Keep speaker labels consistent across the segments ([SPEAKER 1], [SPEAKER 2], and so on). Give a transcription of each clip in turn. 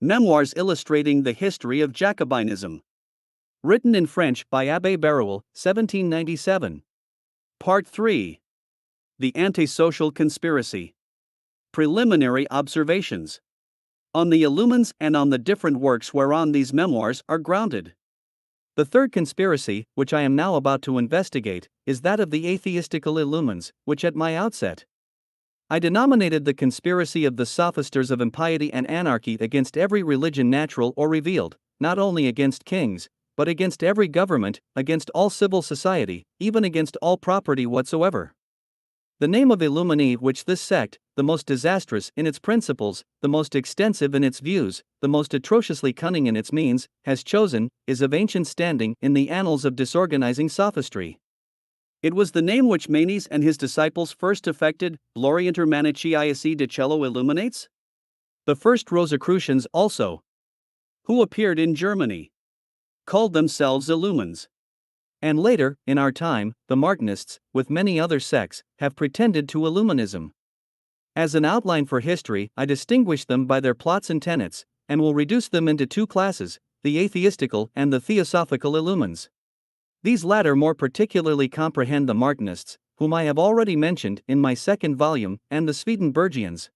[SPEAKER 1] Memoirs illustrating the history of Jacobinism. Written in French by Abbé Barruel, 1797. Part 3. The Antisocial Conspiracy. Preliminary Observations. On the Illumines and on the different works whereon these memoirs are grounded. The third conspiracy, which I am now about to investigate, is that of the atheistical Illumines, which at my outset I denominated the conspiracy of the sophisters of impiety and anarchy against every religion natural or revealed, not only against kings, but against every government, against all civil society, even against all property whatsoever. The name of Illumini which this sect, the most disastrous in its principles, the most extensive in its views, the most atrociously cunning in its means, has chosen, is of ancient standing in the annals of disorganizing sophistry. It was the name which Manes and his disciples first affected, Glorianter Manichaeae de Cello Illuminates? The first Rosicrucians also, who appeared in Germany, called themselves Illumines. And later, in our time, the Martinists, with many other sects, have pretended to Illuminism. As an outline for history, I distinguish them by their plots and tenets, and will reduce them into two classes, the atheistical and the theosophical Illumines. These latter more particularly comprehend the Martinists, whom I have already mentioned in my second volume, and the Swedenborgians,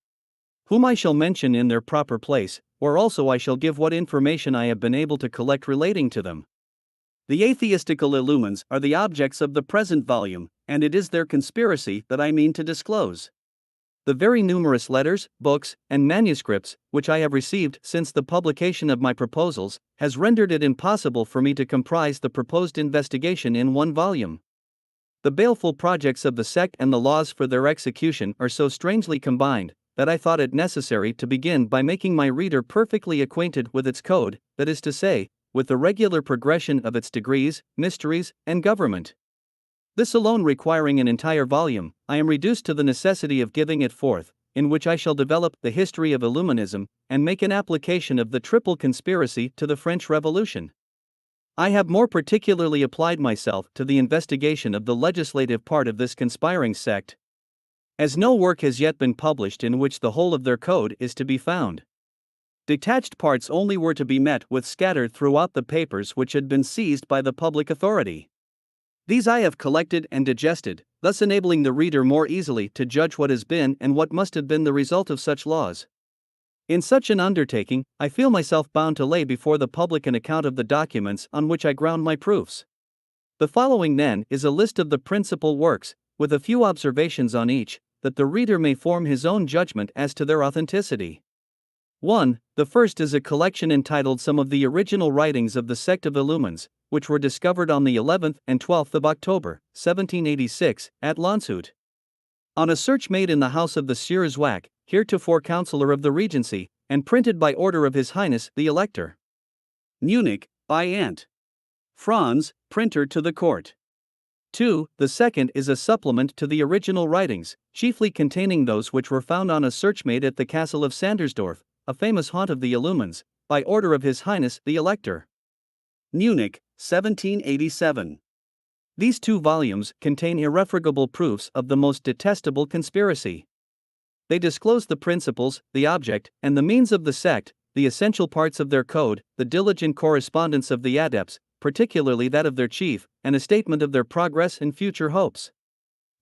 [SPEAKER 1] whom I shall mention in their proper place, where also I shall give what information I have been able to collect relating to them. The atheistical Illumines are the objects of the present volume, and it is their conspiracy that I mean to disclose. The very numerous letters, books, and manuscripts, which I have received since the publication of my proposals, has rendered it impossible for me to comprise the proposed investigation in one volume. The baleful projects of the sect and the laws for their execution are so strangely combined, that I thought it necessary to begin by making my reader perfectly acquainted with its code, that is to say, with the regular progression of its degrees, mysteries, and government. This alone requiring an entire volume, I am reduced to the necessity of giving it forth, in which I shall develop the history of Illuminism, and make an application of the triple conspiracy to the French Revolution. I have more particularly applied myself to the investigation of the legislative part of this conspiring sect, as no work has yet been published in which the whole of their code is to be found. Detached parts only were to be met with scattered throughout the papers which had been seized by the public authority. These I have collected and digested, thus enabling the reader more easily to judge what has been and what must have been the result of such laws. In such an undertaking, I feel myself bound to lay before the public an account of the documents on which I ground my proofs. The following, then, is a list of the principal works, with a few observations on each, that the reader may form his own judgment as to their authenticity. 1. The first is a collection entitled Some of the Original Writings of the Sect of Illumines, which were discovered on the 11th and 12th of October, 1786, at Landshut. On a search made in the house of the Sieur Zwack, heretofore Councillor of the Regency, and printed by order of His Highness the Elector. Munich, by Ant. Franz, printer to the court. 2. The second is a supplement to the original writings, chiefly containing those which were found on a search made at the castle of Sandersdorf, a famous haunt of the Illumines, by order of His Highness the Elector. Munich, 1787. These two volumes contain irrefragable proofs of the most detestable conspiracy. They disclose the principles, the object, and the means of the sect, the essential parts of their code, the diligent correspondence of the adepts, particularly that of their chief, and a statement of their progress and future hopes.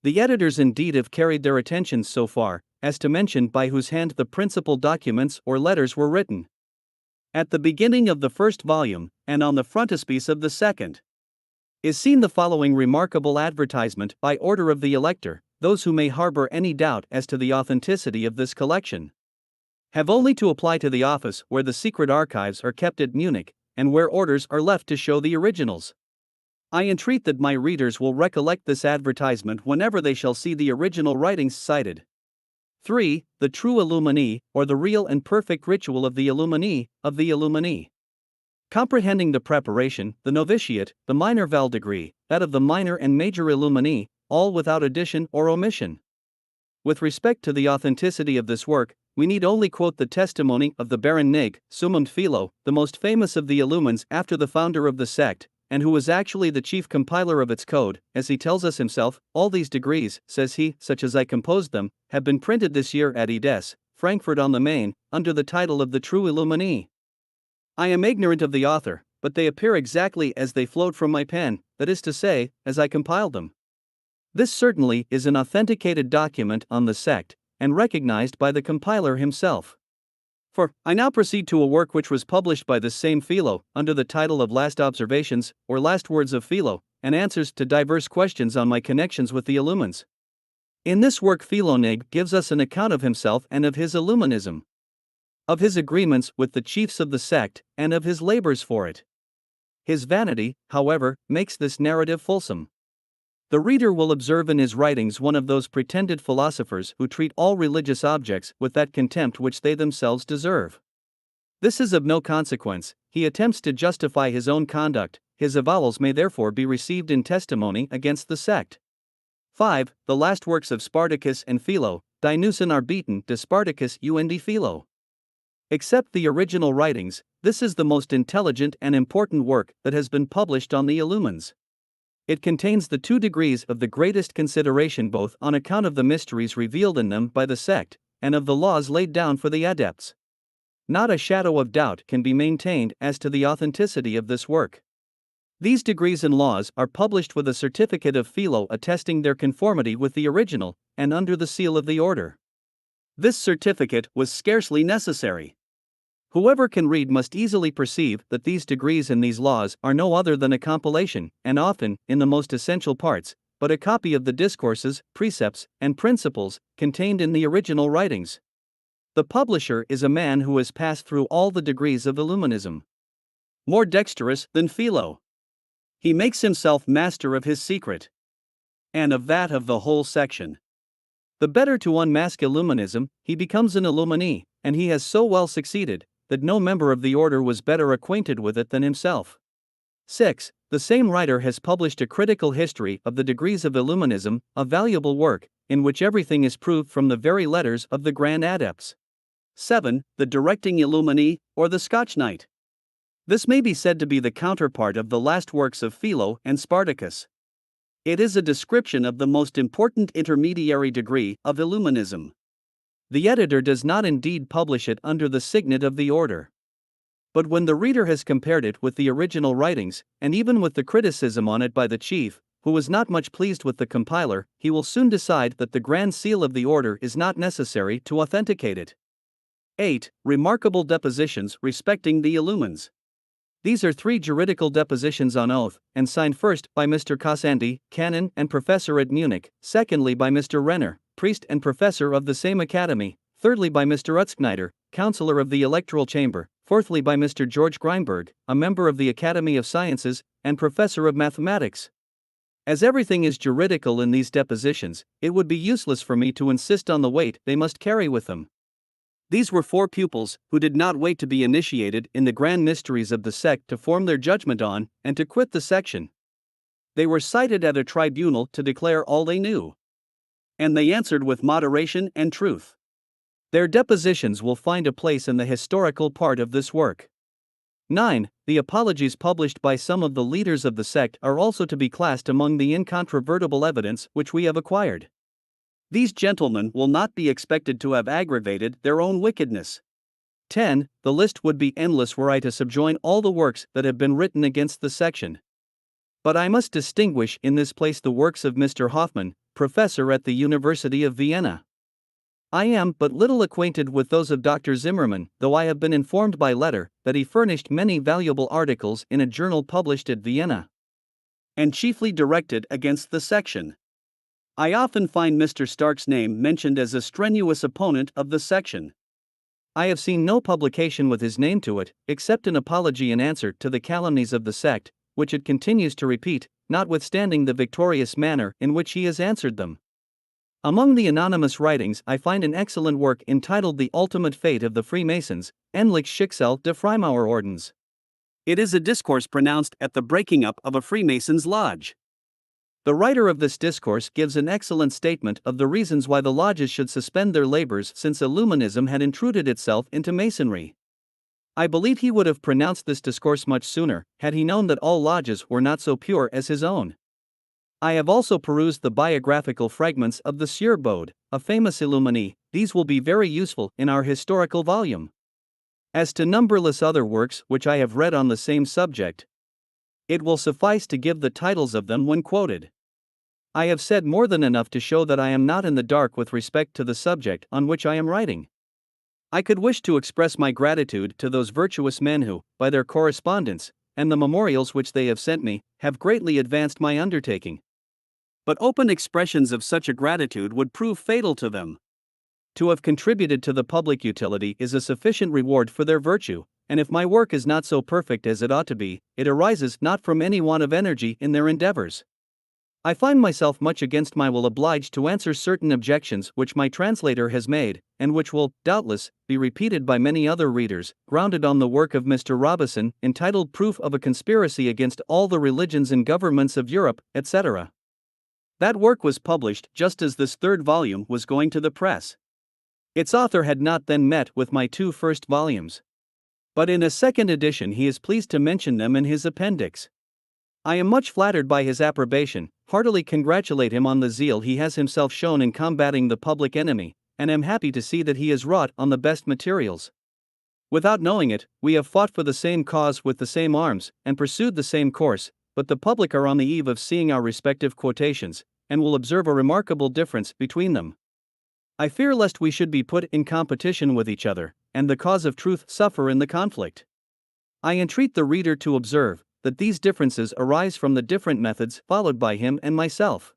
[SPEAKER 1] The editors indeed have carried their attentions so far, as to mention by whose hand the principal documents or letters were written. At the beginning of the first volume, and on the frontispiece of the second, is seen the following remarkable advertisement by order of the Elector: those who may harbor any doubt as to the authenticity of this collection have only to apply to the office where the secret archives are kept at Munich, and where orders are left to show the originals. I entreat that my readers will recollect this advertisement whenever they shall see the original writings cited. 3. The true Illumini, or the real and perfect ritual of the Illumini. Comprehending the preparation, the novitiate, the minor val degree, that of the minor and major Illumini, all without addition or omission. With respect to the authenticity of this work, we need only quote the testimony of the Baron Nig, Summum Philo, the most famous of the Illumines after the founder of the sect, and who was actually the chief compiler of its code, as he tells us himself. All these degrees, says he, such as I composed them, have been printed this year at Edes, Frankfurt on the Main, under the title of the True Illumini. I am ignorant of the author, but they appear exactly as they flowed from my pen, that is to say, as I compiled them. This certainly is an authenticated document on the sect, and recognized by the compiler himself. For, I now proceed to a work which was published by this same Philo, under the title of Last Observations, or Last Words of Philo, and answers to diverse questions on my connections with the Illumines. In this work Philonig gives us an account of himself and of his Illuminism, of his agreements with the chiefs of the sect, and of his labors for it. His vanity, however, makes this narrative fulsome. The reader will observe in his writings one of those pretended philosophers who treat all religious objects with that contempt which they themselves deserve. This is of no consequence. He attempts to justify his own conduct, his avowals may therefore be received in testimony against the sect. 5. The last works of Spartacus and Philo, Dionysian are beaten de Spartacus und Philo. Except the original writings, this is the most intelligent and important work that has been published on the Illumines. It contains the 2 degrees of the greatest consideration both on account of the mysteries revealed in them by the sect, and of the laws laid down for the adepts. Not a shadow of doubt can be maintained as to the authenticity of this work. These degrees and laws are published with a certificate of Philo attesting their conformity with the original, and under the seal of the order. This certificate was scarcely necessary. Whoever can read must easily perceive that these degrees and these laws are no other than a compilation, and often, in the most essential parts, but a copy of the discourses, precepts, and principles contained in the original writings. The publisher is a man who has passed through all the degrees of Illuminism. More dexterous than Philo. He makes himself master of his secret, and of that of the whole section. The better to unmask Illuminism, he becomes an Illuminee, and he has so well succeeded that no member of the order was better acquainted with it than himself. 6. The same writer has published a critical history of the degrees of Illuminism, a valuable work, in which everything is proved from the very letters of the grand adepts. 7. The Directing Illuminee, or the Scotch Knight. This may be said to be the counterpart of the last works of Philo and Spartacus. It is a description of the most important intermediary degree of Illuminism. The editor does not indeed publish it under the signet of the order. But when the reader has compared it with the original writings, and even with the criticism on it by the chief, who was not much pleased with the compiler, he will soon decide that the grand seal of the order is not necessary to authenticate it. 8. Remarkable depositions respecting the Illumines. These are 3 juridical depositions on oath, and signed first by Mr. Cassandi, canon and professor at Munich, secondly by Mr. Renner, priest and professor of the same academy, thirdly by Mr. Utzkneider, councillor of the electoral chamber, fourthly by Mr. George Greinberg, a member of the Academy of Sciences, and professor of mathematics. As everything is juridical in these depositions, it would be useless for me to insist on the weight they must carry with them. These were 4 pupils, who did not wait to be initiated in the grand mysteries of the sect to form their judgment on, and to quit the section. They were cited at a tribunal to declare all they knew. And they answered with moderation and truth. Their depositions will find a place in the historical part of this work. 9. The apologies published by some of the leaders of the sect are also to be classed among the incontrovertible evidence which we have acquired. These gentlemen will not be expected to have aggravated their own wickedness. 10. The list would be endless were I to subjoin all the works that have been written against the section. But I must distinguish in this place the works of Mr. Hoffmann, professor at the University of Vienna. I am but little acquainted with those of Dr. Zimmermann, though I have been informed by letter that he furnished many valuable articles in a journal published at Vienna, and chiefly directed against the section. I often find Mr. Stark's name mentioned as a strenuous opponent of the section. I have seen no publication with his name to it, except an apology in answer to the calumnies of the sect, which it continues to repeat, notwithstanding the victorious manner in which he has answered them. Among the anonymous writings I find an excellent work entitled The Ultimate Fate of the Freemasons, Endlich Schicksal der Freimaurerordens. It is a discourse pronounced at the breaking up of a Freemasons' lodge. The writer of this discourse gives an excellent statement of the reasons why the lodges should suspend their labors since Illuminism had intruded itself into Masonry. I believe he would have pronounced this discourse much sooner, had he known that all lodges were not so pure as his own. I have also perused the biographical fragments of the Sieur Bode, a famous Illuminee. These will be very useful in our historical volume. As to numberless other works which I have read on the same subject, it will suffice to give the titles of them when quoted. I have said more than enough to show that I am not in the dark with respect to the subject on which I am writing. I could wish to express my gratitude to those virtuous men who, by their correspondence, and the memorials which they have sent me, have greatly advanced my undertaking. But open expressions of such a gratitude would prove fatal to them. To have contributed to the public utility is a sufficient reward for their virtue, and if my work is not so perfect as it ought to be, it arises not from any want of energy in their endeavors. I find myself much against my will obliged to answer certain objections which my translator has made, and which will, doubtless, be repeated by many other readers, grounded on the work of Mr. Robison, entitled Proof of a Conspiracy Against All the Religions and Governments of Europe, etc. That work was published just as this third volume was going to the press. Its author had not then met with my two first volumes. But in a second edition he is pleased to mention them in his appendix. I am much flattered by his approbation, heartily congratulate him on the zeal he has himself shown in combating the public enemy, and am happy to see that he has wrought on the best materials. Without knowing it, we have fought for the same cause with the same arms, and pursued the same course, but the public are on the eve of seeing our respective quotations, and will observe a remarkable difference between them. I fear lest we should be put in competition with each other, and the cause of truth suffer in the conflict. I entreat the reader to observe that these differences arise from the different methods followed by him and myself.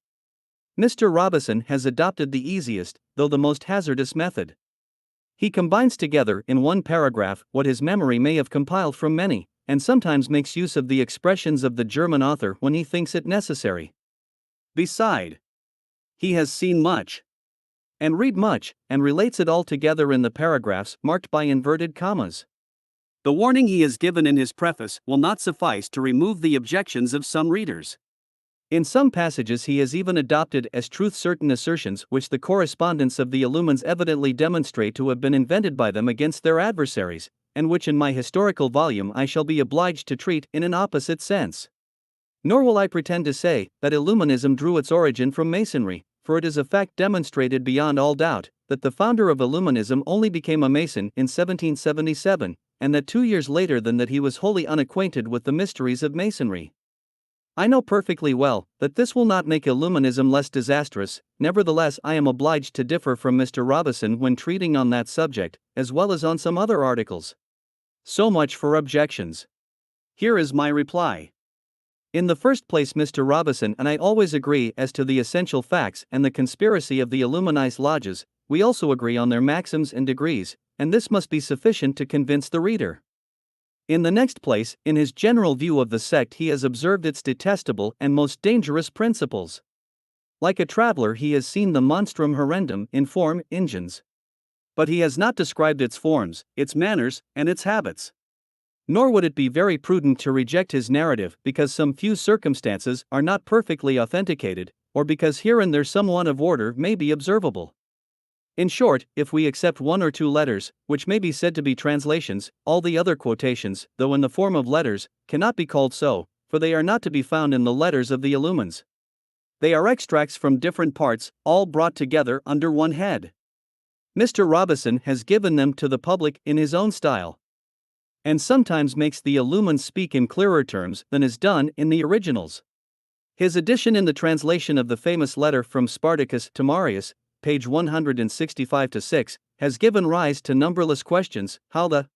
[SPEAKER 1] Mr. Robison has adopted the easiest, though the most hazardous method. He combines together in one paragraph what his memory may have compiled from many, and sometimes makes use of the expressions of the German author when he thinks it necessary. Beside, he has seen much, and read much, and relates it all together in the paragraphs marked by inverted commas. The warning he has given in his preface will not suffice to remove the objections of some readers. In some passages he has even adopted as truth certain assertions which the correspondents of the Illumines evidently demonstrate to have been invented by them against their adversaries, and which in my historical volume I shall be obliged to treat in an opposite sense. Nor will I pretend to say that Illuminism drew its origin from Masonry, for it is a fact demonstrated beyond all doubt that the founder of Illuminism only became a Mason in 1777, and that 2 years later than that he was wholly unacquainted with the mysteries of Masonry. I know perfectly well that this will not make Illuminism less disastrous, nevertheless I am obliged to differ from Mr. Robison when treating on that subject, as well as on some other articles. So much for objections. Here is my reply. In the first place, Mr. Robison and I always agree as to the essential facts and the conspiracy of the Illuminized lodges. We also agree on their maxims and degrees, and this must be sufficient to convince the reader. In the next place, in his general view of the sect he has observed its detestable and most dangerous principles. Like a traveler he has seen the monstrum horrendum in form, ingens. But he has not described its forms, its manners, and its habits. Nor would it be very prudent to reject his narrative because some few circumstances are not perfectly authenticated, or because here and there some want of order may be observable. In short, if we accept one or two letters, which may be said to be translations, all the other quotations, though in the form of letters, cannot be called so, for they are not to be found in the letters of the Illumines. They are extracts from different parts, all brought together under one head. Mr. Robison has given them to the public in his own style, and sometimes makes the Illumines speak in clearer terms than is done in the originals. His edition in the translation of the famous letter from Spartacus to Marius, page 165-6, has given rise to numberless questions, how the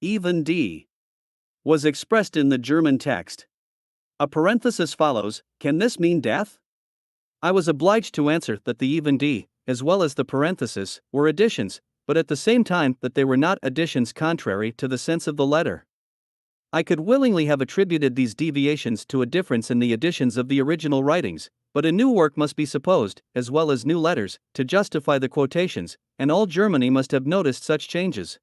[SPEAKER 1] even D was expressed in the German text. A parenthesis follows, can this mean death? I was obliged to answer that the even D, as well as the parenthesis, were additions, but at the same time that they were not additions contrary to the sense of the letter. I could willingly have attributed these deviations to a difference in the editions of the original writings, but a new work must be supposed, as well as new letters, to justify the quotations, and all Germany must have noticed such changes.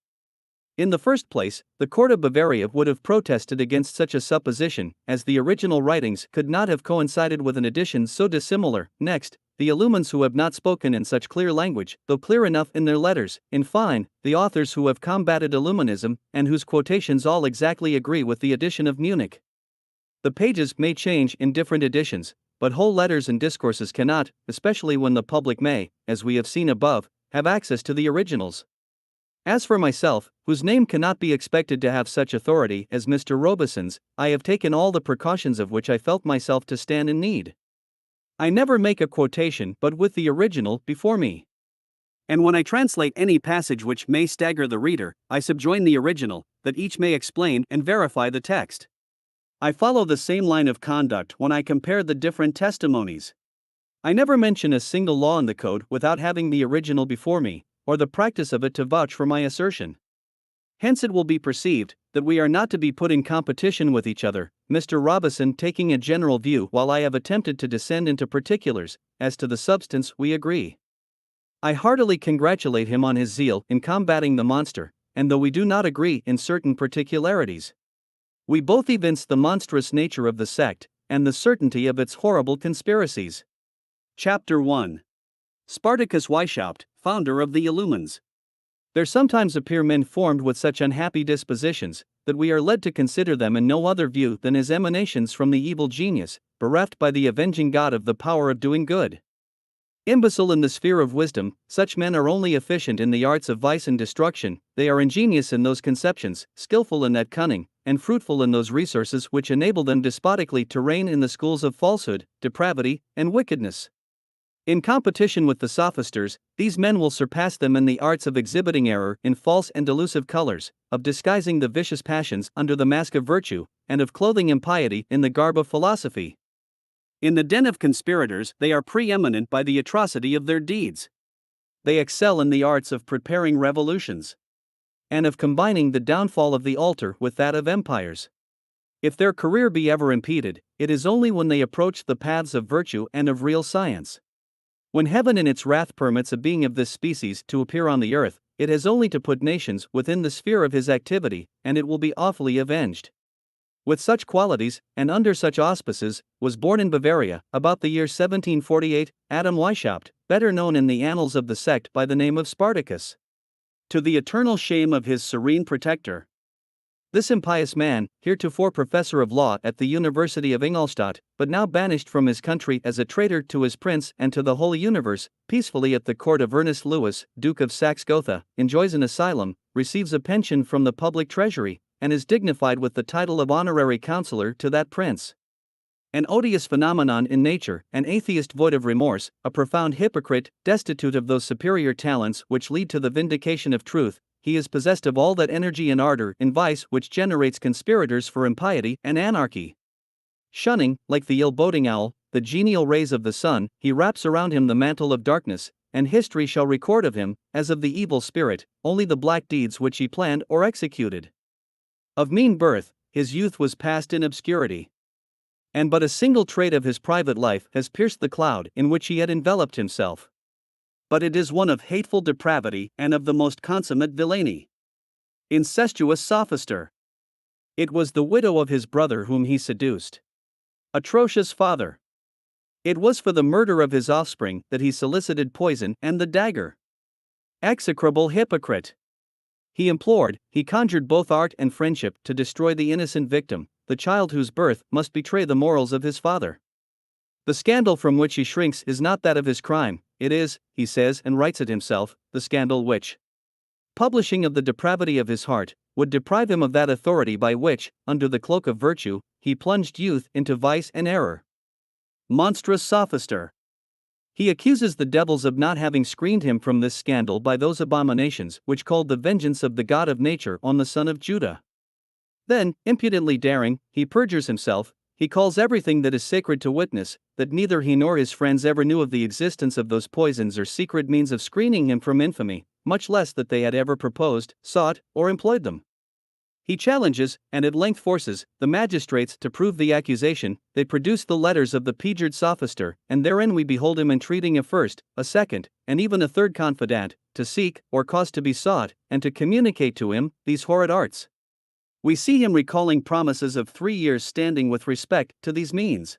[SPEAKER 1] In the first place, the court of Bavaria would have protested against such a supposition, as the original writings could not have coincided with an edition so dissimilar. Next, the Illumines who have not spoken in such clear language, though clear enough in their letters. In fine, the authors who have combated Illuminism, and whose quotations all exactly agree with the edition of Munich. The pages may change in different editions, but whole letters and discourses cannot, especially when the public may, as we have seen above, have access to the originals. As for myself, whose name cannot be expected to have such authority as Mr. Robeson's, I have taken all the precautions of which I felt myself to stand in need. I never make a quotation but with the original before me. And when I translate any passage which may stagger the reader, I subjoin the original, that each may explain and verify the text. I follow the same line of conduct when I compare the different testimonies. I never mention a single law in the code without having the original before me, or the practice of it to vouch for my assertion. Hence it will be perceived that we are not to be put in competition with each other, Mr. Robeson taking a general view while I have attempted to descend into particulars. As to the substance we agree. I heartily congratulate him on his zeal in combating the monster, and though we do not agree in certain particularities, we both evince the monstrous nature of the sect, and the certainty of its horrible conspiracies. Chapter 1. Spartacus Weishaupt, founder of the Illumines. There sometimes appear men formed with such unhappy dispositions, that we are led to consider them in no other view than as emanations from the evil genius, bereft by the avenging God of the power of doing good. Imbecile in the sphere of wisdom, such men are only efficient in the arts of vice and destruction. They are ingenious in those conceptions, skillful in that cunning, and fruitful in those resources which enable them despotically to reign in the schools of falsehood, depravity, and wickedness. In competition with the sophisters, these men will surpass them in the arts of exhibiting error in false and delusive colors, of disguising the vicious passions under the mask of virtue, and of clothing impiety in the garb of philosophy. In the den of conspirators, they are preeminent by the atrocity of their deeds. They excel in the arts of preparing revolutions, and of combining the downfall of the altar with that of empires. If their career be ever impeded, it is only when they approach the paths of virtue and of real science. When heaven in its wrath permits a being of this species to appear on the earth, it has only to put nations within the sphere of his activity, and it will be awfully avenged. With such qualities, and under such auspices, was born in Bavaria, about the year 1748, Adam Weishaupt, better known in the annals of the sect by the name of Spartacus. To the eternal shame of his serene protector. This impious man, heretofore professor of law at the University of Ingolstadt, but now banished from his country as a traitor to his prince and to the Holy Universe, peacefully at the court of Ernest Louis, Duke of Saxe-Gotha, enjoys an asylum, receives a pension from the public treasury, and is dignified with the title of honorary counselor to that prince. An odious phenomenon in nature, an atheist void of remorse, a profound hypocrite, destitute of those superior talents which lead to the vindication of truth, he is possessed of all that energy and ardor in vice which generates conspirators for impiety and anarchy. Shunning, like the ill-boding owl, the genial rays of the sun, he wraps around him the mantle of darkness, and history shall record of him, as of the evil spirit, only the black deeds which he planned or executed. Of mean birth, his youth was passed in obscurity. And but a single trait of his private life has pierced the cloud in which he had enveloped himself. But it is one of hateful depravity and of the most consummate villainy. Incestuous sophister. It was the widow of his brother whom he seduced. Atrocious father. It was for the murder of his offspring that he solicited poison and the dagger. Execrable hypocrite. He implored, he conjured both art and friendship to destroy the innocent victim, the child whose birth must betray the morals of his father. The scandal from which he shrinks is not that of his crime, it is, he says and writes it himself, the scandal which, publishing of the depravity of his heart, would deprive him of that authority by which, under the cloak of virtue, he plunged youth into vice and error. Monstrous sophister. He accuses the devils of not having screened him from this scandal by those abominations which called the vengeance of the God of nature on the son of Judah. Then, impudently daring, he perjures himself. He calls everything that is sacred to witness that neither he nor his friends ever knew of the existence of those poisons or secret means of screening him from infamy, much less that they had ever proposed, sought, or employed them. He challenges, and at length forces, the magistrates to prove the accusation. They produce the letters of the perjured sophister, and therein we behold him entreating a first, a second, and even a third confidant, to seek, or cause to be sought, and to communicate to him, these horrid arts. We see him recalling promises of 3 years' standing with respect to these means.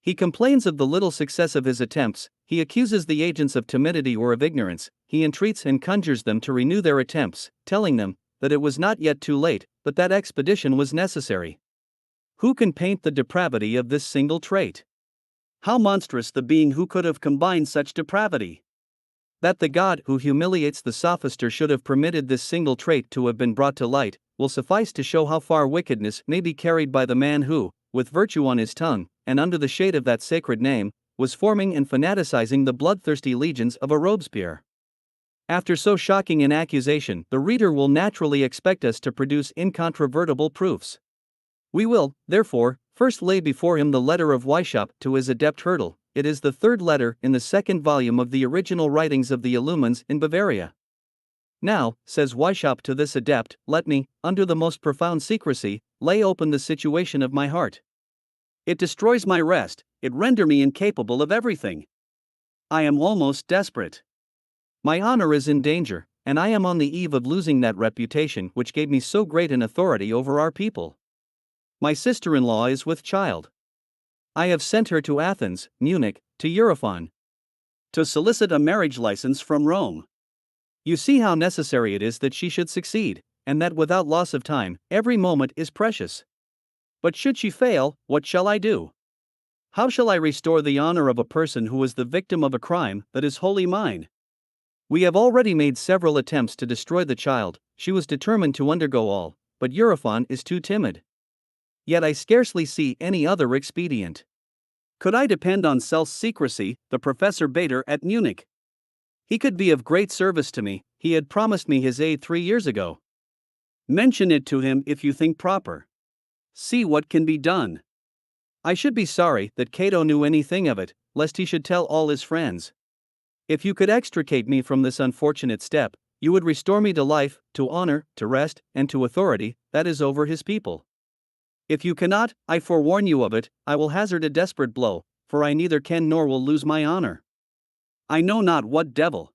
[SPEAKER 1] He complains of the little success of his attempts, he accuses the agents of timidity or of ignorance, he entreats and conjures them to renew their attempts, telling them that it was not yet too late, but that expedition was necessary. Who can paint the depravity of this single trait? How monstrous the being who could have combined such depravity! That the God who humiliates the sophister should have permitted this single trait to have been brought to light, will suffice to show how far wickedness may be carried by the man who, with virtue on his tongue, and under the shade of that sacred name, was forming and fanaticizing the bloodthirsty legions of a Robespierre. After so shocking an accusation, the reader will naturally expect us to produce incontrovertible proofs. We will, therefore, first lay before him the letter of Weishaupt to his adept Hürtel. It is the third letter in the second volume of the original writings of the Illumines in Bavaria. Now, says Weishaupt to this adept, let me, under the most profound secrecy, lay open the situation of my heart. It destroys my rest, it renders me incapable of everything. I am almost desperate. My honor is in danger, and I am on the eve of losing that reputation which gave me so great an authority over our people. My sister-in-law is with child. I have sent her to Athens, Munich, to Eurofon, to solicit a marriage license from Rome. You see how necessary it is that she should succeed, and that without loss of time, every moment is precious. But should she fail, what shall I do? How shall I restore the honor of a person who is the victim of a crime that is wholly mine? We have already made several attempts to destroy the child. She was determined to undergo all, but Eurofon is too timid. Yet I scarcely see any other expedient. Could I depend on self-secrecy, the Professor Bader at Munich? He could be of great service to me, he had promised me his aid 3 years ago. Mention it to him if you think proper. See what can be done. I should be sorry that Cato knew anything of it, lest he should tell all his friends. If you could extricate me from this unfortunate step, you would restore me to life, to honor, to rest, and to authority, that is over his people. If you cannot, I forewarn you of it, I will hazard a desperate blow, for I neither can nor will lose my honor. I know not what devil.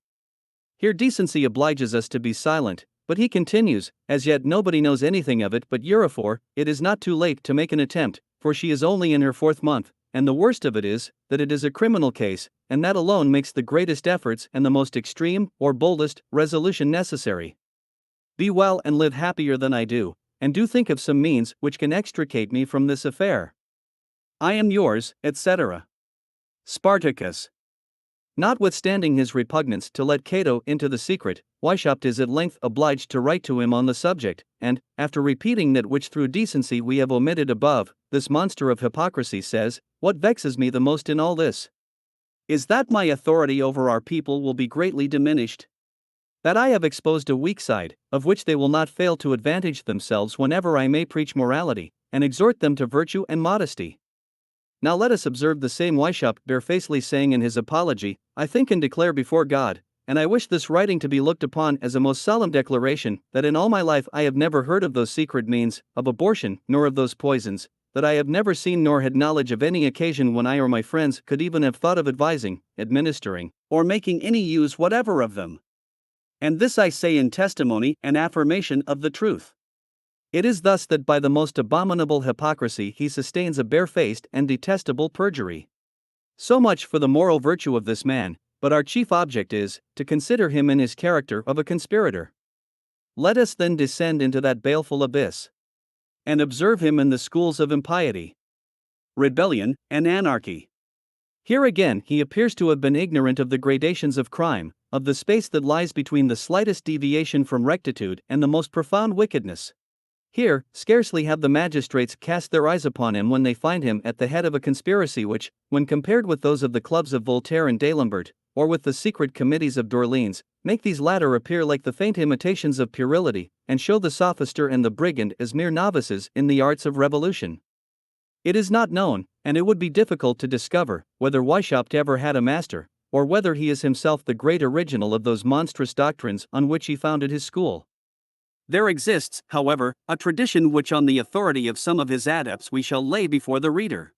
[SPEAKER 1] Here decency obliges us to be silent, but he continues, as yet nobody knows anything of it but Eurofor. It is not too late to make an attempt, for she is only in her 4th month, and the worst of it is, that it is a criminal case, and that alone makes the greatest efforts and the most extreme, or boldest, resolution necessary. Be well and live happier than I do, and do think of some means which can extricate me from this affair. I am yours, etc. Spartacus. Notwithstanding his repugnance to let Cato into the secret, Weishaupt is at length obliged to write to him on the subject, and, after repeating that which through decency we have omitted above, this monster of hypocrisy says, "What vexes me the most in all this is that my authority over our people will be greatly diminished. That I have exposed a weak side, of which they will not fail to advantage themselves whenever I may preach morality, and exhort them to virtue and modesty." Now let us observe the same Weishaupt barefacely saying in his Apology, "I think and declare before God, and I wish this writing to be looked upon as a most solemn declaration, that in all my life I have never heard of those secret means of abortion, nor of those poisons, that I have never seen nor had knowledge of any occasion when I or my friends could even have thought of advising, administering, or making any use whatever of them. And this I say in testimony and affirmation of the truth. It is thus that by the most abominable hypocrisy he sustains a barefaced and detestable perjury. So much for the moral virtue of this man, but our chief object is, to consider him in his character of a conspirator. Let us then descend into that baleful abyss, and observe him in the schools of impiety, rebellion, and anarchy. Here again he appears to have been ignorant of the gradations of crime, of the space that lies between the slightest deviation from rectitude and the most profound wickedness. Here, scarcely have the magistrates cast their eyes upon him when they find him at the head of a conspiracy which, when compared with those of the clubs of Voltaire and D'Alembert, or with the secret committees of d'Orleans, make these latter appear like the faint imitations of puerility, and show the sophister and the brigand as mere novices in the arts of revolution. It is not known, and it would be difficult to discover, whether Weishaupt ever had a master, or whether he is himself the great original of those monstrous doctrines on which he founded his school. There exists, however, a tradition which on the authority of some of his adepts we shall lay before the reader.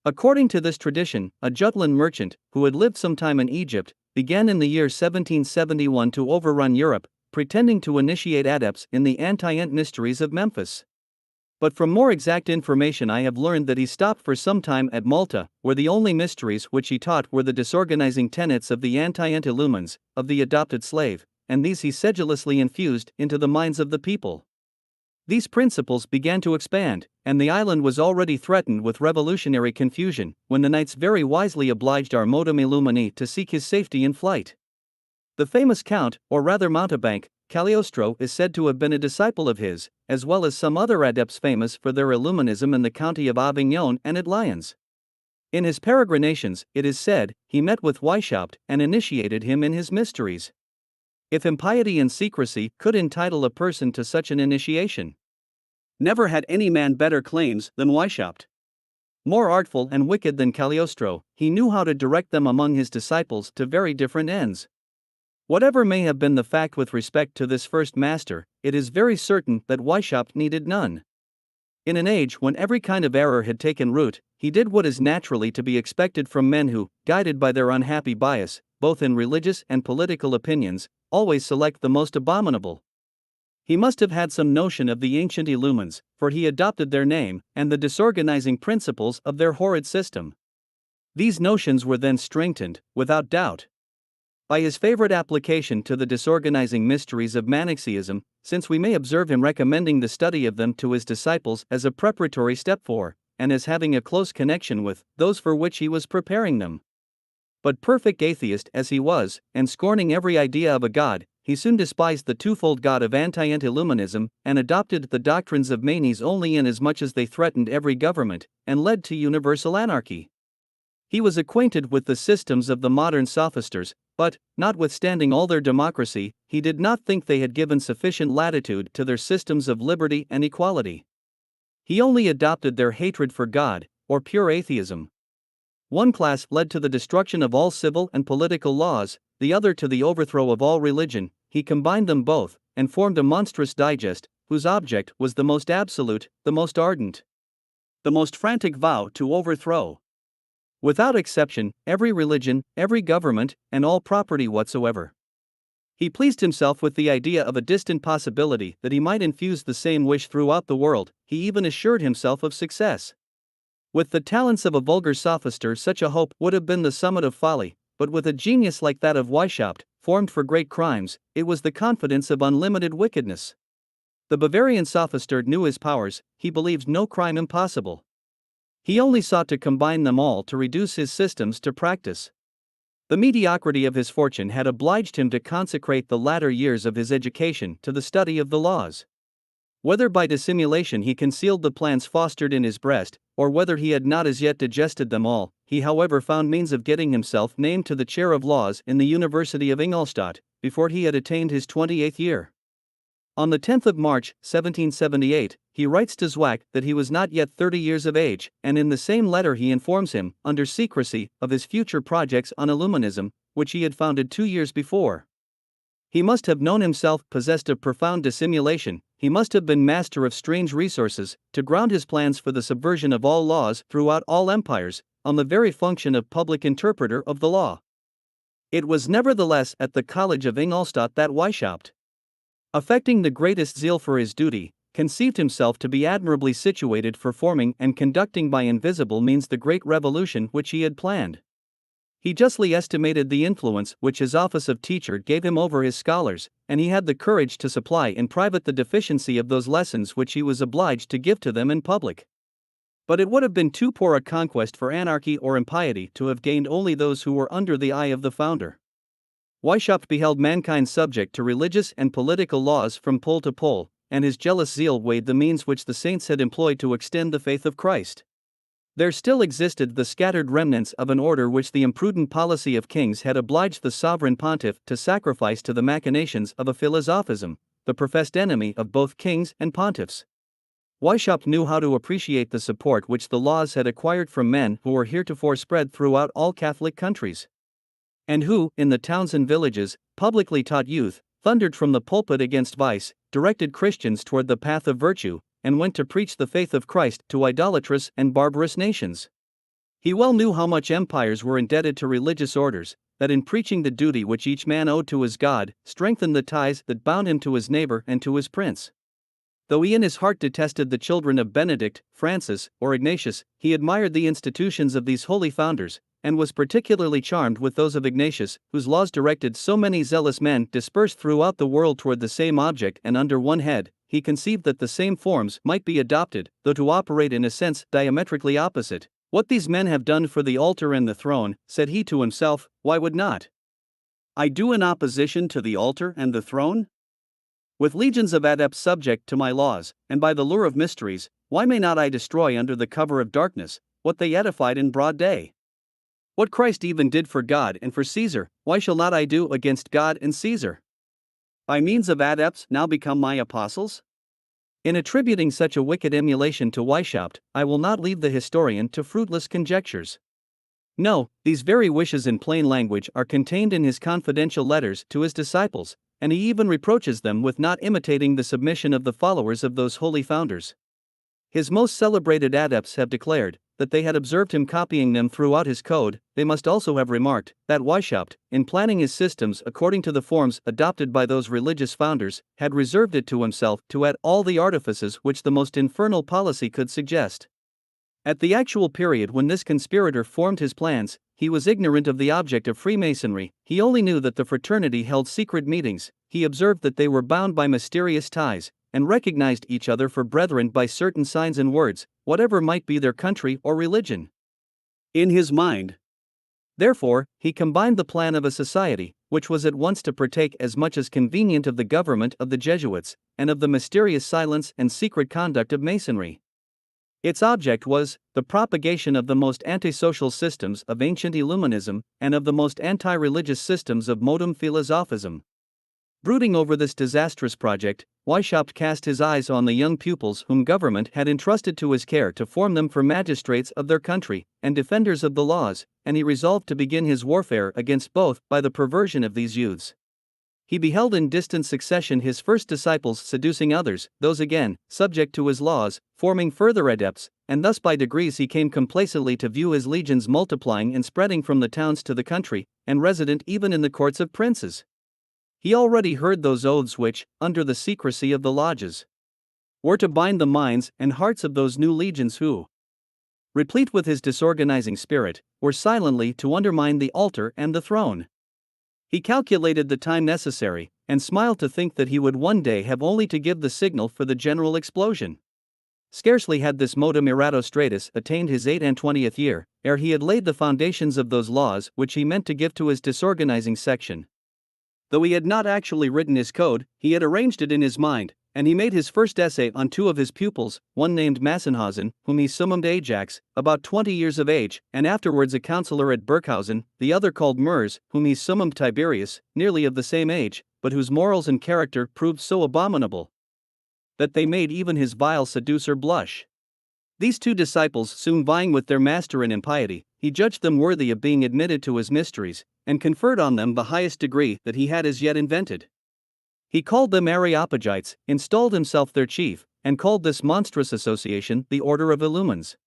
[SPEAKER 1] According to this tradition, a Jutland merchant, who had lived some time in Egypt, began in the year 1771 to overrun Europe, pretending to initiate adepts in the anti-ant mysteries of Memphis. But from more exact information I have learned that he stopped for some time at Malta, where the only mysteries which he taught were the disorganizing tenets of the anti-ant illumines, of the adopted slave, and these he sedulously infused into the minds of the people. These principles began to expand, and the island was already threatened with revolutionary confusion, when the knights very wisely obliged our modum illumini to seek his safety in flight. The famous Count, or rather mountebank, Cagliostro is said to have been a disciple of his, as well as some other adepts famous for their Illuminism in the county of Avignon and at Lyons. In his peregrinations, it is said, he met with Weishaupt and initiated him in his mysteries. If impiety and secrecy could entitle a person to such an initiation, never had any man better claims than Weishaupt. More artful and wicked than Cagliostro, he knew how to direct them among his disciples to very different ends. Whatever may have been the fact with respect to this first master, it is very certain that Weishaupt needed none. In an age when every kind of error had taken root, he did what is naturally to be expected from men who, guided by their unhappy bias, both in religious and political opinions, always select the most abominable. He must have had some notion of the ancient Illumines, for he adopted their name and the disorganizing principles of their horrid system. These notions were then strengthened, without doubt, by his favorite application to the disorganizing mysteries of Manichaeism, since we may observe him recommending the study of them to his disciples as a preparatory step for, and as having a close connection with, those for which he was preparing them. But perfect atheist as he was, and scorning every idea of a god, he soon despised the twofold god of anti-Illuminism, and adopted the doctrines of Manes only inasmuch as they threatened every government, and led to universal anarchy. He was acquainted with the systems of the modern sophisters, but, notwithstanding all their democracy, he did not think they had given sufficient latitude to their systems of liberty and equality. He only adopted their hatred for God, or pure atheism. One class led to the destruction of all civil and political laws, the other to the overthrow of all religion. He combined them both, and formed a monstrous digest, whose object was the most absolute, the most ardent, the most frantic vow to overthrow, without exception, every religion, every government, and all property whatsoever. He pleased himself with the idea of a distant possibility that he might infuse the same wish throughout the world. He even assured himself of success. With the talents of a vulgar sophister, such a hope would have been the summit of folly, but with a genius like that of Weishaupt, formed for great crimes, it was the confidence of unlimited wickedness. The Bavarian sophister knew his powers, he believed no crime impossible. He only sought to combine them all to reduce his systems to practice. The mediocrity of his fortune had obliged him to consecrate the latter years of his education to the study of the laws. Whether by dissimulation he concealed the plans fostered in his breast, or whether he had not as yet digested them all, he however found means of getting himself named to the chair of laws in the University of Ingolstadt, before he had attained his 28th year. On the 10th of March, 1778, he writes to Zwack that he was not yet 30 years of age, and in the same letter he informs him, under secrecy, of his future projects on Illuminism, which he had founded 2 years before. He must have known himself possessed of profound dissimulation, he must have been master of strange resources, to ground his plans for the subversion of all laws throughout all empires, on the very function of public interpreter of the law. It was nevertheless at the College of Ingolstadt that Weishaupt, affecting the greatest zeal for his duty, conceived himself to be admirably situated for forming and conducting by invisible means the great revolution which he had planned. He justly estimated the influence which his office of teacher gave him over his scholars, and he had the courage to supply in private the deficiency of those lessons which he was obliged to give to them in public. But it would have been too poor a conquest for anarchy or impiety to have gained only those who were under the eye of the founder. Weishaupt beheld mankind subject to religious and political laws from pole to pole, and his jealous zeal weighed the means which the saints had employed to extend the faith of Christ. There still existed the scattered remnants of an order which the imprudent policy of kings had obliged the sovereign pontiff to sacrifice to the machinations of a philosophism, the professed enemy of both kings and pontiffs. Weishaupt knew how to appreciate the support which the laws had acquired from men who were heretofore spread throughout all Catholic countries, and who, in the towns and villages, publicly taught youth, thundered from the pulpit against vice, directed Christians toward the path of virtue, and went to preach the faith of Christ to idolatrous and barbarous nations. He well knew how much empires were indebted to religious orders, that in preaching the duty which each man owed to his God, strengthened the ties that bound him to his neighbor and to his prince. Though he in his heart detested the children of Benedict, Francis, or Ignatius, he admired the institutions of these holy founders, and was particularly charmed with those of Ignatius, whose laws directed so many zealous men dispersed throughout the world toward the same object and under one head. He conceived that the same forms might be adopted, though to operate in a sense diametrically opposite. What these men have done for the altar and the throne, said he to himself, why would not I do in opposition to the altar and the throne? With legions of adepts subject to my laws, and by the lure of mysteries, why may not I destroy under the cover of darkness what they edified in broad day? What Christ even did for God and for Caesar, why shall not I do against God and Caesar? By means of adepts now become my apostles? In attributing such a wicked emulation to Weishaupt, I will not leave the historian to fruitless conjectures. No, these very wishes in plain language are contained in his confidential letters to his disciples, and he even reproaches them with not imitating the submission of the followers of those holy founders. His most celebrated adepts have declared that they had observed him copying them throughout his code. They must also have remarked that Weishaupt, in planning his systems according to the forms adopted by those religious founders, had reserved it to himself to add all the artifices which the most infernal policy could suggest. At the actual period when this conspirator formed his plans, he was ignorant of the object of Freemasonry. He only knew that the fraternity held secret meetings. He observed that they were bound by mysterious ties, and recognized each other for brethren by certain signs and words, whatever might be their country or religion. In his mind, therefore, he combined the plan of a society, which was at once to partake as much as convenient of the government of the Jesuits, and of the mysterious silence and secret conduct of Masonry. Its object was the propagation of the most antisocial systems of ancient Illuminism, and of the most anti-religious systems of modern philosophism. Brooding over this disastrous project, Weishaupt cast his eyes on the young pupils whom government had entrusted to his care to form them for magistrates of their country, and defenders of the laws, and he resolved to begin his warfare against both by the perversion of these youths. He beheld in distant succession his first disciples seducing others, those again, subject to his laws, forming further adepts, and thus by degrees he came complacently to view his legions multiplying and spreading from the towns to the country, and resident even in the courts of princes. He already heard those oaths which, under the secrecy of the lodges, were to bind the minds and hearts of those new legions who, replete with his disorganizing spirit, were silently to undermine the altar and the throne. He calculated the time necessary, and smiled to think that he would one day have only to give the signal for the general explosion. Scarcely had this modum Eratosthenes attained his 28th year, ere he had laid the foundations of those laws which he meant to give to his disorganizing section. Though he had not actually written his code, he had arranged it in his mind, and he made his first essay on two of his pupils, one named Massenhausen, whom he summoned Ajax, about 20 years of age, and afterwards a counselor at Burghausen, the other called Mers, whom he summoned Tiberius, nearly of the same age, but whose morals and character proved so abominable that they made even his vile seducer blush. These two disciples soon vying with their master in impiety, he judged them worthy of being admitted to his mysteries, and conferred on them the highest degree that he had as yet invented. He called them Areopagites, installed himself their chief, and called this monstrous association the Order of Illumines.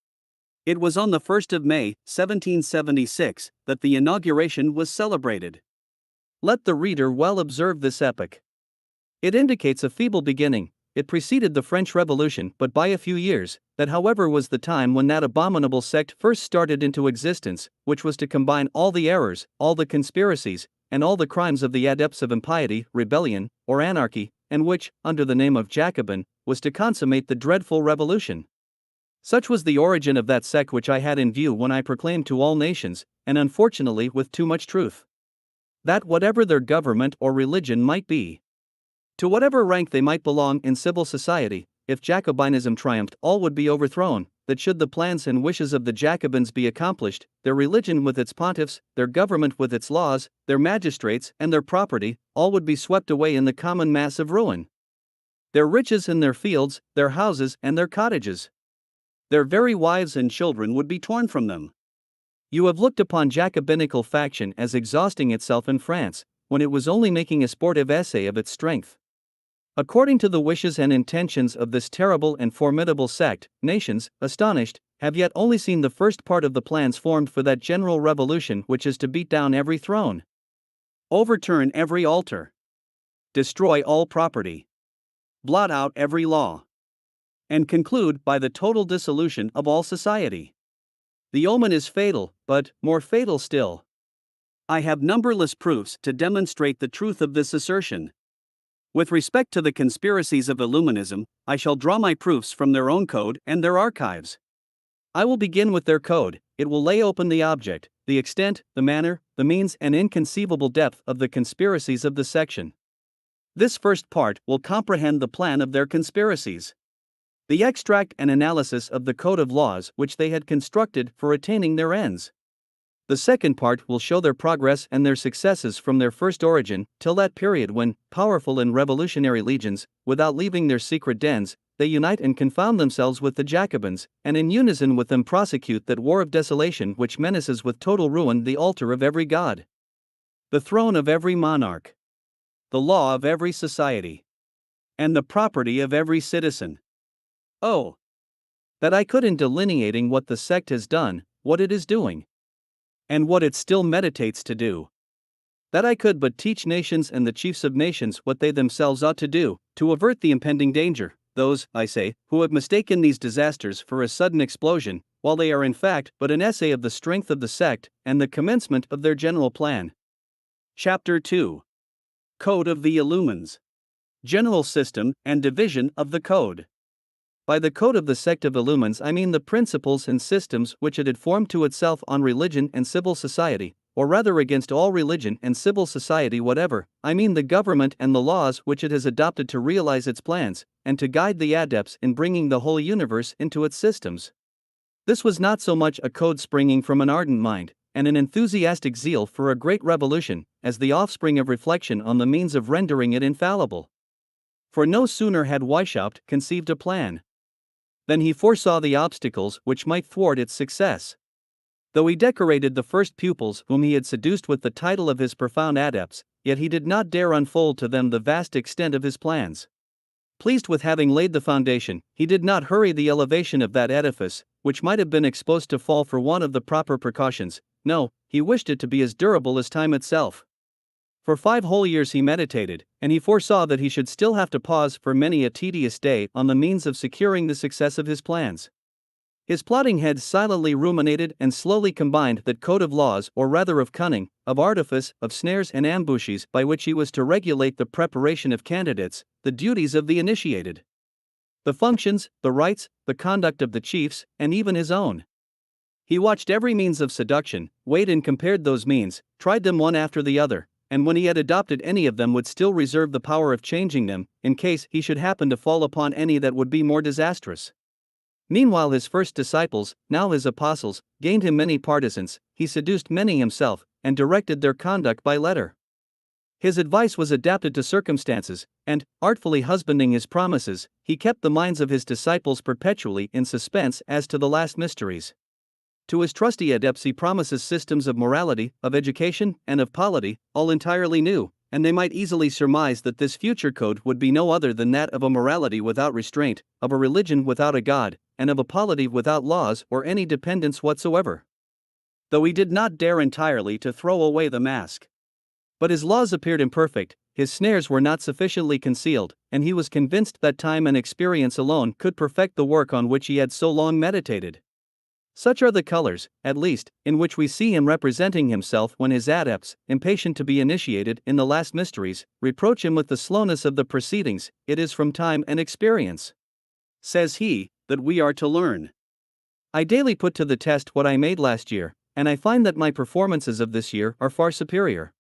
[SPEAKER 1] It was on the 1st of May, 1776, that the inauguration was celebrated. Let the reader well observe this epoch. It indicates a feeble beginning. It preceded the French Revolution but by a few years. That however was the time when that abominable sect first started into existence, which was to combine all the errors, all the conspiracies, and all the crimes of the adepts of impiety, rebellion, or anarchy, and which, under the name of Jacobin, was to consummate the dreadful revolution. Such was the origin of that sect which I had in view when I proclaimed to all nations, and unfortunately with too much truth, that whatever their government or religion might be, to whatever rank they might belong in civil society, if Jacobinism triumphed, all would be overthrown, that should the plans and wishes of the Jacobins be accomplished, their religion with its pontiffs, their government with its laws, their magistrates and their property, all would be swept away in the common mass of ruin. Their riches and their fields, their houses and their cottages, their very wives and children would be torn from them. You have looked upon Jacobinical faction as exhausting itself in France, when it was only making a sportive essay of its strength. According to the wishes and intentions of this terrible and formidable sect, nations, astonished, have yet only seen the first part of the plans formed for that general revolution which is to beat down every throne, overturn every altar, destroy all property, blot out every law, and conclude by the total dissolution of all society. The omen is fatal, but, more fatal still, I have numberless proofs to demonstrate the truth of this assertion. With respect to the conspiracies of Illuminism, I shall draw my proofs from their own code and their archives. I will begin with their code. It will lay open the object, the extent, the manner, the means, and inconceivable depth of the conspiracies of the section. This first part will comprehend the plan of their conspiracies, the extract and analysis of the code of laws which they had constructed for attaining their ends. The second part will show their progress and their successes from their first origin till that period when, powerful in revolutionary legions, without leaving their secret dens, they unite and confound themselves with the Jacobins, and in unison with them prosecute that war of desolation which menaces with total ruin the altar of every god, the throne of every monarch, the law of every society, and the property of every citizen. Oh, that I could, in delineating what the sect has done, what it is doing, and what it still meditates to do, that I could but teach nations and the chiefs of nations what they themselves ought to do, to avert the impending danger, those, I say, who have mistaken these disasters for a sudden explosion, while they are in fact but an essay of the strength of the sect and the commencement of their general plan. Chapter 2. Code of the Illumines. General system and division of the code. By the code of the sect of Illumines I mean the principles and systems which it had formed to itself on religion and civil society, or rather against all religion and civil society whatever. I mean the government and the laws which it has adopted to realize its plans, and to guide the adepts in bringing the whole universe into its systems. This was not so much a code springing from an ardent mind, and an enthusiastic zeal for a great revolution, as the offspring of reflection on the means of rendering it infallible. For no sooner had Weishaupt conceived a plan than he foresaw the obstacles which might thwart its success. Though he decorated the first pupils whom he had seduced with the title of his profound adepts, yet he did not dare unfold to them the vast extent of his plans. Pleased with having laid the foundation, he did not hurry the elevation of that edifice, which might have been exposed to fall for want of the proper precautions. No, he wished it to be as durable as time itself. For 5 whole years he meditated, and he foresaw that he should still have to pause for many a tedious day on the means of securing the success of his plans. His plotting head silently ruminated and slowly combined that code of laws, or rather of cunning, of artifice, of snares and ambushes by which he was to regulate the preparation of candidates, the duties of the initiated, the functions, the rights, the conduct of the chiefs, and even his own. He watched every means of seduction, weighed and compared those means, tried them one after the other, and when he had adopted any of them would still reserve the power of changing them, in case he should happen to fall upon any that would be more disastrous. Meanwhile his first disciples, now his apostles, gained him many partisans, he seduced many himself, and directed their conduct by letter. His advice was adapted to circumstances, and, artfully husbanding his promises, he kept the minds of his disciples perpetually in suspense as to the last mysteries. To his trusty adepts he promises systems of morality, of education, and of polity, all entirely new, and they might easily surmise that this future code would be no other than that of a morality without restraint, of a religion without a god, and of a polity without laws or any dependence whatsoever. Though he did not dare entirely to throw away the mask. But his laws appeared imperfect, his snares were not sufficiently concealed, and he was convinced that time and experience alone could perfect the work on which he had so long meditated. Such are the colors, at least, in which we see him representing himself when his adepts, impatient to be initiated in the last mysteries, reproach him with the slowness of the proceedings. It is from time and experience, says he, that we are to learn. I daily put to the test what I made last year, and I find that my performances of this year are far superior.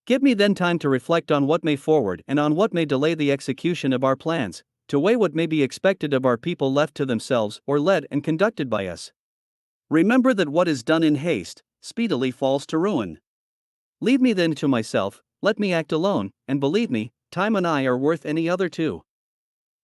[SPEAKER 1] Give me then time to reflect on what may forward and on what may delay the execution of our plans, to weigh what may be expected of our people left to themselves or led and conducted by us. Remember that what is done in haste speedily falls to ruin. Leave me then to myself, let me act alone, and believe me, time and I are worth any other two.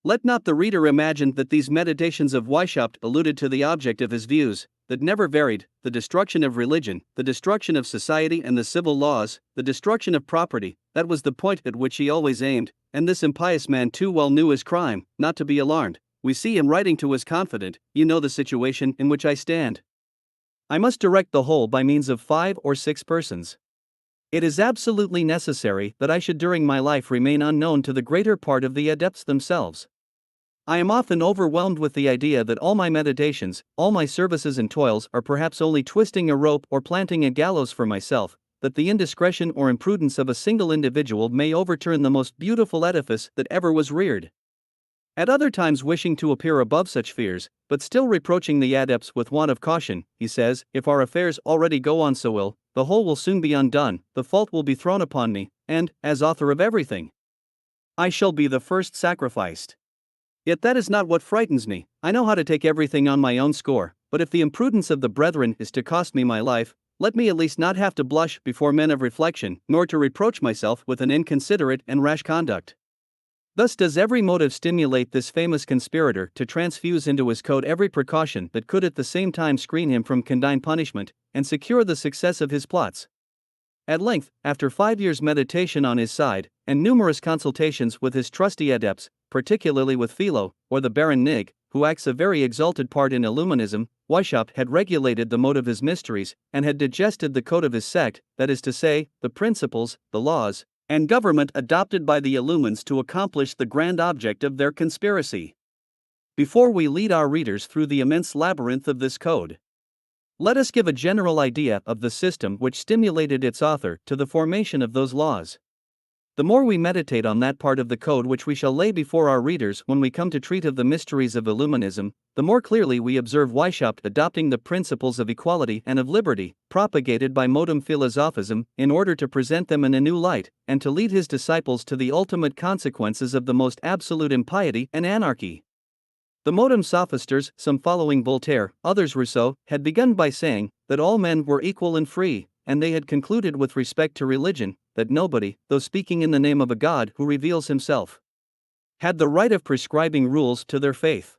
[SPEAKER 1] Let not the reader imagine that these meditations of Weishaupt alluded to the object of his views, that never varied, the destruction of religion, the destruction of society and the civil laws, the destruction of property. That was the point at which he always aimed, and this impious man too well knew his crime, not to be alarmed. We see him writing to his confidant, "You know the situation in which I stand. I must direct the whole by means of 5 or 6 persons. It is absolutely necessary that I should during my life remain unknown to the greater part of the adepts themselves. I am often overwhelmed with the idea that all my meditations, all my services and toils are perhaps only twisting a rope or planting a gallows for myself, that the indiscretion or imprudence of a single individual may overturn the most beautiful edifice that ever was reared. At other times wishing to appear above such fears, but still reproaching the adepts with want of caution, he says, "If our affairs already go on so ill, the whole will soon be undone, the fault will be thrown upon me, and, as author of everything, I shall be the first sacrificed. Yet that is not what frightens me. I know how to take everything on my own score, but if the imprudence of the brethren is to cost me my life, let me at least not have to blush before men of reflection, nor to reproach myself with an inconsiderate and rash conduct." Thus does every motive stimulate this famous conspirator to transfuse into his code every precaution that could at the same time screen him from condign punishment, and secure the success of his plots. At length, after 5 years' meditation on his side, and numerous consultations with his trusty adepts, particularly with Philo, or the Baron Nig, who acts a very exalted part in Illuminism, Weishaupt had regulated the mode of his mysteries, and had digested the code of his sect, that is to say, the principles, the laws, and government adopted by the Illumines to accomplish the grand object of their conspiracy. Before we lead our readers through the immense labyrinth of this code, let us give a general idea of the system which stimulated its author to the formation of those laws. The more we meditate on that part of the code which we shall lay before our readers when we come to treat of the mysteries of Illuminism, the more clearly we observe Weishaupt adopting the principles of equality and of liberty, propagated by modem philosophism, in order to present them in a new light, and to lead his disciples to the ultimate consequences of the most absolute impiety and anarchy. The modem sophisters, some following Voltaire, others Rousseau, had begun by saying that all men were equal and free, and they had concluded with respect to religion that nobody, though speaking in the name of a God who reveals himself, had the right of prescribing rules to their faith.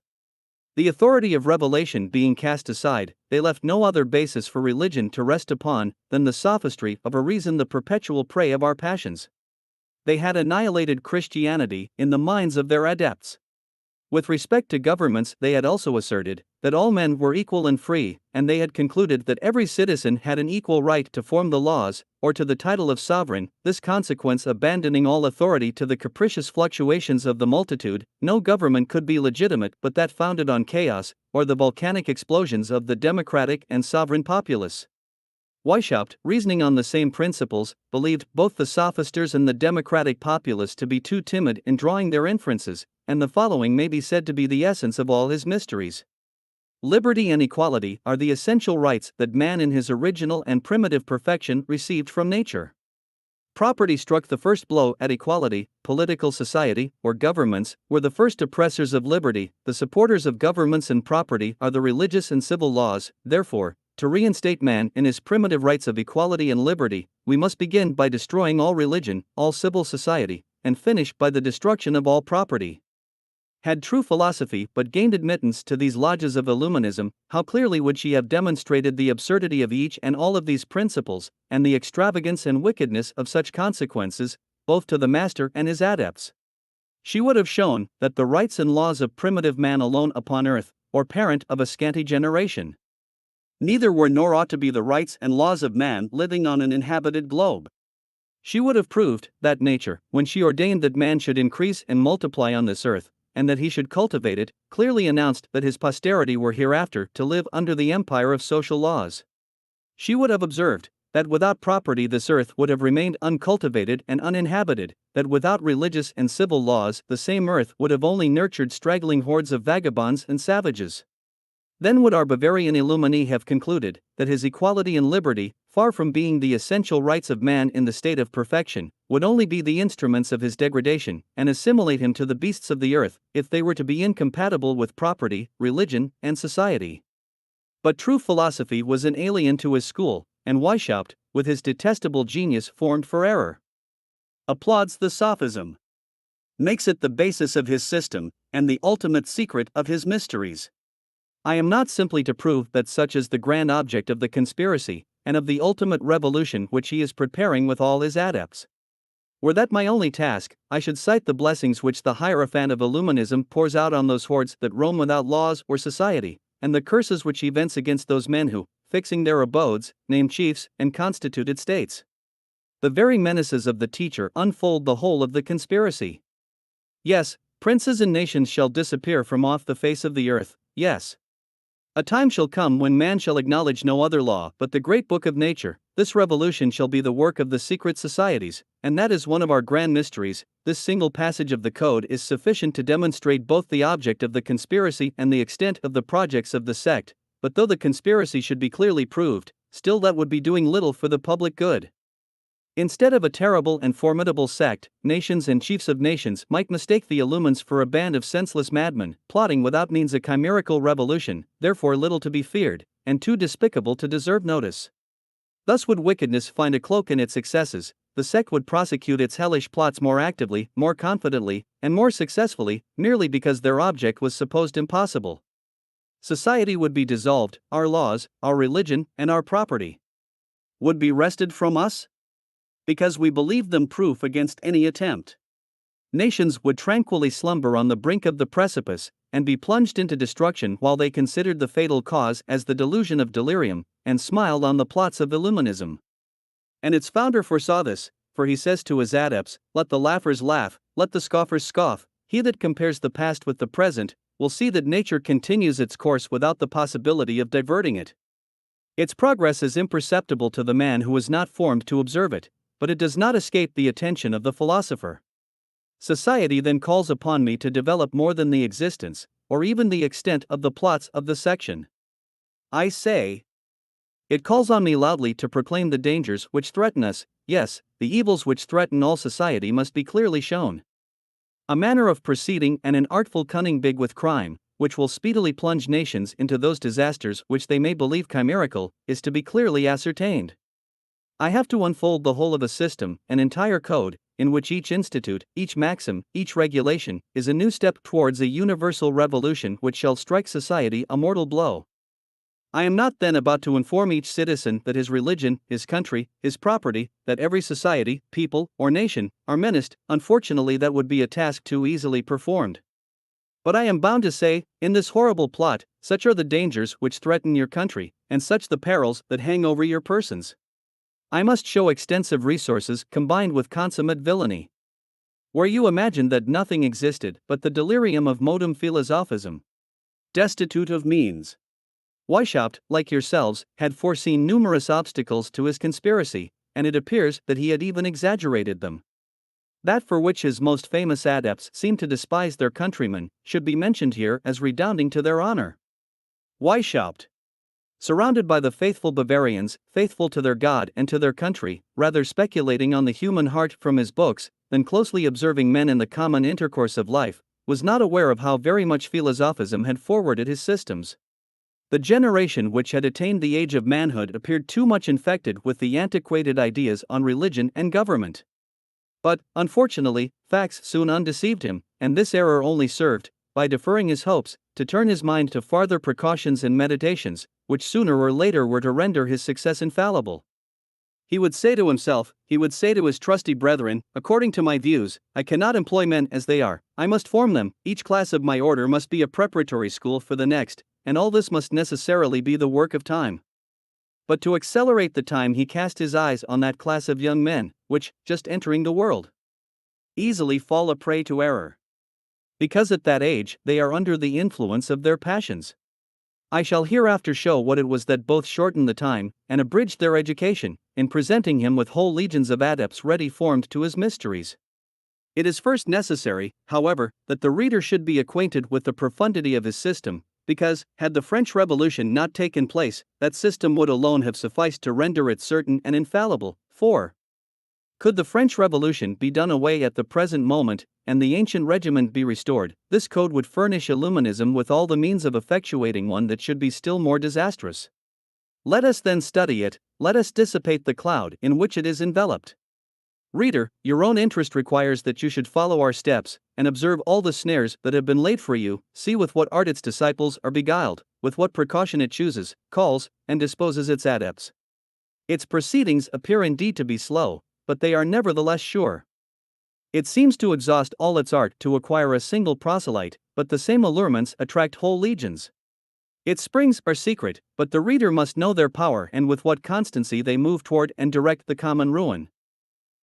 [SPEAKER 1] The authority of revelation being cast aside, they left no other basis for religion to rest upon than the sophistry of a reason, the perpetual prey of our passions. They had annihilated Christianity in the minds of their adepts. With respect to governments, they had also asserted that all men were equal and free, and they had concluded that every citizen had an equal right to form the laws, or to the title of sovereign. This consequence, abandoning all authority to the capricious fluctuations of the multitude, no government could be legitimate but that founded on chaos, or the volcanic explosions of the democratic and sovereign populace. Weishaupt, reasoning on the same principles, believed both the sophisters and the democratic populace to be too timid in drawing their inferences, and the following may be said to be the essence of all his mysteries. Liberty and equality are the essential rights that man in his original and primitive perfection received from nature. Property struck the first blow at equality. Political society, or governments, were the first oppressors of liberty. The supporters of governments and property are the religious and civil laws. Therefore, to reinstate man in his primitive rights of equality and liberty, we must begin by destroying all religion, all civil society, and finish by the destruction of all property. Had true philosophy but gained admittance to these lodges of Illuminism, how clearly would she have demonstrated the absurdity of each and all of these principles, and the extravagance and wickedness of such consequences, both to the master and his adepts. She would have shown that the rights and laws of primitive man alone upon earth, or parent of a scanty generation, neither were nor ought to be the rights and laws of man living on an inhabited globe. She would have proved that nature, when she ordained that man should increase and multiply on this earth, and that he should cultivate it, clearly announced that his posterity were hereafter to live under the empire of social laws. She would have observed that without property this earth would have remained uncultivated and uninhabited, that without religious and civil laws the same earth would have only nurtured straggling hordes of vagabonds and savages. Then would our Bavarian Illumini have concluded that his equality and liberty, far from being the essential rights of man in the state of perfection, would only be the instruments of his degradation, and assimilate him to the beasts of the earth, if they were to be incompatible with property, religion, and society. But true philosophy was an alien to his school, and Weishaupt, with his detestable genius formed for error, applauds the sophism, makes it the basis of his system, and the ultimate secret of his mysteries. I am not simply to prove that such is the grand object of the conspiracy, and of the ultimate revolution which he is preparing with all his adepts. Were that my only task, I should cite the blessings which the Hierophant of Illuminism pours out on those hordes that roam without laws or society, and the curses which he vents against those men who, fixing their abodes, name chiefs and constituted states. The very menaces of the teacher unfold the whole of the conspiracy. Yes, princes and nations shall disappear from off the face of the earth, yes. A time shall come when man shall acknowledge no other law but the great book of nature. This revolution shall be the work of the secret societies, and that is one of our grand mysteries. This single passage of the code is sufficient to demonstrate both the object of the conspiracy and the extent of the projects of the sect, but though the conspiracy should be clearly proved, still that would be doing little for the public good. Instead of a terrible and formidable sect, nations and chiefs of nations might mistake the Illumines for a band of senseless madmen, plotting without means a chimerical revolution, therefore little to be feared, and too despicable to deserve notice. Thus would wickedness find a cloak in its excesses, the sect would prosecute its hellish plots more actively, more confidently, and more successfully, merely because their object was supposed impossible. Society would be dissolved, our laws, our religion, and our property would be wrested from us, because we believed them proof against any attempt. Nations would tranquilly slumber on the brink of the precipice, and be plunged into destruction while they considered the fatal cause as the delusion of delirium, and smiled on the plots of Illuminism. And its founder foresaw this, for he says to his adepts, "Let the laughers laugh, let the scoffers scoff. He that compares the past with the present will see that nature continues its course without the possibility of diverting it. Its progress is imperceptible to the man who is not formed to observe it, but it does not escape the attention of the philosopher. Society then calls upon me to develop more than the existence, or even the extent of the plots of the section. I say, it calls on me loudly to proclaim the dangers which threaten us. Yes, the evils which threaten all society must be clearly shown. A manner of proceeding and an artful cunning big with crime, which will speedily plunge nations into those disasters which they may believe chimerical, is to be clearly ascertained. I have to unfold the whole of a system, an entire code, in which each institute, each maxim, each regulation, is a new step towards a universal revolution which shall strike society a mortal blow. I am not then about to inform each citizen that his religion, his country, his property, that every society, people, or nation, are menaced. Unfortunately, that would be a task too easily performed. But I am bound to say, in this horrible plot, such are the dangers which threaten your country, and such the perils that hang over your persons. I must show extensive resources combined with consummate villainy. Where you imagined that nothing existed but the delirium of modum philosophism, destitute of means, Weishaupt, like yourselves, had foreseen numerous obstacles to his conspiracy, and it appears that he had even exaggerated them. That for which his most famous adepts seem to despise their countrymen should be mentioned here as redounding to their honor. Weishaupt, surrounded by the faithful Bavarians, faithful to their God and to their country, rather speculating on the human heart from his books than closely observing men in the common intercourse of life, was not aware of how very much philosophism had forwarded his systems. The generation which had attained the age of manhood appeared too much infected with the antiquated ideas on religion and government. But, unfortunately, facts soon undeceived him, and this error only served, by deferring his hopes, to turn his mind to farther precautions and meditations, which sooner or later were to render his success infallible. He would say to himself, he would say to his trusty brethren, according to my views, I cannot employ men as they are, I must form them, each class of my order must be a preparatory school for the next, and all this must necessarily be the work of time. But to accelerate the time he cast his eyes on that class of young men, which, just entering the world, easily fall a prey to error. Because at that age they are under the influence of their passions. I shall hereafter show what it was that both shortened the time and abridged their education, in presenting him with whole legions of adepts ready formed to his mysteries. It is first necessary, however, that the reader should be acquainted with the profundity of his system, because, had the French Revolution not taken place, that system would alone have sufficed to render it certain and infallible. 4. Could the French Revolution be done away at the present moment, and the ancient regiment be restored, this code would furnish Illuminism with all the means of effectuating one that should be still more disastrous. Let us then study it, let us dissipate the cloud in which it is enveloped. Reader, your own interest requires that you should follow our steps, and observe all the snares that have been laid for you, see with what art its disciples are beguiled, with what precaution it chooses, calls, and disposes its adepts. Its proceedings appear indeed to be slow, but they are nevertheless sure. It seems to exhaust all its art to acquire a single proselyte, but the same allurements attract whole legions. Its springs are secret, but the reader must know their power and with what constancy they move toward and direct the common ruin.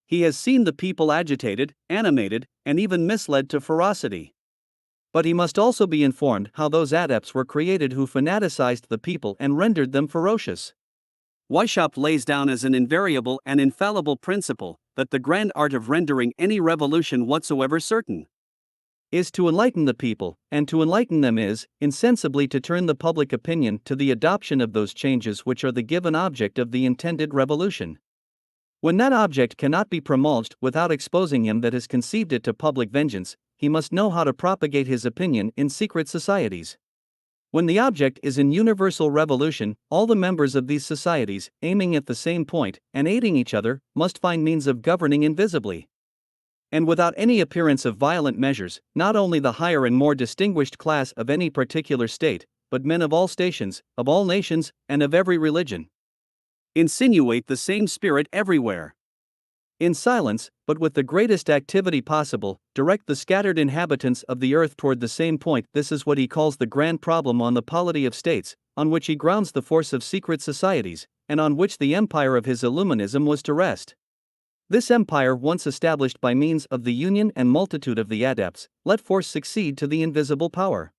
[SPEAKER 1] He has seen the people agitated, animated, and even misled to ferocity. But he must also be informed how those adepts were created who fanaticized the people and rendered them ferocious. Weishaupt lays down as an invariable and infallible principle that the grand art of rendering any revolution whatsoever certain is to enlighten the people, and to enlighten them is, insensibly, to turn the public opinion to the adoption of those changes which are the given object of the intended revolution. When that object cannot be promulged without exposing him that has conceived it to public vengeance, he must know how to propagate his opinion in secret societies. When the object is in universal revolution, all the members of these societies, aiming at the same point, and aiding each other, must find means of governing invisibly, and without any appearance of violent measures, not only the higher and more distinguished class of any particular state, but men of all stations, of all nations, and of every religion. Insinuate the same spirit everywhere. In silence, but with the greatest activity possible, direct the scattered inhabitants of the earth toward the same point. This is what he calls the grand problem on the polity of states, on which he grounds the force of secret societies, and on which the empire of his Illuminism was to rest. This empire, once established by means of the union and multitude of the adepts, let force succeed to the invisible power.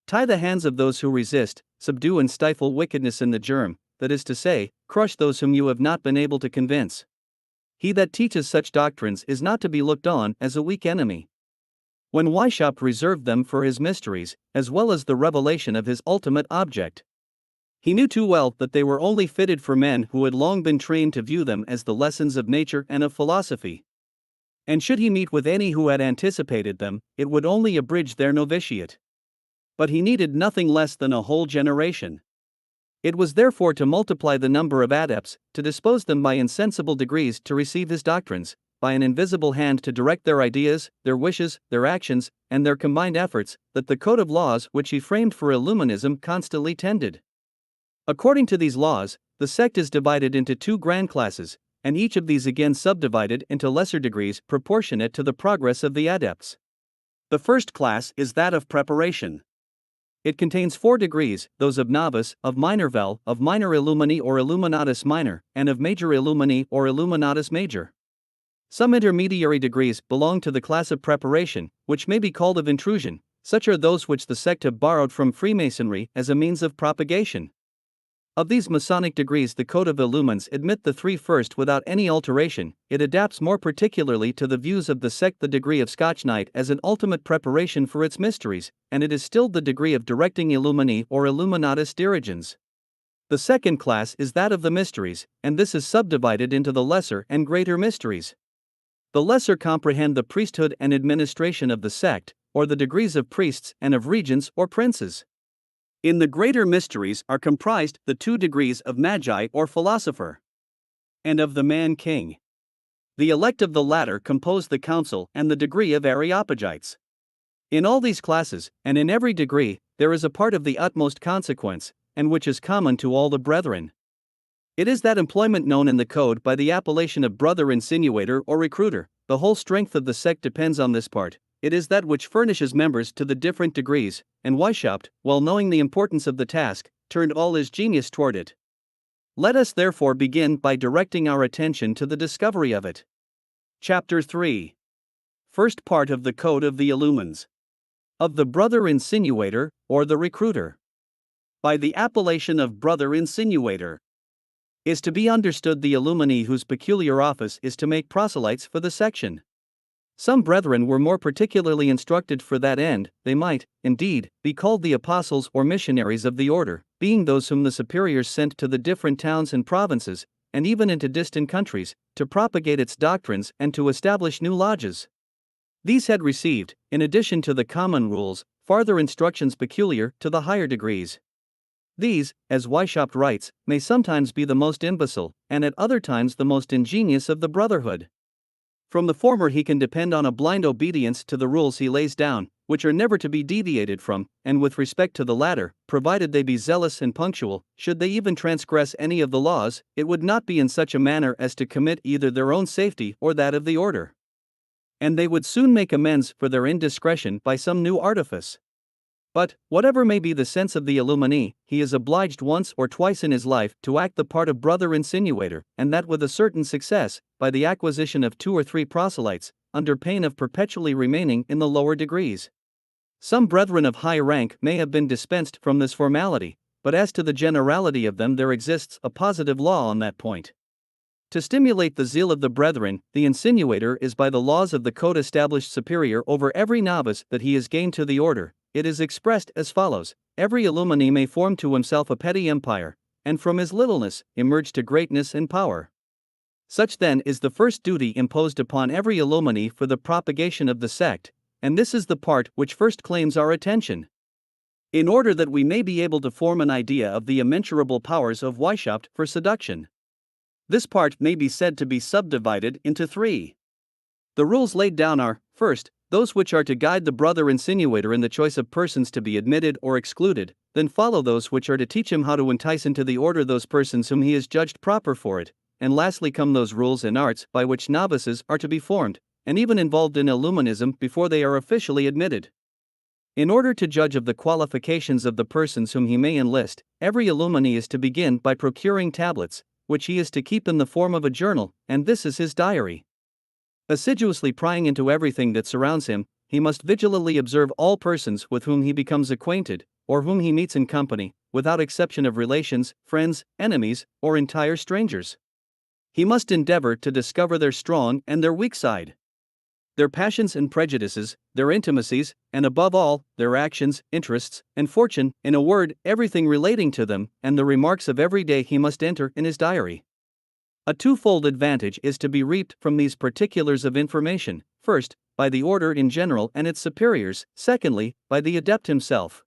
[SPEAKER 1] Tie the hands of those who resist, subdue and stifle wickedness in the germ, that is to say, crush those whom you have not been able to convince. He that teaches such doctrines is not to be looked on as a weak enemy. When Weishaupt reserved them for his mysteries, as well as the revelation of his ultimate object, he knew too well that they were only fitted for men who had long been trained to view them as the lessons of nature and of philosophy. And should he meet with any who had anticipated them, it would only abridge their novitiate. But he needed nothing less than a whole generation. It was therefore to multiply the number of adepts, to dispose them by insensible degrees to receive his doctrines, by an invisible hand to direct their ideas, their wishes, their actions, and their combined efforts, that the code of laws which he framed for Illuminism constantly tended. According to these laws, the sect is divided into two grand classes, and each of these again subdivided into lesser degrees proportionate to the progress of the adepts. The first class is that of preparation. It contains 4 degrees, those of novice, of minor vel, of minor illumini or illuminatus minor, and of major illumini or illuminatus major. Some intermediary degrees belong to the class of preparation, which may be called of intrusion. Such are those which the sect have borrowed from Freemasonry as a means of propagation. Of these Masonic degrees, the Code of Illumines admit the 3 first without any alteration. It adapts more particularly to the views of the sect the degree of Scotch Knight as an ultimate preparation for its mysteries, and it is still the degree of directing illumini or illuminatus dirigens. The second class is that of the mysteries, and this is subdivided into the lesser and greater mysteries. The lesser comprehend the priesthood and administration of the sect, or the degrees of priests and of regents or princes. In the greater mysteries are comprised the 2 degrees of magi or philosopher, and of the man-king. The elect of the latter compose the council and the degree of Areopagites. In all these classes, and in every degree, there is a part of the utmost consequence, and which is common to all the brethren. It is that employment known in the code by the appellation of brother insinuator or recruiter. The whole strength of the sect depends on this part. It is that which furnishes members to the different degrees, and Weishaupt, while knowing the importance of the task, turned all his genius toward it. Let us therefore begin by directing our attention to the discovery of it. Chapter 3. First part of the Code of the Illumines. Of the brother insinuator, or the recruiter. By the appellation of brother insinuator is to be understood the illumini whose peculiar office is to make proselytes for the section. Some brethren were more particularly instructed for that end. They might, indeed, be called the apostles or missionaries of the order, being those whom the superiors sent to the different towns and provinces, and even into distant countries, to propagate its doctrines and to establish new lodges. These had received, in addition to the common rules, farther instructions peculiar to the higher degrees. These, as Weishaupt writes, may sometimes be the most imbecile, and at other times the most ingenious of the brotherhood. From the former he can depend on a blind obedience to the rules he lays down, which are never to be deviated from, and with respect to the latter, provided they be zealous and punctual, should they even transgress any of the laws, it would not be in such a manner as to commit either their own safety or that of the order. And they would soon make amends for their indiscretion by some new artifice. But, whatever may be the sense of the illumini, he is obliged once or twice in his life to act the part of brother insinuator, and that with a certain success, by the acquisition of 2 or 3 proselytes, under pain of perpetually remaining in the lower degrees. Some brethren of high rank may have been dispensed from this formality, but as to the generality of them there exists a positive law on that point. To stimulate the zeal of the brethren, the insinuator is by the laws of the code established superior over every novice that he is gained to the order. It is expressed as follows: every illuminee may form to himself a petty empire, and from his littleness emerge to greatness and power. Such then is the first duty imposed upon every illuminee for the propagation of the sect, and this is the part which first claims our attention. In order that we may be able to form an idea of the immeasurable powers of Weishaupt for seduction, this part may be said to be subdivided into three. The rules laid down are, first, those which are to guide the brother insinuator in the choice of persons to be admitted or excluded, then follow those which are to teach him how to entice into the order those persons whom he has judged proper for it, and lastly come those rules and arts by which novices are to be formed, and even involved in illuminism before they are officially admitted. In order to judge of the qualifications of the persons whom he may enlist, every illuminee is to begin by procuring tablets, which he is to keep in the form of a journal, and this is his diary. Assiduously prying into everything that surrounds him, he must vigilantly observe all persons with whom he becomes acquainted, or whom he meets in company, without exception of relations, friends, enemies, or entire strangers. He must endeavor to discover their strong and their weak side, their passions and prejudices, their intimacies, and above all, their actions, interests, and fortune, in a word, everything relating to them, and the remarks of every day he must enter in his diary. A twofold advantage is to be reaped from these particulars of information: first, by the order in general and its superiors; secondly, by the adept himself.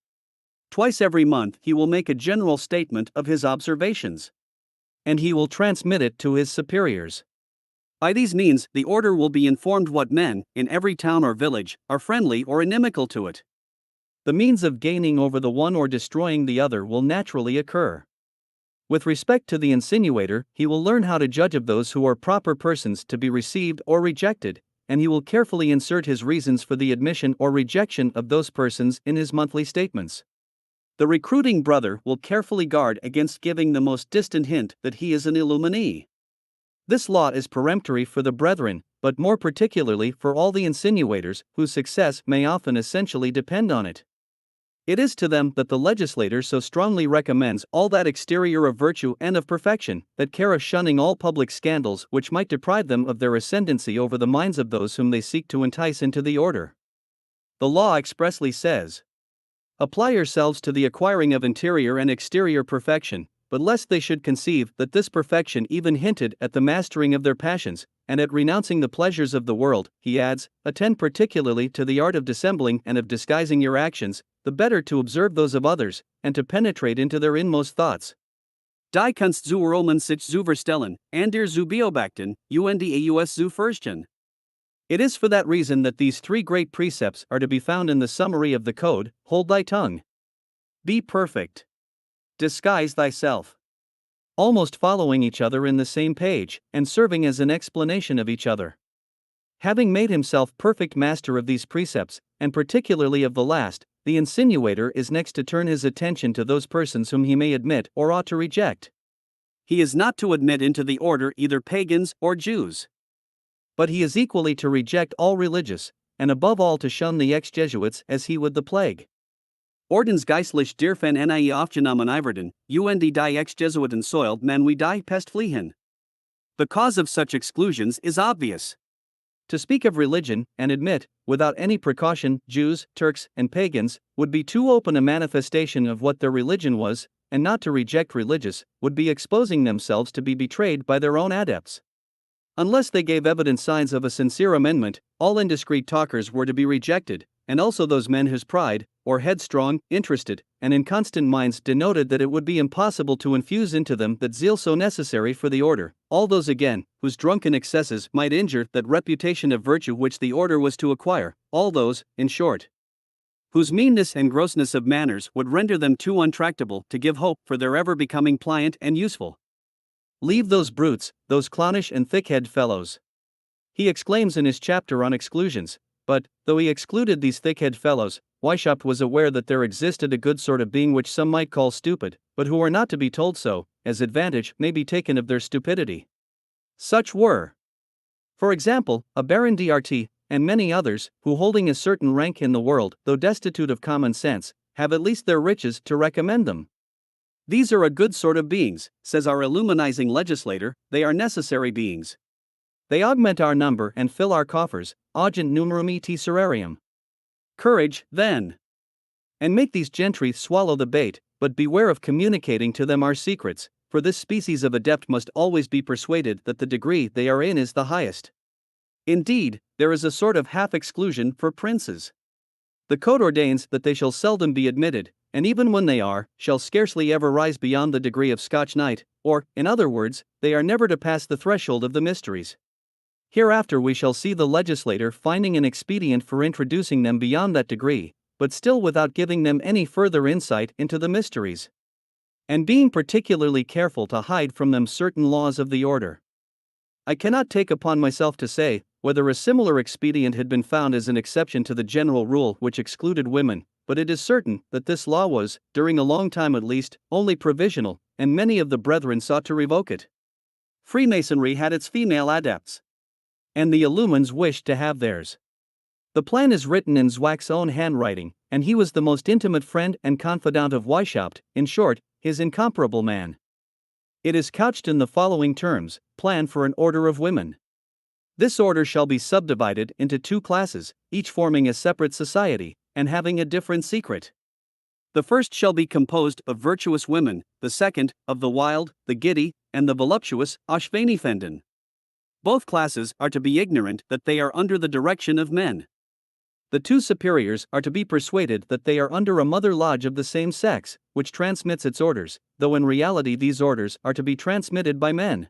[SPEAKER 1] Twice every month he will make a general statement of his observations, and he will transmit it to his superiors. By these means, the order will be informed what men, in every town or village, are friendly or inimical to it. The means of gaining over the one or destroying the other will naturally occur. With respect to the insinuator, he will learn how to judge of those who are proper persons to be received or rejected, and he will carefully insert his reasons for the admission or rejection of those persons in his monthly statements. The recruiting brother will carefully guard against giving the most distant hint that he is an illuminee. This law is peremptory for the brethren, but more particularly for all the insinuators, whose success may often essentially depend on it. It is to them that the legislator so strongly recommends all that exterior of virtue and of perfection, that care of shunning all public scandals which might deprive them of their ascendancy over the minds of those whom they seek to entice into the order. The law expressly says, "Apply yourselves to the acquiring of interior and exterior perfection, but lest they should conceive that this perfection even hinted at the mastering of their passions, and at renouncing the pleasures of the world," he adds, "attend particularly to the art of dissembling and of disguising your actions, the better to observe those of others, and to penetrate into their inmost thoughts. Die Kunst zu Roman sich zu verstellen, and der zu beobachten, und aus zu verstehen." It is for that reason that these three great precepts are to be found in the summary of the code: hold thy tongue, be perfect, disguise thyself. Almost following each other in the same page, and serving as an explanation of each other. Having made himself perfect master of these precepts, and particularly of the last, the insinuator is next to turn his attention to those persons whom he may admit or ought to reject. He is not to admit into the order either pagans or Jews, but he is equally to reject all religious, and above all to shun the ex-Jesuits as he would the plague. Ordensgeistlich dürfen nie aufgenommen werden, und die ex-Jesuiten soiled man wie die Pest fliehen. The cause of such exclusions is obvious. To speak of religion, and admit, without any precaution, Jews, Turks, and pagans, would be too open a manifestation of what their religion was, and not to reject religious, would be exposing themselves to be betrayed by their own adepts. Unless they gave evident signs of a sincere amendment, all indiscreet talkers were to be rejected, and also those men whose pride, or headstrong, interested, and inconstant minds denoted that it would be impossible to infuse into them that zeal so necessary for the order; all those again, whose drunken excesses might injure that reputation of virtue which the order was to acquire; all those, in short, whose meanness and grossness of manners would render them too untractable to give hope for their ever becoming pliant and useful. Leave those brutes, those clownish and thick-head fellows, he exclaims in his chapter on exclusions. But, though he excluded these thick-head fellows, Weishaupt was aware that there existed a good sort of being which some might call stupid, but who are not to be told so, as advantage may be taken of their stupidity. Such were, for example, a Baron d'Art, and many others, who holding a certain rank in the world, though destitute of common sense, have at least their riches to recommend them. These are a good sort of beings, says our illuminizing legislator, they are necessary beings. They augment our number and fill our coffers, augent numerum et serarium. Courage, then! And make these gentry swallow the bait, but beware of communicating to them our secrets, for this species of adept must always be persuaded that the degree they are in is the highest. Indeed, there is a sort of half-exclusion for princes. The code ordains that they shall seldom be admitted, and even when they are, shall scarcely ever rise beyond the degree of Scotch Knight, or, in other words, they are never to pass the threshold of the mysteries. Hereafter we shall see the legislator finding an expedient for introducing them beyond that degree, but still without giving them any further insight into the mysteries, and being particularly careful to hide from them certain laws of the order. I cannot take upon myself to say whether a similar expedient had been found as an exception to the general rule which excluded women, but it is certain that this law was, during a long time at least, only provisional, and many of the brethren sought to revoke it. Freemasonry had its female adepts, and the Illumines wished to have theirs. The plan is written in Zwack's own handwriting, and he was the most intimate friend and confidant of Weishaupt, in short, his incomparable man. It is couched in the following terms: Plan for an order of women. This order shall be subdivided into 2 classes, each forming a separate society, and having a different secret. The first shall be composed of virtuous women, the second, of the wild, the giddy, and the voluptuous, Ausschweinifinden. Both classes are to be ignorant that they are under the direction of men. The 2 superiors are to be persuaded that they are under a mother lodge of the same sex, which transmits its orders, though in reality these orders are to be transmitted by men.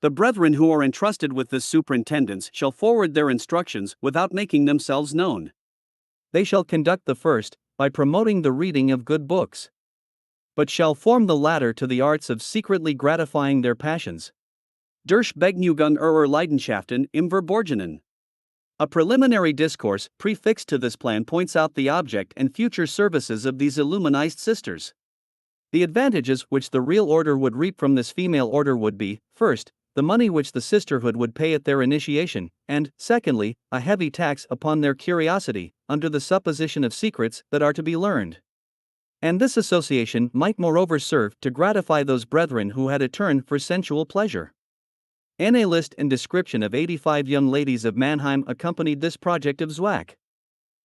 [SPEAKER 1] The brethren who are entrusted with this superintendence shall forward their instructions without making themselves known. They shall conduct the first by promoting the reading of good books, but shall form the latter to the arts of secretly gratifying their passions. Durch Begnügung ihrer Leidenschaften im Verborgenen. A preliminary discourse prefixed to this plan points out the object and future services of these illuminized sisters. The advantages which the real order would reap from this female order would be, first, the money which the sisterhood would pay at their initiation, and, secondly, a heavy tax upon their curiosity, under the supposition of secrets that are to be learned. And this association might moreover serve to gratify those brethren who had a turn for sensual pleasure. A list and description of 85 young ladies of Mannheim accompanied this project of Zwack.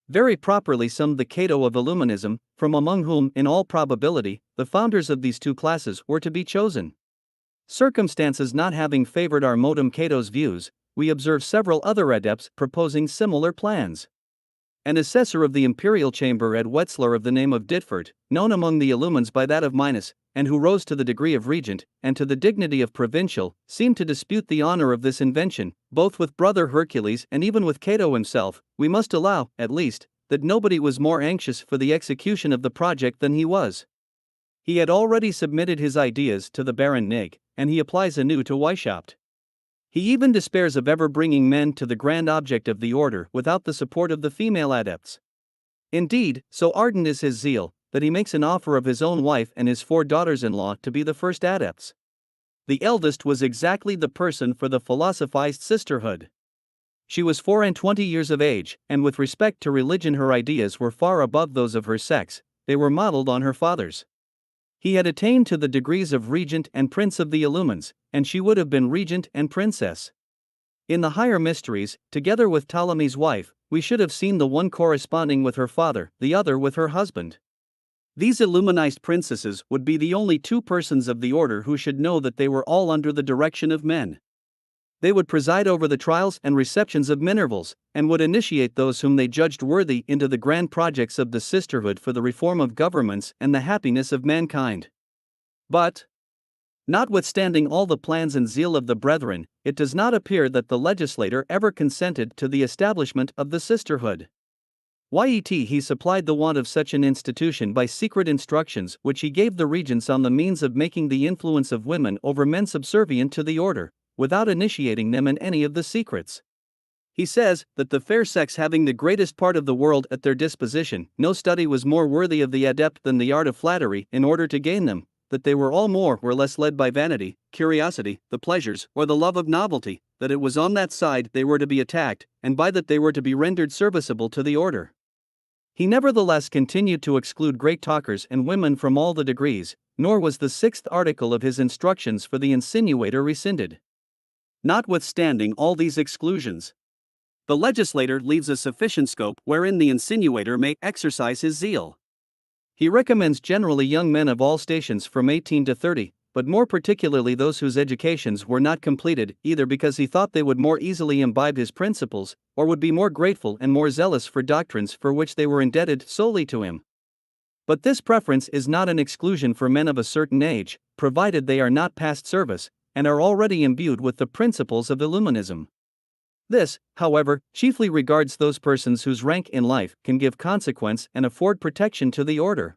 [SPEAKER 1] Very properly summed the Cato of Illuminism, from among whom, in all probability, the founders of these 2 classes were to be chosen. Circumstances not having favored our modem Cato's views, we observe several other adepts proposing similar plans. An assessor of the imperial chamber at Wetzlar of the name of Ditfurt, known among the Illumines by that of Minus, and who rose to the degree of regent, and to the dignity of provincial, seemed to dispute the honor of this invention, both with brother Hercules and even with Cato himself. We must allow, at least, that nobody was more anxious for the execution of the project than he was. He had already submitted his ideas to the Baron Nig, and he applies anew to Weishaupt. He even despairs of ever bringing men to the grand object of the order without the support of the female adepts. Indeed, so ardent is his zeal, that he makes an offer of his own wife and his 4 daughters-in-law to be the first adepts. The eldest was exactly the person for the philosophized sisterhood. She was 24 years of age, and with respect to religion her ideas were far above those of her sex, they were modeled on her father's. He had attained to the degrees of regent and prince of the Illumines, and she would have been regent and princess. In the higher mysteries, together with Ptolemy's wife, we should have seen the one corresponding with her father, the other with her husband. These illuminized princesses would be the only 2 persons of the order who should know that they were all under the direction of men. They would preside over the trials and receptions of minervals, and would initiate those whom they judged worthy into the grand projects of the sisterhood for the reform of governments and the happiness of mankind. But, notwithstanding all the plans and zeal of the brethren, it does not appear that the legislator ever consented to the establishment of the sisterhood. Yet he supplied the want of such an institution by secret instructions which he gave the regents on the means of making the influence of women over men subservient to the order, without initiating them in any of the secrets. He says that the fair sex having the greatest part of the world at their disposition, no study was more worthy of the adept than the art of flattery in order to gain them, that they were all more or less led by vanity, curiosity, the pleasures, or the love of novelty, that it was on that side they were to be attacked, and by that they were to be rendered serviceable to the order. He nevertheless continued to exclude great talkers and women from all the degrees, nor was the 6th article of his instructions for the insinuator rescinded. Notwithstanding all these exclusions, the legislator leaves a sufficient scope wherein the insinuator may exercise his zeal. He recommends generally young men of all stations from 18 to 30, but more particularly those whose educations were not completed, either because he thought they would more easily imbibe his principles, or would be more grateful and more zealous for doctrines for which they were indebted solely to him. But this preference is not an exclusion for men of a certain age, provided they are not past service, and are already imbued with the principles of Illuminism. This, however, chiefly regards those persons whose rank in life can give consequence and afford protection to the order.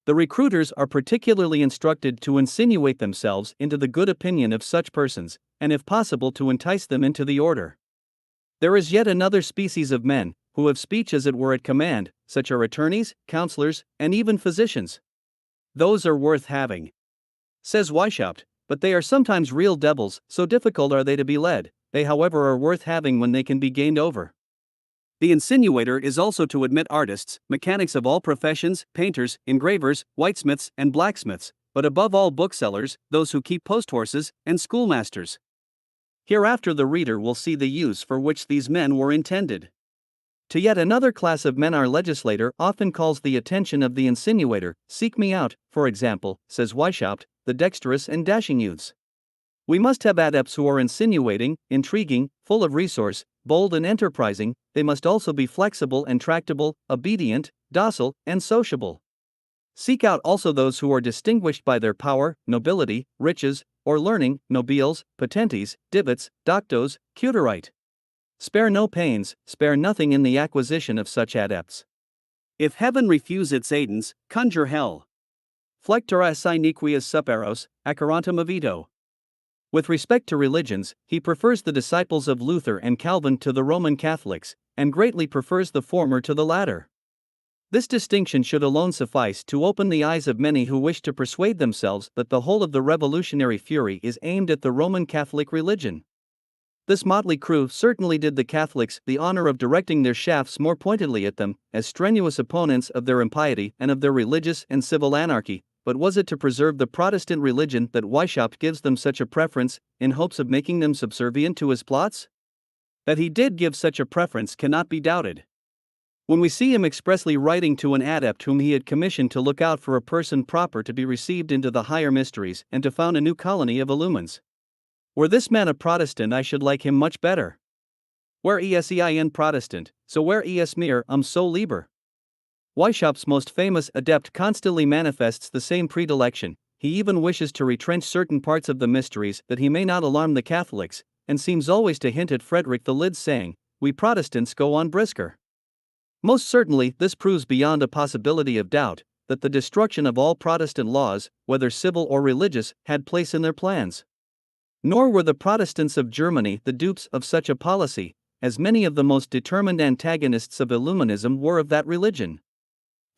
[SPEAKER 1] The recruiters are particularly instructed to insinuate themselves into the good opinion of such persons, and if possible to entice them into the order. There is yet another species of men, who have speech as it were at command, such are attorneys, counselors, and even physicians. Those are worth having, says Weishaupt, but they are sometimes real devils, so difficult are they to be led. They however are worth having when they can be gained over. The insinuator is also to admit artists, mechanics of all professions, painters, engravers, whitesmiths, and blacksmiths, but above all booksellers, those who keep post-horses, and schoolmasters. Hereafter the reader will see the use for which these men were intended. To yet another class of men our legislator often calls the attention of the insinuator. Seek me out, for example, says Weishaupt, the dexterous and dashing youths. We must have adepts who are insinuating, intriguing, full of resource, bold and enterprising. They must also be flexible and tractable, obedient, docile, and sociable. Seek out also those who are distinguished by their power, nobility, riches, or learning, nobiles, potentes, divits, doctos, cutorite. Spare no pains, spare nothing in the acquisition of such adepts. If heaven refuse its aidance, conjure hell. Flectura assi nequias superos, accarantum avito. With respect to religions, he prefers the disciples of Luther and Calvin to the Roman Catholics, and greatly prefers the former to the latter. This distinction should alone suffice to open the eyes of many who wish to persuade themselves that the whole of the revolutionary fury is aimed at the Roman Catholic religion. This motley crew certainly did the Catholics the honor of directing their shafts more pointedly at them, as strenuous opponents of their impiety and of their religious and civil anarchy. But was it to preserve the Protestant religion that Weishaupt gives them such a preference, in hopes of making them subservient to his plots? That he did give such a preference cannot be doubted. When we see him expressly writing to an adept whom he had commissioned to look out for a person proper to be received into the higher mysteries and to found a new colony of illumines. Were this man a Protestant, I should like him much better. Where ESEIN Protestant, so where es mir so lieber. Weishaupt's most famous adept constantly manifests the same predilection. He even wishes to retrench certain parts of the mysteries that he may not alarm the Catholics, and seems always to hint at Frederick the Lyd's saying, "We Protestants go on brisker." Most certainly, this proves beyond a possibility of doubt that the destruction of all Protestant laws, whether civil or religious, had place in their plans. Nor were the Protestants of Germany the dupes of such a policy, as many of the most determined antagonists of Illuminism were of that religion.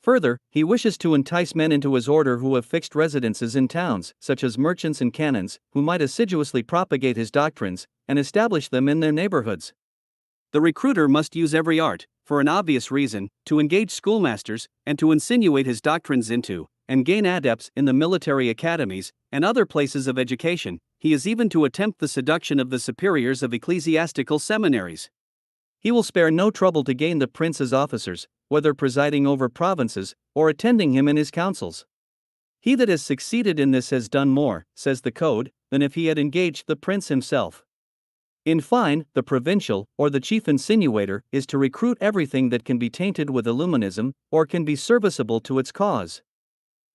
[SPEAKER 1] Further, he wishes to entice men into his order who have fixed residences in towns, such as merchants and canons, who might assiduously propagate his doctrines, and establish them in their neighborhoods. The recruiter must use every art, for an obvious reason, to engage schoolmasters, and to insinuate his doctrines into, and gain adepts in the military academies, and other places of education. He is even to attempt the seduction of the superiors of ecclesiastical seminaries. He will spare no trouble to gain the prince's officers, whether presiding over provinces, or attending him in his councils. He that has succeeded in this has done more, says the code, than if he had engaged the prince himself. In fine, the provincial, or the chief insinuator, is to recruit everything that can be tainted with Illuminism, or can be serviceable to its cause.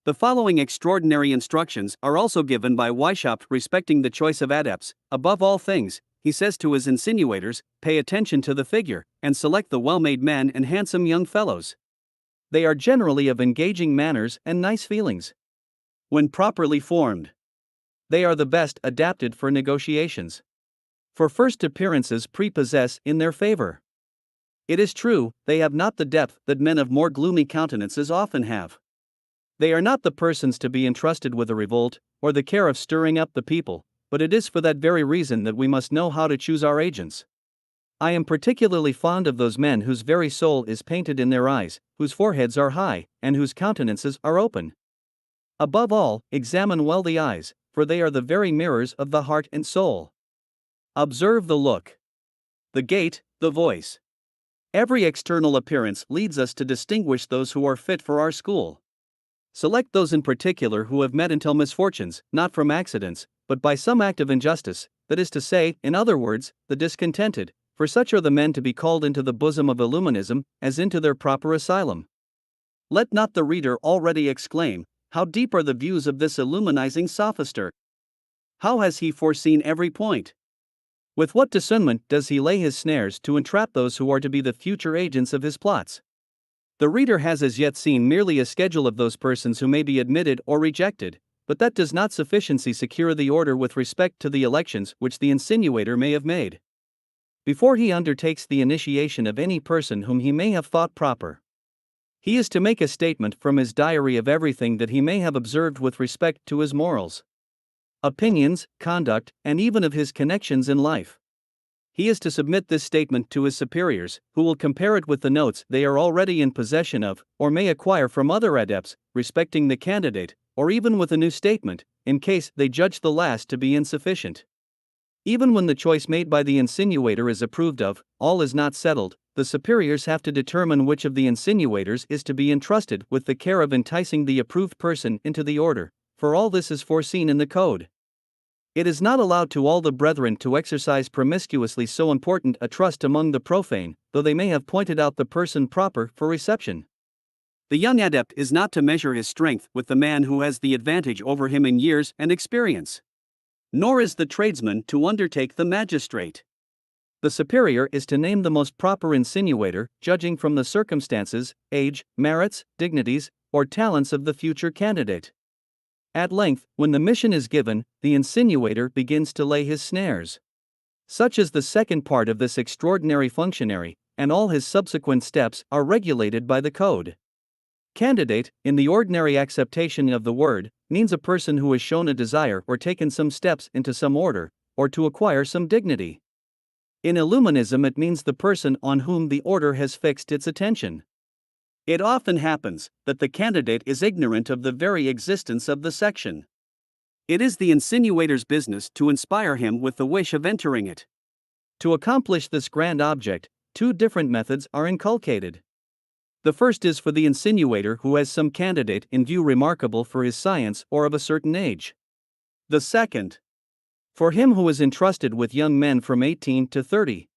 [SPEAKER 1] The following extraordinary instructions are also given by Weishaupt respecting the choice of adepts. Above all things, he says to his insinuators, pay attention to the figure, and select the well-made men and handsome young fellows. They are generally of engaging manners and nice feelings. When properly formed, they are the best adapted for negotiations. For first appearances prepossess in their favor. It is true, they have not the depth that men of more gloomy countenances often have. They are not the persons to be entrusted with a revolt, or the care of stirring up the people, but it is for that very reason that we must know how to choose our agents. I am particularly fond of those men whose very soul is painted in their eyes, whose foreheads are high, and whose countenances are open. Above all, examine well the eyes, for they are the very mirrors of the heart and soul. Observe the look, the gait, the voice. Every external appearance leads us to distinguish those who are fit for our school. Select those in particular who have met until misfortunes, not from accidents, but by some act of injustice, that is to say, in other words, the discontented, for such are the men to be called into the bosom of Illuminism, as into their proper asylum. Let not the reader already exclaim, how deep are the views of this illuminizing sophister! How has he foreseen every point? With what discernment does he lay his snares to entrap those who are to be the future agents of his plots? The reader has as yet seen merely a schedule of those persons who may be admitted or rejected, but that does not sufficiently secure the order with respect to the elections which the insinuator may have made. Before he undertakes the initiation of any person whom he may have thought proper, he is to make a statement from his diary of everything that he may have observed with respect to his morals, opinions, conduct, and even of his connections in life. He is to submit this statement to his superiors, who will compare it with the notes they are already in possession of, or may acquire from other adepts, respecting the candidate, or even with a new statement, in case they judge the last to be insufficient. Even when the choice made by the insinuator is approved of, all is not settled. The superiors have to determine which of the insinuators is to be entrusted with the care of enticing the approved person into the order, for all this is foreseen in the code. It is not allowed to all the brethren to exercise promiscuously so important a trust among the profane, though they may have pointed out the person proper for reception. The young adept is not to measure his strength with the man who has the advantage over him in years and experience. Nor is the tradesman to undertake the magistrate. The superior is to name the most proper insinuator, judging from the circumstances, age, merits, dignities, or talents of the future candidate. At length, when the mission is given, the insinuator begins to lay his snares. Such is the second part of this extraordinary functionary, and all his subsequent steps are regulated by the code. Candidate, in the ordinary acceptation of the word, means a person who has shown a desire or taken some steps into some order, or to acquire some dignity. In Illuminism, it means the person on whom the order has fixed its attention. It often happens that the candidate is ignorant of the very existence of the section. It is the insinuator's business to inspire him with the wish of entering it. To accomplish this grand object, two different methods are inculcated. The first is for the insinuator who has some candidate in view remarkable for his science or of a certain age. The second, for him who is entrusted with young men from 18 to 30,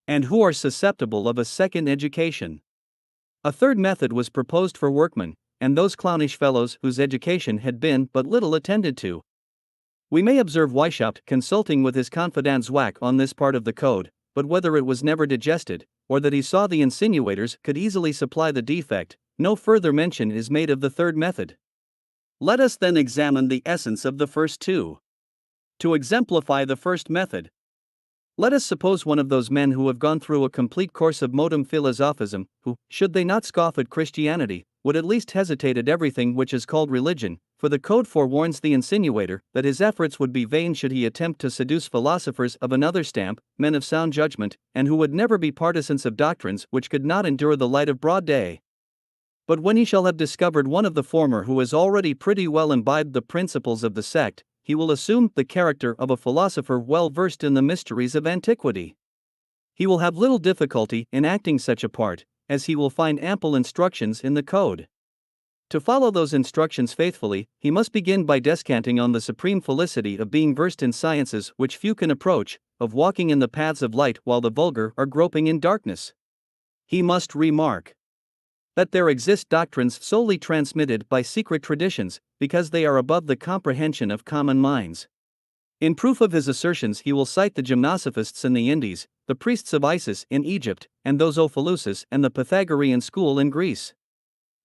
[SPEAKER 1] and who are susceptible of a second education. A third method was proposed for workmen, and those clownish fellows whose education had been but little attended to. We may observe Weishaupt consulting with his confidant Zwack on this part of the code, but whether it was never digested, or that he saw the insinuators could easily supply the defect, no further mention is made of the third method. Let us then examine the essence of the first two. To exemplify the first method, let us suppose one of those men who have gone through a complete course of modum philosophism, who, should they not scoff at Christianity, would at least hesitate at everything which is called religion, for the code forewarns the insinuator that his efforts would be vain should he attempt to seduce philosophers of another stamp, men of sound judgment, and who would never be partisans of doctrines which could not endure the light of broad day. But when he shall have discovered one of the former who has already pretty well imbibed the principles of the sect, he will assume the character of a philosopher well versed in the mysteries of antiquity. He will have little difficulty in acting such a part, as he will find ample instructions in the code. To follow those instructions faithfully, he must begin by descanting on the supreme felicity of being versed in sciences which few can approach, of walking in the paths of light while the vulgar are groping in darkness. He must remark that there exist doctrines solely transmitted by secret traditions, because they are above the comprehension of common minds. In proof of his assertions, he will cite the gymnosophists in the Indies, the priests of Isis in Egypt, and those Ophalusus and the Pythagorean school in Greece.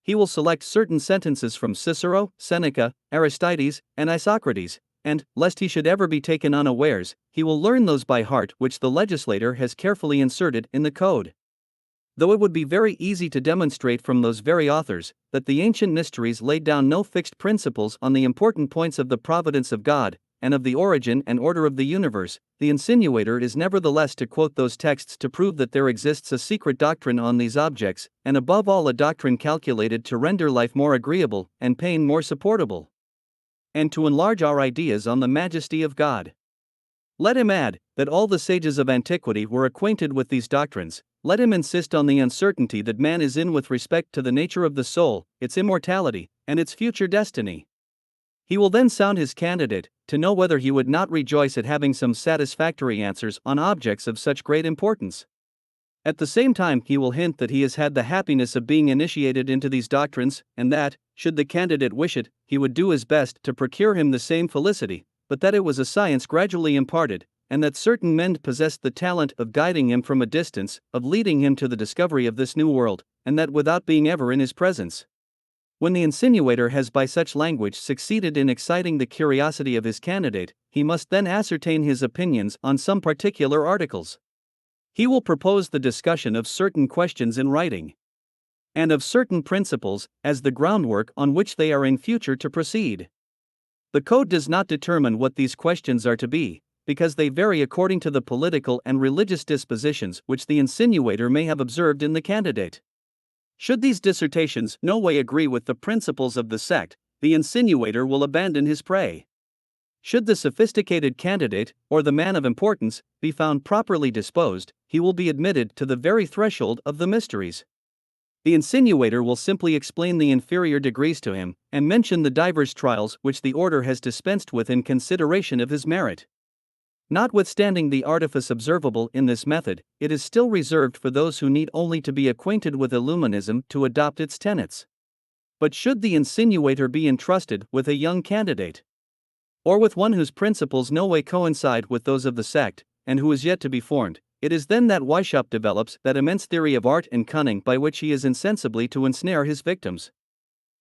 [SPEAKER 1] He will select certain sentences from Cicero, Seneca, Aristides, and Isocrates, and, lest he should ever be taken unawares, he will learn those by heart which the legislator has carefully inserted in the code. Though it would be very easy to demonstrate from those very authors that the ancient mysteries laid down no fixed principles on the important points of the providence of God, and of the origin and order of the universe, the insinuator is nevertheless to quote those texts to prove that there exists a secret doctrine on these objects, and above all a doctrine calculated to render life more agreeable, and pain more supportable, and to enlarge our ideas on the majesty of God. Let him add that all the sages of antiquity were acquainted with these doctrines. Let him insist on the uncertainty that man is in with respect to the nature of the soul, its immortality, and its future destiny. He will then sound his candidate, to know whether he would not rejoice at having some satisfactory answers on objects of such great importance. At the same time, he will hint that he has had the happiness of being initiated into these doctrines, and that, should the candidate wish it, he would do his best to procure him the same felicity, but that it was a science gradually imparted, and that certain men possessed the talent of guiding him from a distance, of leading him to the discovery of this new world, and that without being ever in his presence. When the insinuator has by such language succeeded in exciting the curiosity of his candidate, he must then ascertain his opinions on some particular articles. He will propose the discussion of certain questions in writing, and of certain principles, as the groundwork on which they are in future to proceed. The code does not determine what these questions are to be, because they vary according to the political and religious dispositions which the insinuator may have observed in the candidate. Should these dissertations no way agree with the principles of the sect, the insinuator will abandon his prey. Should the sophisticated candidate, or the man of importance, be found properly disposed, he will be admitted to the very threshold of the mysteries. The insinuator will simply explain the inferior degrees to him, and mention the divers trials which the order has dispensed with in consideration of his merit. Notwithstanding the artifice observable in this method, it is still reserved for those who need only to be acquainted with Illuminism to adopt its tenets. But should the insinuator be entrusted with a young candidate, or with one whose principles no way coincide with those of the sect, and who is yet to be formed, it is then that Weishaupt develops that immense theory of art and cunning by which he is insensibly to ensnare his victims.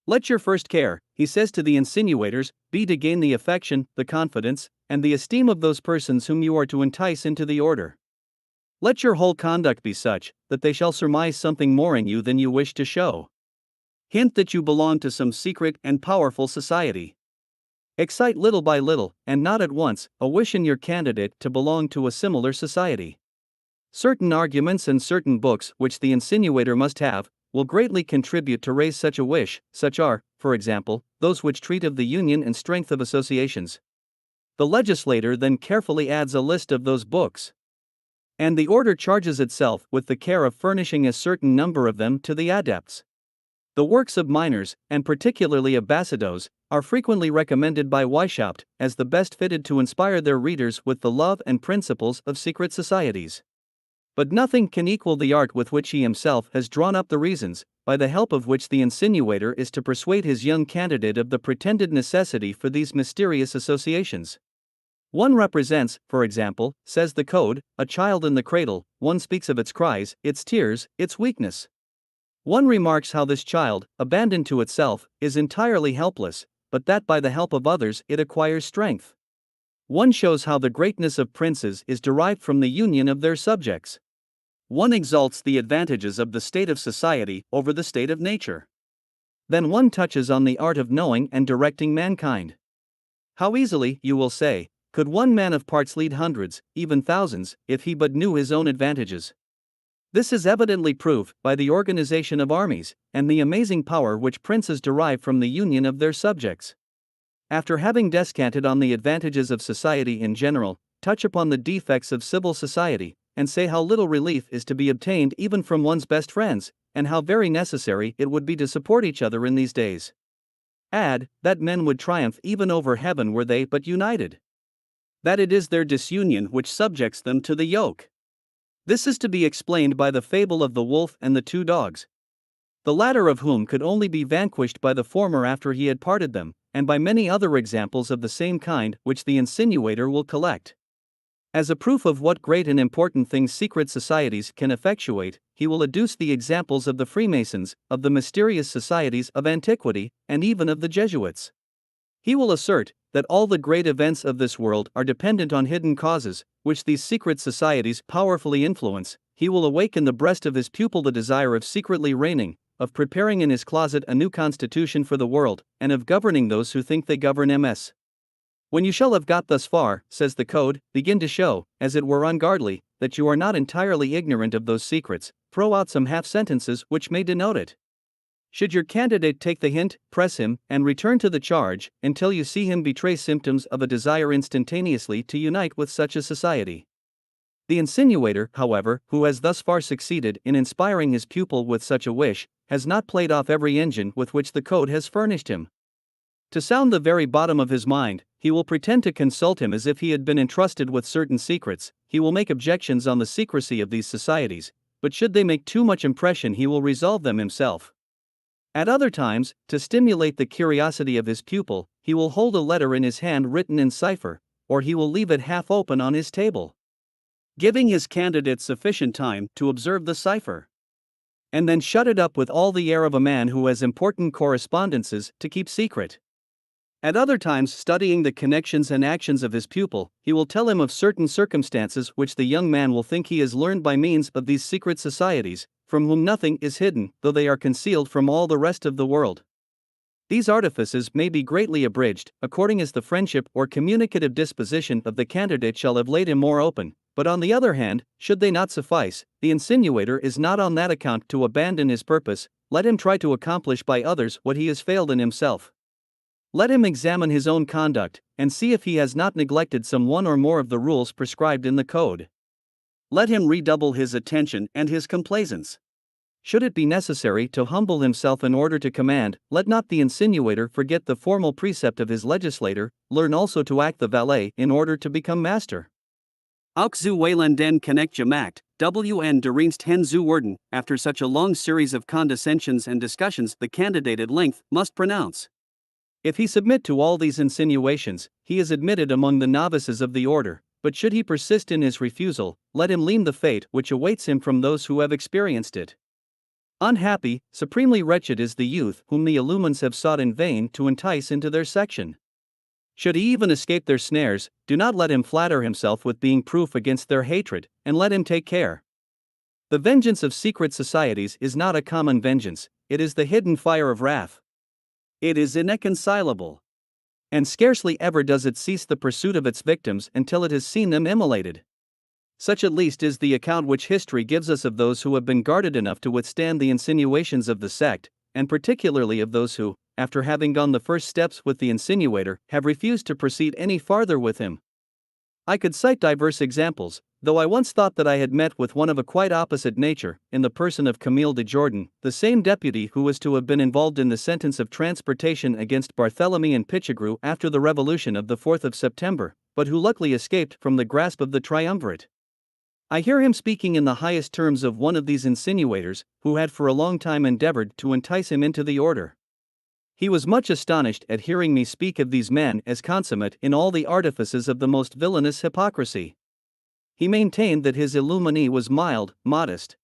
[SPEAKER 1] Let your first care, he says to the insinuators, be to gain the affection, the confidence, and the esteem of those persons whom you are to entice into the order. Let your whole conduct be such, that they shall surmise something more in you than you wish to show. Hint that you belong to some secret and powerful society. Excite little by little, and not at once, a wish in your candidate to belong to a similar society. Certain arguments and certain books which the insinuator must have, will greatly contribute to raise such a wish. Such are, for example, those which treat of the union and strength of associations. The legislator then carefully adds a list of those books, and the order charges itself with the care of furnishing a certain number of them to the adepts. The works of minors, and particularly of Bassideaus, are frequently recommended by Weishaupt as the best fitted to inspire their readers with the love and principles of secret societies. But nothing can equal the art with which he himself has drawn up the reasons, by the help of which the insinuator is to persuade his young candidate of the pretended necessity for these mysterious associations. One represents, for example, says the code, a child in the cradle. One speaks of its cries, its tears, its weakness. One remarks how this child, abandoned to itself, is entirely helpless, but that by the help of others it acquires strength. One shows how the greatness of princes is derived from the union of their subjects. One exalts the advantages of the state of society over the state of nature. Then one touches on the art of knowing and directing mankind. How easily, you will say, could one man of parts lead hundreds, even thousands, if he but knew his own advantages? This is evidently proved by the organization of armies, and the amazing power which princes derive from the union of their subjects. After having descanted on the advantages of society in general, touch upon the defects of civil society, and say how little relief is to be obtained even from one's best friends, and how very necessary it would be to support each other in these days. Add, that men would triumph even over heaven were they but united. That it is their disunion which subjects them to the yoke. This is to be explained by the fable of the wolf and the two dogs, the latter of whom could only be vanquished by the former after he had parted them, and by many other examples of the same kind which the insinuator will collect. As a proof of what great and important things secret societies can effectuate, he will adduce the examples of the Freemasons, of the mysterious societies of antiquity, and even of the Jesuits. He will assert that all the great events of this world are dependent on hidden causes, which these secret societies powerfully influence. He will awake in the breast of his pupil the desire of secretly reigning, of preparing in his closet a new constitution for the world, and of governing those who think they govern ms. When you shall have got thus far, says the code, begin to show, as it were unguardly, that you are not entirely ignorant of those secrets, throw out some half sentences which may denote it. Should your candidate take the hint, press him, and return to the charge, until you see him betray symptoms of a desire instantaneously to unite with such a society. The insinuator, however, who has thus far succeeded in inspiring his pupil with such a wish, has not played off every engine with which the code has furnished him. To sound the very bottom of his mind, he will pretend to consult him as if he had been entrusted with certain secrets. He will make objections on the secrecy of these societies, but should they make too much impression, he will resolve them himself. At other times, to stimulate the curiosity of his pupil, he will hold a letter in his hand written in cipher, or he will leave it half open on his table, giving his candidate sufficient time to observe the cipher, and then shut it up with all the air of a man who has important correspondences to keep secret. At other times, studying the connections and actions of his pupil, he will tell him of certain circumstances which the young man will think he has learned by means of these secret societies, from whom nothing is hidden, though they are concealed from all the rest of the world. These artifices may be greatly abridged, according as the friendship or communicative disposition of the candidate shall have laid him more open, but on the other hand, should they not suffice, the insinuator is not on that account to abandon his purpose. Let him try to accomplish by others what he has failed in himself. Let him examine his own conduct, and see if he has not neglected some one or more of the rules prescribed in the code. Let him redouble his attention and his complaisance. Should it be necessary to humble himself in order to command, let not the insinuator forget the formal precept of his legislator, learn also to act the valet in order to become master. Auch zu Weilenden Connect gemacht, WN Dienst hen zu werden. After such a long series of condescensions and discussions, the candidate at length must pronounce. If he submit to all these insinuations, he is admitted among the novices of the order, but should he persist in his refusal, let him lean the fate which awaits him from those who have experienced it. Unhappy, supremely wretched is the youth whom the illumines have sought in vain to entice into their section. Should he even escape their snares, do not let him flatter himself with being proof against their hatred, and let him take care. The vengeance of secret societies is not a common vengeance, it is the hidden fire of wrath. It is irreconcilable, and scarcely ever does it cease the pursuit of its victims until it has seen them immolated. Such at least is the account which history gives us of those who have been guarded enough to withstand the insinuations of the sect, and particularly of those who, after having gone the first steps with the insinuator, have refused to proceed any farther with him. I could cite diverse examples, though I once thought that I had met with one of a quite opposite nature, in the person of Camille de Jordan, the same deputy who was to have been involved in the sentence of transportation against Barthélemy and Pichegru after the revolution of the 4th of September, but who luckily escaped from the grasp of the triumvirate. I hear him speaking in the highest terms of one of these insinuators, who had for a long time endeavored to entice him into the order. He was much astonished at hearing me speak of these men as consummate in all the artifices of the most villainous hypocrisy. He maintained that his illuminee was mild, modest,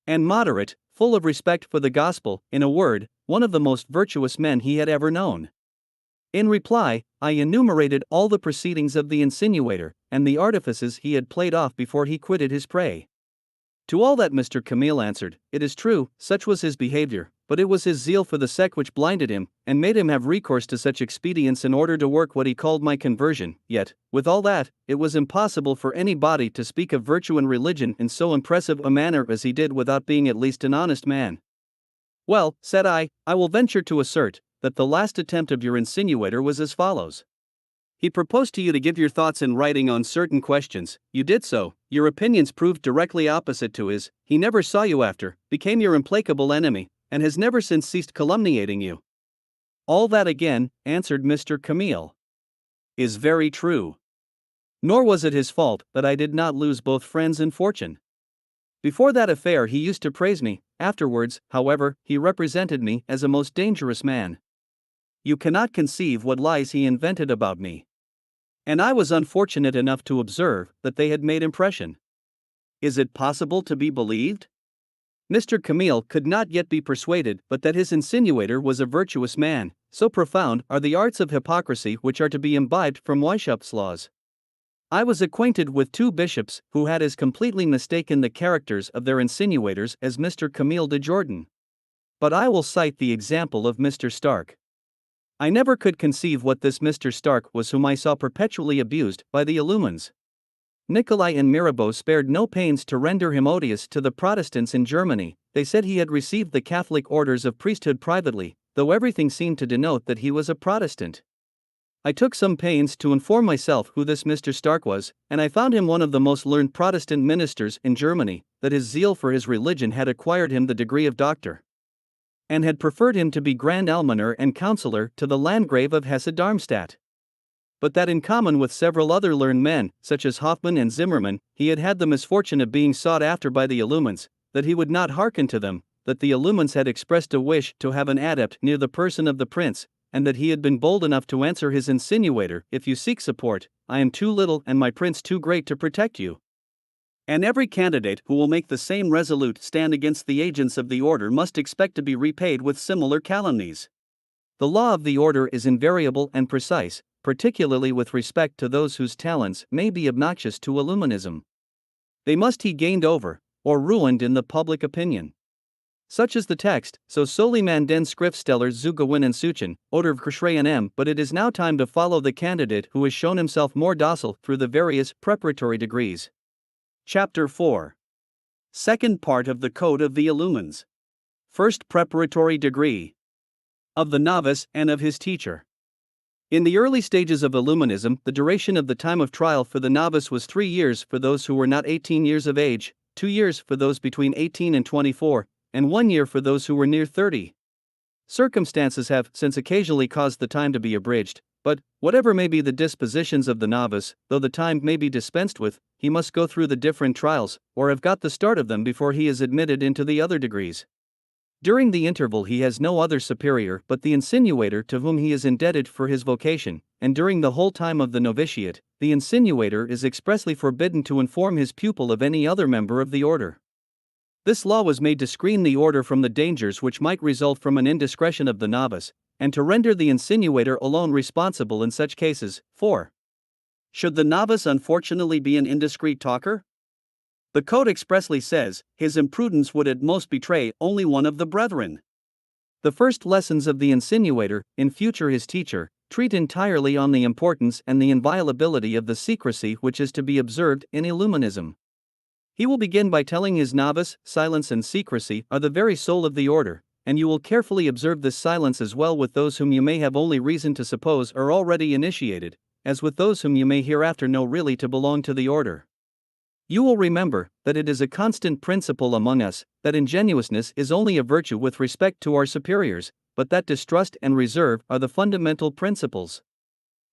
[SPEAKER 1] and moderate, full of respect for the gospel, in a word, one of the most virtuous men he had ever known. In reply, I enumerated all the proceedings of the insinuator, and the artifices he had played off before he quitted his prey. To all that Mr. Camille answered, "It is true, such was his behavior, but it was his zeal for the sect which blinded him, and made him have recourse to such expedients in order to work what he called my conversion. Yet, with all that, it was impossible for anybody to speak of virtue and religion in so impressive a manner as he did without being at least an honest man." "Well," said I will venture to assert that the last attempt of your insinuator was as follows. He proposed to you to give your thoughts in writing on certain questions, you did so, your opinions proved directly opposite to his, he never saw you after, became your implacable enemy, and has never since ceased calumniating you. All that again, answered Mr. Camille, is very true. Nor was it his fault that I did not lose both friends and fortune. Before that affair he used to praise me, afterwards, however, he represented me as a most dangerous man. You cannot conceive what lies he invented about me. And I was unfortunate enough to observe that they had made impression. Is it possible to be believed? Mr. Camille could not yet be persuaded but that his insinuator was a virtuous man, so profound are the arts of hypocrisy which are to be imbibed from Weishaupt's laws. I was acquainted with 2 bishops who had as completely mistaken the characters of their insinuators as Mr. Camille de Jordan. But I will cite the example of Mr. Stark. I never could conceive what this Mr. Stark was whom I saw perpetually abused by the Illumines. Nicolai and Mirabeau spared no pains to render him odious to the Protestants in Germany. They said he had received the Catholic orders of priesthood privately, though everything seemed to denote that he was a Protestant. I took some pains to inform myself who this Mr. Stark was, and I found him one of the most learned Protestant ministers in Germany, that his zeal for his religion had acquired him the degree of doctor, and had preferred him to be Grand Almoner and Councillor to the Landgrave of Hesse-Darmstadt. But that in common with several other learned men, such as Hoffmann and Zimmermann, he had had the misfortune of being sought after by the Illumines, that he would not hearken to them, that the Illumines had expressed a wish to have an adept near the person of the prince, and that he had been bold enough to answer his insinuator, "If you seek support, I am too little and my prince too great to protect you." And every candidate who will make the same resolute stand against the agents of the order must expect to be repaid with similar calumnies. The law of the order is invariable and precise, particularly with respect to those whose talents may be obnoxious to Illuminism. They must be gained over, or ruined in the public opinion. Such is the text, so solely man den Schriftsteller zu gewinnen suchen, oder geschreien. But it is now time to follow the candidate who has shown himself more docile through the various preparatory degrees. Chapter 4. Second part of the Code of the Illumines. First preparatory degree. Of the novice and of his teacher. In the early stages of Illuminism, the duration of the time of trial for the novice was 3 years for those who were not 18 years of age, 2 years for those between 18 and 24, and 1 year for those who were near 30. Circumstances have since occasionally caused the time to be abridged, but, whatever may be the dispositions of the novice, though the time may be dispensed with, he must go through the different trials, or have got the start of them before he is admitted into the other degrees. During the interval he has no other superior but the insinuator to whom he is indebted for his vocation, and during the whole time of the novitiate, the insinuator is expressly forbidden to inform his pupil of any other member of the order. This law was made to screen the order from the dangers which might result from an indiscretion of the novice, and to render the insinuator alone responsible in such cases. 4. Should the novice unfortunately be an indiscreet talker? The code expressly says, his imprudence would at most betray only one of the brethren. The first lessons of the insinuator, in future his teacher, treat entirely on the importance and the inviolability of the secrecy which is to be observed in Illuminism. He will begin by telling his novice, silence and secrecy are the very soul of the order, and you will carefully observe this silence as well with those whom you may have only reason to suppose are already initiated, as with those whom you may hereafter know really to belong to the order. You will remember that it is a constant principle among us that ingenuousness is only a virtue with respect to our superiors, but that distrust and reserve are the fundamental principles.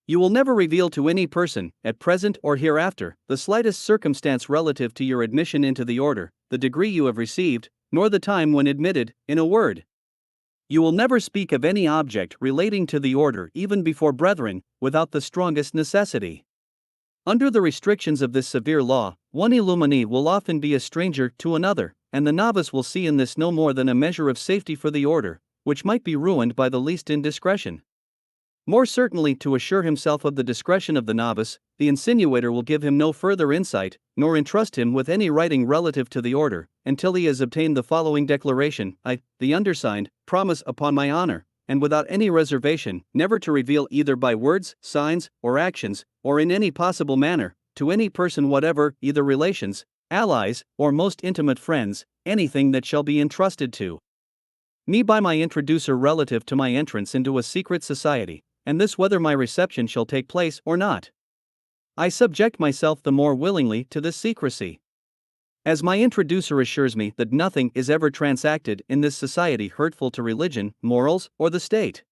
[SPEAKER 1] You will never reveal to any person, at present or hereafter, the slightest circumstance relative to your admission into the order, the degree you have received, nor the time when admitted. In a word, you will never speak of any object relating to the order even before brethren, without the strongest necessity. Under the restrictions of this severe law, one illuminee will often be a stranger to another, and the novice will see in this no more than a measure of safety for the order, which might be ruined by the least indiscretion. More certainly, to assure himself of the discretion of the novice, the insinuator will give him no further insight, nor entrust him with any writing relative to the order, until he has obtained the following declaration: I, the undersigned, promise upon my honor, and without any reservation, never to reveal either by words, signs, or actions, or in any possible manner, to any person whatever, either relations, allies, or most intimate friends, anything that shall be entrusted to me by my introducer relative to my entrance into a secret society, and this whether my reception shall take place or not. I subject myself the more willingly to this secrecy, as my introducer assures me that nothing is ever transacted in this society hurtful to religion, morals, or the state.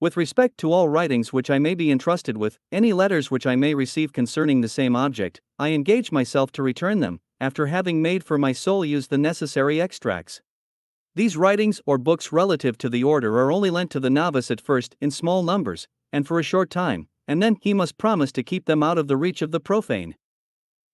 [SPEAKER 1] With respect to all writings which I may be entrusted with, any letters which I may receive concerning the same object, I engage myself to return them, after having made for my sole use the necessary extracts. These writings or books relative to the order are only lent to the novice at first in small numbers, and for a short time, and then he must promise to keep them out of the reach of the profane.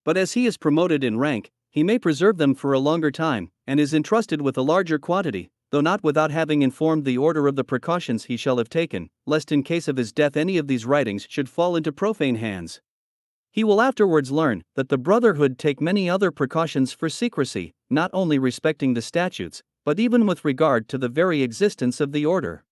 [SPEAKER 1] But as he is promoted in rank, he may preserve them for a longer time, and is entrusted with a larger quantity, though not without having informed the order of the precautions he shall have taken, lest in case of his death any of these writings should fall into profane hands. He will afterwards learn that the brotherhood take many other precautions for secrecy, not only respecting the statutes, but even with regard to the very existence of the order.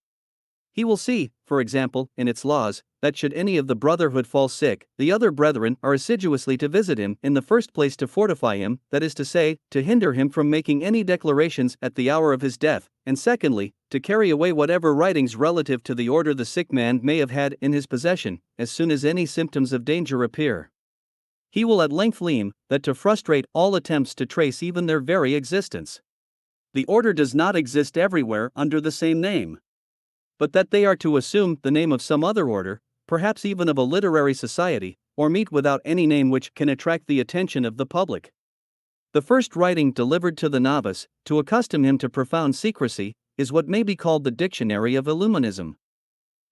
[SPEAKER 1] He will see, for example, in its laws, that should any of the brotherhood fall sick, the other brethren are assiduously to visit him, in the first place to fortify him, that is to say, to hinder him from making any declarations at the hour of his death, and secondly, to carry away whatever writings relative to the order the sick man may have had in his possession, as soon as any symptoms of danger appear. He will at length lean, that to frustrate all attempts to trace even their very existence. The order does not exist everywhere under the same name, but that they are to assume the name of some other order, perhaps even of a literary society, or meet without any name which can attract the attention of the public. The first writing delivered to the novice, to accustom him to profound secrecy, is what may be called the Dictionary of Illuminism.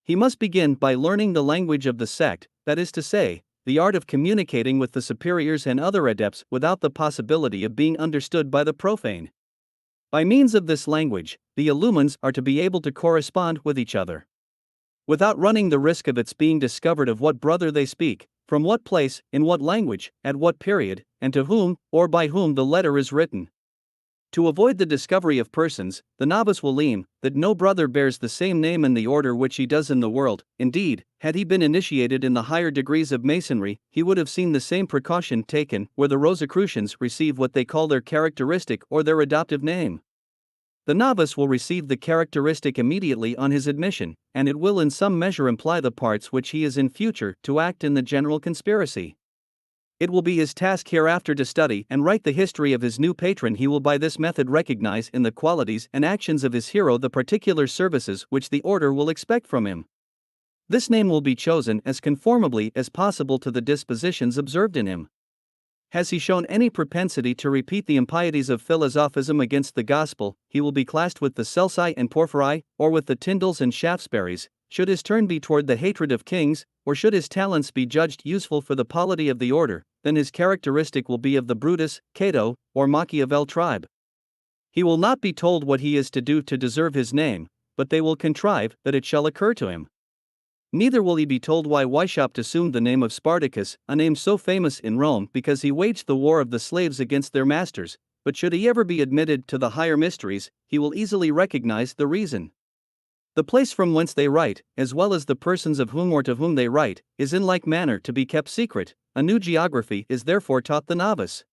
[SPEAKER 1] He must begin by learning the language of the sect, that is to say, the art of communicating with the superiors and other adepts without the possibility of being understood by the profane. By means of this language, the illumines are to be able to correspond with each other, without running the risk of its being discovered of what brother they speak, from what place, in what language, at what period, and to whom, or by whom the letter is written. To avoid the discovery of persons, the novice will lean, that no brother bears the same name in the order which he does in the world. Indeed, had he been initiated in the higher degrees of Masonry, he would have seen the same precaution taken where the Rosicrucians receive what they call their characteristic or their adoptive name. The novice will receive the characteristic immediately on his admission, and it will in some measure imply the parts which he is in future to act in the general conspiracy. It will be his task hereafter to study and write the history of his new patron. He will by this method recognize in the qualities and actions of his hero the particular services which the order will expect from him. This name will be chosen as conformably as possible to the dispositions observed in him. Has he shown any propensity to repeat the impieties of philosophism against the gospel, he will be classed with the Celsi and Porphyri, or with the Tyndals and Shaftesburies. Should his turn be toward the hatred of kings, or should his talents be judged useful for the polity of the order, then his characteristic will be of the Brutus, Cato, or Machiavel tribe. He will not be told what he is to do to deserve his name, but they will contrive that it shall occur to him. Neither will he be told why Weishaupt assumed the name of Spartacus, a name so famous in Rome because he waged the war of the slaves against their masters, but should he ever be admitted to the higher mysteries, he will easily recognize the reason. The place from whence they write, as well as the persons of whom or to whom they write, is in like manner to be kept secret. A new geography is therefore taught the novice.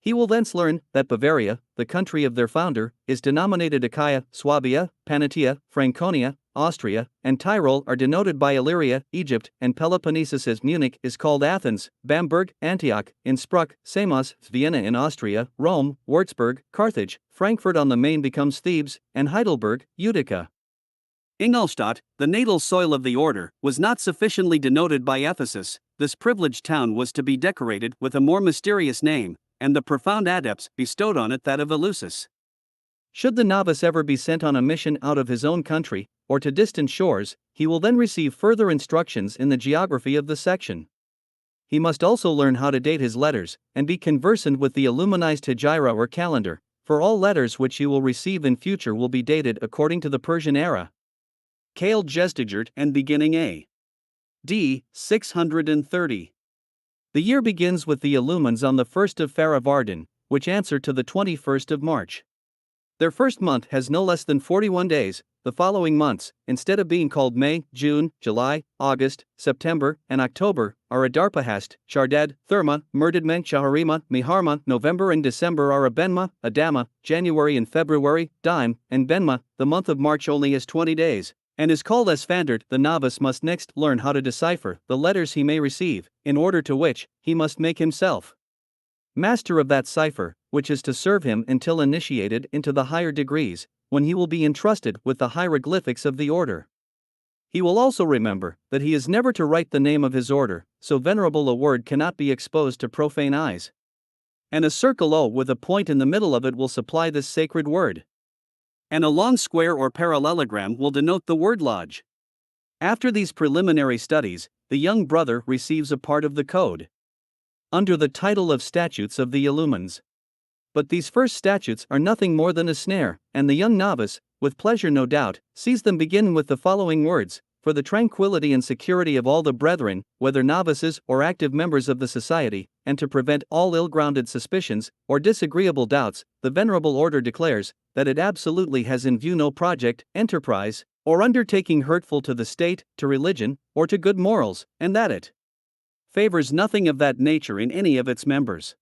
[SPEAKER 1] He will thence learn that Bavaria, the country of their founder, is denominated Achaia, Swabia, Panatia, Franconia, Austria, and Tyrol are denoted by Illyria, Egypt, and Peloponnesus as Munich is called Athens, Bamberg, Antioch, Innsbruck, Samos, Vienna in Austria, Rome, Würzburg, Carthage, Frankfurt on the Main becomes Thebes, and Heidelberg, Utica. Ingolstadt, the natal soil of the order, was not sufficiently denoted by Ephesus. This privileged town was to be decorated with a more mysterious name, and the profound adepts bestowed on it that of Eleusis. Should the novice ever be sent on a mission out of his own country, or to distant shores, he will then receive further instructions in the geography of the section. He must also learn how to date his letters, and be conversant with the illuminized Hegira or calendar, for all letters which he will receive in future will be dated according to the Persian era. Kale Gestigert and beginning A.D. 630. The year begins with the illumines on the 1st of Faravardan, which answer to the 21st of March. Their first month has no less than 41 days. The following months, instead of being called May, June, July, August, September, and October, are Adarpahast, Shardad, Therma, Merdadmen, Shaharima, Miharma. November and December are Abenma, Adama. January and February, Dime, and Benma. The month of March only has 20 days, and is called Esfandert. The novice must next learn how to decipher the letters he may receive, in order to which he must make himself master of that cipher, which is to serve him until initiated into the higher degrees, when he will be entrusted with the hieroglyphics of the order. He will also remember that he is never to write the name of his order, so venerable a word cannot be exposed to profane eyes. And a circle O with a point in the middle of it will supply this sacred word. And a long square or parallelogram will denote the word lodge. After these preliminary studies, the young brother receives a part of the code, under the title of Statutes of the Illumines. But these first statutes are nothing more than a snare, and the young novice, with pleasure no doubt, sees them begin with the following words: for the tranquility and security of all the brethren, whether novices or active members of the society, and to prevent all ill-grounded suspicions or disagreeable doubts, the venerable order declares that it absolutely has in view no project, enterprise, or undertaking hurtful to the state, to religion, or to good morals, and that it favors nothing of that nature in any of its members.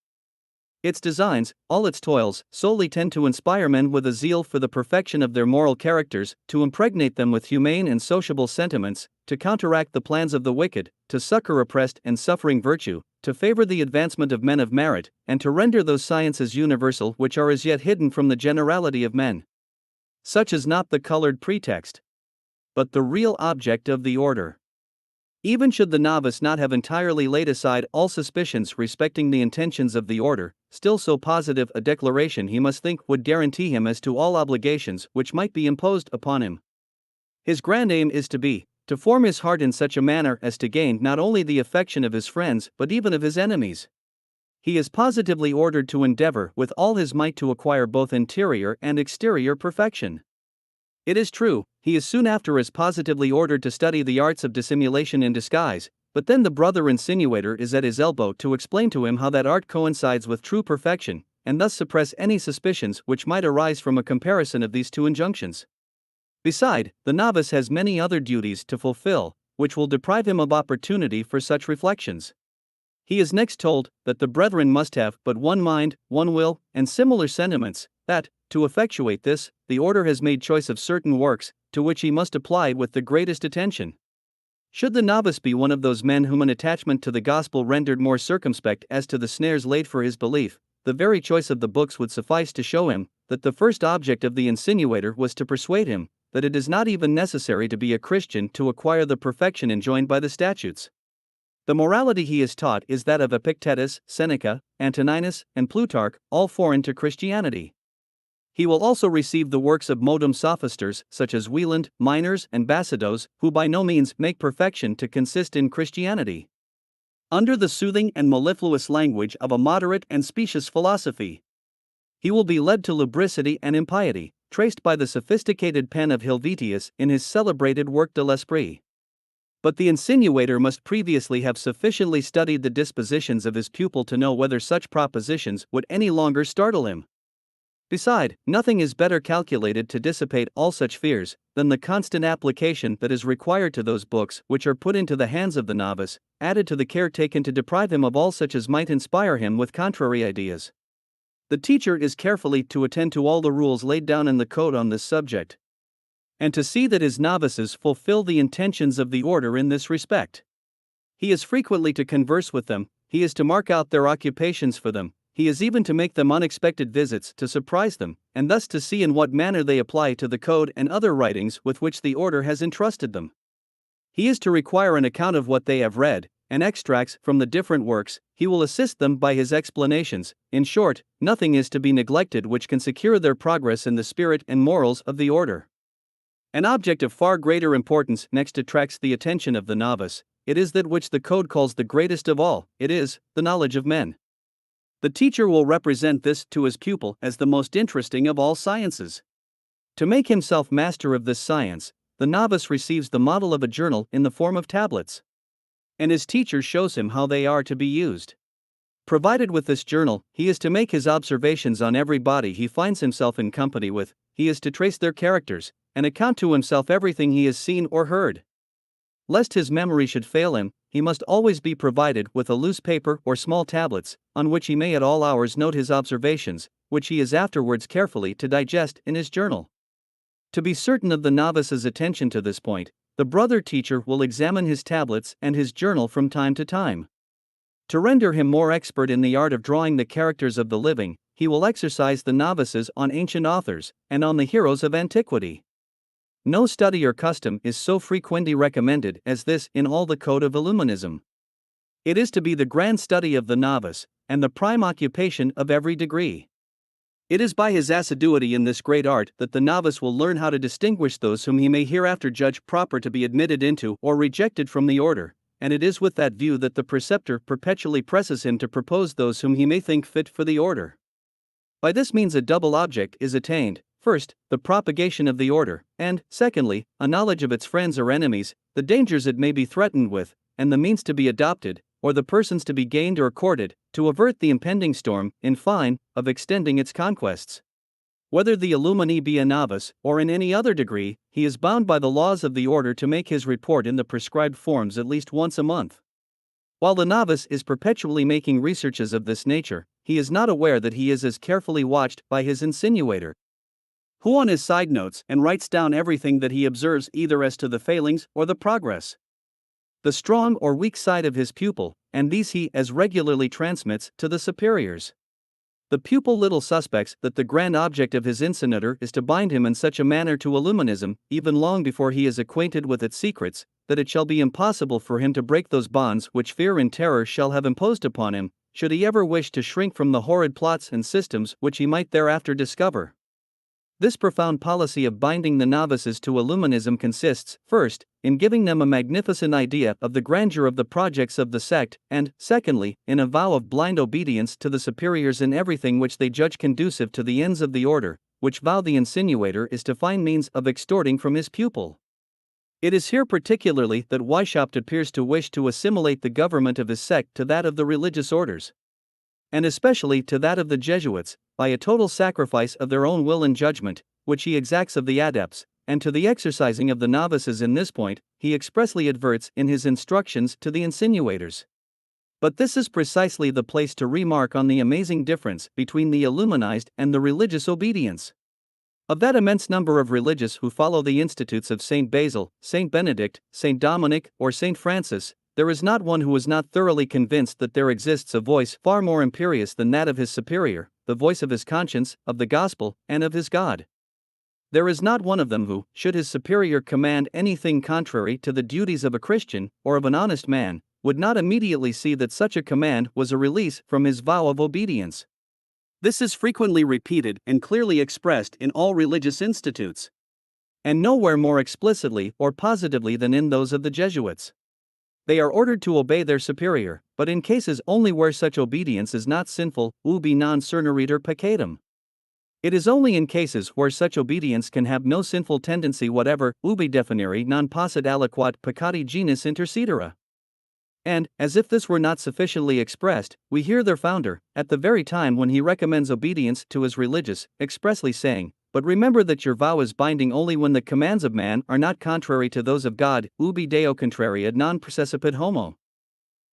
[SPEAKER 1] Its designs, all its toils, solely tend to inspire men with a zeal for the perfection of their moral characters, to impregnate them with humane and sociable sentiments, to counteract the plans of the wicked, to succor oppressed and suffering virtue, to favor the advancement of men of merit, and to render those sciences universal which are as yet hidden from the generality of men. Such is not the colored pretext, but the real object of the order. Even should the novice not have entirely laid aside all suspicions respecting the intentions of the order, still so positive a declaration he must think would guarantee him as to all obligations which might be imposed upon him. His grand aim is to form his heart in such a manner as to gain not only the affection of his friends but even of his enemies. He is positively ordered to endeavor with all his might to acquire both interior and exterior perfection. It is true, he is soon after as positively ordered to study the arts of dissimulation in disguise, but then the brother insinuator is at his elbow to explain to him how that art coincides with true perfection, and thus suppress any suspicions which might arise from a comparison of these two injunctions. Beside, the novice has many other duties to fulfill, which will deprive him of opportunity for such reflections. He is next told that the brethren must have but one mind, one will, and similar sentiments, that, to effectuate this, the order has made choice of certain works, to which he must apply with the greatest attention. Should the novice be one of those men whom an attachment to the gospel rendered more circumspect as to the snares laid for his belief, the very choice of the books would suffice to show him that the first object of the insinuator was to persuade him that it is not even necessary to be a Christian to acquire the perfection enjoined by the statutes. The morality he is taught is that of Epictetus, Seneca, Antoninus, and Plutarch, all foreign to Christianity. He will also receive the works of modem sophisters such as Wieland, Minors, and Basidos, who by no means make perfection to consist in Christianity. Under the soothing and mellifluous language of a moderate and specious philosophy, he will be led to lubricity and impiety, traced by the sophisticated pen of Helvetius in his celebrated work de l'Esprit. But the insinuator must previously have sufficiently studied the dispositions of his pupil to know whether such propositions would any longer startle him. Beside, nothing is better calculated to dissipate all such fears than the constant application that is required to those books which are put into the hands of the novice, added to the care taken to deprive him of all such as might inspire him with contrary ideas. The teacher is carefully to attend to all the rules laid down in the code on this subject, and to see that his novices fulfill the intentions of the order in this respect. He is frequently to converse with them, he is to mark out their occupations for them, he is even to make them unexpected visits to surprise them, and thus to see in what manner they apply to the code and other writings with which the order has entrusted them. He is to require an account of what they have read, and extracts from the different works, he will assist them by his explanations. In short, nothing is to be neglected which can secure their progress in the spirit and morals of the order. An object of far greater importance next attracts the attention of the novice. It is that which the code calls the greatest of all, it is the knowledge of men. The teacher will represent this to his pupil as the most interesting of all sciences. To make himself master of this science, the novice receives the model of a journal in the form of tablets, and his teacher shows him how they are to be used. Provided with this journal, he is to make his observations on every body he finds himself in company with, he is to trace their characters, and account to himself everything he has seen or heard. Lest his memory should fail him, he must always be provided with a loose paper or small tablets, on which he may at all hours note his observations, which he is afterwards carefully to digest in his journal. To be certain of the novice's attention to this point, the brother teacher will examine his tablets and his journal from time to time. To render him more expert in the art of drawing the characters of the living, he will exercise the novices on ancient authors, and on the heroes of antiquity. No study or custom is so frequently recommended as this in all the code of Illuminism. It is to be the grand study of the novice, and the prime occupation of every degree. It is by his assiduity in this great art that the novice will learn how to distinguish those whom he may hereafter judge proper to be admitted into or rejected from the order, and it is with that view that the preceptor perpetually presses him to propose those whom he may think fit for the order. By this means a double object is attained: first, the propagation of the order, and, secondly, a knowledge of its friends or enemies, the dangers it may be threatened with, and the means to be adopted, or the persons to be gained or courted, to avert the impending storm, in fine, of extending its conquests. Whether the illuminee be a novice, or in any other degree, he is bound by the laws of the order to make his report in the prescribed forms at least once a month. While the novice is perpetually making researches of this nature, he is not aware that he is as carefully watched by his insinuator, who on his side notes and writes down everything that he observes either as to the failings or the progress, the strong or weak side of his pupil, and these he as regularly transmits to the superiors. The pupil little suspects that the grand object of his insinuator is to bind him in such a manner to illuminism, even long before he is acquainted with its secrets, that it shall be impossible for him to break those bonds which fear and terror shall have imposed upon him, should he ever wish to shrink from the horrid plots and systems which he might thereafter discover. This profound policy of binding the novices to illuminism consists, first, in giving them a magnificent idea of the grandeur of the projects of the sect, and, secondly, in a vow of blind obedience to the superiors in everything which they judge conducive to the ends of the order, which vow the insinuator is to find means of extorting from his pupil. It is here particularly that Weishaupt appears to wish to assimilate the government of his sect to that of the religious orders, and especially to that of the Jesuits, by a total sacrifice of their own will and judgment, which he exacts of the adepts, and to the exercising of the novices. In this point, he expressly adverts in his instructions to the insinuators. But this is precisely the place to remark on the amazing difference between the illuminized and the religious obedience. Of that immense number of religious who follow the institutes of Saint Basil, Saint Benedict, Saint Dominic, or Saint Francis, there is not one who is not thoroughly convinced that there exists a voice far more imperious than that of his superior, the voice of his conscience, of the gospel, and of his God. There is not one of them who, should his superior command anything contrary to the duties of a Christian, or of an honest man, would not immediately see that such a command was a release from his vow of obedience. This is frequently repeated and clearly expressed in all religious institutes, and nowhere more explicitly or positively than in those of the Jesuits. They are ordered to obey their superior, but in cases only where such obedience is not sinful, ubi non cerneritur peccatum. It is only in cases where such obedience can have no sinful tendency whatever, ubi definiri non possit aliquot peccati genus intercedere. And, as if this were not sufficiently expressed, we hear their founder, at the very time when he recommends obedience to his religious, expressly saying, "But remember that your vow is binding only when the commands of man are not contrary to those of God, ubi Deo contraria non processipit homo."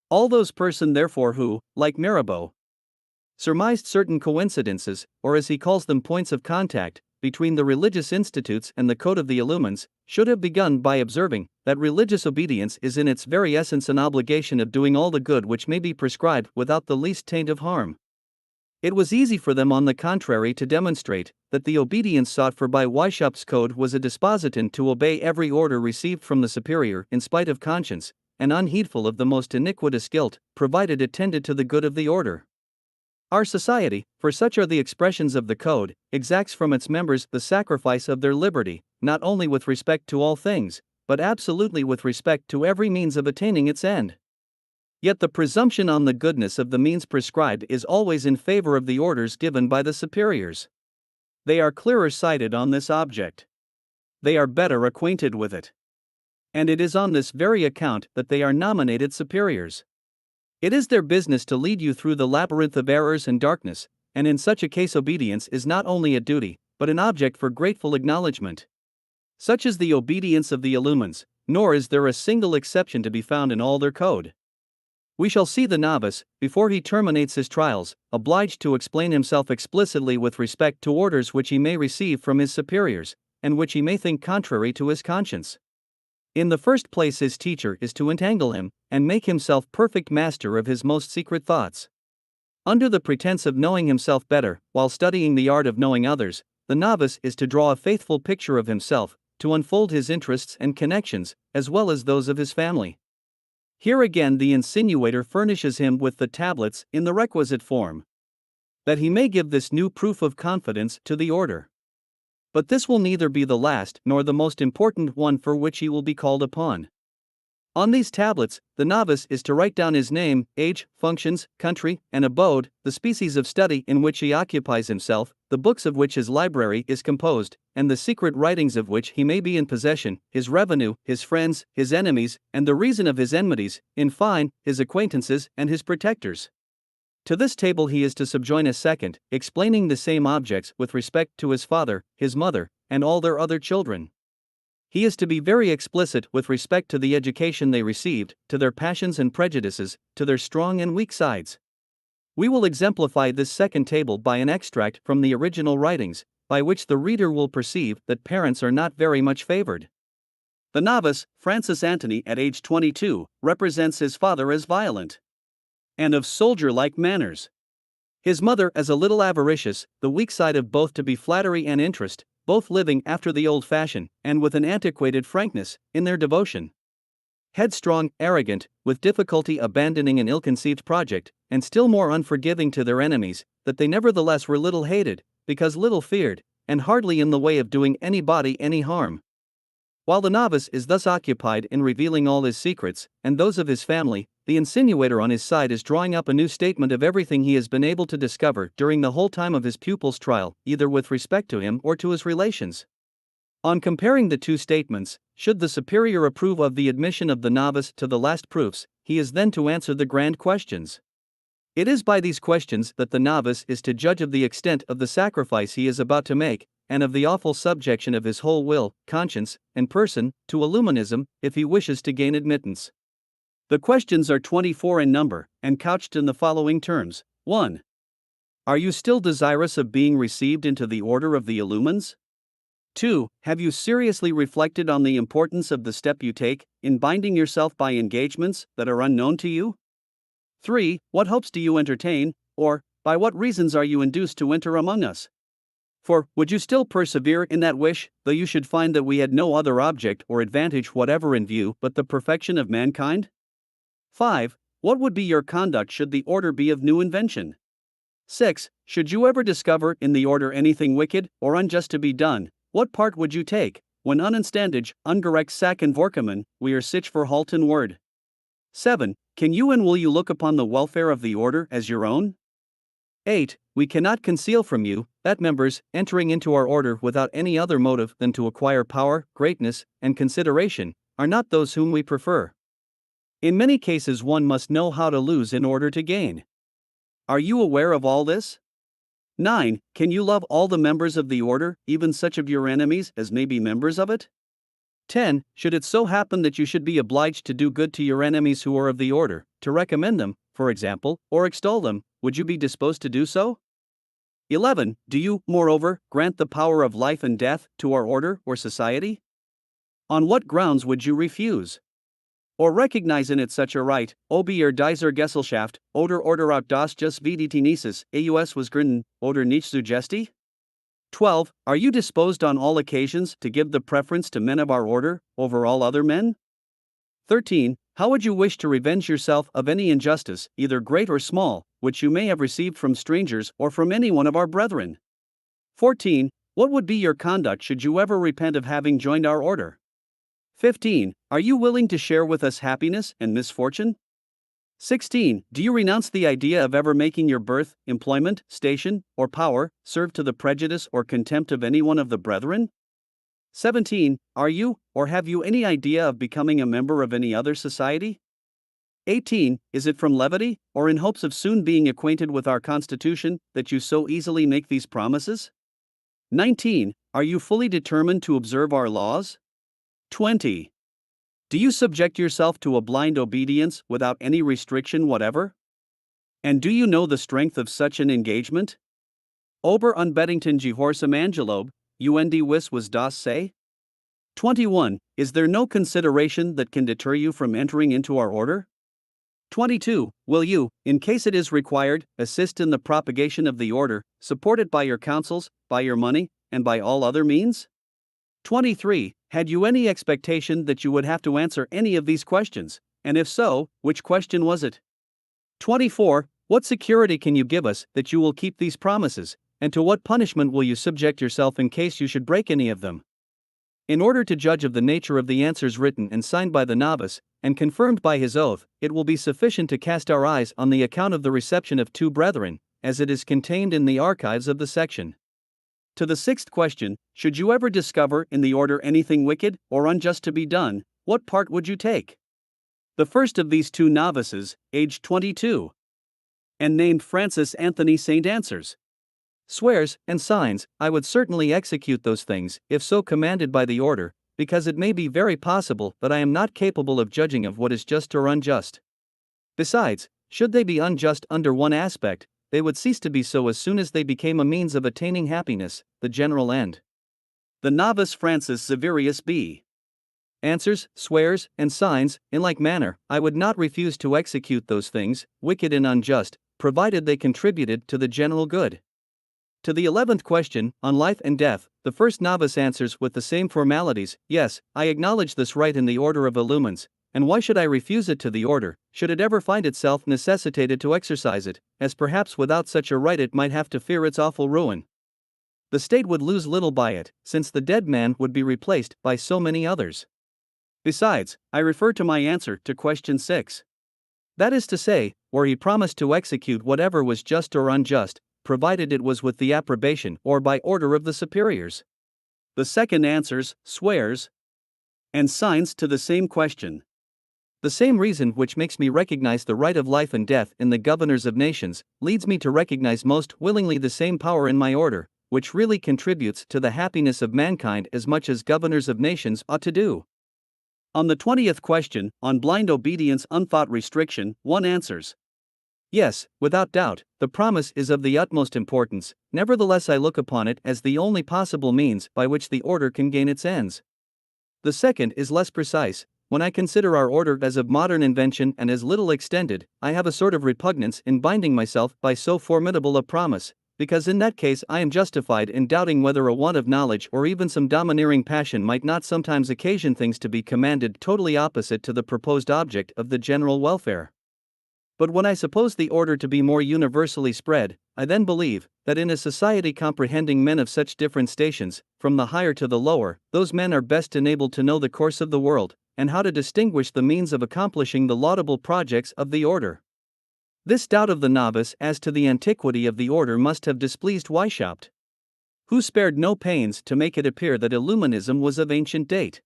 [SPEAKER 1] All those persons therefore who, like Mirabeau, surmised certain coincidences, or as he calls them points of contact, between the religious institutes and the code of the Illumines, should have begun by observing that religious obedience is in its very essence an obligation of doing all the good which may be prescribed without the least taint of harm. It was easy for them on the contrary to demonstrate that the obedience sought for by Weishaupt's code was a disposition to obey every order received from the superior in spite of conscience, and unheedful of the most iniquitous guilt, provided it tended to the good of the order. Our society, for such are the expressions of the code, exacts from its members the sacrifice of their liberty, not only with respect to all things, but absolutely with respect to every means of attaining its end. Yet the presumption on the goodness of the means prescribed is always in favor of the orders given by the superiors. They are clearer sighted on this object. They are better acquainted with it. And it is on this very account that they are nominated superiors. It is their business to lead you through the labyrinth of errors and darkness, and in such a case obedience is not only a duty, but an object for grateful acknowledgement. Such is the obedience of the Illumines, nor is there a single exception to be found in all their code. We shall see the novice, before he terminates his trials, obliged to explain himself explicitly with respect to orders which he may receive from his superiors, and which he may think contrary to his conscience. In the first place, his teacher is to entangle him, and make himself perfect master of his most secret thoughts. Under the pretense of knowing himself better, while studying the art of knowing others, the novice is to draw a faithful picture of himself, to unfold his interests and connections, as well as those of his family. Here again the insinuator furnishes him with the tablets in the requisite form, that he may give this new proof of confidence to the order. But this will neither be the last nor the most important one for which he will be called upon. On these tablets, the novice is to write down his name, age, functions, country, and abode, the species of study in which he occupies himself, the books of which his library is composed, and the secret writings of which he may be in possession, his revenue, his friends, his enemies, and the reason of his enmities, in fine, his acquaintances and his protectors. To this table he is to subjoin a second, explaining the same objects with respect to his father, his mother, and all their other children. He is to be very explicit with respect to the education they received, to their passions and prejudices, to their strong and weak sides. We will exemplify this second table by an extract from the original writings, by which the reader will perceive that parents are not very much favored. The novice, Francis Antony at age 22, represents his father as violent and of soldier-like manners. His mother as a little avaricious, the weak side of both to be flattery and interest, both living after the old fashion, and with an antiquated frankness, in their devotion. Headstrong, arrogant, with difficulty abandoning an ill-conceived project, and still more unforgiving to their enemies, that they nevertheless were little hated, because little feared, and hardly in the way of doing anybody any harm. While the novice is thus occupied in revealing all his secrets, and those of his family, the insinuator on his side is drawing up a new statement of everything he has been able to discover during the whole time of his pupil's trial, either with respect to him or to his relations. On comparing the two statements, should the superior approve of the admission of the novice to the last proofs, he is then to answer the grand questions. It is by these questions that the novice is to judge of the extent of the sacrifice he is about to make, and of the awful subjection of his whole will, conscience, and person, to Illuminism, if he wishes to gain admittance. The questions are 24 in number, and couched in the following terms. 1. Are you still desirous of being received into the order of the Illumines? 2. Have you seriously reflected on the importance of the step you take, in binding yourself by engagements that are unknown to you? 3. What hopes do you entertain, or, by what reasons are you induced to enter among us? 4. Would you still persevere in that wish, though you should find that we had no other object or advantage whatever in view but the perfection of mankind? 5. What would be your conduct should the order be of new invention? 6. Should you ever discover in the order anything wicked or unjust to be done, what part would you take, when unanstandig, ungerecht sack and vorkamen, we are sich for halten word? 7. Can you and will you look upon the welfare of the order as your own? 8. We cannot conceal from you, that members, entering into our order without any other motive than to acquire power, greatness, and consideration, are not those whom we prefer. In many cases one must know how to lose in order to gain. Are you aware of all this? 9. Can you love all the members of the order, even such of your enemies as may be members of it? 10. Should it so happen that you should be obliged to do good to your enemies who are of the order, to recommend them, for example, or extol them, would you be disposed to do so? 11. Do you, moreover, grant the power of life and death to our order or society? On what grounds would you refuse? Or recognize in it such a right, ob ihr dieser Gesellschaft, oder auch das just wie die Tenesis, aus was gründen, oder nicht suggesti? 12. Are you disposed on all occasions to give the preference to men of our order, over all other men? 13. How would you wish to revenge yourself of any injustice, either great or small, which you may have received from strangers or from any one of our brethren? 14. What would be your conduct should you ever repent of having joined our order? 15. Are you willing to share with us happiness and misfortune? 16. Do you renounce the idea of ever making your birth, employment, station, or power serve to the prejudice or contempt of any one of the brethren? 17. Are you, or have you any idea of becoming a member of any other society? 18. Is it from levity, or in hopes of soon being acquainted with our Constitution, that you so easily make these promises? 19. Are you fully determined to observe our laws? 20. Do you subject yourself to a blind obedience without any restriction whatever? And do you know the strength of such an engagement? Ober Unbedingten Gehorsam Angelob, und wis was das say? 21. Is there no consideration that can deter you from entering into our order? 22. Will you, in case it is required, assist in the propagation of the order, support it by your counsels, by your money, and by all other means? 23. Had you any expectation that you would have to answer any of these questions, and if so, which question was it? 24. What security can you give us that you will keep these promises, and to what punishment will you subject yourself in case you should break any of them? In order to judge of the nature of the answers written and signed by the novice, and confirmed by his oath, it will be sufficient to cast our eyes on the account of the reception of two brethren, as it is contained in the archives of the section. To the sixth question, should you ever discover in the order anything wicked or unjust to be done, what part would you take? The first of these two novices, aged 22. and named Francis Anthony Saint answers. Swears and signs, I would certainly execute those things, if so commanded by the order, because it may be very possible that I am not capable of judging of what is just or unjust. Besides, should they be unjust under one aspect, they would cease to be so as soon as they became a means of attaining happiness, the general end. The novice Francis Xaverius B. answers, swears, and signs, in like manner, I would not refuse to execute those things, wicked and unjust, provided they contributed to the general good. To the 11th question, on life and death, the first novice answers with the same formalities, yes, I acknowledge this right in the order of illumines, and why should I refuse it to the order, should it ever find itself necessitated to exercise it, as perhaps without such a right it might have to fear its awful ruin. The state would lose little by it, since the dead man would be replaced by so many others. Besides, I refer to my answer to question 6. That is to say, where he promised to execute whatever was just or unjust, provided it was with the approbation or by order of the superiors. The second answers, swears, and signs to the same question. The same reason which makes me recognize the right of life and death in the governors of nations, leads me to recognize most willingly the same power in my order, which really contributes to the happiness of mankind as much as governors of nations ought to do. On the 20th question, on blind obedience unthought restriction, one answers, yes, without doubt, the promise is of the utmost importance, nevertheless I look upon it as the only possible means by which the order can gain its ends. The second is less precise. When I consider our order as of modern invention and as little extended, I have a sort of repugnance in binding myself by so formidable a promise, because in that case I am justified in doubting whether a want of knowledge or even some domineering passion might not sometimes occasion things to be commanded totally opposite to the proposed object of the general welfare. But when I suppose the order to be more universally spread, I then believe that in a society comprehending men of such different stations, from the higher to the lower, those men are best enabled to know the course of the world, and how to distinguish the means of accomplishing the laudable projects of the order. This doubt of the novice as to the antiquity of the order must have displeased Weishaupt, who spared no pains to make it appear that Illuminism was of ancient date.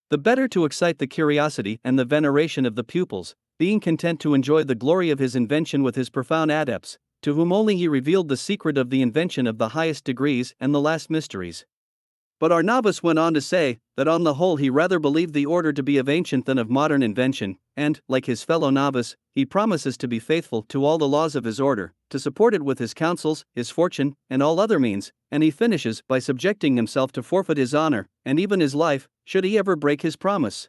[SPEAKER 1] The better to excite the curiosity and the veneration of the pupils, being content to enjoy the glory of his invention with his profound adepts, to whom only he revealed the secret of the invention of the highest degrees and the last mysteries. But our novice went on to say, that on the whole he rather believed the order to be of ancient than of modern invention, and, like his fellow novice, he promises to be faithful to all the laws of his order, to support it with his counsels, his fortune, and all other means, and he finishes by subjecting himself to forfeit his honor, and even his life, should he ever break his promise.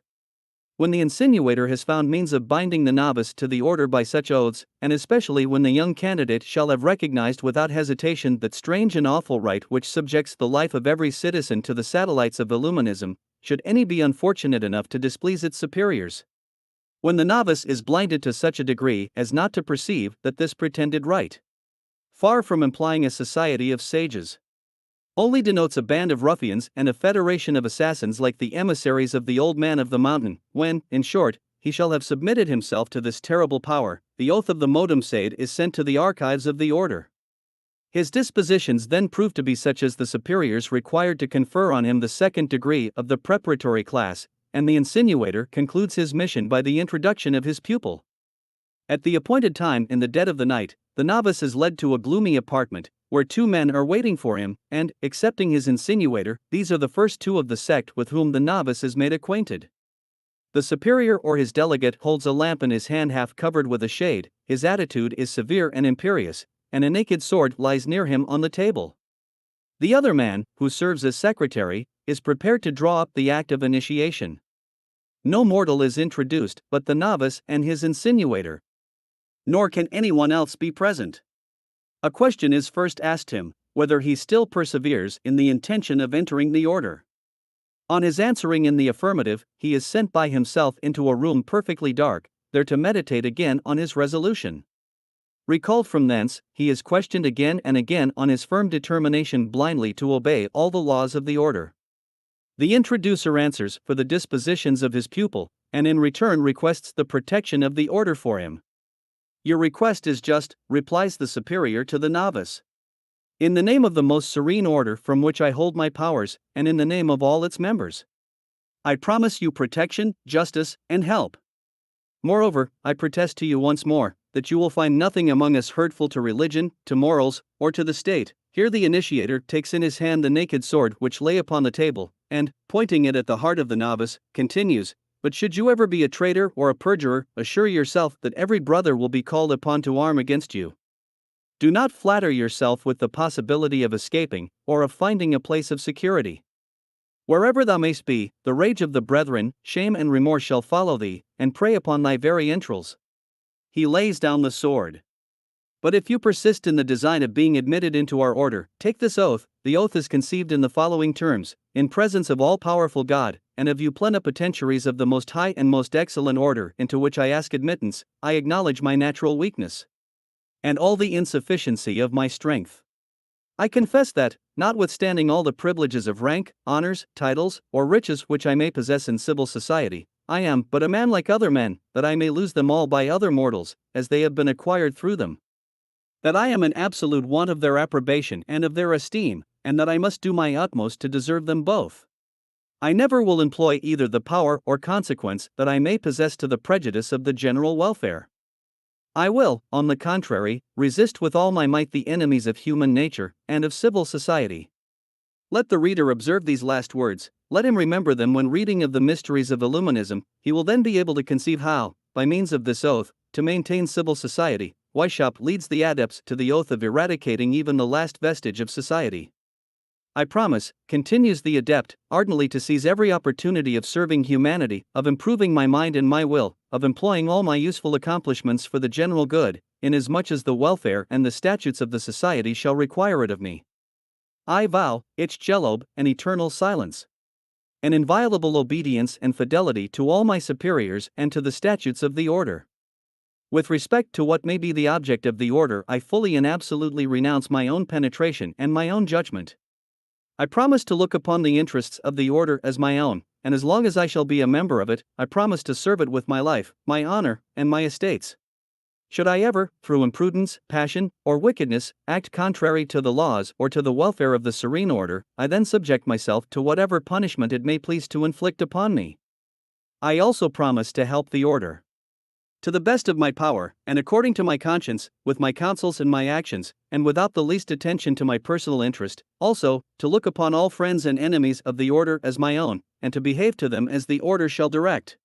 [SPEAKER 1] When the insinuator has found means of binding the novice to the order by such oaths, and especially when the young candidate shall have recognized without hesitation that strange and awful right which subjects the life of every citizen to the satellites of Illuminism, should any be unfortunate enough to displease its superiors. When the novice is blinded to such a degree as not to perceive that this pretended right, far from implying a society of sages, only denotes a band of ruffians and a federation of assassins like the emissaries of the old man of the mountain, when, in short, he shall have submitted himself to this terrible power, the oath of the modum sade is sent to the archives of the order. His dispositions then prove to be such as the superiors required to confer on him the second degree of the preparatory class, and the insinuator concludes his mission by the introduction of his pupil. At the appointed time in the dead of the night, the novice is led to a gloomy apartment, where two men are waiting for him, and, excepting his insinuator, these are the first two of the sect with whom the novice is made acquainted. The superior or his delegate holds a lamp in his hand half covered with a shade, his attitude is severe and imperious, and a naked sword lies near him on the table. The other man, who serves as secretary, is prepared to draw up the act of initiation. No mortal is introduced but the novice and his insinuator. Nor can anyone else be present. A question is first asked him, whether he still perseveres in the intention of entering the order. On his answering in the affirmative, he is sent by himself into a room perfectly dark, there to meditate again on his resolution. Recalled from thence, he is questioned again and again on his firm determination blindly to obey all the laws of the order. The introducer answers for the dispositions of his pupil, and in return requests the protection of the order for him. Your request is just, replies the superior to the novice. In the name of the most serene order from which I hold my powers, and in the name of all its members, I promise you protection, justice, and help. Moreover, I protest to you once more, that you will find nothing among us hurtful to religion, to morals, or to the state. Here the initiator takes in his hand the naked sword which lay upon the table, and, pointing it at the heart of the novice, continues, "But should you ever be a traitor or a perjurer, assure yourself that every brother will be called upon to arm against you. Do not flatter yourself with the possibility of escaping, or of finding a place of security. Wherever thou mayst be, the rage of the brethren, shame and remorse shall follow thee, and prey upon thy very entrails." He lays down the sword. "But if you persist in the design of being admitted into our order, take this oath." The oath is conceived in the following terms: "In presence of all-powerful God, and of you plenipotentiaries of the most high and most excellent order into which I ask admittance, I acknowledge my natural weakness, and all the insufficiency of my strength. I confess that, notwithstanding all the privileges of rank, honors, titles, or riches which I may possess in civil society, I am but a man like other men, that I may lose them all by other mortals, as they have been acquired through them. That I am in absolute want of their approbation and of their esteem, and that I must do my utmost to deserve them both. I never will employ either the power or consequence that I may possess to the prejudice of the general welfare. I will, on the contrary, resist with all my might the enemies of human nature and of civil society." Let the reader observe these last words, let him remember them when reading of the mysteries of Illuminism. He will then be able to conceive how, by means of this oath, to maintain civil society. Weishaupt leads the adepts to the oath of eradicating even the last vestige of society. "I promise," continues the adept, "ardently to seize every opportunity of serving humanity, of improving my mind and my will, of employing all my useful accomplishments for the general good, inasmuch as the welfare and the statutes of the society shall require it of me. I vow, ich gelobe, an eternal silence, an inviolable obedience and fidelity to all my superiors and to the statutes of the order. With respect to what may be the object of the order, I fully and absolutely renounce my own penetration and my own judgment. I promise to look upon the interests of the order as my own, and as long as I shall be a member of it, I promise to serve it with my life, my honor, and my estates. Should I ever, through imprudence, passion, or wickedness, act contrary to the laws or to the welfare of the serene order, I then subject myself to whatever punishment it may please to inflict upon me. I also promise to help the order, to the best of my power, and according to my conscience, with my counsels and my actions, and without the least attention to my personal interest, also, to look upon all friends and enemies of the order as my own, and to behave to them as the order shall direct.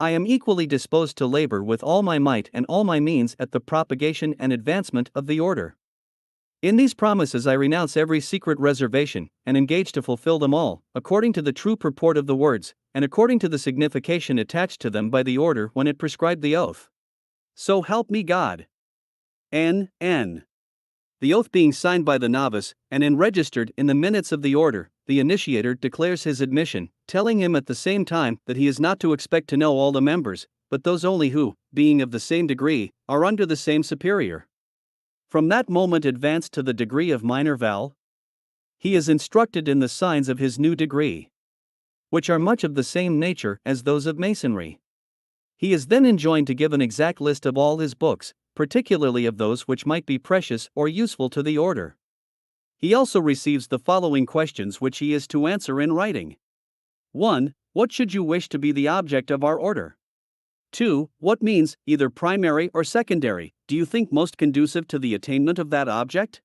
[SPEAKER 1] I am equally disposed to labor with all my might and all my means at the propagation and advancement of the order. In these promises I renounce every secret reservation, and engage to fulfill them all, according to the true purport of the words, and according to the signification attached to them by the order when it prescribed the oath. So help me God. N.N. The oath being signed by the novice, and enregistered in the minutes of the order, the initiator declares his admission, telling him at the same time that he is not to expect to know all the members, but those only who, being of the same degree, are under the same superior. From that moment advanced to the degree of minor val, he is instructed in the signs of his new degree, which are much of the same nature as those of Masonry. He is then enjoined to give an exact list of all his books, particularly of those which might be precious or useful to the order. He also receives the following questions which he is to answer in writing. 1. What should you wish to be the object of our order? 2. What means, either primary or secondary, do you think most conducive to the attainment of that object?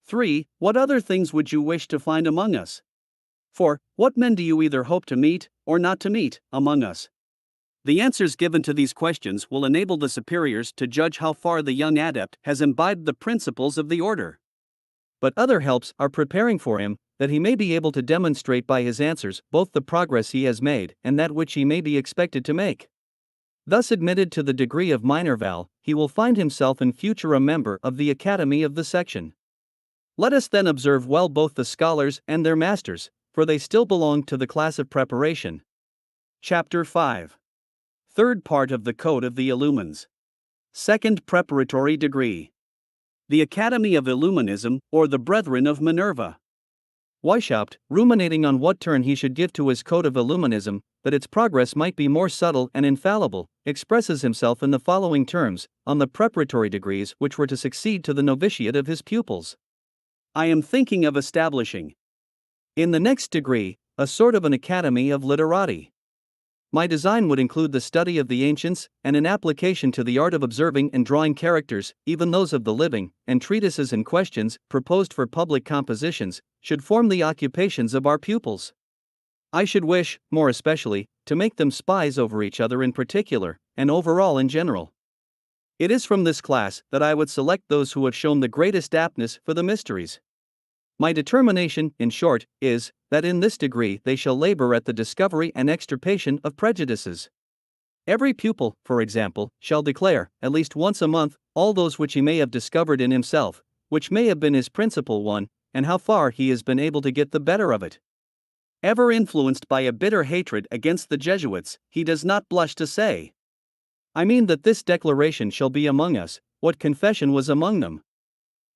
[SPEAKER 1] 3. What other things would you wish to find among us? 4. What men do you either hope to meet, or not to meet, among us? The answers given to these questions will enable the superiors to judge how far the young adept has imbibed the principles of the order. But other helps are preparing for him, that he may be able to demonstrate by his answers both the progress he has made and that which he may be expected to make. Thus admitted to the degree of minor val, he will find himself in future a member of the academy of the section. Let us then observe well both the scholars and their masters, for they still belong to the class of preparation. Chapter 5. Third part of the Code of the Illumines. Second preparatory degree. The Academy of Illuminism, or the Brethren of Minerva. Weishaupt, ruminating on what turn he should give to his Code of Illuminism, that its progress might be more subtle and infallible, expresses himself in the following terms, on the preparatory degrees which were to succeed to the novitiate of his pupils. I am thinking of establishing, in the next degree, a sort of an academy of literati. My design would include the study of the ancients, and an application to the art of observing and drawing characters, even those of the living, and treatises and questions, proposed for public compositions, should form the occupations of our pupils. I should wish, more especially, to make them spies over each other in particular, and overall in general. It is from this class that I would select those who have shown the greatest aptness for the mysteries. My determination, in short, is, that in this degree they shall labor at the discovery and extirpation of prejudices. Every pupil, for example, shall declare, at least once a month, all those which he may have discovered in himself, which may have been his principal one, and how far he has been able to get the better of it. Ever influenced by a bitter hatred against the Jesuits, he does not blush to say, I mean that this declaration shall be among us, what confession was among them.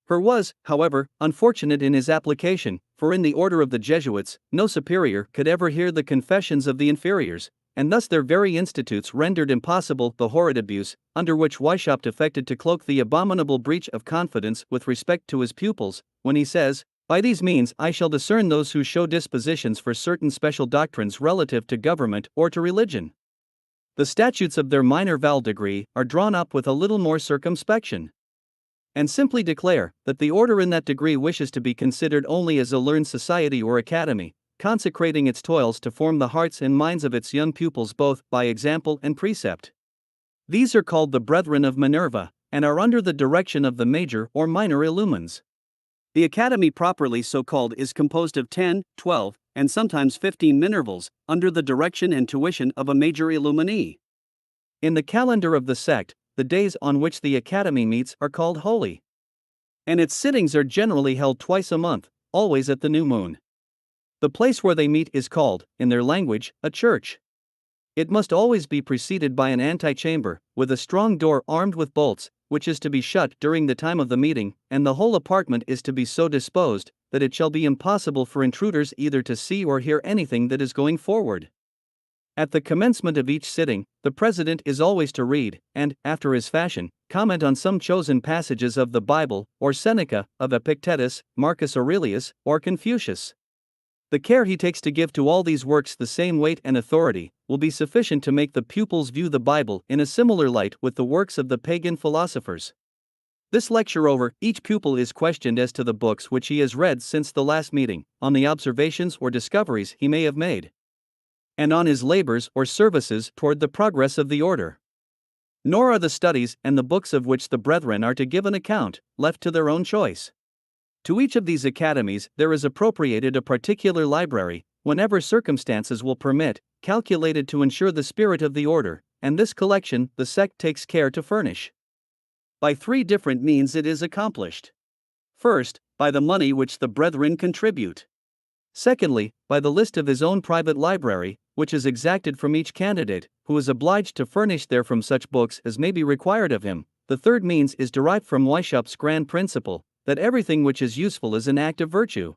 [SPEAKER 1] For was, however, unfortunate in his application, for in the order of the Jesuits, no superior could ever hear the confessions of the inferiors, and thus their very institutes rendered impossible the horrid abuse, under which Weishaupt affected to cloak the abominable breach of confidence with respect to his pupils, when he says, By these means I shall discern those who show dispositions for certain special doctrines relative to government or to religion. The statutes of their minor val degree are drawn up with a little more circumspection, and simply declare that the order in that degree wishes to be considered only as a learned society or academy, consecrating its toils to form the hearts and minds of its young pupils both by example and precept. These are called the Brethren of Minerva, and are under the direction of the major or minor illumines. The academy properly so called is composed of 10, 12, and sometimes 15 Minervals, under the direction and tuition of a major illuminee. In the calendar of the sect, the days on which the academy meets are called holy, and its sittings are generally held twice a month, always at the new moon. The place where they meet is called, in their language, a church. It must always be preceded by an antechamber, with a strong door armed with bolts, which is to be shut during the time of the meeting, and the whole apartment is to be so disposed that it shall be impossible for intruders either to see or hear anything that is going forward. At the commencement of each sitting, the president is always to read, and, after his fashion, comment on some chosen passages of the Bible, or Seneca, of Epictetus, Marcus Aurelius, or Confucius. The care he takes to give to all these works the same weight and authority will be sufficient to make the pupils view the Bible in a similar light with the works of the pagan philosophers. This lecture over, each pupil is questioned as to the books which he has read since the last meeting, on the observations or discoveries he may have made, and on his labors or services toward the progress of the order. Nor are the studies and the books of which the brethren are to give an account left to their own choice. To each of these academies there is appropriated a particular library, whenever circumstances will permit, calculated to ensure the spirit of the order, and this collection the sect takes care to furnish. By three different means it is accomplished. First, by the money which the brethren contribute. Secondly, by the list of his own private library, which is exacted from each candidate, who is obliged to furnish therefrom such books as may be required of him. The third means is derived from Weishaupt's grand principle, that everything which is useful is an act of virtue.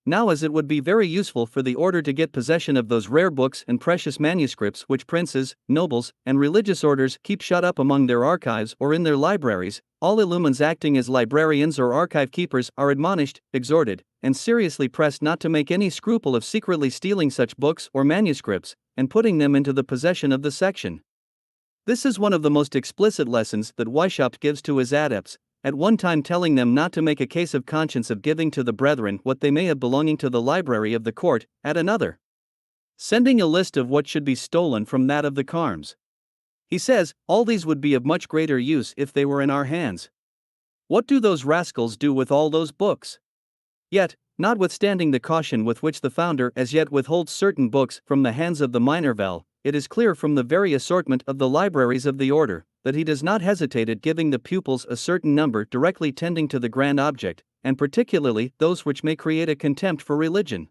[SPEAKER 1] Now, as it would be very useful for the order to get possession of those rare books and precious manuscripts which princes, nobles, and religious orders keep shut up among their archives or in their libraries, all illumines acting as librarians or archive keepers are admonished, exhorted, and seriously pressed not to make any scruple of secretly stealing such books or manuscripts, and putting them into the possession of the section. This is one of the most explicit lessons that Weishaupt gives to his adepts, at one time telling them not to make a case of conscience of giving to the brethren what they may have belonging to the library of the court, at another, sending a list of what should be stolen from that of the Carmes. He says, all these would be of much greater use if they were in our hands. What do those rascals do with all those books? Yet, notwithstanding the caution with which the founder as yet withholds certain books from the hands of the minor vel, it is clear from the very assortment of the libraries of the order, that he does not hesitate at giving the pupils a certain number directly tending to the grand object, and particularly those which may create a contempt for religion.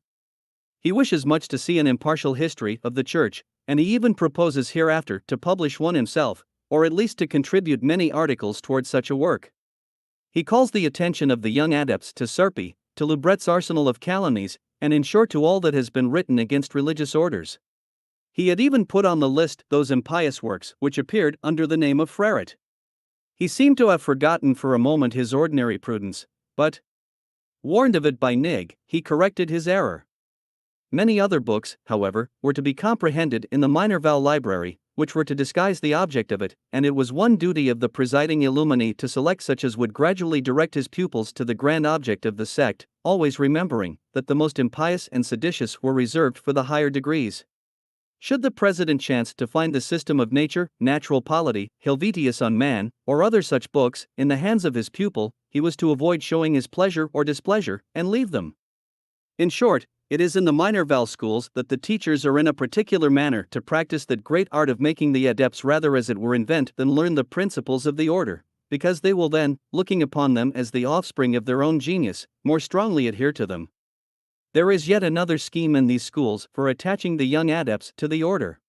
[SPEAKER 1] He wishes much to see an impartial history of the Church, and he even proposes hereafter to publish one himself, or at least to contribute many articles toward such a work. He calls the attention of the young adepts to Serpi, to Lubret's arsenal of calumnies, and in short to all that has been written against religious orders. He had even put on the list those impious works which appeared under the name of Freret. He seemed to have forgotten for a moment his ordinary prudence, but, warned of it by Nig, he corrected his error. Many other books, however, were to be comprehended in the minor val library, which were to disguise the object of it, and it was one duty of the presiding illumine to select such as would gradually direct his pupils to the grand object of the sect, always remembering that the most impious and seditious were reserved for the higher degrees. Should the president chance to find the system of nature, natural polity, Helvetius on man, or other such books, in the hands of his pupil, he was to avoid showing his pleasure or displeasure, and leave them. In short, it is in the minor val schools that the teachers are in a particular manner to practice that great art of making the adepts rather as it were invent than learn the principles of the order, because they will then, looking upon them as the offspring of their own genius, more strongly adhere to them. There is yet another scheme in these schools for attaching the young adepts to the order.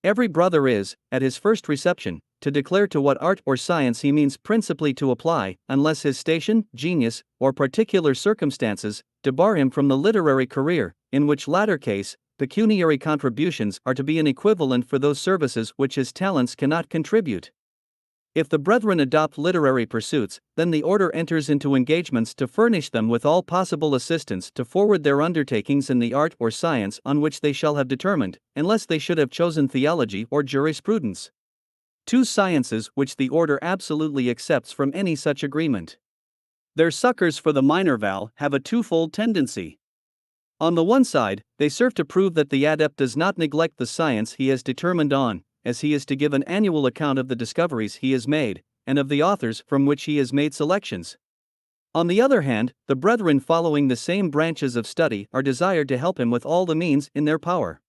[SPEAKER 1] Every brother is, at his first reception, to declare to what art or science he means principally to apply, unless his station, genius, or particular circumstances debar him from the literary career, in which latter case, pecuniary contributions are to be an equivalent for those services which his talents cannot contribute. If the brethren adopt literary pursuits, then the order enters into engagements to furnish them with all possible assistance to forward their undertakings in the art or science on which they shall have determined, unless they should have chosen theology or jurisprudence. Two sciences which the order absolutely accepts from any such agreement. Their succors for the minor val have a twofold tendency. On the one side, they serve to prove that the adept does not neglect the science he has determined on, as he is to give an annual account of the discoveries he has made, and of the authors from which he has made selections. On the other hand, the brethren following the same branches of study are desired to help him with all the means in their power.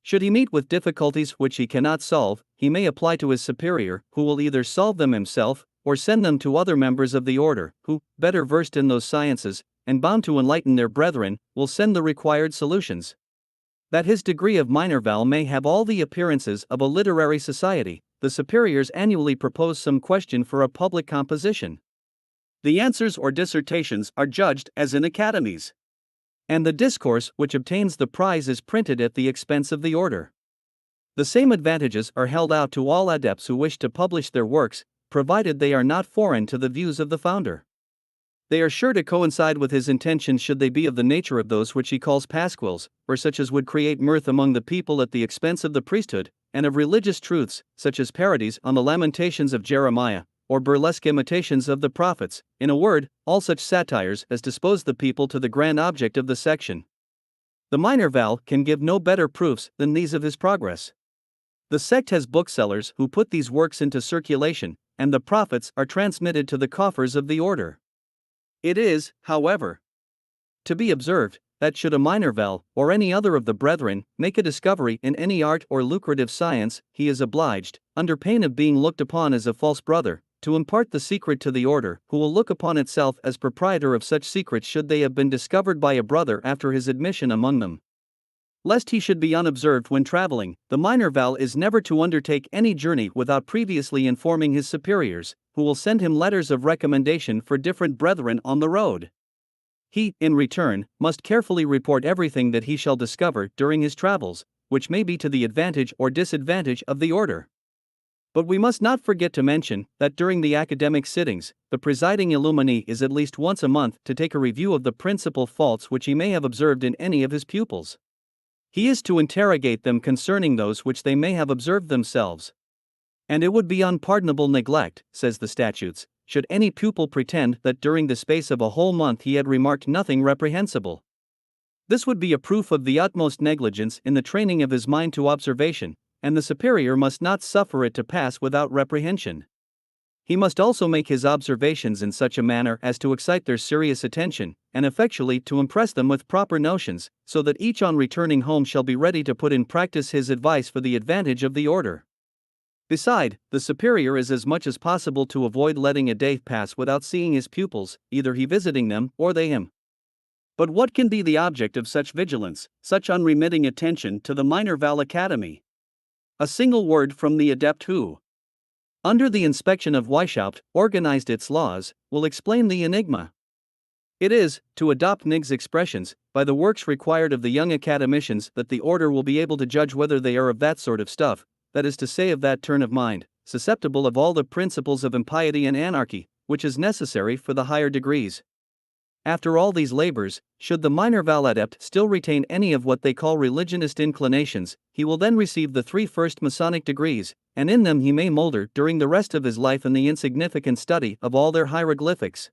[SPEAKER 1] Should he meet with difficulties which he cannot solve, he may apply to his superior, who will either solve them himself, or send them to other members of the order, who, better versed in those sciences, and bound to enlighten their brethren, will send the required solutions. That his degree of minor val may have all the appearances of a literary society, the superiors annually propose some question for a public composition. The answers or dissertations are judged as in academies, and the discourse which obtains the prize is printed at the expense of the order. The same advantages are held out to all adepts who wish to publish their works, provided they are not foreign to the views of the founder. They are sure to coincide with his intentions should they be of the nature of those which he calls pasquils, or such as would create mirth among the people at the expense of the priesthood, and of religious truths, such as parodies on the lamentations of Jeremiah, or burlesque imitations of the prophets, in a word, all such satires as dispose the people to the grand object of the section. The minor val can give no better proofs than these of his progress. The sect has booksellers who put these works into circulation, and the profits are transmitted to the coffers of the order. It is, however, to be observed, that should a minor val, or any other of the brethren, make a discovery in any art or lucrative science, he is obliged, under pain of being looked upon as a false brother, to impart the secret to the order, who will look upon itself as proprietor of such secrets should they have been discovered by a brother after his admission among them. Lest he should be unobserved when traveling, the minor val is never to undertake any journey without previously informing his superiors, who will send him letters of recommendation for different brethren on the road. He, in return, must carefully report everything that he shall discover during his travels, which may be to the advantage or disadvantage of the order. But we must not forget to mention that during the academic sittings, the presiding illumine is at least once a month to take a review of the principal faults which he may have observed in any of his pupils. He is to interrogate them concerning those which they may have observed themselves. And it would be unpardonable neglect, says the statutes, should any pupil pretend that during the space of a whole month he had remarked nothing reprehensible. This would be a proof of the utmost negligence in the training of his mind to observation, and the superior must not suffer it to pass without reprehension. He must also make his observations in such a manner as to excite their serious attention, and effectually to impress them with proper notions, so that each on returning home shall be ready to put in practice his advice for the advantage of the order. Beside, the superior is as much as possible to avoid letting a day pass without seeing his pupils, either he visiting them or they him. But what can be the object of such vigilance, such unremitting attention to the minor val academy? A single word from the adept who, under the inspection of Weishaupt, organized its laws, will explain the enigma. It is, to adopt Nigg's expressions, by the works required of the young academicians that the order will be able to judge whether they are of that sort of stuff, that is to say of that turn of mind, susceptible of all the principles of impiety and anarchy, which is necessary for the higher degrees. After all these labors, should the minor Val adept still retain any of what they call religionist inclinations, he will then receive the 3 first Masonic degrees, and in them he may molder during the rest of his life in the insignificant study of all their hieroglyphics.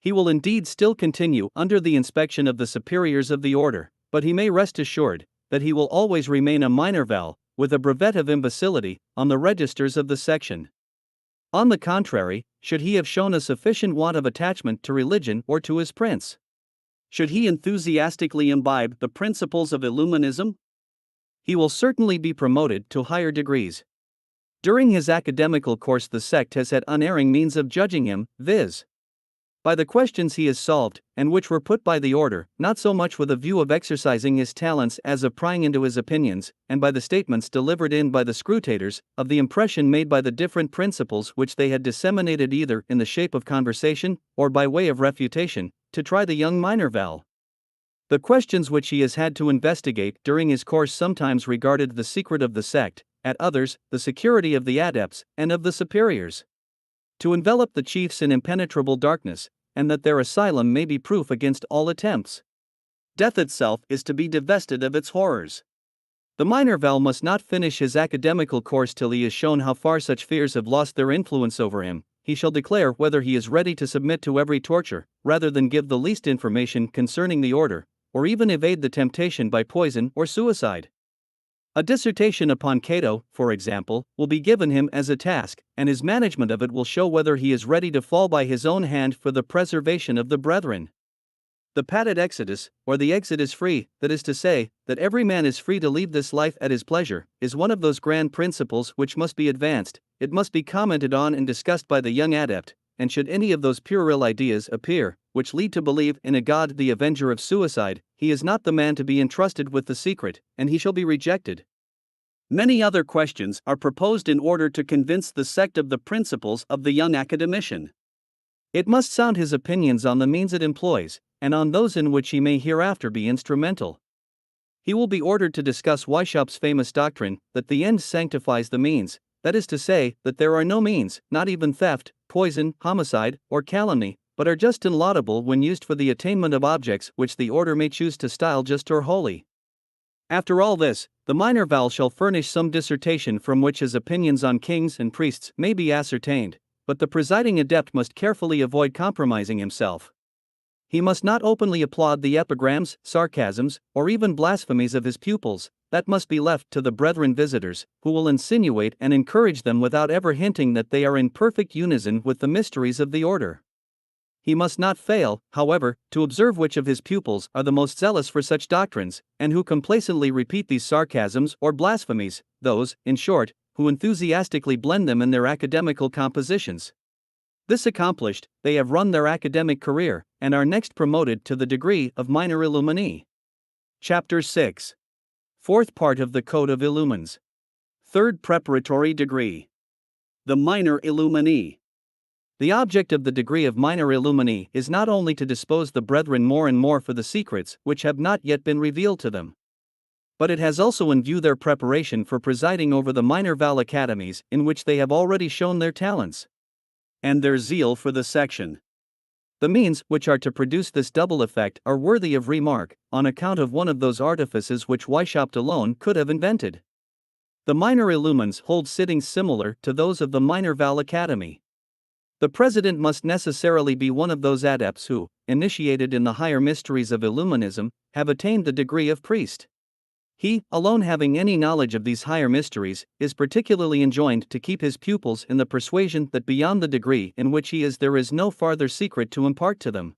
[SPEAKER 1] He will indeed still continue under the inspection of the superiors of the order, but he may rest assured that he will always remain a minor Val, with a brevet of imbecility, on the registers of the section. On the contrary, should he have shown a sufficient want of attachment to religion or to his prince? Should he enthusiastically imbibe the principles of Illuminism? He will certainly be promoted to higher degrees. During his academical course, the sect has had unerring means of judging him, viz. by the questions he has solved, and which were put by the order, not so much with a view of exercising his talents as of prying into his opinions, and by the statements delivered in by the scrutators, of the impression made by the different principles which they had disseminated either in the shape of conversation, or by way of refutation, to try the young minor Val. The questions which he has had to investigate during his course sometimes regarded the secret of the sect, at others, the security of the adepts, and of the superiors. To envelop the chiefs in impenetrable darkness, and that their asylum may be proof against all attempts. Death itself is to be divested of its horrors. The minor Val must not finish his academical course till he is shown how far such fears have lost their influence over him. He shall declare whether he is ready to submit to every torture, rather than give the least information concerning the order, or even evade the temptation by poison or suicide. A dissertation upon Cato, for example, will be given him as a task, and his management of it will show whether he is ready to fall by his own hand for the preservation of the brethren. The patet exodus, or the exodus free, that is to say, that every man is free to leave this life at his pleasure, is one of those grand principles which must be advanced. It must be commented on and discussed by the young adept, and should any of those puerile ideas appear, which lead to believe in a God the avenger of suicide, he is not the man to be entrusted with the secret, and he shall be rejected. Many other questions are proposed in order to convince the sect of the principles of the young academician. It must sound his opinions on the means it employs, and on those in which he may hereafter be instrumental. He will be ordered to discuss Weishaupt's famous doctrine that the end sanctifies the means, that is to say, that there are no means, not even theft, poison, homicide, or calumny, but are just and laudable when used for the attainment of objects which the order may choose to style just or holy. After all this, the minor Val shall furnish some dissertation from which his opinions on kings and priests may be ascertained, but the presiding adept must carefully avoid compromising himself. He must not openly applaud the epigrams, sarcasms, or even blasphemies of his pupils. That must be left to the brethren visitors, who will insinuate and encourage them without ever hinting that they are in perfect unison with the mysteries of the order. He must not fail, however, to observe which of his pupils are the most zealous for such doctrines, and who complacently repeat these sarcasms or blasphemies, those, in short, who enthusiastically blend them in their academical compositions. This accomplished, they have run their academic career, and are next promoted to the degree of minor Illumini. Chapter 6. Fourth part of the Code of Illumines. Third preparatory degree. The minor Illumini. The object of the degree of minor Illumini is not only to dispose the brethren more and more for the secrets which have not yet been revealed to them, but it has also in view their preparation for presiding over the minor Val academies in which they have already shown their talents and their zeal for the section. The means which are to produce this double effect are worthy of remark, on account of one of those artifices which Weishaupt alone could have invented. The minor Illumines hold sittings similar to those of the minor Val Academy. The president must necessarily be one of those adepts who, initiated in the higher mysteries of Illuminism, have attained the degree of priest. He, alone having any knowledge of these higher mysteries, is particularly enjoined to keep his pupils in the persuasion that beyond the degree in which he is there is no farther secret to impart to them.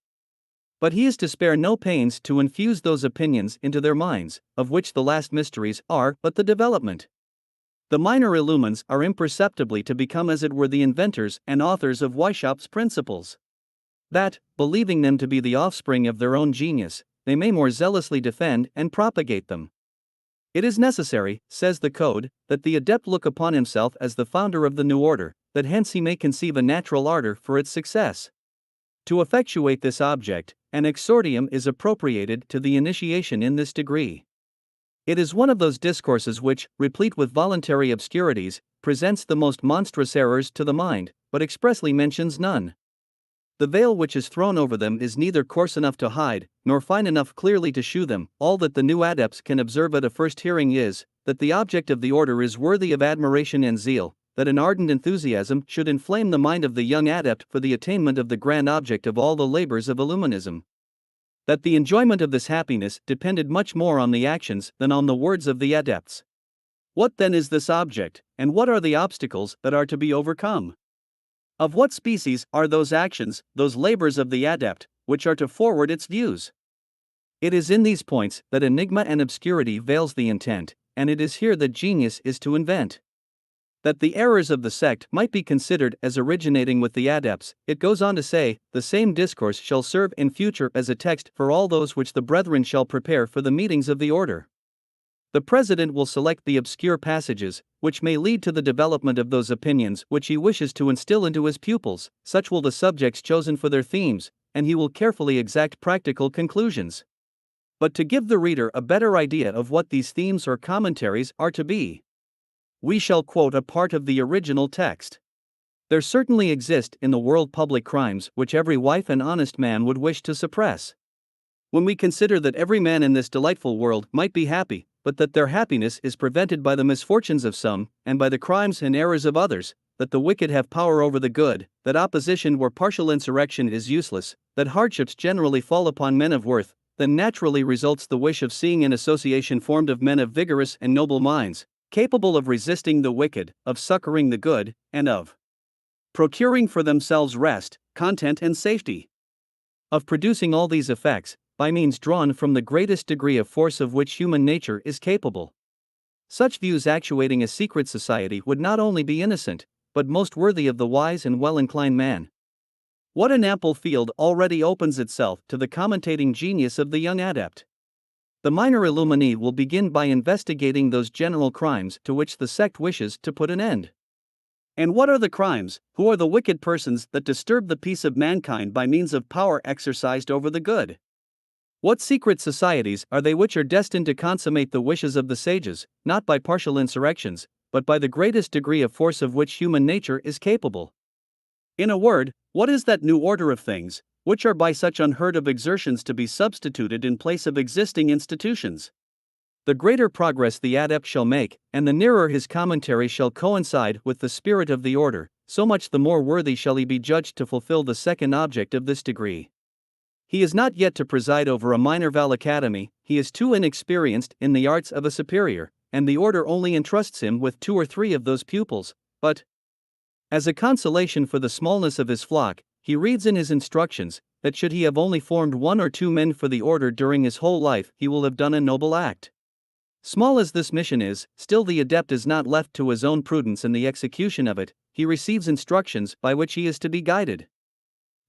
[SPEAKER 1] But he is to spare no pains to infuse those opinions into their minds, of which the last mysteries are but the development. The minor Illumines are imperceptibly to become as it were the inventors and authors of Weishaupt's principles. That, believing them to be the offspring of their own genius, they may more zealously defend and propagate them. It is necessary, says the Code, that the adept look upon himself as the founder of the new order, that hence he may conceive a natural ardor for its success. To effectuate this object, an exordium is appropriated to the initiation in this degree. It is one of those discourses which, replete with voluntary obscurities, presents the most monstrous errors to the mind, but expressly mentions none. The veil which is thrown over them is neither coarse enough to hide, nor fine enough clearly to shew them. All that the new adepts can observe at a first hearing is, that the object of the order is worthy of admiration and zeal, that an ardent enthusiasm should inflame the mind of the young adept for the attainment of the grand object of all the labors of Illuminism. That the enjoyment of this happiness depended much more on the actions than on the words of the adepts. What then is this object, and what are the obstacles that are to be overcome? Of what species are those actions, those labors of the adept, which are to forward its views? It is in these points that enigma and obscurity veils the intent, and it is here that genius is to invent. That the errors of the sect might be considered as originating with the adepts, it goes on to say, the same discourse shall serve in future as a text for all those which the brethren shall prepare for the meetings of the order. The president will select the obscure passages, which may lead to the development of those opinions which he wishes to instill into his pupils, such will the subjects chosen for their themes, and he will carefully exact practical conclusions. But to give the reader a better idea of what these themes or commentaries are to be, we shall quote a part of the original text. There certainly exist in the world public crimes which every wife and honest man would wish to suppress. When we consider that every man in this delightful world might be happy, but that their happiness is prevented by the misfortunes of some, and by the crimes and errors of others, that the wicked have power over the good, that opposition or partial insurrection is useless, that hardships generally fall upon men of worth, then naturally results the wish of seeing an association formed of men of vigorous and noble minds, capable of resisting the wicked, of succoring the good, and of procuring for themselves rest, content, and safety. Of producing all these effects, by means drawn from the greatest degree of force of which human nature is capable. Such views actuating a secret society would not only be innocent, but most worthy of the wise and well-inclined man. What an ample field already opens itself to the commentating genius of the young adept. The minor illuminee will begin by investigating those general crimes to which the sect wishes to put an end. And what are the crimes? Who are the wicked persons that disturb the peace of mankind by means of power exercised over the good? What secret societies are they which are destined to consummate the wishes of the sages, not by partial insurrections, but by the greatest degree of force of which human nature is capable? In a word, what is that new order of things, which are by such unheard of exertions to be substituted in place of existing institutions? The greater progress the adept shall make, and the nearer his commentary shall coincide with the spirit of the order, so much the more worthy shall he be judged to fulfill the second object of this degree. He is not yet to preside over a minor Val Academy, he is too inexperienced in the arts of a superior, and the order only entrusts him with 2 or 3 of those pupils, but, as a consolation for the smallness of his flock, he reads in his instructions, that should he have only formed 1 or 2 men for the order during his whole life, he will have done a noble act. Small as this mission is, still the adept is not left to his own prudence in the execution of it, he receives instructions by which he is to be guided.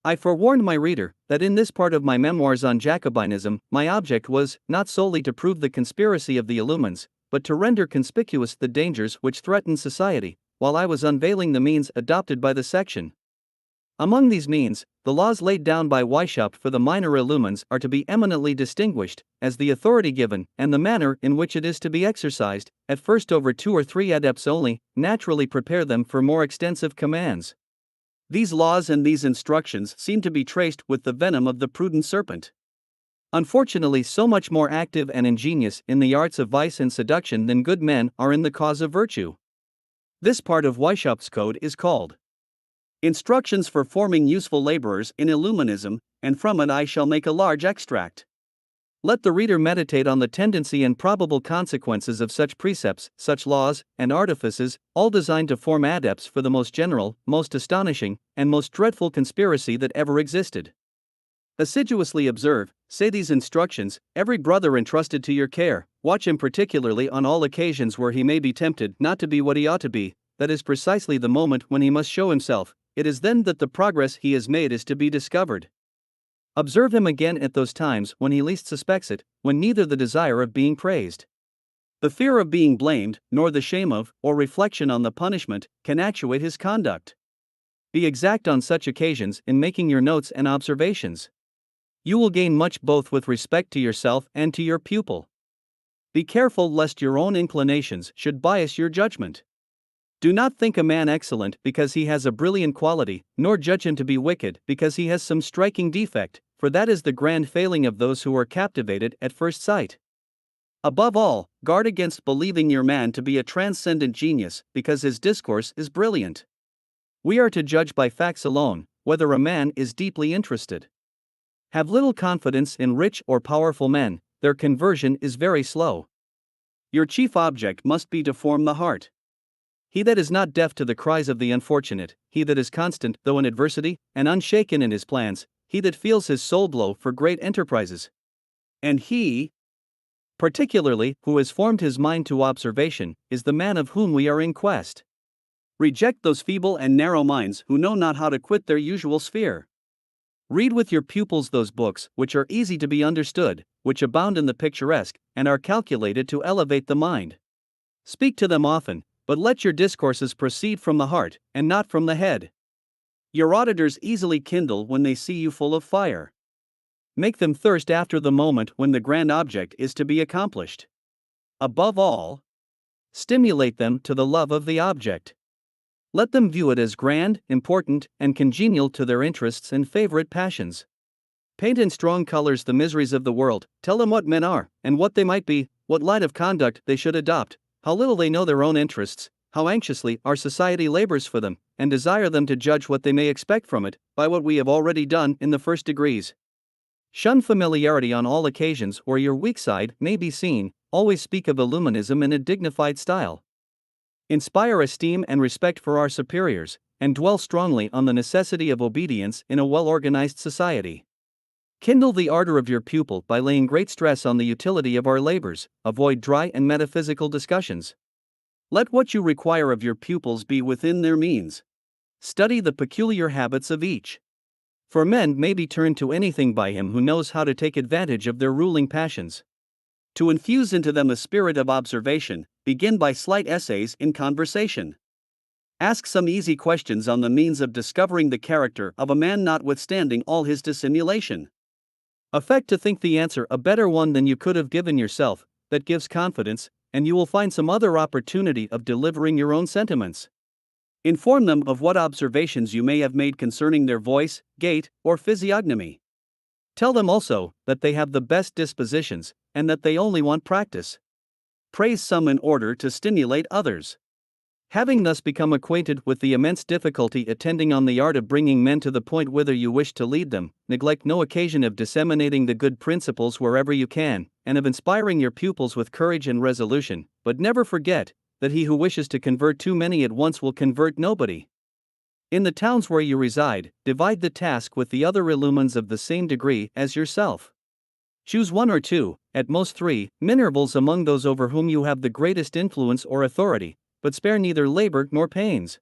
[SPEAKER 1] I forewarned my reader that in this part of my memoirs on Jacobinism, my object was not solely to prove the conspiracy of the Illumines, but to render conspicuous the dangers which threaten society, while I was unveiling the means adopted by the section. Among these means, the laws laid down by Weishaupt for the minor illumines are to be eminently distinguished, as the authority given, and the manner in which it is to be exercised, at first over 2 or 3 adepts only, naturally prepare them for more extensive commands. These laws and these instructions seem to be traced with the venom of the prudent serpent. Unfortunately, so much more active and ingenious in the arts of vice and seduction than good men are in the cause of virtue. This part of Weishaupt's code is called Instructions for Forming Useful Laborers in Illuminism, and from it I shall make a large extract. Let the reader meditate on the tendency and probable consequences of such precepts, such laws, and artifices, all designed to form adepts for the most general, most astonishing, and most dreadful conspiracy that ever existed. Assiduously observe, say these instructions, every brother entrusted to your care, watch him particularly on all occasions where he may be tempted not to be what he ought to be, that is precisely the moment when he must show himself, it is then that the progress he has made is to be discovered. Observe him again at those times when he least suspects it, when neither the desire of being praised, the fear of being blamed, nor the shame of, or reflection on the punishment, can actuate his conduct. Be exact on such occasions in making your notes and observations. You will gain much both with respect to yourself and to your pupil. Be careful lest your own inclinations should bias your judgment. Do not think a man excellent because he has a brilliant quality, nor judge him to be wicked because he has some striking defect, for that is the grand failing of those who are captivated at first sight. Above all, guard against believing your man to be a transcendent genius because his discourse is brilliant. We are to judge by facts alone whether a man is deeply interested. Have little confidence in rich or powerful men, their conversion is very slow. Your chief object must be to form the heart. He that is not deaf to the cries of the unfortunate, he that is constant though in adversity, and unshaken in his plans, he that feels his soul blow for great enterprises. And he, particularly, who has formed his mind to observation, is the man of whom we are in quest. Reject those feeble and narrow minds who know not how to quit their usual sphere. Read with your pupils those books which are easy to be understood, which abound in the picturesque, and are calculated to elevate the mind. Speak to them often, but let your discourses proceed from the heart, and not from the head. Your auditors easily kindle when they see you full of fire. Make them thirst after the moment when the grand object is to be accomplished. Above all, stimulate them to the love of the object. Let them view it as grand, important, and congenial to their interests and favorite passions. Paint in strong colors the miseries of the world, tell them what men are, and what they might be, what line of conduct they should adopt, how little they know their own interests, how anxiously our society labors for them, and desire them to judge what they may expect from it, by what we have already done in the first degrees. Shun familiarity on all occasions where your weak side may be seen, always speak of Illuminism in a dignified style. Inspire esteem and respect for our superiors, and dwell strongly on the necessity of obedience in a well-organized society. Kindle the ardor of your pupil by laying great stress on the utility of our labors, avoid dry and metaphysical discussions. Let what you require of your pupils be within their means. Study the peculiar habits of each. For men may be turned to anything by him who knows how to take advantage of their ruling passions. To infuse into them a spirit of observation, begin by slight essays in conversation. Ask some easy questions on the means of discovering the character of a man notwithstanding all his dissimulation. Affect to think the answer a better one than you could have given yourself, that gives confidence, and you will find some other opportunity of delivering your own sentiments. Inform them of what observations you may have made concerning their voice, gait, or physiognomy. Tell them also that they have the best dispositions, and that they only want practice. Praise some in order to stimulate others. Having thus become acquainted with the immense difficulty attending on the art of bringing men to the point whither you wish to lead them, neglect no occasion of disseminating the good principles wherever you can, and of inspiring your pupils with courage and resolution, but never forget that he who wishes to convert too many at once will convert nobody. In the towns where you reside, divide the task with the other illumines of the same degree as yourself. Choose one or two, at most 3, minervals among those over whom you have the greatest influence or authority, but spare neither labor nor pains.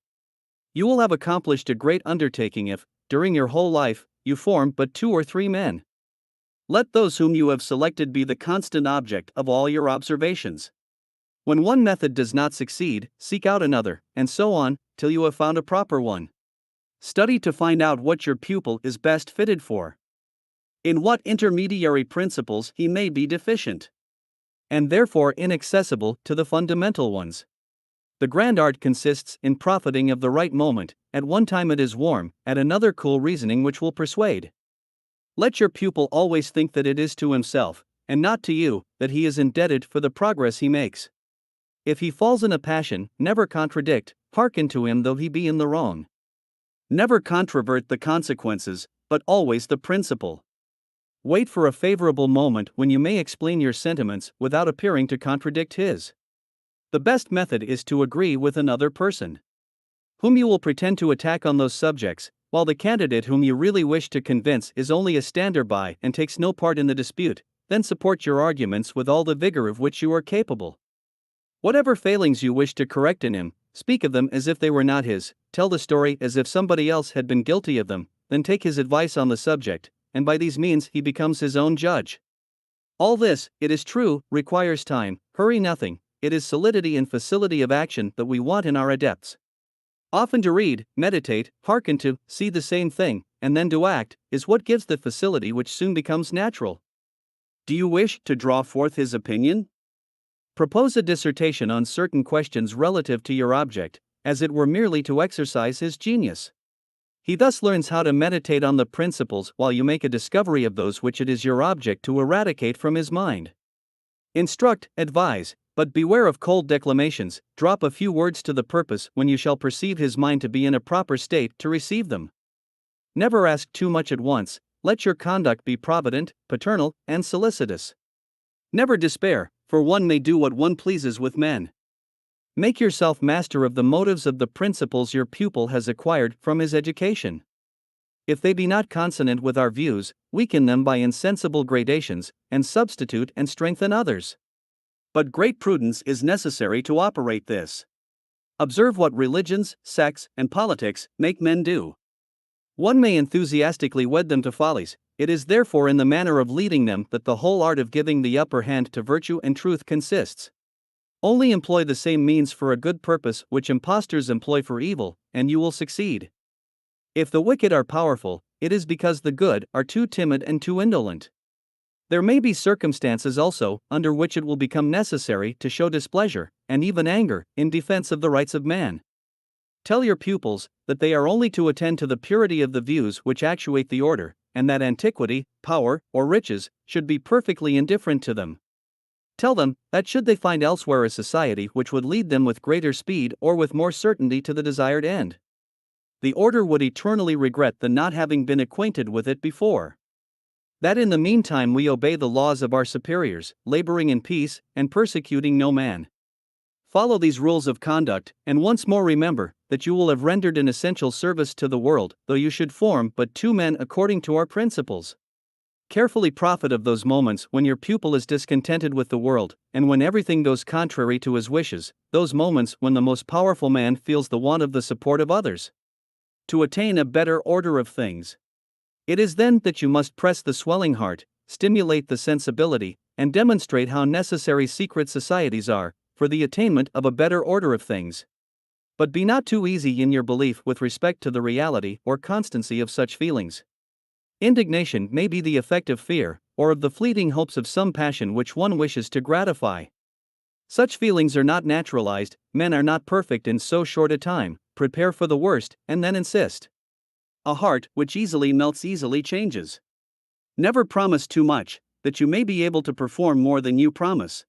[SPEAKER 1] You will have accomplished a great undertaking if, during your whole life, you form but 2 or 3 men. Let those whom you have selected be the constant object of all your observations. When one method does not succeed, seek out another, and so on, till you have found a proper one. Study to find out what your pupil is best fitted for. In what intermediary principles he may be deficient, and therefore inaccessible to the fundamental ones. The grand art consists in profiting of the right moment, at one time it is warm, at another cool reasoning which will persuade. Let your pupil always think that it is to himself, and not to you, that he is indebted for the progress he makes. If he falls in a passion, never contradict, hearken to him though he be in the wrong. Never controvert the consequences, but always the principle. Wait for a favorable moment when you may explain your sentiments without appearing to contradict his. The best method is to agree with another person, whom you will pretend to attack on those subjects, while the candidate whom you really wish to convince is only a stander-by and takes no part in the dispute. Then support your arguments with all the vigor of which you are capable. Whatever failings you wish to correct in him, speak of them as if they were not his, tell the story as if somebody else had been guilty of them, then take his advice on the subject, and by these means he becomes his own judge. All this, it is true, requires time, hurry nothing, it is solidity and facility of action that we want in our adepts. Often to read, meditate, hearken to, see the same thing, and then to act, is what gives the facility which soon becomes natural. Do you wish to draw forth his opinion? Propose a dissertation on certain questions relative to your object, as it were merely to exercise his genius. He thus learns how to meditate on the principles while you make a discovery of those which it is your object to eradicate from his mind. Instruct, advise, but beware of cold declamations. Drop a few words to the purpose when you shall perceive his mind to be in a proper state to receive them. Never ask too much at once. Let your conduct be provident, paternal, and solicitous. Never despair, for one may do what one pleases with men. Make yourself master of the motives of the principles your pupil has acquired from his education. If they be not consonant with our views, weaken them by insensible gradations, and substitute and strengthen others. But great prudence is necessary to operate this. Observe what religions, sects, and politics make men do. One may enthusiastically wed them to follies. It is therefore in the manner of leading them that the whole art of giving the upper hand to virtue and truth consists. Only employ the same means for a good purpose which impostors employ for evil, and you will succeed. If the wicked are powerful, it is because the good are too timid and too indolent. There may be circumstances also under which it will become necessary to show displeasure, and even anger, in defense of the rights of man. Tell your pupils that they are only to attend to the purity of the views which actuate the order, and that antiquity, power, or riches should be perfectly indifferent to them. Tell them that should they find elsewhere a society which would lead them with greater speed or with more certainty to the desired end, the order would eternally regret the not having been acquainted with it before. That in the meantime we obey the laws of our superiors, laboring in peace, and persecuting no man. Follow these rules of conduct, and once more remember that you will have rendered an essential service to the world, though you should form but 2 men according to our principles. Carefully profit of those moments when your pupil is discontented with the world, and when everything goes contrary to his wishes, those moments when the most powerful man feels the want of the support of others. To attain a better order of things. It is then that you must press the swelling heart, stimulate the sensibility, and demonstrate how necessary secret societies are for the attainment of a better order of things. But be not too easy in your belief with respect to the reality or constancy of such feelings. Indignation may be the effect of fear, or of the fleeting hopes of some passion which one wishes to gratify. Such feelings are not naturalized, men are not perfect in so short a time. Prepare for the worst, and then insist. A heart which easily melts easily changes. Never promise too much, that you may be able to perform more than you promise.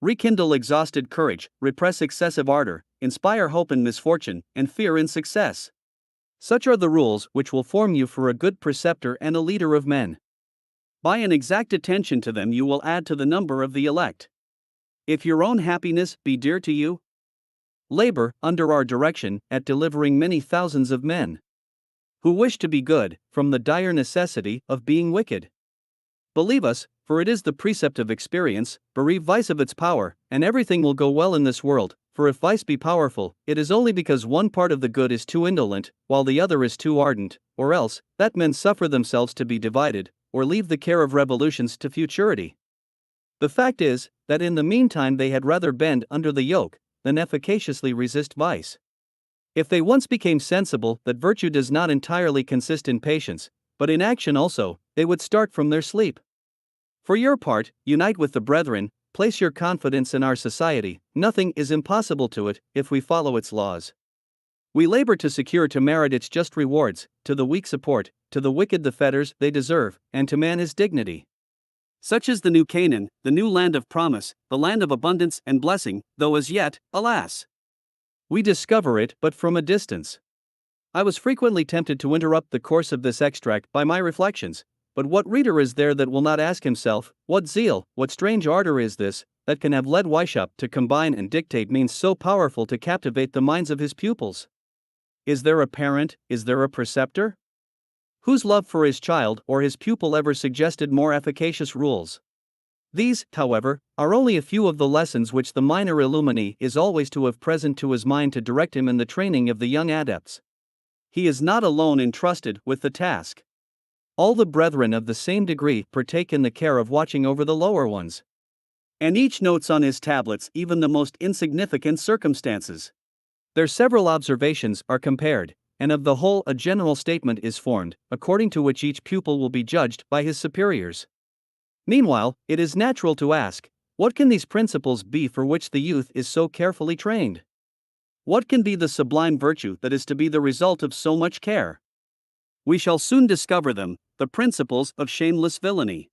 [SPEAKER 1] Rekindle exhausted courage, repress excessive ardor, inspire hope in misfortune, and fear in success. Such are the rules which will form you for a good preceptor and a leader of men. By an exact attention to them you will add to the number of the elect. If your own happiness be dear to you, labor, under our direction, at delivering many thousands of men who wish to be good, from the dire necessity of being wicked. Believe us, for it is the precept of experience, bereave vice of its power, and everything will go well in this world, for if vice be powerful, it is only because one part of the good is too indolent, while the other is too ardent, or else, that men suffer themselves to be divided, or leave the care of revolutions to futurity. The fact is, that in the meantime they had rather bend under the yoke, than efficaciously resist vice. If they once became sensible that virtue does not entirely consist in patience, but in action also, they would start from their sleep. For your part, unite with the brethren, place your confidence in our society, nothing is impossible to it, if we follow its laws. We labor to secure to merit its just rewards, to the weak support, to the wicked the fetters they deserve, and to man his dignity. Such is the new Canaan, the new land of promise, the land of abundance and blessing, though as yet, alas, we discover it but from a distance. I was frequently tempted to interrupt the course of this extract by my reflections, but what reader is there that will not ask himself, what zeal, what strange ardor is this, that can have led Weishaupt to combine and dictate means so powerful to captivate the minds of his pupils? Is there a parent, is there a preceptor, whose love for his child or his pupil ever suggested more efficacious rules? These, however, are only a few of the lessons which the minor illuminee is always to have present to his mind to direct him in the training of the young adepts. He is not alone entrusted with the task. All the brethren of the same degree partake in the care of watching over the lower ones. And each notes on his tablets even the most insignificant circumstances. Their several observations are compared, and of the whole a general statement is formed, according to which each pupil will be judged by his superiors. Meanwhile, it is natural to ask, what can these principles be for which the youth is so carefully trained? What can be the sublime virtue that is to be the result of so much care? We shall soon discover them, the principles of shameless villainy.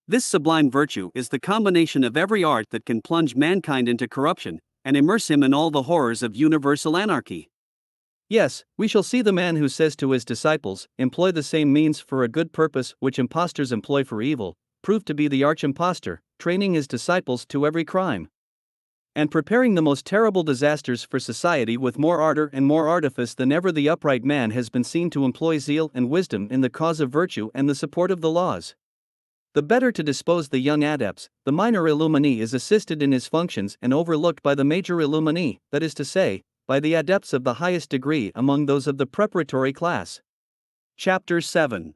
[SPEAKER 1] This sublime virtue is the combination of every art that can plunge mankind into corruption, and immerse him in all the horrors of universal anarchy. Yes, we shall see the man who says to his disciples, "Employ the same means for a good purpose which impostors employ for evil," prove to be the arch-impostor, training his disciples to every crime, and preparing the most terrible disasters for society with more ardor and more artifice than ever the upright man has been seen to employ zeal and wisdom in the cause of virtue and the support of the laws. The better to dispose the young adepts, the minor illuminee is assisted in his functions and overlooked by the major illuminee, that is to say, by the adepts of the highest degree among those of the preparatory class. Chapter 7.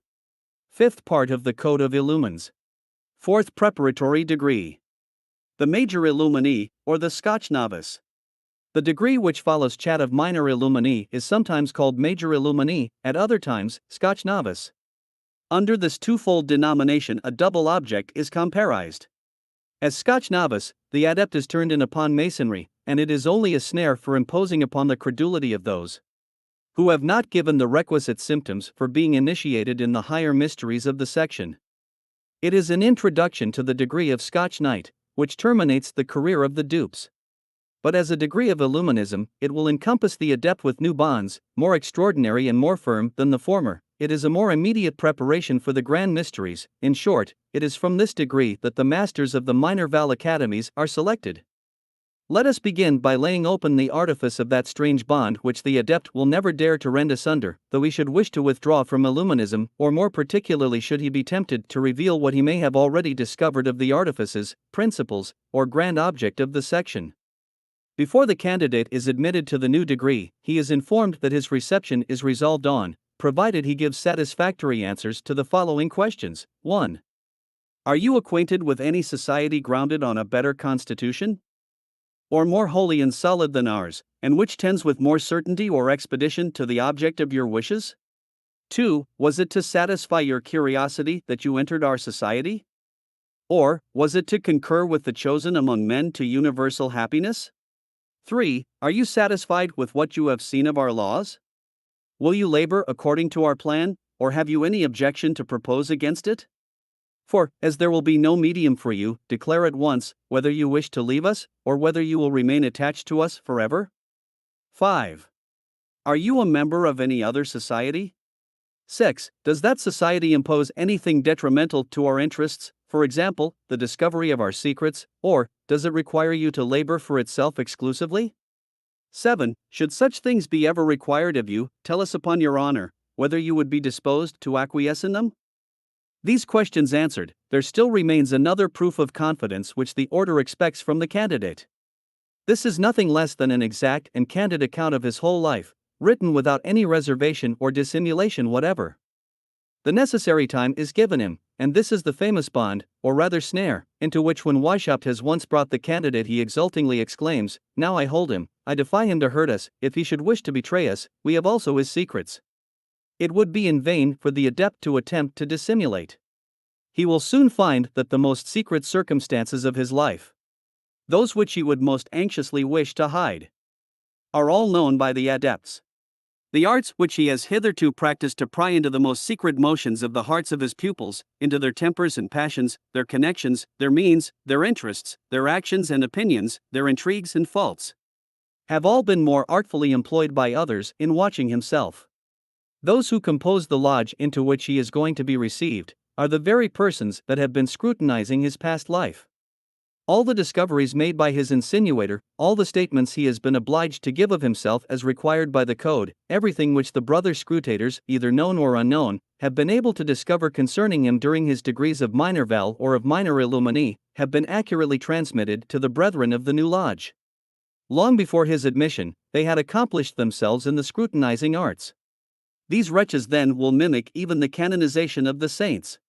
[SPEAKER 1] Fifth part of the Code of Illumines. Fourth preparatory degree. The major illuminee, or the Scotch novice. The degree which follows chat of minor illuminee is sometimes called major illuminee, at other times, Scotch novice. Under this twofold denomination a double object is comparized. As Scotch novice, the adept is turned in upon masonry, and it is only a snare for imposing upon the credulity of those who have not given the requisite symptoms for being initiated in the higher mysteries of the section. It is an introduction to the degree of Scotch knight, which terminates the career of the dupes. But as a degree of illuminism, it will encompass the adept with new bonds, more extraordinary and more firm than the former. It is a more immediate preparation for the grand mysteries. In short, it is from this degree that the masters of the minor val academies are selected. Let us begin by laying open the artifice of that strange bond which the adept will never dare to rend asunder, though he should wish to withdraw from illuminism, or more particularly should he be tempted to reveal what he may have already discovered of the artifices, principles, or grand object of the section. Before the candidate is admitted to the new degree, he is informed that his reception is resolved on, provided he gives satisfactory answers to the following questions. 1. Are you acquainted with any society grounded on a better constitution, or more holy and solid than ours, and which tends with more certainty or expedition to the object of your wishes? 2. Was it to satisfy your curiosity that you entered our society? Or, was it to concur with the chosen among men to universal happiness? 3. Are you satisfied with what you have seen of our laws? Will you labor according to our plan, or have you any objection to propose against it? For, as there will be no medium for you, declare at once whether you wish to leave us, or whether you will remain attached to us forever. 5. Are you a member of any other society? 6. Does that society impose anything detrimental to our interests, for example, the discovery of our secrets, or does it require you to labor for itself exclusively? 7. Should such things be ever required of you, tell us upon your honor, whether you would be disposed to acquiesce in them? These questions answered, there still remains another proof of confidence which the order expects from the candidate. This is nothing less than an exact and candid account of his whole life, written without any reservation or dissimulation whatever. The necessary time is given him, and this is the famous bond, or rather snare, into which when Weishaupt has once brought the candidate he exultingly exclaims, "Now I hold him, I defy him to hurt us, if he should wish to betray us, we have also his secrets." It would be in vain for the adept to attempt to dissimulate. He will soon find that the most secret circumstances of his life, those which he would most anxiously wish to hide, are all known by the adepts. The arts which he has hitherto practiced to pry into the most secret motions of the hearts of his pupils, into their tempers and passions, their connections, their means, their interests, their actions and opinions, their intrigues and faults, have all been more artfully employed by others in watching himself. Those who compose the lodge into which he is going to be received are the very persons that have been scrutinizing his past life. All the discoveries made by his insinuator, all the statements he has been obliged to give of himself as required by the code, everything which the brother scrutators, either known or unknown, have been able to discover concerning him during his degrees of minor val or of minor illuminee, have been accurately transmitted to the brethren of the new lodge. Long before his admission, they had accomplished themselves in the scrutinizing arts. These wretches then will mimic even the canonization of the saints.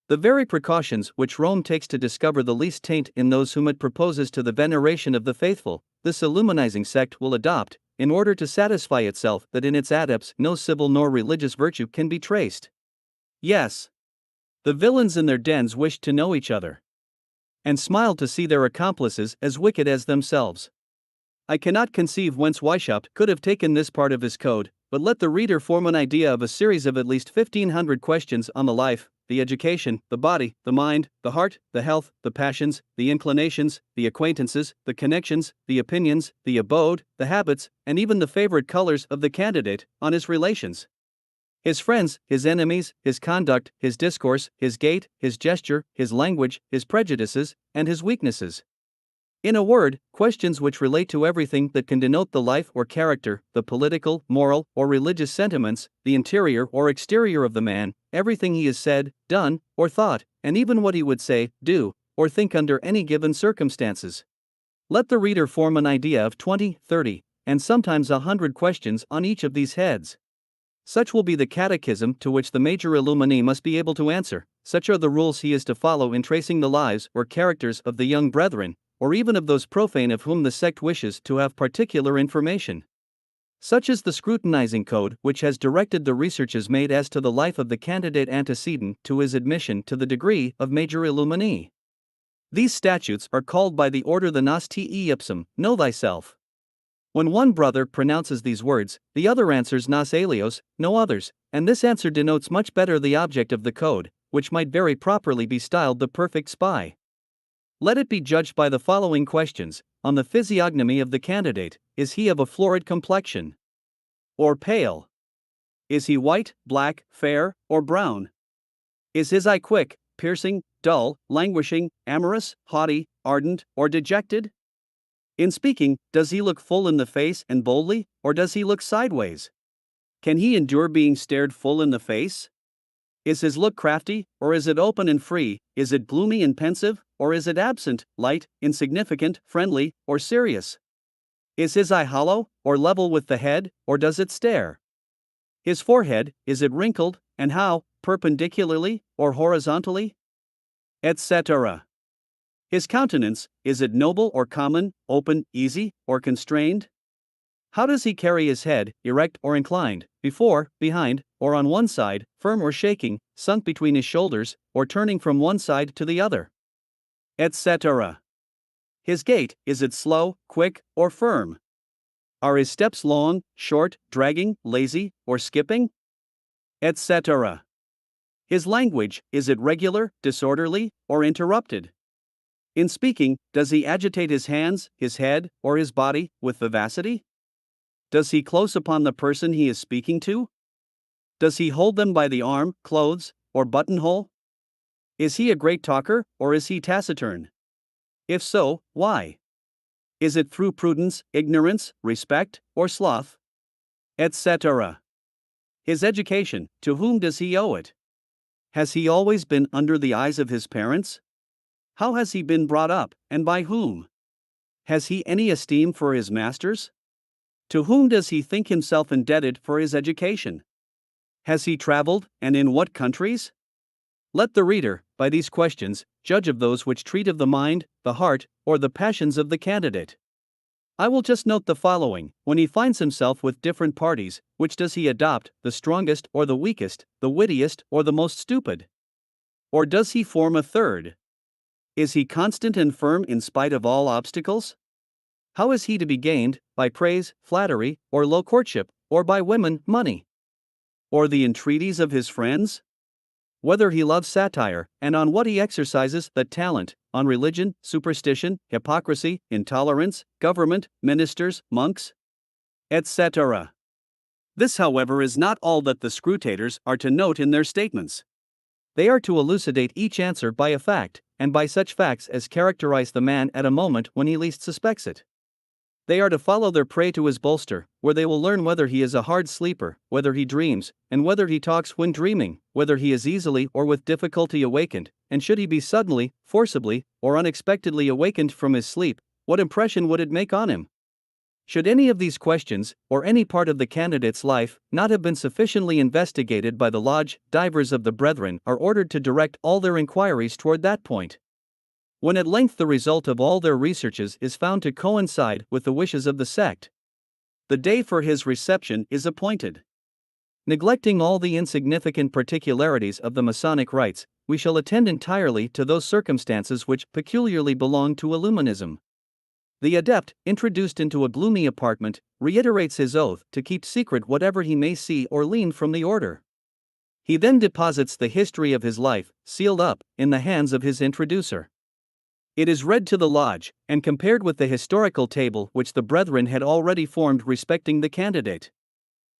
[SPEAKER 1] The very precautions which Rome takes to discover the least taint in those whom it proposes to the veneration of the faithful, this illuminizing sect will adopt, in order to satisfy itself that in its adepts no civil nor religious virtue can be traced. Yes, the villains in their dens wished to know each other, and smiled to see their accomplices as wicked as themselves. I cannot conceive whence Weishaupt could have taken this part of his code, but let the reader form an idea of a series of at least 1,500 questions on the life, the education, the body, the mind, the heart, the health, the passions, the inclinations, the acquaintances, the connections, the opinions, the abode, the habits, and even the favorite colors of the candidate, on his relations, his friends, his enemies, his conduct, his discourse, his gait, his gesture, his language, his prejudices, and his weaknesses. In a word, questions which relate to everything that can denote the life or character, the political, moral, or religious sentiments, the interior or exterior of the man, everything he has said, done, or thought, and even what he would say, do, or think under any given circumstances. Let the reader form an idea of 20, 30, and sometimes 100 questions on each of these heads. Such will be the catechism to which the major illuminee must be able to answer. Such are the rules he is to follow in tracing the lives or characters of the young brethren, or even of those profane of whom the sect wishes to have particular information. Such is the scrutinizing code which has directed the researches made as to the life of the candidate antecedent to his admission to the degree of major illuminee. These statutes are called by the order the nos te ipsum, know thyself. When one brother pronounces these words, the other answers nos alios, no others, and this answer denotes much better the object of the code, which might very properly be styled the perfect spy. Let it be judged by the following questions: on the physiognomy of the candidate, is he of a florid complexion? Or pale? Is he white, black, fair, or brown? Is his eye quick, piercing, dull, languishing, amorous, haughty, ardent, or dejected? In speaking, does he look full in the face and boldly, or does he look sideways? Can he endure being stared full in the face? Is his look crafty, or is it open and free? Is it gloomy and pensive, or is it absent, light, insignificant, friendly, or serious? Is his eye hollow, or level with the head, or does it stare? His forehead, is it wrinkled, and how, perpendicularly, or horizontally? Etc. His countenance, is it noble or common, open, easy, or constrained? How does he carry his head, erect or inclined, before, behind, or on one side, firm or shaking, sunk between his shoulders, or turning from one side to the other? Etc. His gait, is it slow, quick, or firm? Are his steps long, short, dragging, lazy, or skipping? Etc. His language, is it regular, disorderly, or interrupted? In speaking, does he agitate his hands, his head, or his body, with vivacity? Does he close upon the person he is speaking to? Does he hold them by the arm, clothes, or buttonhole? Is he a great talker, or is he taciturn? If so, why? Is it through prudence, ignorance, respect, or sloth? Etc. His education, to whom does he owe it? Has he always been under the eyes of his parents? How has he been brought up, and by whom? Has he any esteem for his masters? To whom does he think himself indebted for his education? Has he traveled, and in what countries? Let the reader, by these questions, judge of those which treat of the mind, the heart, or the passions of the candidate. I will just note the following: when he finds himself with different parties, which does he adopt, the strongest or the weakest, the wittiest or the most stupid? Or does he form a third? Is he constant and firm in spite of all obstacles? How is he to be gained, by praise, flattery, or low courtship, or by women, money? Or the entreaties of his friends? Whether he loves satire, and on what he exercises that talent, on religion, superstition, hypocrisy, intolerance, government, ministers, monks, etc. This, however, is not all that the scrutators are to note in their statements. They are to elucidate each answer by a fact, and by such facts as characterize the man at a moment when he least suspects it. They are to follow their prey to his bolster, where they will learn whether he is a hard sleeper, whether he dreams, and whether he talks when dreaming, whether he is easily or with difficulty awakened, and should he be suddenly, forcibly, or unexpectedly awakened from his sleep, what impression would it make on him? Should any of these questions, or any part of the candidate's life, not have been sufficiently investigated by the lodge, divers of the brethren are ordered to direct all their inquiries toward that point. When at length the result of all their researches is found to coincide with the wishes of the sect, the day for his reception is appointed. Neglecting all the insignificant particularities of the Masonic rites, we shall attend entirely to those circumstances which peculiarly belong to Illuminism. The adept, introduced into a gloomy apartment, reiterates his oath to keep secret whatever he may see or learn from the order. He then deposits the history of his life, sealed up, in the hands of his introducer. It is read to the lodge, and compared with the historical table which the brethren had already formed respecting the candidate.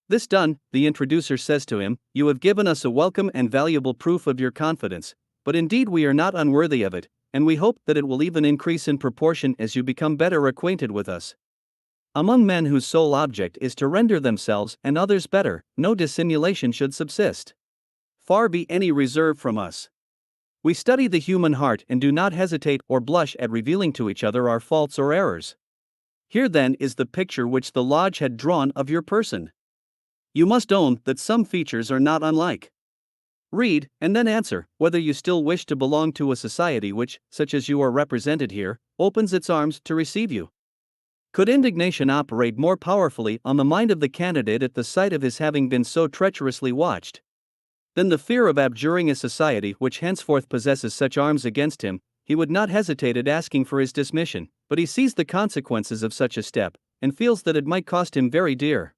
[SPEAKER 1] This done, the introducer says to him, "You have given us a welcome and valuable proof of your confidence, but indeed we are not unworthy of it, and we hope that it will even increase in proportion as you become better acquainted with us. Among men whose sole object is to render themselves and others better, no dissimulation should subsist. Far be any reserve from us. We study the human heart and do not hesitate or blush at revealing to each other our faults or errors. Here then is the picture which the lodge had drawn of your person. You must own that some features are not unlike. Read, and then answer, whether you still wish to belong to a society which, such as you are represented here, opens its arms to receive you." Could indignation operate more powerfully on the mind of the candidate at the sight of his having been so treacherously watched? Then the fear of abjuring a society which henceforth possesses such arms against him, he would not hesitate at asking for his dismission, but he sees the consequences of such a step, and feels that it might cost him very dear.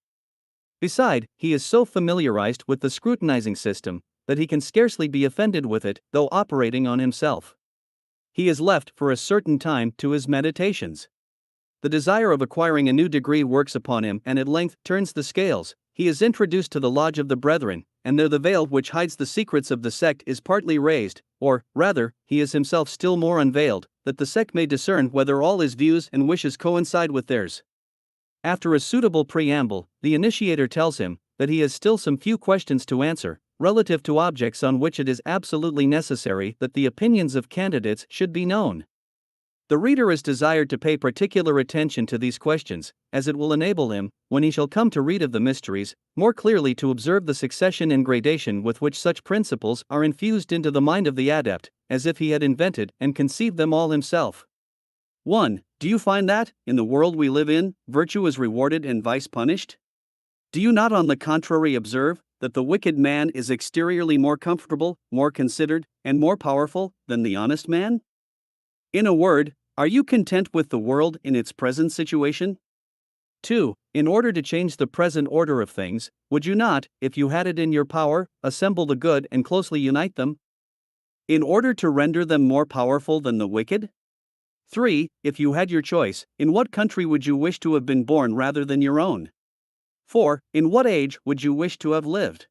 [SPEAKER 1] Beside, he is so familiarized with the scrutinizing system, that he can scarcely be offended with it, though operating on himself. He is left for a certain time to his meditations. The desire of acquiring a new degree works upon him and at length turns the scales. He is introduced to the lodge of the brethren, and there the veil which hides the secrets of the sect is partly raised, or, rather, he is himself still more unveiled, that the sect may discern whether all his views and wishes coincide with theirs. After a suitable preamble, the initiator tells him that he has still some few questions to answer, relative to objects on which it is absolutely necessary that the opinions of candidates should be known. The reader is desired to pay particular attention to these questions, as it will enable him, when he shall come to read of the mysteries, more clearly to observe the succession and gradation with which such principles are infused into the mind of the adept, as if he had invented and conceived them all himself. 1. Do you find that, in the world we live in, virtue is rewarded and vice punished? Do you not on the contrary observe that the wicked man is exteriorly more comfortable, more considered, and more powerful than the honest man? In a word, are you content with the world in its present situation? 2. In order to change the present order of things, would you not, if you had it in your power, assemble the good and closely unite them, in order to render them more powerful than the wicked? 3. If you had your choice, in what country would you wish to have been born rather than your own? 4. In what age would you wish to have lived?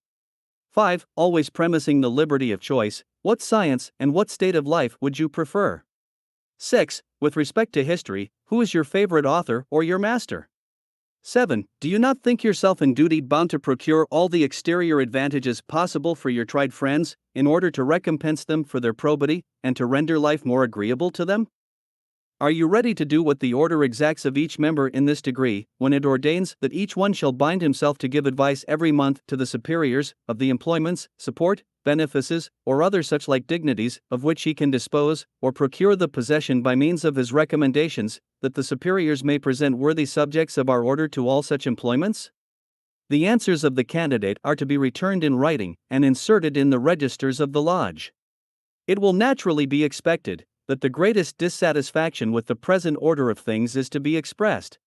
[SPEAKER 1] 5. Always premising the liberty of choice, what science and what state of life would you prefer? 6. With respect to history, who is your favorite author or your master? 7. Do you not think yourself in duty bound to procure all the exterior advantages possible for your tried friends, in order to recompense them for their probity, and to render life more agreeable to them? Are you ready to do what the order exacts of each member in this degree, when it ordains that each one shall bind himself to give advice every month to the superiors, of the employments, support, benefices, or other such like dignities, of which he can dispose, or procure the possession by means of his recommendations, that the superiors may present worthy subjects of our order to all such employments? The answers of the candidate are to be returned in writing, and inserted in the registers of the lodge. It will naturally be expected that the greatest dissatisfaction with the present order of things is to be expressed,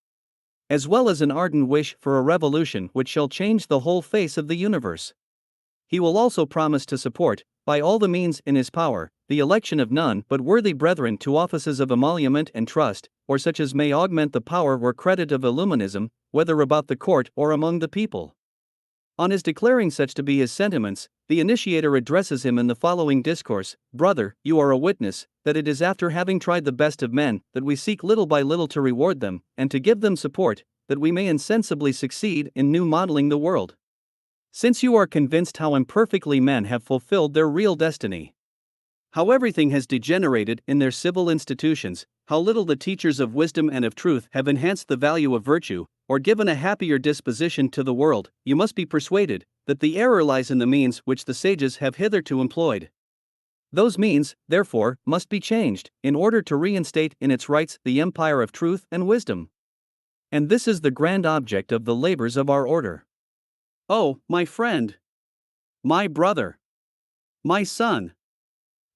[SPEAKER 1] as well as an ardent wish for a revolution which shall change the whole face of the universe. He will also promise to support, by all the means in his power, the election of none but worthy brethren to offices of emolument and trust, or such as may augment the power or credit of Illuminism, whether about the court or among the people. On his declaring such to be his sentiments, the initiator addresses him in the following discourse: "Brother, you are a witness, that it is after having tried the best of men, that we seek little by little to reward them, and to give them support, that we may insensibly succeed in new modeling the world. Since you are convinced how imperfectly men have fulfilled their real destiny, how everything has degenerated in their civil institutions, how little the teachers of wisdom and of truth have enhanced the value of virtue, or given a happier disposition to the world, you must be persuaded that the error lies in the means which the sages have hitherto employed. Those means, therefore, must be changed, in order to reinstate in its rights the empire of truth and wisdom. And this is the grand object of the labors of our order. Oh, my friend! My brother! My son!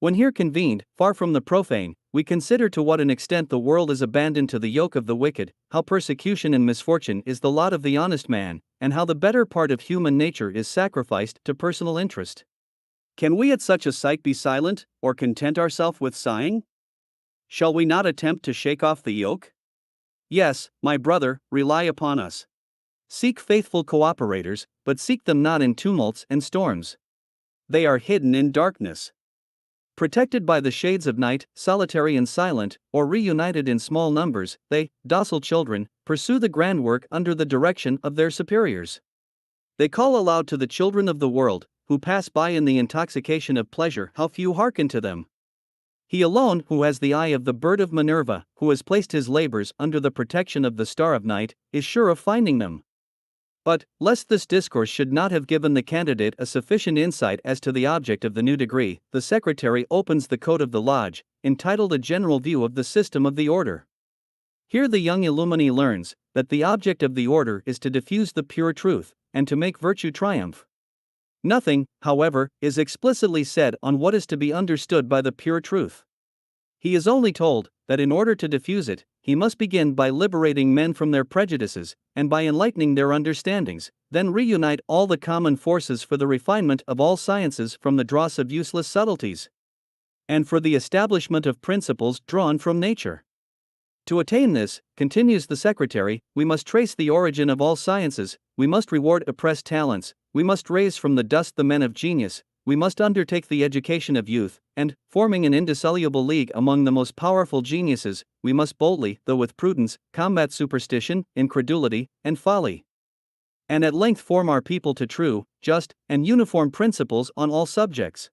[SPEAKER 1] When here convened, far from the profane, we consider to what an extent the world is abandoned to the yoke of the wicked, how persecution and misfortune is the lot of the honest man, and how the better part of human nature is sacrificed to personal interest. Can we at such a sight be silent, or content ourselves with sighing? Shall we not attempt to shake off the yoke? Yes, my brother, rely upon us. Seek faithful cooperators, but seek them not in tumults and storms. They are hidden in darkness. Protected by the shades of night, solitary and silent, or reunited in small numbers, they, docile children, pursue the grand work under the direction of their superiors. They call aloud to the children of the world, who pass by in the intoxication of pleasure, how few hearken to them. He alone, who has the eye of the bird of Minerva, who has placed his labors under the protection of the star of night, is sure of finding them. But, lest this discourse should not have given the candidate a sufficient insight as to the object of the new degree, the secretary opens the code of the lodge, entitled A General View of the System of the Order. Here the young illuminee learns that the object of the order is to diffuse the pure truth, and to make virtue triumph. Nothing, however, is explicitly said on what is to be understood by the pure truth. He is only told that in order to diffuse it, he must begin by liberating men from their prejudices, and by enlightening their understandings, then reunite all the common forces for the refinement of all sciences from the dross of useless subtleties, and for the establishment of principles drawn from nature. To attain this, continues the secretary, we must trace the origin of all sciences, we must reward oppressed talents, we must raise from the dust the men of genius, we must undertake the education of youth, and, forming an indissoluble league among the most powerful geniuses, we must boldly, though with prudence, combat superstition, incredulity, and folly, and at length form our people to true, just, and uniform principles on all subjects.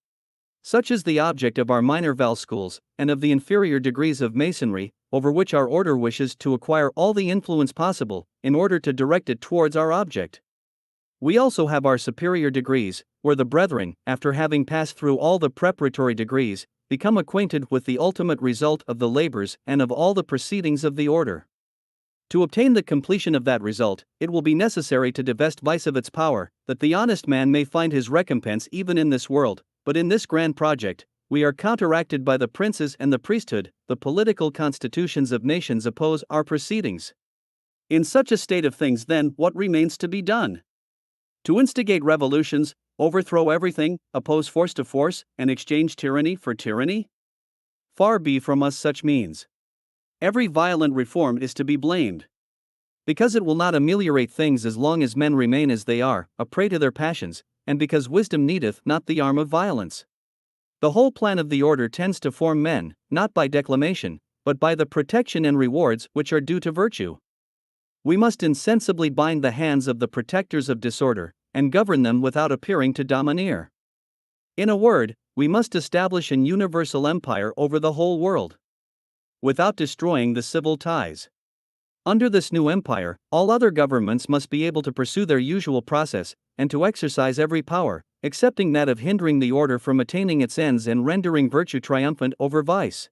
[SPEAKER 1] Such is the object of our minor val schools, and of the inferior degrees of masonry, over which our order wishes to acquire all the influence possible, in order to direct it towards our object. We also have our superior degrees, where the brethren, after having passed through all the preparatory degrees, become acquainted with the ultimate result of the labors and of all the proceedings of the order. To obtain the completion of that result, it will be necessary to divest vice of its power, that the honest man may find his recompense even in this world, but in this grand project, we are counteracted by the princes and the priesthood, the political constitutions of nations oppose our proceedings. In such a state of things, then, what remains to be done? To instigate revolutions, overthrow everything, oppose force to force, and exchange tyranny for tyranny? Far be from us such means. Every violent reform is to be blamed, because it will not ameliorate things as long as men remain as they are, a prey to their passions, and because wisdom needeth not the arm of violence. The whole plan of the order tends to form men, not by declamation, but by the protection and rewards which are due to virtue. We must insensibly bind the hands of the protectors of disorder, and govern them without appearing to domineer. In a word, we must establish an universal empire over the whole world, without destroying the civil ties. Under this new empire, all other governments must be able to pursue their usual process, and to exercise every power, excepting that of hindering the order from attaining its ends and rendering virtue triumphant over vice.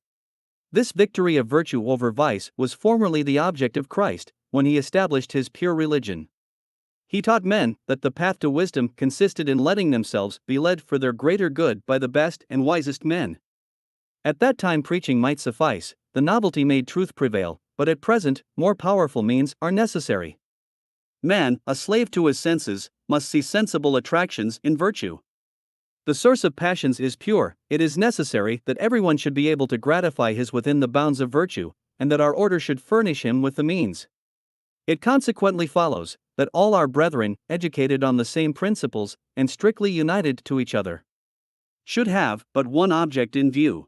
[SPEAKER 1] This victory of virtue over vice was formerly the object of Christ, when he established his pure religion. He taught men that the path to wisdom consisted in letting themselves be led for their greater good by the best and wisest men. At that time preaching might suffice, the novelty made truth prevail, but at present, more powerful means are necessary. Man, a slave to his senses, must see sensible attractions in virtue. The source of passions is pure, it is necessary that everyone should be able to gratify his within the bounds of virtue, and that our order should furnish him with the means. It consequently follows that all our brethren, educated on the same principles, and strictly united to each other, should have but one object in view.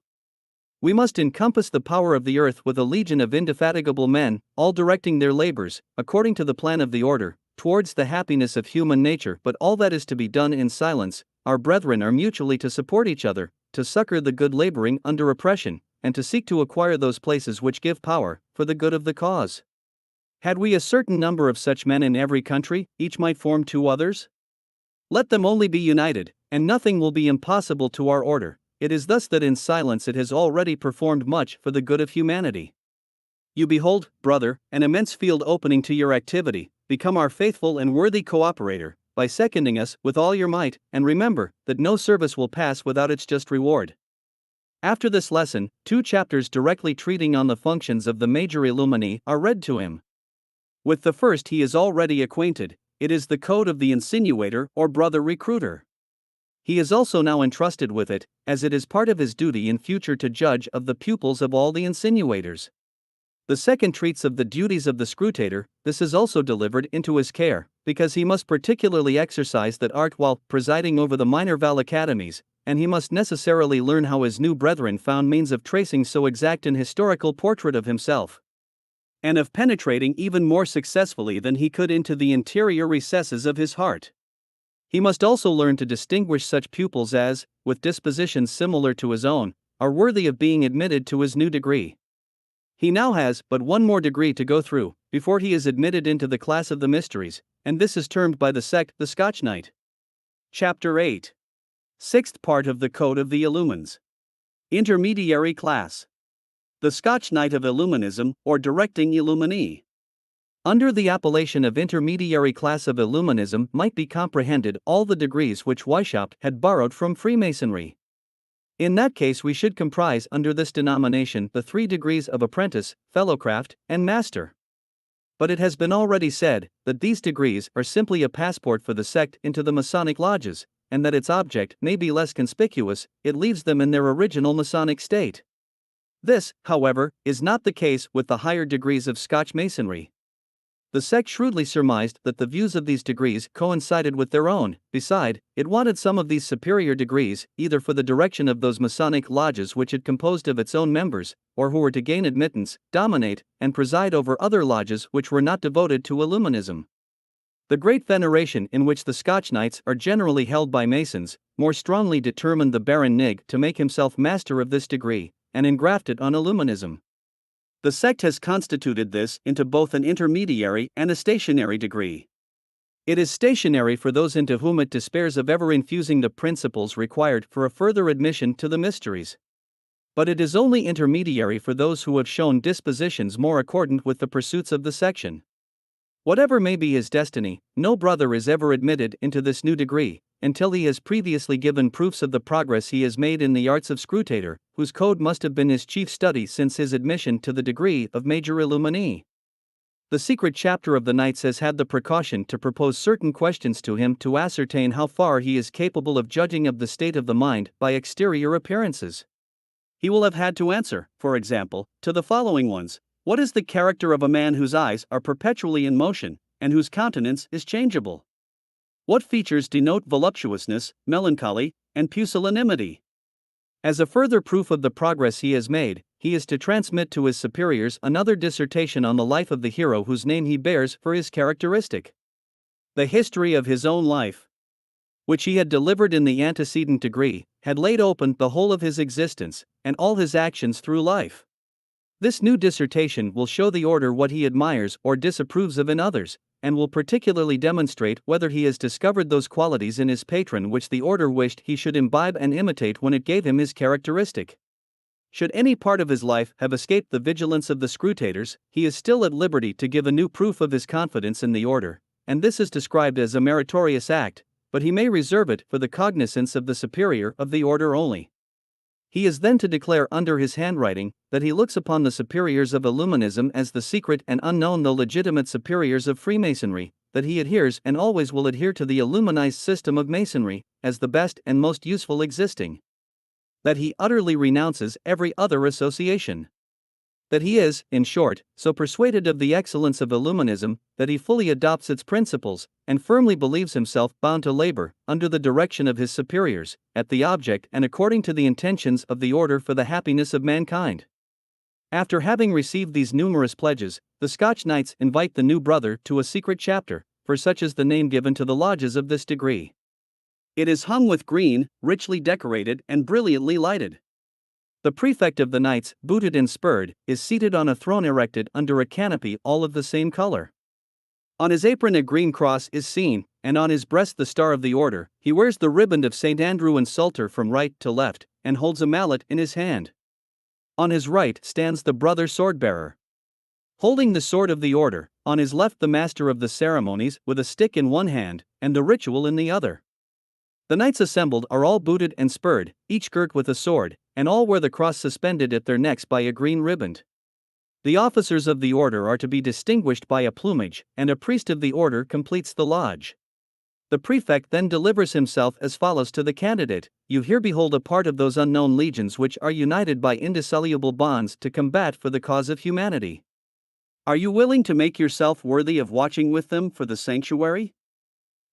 [SPEAKER 1] We must encompass the power of the earth with a legion of indefatigable men, all directing their labors, according to the plan of the order, towards the happiness of human nature, but all that is to be done in silence. Our brethren are mutually to support each other, to succor the good laboring under oppression, and to seek to acquire those places which give power, for the good of the cause. Had we a certain number of such men in every country, each might form two others? Let them only be united, and nothing will be impossible to our order. It is thus that in silence it has already performed much for the good of humanity. You behold, brother, an immense field opening to your activity. Become our faithful and worthy cooperator, by seconding us with all your might, and remember that no service will pass without its just reward. After this lesson, 2 chapters directly treating on the functions of the major illumini are read to him. With the first he is already acquainted. It is the code of the insinuator or brother recruiter. He is also now entrusted with it, as it is part of his duty in future to judge of the pupils of all the insinuators. The second treats of the duties of the scrutator. This is also delivered into his care, because he must particularly exercise that art while presiding over the minor Val academies, and he must necessarily learn how his new brethren found means of tracing so exact an historical portrait of himself, and of penetrating even more successfully than he could into the interior recesses of his heart. He must also learn to distinguish such pupils as, with dispositions similar to his own, are worthy of being admitted to his new degree. He now has but one more degree to go through, before he is admitted into the class of the mysteries, and this is termed by the sect the Scotch Knight. Chapter 8. Sixth part of the Code of the Illumines. Intermediary class. The Scotch Knight of Illuminism, or Directing Illumini. Under the appellation of intermediary class of Illuminism might be comprehended all the degrees which Weishaupt had borrowed from Freemasonry. In that case we should comprise under this denomination the 3 degrees of apprentice, fellowcraft, and master. But it has been already said that these degrees are simply a passport for the sect into the Masonic lodges, and that its object may be less conspicuous, it leaves them in their original Masonic state. This, however, is not the case with the higher degrees of Scotch Masonry. The sect shrewdly surmised that the views of these degrees coincided with their own. Beside, it wanted some of these superior degrees, either for the direction of those Masonic lodges which it composed of its own members, or who were to gain admittance, dominate, and preside over other lodges which were not devoted to Illuminism. The great veneration in which the Scotch Knights are generally held by Masons, more strongly determined the Baron Nig to make himself master of this degree, and engraft it on Illuminism. The sect has constituted this into both an intermediary and a stationary degree. It is stationary for those into whom it despairs of ever infusing the principles required for a further admission to the mysteries. But it is only intermediary for those who have shown dispositions more accordant with the pursuits of the section. Whatever may be his destiny, no brother is ever admitted into this new degree, until he has previously given proofs of the progress he has made in the arts of scrutator, whose code must have been his chief study since his admission to the degree of Major Illumini. The secret chapter of the Knights has had the precaution to propose certain questions to him to ascertain how far he is capable of judging of the state of the mind by exterior appearances. He will have had to answer, for example, to the following ones. What is the character of a man whose eyes are perpetually in motion, and whose countenance is changeable? What features denote voluptuousness, melancholy, and pusillanimity? As a further proof of the progress he has made, he is to transmit to his superiors another dissertation on the life of the hero whose name he bears for his characteristic. The history of his own life, which he had delivered in the antecedent degree, had laid open the whole of his existence, and all his actions through life. This new dissertation will show the order what he admires or disapproves of in others, and will particularly demonstrate whether he has discovered those qualities in his patron which the order wished he should imbibe and imitate when it gave him his characteristic. Should any part of his life have escaped the vigilance of the scrutators, he is still at liberty to give a new proof of his confidence in the order, and this is described as a meritorious act, but he may reserve it for the cognizance of the superior of the order only. He is then to declare under his handwriting that he looks upon the superiors of Illuminism as the secret and unknown though legitimate superiors of Freemasonry, that he adheres and always will adhere to the Illuminized system of Masonry, as the best and most useful existing. That he utterly renounces every other association. That he is, in short, so persuaded of the excellence of Illuminism, that he fully adopts its principles, and firmly believes himself bound to labor, under the direction of his superiors, at the object and according to the intentions of the order for the happiness of mankind. After having received these numerous pledges, the Scotch Knights invite the new brother to a secret chapter, for such is the name given to the lodges of this degree. It is hung with green, richly decorated and brilliantly lighted. The prefect of the Knights, booted and spurred, is seated on a throne erected under a canopy all of the same color. On his apron a green cross is seen, and on his breast the star of the order. He wears the riband of St. Andrew and Psalter from right to left, and holds a mallet in his hand. On his right stands the brother sword-bearer, holding the sword of the order, on his left the master of the ceremonies with a stick in one hand, and the ritual in the other. The knights assembled are all booted and spurred, each girt with a sword, and all wear the cross suspended at their necks by a green riband. The officers of the order are to be distinguished by a plumage, and a priest of the order completes the lodge. The prefect then delivers himself as follows to the candidate: "You here behold a part of those unknown legions which are united by indissoluble bonds to combat for the cause of humanity. Are you willing to make yourself worthy of watching with them for the sanctuary?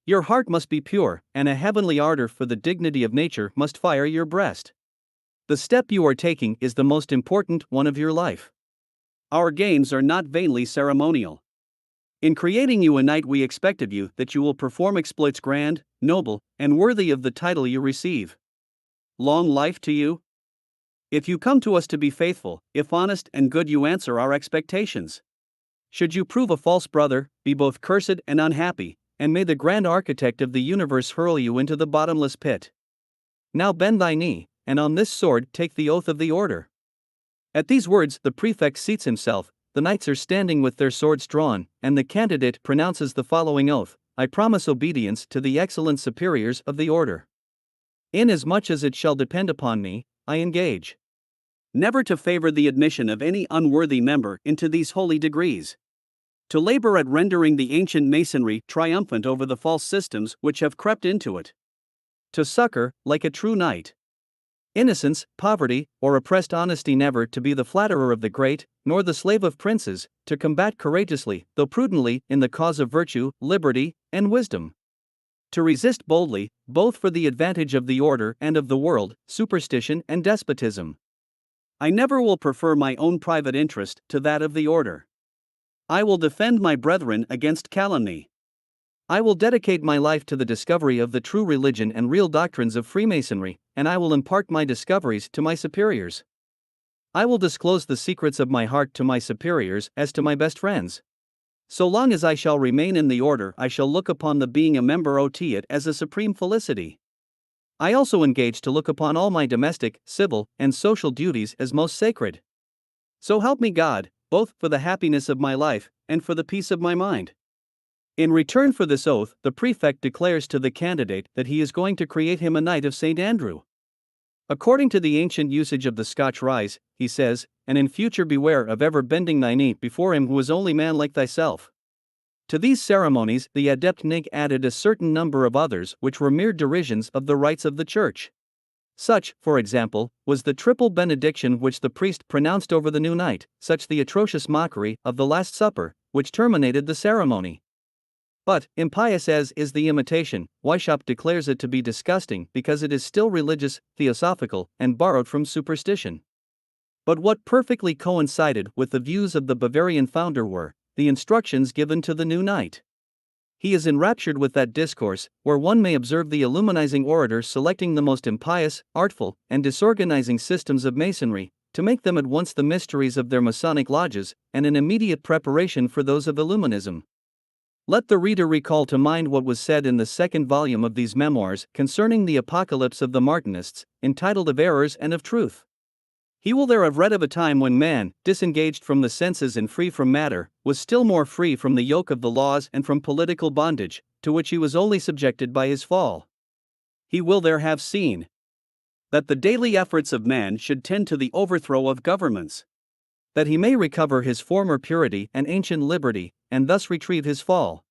[SPEAKER 1] Your heart must be pure, and a heavenly ardor for the dignity of nature must fire your breast. The step you are taking is the most important one of your life. Our games are not vainly ceremonial. In creating you a knight, we expect of you that you will perform exploits grand, noble, and worthy of the title you receive. Long life to you. If you come to us to be faithful, if honest and good, you answer our expectations. Should you prove a false brother, be both cursed and unhappy, and may the grand architect of the universe hurl you into the bottomless pit. Now bend thy knee, and on this sword take the oath of the order." At these words, the prefect seats himself, the knights are standing with their swords drawn, and the candidate pronounces the following oath: "I promise obedience to the excellent superiors of the order. Inasmuch as it shall depend upon me, I engage never to favor the admission of any unworthy member into these holy degrees. To labor at rendering the ancient masonry triumphant over the false systems which have crept into it. To succor, like a true knight, innocence, poverty, or oppressed honesty, never to be the flatterer of the great, nor the slave of princes, to combat courageously, though prudently, in the cause of virtue, liberty, and wisdom. To resist boldly, both for the advantage of the order and of the world, superstition and despotism. I never will prefer my own private interest to that of the order. I will defend my brethren against calumny. I will dedicate my life to the discovery of the true religion and real doctrines of Freemasonry, and I will impart my discoveries to my superiors. I will disclose the secrets of my heart to my superiors as to my best friends. So long as I shall remain in the order, I shall look upon the being a member of it as a supreme felicity. I also engage to look upon all my domestic, civil, and social duties as most sacred. So help me God, both for the happiness of my life and for the peace of my mind." In return for this oath, the prefect declares to the candidate that he is going to create him a Knight of St. Andrew. According to the ancient usage of the Scotch rise, he says, "And in future beware of ever bending thy knee before him who is only man like thyself." To these ceremonies the adept Nig added a certain number of others which were mere derisions of the rites of the Church. Such, for example, was the triple benediction which the priest pronounced over the new knight, such the atrocious mockery of the Last Supper, which terminated the ceremony. But, impious as is the imitation, Weishaupt declares it to be disgusting because it is still religious, theosophical, and borrowed from superstition. But what perfectly coincided with the views of the Bavarian founder were the instructions given to the new knight. He is enraptured with that discourse, where one may observe the illuminizing orator selecting the most impious, artful, and disorganizing systems of Masonry, to make them at once the mysteries of their Masonic lodges, and an immediate preparation for those of Illuminism. Let the reader recall to mind what was said in the second volume of these memoirs concerning the apocalypse of the Martinists, entitled Of Errors and of Truth. He will there have read of a time when man, disengaged from the senses and free from matter, was still more free from the yoke of the laws and from political bondage, to which he was only subjected by his fall. He will there have seen that the daily efforts of man should tend to the overthrow of governments, that he may recover his former purity and ancient liberty, and thus retrieve his fall.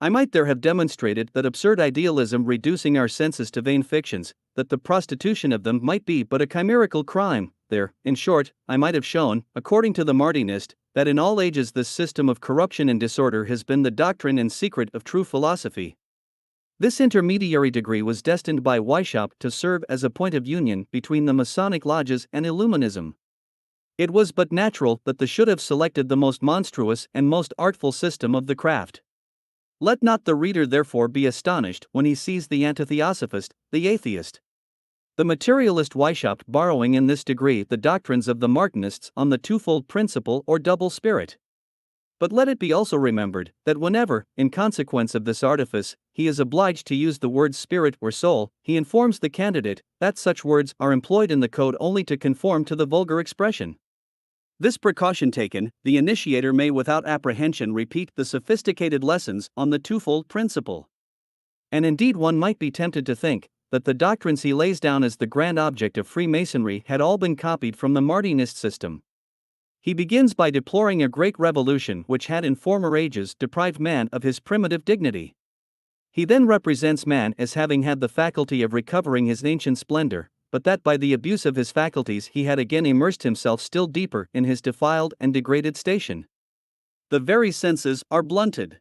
[SPEAKER 1] I might there have demonstrated that absurd idealism reducing our senses to vain fictions, that the prostitution of them might be but a chimerical crime. There, in short, I might have shown, according to the Martinist, that in all ages this system of corruption and disorder has been the doctrine and secret of true philosophy. This intermediary degree was destined by Weishaupt to serve as a point of union between the Masonic lodges and Illuminism. It was but natural that they should have selected the most monstrous and most artful system of the craft. Let not the reader therefore be astonished when he sees the antitheosophist, the atheist, the materialist Weishaupt borrowing in this degree the doctrines of the Martinists on the twofold principle or double spirit. But let it be also remembered that whenever, in consequence of this artifice, he is obliged to use the words spirit or soul, he informs the candidate that such words are employed in the code only to conform to the vulgar expression. This precaution taken, the initiator may without apprehension repeat the sophisticated lessons on the twofold principle. And indeed one might be tempted to think that the doctrines he lays down as the grand object of Freemasonry had all been copied from the Martinist system. He begins by deploring a great revolution which had in former ages deprived man of his primitive dignity. He then represents man as having had the faculty of recovering his ancient splendor, but that by the abuse of his faculties he had again immersed himself still deeper in his defiled and degraded station. The very senses are blunted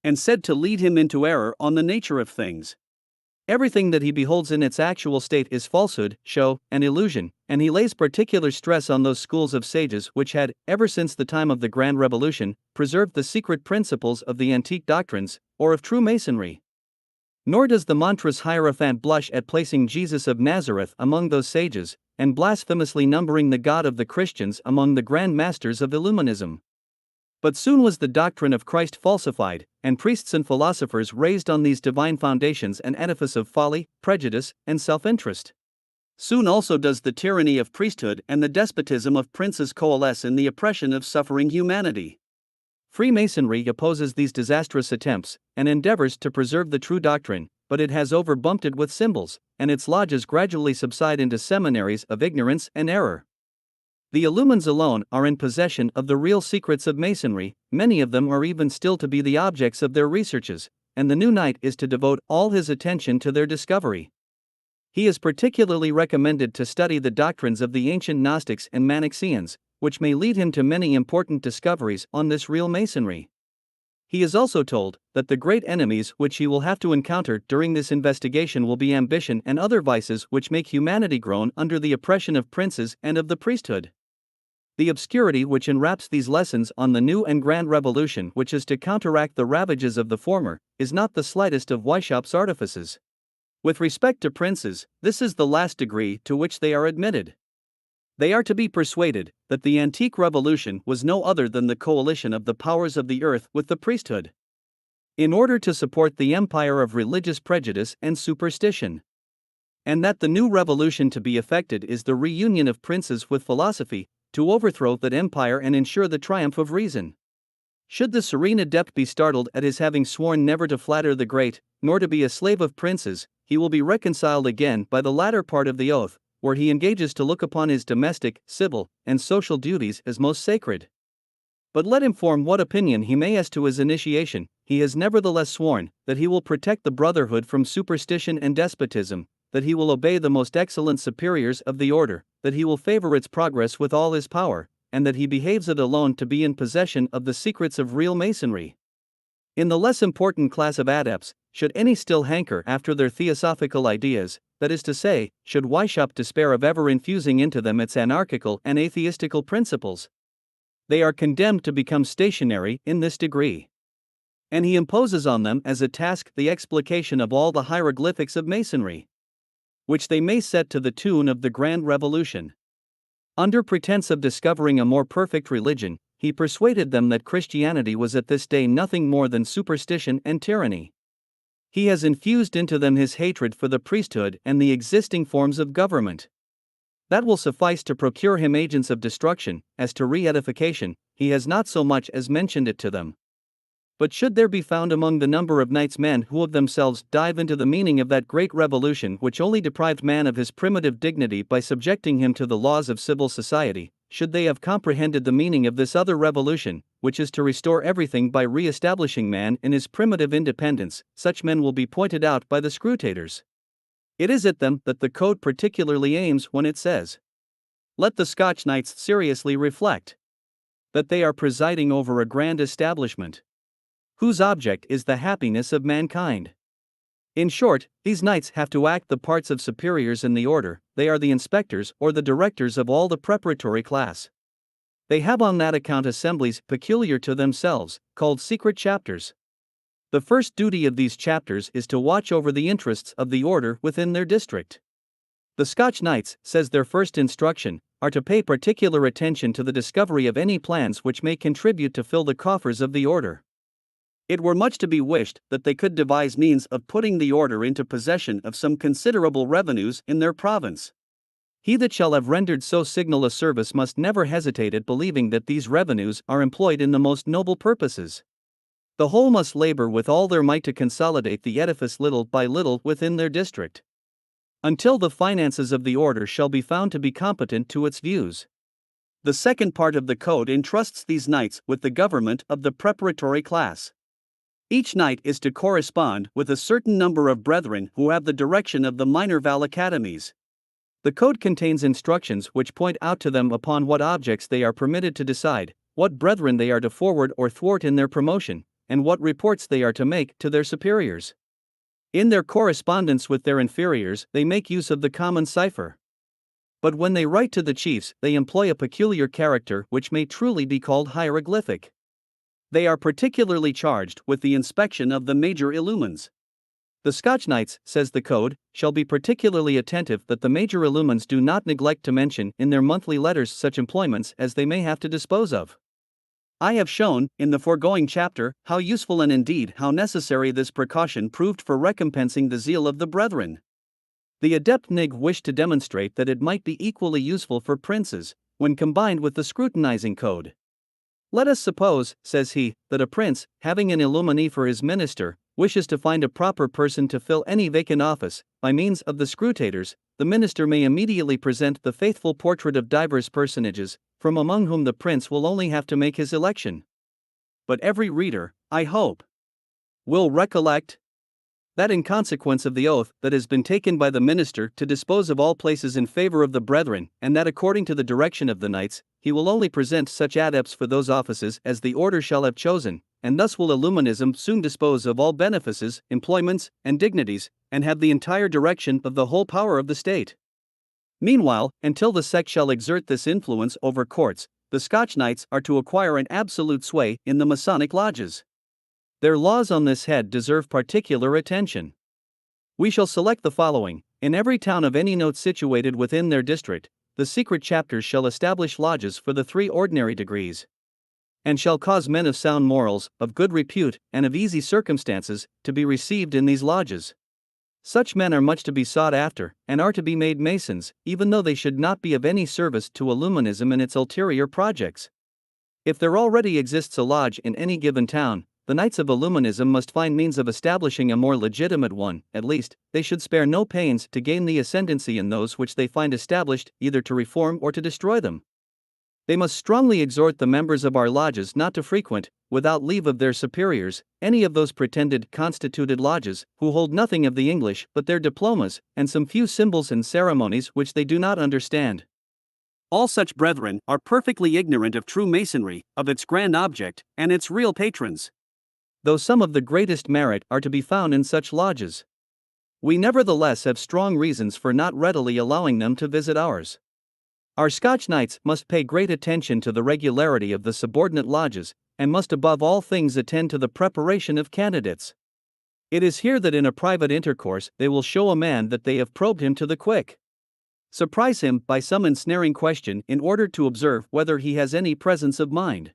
[SPEAKER 1] and said to lead him into error on the nature of things. Everything that he beholds in its actual state is falsehood, show, and illusion, and he lays particular stress on those schools of sages which had, ever since the time of the Grand Revolution, preserved the secret principles of the antique doctrines, or of true Masonry. Nor does the monstrous Hierophant blush at placing Jesus of Nazareth among those sages, and blasphemously numbering the God of the Christians among the grand masters of Illuminism. But soon was the doctrine of Christ falsified, and priests and philosophers raised on these divine foundations an edifice of folly, prejudice, and self-interest. Soon also does the tyranny of priesthood and the despotism of princes coalesce in the oppression of suffering humanity. Freemasonry opposes these disastrous attempts, and endeavors to preserve the true doctrine, but it has overbumped it with symbols, and its lodges gradually subside into seminaries of ignorance and error. The Illumines alone are in possession of the real secrets of Masonry, many of them are even still to be the objects of their researches, and the new knight is to devote all his attention to their discovery. He is particularly recommended to study the doctrines of the ancient Gnostics and Manichaeans, which may lead him to many important discoveries on this real Masonry. He is also told that the great enemies which he will have to encounter during this investigation will be ambition and other vices which make humanity groan under the oppression of princes and of the priesthood. The obscurity which enwraps these lessons on the new and grand revolution which is to counteract the ravages of the former, is not the slightest of Weishaupt's artifices. With respect to princes, this is the last degree to which they are admitted. They are to be persuaded that the antique revolution was no other than the coalition of the powers of the earth with the priesthood, in order to support the empire of religious prejudice and superstition. And that the new revolution to be effected is the reunion of princes with philosophy, to overthrow that empire and ensure the triumph of reason. Should the serene adept be startled at his having sworn never to flatter the great, nor to be a slave of princes, he will be reconciled again by the latter part of the oath, where he engages to look upon his domestic, civil, and social duties as most sacred. But let him form what opinion he may as to his initiation, he has nevertheless sworn that he will protect the brotherhood from superstition and despotism, that he will obey the most excellent superiors of the order, that he will favor its progress with all his power, and that he behaves it alone to be in possession of the secrets of real Masonry. In the less important class of adepts, should any still hanker after their theosophical ideas, that is to say, should Weishaupt despair of ever infusing into them its anarchical and atheistical principles, they are condemned to become stationary in this degree. And he imposes on them as a task the explication of all the hieroglyphics of Masonry, which they may set to the tune of the Grand Revolution. Under pretense of discovering a more perfect religion, he persuaded them that Christianity was at this day nothing more than superstition and tyranny. He has infused into them his hatred for the priesthood and the existing forms of government. That will suffice to procure him agents of destruction. As to re-edification, he has not so much as mentioned it to them. But should there be found among the number of knights men who of themselves dive into the meaning of that great revolution which only deprived man of his primitive dignity by subjecting him to the laws of civil society, should they have comprehended the meaning of this other revolution, which is to restore everything by re-establishing man in his primitive independence, such men will be pointed out by the scrutators. It is at them that the code particularly aims when it says, "Let the Scotch knights seriously reflect that they are presiding over a grand establishment, whose object is the happiness of mankind." In short, these knights have to act the parts of superiors in the order, they are the inspectors or the directors of all the preparatory class. They have on that account assemblies peculiar to themselves, called secret chapters. The first duty of these chapters is to watch over the interests of the order within their district. The Scotch knights, says their first instruction, are to pay particular attention to the discovery of any plans which may contribute to fill the coffers of the order. It were much to be wished that they could devise means of putting the order into possession of some considerable revenues in their province. He that shall have rendered so signal a service must never hesitate at believing that these revenues are employed in the most noble purposes. The whole must labor with all their might to consolidate the edifice little by little within their district. until the finances of the order shall be found to be competent to its views. The second part of the code entrusts these knights with the government of the preparatory class. Each knight is to correspond with a certain number of brethren who have the direction of the minor val academies. The code contains instructions which point out to them upon what objects they are permitted to decide, what brethren they are to forward or thwart in their promotion, and what reports they are to make to their superiors. In their correspondence with their inferiors, they make use of the common cipher. But when they write to the chiefs, they employ a peculiar character which may truly be called hieroglyphic. They are particularly charged with the inspection of the major illumines. The Scotch knights, says the code, shall be particularly attentive that the major illumines do not neglect to mention in their monthly letters such employments as they may have to dispose of. I have shown, in the foregoing chapter, how useful and indeed how necessary this precaution proved for recompensing the zeal of the brethren. The adept Nig wished to demonstrate that it might be equally useful for princes, when combined with the scrutinizing code. Let us suppose, says he, that a prince, having an illuminee for his minister, wishes to find a proper person to fill any vacant office. By means of the scrutators, the minister may immediately present the faithful portrait of divers personages, from among whom the prince will only have to make his election. But every reader, I hope, will recollect that in consequence of the oath that has been taken by the minister to dispose of all places in favor of the brethren, and that according to the direction of the knights, he will only present such adepts for those offices as the order shall have chosen, and thus will Illuminism soon dispose of all benefices, employments, and dignities, and have the entire direction of the whole power of the state. Meanwhile, until the sect shall exert this influence over courts, the Scotch knights are to acquire an absolute sway in the Masonic lodges. Their laws on this head deserve particular attention. We shall select the following. In every town of any note situated within their district, the secret chapters shall establish lodges for the 3 ordinary degrees, and shall cause men of sound morals, of good repute, and of easy circumstances, to be received in these lodges. Such men are much to be sought after, and are to be made Masons, even though they should not be of any service to Illuminism in its ulterior projects. If there already exists a lodge in any given town, the Knights of Illuminism must find means of establishing a more legitimate one. At least, they should spare no pains to gain the ascendancy in those which they find established, either to reform or to destroy them. They must strongly exhort the members of our lodges not to frequent, without leave of their superiors, any of those pretended constituted lodges, who hold nothing of the English but their diplomas, and some few symbols and ceremonies which they do not understand. All such brethren are perfectly ignorant of true Masonry, of its grand object, and its real patrons, though some of the greatest merit are to be found in such lodges. We nevertheless have strong reasons for not readily allowing them to visit ours. Our Scotch knights must pay great attention to the regularity of the subordinate lodges, and must above all things attend to the preparation of candidates. It is here that in a private intercourse they will show a man that they have probed him to the quick. Surprise him by some ensnaring question in order to observe whether he has any presence of mind.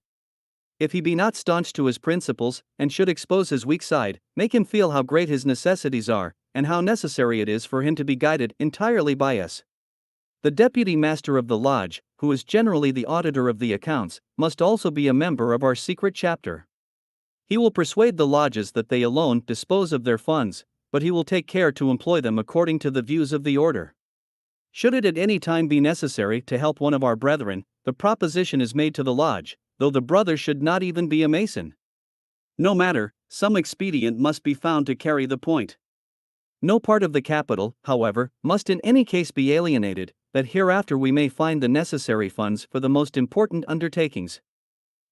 [SPEAKER 1] If he be not staunch to his principles, and should expose his weak side, make him feel how great his necessities are, and how necessary it is for him to be guided entirely by us. The deputy master of the lodge, who is generally the auditor of the accounts, must also be a member of our secret chapter. He will persuade the lodges that they alone dispose of their funds, but he will take care to employ them according to the views of the order. Should it at any time be necessary to help one of our brethren, the proposition is made to the lodge, though the brother should not even be a Mason. No matter, some expedient must be found to carry the point. No part of the capital, however, must in any case be alienated, that hereafter we may find the necessary funds for the most important undertakings.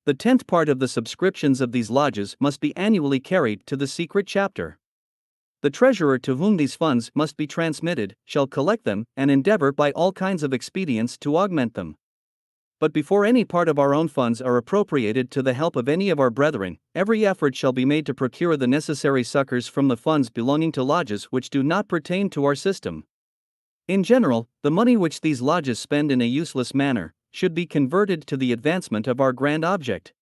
[SPEAKER 1] The 10th part of the subscriptions of these lodges must be annually carried to the secret chapter. The treasurer to whom these funds must be transmitted shall collect them and endeavor by all kinds of expedients to augment them. But before any part of our own funds are appropriated to the help of any of our brethren, every effort shall be made to procure the necessary succors from the funds belonging to lodges which do not pertain to our system. In general, the money which these lodges spend in a useless manner should be converted to the advancement of our grand object.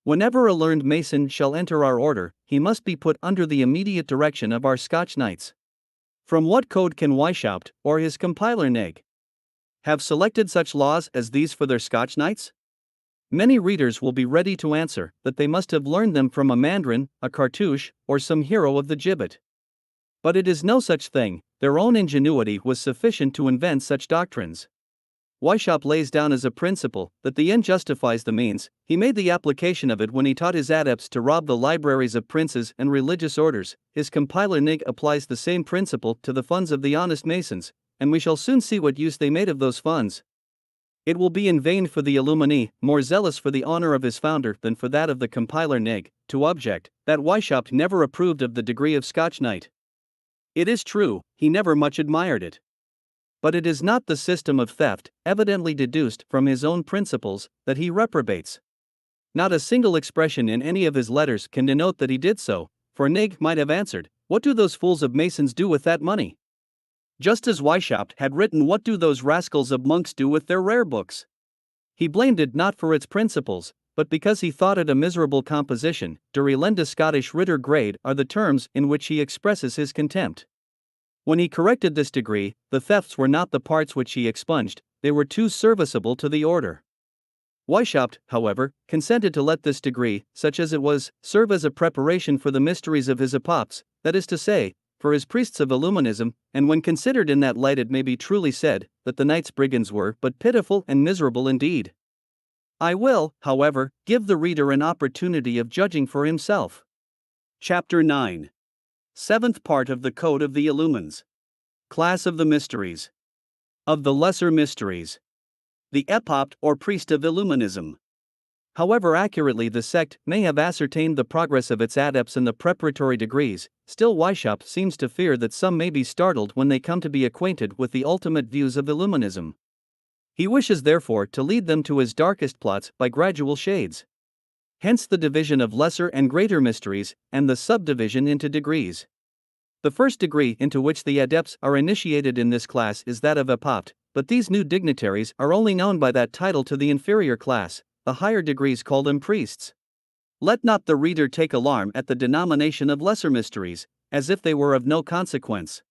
[SPEAKER 1] Whenever a learned Mason shall enter our order, he must be put under the immediate direction of our Scotch knights. From what code can Weishaupt, or his compiler Neg, have selected such laws as these for their Scotch knights? Many readers will be ready to answer that they must have learned them from a Mandarin, a Cartouche, or some hero of the gibbet. But it is no such thing, Their own ingenuity was sufficient to invent such doctrines. Weishaupt lays down as a principle that the end justifies the means. He made the application of it when he taught his adepts to rob the libraries of princes and religious orders. His compiler Nig applies the same principle to the funds of the honest masons, and we shall soon see what use they made of those funds. It will be in vain for the Illumini, more zealous for the honor of his founder than for that of the compiler Nig, to object that Weishaupt never approved of the degree of Scotch Knight. It is true, he never much admired it. But it is not the system of theft, evidently deduced from his own principles, that he reprobates. Not a single expression in any of his letters can denote that he did so, for Nig might have answered, "What do those fools of masons do with that money?" Just as Weishaupt had written, "What do those rascals of monks do with their rare books?" He blamed it not for its principles, but because he thought it a miserable composition. Der elende Scottish Ritter grade are the terms in which he expresses his contempt. When he corrected this degree, the thefts were not the parts which he expunged, they were too serviceable to the order. Weishaupt, however, consented to let this degree, such as it was, serve as a preparation for the mysteries of his apopts, that is to say, for his priests of Illuminism, and when considered in that light it may be truly said that the Knights Brigands were but pitiful and miserable indeed. I will, however, give the reader an opportunity of judging for himself. Chapter 9. Seventh part of the Code of the Illumines. Class of the Mysteries. Of the Lesser Mysteries. The Epopt or Priest of Illuminism. However accurately the sect may have ascertained the progress of its adepts in the preparatory degrees, still Weishaupt seems to fear that some may be startled when they come to be acquainted with the ultimate views of Illuminism. He wishes therefore to lead them to his darkest plots by gradual shades. Hence the division of lesser and greater mysteries, and the subdivision into degrees. The first degree into which the adepts are initiated in this class is that of Epopt, but these new dignitaries are only known by that title to the inferior class. The higher degrees call them priests. Let not the reader take alarm at the denomination of lesser mysteries, as if they were of no consequence.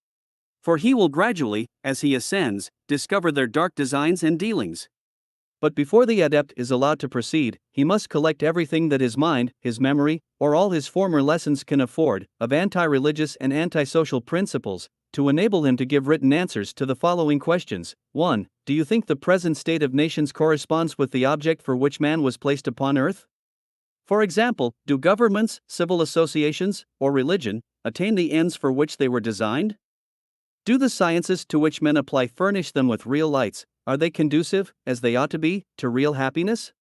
[SPEAKER 1] For he will gradually, as he ascends, discover their dark designs and dealings. But before the adept is allowed to proceed, he must collect everything that his mind, his memory, or all his former lessons can afford, of anti-religious and anti-social principles, to enable him to give written answers to the following questions. 1. Do you think the present state of nations corresponds with the object for which man was placed upon earth? For example, do governments, civil associations, or religion attain the ends for which they were designed? Do the sciences to which men apply furnish them with real lights? Are they conducive, as they ought to be, to real happiness?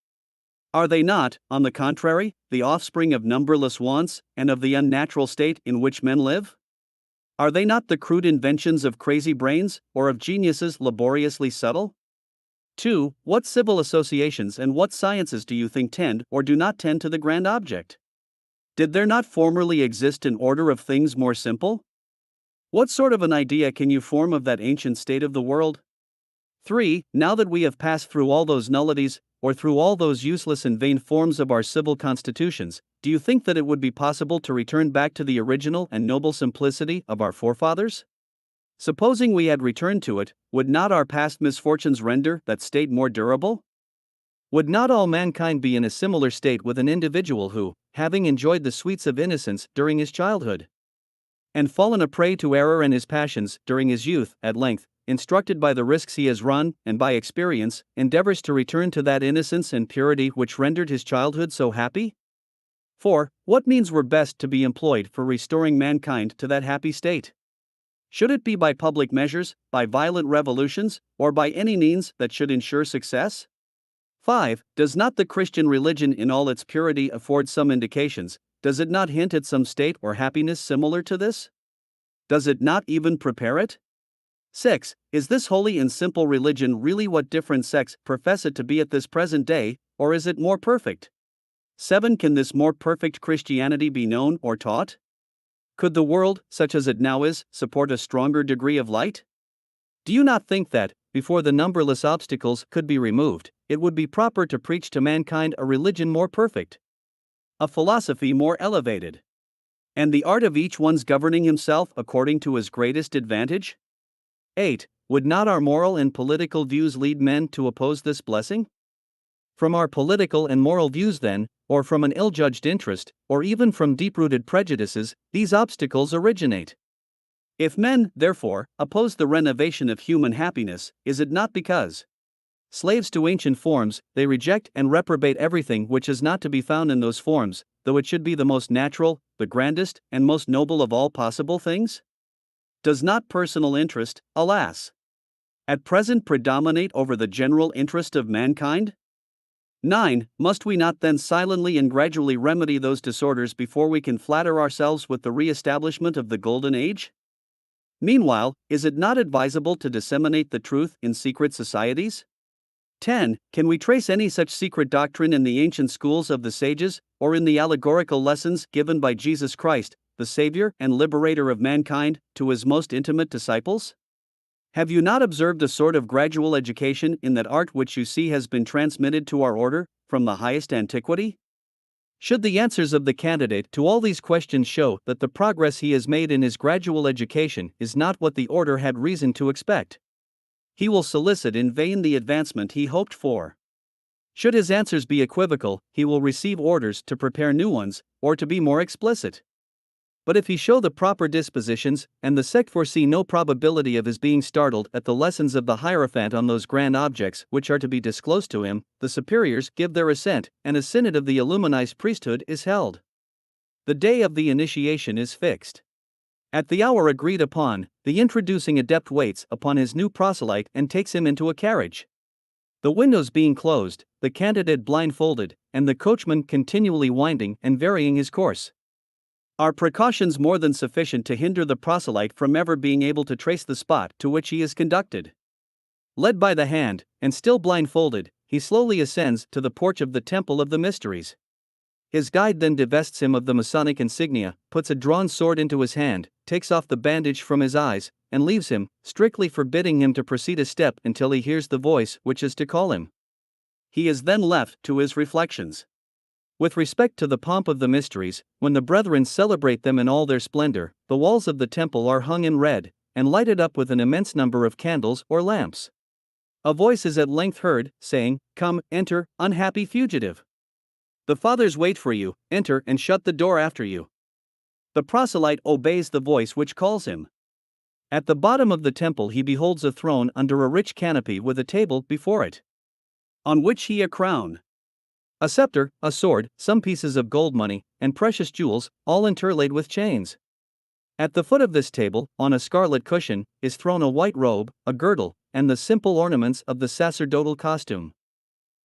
[SPEAKER 1] Are they not, on the contrary, the offspring of numberless wants, and of the unnatural state in which men live? Are they not the crude inventions of crazy brains, or of geniuses laboriously subtle? 2. What civil associations and what sciences do you think tend or do not tend to the grand object? Did there not formerly exist an order of things more simple? What sort of an idea can you form of that ancient state of the world? 3. Now that we have passed through all those nullities, or through all those useless and vain forms of our civil constitutions, do you think that it would be possible to return back to the original and noble simplicity of our forefathers? Supposing we had returned to it, would not our past misfortunes render that state more durable? Would not all mankind be in a similar state with an individual who, having enjoyed the sweets of innocence during his childhood, and fallen a prey to error and his passions during his youth, at length, instructed by the risks he has run, and by experience, endeavors to return to that innocence and purity which rendered his childhood so happy? 4. What means were best to be employed for restoring mankind to that happy state? Should it be by public measures, by violent revolutions, or by any means that should ensure success? 5. Does not the Christian religion in all its purity afford some indications? Does it not hint at some state or happiness similar to this? Does it not even prepare it? 6. Is this holy and simple religion really what different sects profess it to be at this present day, or is it more perfect? 7. Can this more perfect Christianity be known or taught? Could the world, such as it now is, support a stronger degree of light? Do you not think that, before the numberless obstacles could be removed, it would be proper to preach to mankind a religion more perfect, a philosophy more elevated, and the art of each one's governing himself according to his greatest advantage? 8. Would not our moral and political views lead men to oppose this blessing? From our political and moral views then, or from an ill-judged interest, or even from deep-rooted prejudices, these obstacles originate. If men, therefore, oppose the renovation of human happiness, is it not because, slaves to ancient forms, they reject and reprobate everything which is not to be found in those forms, though it should be the most natural, the grandest, and most noble of all possible things? Does not personal interest, alas, at present predominate over the general interest of mankind? 9. Must we not then silently and gradually remedy those disorders before we can flatter ourselves with the re-establishment of the Golden Age? Meanwhile, is it not advisable to disseminate the truth in secret societies? 10. Can we trace any such secret doctrine in the ancient schools of the sages, or in the allegorical lessons given by Jesus Christ, the Savior and Liberator of mankind, to his most intimate disciples? Have you not observed a sort of gradual education in that art which you see has been transmitted to our order, from the highest antiquity? Should the answers of the candidate to all these questions show that the progress he has made in his gradual education is not what the order had reason to expect, he will solicit in vain the advancement he hoped for. Should his answers be equivocal, he will receive orders to prepare new ones, or to be more explicit. But if he show the proper dispositions, and the sect foresee no probability of his being startled at the lessons of the Hierophant on those grand objects which are to be disclosed to him, the superiors give their assent, and a synod of the illuminized priesthood is held. The day of the initiation is fixed. At the hour agreed upon, the introducing adept waits upon his new proselyte and takes him into a carriage. The windows being closed, the candidate blindfolded, and the coachman continually winding and varying his course. Are precautions more than sufficient to hinder the proselyte from ever being able to trace the spot to which he is conducted? Led by the hand, and still blindfolded, he slowly ascends to the porch of the Temple of the Mysteries. His guide then divests him of the Masonic insignia, puts a drawn sword into his hand, takes off the bandage from his eyes, and leaves him, strictly forbidding him to proceed a step until he hears the voice which is to call him. He is then left to his reflections. With respect to the pomp of the mysteries, when the brethren celebrate them in all their splendor, the walls of the temple are hung in red, and lighted up with an immense number of candles or lamps. A voice is at length heard, saying, "Come, enter, unhappy fugitive. The fathers wait for you, enter and shut the door after you." The proselyte obeys the voice which calls him. At the bottom of the temple he beholds a throne under a rich canopy with a table before it, on which he a crown, a scepter, a sword, some pieces of gold money, and precious jewels, all interlaid with chains. At the foot of this table, on a scarlet cushion, is thrown a white robe, a girdle, and the simple ornaments of the sacerdotal costume.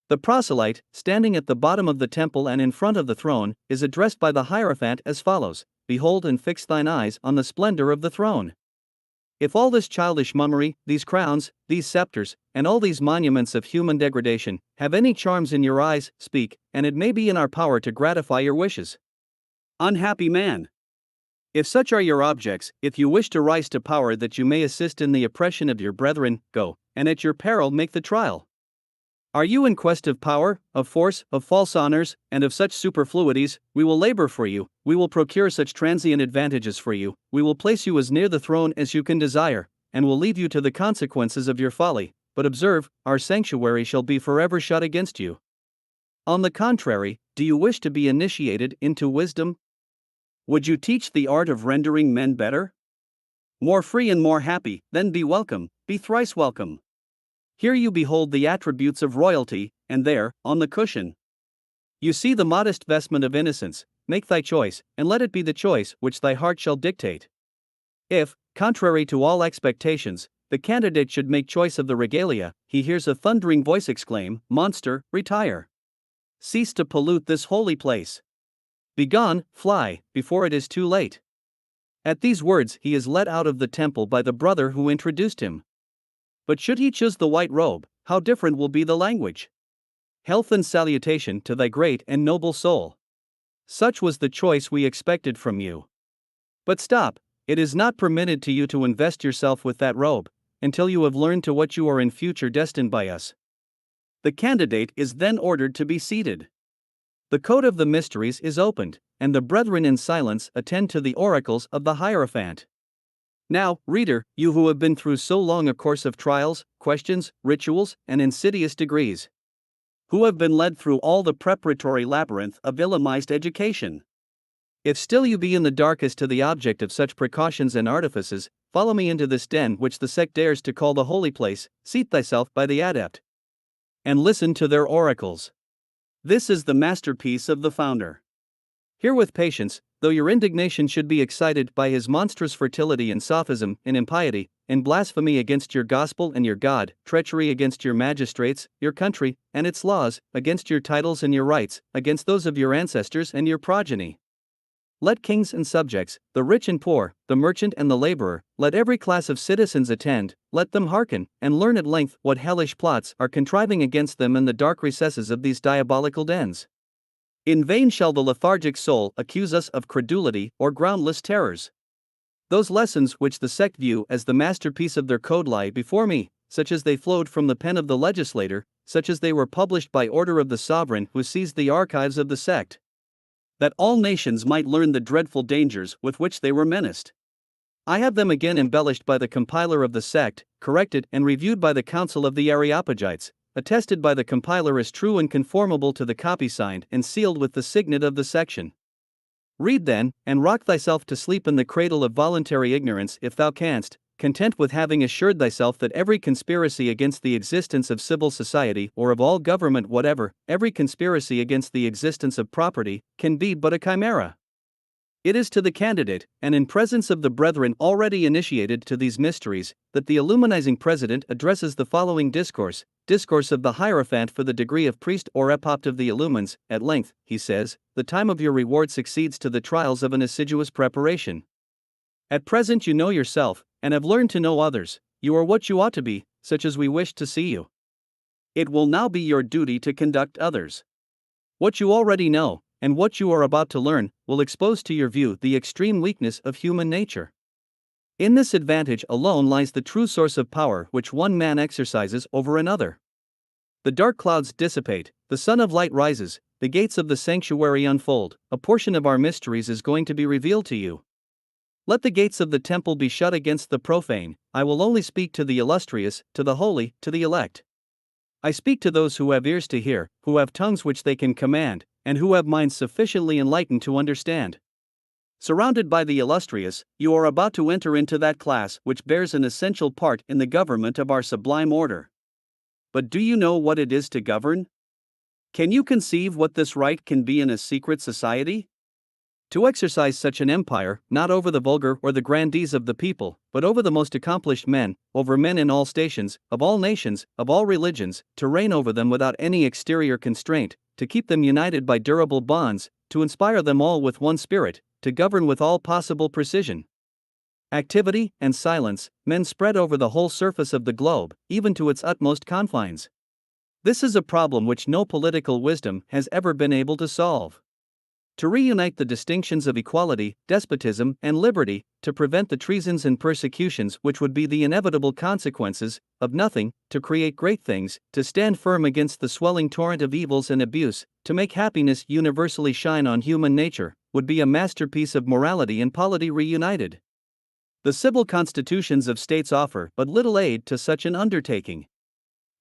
[SPEAKER 1] The proselyte, standing at the bottom of the temple and in front of the throne, is addressed by the Hierophant as follows: "Behold and fix thine eyes on the splendor of the throne." If all this childish mummery, these crowns, these scepters, and all these monuments of human degradation, have any charms in your eyes, speak, and it may be in our power to gratify your wishes. Unhappy man! If such are your objects, if you wish to rise to power that you may assist in the oppression of your brethren, go, and at your peril make the trial. Are you in quest of power, of force, of false honors, and of such superfluities? We will labor for you, we will procure such transient advantages for you, we will place you as near the throne as you can desire, and will leave you to the consequences of your folly. But observe, our sanctuary shall be forever shut against you. On the contrary, do you wish to be initiated into wisdom? Would you teach the art of rendering men better, more free and more happy? Then be welcome, be thrice welcome. Here you behold the attributes of royalty, and there, on the cushion, you see the modest vestment of innocence. Make thy choice, and let it be the choice which thy heart shall dictate. If, contrary to all expectations, the candidate should make choice of the regalia, he hears a thundering voice exclaim, "Monster, retire! Cease to pollute this holy place! Begone, fly, before it is too late!" At these words he is led out of the temple by the brother who introduced him. But should he choose the white robe, how different will be the language! "Health and salutation to thy great and noble soul." Such was the choice we expected from you. But stop, it is not permitted to you to invest yourself with that robe, until you have learned to what you are in future destined by us. The candidate is then ordered to be seated. The code of the mysteries is opened, and the brethren in silence attend to the oracles of the Hierophant. Now, reader, you who have been through so long a course of trials, questions, rituals, and insidious degrees, who have been led through all the preparatory labyrinth of illuminized education, if still you be in the dark as to the object of such precautions and artifices, follow me into this den which the sect dares to call the holy place, seat thyself by the adept, and listen to their oracles. This is the masterpiece of the founder. Hear with patience, though your indignation should be excited by his monstrous fertility in sophism, in impiety, in blasphemy against your gospel and your God, treachery against your magistrates, your country, and its laws, against your titles and your rights, against those of your ancestors and your progeny. Let kings and subjects, the rich and poor, the merchant and the laborer, let every class of citizens attend, let them hearken, and learn at length what hellish plots are contriving against them in the dark recesses of these diabolical dens. In vain shall the lethargic soul accuse us of credulity or groundless terrors. Those lessons which the sect view as the masterpiece of their code lie before me, such as they flowed from the pen of the legislator, such as they were published by order of the sovereign who seized the archives of the sect, that all nations might learn the dreadful dangers with which they were menaced. I have them again embellished by the compiler of the sect, corrected and reviewed by the council of the Areopagites, attested by the compiler as true and conformable to the copy signed and sealed with the signet of the section. Read then, and rock thyself to sleep in the cradle of voluntary ignorance if thou canst, content with having assured thyself that every conspiracy against the existence of civil society or of all government whatever, every conspiracy against the existence of property, can be but a chimera. It is to the candidate, and in presence of the brethren already initiated to these mysteries, that the illuminizing president addresses the following discourse of the Hierophant for the degree of priest or epopt of the illumines. At length, he says, the time of your reward succeeds to the trials of an assiduous preparation. At present you know yourself, and have learned to know others. You are what you ought to be, such as we wished to see you. It will now be your duty to conduct others. What you already know, and what you are about to learn, will expose to your view the extreme weakness of human nature. In this advantage alone lies the true source of power which one man exercises over another. The dark clouds dissipate, the sun of light rises, the gates of the sanctuary unfold, a portion of our mysteries is going to be revealed to you. Let the gates of the temple be shut against the profane. I will only speak to the illustrious, to the holy, to the elect. I speak to those who have ears to hear, who have tongues which they can command, and who have minds sufficiently enlightened to understand. Surrounded by the illustrious, you are about to enter into that class which bears an essential part in the government of our sublime order. But do you know what it is to govern? Can you conceive what this right can be in a secret society? To exercise such an empire, not over the vulgar or the grandees of the people, but over the most accomplished men, over men in all stations, of all nations, of all religions, to reign over them without any exterior constraint, to keep them united by durable bonds, to inspire them all with one spirit, to govern with all possible precision, activity, and silence, men spread over the whole surface of the globe, even to its utmost confines. This is a problem which no political wisdom has ever been able to solve. To reunite the distinctions of equality, despotism, and liberty, to prevent the treasons and persecutions which would be the inevitable consequences of nothing, to create great things, to stand firm against the swelling torrent of evils and abuse, to make happiness universally shine on human nature, would be a masterpiece of morality and polity reunited. The civil constitutions of states offer but little aid to such an undertaking.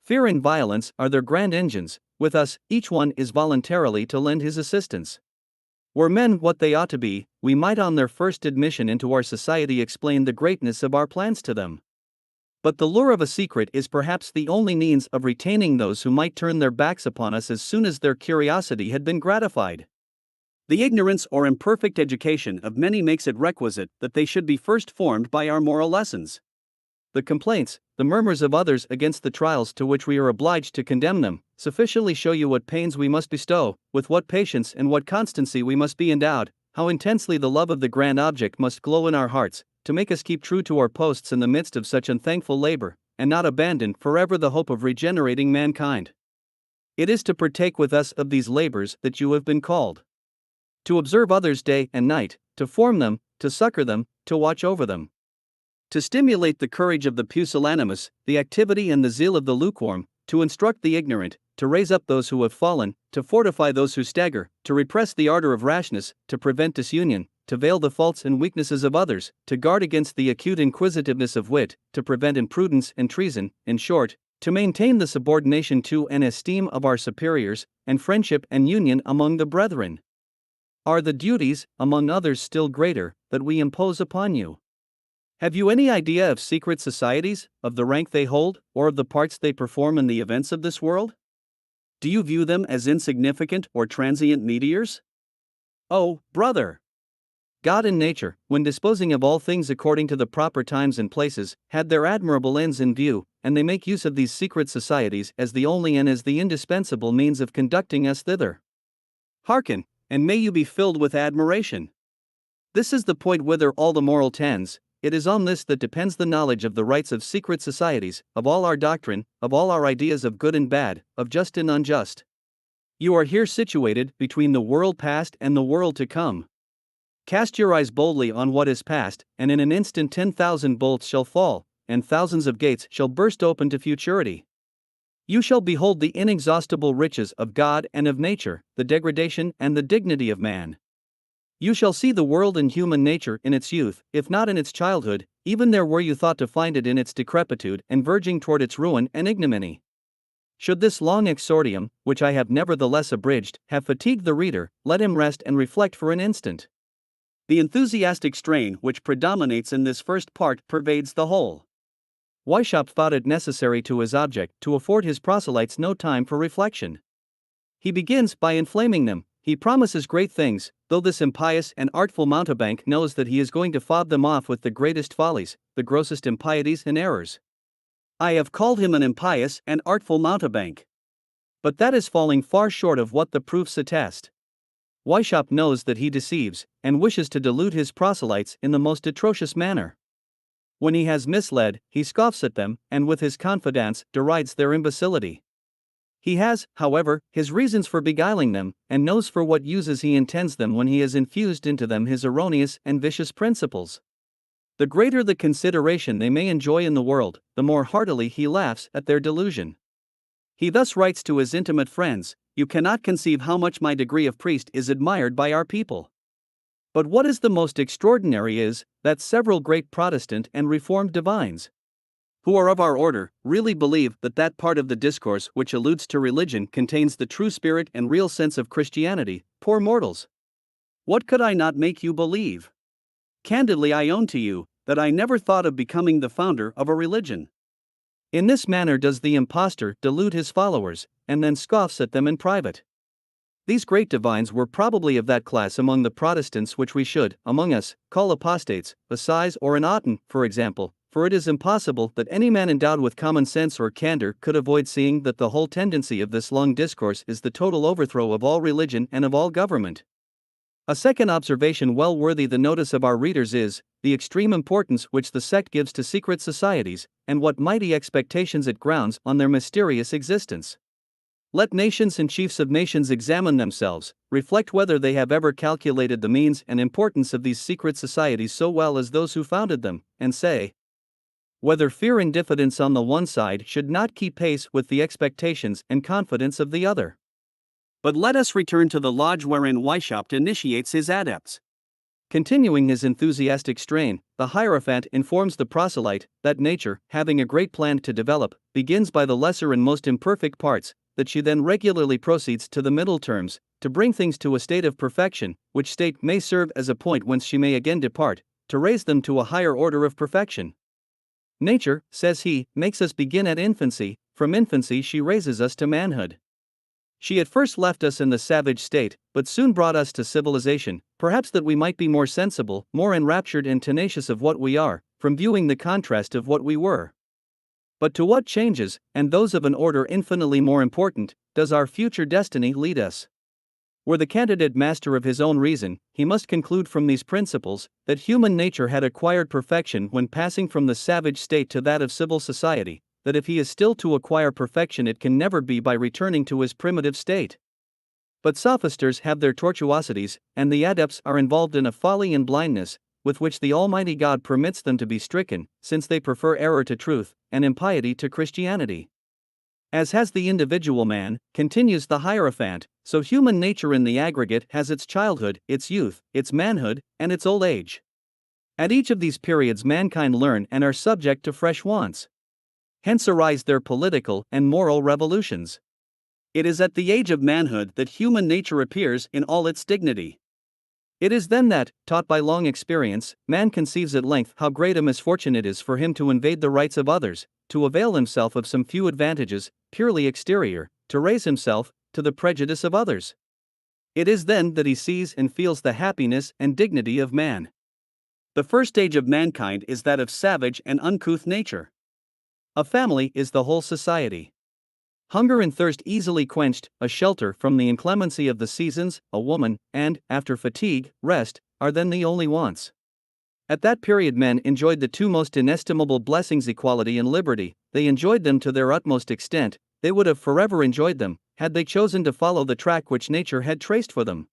[SPEAKER 1] Fear and violence are their grand engines. With us, each one is voluntarily to lend his assistance. Were men what they ought to be, we might on their first admission into our society explain the greatness of our plans to them. But the lure of a secret is perhaps the only means of retaining those who might turn their backs upon us as soon as their curiosity had been gratified. The ignorance or imperfect education of many makes it requisite that they should be first formed by our moral lessons. The complaints, the murmurs of others against the trials to which we are obliged to condemn them, sufficiently show you what pains we must bestow, with what patience and what constancy we must be endowed, how intensely the love of the grand object must glow in our hearts, to make us keep true to our posts in the midst of such unthankful labor, and not abandon forever the hope of regenerating mankind. It is to partake with us of these labors that you have been called. To observe others day and night, to form them, to succor them, to watch over them. To stimulate the courage of the pusillanimous, the activity and the zeal of the lukewarm, to instruct the ignorant, to raise up those who have fallen, to fortify those who stagger, to repress the ardor of rashness, to prevent disunion, to veil the faults and weaknesses of others, to guard against the acute inquisitiveness of wit, to prevent imprudence and treason, in short, to maintain the subordination to and esteem of our superiors, and friendship and union among the brethren. Are the duties, among others still greater, that we impose upon you? Have you any idea of secret societies, of the rank they hold, or of the parts they perform in the events of this world? Do you view them as insignificant or transient meteors? Oh, brother! God and nature, when disposing of all things according to the proper times and places, had their admirable ends in view, and they make use of these secret societies as the only and as the indispensable means of conducting us thither. Hearken, and may you be filled with admiration. This is the point whither all the moral tends. It is on this that depends the knowledge of the rights of secret societies, of all our doctrine, of all our ideas of good and bad, of just and unjust. You are here situated between the world past and the world to come. Cast your eyes boldly on what is past, and in an instant 10,000 bolts shall fall, and thousands of gates shall burst open to futurity. You shall behold the inexhaustible riches of God and of nature, the degradation and the dignity of man. You shall see the world and human nature in its youth, if not in its childhood, even there where you thought to find it in its decrepitude and verging toward its ruin and ignominy. Should this long exordium, which I have nevertheless abridged, have fatigued the reader, let him rest and reflect for an instant. The enthusiastic strain which predominates in this first part pervades the whole. Weishaupt thought it necessary to his object to afford his proselytes no time for reflection. He begins by inflaming them. He promises great things, though this impious and artful mountebank knows that he is going to fob them off with the greatest follies, the grossest impieties and errors. I have called him an impious and artful mountebank. But that is falling far short of what the proofs attest. Weishaupt knows that he deceives, and wishes to delude his proselytes in the most atrocious manner. When he has misled, he scoffs at them, and with his confidence derides their imbecility. He has, however, his reasons for beguiling them, and knows for what uses he intends them when he has infused into them his erroneous and vicious principles. The greater the consideration they may enjoy in the world, the more heartily he laughs at their delusion. He thus writes to his intimate friends, "You cannot conceive how much my degree of priest is admired by our people. But what is the most extraordinary is, that several great Protestant and Reformed divines, who are of our order, really believe that that part of the discourse which alludes to religion contains the true spirit and real sense of Christianity. Poor mortals! What could I not make you believe? Candidly I own to you, that I never thought of becoming the founder of a religion." In this manner does the impostor delude his followers, and then scoffs at them in private. These great divines were probably of that class among the Protestants which we should, among us, call apostates, Assize or an Auten, for example, for it is impossible that any man endowed with common sense or candor could avoid seeing that the whole tendency of this long discourse is the total overthrow of all religion and of all government. A second observation well worthy the notice of our readers is, the extreme importance which the sect gives to secret societies, and what mighty expectations it grounds on their mysterious existence. Let nations and chiefs of nations examine themselves, reflect whether they have ever calculated the means and importance of these secret societies so well as those who founded them, and say, whether fear and diffidence on the one side should not keep pace with the expectations and confidence of the other. But let us return to the lodge wherein Weishaupt initiates his adepts. Continuing his enthusiastic strain, the Hierophant informs the proselyte that nature, having a great plan to develop, begins by the lesser and most imperfect parts, that she then regularly proceeds to the middle terms, to bring things to a state of perfection, which state may serve as a point whence she may again depart, to raise them to a higher order of perfection. Nature, says he, makes us begin at infancy, from infancy she raises us to manhood. She at first left us in the savage state, but soon brought us to civilization, perhaps that we might be more sensible, more enraptured and tenacious of what we are, from viewing the contrast of what we were. But to what changes, and those of an order infinitely more important, does our future destiny lead us? Were the candidate master of his own reason, he must conclude from these principles, that human nature had acquired perfection when passing from the savage state to that of civil society, that if he is still to acquire perfection it can never be by returning to his primitive state. But sophisters have their tortuosities, and the adepts are involved in a folly and blindness, with which the Almighty God permits them to be stricken, since they prefer error to truth, and impiety to Christianity. As has the individual man, continues the Hierophant, so human nature in the aggregate has its childhood, its youth, its manhood, and its old age. At each of these periods mankind learn and are subject to fresh wants. Hence arise their political and moral revolutions. It is at the age of manhood that human nature appears in all its dignity. It is then that, taught by long experience, man conceives at length how great a misfortune it is for him to invade the rights of others, to avail himself of some few advantages, purely exterior, to raise himself, to the prejudice of others. It is then that he sees and feels the happiness and dignity of man. The first stage of mankind is that of savage and uncouth nature. A family is the whole society. Hunger and thirst easily quenched, a shelter from the inclemency of the seasons, a woman, and, after fatigue, rest, are then the only wants. At that period men enjoyed the two most inestimable blessings, equality and liberty. They enjoyed them to their utmost extent. They would have forever enjoyed them, had they chosen to follow the track which nature had traced for them.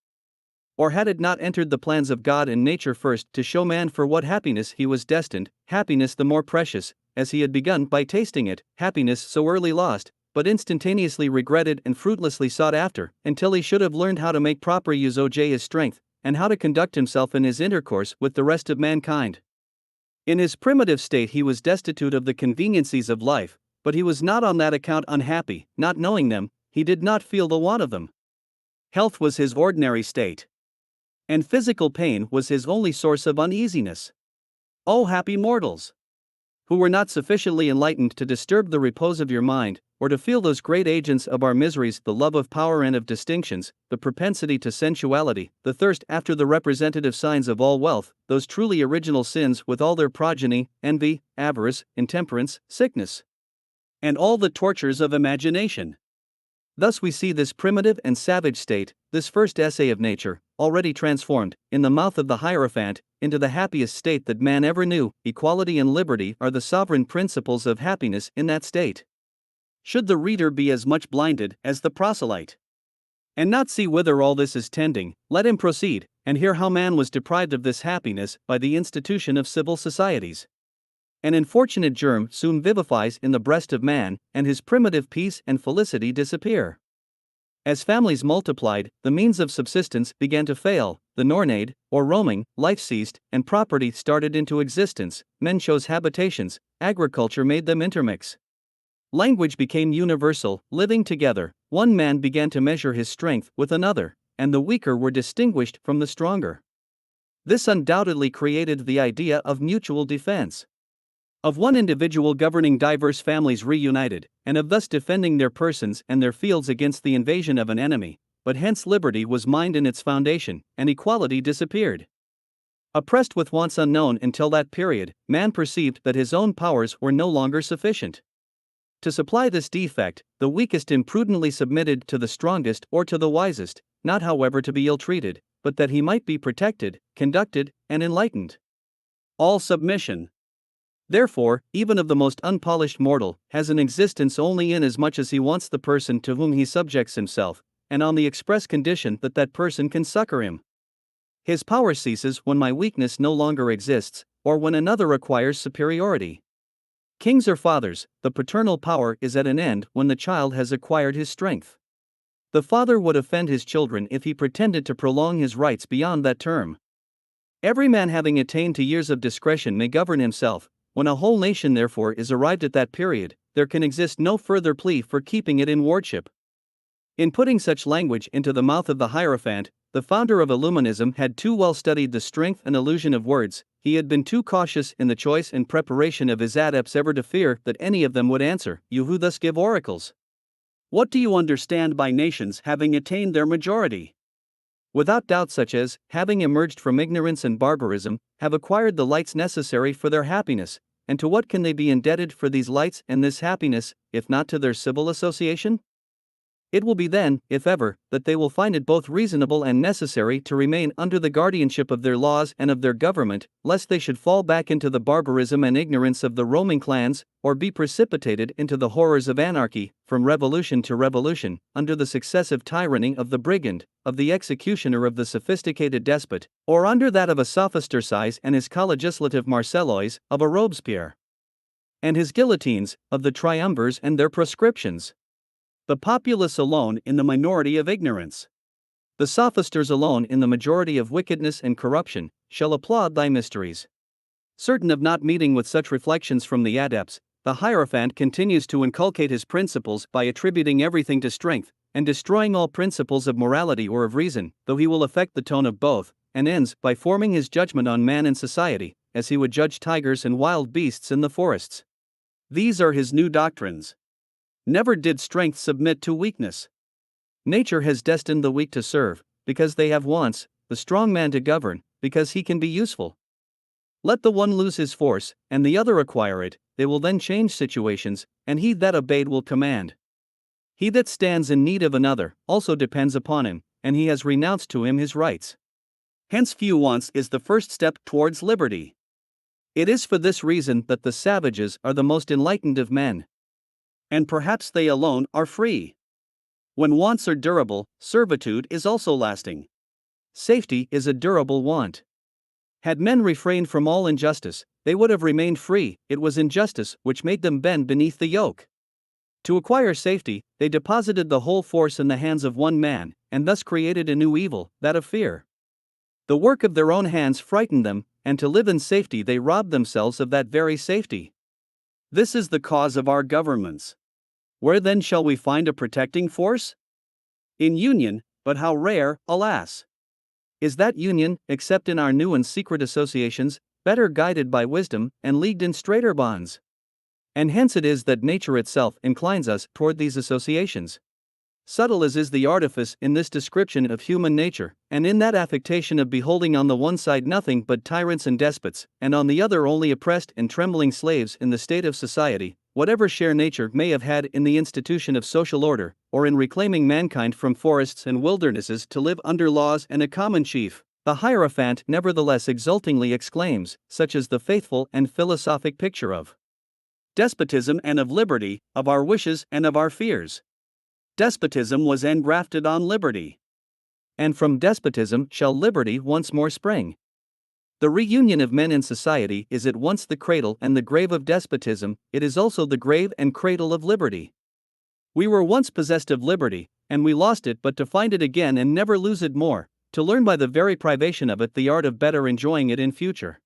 [SPEAKER 1] Or had it not entered the plans of God and nature first to show man for what happiness he was destined, happiness the more precious, as he had begun by tasting it, happiness so early lost, but instantaneously regretted and fruitlessly sought after, until he should have learned how to make proper use of his strength, and how to conduct himself in his intercourse with the rest of mankind. In his primitive state he was destitute of the conveniencies of life, but he was not on that account unhappy. Not knowing them, he did not feel the want of them. Health was his ordinary state, and physical pain was his only source of uneasiness. O happy mortals, who were not sufficiently enlightened to disturb the repose of your mind, or to feel those great agents of our miseries, the love of power and of distinctions, the propensity to sensuality, the thirst after the representative signs of all wealth, those truly original sins with all their progeny, envy, avarice, intemperance, sickness, and all the tortures of imagination. Thus we see this primitive and savage state, this first essay of nature, already transformed, in the mouth of the Hierophant, into the happiest state that man ever knew. Equality and liberty are the sovereign principles of happiness in that state. Should the reader be as much blinded as the proselyte, and not see whither all this is tending, let him proceed, and hear how man was deprived of this happiness by the institution of civil societies. An unfortunate germ soon vivifies in the breast of man, and his primitive peace and felicity disappear. As families multiplied, the means of subsistence began to fail, the Nornade, or roaming, life ceased, and property started into existence. Men chose habitations, agriculture made them intermix. Language became universal, living together, one man began to measure his strength with another, and the weaker were distinguished from the stronger. This undoubtedly created the idea of mutual defense, of one individual governing diverse families reunited, and of thus defending their persons and their fields against the invasion of an enemy. But hence liberty was mined in its foundation, and equality disappeared. Oppressed with wants unknown until that period, man perceived that his own powers were no longer sufficient to supply this defect. The weakest imprudently submitted to the strongest or to the wisest, not however to be ill-treated, but that he might be protected, conducted, and enlightened. All submission, therefore, even of the most unpolished mortal, has an existence only inasmuch as he wants the person to whom he subjects himself, and on the express condition that that person can succor him. His power ceases when my weakness no longer exists, or when another acquires superiority. Kings or fathers, the paternal power is at an end when the child has acquired his strength. The father would offend his children if he pretended to prolong his rights beyond that term. Every man having attained to years of discretion may govern himself. When a whole nation therefore is arrived at that period, there can exist no further plea for keeping it in wardship. In putting such language into the mouth of the Hierophant, the founder of Illuminism had too well studied the strength and illusion of words. He had been too cautious in the choice and preparation of his adepts ever to fear that any of them would answer, "You who thus give oracles, what do you understand by nations having attained their majority?" Without doubt such as, having emerged from ignorance and barbarism, have acquired the lights necessary for their happiness. And to what can they be indebted for these lights and this happiness, if not to their civil association? It will be then, if ever, that they will find it both reasonable and necessary to remain under the guardianship of their laws and of their government, lest they should fall back into the barbarism and ignorance of the roaming clans, or be precipitated into the horrors of anarchy, from revolution to revolution, under the successive tyranny of the brigand, of the executioner of the sophisticated despot, or under that of a sophister Size and his colegislative Marcellois, of a Robespierre and his guillotines, of the triumvirs and their proscriptions. The populace alone in the minority of ignorance, the sophisters alone in the majority of wickedness and corruption, shall applaud thy mysteries. Certain of not meeting with such reflections from the adepts, the Hierophant continues to inculcate his principles by attributing everything to strength, and destroying all principles of morality or of reason, though he will affect the tone of both, and ends by forming his judgment on man and society, as he would judge tigers and wild beasts in the forests. These are his new doctrines. Never did strength submit to weakness. Nature has destined the weak to serve, because they have wants, the strong man to govern, because he can be useful. Let the one lose his force, and the other acquire it, they will then change situations, and he that obeyed will command. He that stands in need of another also depends upon him, and he has renounced to him his rights. Hence, few wants is the first step towards liberty. It is for this reason that the savages are the most enlightened of men. And perhaps they alone are free. When wants are durable, servitude is also lasting. Safety is a durable want. Had men refrained from all injustice, they would have remained free. It was injustice which made them bend beneath the yoke. To acquire safety, they deposited the whole force in the hands of one man, and thus created a new evil, that of fear. The work of their own hands frightened them, and to live in safety they robbed themselves of that very safety. This is the cause of our governments. Where then shall we find a protecting force? In union, but how rare, alas! Is that union, except in our new and secret associations, better guided by wisdom, and leagued in straighter bonds? And hence it is that nature itself inclines us toward these associations. Subtle as is the artifice in this description of human nature, and in that affectation of beholding on the one side nothing but tyrants and despots, and on the other only oppressed and trembling slaves in the state of society, whatever share nature may have had in the institution of social order, or in reclaiming mankind from forests and wildernesses to live under laws and a common chief, the Hierophant nevertheless exultingly exclaims, such is the faithful and philosophic picture of despotism and of liberty, of our wishes and of our fears. Despotism was engrafted on liberty. And from despotism shall liberty once more spring. The reunion of men in society is at once the cradle and the grave of despotism, it is also the grave and cradle of liberty. We were once possessed of liberty, and we lost it but to find it again and never lose it more, to learn by the very privation of it the art of better enjoying it in future.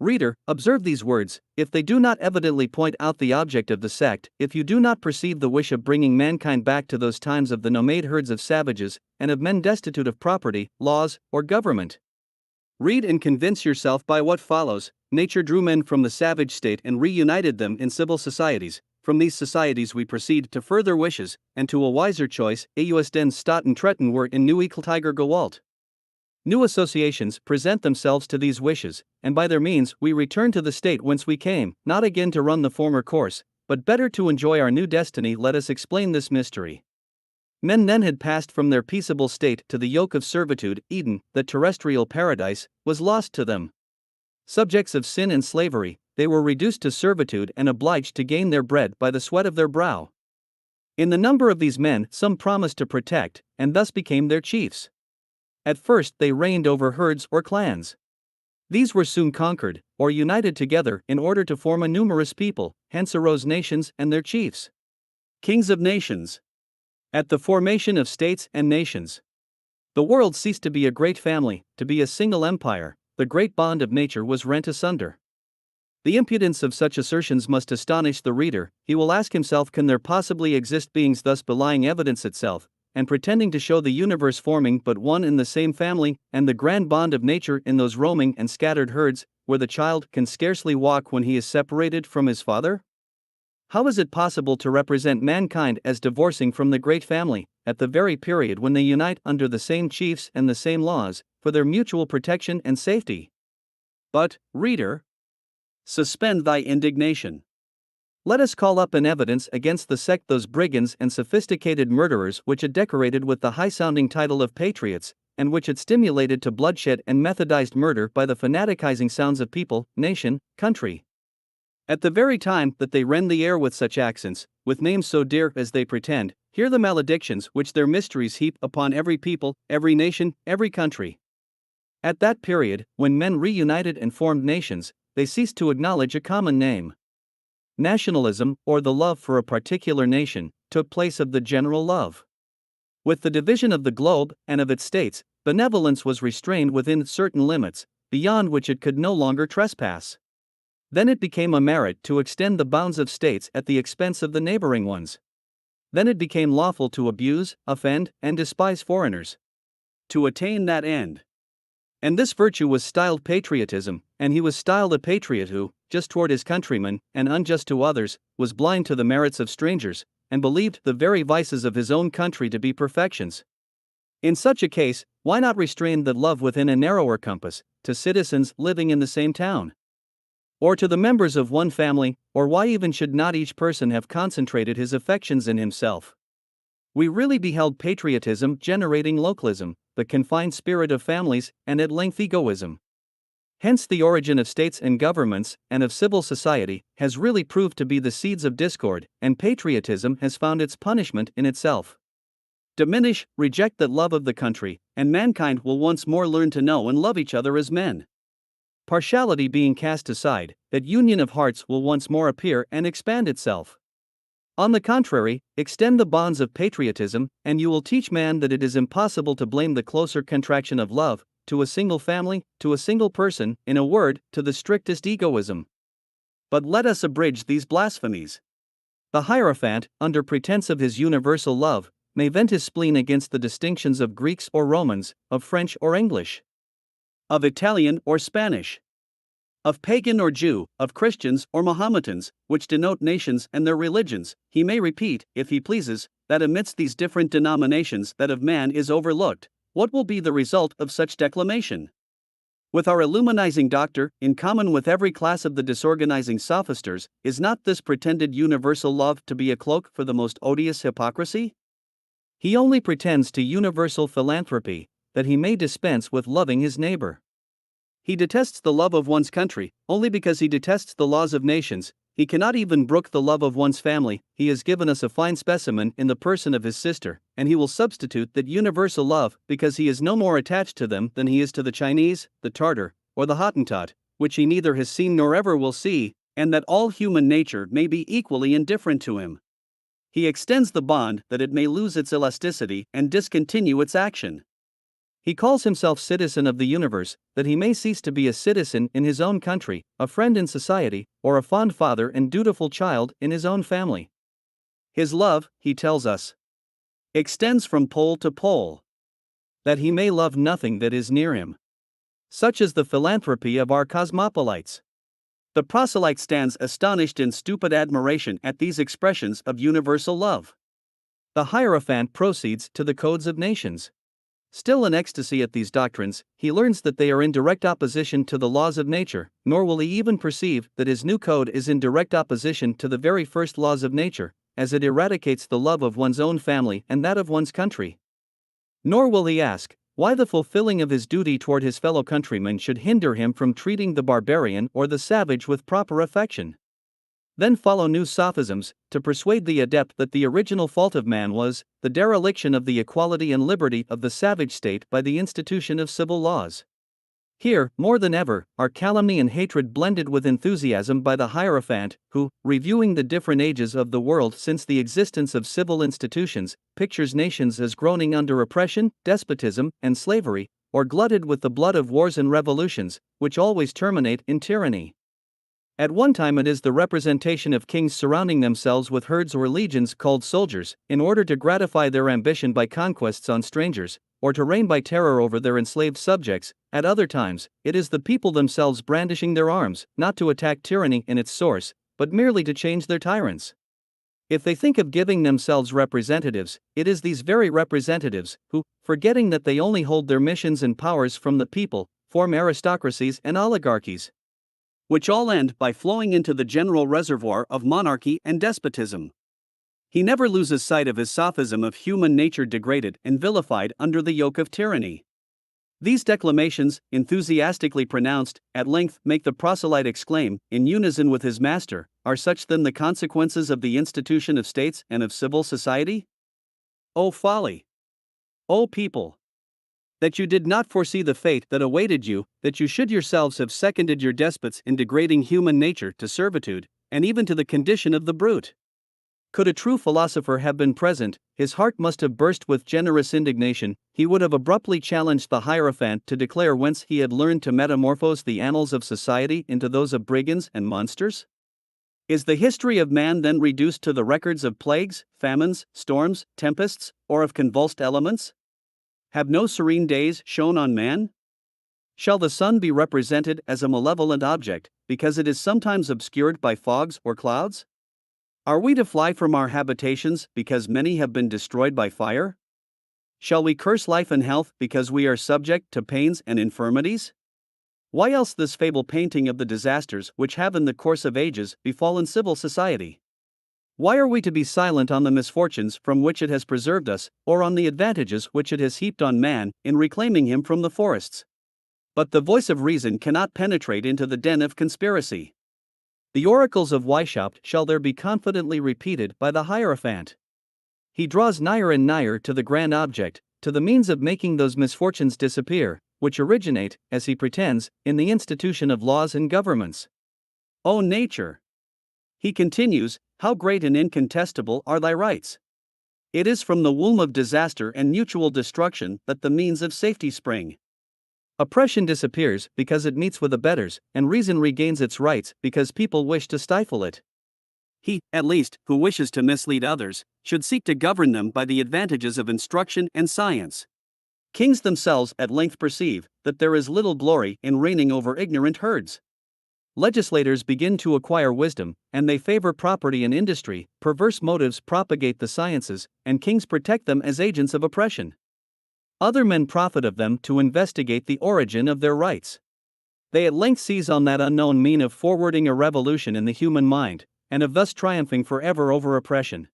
[SPEAKER 1] Reader, observe these words, if they do not evidently point out the object of the sect, if you do not perceive the wish of bringing mankind back to those times of the nomade herds of savages, and of men destitute of property, laws, or government. Read and convince yourself by what follows. Nature drew men from the savage state and reunited them in civil societies. From these societies we proceed to further wishes, and to a wiser choice. Aus den Staaten treten wir in neue Tiger Gewalt. New associations present themselves to these wishes, and by their means we return to the state whence we came, not again to run the former course, but better to enjoy our new destiny. Let us explain this mystery. Men then had passed from their peaceable state to the yoke of servitude. Eden, the terrestrial paradise, was lost to them. Subjects of sin and slavery, they were reduced to servitude and obliged to gain their bread by the sweat of their brow. In the number of these men some promised to protect, and thus became their chiefs. At first they reigned over herds or clans. These were soon conquered, or united together in order to form a numerous people, hence arose nations and their chiefs. Kings of nations. At the formation of states and nations, the world ceased to be a great family, to be a single empire. The great bond of nature was rent asunder. The impudence of such assertions must astonish the reader. He will ask himself, can there possibly exist beings thus belying evidence itself, and pretending to show the universe forming but one in the same family, and the grand bond of nature in those roaming and scattered herds, where the child can scarcely walk when he is separated from his father? How is it possible to represent mankind as divorcing from the great family, at the very period when they unite under the same chiefs and the same laws, for their mutual protection and safety? But, reader, suspend thy indignation. Let us call up in evidence against the sect those brigands and sophisticated murderers which it decorated with the high-sounding title of patriots, and which it stimulated to bloodshed and methodized murder by the fanaticizing sounds of people, nation, country. At the very time that they rend the air with such accents, with names so dear as they pretend, hear the maledictions which their mysteries heap upon every people, every nation, every country. At that period, when men reunited and formed nations, they ceased to acknowledge a common name. Nationalism, or the love for a particular nation, took place of the general love. With the division of the globe and of its states, benevolence was restrained within certain limits, beyond which it could no longer trespass. Then it became a merit to extend the bounds of states at the expense of the neighboring ones. Then it became lawful to abuse, offend, and despise foreigners. To attain that end, And this virtue was styled patriotism, and he was styled a patriot who, just toward his countrymen, and unjust to others, was blind to the merits of strangers, and believed the very vices of his own country to be perfections. In such a case, why not restrain that love within a narrower compass, to citizens living in the same town? Or to the members of one family, or why even should not each person have concentrated his affections in himself? We really beheld patriotism generating localism, the confined spirit of families, and at length egoism. Hence the origin of states and governments, and of civil society, has really proved to be the seeds of discord, and patriotism has found its punishment in itself. Diminish, reject that love of the country, and mankind will once more learn to know and love each other as men. Partiality being cast aside, that union of hearts will once more appear and expand itself. On the contrary, extend the bonds of patriotism, and you will teach man that it is impossible to blame the closer contraction of love, to a single family, to a single person, in a word, to the strictest egoism. But let us abridge these blasphemies. The Hierophant, under pretense of his universal love, may vent his spleen against the distinctions of Greeks or Romans, of French or English, of Italian or Spanish, of pagan or Jew, of Christians or Mohammedans, which denote nations and their religions. He may repeat, if he pleases, that amidst these different denominations that of man is overlooked. What will be the result of such declamation? With our illuminizing doctor, in common with every class of the disorganizing sophisters, is not this pretended universal love to be a cloak for the most odious hypocrisy? He only pretends to universal philanthropy, that he may dispense with loving his neighbor. He detests the love of one's country, only because he detests the laws of nations. He cannot even brook the love of one's family. He has given us a fine specimen in the person of his sister, and he will substitute that universal love because he is no more attached to them than he is to the Chinese, the Tartar, or the Hottentot, which he neither has seen nor ever will see, and that all human nature may be equally indifferent to him. He extends the bond that it may lose its elasticity and discontinue its action. He calls himself citizen of the universe, that he may cease to be a citizen in his own country, a friend in society, or a fond father and dutiful child in his own family. His love, he tells us, extends from pole to pole, that he may love nothing that is near him. Such is the philanthropy of our cosmopolites. The proselyte stands astonished in stupid admiration at these expressions of universal love. The Hierophant proceeds to the codes of nations. Still in ecstasy at these doctrines, he learns that they are in direct opposition to the laws of nature, nor will he even perceive that his new code is in direct opposition to the very first laws of nature, as it eradicates the love of one's own family and that of one's country. Nor will he ask, why the fulfilling of his duty toward his fellow countrymen should hinder him from treating the barbarian or the savage with proper affection. Then follow new sophisms, to persuade the adept that the original fault of man was the dereliction of the equality and liberty of the savage state by the institution of civil laws. Here, more than ever, are calumny and hatred blended with enthusiasm by the Hierophant, who, reviewing the different ages of the world since the existence of civil institutions, pictures nations as groaning under oppression, despotism, and slavery, or glutted with the blood of wars and revolutions, which always terminate in tyranny. At one time it is the representation of kings surrounding themselves with herds or legions called soldiers, in order to gratify their ambition by conquests on strangers, or to reign by terror over their enslaved subjects. At other times, it is the people themselves brandishing their arms, not to attack tyranny in its source, but merely to change their tyrants. If they think of giving themselves representatives, it is these very representatives who, forgetting that they only hold their missions and powers from the people, form aristocracies and oligarchies, which all end by flowing into the general reservoir of monarchy and despotism. He never loses sight of his sophism of human nature degraded and vilified under the yoke of tyranny. These declamations, enthusiastically pronounced, at length make the proselyte exclaim, in unison with his master, are such then the consequences of the institution of states and of civil society? O folly! O people! That you did not foresee the fate that awaited you, that you should yourselves have seconded your despots in degrading human nature to servitude, and even to the condition of the brute. Could a true philosopher have been present, his heart must have burst with generous indignation. He would have abruptly challenged the Hierophant to declare whence he had learned to metamorphose the annals of society into those of brigands and monsters. Is the history of man then reduced to the records of plagues, famines, storms, tempests, or of convulsed elements? Have no serene days shone on man? Shall the sun be represented as a malevolent object, because it is sometimes obscured by fogs or clouds? Are we to fly from our habitations, because many have been destroyed by fire? Shall we curse life and health, because we are subject to pains and infirmities? Why else this fable painting of the disasters which have in the course of ages befallen civil society? Why are we to be silent on the misfortunes from which it has preserved us, or on the advantages which it has heaped on man, in reclaiming him from the forests? But the voice of reason cannot penetrate into the den of conspiracy. The oracles of Weishaupt shall there be confidently repeated by the Hierophant. He draws nigher and nigher to the grand object, to the means of making those misfortunes disappear, which originate, as he pretends, in the institution of laws and governments. O nature! He continues, how great and incontestable are thy rights! It is from the womb of disaster and mutual destruction that the means of safety spring. Oppression disappears because it meets with abettors, and reason regains its rights because people wish to stifle it. He, at least, who wishes to mislead others, should seek to govern them by the advantages of instruction and science. Kings themselves at length perceive that there is little glory in reigning over ignorant herds. Legislators begin to acquire wisdom, and they favor property and industry. Perverse motives propagate the sciences, and kings protect them as agents of oppression. Other men profit of them to investigate the origin of their rights. They at length seize on that unknown mean of forwarding a revolution in the human mind, and of thus triumphing forever over oppression.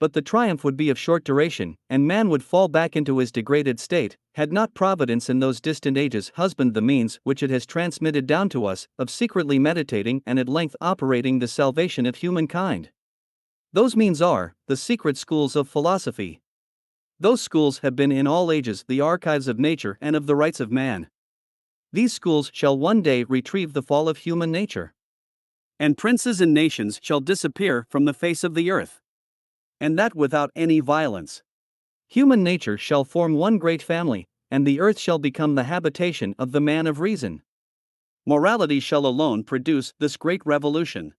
[SPEAKER 1] But the triumph would be of short duration, and man would fall back into his degraded state, had not Providence in those distant ages husbanded the means which it has transmitted down to us, of secretly meditating and at length operating the salvation of humankind. Those means are the secret schools of philosophy. Those schools have been in all ages the archives of nature and of the rights of man. These schools shall one day retrieve the fall of human nature. And princes and nations shall disappear from the face of the earth. And that without any violence. Human nature shall form one great family, and the earth shall become the habitation of the man of reason. Morality shall alone produce this great revolution.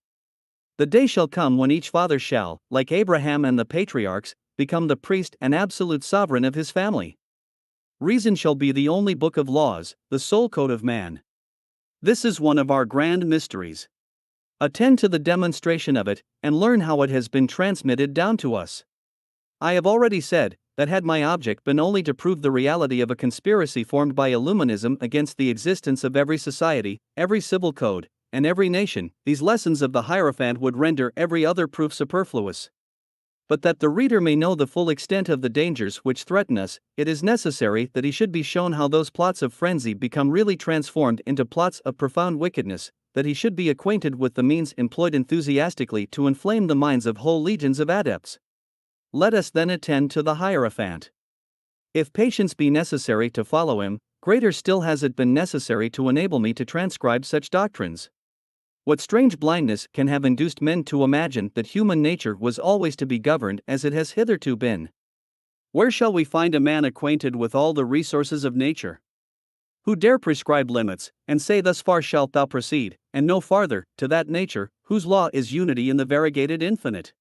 [SPEAKER 1] The day shall come when each father shall, like Abraham and the patriarchs, become the priest and absolute sovereign of his family. Reason shall be the only book of laws, the sole code of man. This is one of our grand mysteries. Attend to the demonstration of it, and learn how it has been transmitted down to us. I have already said that had my object been only to prove the reality of a conspiracy formed by Illuminism against the existence of every society, every civil code, and every nation, these lessons of the Hierophant would render every other proof superfluous. But that the reader may know the full extent of the dangers which threaten us, it is necessary that he should be shown how those plots of frenzy become really transformed into plots of profound wickedness, that he should be acquainted with the means employed enthusiastically to inflame the minds of whole legions of adepts. Let us then attend to the Hierophant. If patience be necessary to follow him, greater still has it been necessary to enable me to transcribe such doctrines. What strange blindness can have induced men to imagine that human nature was always to be governed as it has hitherto been? Where shall we find a man acquainted with all the resources of nature? Who dare prescribe limits, and say thus far shalt thou proceed, and no farther, to that nature, whose law is unity in the variegated infinite?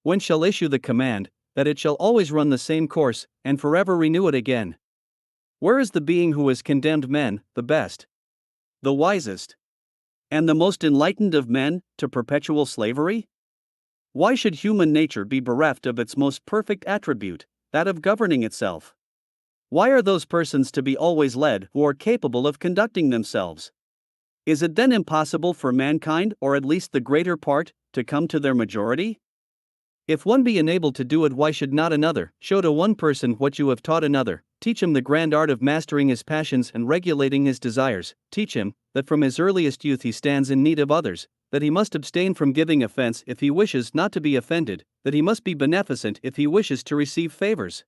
[SPEAKER 1] When shall issue the command, that it shall always run the same course, and forever renew it again? Where is the being who has condemned men, the best, the wisest, and the most enlightened of men, to perpetual slavery? Why should human nature be bereft of its most perfect attribute, that of governing itself? Why are those persons to be always led who are capable of conducting themselves? Is it then impossible for mankind, or at least the greater part, to come to their majority? If one be enabled to do it, why should not another? Show to one person what you have taught another. Teach him the grand art of mastering his passions and regulating his desires. Teach him that from his earliest youth he stands in need of others, that he must abstain from giving offense if he wishes not to be offended, that he must be beneficent if he wishes to receive favors.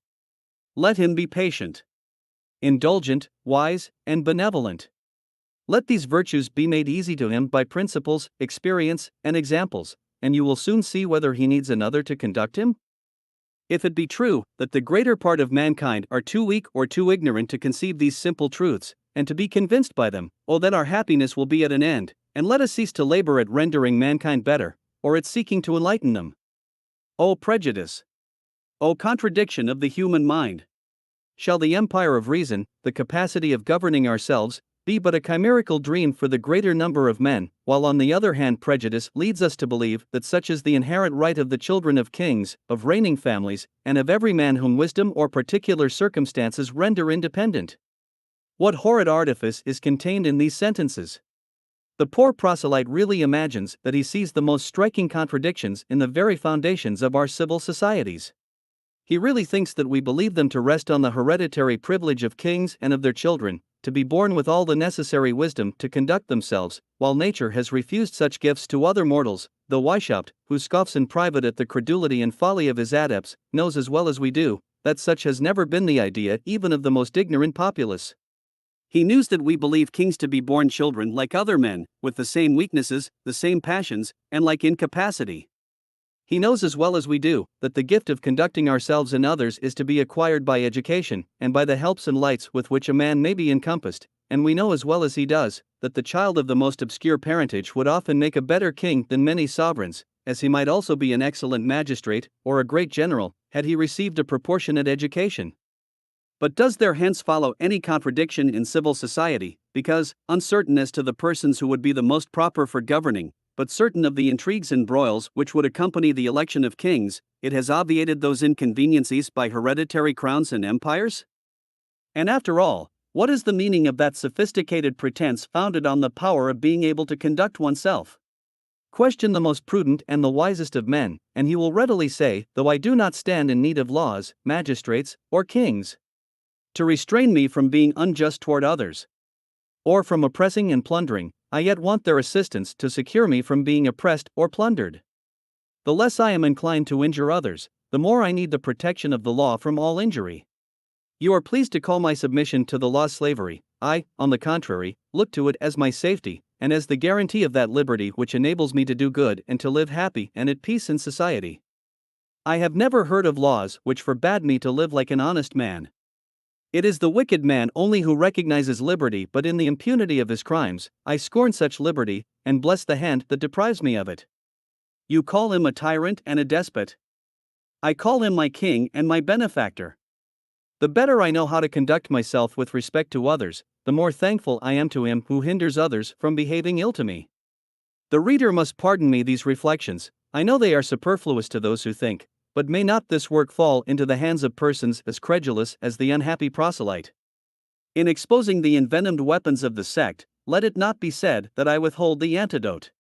[SPEAKER 1] Let him be patient, indulgent, wise, and benevolent. Let these virtues be made easy to him by principles, experience, and examples, and you will soon see whether he needs another to conduct him. If it be true that the greater part of mankind are too weak or too ignorant to conceive these simple truths, and to be convinced by them, then our happiness will be at an end, and let us cease to labor at rendering mankind better, or at seeking to enlighten them. O prejudice! O contradiction of the human mind! shall the empire of reason, the capacity of governing ourselves, be but a chimerical dream for the greater number of men, while on the other hand prejudice leads us to believe that such is the inherent right of the children of kings, of reigning families, and of every man whom wisdom or particular circumstances render independent. What horrid artifice is contained in these sentences? The poor proselyte really imagines that he sees the most striking contradictions in the very foundations of our civil societies. He really thinks that we believe them to rest on the hereditary privilege of kings and of their children, to be born with all the necessary wisdom to conduct themselves, while nature has refused such gifts to other mortals. The Weishaupt, who scoffs in private at the credulity and folly of his adepts, knows as well as we do that such has never been the idea even of the most ignorant populace. He knows that we believe kings to be born children like other men, with the same weaknesses, the same passions, and like incapacity. He knows as well as we do that the gift of conducting ourselves and others is to be acquired by education, and by the helps and lights with which a man may be encompassed, and we know as well as he does that the child of the most obscure parentage would often make a better king than many sovereigns, as he might also be an excellent magistrate, or a great general, had he received a proportionate education. But does there hence follow any contradiction in civil society, because, uncertain as to the persons who would be the most proper for governing, but certain of the intrigues and broils which would accompany the election of kings, it has obviated those inconveniencies by hereditary crowns and empires? And after all, what is the meaning of that sophisticated pretense founded on the power of being able to conduct oneself? Question the most prudent and the wisest of men, and he will readily say, though I do not stand in need of laws, magistrates, or kings, to restrain me from being unjust toward others, or from oppressing and plundering, I yet want their assistance to secure me from being oppressed or plundered. The less I am inclined to injure others, the more I need the protection of the law from all injury. You are pleased to call my submission to the law slavery. I, on the contrary, look to it as my safety, and as the guarantee of that liberty which enables me to do good and to live happy and at peace in society. I have never heard of laws which forbade me to live like an honest man. It is the wicked man only who recognizes liberty, but in the impunity of his crimes, I scorn such liberty, and bless the hand that deprives me of it. You call him a tyrant and a despot. I call him my king and my benefactor. The better I know how to conduct myself with respect to others, the more thankful I am to him who hinders others from behaving ill to me. The reader must pardon me these reflections. I know they are superfluous to those who think, but may not this work fall into the hands of persons as credulous as the unhappy proselyte? In exposing the envenomed weapons of the sect, let it not be said that I withhold the antidote.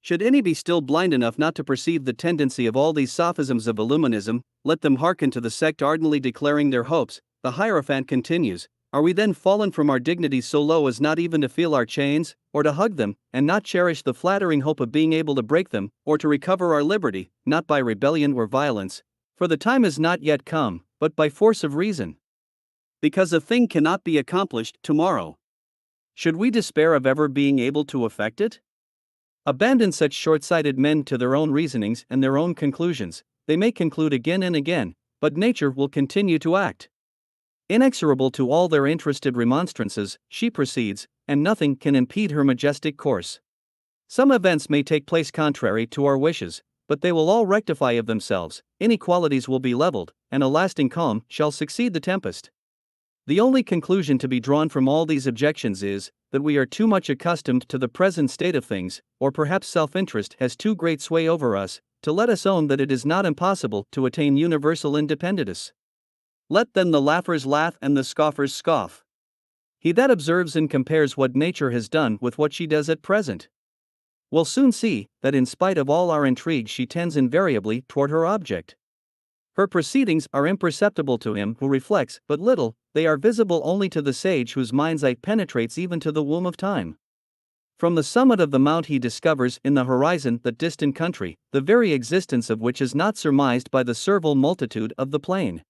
[SPEAKER 1] Should any be still blind enough not to perceive the tendency of all these sophisms of Illuminism, let them hearken to the sect ardently declaring their hopes. The Hierophant continues, are we then fallen from our dignities so low as not even to feel our chains, or to hug them, and not cherish the flattering hope of being able to break them, or to recover our liberty, not by rebellion or violence, for the time is not yet come, but by force of reason? Because a thing cannot be accomplished tomorrow. Should we despair of ever being able to effect it? Abandon such short-sighted men to their own reasonings and their own conclusions. They may conclude again and again, but nature will continue to act. Inexorable to all their interested remonstrances, she proceeds, and nothing can impede her majestic course. Some events may take place contrary to our wishes, but they will all rectify of themselves, inequalities will be leveled, and a lasting calm shall succeed the tempest. The only conclusion to be drawn from all these objections is, that we are too much accustomed to the present state of things, or perhaps self-interest has too great sway over us, to let us own that it is not impossible to attain universal independence. Let then the laughers laugh and the scoffers scoff. He that observes and compares what nature has done with what she does at present will soon see that in spite of all our intrigues she tends invariably toward her object. Her proceedings are imperceptible to him who reflects but little, they are visible only to the sage whose mind's eye penetrates even to the womb of time. From the summit of the mount he discovers in the horizon that distant country, the very existence of which is not surmised by the servile multitude of the plain.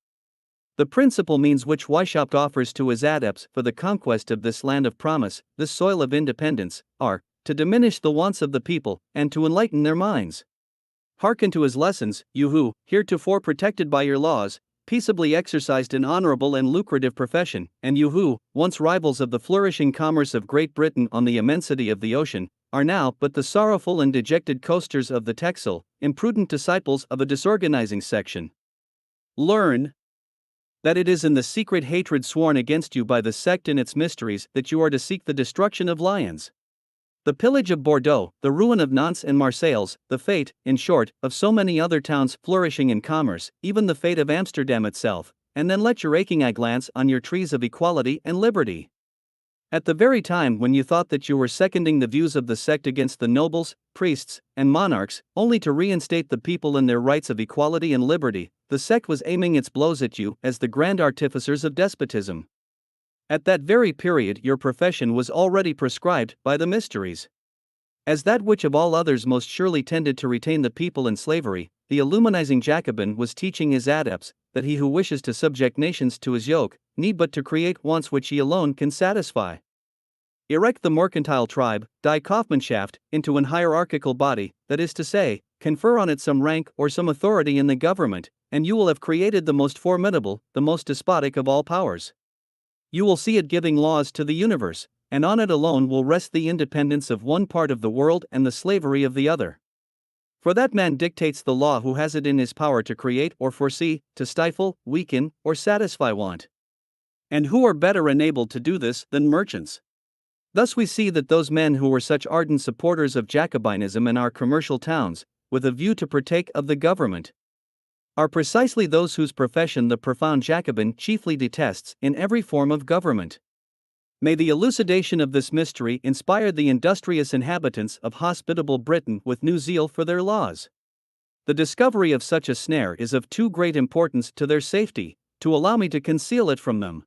[SPEAKER 1] The principal means which Weishaupt offers to his adepts for the conquest of this land of promise, this soil of independence, are, to diminish the wants of the people, and to enlighten their minds. Hearken to his lessons, you who, heretofore protected by your laws, peaceably exercised an honorable and lucrative profession, and you who, once rivals of the flourishing commerce of Great Britain on the immensity of the ocean, are now but the sorrowful and dejected coasters of the Texel, imprudent disciples of a disorganizing section. Learn, That it is in the secret hatred sworn against you by the sect and its mysteries that you are to seek the destruction of lions. The pillage of Bordeaux, the ruin of Nantes and Marseilles, the fate, in short, of so many other towns flourishing in commerce, even the fate of Amsterdam itself, and then let your aching eye glance on your trees of equality and liberty. At the very time when you thought that you were seconding the views of the sect against the nobles, priests, and monarchs, only to reinstate the people in their rights of equality and liberty, the sect was aiming its blows at you as the grand artificers of despotism. At that very period your profession was already proscribed by the mysteries. As that which of all others most surely tended to retain the people in slavery, the Illuminizing Jacobin was teaching his adepts that he who wishes to subject nations to his yoke need but to create wants which he alone can satisfy. Erect the mercantile tribe, die Kaufmannschaft, into an hierarchical body, that is to say, confer on it some rank or some authority in the government, and you will have created the most formidable, the most despotic of all powers. You will see it giving laws to the universe, and on it alone will rest the independence of one part of the world and the slavery of the other. For that man dictates the law who has it in his power to create or foresee, to stifle, weaken, or satisfy want. And who are better enabled to do this than merchants? Thus we see that those men who were such ardent supporters of Jacobinism in our commercial towns, with a view to partake of the government, are precisely those whose profession the profound Jacobin chiefly detests in every form of government. May the elucidation of this mystery inspire the industrious inhabitants of hospitable Britain with new zeal for their laws. The discovery of such a snare is of too great importance to their safety, to allow me to conceal it from them.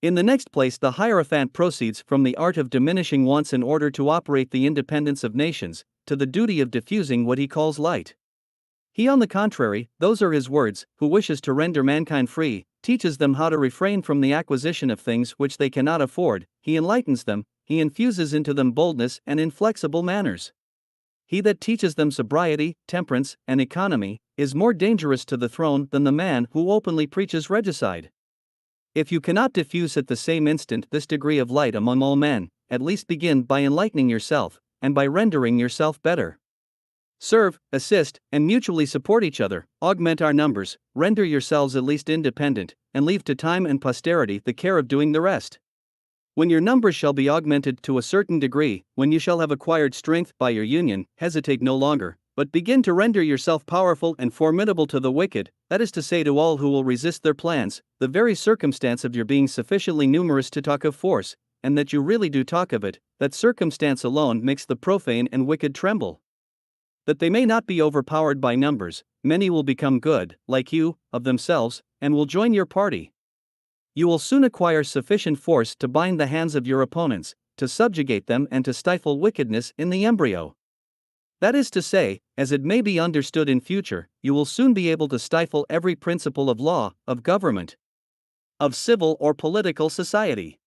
[SPEAKER 1] In the next place, the Hierophant proceeds from the art of diminishing wants in order to operate the independence of nations, to the duty of diffusing what he calls light. He, on the contrary, those are his words, who wishes to render mankind free, teaches them how to refrain from the acquisition of things which they cannot afford, he enlightens them, he infuses into them boldness and inflexible manners. He that teaches them sobriety, temperance, and economy, is more dangerous to the throne than the man who openly preaches regicide. If you cannot diffuse at the same instant this degree of light among all men, at least begin by enlightening yourself, and by rendering yourself better. Serve, assist, and mutually support each other, augment our numbers, render yourselves at least independent, and leave to time and posterity the care of doing the rest. When your numbers shall be augmented to a certain degree, when you shall have acquired strength by your union, hesitate no longer, but begin to render yourself powerful and formidable to the wicked, that is to say to all who will resist their plans, the very circumstance of your being sufficiently numerous to talk of force, and that you really do talk of it, that circumstance alone makes the profane and wicked tremble. That they may not be overpowered by numbers, many will become good, like you, of themselves, and will join your party. You will soon acquire sufficient force to bind the hands of your opponents, to subjugate them and to stifle wickedness in the embryo. That is to say, as it may be understood in future, you will soon be able to stifle every principle of law, of government, of civil or political society,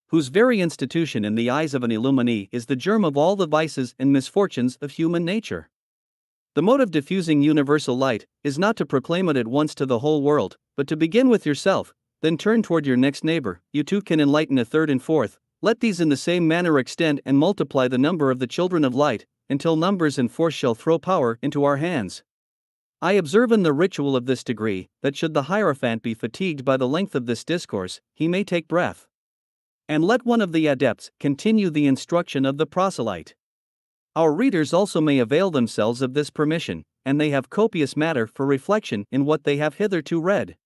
[SPEAKER 1] whose very institution in the eyes of an Illuminee is the germ of all the vices and misfortunes of human nature. The mode of diffusing universal light is not to proclaim it at once to the whole world, but to begin with yourself, then turn toward your next neighbor. You too can enlighten a third and fourth, let these in the same manner extend and multiply the number of the children of light, until numbers and force shall throw power into our hands. I observe in the ritual of this degree, that should the Hierophant be fatigued by the length of this discourse, he may take breath. And let one of the adepts continue the instruction of the proselyte. Our readers also may avail themselves of this permission, and they have copious matter for reflection in what they have hitherto read.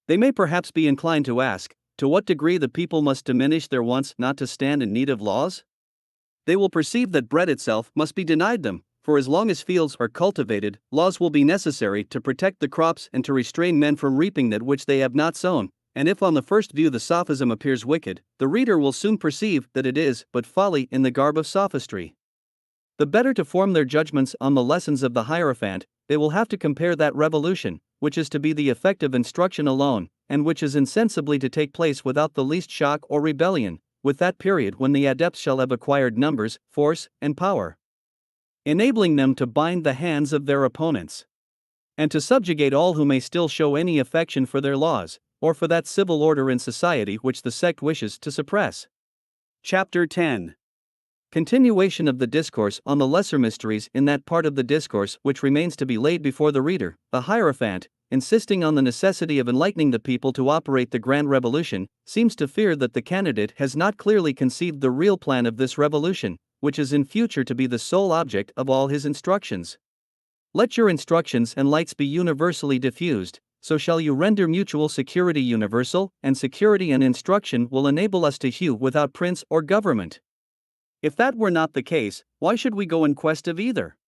[SPEAKER 1] They may perhaps be inclined to ask, to what degree the people must diminish their wants not to stand in need of laws? They will perceive that bread itself must be denied them, for as long as fields are cultivated, laws will be necessary to protect the crops and to restrain men from reaping that which they have not sown. And if on the first view the sophism appears wicked, the reader will soon perceive that it is but folly in the garb of sophistry. The better to form their judgments on the lessons of the Hierophant, they will have to compare that revolution, which is to be the effect of instruction alone, and which is insensibly to take place without the least shock or rebellion, with that period when the adepts shall have acquired numbers, force, and power, enabling them to bind the hands of their opponents, and to subjugate all who may still show any affection for their laws, or for that civil order in society which the sect wishes to suppress. Chapter 10. Continuation of the discourse on the lesser mysteries. In that part of the discourse which remains to be laid before the reader, the Hierophant, insisting on the necessity of enlightening the people to operate the grand revolution, seems to fear that the candidate has not clearly conceived the real plan of this revolution, which is in future to be the sole object of all his instructions. Let your instructions and lights be universally diffused, so shall you render mutual security universal, and security and instruction will enable us to hew without prince or government. If that were not the case, why should we go in quest of either?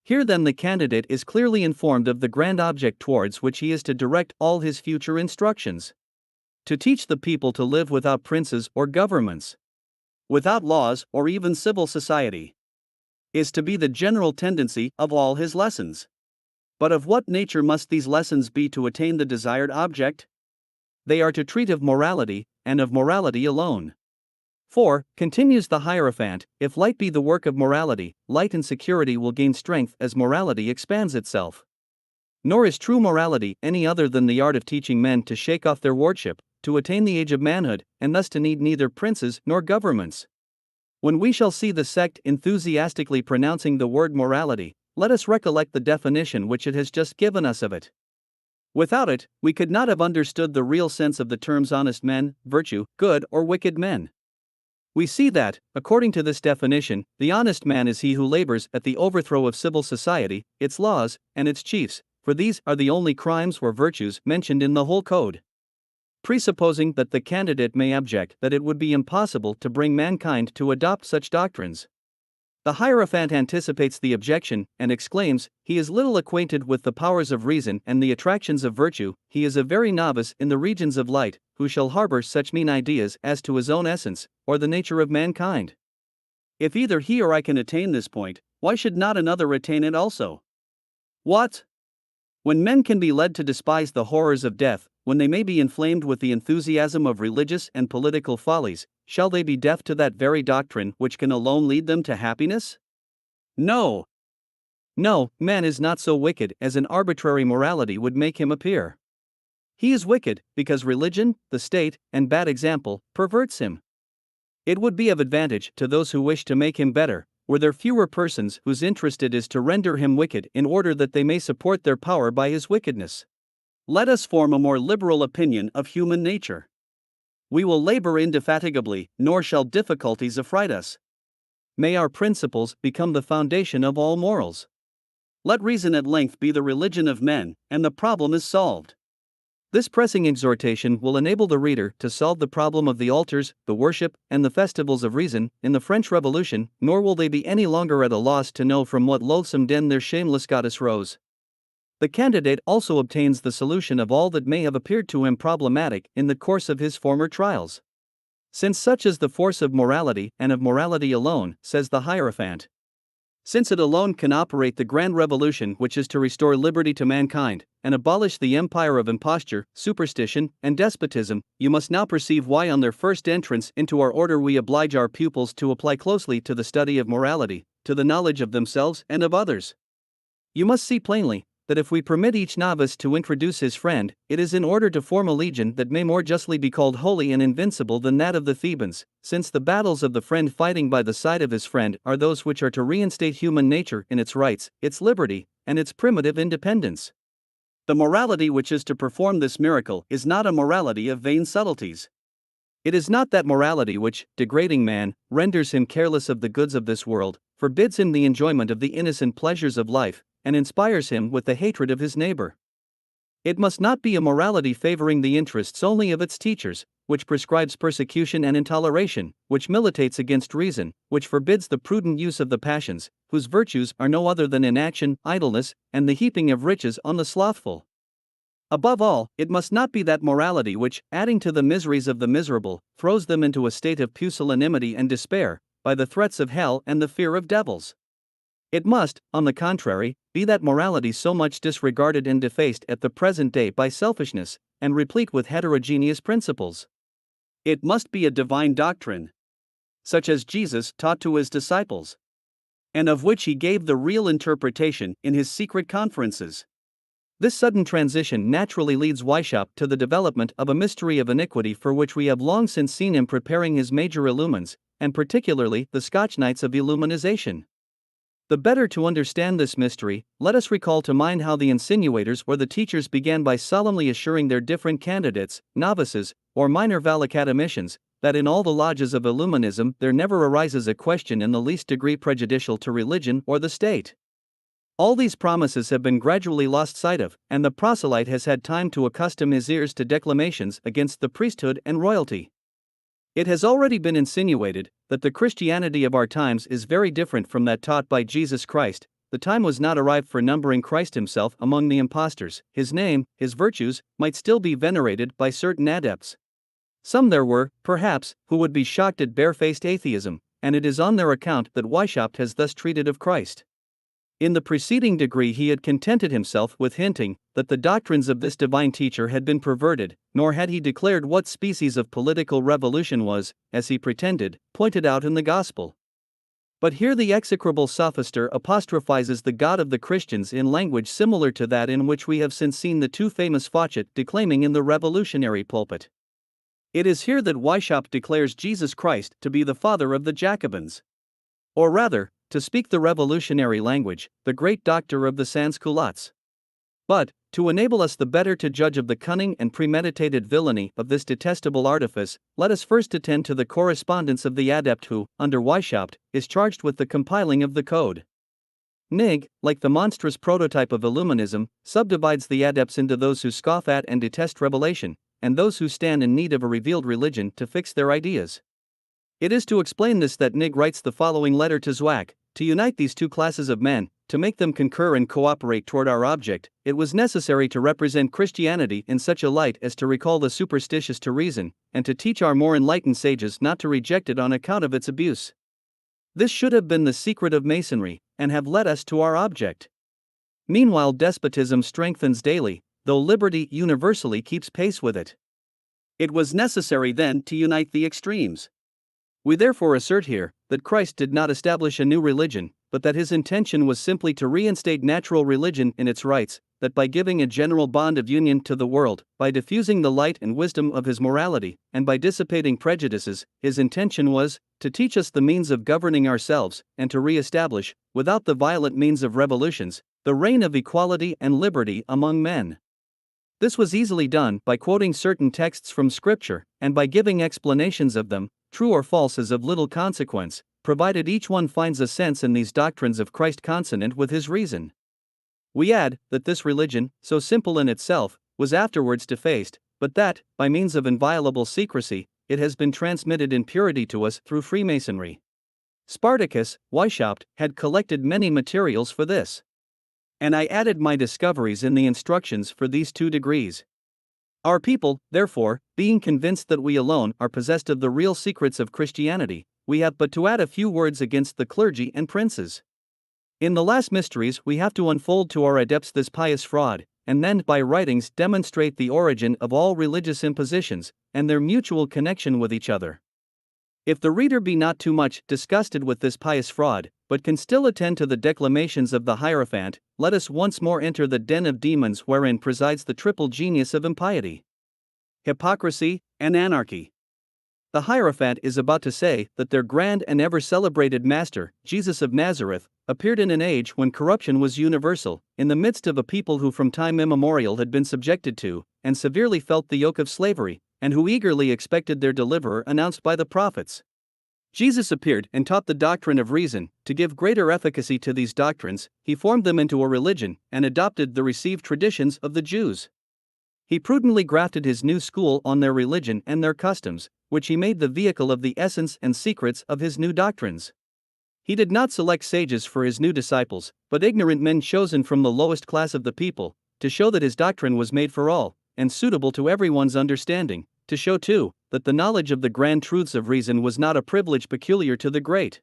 [SPEAKER 1] Here then the candidate is clearly informed of the grand object towards which he is to direct all his future instructions. To teach the people to live without princes or governments, without laws or even civil society, is to be the general tendency of all his lessons. But of what nature must these lessons be to attain the desired object? They are to treat of morality, and of morality alone. For, continues the Hierophant, if light be the work of morality, light and security will gain strength as morality expands itself. Nor is true morality any other than the art of teaching men to shake off their wardship, to attain the age of manhood, and thus to need neither princes nor governments. When we shall see the sect enthusiastically pronouncing the word morality, let us recollect the definition which it has just given us of it. Without it, we could not have understood the real sense of the terms honest men, virtue, good or wicked men. We see that, according to this definition, the honest man is he who labors at the overthrow of civil society, its laws, and its chiefs, for these are the only crimes or virtues mentioned in the whole code. Presupposing that the candidate may object that it would be impossible to bring mankind to adopt such doctrines, the Hierophant anticipates the objection, and exclaims, he is little acquainted with the powers of reason and the attractions of virtue, he is a very novice in the regions of light, who shall harbor such mean ideas as to his own essence, or the nature of mankind. If either he or I can attain this point, why should not another attain it also? What? When men can be led to despise the horrors of death, when they may be inflamed with the enthusiasm of religious and political follies, shall they be deaf to that very doctrine which can alone lead them to happiness? No. No, man is not so wicked as an arbitrary morality would make him appear. He is wicked because religion, the state, and bad example perverts him. It would be of advantage to those who wish to make him better, were there fewer persons whose interest it is to render him wicked in order that they may support their power by his wickedness. Let us form a more liberal opinion of human nature. We will labor indefatigably, nor shall difficulties affright us. May our principles become the foundation of all morals. Let reason at length be the religion of men, and the problem is solved. This pressing exhortation will enable the reader to solve the problem of the altars, the worship, and the festivals of reason in the French Revolution, nor will they be any longer at a loss to know from what loathsome den their shameless goddess rose. The candidate also obtains the solution of all that may have appeared to him problematic in the course of his former trials. Since such is the force of morality and of morality alone, says the Hierophant, since it alone can operate the grand revolution which is to restore liberty to mankind, and abolish the empire of imposture, superstition, and despotism, you must now perceive why on their first entrance into our order we oblige our pupils to apply closely to the study of morality, to the knowledge of themselves and of others. You must see plainly that if we permit each novice to introduce his friend, it is in order to form a legion that may more justly be called holy and invincible than that of the Thebans, since the battles of the friend fighting by the side of his friend are those which are to reinstate human nature in its rights, its liberty, and its primitive independence. The morality which is to perform this miracle is not a morality of vain subtleties. It is not that morality which, degrading man, renders him careless of the goods of this world, forbids him the enjoyment of the innocent pleasures of life, and inspires him with the hatred of his neighbor. It must not be a morality favoring the interests only of its teachers, which prescribes persecution and intoleration, which militates against reason, which forbids the prudent use of the passions, whose virtues are no other than inaction, idleness, and the heaping of riches on the slothful. Above all, it must not be that morality which, adding to the miseries of the miserable, throws them into a state of pusillanimity and despair, by the threats of hell and the fear of devils. It must, on the contrary, be that morality so much disregarded and defaced at the present day by selfishness, and replete with heterogeneous principles. It must be a divine doctrine, such as Jesus taught to his disciples, and of which he gave the real interpretation in his secret conferences. This sudden transition naturally leads Weishaupt to the development of a mystery of iniquity for which we have long since seen him preparing his major illumines, and particularly the Scotch Knights of Illuminization. The better to understand this mystery, let us recall to mind how the insinuators or the teachers began by solemnly assuring their different candidates, novices, or minor valicadamicians, that in all the lodges of Illuminism there never arises a question in the least degree prejudicial to religion or the state. All these promises have been gradually lost sight of, and the proselyte has had time to accustom his ears to declamations against the priesthood and royalty. It has already been insinuated that the Christianity of our times is very different from that taught by Jesus Christ. The time was not arrived for numbering Christ himself among the impostors. His name, his virtues, might still be venerated by certain adepts. Some there were, perhaps, who would be shocked at barefaced atheism, and it is on their account that Weishaupt has thus treated of Christ. In the preceding degree he had contented himself with hinting that the doctrines of this divine teacher had been perverted, nor had he declared what species of political revolution was, as he pretended, pointed out in the gospel. But here the execrable sophister apostrophizes the God of the Christians in language similar to that in which we have since seen the two famous Fauchet declaiming in the revolutionary pulpit. It is here that Weishaupt declares Jesus Christ to be the father of the Jacobins. Or rather, to speak the revolutionary language, the great doctor of the sans-culottes. But, to enable us the better to judge of the cunning and premeditated villainy of this detestable artifice, let us first attend to the correspondence of the adept who, under Weishaupt, is charged with the compiling of the code. Nig, like the monstrous prototype of Illuminism, subdivides the adepts into those who scoff at and detest revelation, and those who stand in need of a revealed religion to fix their ideas. It is to explain this that Nig writes the following letter to Zwack. To unite these two classes of men, to make them concur and cooperate toward our object, it was necessary to represent Christianity in such a light as to recall the superstitious to reason, and to teach our more enlightened sages not to reject it on account of its abuse. This should have been the secret of Masonry, and have led us to our object. Meanwhile, despotism strengthens daily, though liberty universally keeps pace with it. It was necessary then to unite the extremes. We therefore assert here that Christ did not establish a new religion, but that his intention was simply to reinstate natural religion in its rights, that by giving a general bond of union to the world, by diffusing the light and wisdom of his morality, and by dissipating prejudices, his intention was to teach us the means of governing ourselves, and to re-establish, without the violent means of revolutions, the reign of equality and liberty among men. This was easily done by quoting certain texts from Scripture, and by giving explanations of them, true or false is of little consequence, provided each one finds a sense in these doctrines of Christ consonant with his reason. We add that this religion, so simple in itself, was afterwards defaced, but that, by means of inviolable secrecy, it has been transmitted in purity to us through Freemasonry. Spartacus, Weishaupt, had collected many materials for this. And I added my discoveries in the instructions for these two degrees. Our people, therefore, being convinced that we alone are possessed of the real secrets of Christianity, we have but to add a few words against the clergy and princes. In the last mysteries we have to unfold to our adepts this pious fraud, and then by writings demonstrate the origin of all religious impositions, and their mutual connection with each other. If the reader be not too much disgusted with this pious fraud, but can still attend to the declamations of the Hierophant, let us once more enter the den of demons wherein presides the triple genius of impiety, hypocrisy, and anarchy. The Hierophant is about to say that their grand and ever-celebrated Master, Jesus of Nazareth, appeared in an age when corruption was universal, in the midst of a people who from time immemorial had been subjected to, and severely felt the yoke of slavery, and who eagerly expected their deliverer announced by the prophets. Jesus appeared and taught the doctrine of reason. To give greater efficacy to these doctrines, he formed them into a religion, and adopted the received traditions of the Jews. He prudently grafted his new school on their religion and their customs, which he made the vehicle of the essence and secrets of his new doctrines. He did not select sages for his new disciples, but ignorant men chosen from the lowest class of the people, to show that his doctrine was made for all, and suitable to everyone's understanding, to show too, that the knowledge of the grand truths of reason was not a privilege peculiar to the great.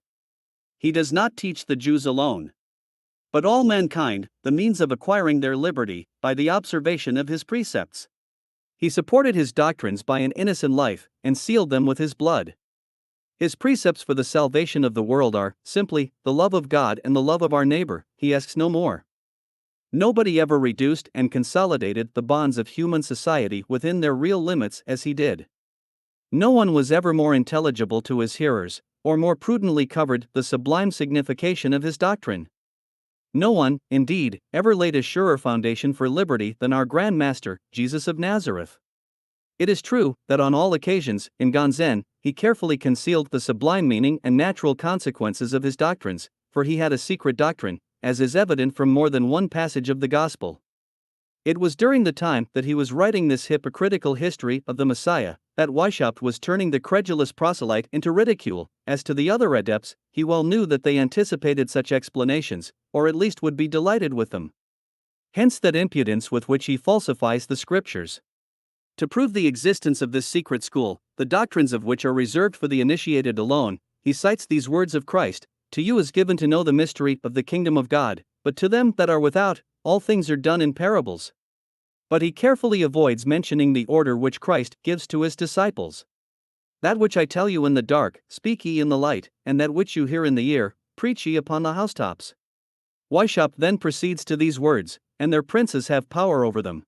[SPEAKER 1] He does not teach the Jews alone, but all mankind, the means of acquiring their liberty, by the observation of his precepts. He supported his doctrines by an innocent life, and sealed them with his blood. His precepts for the salvation of the world are, simply, the love of God and the love of our neighbor. He asks no more. Nobody ever reduced and consolidated the bonds of human society within their real limits as he did. No one was ever more intelligible to his hearers, or more prudently covered the sublime signification of his doctrine. No one, indeed, ever laid a surer foundation for liberty than our Grand Master, Jesus of Nazareth. It is true that on all occasions, in Ganzen, he carefully concealed the sublime meaning and natural consequences of his doctrines, for he had a secret doctrine, as is evident from more than one passage of the Gospel. It was during the time that he was writing this hypocritical history of the Messiah that Weishaupt was turning the credulous proselyte into ridicule. As to the other adepts, he well knew that they anticipated such explanations, or at least would be delighted with them. Hence that impudence with which he falsifies the Scriptures. To prove the existence of this secret school, the doctrines of which are reserved for the initiated alone, he cites these words of Christ: "To you is given to know the mystery of the kingdom of God, but to them that are without, all things are done in parables." But he carefully avoids mentioning the order which Christ gives to his disciples. "That which I tell you in the dark, speak ye in the light, and that which you hear in the ear, preach ye upon the housetops." Weishaupt then proceeds to these words: "And their princes have power over them.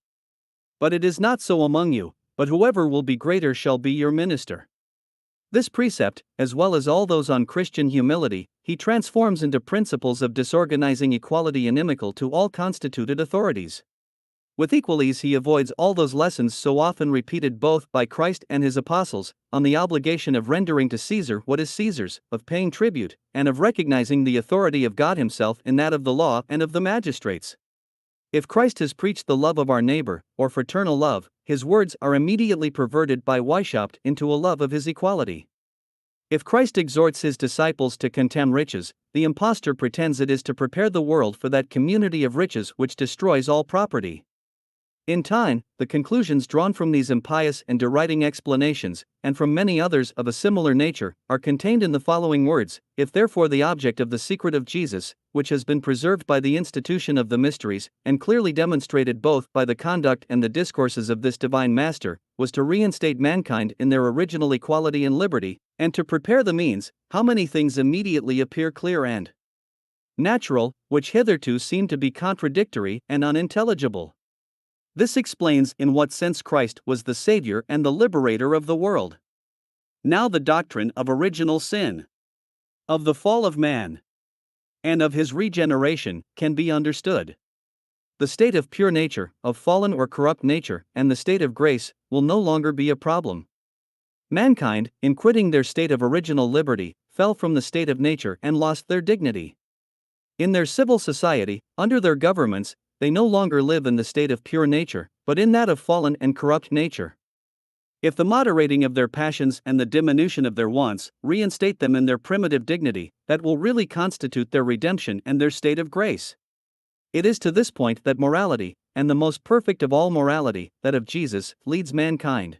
[SPEAKER 1] But it is not so among you, but whoever will be greater shall be your minister." This precept, as well as all those on Christian humility, he transforms into principles of disorganizing equality inimical to all constituted authorities. With equal ease he avoids all those lessons so often repeated both by Christ and his apostles, on the obligation of rendering to Caesar what is Caesar's, of paying tribute, and of recognizing the authority of God himself in that of the law and of the magistrates. If Christ has preached the love of our neighbor, or fraternal love, his words are immediately perverted by Weishaupt into a love of his equality. If Christ exhorts his disciples to contemn riches, the impostor pretends it is to prepare the world for that community of riches which destroys all property. In time, the conclusions drawn from these impious and deriding explanations, and from many others of a similar nature, are contained in the following words: "If therefore the object of the secret of Jesus, which has been preserved by the institution of the mysteries, and clearly demonstrated both by the conduct and the discourses of this divine Master, was to reinstate mankind in their original equality and liberty, and to prepare the means, how many things immediately appear clear and natural, which hitherto seemed to be contradictory and unintelligible." This explains in what sense Christ was the Savior and the liberator of the world. Now the doctrine of original sin, of the fall of man, and of his regeneration, can be understood. The state of pure nature, of fallen or corrupt nature, and the state of grace, will no longer be a problem. Mankind, in quitting their state of original liberty, fell from the state of nature and lost their dignity. In their civil society, under their governments, they no longer live in the state of pure nature, but in that of fallen and corrupt nature. If the moderating of their passions and the diminution of their wants reinstate them in their primitive dignity, that will really constitute their redemption and their state of grace. It is to this point that morality, and the most perfect of all morality, that of Jesus, leads mankind.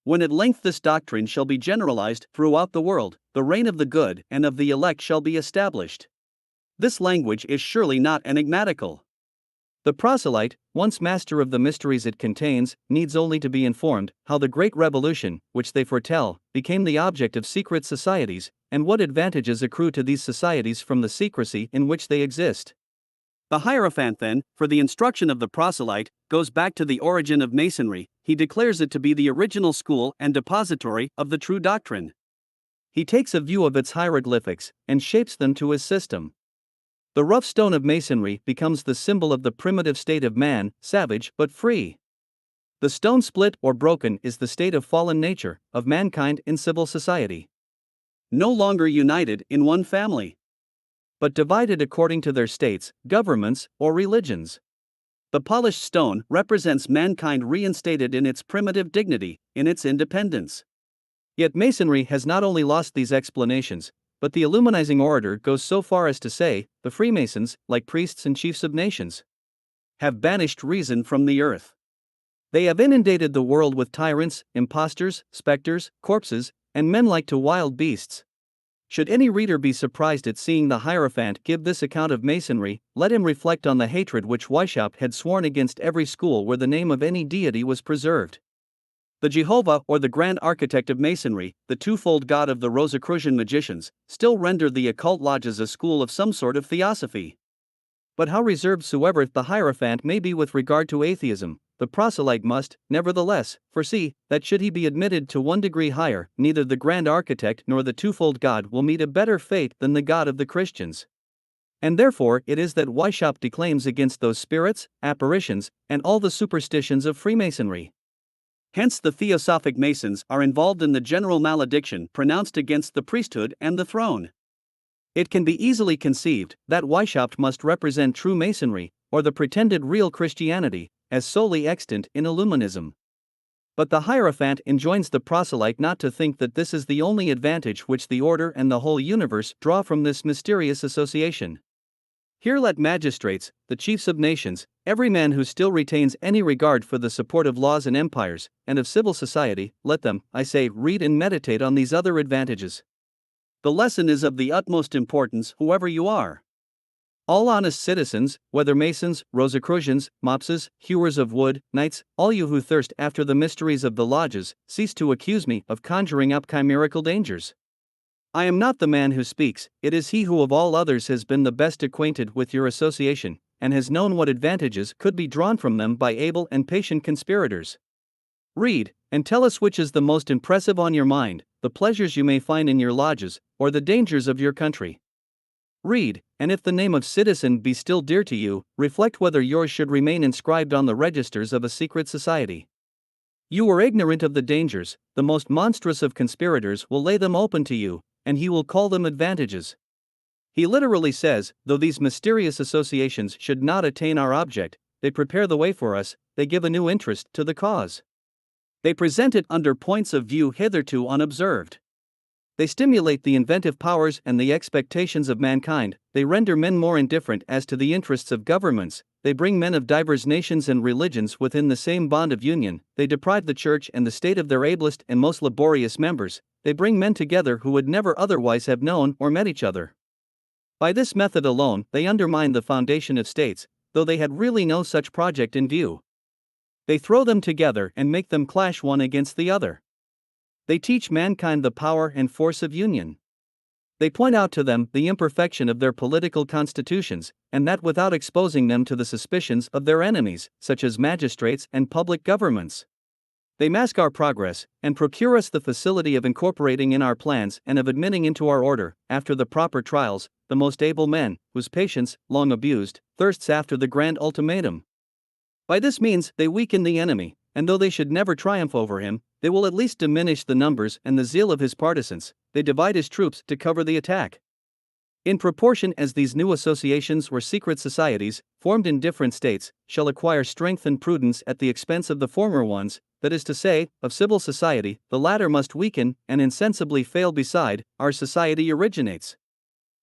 [SPEAKER 1] When at length this doctrine shall be generalized throughout the world, the reign of the good and of the elect shall be established. This language is surely not enigmatical. The proselyte, once master of the mysteries it contains, needs only to be informed how the great revolution, which they foretell, became the object of secret societies, and what advantages accrue to these societies from the secrecy in which they exist. The Hierophant, then, for the instruction of the proselyte, goes back to the origin of Masonry. He declares it to be the original school and depository of the true doctrine. He takes a view of its hieroglyphics and shapes them to his system. The rough stone of Masonry becomes the symbol of the primitive state of man, savage but free. The stone split or broken is the state of fallen nature, of mankind in civil society. No longer united in one family, but divided according to their states, governments, or religions. The polished stone represents mankind reinstated in its primitive dignity, in its independence. Yet Masonry has not only lost these explanations, but the Illuminizing orator goes so far as to say, the Freemasons, like priests and chiefs of nations, have banished reason from the earth. They have inundated the world with tyrants, impostors, specters, corpses, and men like to wild beasts. Should any reader be surprised at seeing the Hierophant give this account of Masonry, let him reflect on the hatred which Weishaupt had sworn against every school where the name of any deity was preserved. The Jehovah, or the grand architect of Masonry, the twofold god of the Rosicrucian magicians, still render the occult lodges a school of some sort of theosophy. But how reserved soever the Hierophant may be with regard to atheism, the proselyte must, nevertheless, foresee that should he be admitted to 1 degree higher, neither the grand architect nor the twofold God will meet a better fate than the God of the Christians. And therefore it is that Weishaupt declaims against those spirits, apparitions, and all the superstitions of Freemasonry. Hence the Theosophic Masons are involved in the general malediction pronounced against the priesthood and the throne. It can be easily conceived that Weishaupt must represent true Masonry, or the pretended real Christianity, as solely extant in Illuminism. But the Hierophant enjoins the proselyte not to think that this is the only advantage which the order and the whole universe draw from this mysterious association. Here let magistrates, the chiefs of nations, every man who still retains any regard for the support of laws and empires, and of civil society, let them, I say, read and meditate on these other advantages. The lesson is of the utmost importance, whoever you are. All honest citizens, whether Masons, Rosicrucians, Mopses, hewers of wood, knights, all you who thirst after the mysteries of the lodges, cease to accuse me of conjuring up chimerical dangers. I am not the man who speaks, it is he who of all others has been the best acquainted with your association, and has known what advantages could be drawn from them by able and patient conspirators. Read, and tell us which is the most impressive on your mind, the pleasures you may find in your lodges, or the dangers of your country. Read, and if the name of citizen be still dear to you, reflect whether yours should remain inscribed on the registers of a secret society. You are ignorant of the dangers, the most monstrous of conspirators will lay them open to you, and he will call them advantages. He literally says, though these mysterious associations should not attain our object, they prepare the way for us, they give a new interest to the cause. They present it under points of view hitherto unobserved. They stimulate the inventive powers and the expectations of mankind, they render men more indifferent as to the interests of governments, they bring men of divers nations and religions within the same bond of union, they deprive the Church and the State of their ablest and most laborious members, they bring men together who would never otherwise have known or met each other. By this method alone, they undermine the foundation of states, though they had really no such project in view. They throw them together and make them clash one against the other. They teach mankind the power and force of union. They point out to them the imperfection of their political constitutions, and that without exposing them to the suspicions of their enemies, such as magistrates and public governments. They mask our progress, and procure us the facility of incorporating in our plans and of admitting into our order, after the proper trials, the most able men, whose patience, long abused, thirsts after the grand ultimatum. By this means they weaken the enemy, and though they should never triumph over him, they will at least diminish the numbers and the zeal of his partisans, they divide his troops to cover the attack. In proportion as these new associations or secret societies, formed in different states, shall acquire strength and prudence at the expense of the former ones, that is to say, of civil society, the latter must weaken and insensibly fail. Beside, our society originates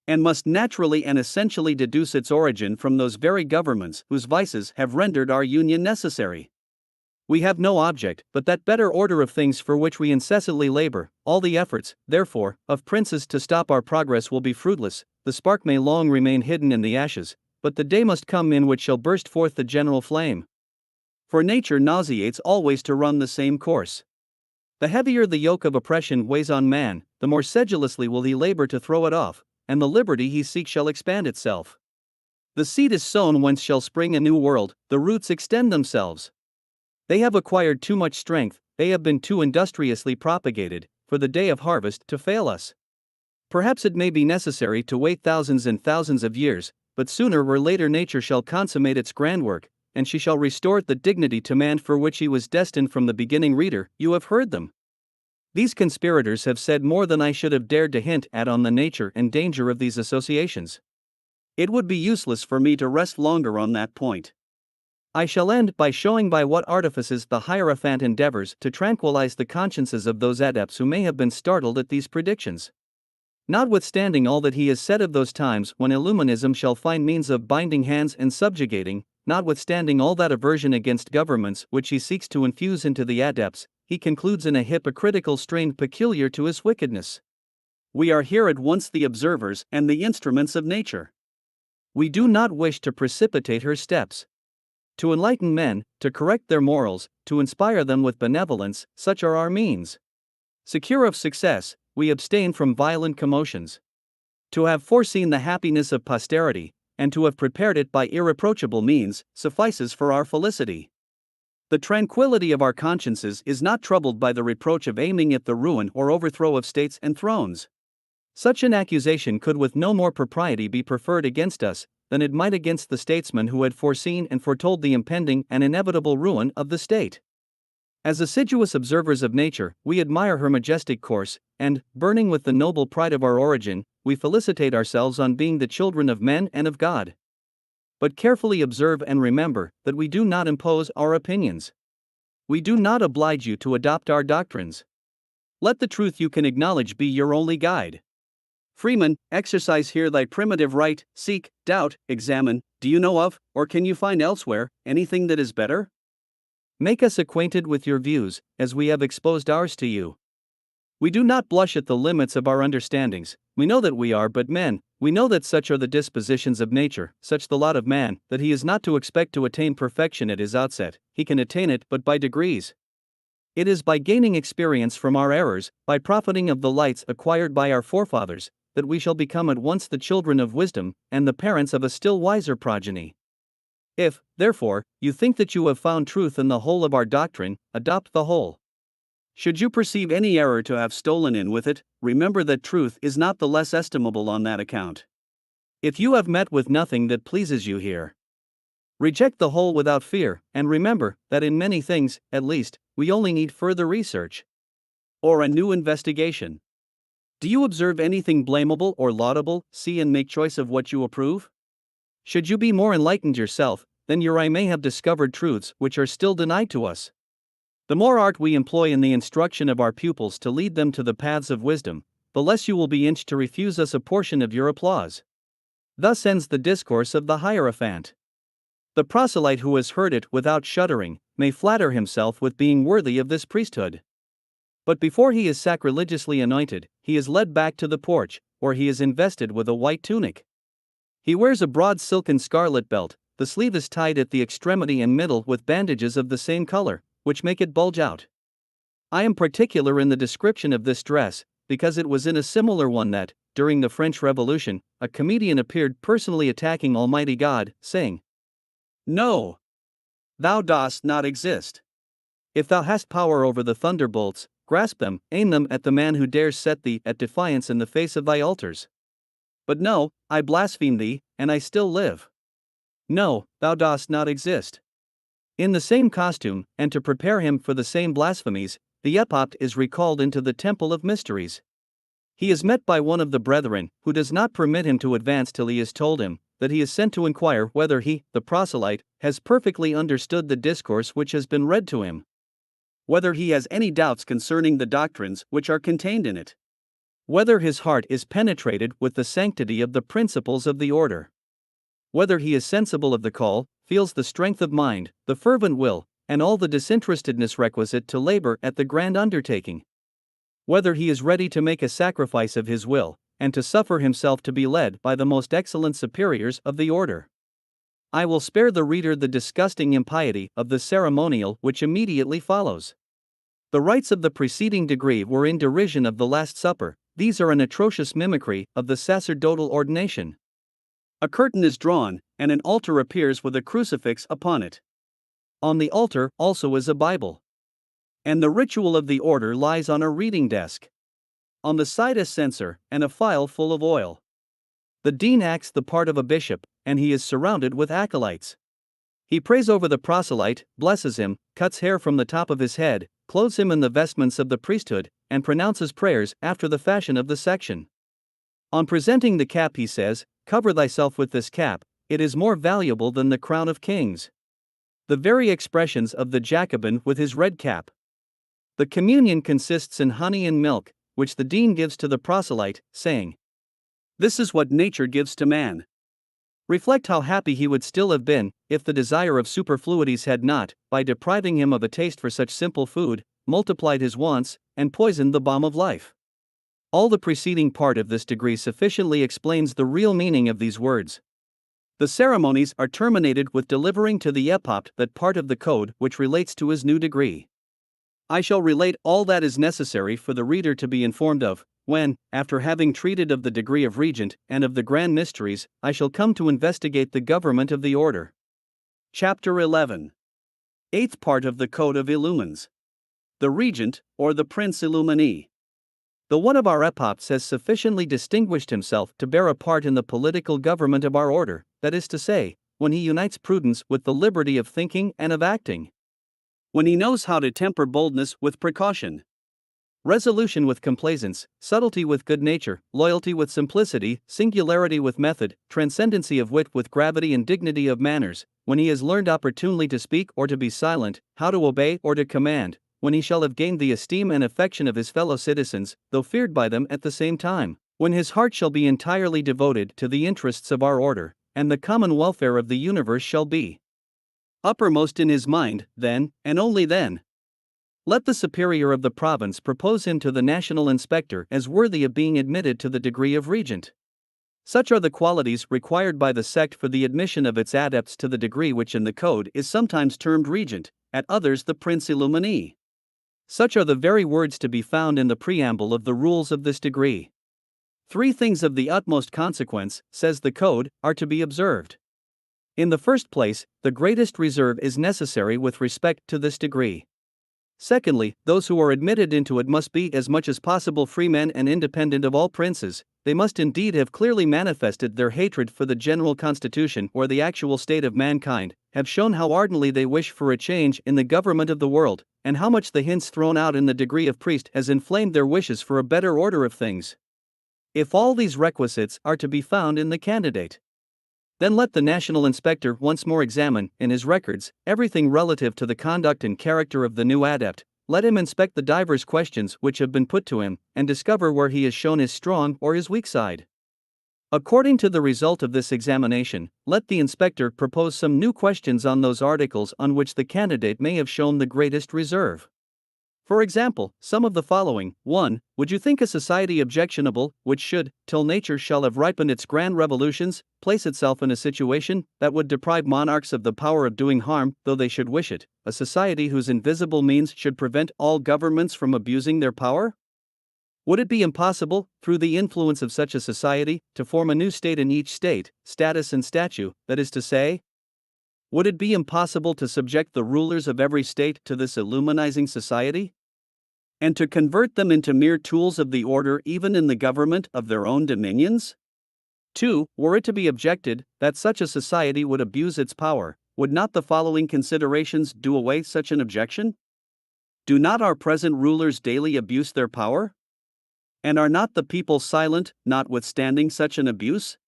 [SPEAKER 1] and must naturally and essentially deduce its origin from those very governments whose vices have rendered our union necessary. We have no object but that better order of things for which we incessantly labor. All the efforts, therefore, of princes to stop our progress will be fruitless. The spark may long remain hidden in the ashes, but the day must come in which shall burst forth the general flame. For nature nauseates always to run the same course. The heavier the yoke of oppression weighs on man, the more sedulously will he labor to throw it off, and the liberty he seeks shall expand itself. The seed is sown whence shall spring a new world, the roots extend themselves. They have acquired too much strength, they have been too industriously propagated, for the day of harvest to fail us. Perhaps it may be necessary to wait thousands and thousands of years, but sooner or later nature shall consummate its grand work, and she shall restore the dignity to man for which he was destined from the beginning. Reader, you have heard them. These conspirators have said more than I should have dared to hint at on the nature and danger of these associations. It would be useless for me to rest longer on that point. I shall end by showing by what artifices the Hierophant endeavors to tranquilize the consciences of those adepts who may have been startled at these predictions. Notwithstanding all that he has said of those times when Illuminism shall find means of binding hands and subjugating, notwithstanding all that aversion against governments which he seeks to infuse into the adepts, he concludes in a hypocritical strain peculiar to his wickedness. We are here at once the observers and the instruments of nature. We do not wish to precipitate her steps. To enlighten men, to correct their morals, to inspire them with benevolence, such are our means. Secure of success, we abstain from violent commotions. To have foreseen the happiness of posterity, and to have prepared it by irreproachable means, suffices for our felicity. The tranquility of our consciences is not troubled by the reproach of aiming at the ruin or overthrow of states and thrones. Such an accusation could with no more propriety be preferred against us than it might against the statesman who had foreseen and foretold the impending and inevitable ruin of the state. As assiduous observers of nature, we admire her majestic course, and, burning with the noble pride of our origin, we felicitate ourselves on being the children of men and of God. But carefully observe and remember that we do not impose our opinions. We do not oblige you to adopt our doctrines. Let the truth you can acknowledge be your only guide. Freeman, exercise here thy primitive right, seek, doubt, examine. Do you know of, or can you find elsewhere, anything that is better? Make us acquainted with your views, as we have exposed ours to you. We do not blush at the limits of our understandings. We know that we are but men. We know that such are the dispositions of nature, such the lot of man, that he is not to expect to attain perfection at his outset. He can attain it but by degrees. It is by gaining experience from our errors, by profiting of the lights acquired by our forefathers, that we shall become at once the children of wisdom and the parents of a still wiser progeny. If, therefore, you think that you have found truth in the whole of our doctrine, adopt the whole. Should you perceive any error to have stolen in with it, remember that truth is not the less estimable on that account. If you have met with nothing that pleases you here, reject the whole without fear, and remember that in many things, at least, we only need further research or a new investigation. Do you observe anything blamable or laudable? See and make choice of what you approve. Should you be more enlightened yourself, then your eye may have discovered truths which are still denied to us. The more art we employ in the instruction of our pupils to lead them to the paths of wisdom, the less you will be inched to refuse us a portion of your applause. Thus ends the discourse of the Hierophant. The proselyte who has heard it without shuddering may flatter himself with being worthy of this priesthood. But before he is sacrilegiously anointed, he is led back to the porch, where he is invested with a white tunic. He wears a broad silken scarlet belt, the sleeve is tied at the extremity and middle with bandages of the same color, which make it bulge out. I am particular in the description of this dress, because it was in a similar one that, during the French Revolution, a comedian appeared personally attacking Almighty God, saying, "No, thou dost not exist. If thou hast power over the thunderbolts, grasp them, aim them at the man who dares set thee at defiance in the face of thy altars. But no, I blaspheme thee, and I still live. No, thou dost not exist." In the same costume, and to prepare him for the same blasphemies, the epopt is recalled into the temple of mysteries. He is met by one of the brethren, who does not permit him to advance till he has told him that he is sent to inquire whether he, the proselyte, has perfectly understood the discourse which has been read to him, whether he has any doubts concerning the doctrines which are contained in it, whether his heart is penetrated with the sanctity of the principles of the order, whether he is sensible of the call, feels the strength of mind, the fervent will, and all the disinterestedness requisite to labor at the grand undertaking, whether he is ready to make a sacrifice of his will, and to suffer himself to be led by the most excellent superiors of the order. I will spare the reader the disgusting impiety of the ceremonial which immediately follows. The rites of the preceding degree were in derision of the Last Supper. These are an atrocious mimicry of the sacerdotal ordination. A curtain is drawn, and an altar appears with a crucifix upon it. On the altar also is a Bible. And the ritual of the order lies on a reading desk. On the side a censer, and a phial full of oil. The dean acts the part of a bishop, and he is surrounded with acolytes. He prays over the proselyte, blesses him, cuts hair from the top of his head, clothes him in the vestments of the priesthood, and pronounces prayers after the fashion of the section. On presenting the cap he says, "Cover thyself with this cap, it is more valuable than the crown of kings." The very expressions of the Jacobin with his red cap. The communion consists in honey and milk, which the dean gives to the proselyte, saying, "This is what nature gives to man." Reflect how happy he would still have been, if the desire of superfluities had not, by depriving him of a taste for such simple food, multiplied his wants, and poisoned the balm of life. All the preceding part of this degree sufficiently explains the real meaning of these words. The ceremonies are terminated with delivering to the epopt that part of the code which relates to his new degree. I shall relate all that is necessary for the reader to be informed of, when, after having treated of the degree of regent and of the grand mysteries, I shall come to investigate the government of the order. Chapter 11. Eighth part of the Code of Illumines. The Regent, or the Prince Illuminee. The one of our epochs has sufficiently distinguished himself to bear a part in the political government of our order, that is to say, when he unites prudence with the liberty of thinking and of acting. When he knows how to temper boldness with precaution, resolution with complaisance, subtlety with good nature, loyalty with simplicity, singularity with method, transcendency of wit with gravity and dignity of manners, when he has learned opportunely to speak or to be silent, how to obey or to command, when he shall have gained the esteem and affection of his fellow citizens, though feared by them at the same time, when his heart shall be entirely devoted to the interests of our order, and the common welfare of the universe shall be uppermost in his mind, then, and only then, let the superior of the province propose him to the national inspector as worthy of being admitted to the degree of regent. Such are the qualities required by the sect for the admission of its adepts to the degree which in the code is sometimes termed regent, at others the Prince Illuminee. Such are the very words to be found in the preamble of the rules of this degree. 3 things of the utmost consequence, says the code, are to be observed. In the first place, the greatest reserve is necessary with respect to this degree. Secondly, those who are admitted into it must be as much as possible freemen and independent of all princes. They must indeed have clearly manifested their hatred for the general constitution or the actual state of mankind, have shown how ardently they wish for a change in the government of the world, and how much the hints thrown out in the degree of priest has inflamed their wishes for a better order of things. If all these requisites are to be found in the candidate, then let the national inspector once more examine, in his records, everything relative to the conduct and character of the new adept. Let him inspect the divers questions which have been put to him, and discover where he has shown his strong or his weak side. According to the result of this examination, let the inspector propose some new questions on those articles on which the candidate may have shown the greatest reserve. For example, some of the following: 1. Would you think a society objectionable, which should, till nature shall have ripened its grand revolutions, place itself in a situation that would deprive monarchs of the power of doing harm, though they should wish it, a society whose invisible means should prevent all governments from abusing their power? Would it be impossible, through the influence of such a society, to form a new state in each state, status and statute, that is to say? Would it be impossible to subject the rulers of every state to this illuminizing society, and to convert them into mere tools of the order even in the government of their own dominions? 2. Were it to be objected that such a society would abuse its power, would not the following considerations do away such an objection? Do not our present rulers daily abuse their power? And are not the people silent, notwithstanding such an abuse?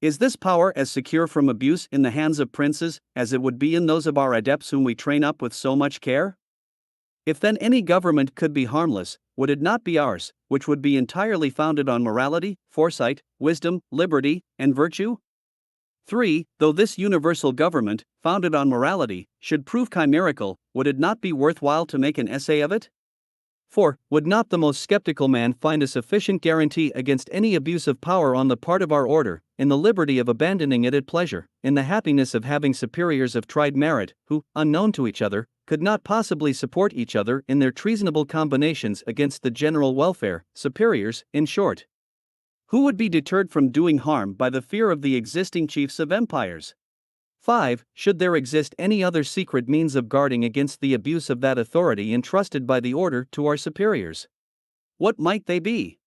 [SPEAKER 1] Is this power as secure from abuse in the hands of princes as it would be in those of our adepts whom we train up with so much care? If then any government could be harmless, would it not be ours, which would be entirely founded on morality, foresight, wisdom, liberty, and virtue? 3. Though this universal government, founded on morality, should prove chimerical, would it not be worthwhile to make an essay of it? 4. Would not the most skeptical man find a sufficient guarantee against any abuse of power on the part of our order, in the liberty of abandoning it at pleasure, in the happiness of having superiors of tried merit, who, unknown to each other, could not possibly support each other in their treasonable combinations against the general welfare, superiors, in short, who would be deterred from doing harm by the fear of the existing chiefs of empires? 5. Should there exist any other secret means of guarding against the abuse of that authority entrusted by the order to our superiors? What might they be?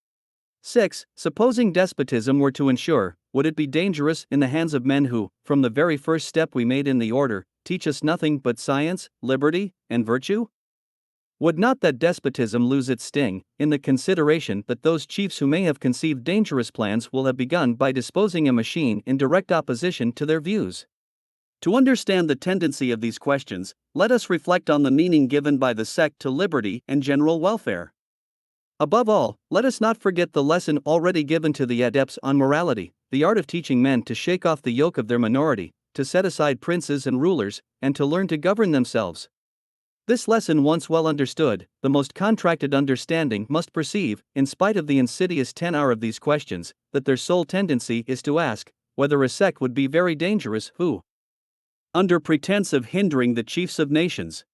[SPEAKER 1] 6. Supposing despotism were to ensure, would it be dangerous in the hands of men who, from the very first step we made in the order, teach us nothing but science, liberty, and virtue? Would not that despotism lose its sting, in the consideration that those chiefs who may have conceived dangerous plans will have begun by disposing a machine in direct opposition to their views? To understand the tendency of these questions, let us reflect on the meaning given by the sect to liberty and general welfare. Above all, let us not forget the lesson already given to the adepts on morality, the art of teaching men to shake off the yoke of their minority, to set aside princes and rulers, and to learn to govern themselves. This lesson once well understood, the most contracted understanding must perceive, in spite of the insidious tenor of these questions, that their sole tendency is to ask whether a sect would be very dangerous who, under pretense of hindering the chiefs of nations,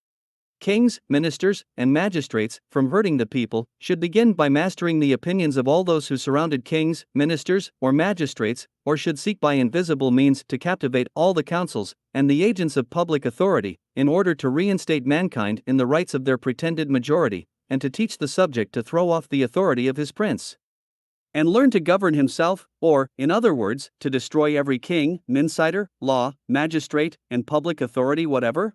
[SPEAKER 1] Kings, ministers, and magistrates, from hurting the people, should begin by mastering the opinions of all those who surrounded kings, ministers, or magistrates, or should seek by invisible means to captivate all the councils and the agents of public authority, in order to reinstate mankind in the rights of their pretended majority, and to teach the subject to throw off the authority of his prince, and learn to govern himself, or, in other words, to destroy every king, minsider, law, magistrate, and public authority whatever?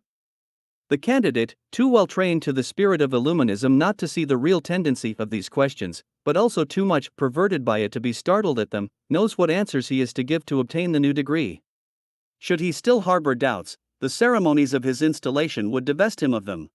[SPEAKER 1] The candidate, too well trained to the spirit of Illuminism not to see the real tendency of these questions, but also too much perverted by it to be startled at them, knows what answers he is to give to obtain the new degree. Should he still harbor doubts, the ceremonies of his installation would divest him of them.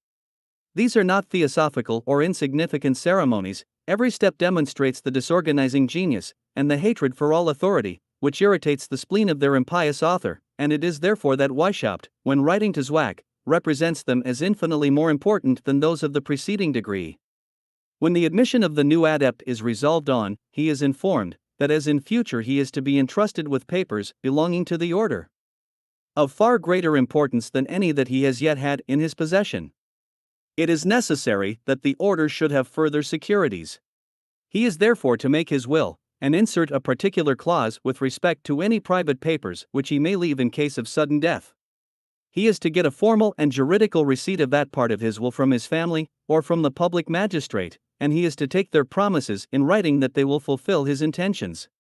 [SPEAKER 1] These are not theosophical or insignificant ceremonies. Every step demonstrates the disorganizing genius and the hatred for all authority, which irritates the spleen of their impious author, and it is therefore that Weishaupt, when writing to Zwack, represents them as infinitely more important than those of the preceding degree. When the admission of the new adept is resolved on, he is informed that as in future he is to be entrusted with papers belonging to the order, of far greater importance than any that he has yet had in his possession. It is necessary that the order should have further securities. He is therefore to make his will, and insert a particular clause with respect to any private papers which he may leave in case of sudden death. He is to get a formal and juridical receipt of that part of his will from his family, or from the public magistrate, and he is to take their promises in writing that they will fulfill his intentions.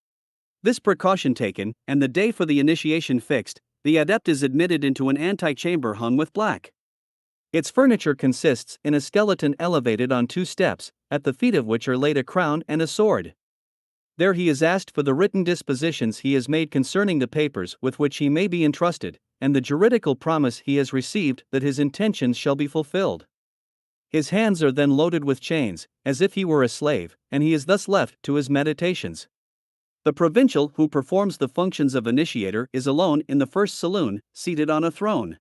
[SPEAKER 1] This precaution taken, and the day for the initiation fixed, the adept is admitted into an antechamber hung with black. Its furniture consists in a skeleton elevated on 2 steps, at the feet of which are laid a crown and a sword. There he is asked for the written dispositions he has made concerning the papers with which he may be entrusted, and the juridical promise he has received that his intentions shall be fulfilled. His hands are then loaded with chains, as if he were a slave, and he is thus left to his meditations. The provincial who performs the functions of initiator is alone in the first saloon, seated on a throne.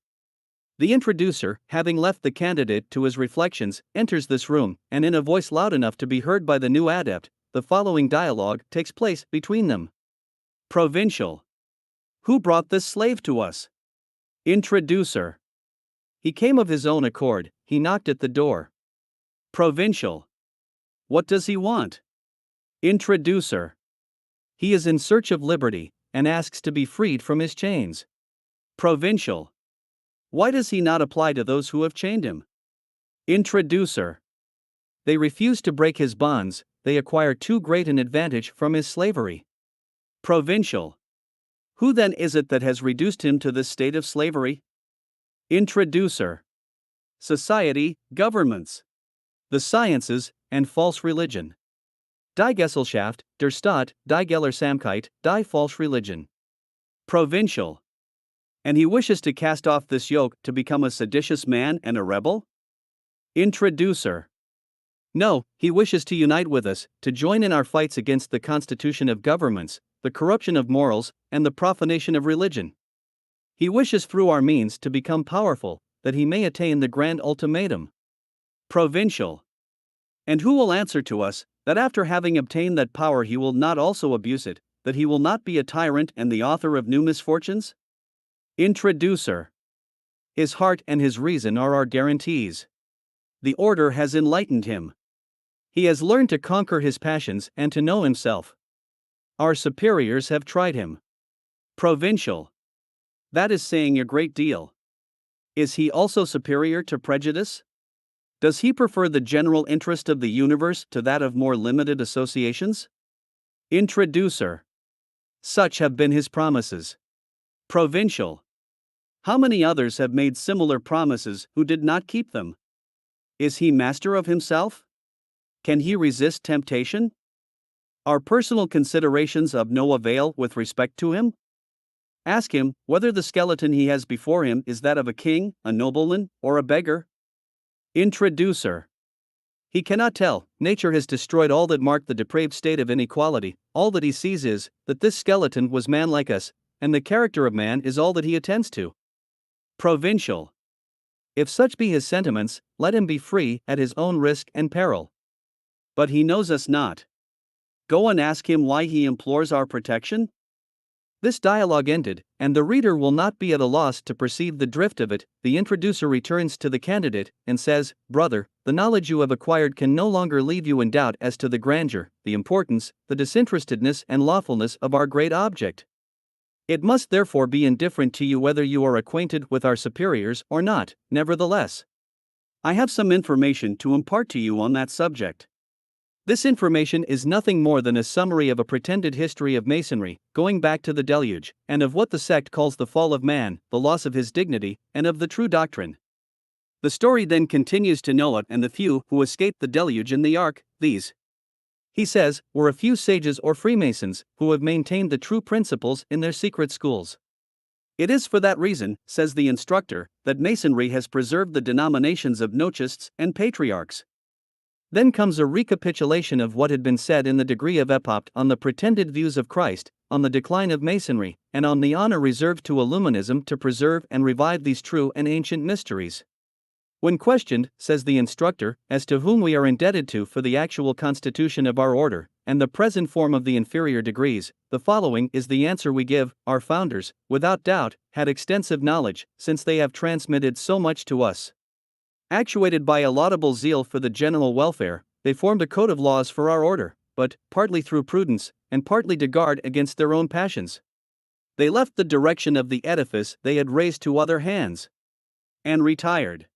[SPEAKER 1] The introducer, having left the candidate to his reflections, enters this room, and in a voice loud enough to be heard by the new adept, the following dialogue takes place between them. Provincial: Who brought this slave to us? Introducer: He came of his own accord, he knocked at the door. Provincial: What does he want? Introducer: He is in search of liberty, and asks to be freed from his chains. Provincial: Why does he not apply to those who have chained him? Introducer: They refuse to break his bonds, they acquire too great an advantage from his slavery. Provincial: Who then is it that has reduced him to this state of slavery? Introducer: Society, governments, the sciences, and false religion. Die Gesellschaft, der Staat, die Gelehrsamkeit, die false religion. Provincial: And he wishes to cast off this yoke to become a seditious man and a rebel? Introducer: No, he wishes to unite with us, to join in our fights against the constitution of governments, the corruption of morals, and the profanation of religion. He wishes through our means to become powerful, that he may attain the grand ultimatum. Provincial: And who will answer to us, that after having obtained that power he will not also abuse it, that he will not be a tyrant and the author of new misfortunes? Introducer: His heart and his reason are our guarantees. The order has enlightened him. He has learned to conquer his passions and to know himself. Our superiors have tried him. Provincial: That is saying a great deal. Is he also superior to prejudice? Does he prefer the general interest of the universe to that of more limited associations? Introducer: Such have been his promises. Provincial: How many others have made similar promises who did not keep them? Is he master of himself? Can he resist temptation? Are personal considerations of no avail with respect to him? Ask him whether the skeleton he has before him is that of a king, a nobleman, or a beggar. Introducer: He cannot tell. Nature has destroyed all that marked the depraved state of inequality. All that he sees is that this skeleton was man like us, and the character of man is all that he attends to. Provincial: If such be his sentiments, let him be free at his own risk and peril. But he knows us not. Go and ask him why he implores our protection? This dialogue ended, and the reader will not be at a loss to perceive the drift of it. The introducer returns to the candidate and says, "Brother, the knowledge you have acquired can no longer leave you in doubt as to the grandeur, the importance, the disinterestedness and lawfulness of our great object. It must therefore be indifferent to you whether you are acquainted with our superiors or not. Nevertheless, I have some information to impart to you on that subject. This information is nothing more than a summary of a pretended history of Masonry, going back to the deluge, and of what the sect calls the fall of man, the loss of his dignity, and of the true doctrine. The story then continues to Noah and the few who escaped the deluge in the ark. These, he says, were a few sages or Freemasons who have maintained the true principles in their secret schools. It is for that reason, says the instructor, that Masonry has preserved the denominations of Gnostists and Patriarchs. Then comes a recapitulation of what had been said in the degree of epoch on the pretended views of Christ, on the decline of Masonry, and on the honor reserved to Illuminism to preserve and revive these true and ancient mysteries. When questioned, says the instructor, as to whom we are indebted to for the actual constitution of our order, and the present form of the inferior degrees, the following is the answer we give: our founders, without doubt, had extensive knowledge, since they have transmitted so much to us. Actuated by a laudable zeal for the general welfare, they formed a code of laws for our order, but, partly through prudence, and partly to guard against their own passions, they left the direction of the edifice they had raised to other hands, and retired.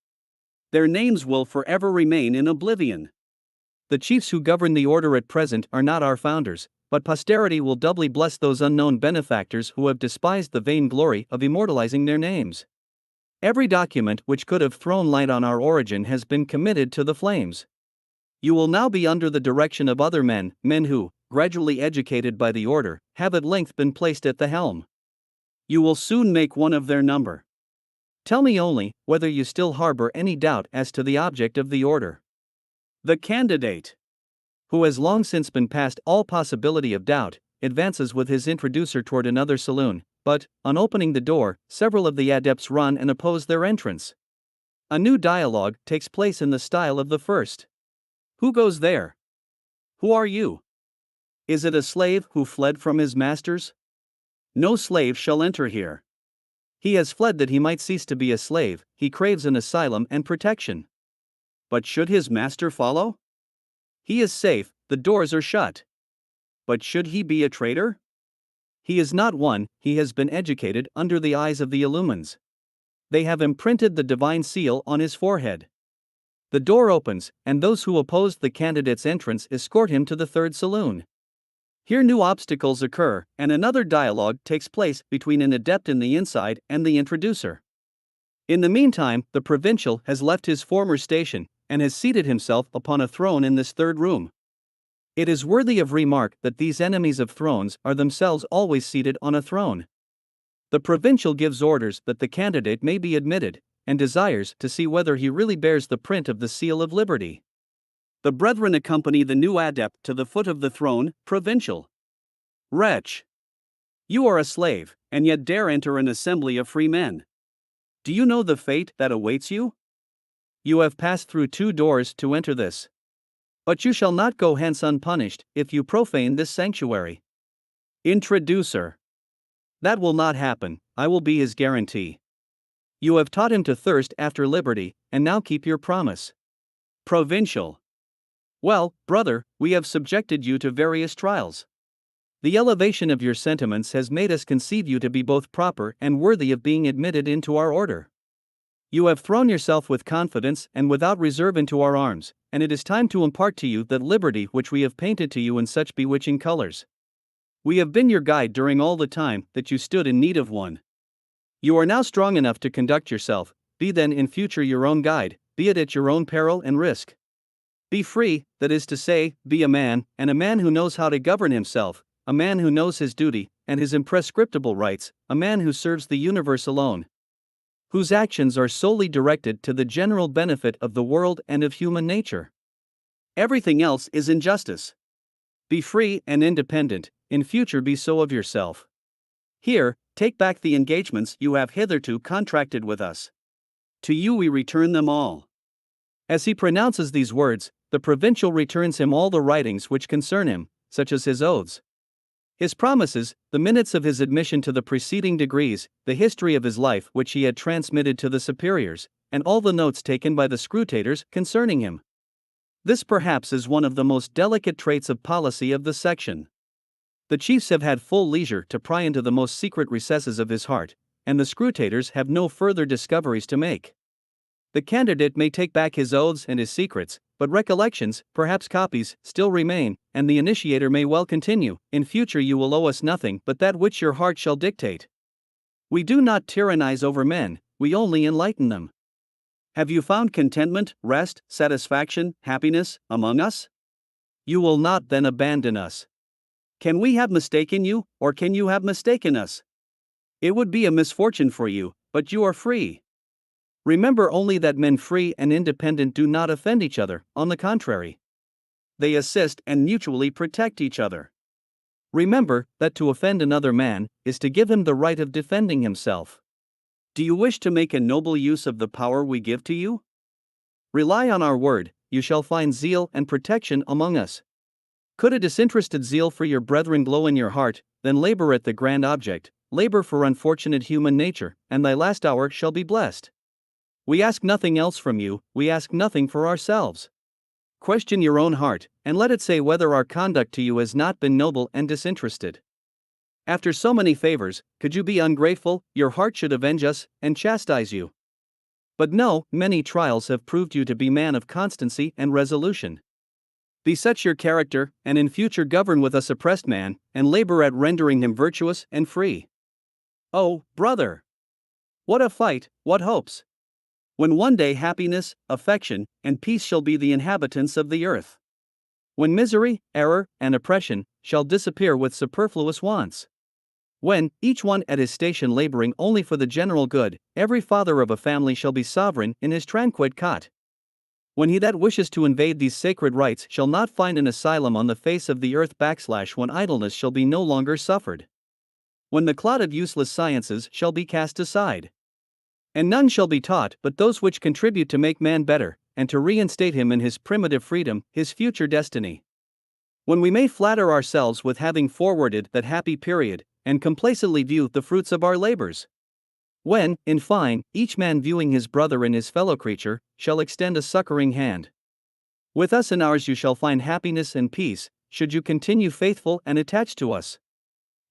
[SPEAKER 1] Their names will forever remain in oblivion. The chiefs who govern the order at present are not our founders, but posterity will doubly bless those unknown benefactors who have despised the vain glory of immortalizing their names. Every document which could have thrown light on our origin has been committed to the flames. You will now be under the direction of other men who, gradually educated by the order, have at length been placed at the helm. You will soon make one of their number. Tell me only whether you still harbor any doubt as to the object of the order." The candidate, who has long since been past all possibility of doubt, advances with his introducer toward another saloon, but, on opening the door, several of the adepts run and oppose their entrance. A new dialogue takes place in the style of the first. "Who goes there? Who are you? Is it a slave who fled from his masters? No slave shall enter here. He has fled that he might cease to be a slave, he craves an asylum and protection. But should his master follow? He is safe, the doors are shut. But should he be a traitor? He is not one, he has been educated under the eyes of the Illumines. They have imprinted the divine seal on his forehead." The door opens, and those who opposed the candidate's entrance escort him to the third saloon. Here new obstacles occur, and another dialogue takes place between an adept in the inside and the introducer. In the meantime, the provincial has left his former station, and has seated himself upon a throne in this third room. It is worthy of remark that these enemies of thrones are themselves always seated on a throne. The provincial gives orders that the candidate may be admitted, and desires to see whether he really bears the print of the seal of liberty. The brethren accompany the new adept to the foot of the throne. Provincial: "Wretch! You are a slave, and yet dare enter an assembly of free men. Do you know the fate that awaits you? You have passed through 2 doors to enter this. But you shall not go hence unpunished, if you profane this sanctuary." Introducer: "That will not happen, I will be his guarantee. You have taught him to thirst after liberty, and now keep your promise." Provincial: "Well, brother, we have subjected you to various trials. The elevation of your sentiments has made us conceive you to be both proper and worthy of being admitted into our order. You have thrown yourself with confidence and without reserve into our arms, and it is time to impart to you that liberty which we have painted to you in such bewitching colors. We have been your guide during all the time that you stood in need of one. You are now strong enough to conduct yourself, be then in future your own guide, be it at your own peril and risk. Be free, that is to say, be a man, and a man who knows how to govern himself, a man who knows his duty and his imprescriptible rights, a man who serves the universe alone, whose actions are solely directed to the general benefit of the world and of human nature. Everything else is injustice. Be free and independent, in future be so of yourself. Here, take back the engagements you have hitherto contracted with us. To you we return them all." As he pronounces these words, the provincial returns him all the writings which concern him, such as his oaths, His promises, the minutes of his admission to the preceding degrees, the history of his life which he had transmitted to the superiors, and all the notes taken by the scrutators concerning him. This perhaps is one of the most delicate traits of policy of the section. The chiefs have had full leisure to pry into the most secret recesses of his heart, and the scrutators have no further discoveries to make. The candidate may take back his oaths and his secrets, but recollections, perhaps copies, still remain, and the initiator may well continue, "In future you will owe us nothing but that which your heart shall dictate. We do not tyrannize over men, we only enlighten them. Have you found contentment, rest, satisfaction, happiness, among us? You will not then abandon us. Can we have mistaken you, or can you have mistaken us? It would be a misfortune for you, but you are free. Remember only that men free and independent do not offend each other, on the contrary. They assist and mutually protect each other. Remember that to offend another man is to give him the right of defending himself. Do you wish to make a noble use of the power we give to you? Rely on our word, you shall find zeal and protection among us. Could a disinterested zeal for your brethren glow in your heart, then labor at the grand object, labor for unfortunate human nature, and thy last hour shall be blessed. We ask nothing else from you, we ask nothing for ourselves. Question your own heart, and let it say whether our conduct to you has not been noble and disinterested. After so many favors, could you be ungrateful? Your heart should avenge us, and chastise you. But no, many trials have proved you to be man of constancy and resolution. Be such your character, and in future govern with us oppressed man, and labor at rendering him virtuous and free. Oh, brother! What a fight, what hopes! When one day happiness, affection, and peace shall be the inhabitants of the earth. When misery, error, and oppression shall disappear with superfluous wants. When, each one at his station laboring only for the general good, every father of a family shall be sovereign in his tranquil cot. When he that wishes to invade these sacred rights shall not find an asylum on the face of the earth / when idleness shall be no longer suffered. When the clod of useless sciences shall be cast aside. And none shall be taught but those which contribute to make man better, and to reinstate him in his primitive freedom, his future destiny. When we may flatter ourselves with having forwarded that happy period, and complacently view the fruits of our labors. When, in fine, each man viewing his brother and his fellow creature, shall extend a succoring hand. With us and ours you shall find happiness and peace, should you continue faithful and attached to us.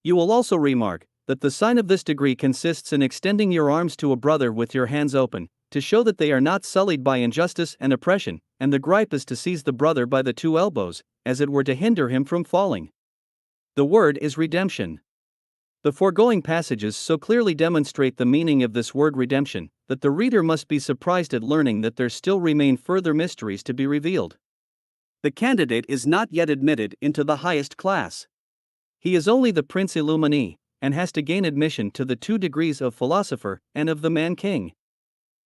[SPEAKER 1] You will also remark that the sign of this degree consists in extending your arms to a brother with your hands open, to show that they are not sullied by injustice and oppression, and the gripe is to seize the brother by the two elbows, as it were to hinder him from falling. The word is redemption. The foregoing passages so clearly demonstrate the meaning of this word redemption, that the reader must be surprised at learning that there still remain further mysteries to be revealed. The candidate is not yet admitted into the highest class. He is only the Prince Illumini, and has to gain admission to the 2 degrees of philosopher and of the man-king.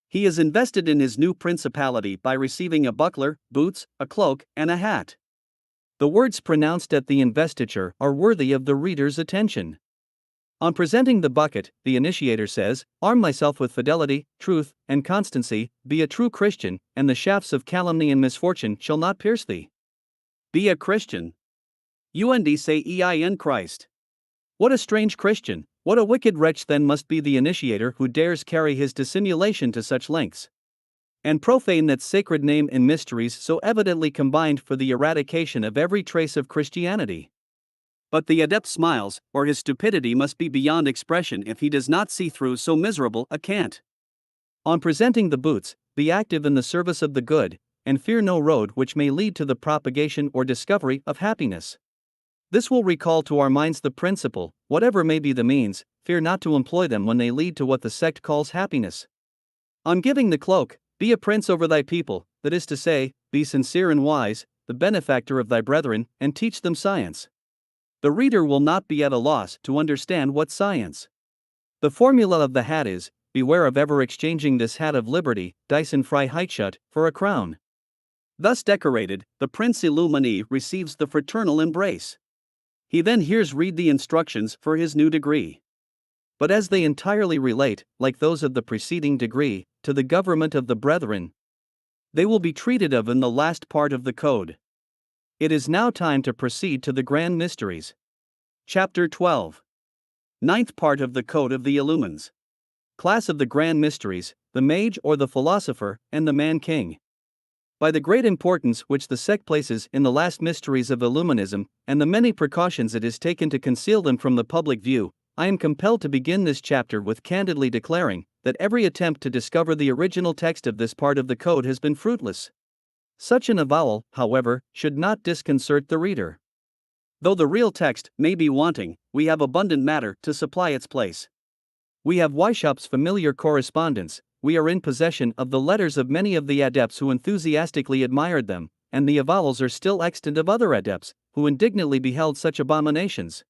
[SPEAKER 1] He is invested in his new principality by receiving a buckler, boots, a cloak, and a hat. The words pronounced at the investiture are worthy of the reader's attention. On presenting the bucket, the initiator says, "Arm thyself with fidelity, truth, and constancy, be a true Christian, and the shafts of calumny and misfortune shall not pierce thee." Be a Christian. Und say in Christ. What a strange Christian, what a wicked wretch then must be the initiator who dares carry his dissimulation to such lengths, and profane that sacred name in mysteries so evidently combined for the eradication of every trace of Christianity. But the adept smiles, or his stupidity must be beyond expression if he does not see through so miserable a cant. On presenting the boots, be active in the service of the good, and fear no road which may lead to the propagation or discovery of happiness. This will recall to our minds the principle, whatever may be the means, fear not to employ them when they lead to what the sect calls happiness. On giving the cloak, be a prince over thy people, that is to say, be sincere and wise, the benefactor of thy brethren, and teach them science. The reader will not be at a loss to understand what science. The formula of the hat is, beware of ever exchanging this hat of liberty, Dyson Freiheitschut, for a crown. Thus decorated, the Prince Illumini receives the fraternal embrace. He then hears read the instructions for his new degree. But as they entirely relate, like those of the preceding degree, to the government of the brethren, they will be treated of in the last part of the code. It is now time to proceed to the grand mysteries. Chapter 12. Ninth part of the Code of the Illumines. Class of the Grand Mysteries, the Mage or the Philosopher, and the Man-King. By the great importance which the sect places in the last mysteries of Illuminism, and the many precautions it has taken to conceal them from the public view, I am compelled to begin this chapter with candidly declaring that every attempt to discover the original text of this part of the code has been fruitless. Such an avowal, however, should not disconcert the reader. Though the real text may be wanting, we have abundant matter to supply its place. We have Weishaupt's familiar correspondence, we are in possession of the letters of many of the adepts who enthusiastically admired them, and the avowals are still extant of other adepts, who indignantly beheld such abominations.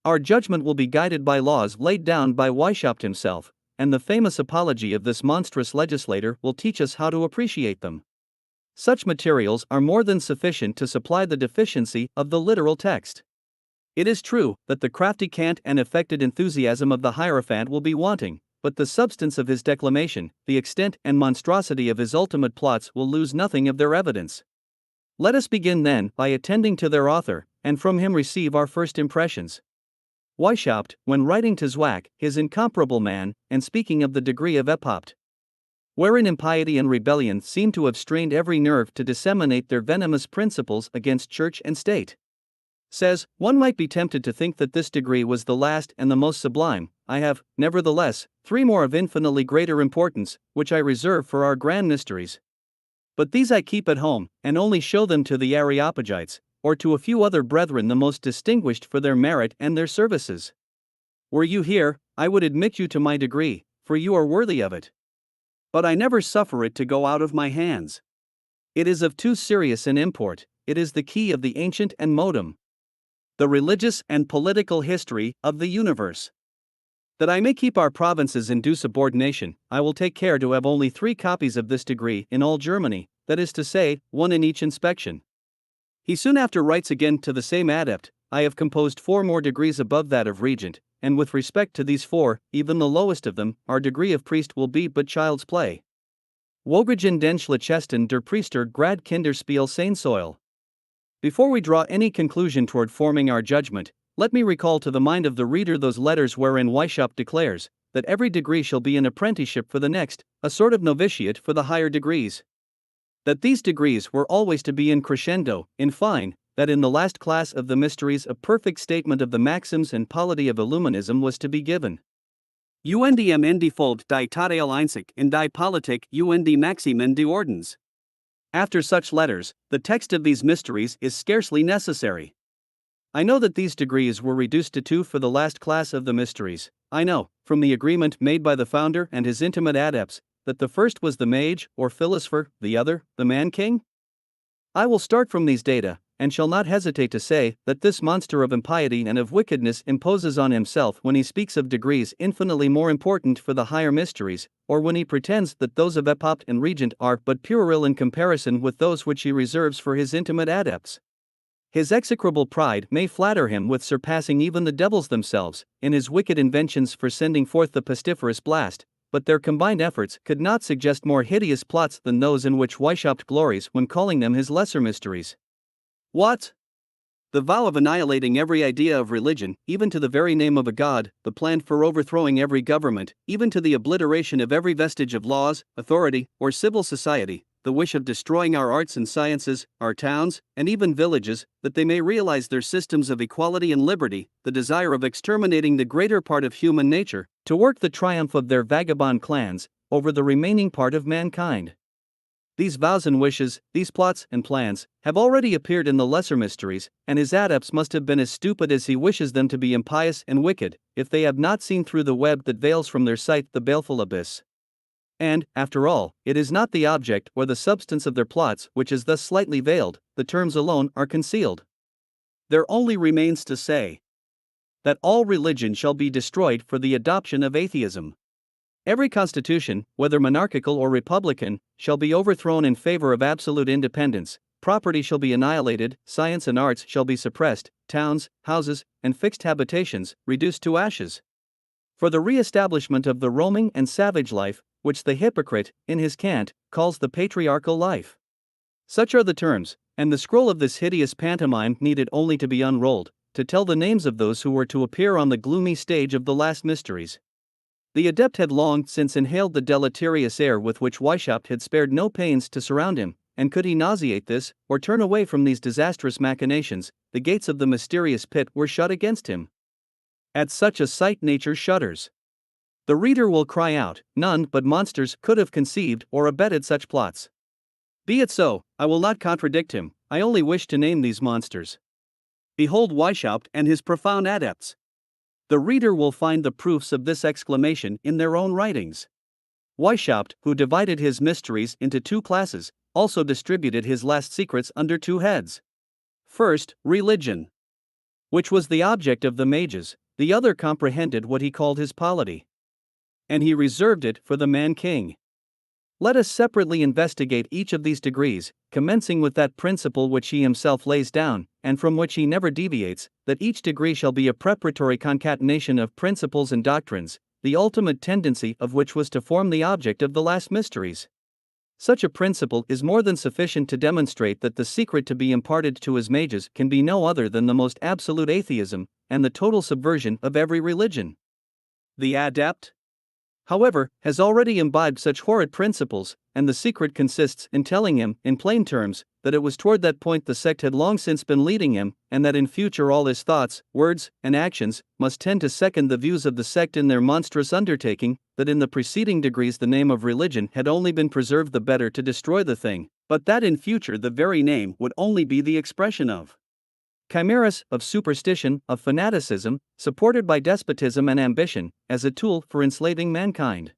[SPEAKER 1] Our judgment will be guided by laws laid down by Weishaupt himself, and the famous apology of this monstrous legislator will teach us how to appreciate them. Such materials are more than sufficient to supply the deficiency of the literal text. It is true that the crafty cant and affected enthusiasm of the Hierophant will be wanting, but the substance of his declamation, the extent and monstrosity of his ultimate plots will lose nothing of their evidence. Let us begin then by attending to their author, and from him receive our first impressions. Weishaupt, when writing to Zwack, his incomparable man, and speaking of the degree of epopt, wherein impiety and rebellion seem to have strained every nerve to disseminate their venomous principles against church and state, says, one might be tempted to think that this degree was the last and the most sublime. I have, nevertheless, three more of infinitely greater importance, which I reserve for our grand mysteries. But these I keep at home, and only show them to the Areopagites, or to a few other brethren the most distinguished for their merit and their services. Were you here, I would admit you to my degree, for you are worthy of it. But I never suffer it to go out of my hands. It is of too serious an import, it is the key of the ancient and modem, the religious and political history of the universe. That I may keep our provinces in due subordination, I will take care to have only 3 copies of this degree in all Germany, that is to say, 1 in each inspection. He soon after writes again to the same adept, I have composed 4 more degrees above that of regent, and with respect to these 4, even the lowest of them, our degree of priest will be but child's play. Wogen den schlechtesten der Priester grad Kinderspiel sein soll. Before we draw any conclusion toward forming our judgment, let me recall to the mind of the reader those letters wherein Weishaupt declares that every degree shall be an apprenticeship for the next, a sort of novitiate for the higher degrees. That these degrees were always to be in crescendo, in fine, that in the last class of the mysteries a perfect statement of the maxims and polity of Illuminism was to be given. UNDM Endefold die Tadel einzig in die Politik UND Maximen de Ordens. After such letters, the text of these mysteries is scarcely necessary. I know that these degrees were reduced to 2 for the last class of the mysteries. I know, from the agreement made by the founder and his intimate adepts, that the first was the mage, or philosopher, the other, the man-king. I will start from these data, and shall not hesitate to say that this monster of impiety and of wickedness imposes on himself when he speaks of degrees infinitely more important for the higher mysteries, or when he pretends that those of epopt and regent are but puerile in comparison with those which he reserves for his intimate adepts. His execrable pride may flatter him with surpassing even the devils themselves, in his wicked inventions for sending forth the pestiferous blast, but their combined efforts could not suggest more hideous plots than those in which Weishaupt glories when calling them his lesser mysteries. What? The vow of annihilating every idea of religion, even to the very name of a god, the plan for overthrowing every government, even to the obliteration of every vestige of laws, authority, or civil society, the wish of destroying our arts and sciences, our towns, and even villages, that they may realize their systems of equality and liberty, the desire of exterminating the greater part of human nature, to work the triumph of their vagabond clans over the remaining part of mankind. These vows and wishes, these plots and plans, have already appeared in the lesser mysteries, and his adepts must have been as stupid as he wishes them to be impious and wicked, if they have not seen through the web that veils from their sight the baleful abyss. And, after all, it is not the object or the substance of their plots which is thus slightly veiled, the terms alone are concealed. There only remains to say that all religion shall be destroyed for the adoption of atheism. Every constitution, whether monarchical or republican, shall be overthrown in favor of absolute independence, property shall be annihilated, science and arts shall be suppressed, towns, houses, and fixed habitations reduced to ashes. For the re-establishment of the roaming and savage life, which the hypocrite, in his cant, calls the patriarchal life. Such are the terms, and the scroll of this hideous pantomime needed only to be unrolled, to tell the names of those who were to appear on the gloomy stage of the last mysteries. The adept had long since inhaled the deleterious air with which Weishaupt had spared no pains to surround him, and could he nauseate this, or turn away from these disastrous machinations, the gates of the mysterious pit were shut against him. At such a sight nature shudders. The reader will cry out, none but monsters could have conceived or abetted such plots. Be it so, I will not contradict him, I only wish to name these monsters. Behold Weishaupt and his profound adepts. The reader will find the proofs of this exclamation in their own writings. Weishaupt, who divided his mysteries into two classes, also distributed his last secrets under two heads. First, religion, which was the object of the mages; the other comprehended what he called his polity, and he reserved it for the man-king. Let us separately investigate each of these degrees, commencing with that principle which he himself lays down, and from which he never deviates, that each degree shall be a preparatory concatenation of principles and doctrines, the ultimate tendency of which was to form the object of the last mysteries. Such a principle is more than sufficient to demonstrate that the secret to be imparted to his mages can be no other than the most absolute atheism, and the total subversion of every religion. The adept, however, has already imbibed such horrid principles, and the secret consists in telling him, in plain terms, that it was toward that point the sect had long since been leading him, and that in future all his thoughts, words, and actions must tend to second the views of the sect in their monstrous undertaking, that in the preceding degrees the name of religion had only been preserved the better to destroy the thing, but that in future the very name would only be the expression of chimeras, of superstition, of fanaticism, supported by despotism and ambition, as a tool for enslaving mankind.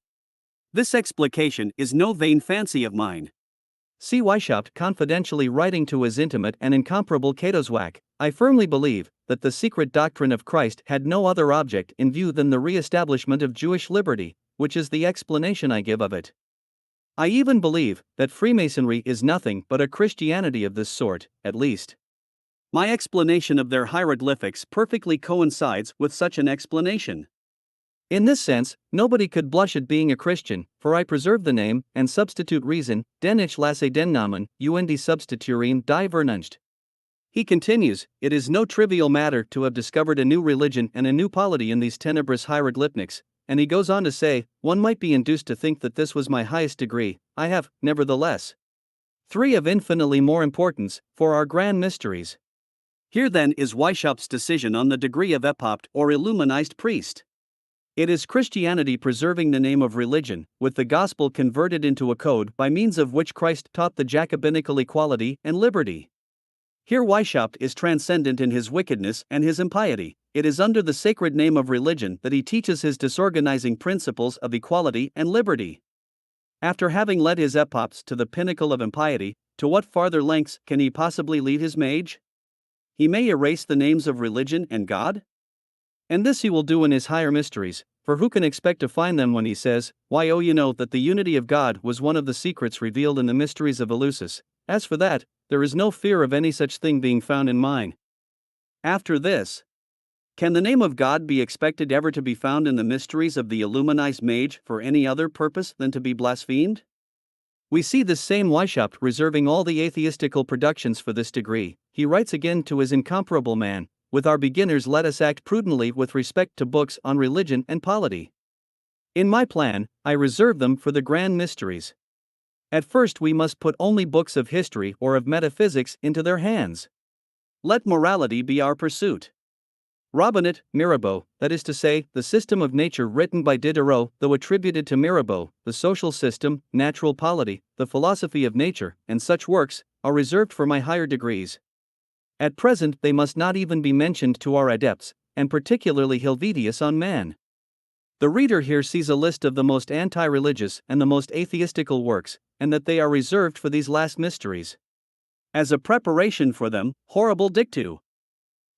[SPEAKER 1] This explication is no vain fancy of mine. See Weishaupt confidentially writing to his intimate and incomparable Katoswak, I firmly believe that the secret doctrine of Christ had no other object in view than the re-establishment of Jewish liberty, which is the explanation I give of it. I even believe that Freemasonry is nothing but a Christianity of this sort, at least. My explanation of their hieroglyphics perfectly coincides with such an explanation. In this sense, nobody could blush at being a Christian, for I preserve the name, and substitute reason, den ich lasse den Namen, und substitueren die Vernunft. He continues, it is no trivial matter to have discovered a new religion and a new polity in these tenebrous hieroglyphics, and he goes on to say, one might be induced to think that this was my highest degree. I have, nevertheless, three of infinitely more importance, for our grand mysteries. Here then is Weishaupt's decision on the degree of epopt or illuminized priest. It is Christianity preserving the name of religion, with the gospel converted into a code by means of which Christ taught the Jacobinical equality and liberty. Here Weishaupt is transcendent in his wickedness and his impiety. It is under the sacred name of religion that he teaches his disorganizing principles of equality and liberty. After having led his epopts to the pinnacle of impiety, to what farther lengths can he possibly lead his mage? He may erase the names of religion and God? And this he will do in his higher mysteries, for who can expect to find them when he says, why you know that the unity of God was one of the secrets revealed in the mysteries of Eleusis. As for that, there is no fear of any such thing being found in mine. After this, can the name of God be expected ever to be found in the mysteries of the illuminized mage for any other purpose than to be blasphemed? We see this same Weishaupt reserving all the atheistical productions for this degree. He writes again to his incomparable man, with our beginners let us act prudently with respect to books on religion and polity. In my plan, I reserve them for the grand mysteries. At first we must put only books of history or of metaphysics into their hands. Let morality be our pursuit. Robinette, Mirabeau, that is to say, the system of nature written by Diderot, though attributed to Mirabeau, the social system, natural polity, the philosophy of nature, and such works, are reserved for my higher degrees. At present they must not even be mentioned to our adepts, and particularly Helvetius on man. The reader here sees a list of the most anti-religious and the most atheistical works, and that they are reserved for these last mysteries. As a preparation for them, horrible dictu.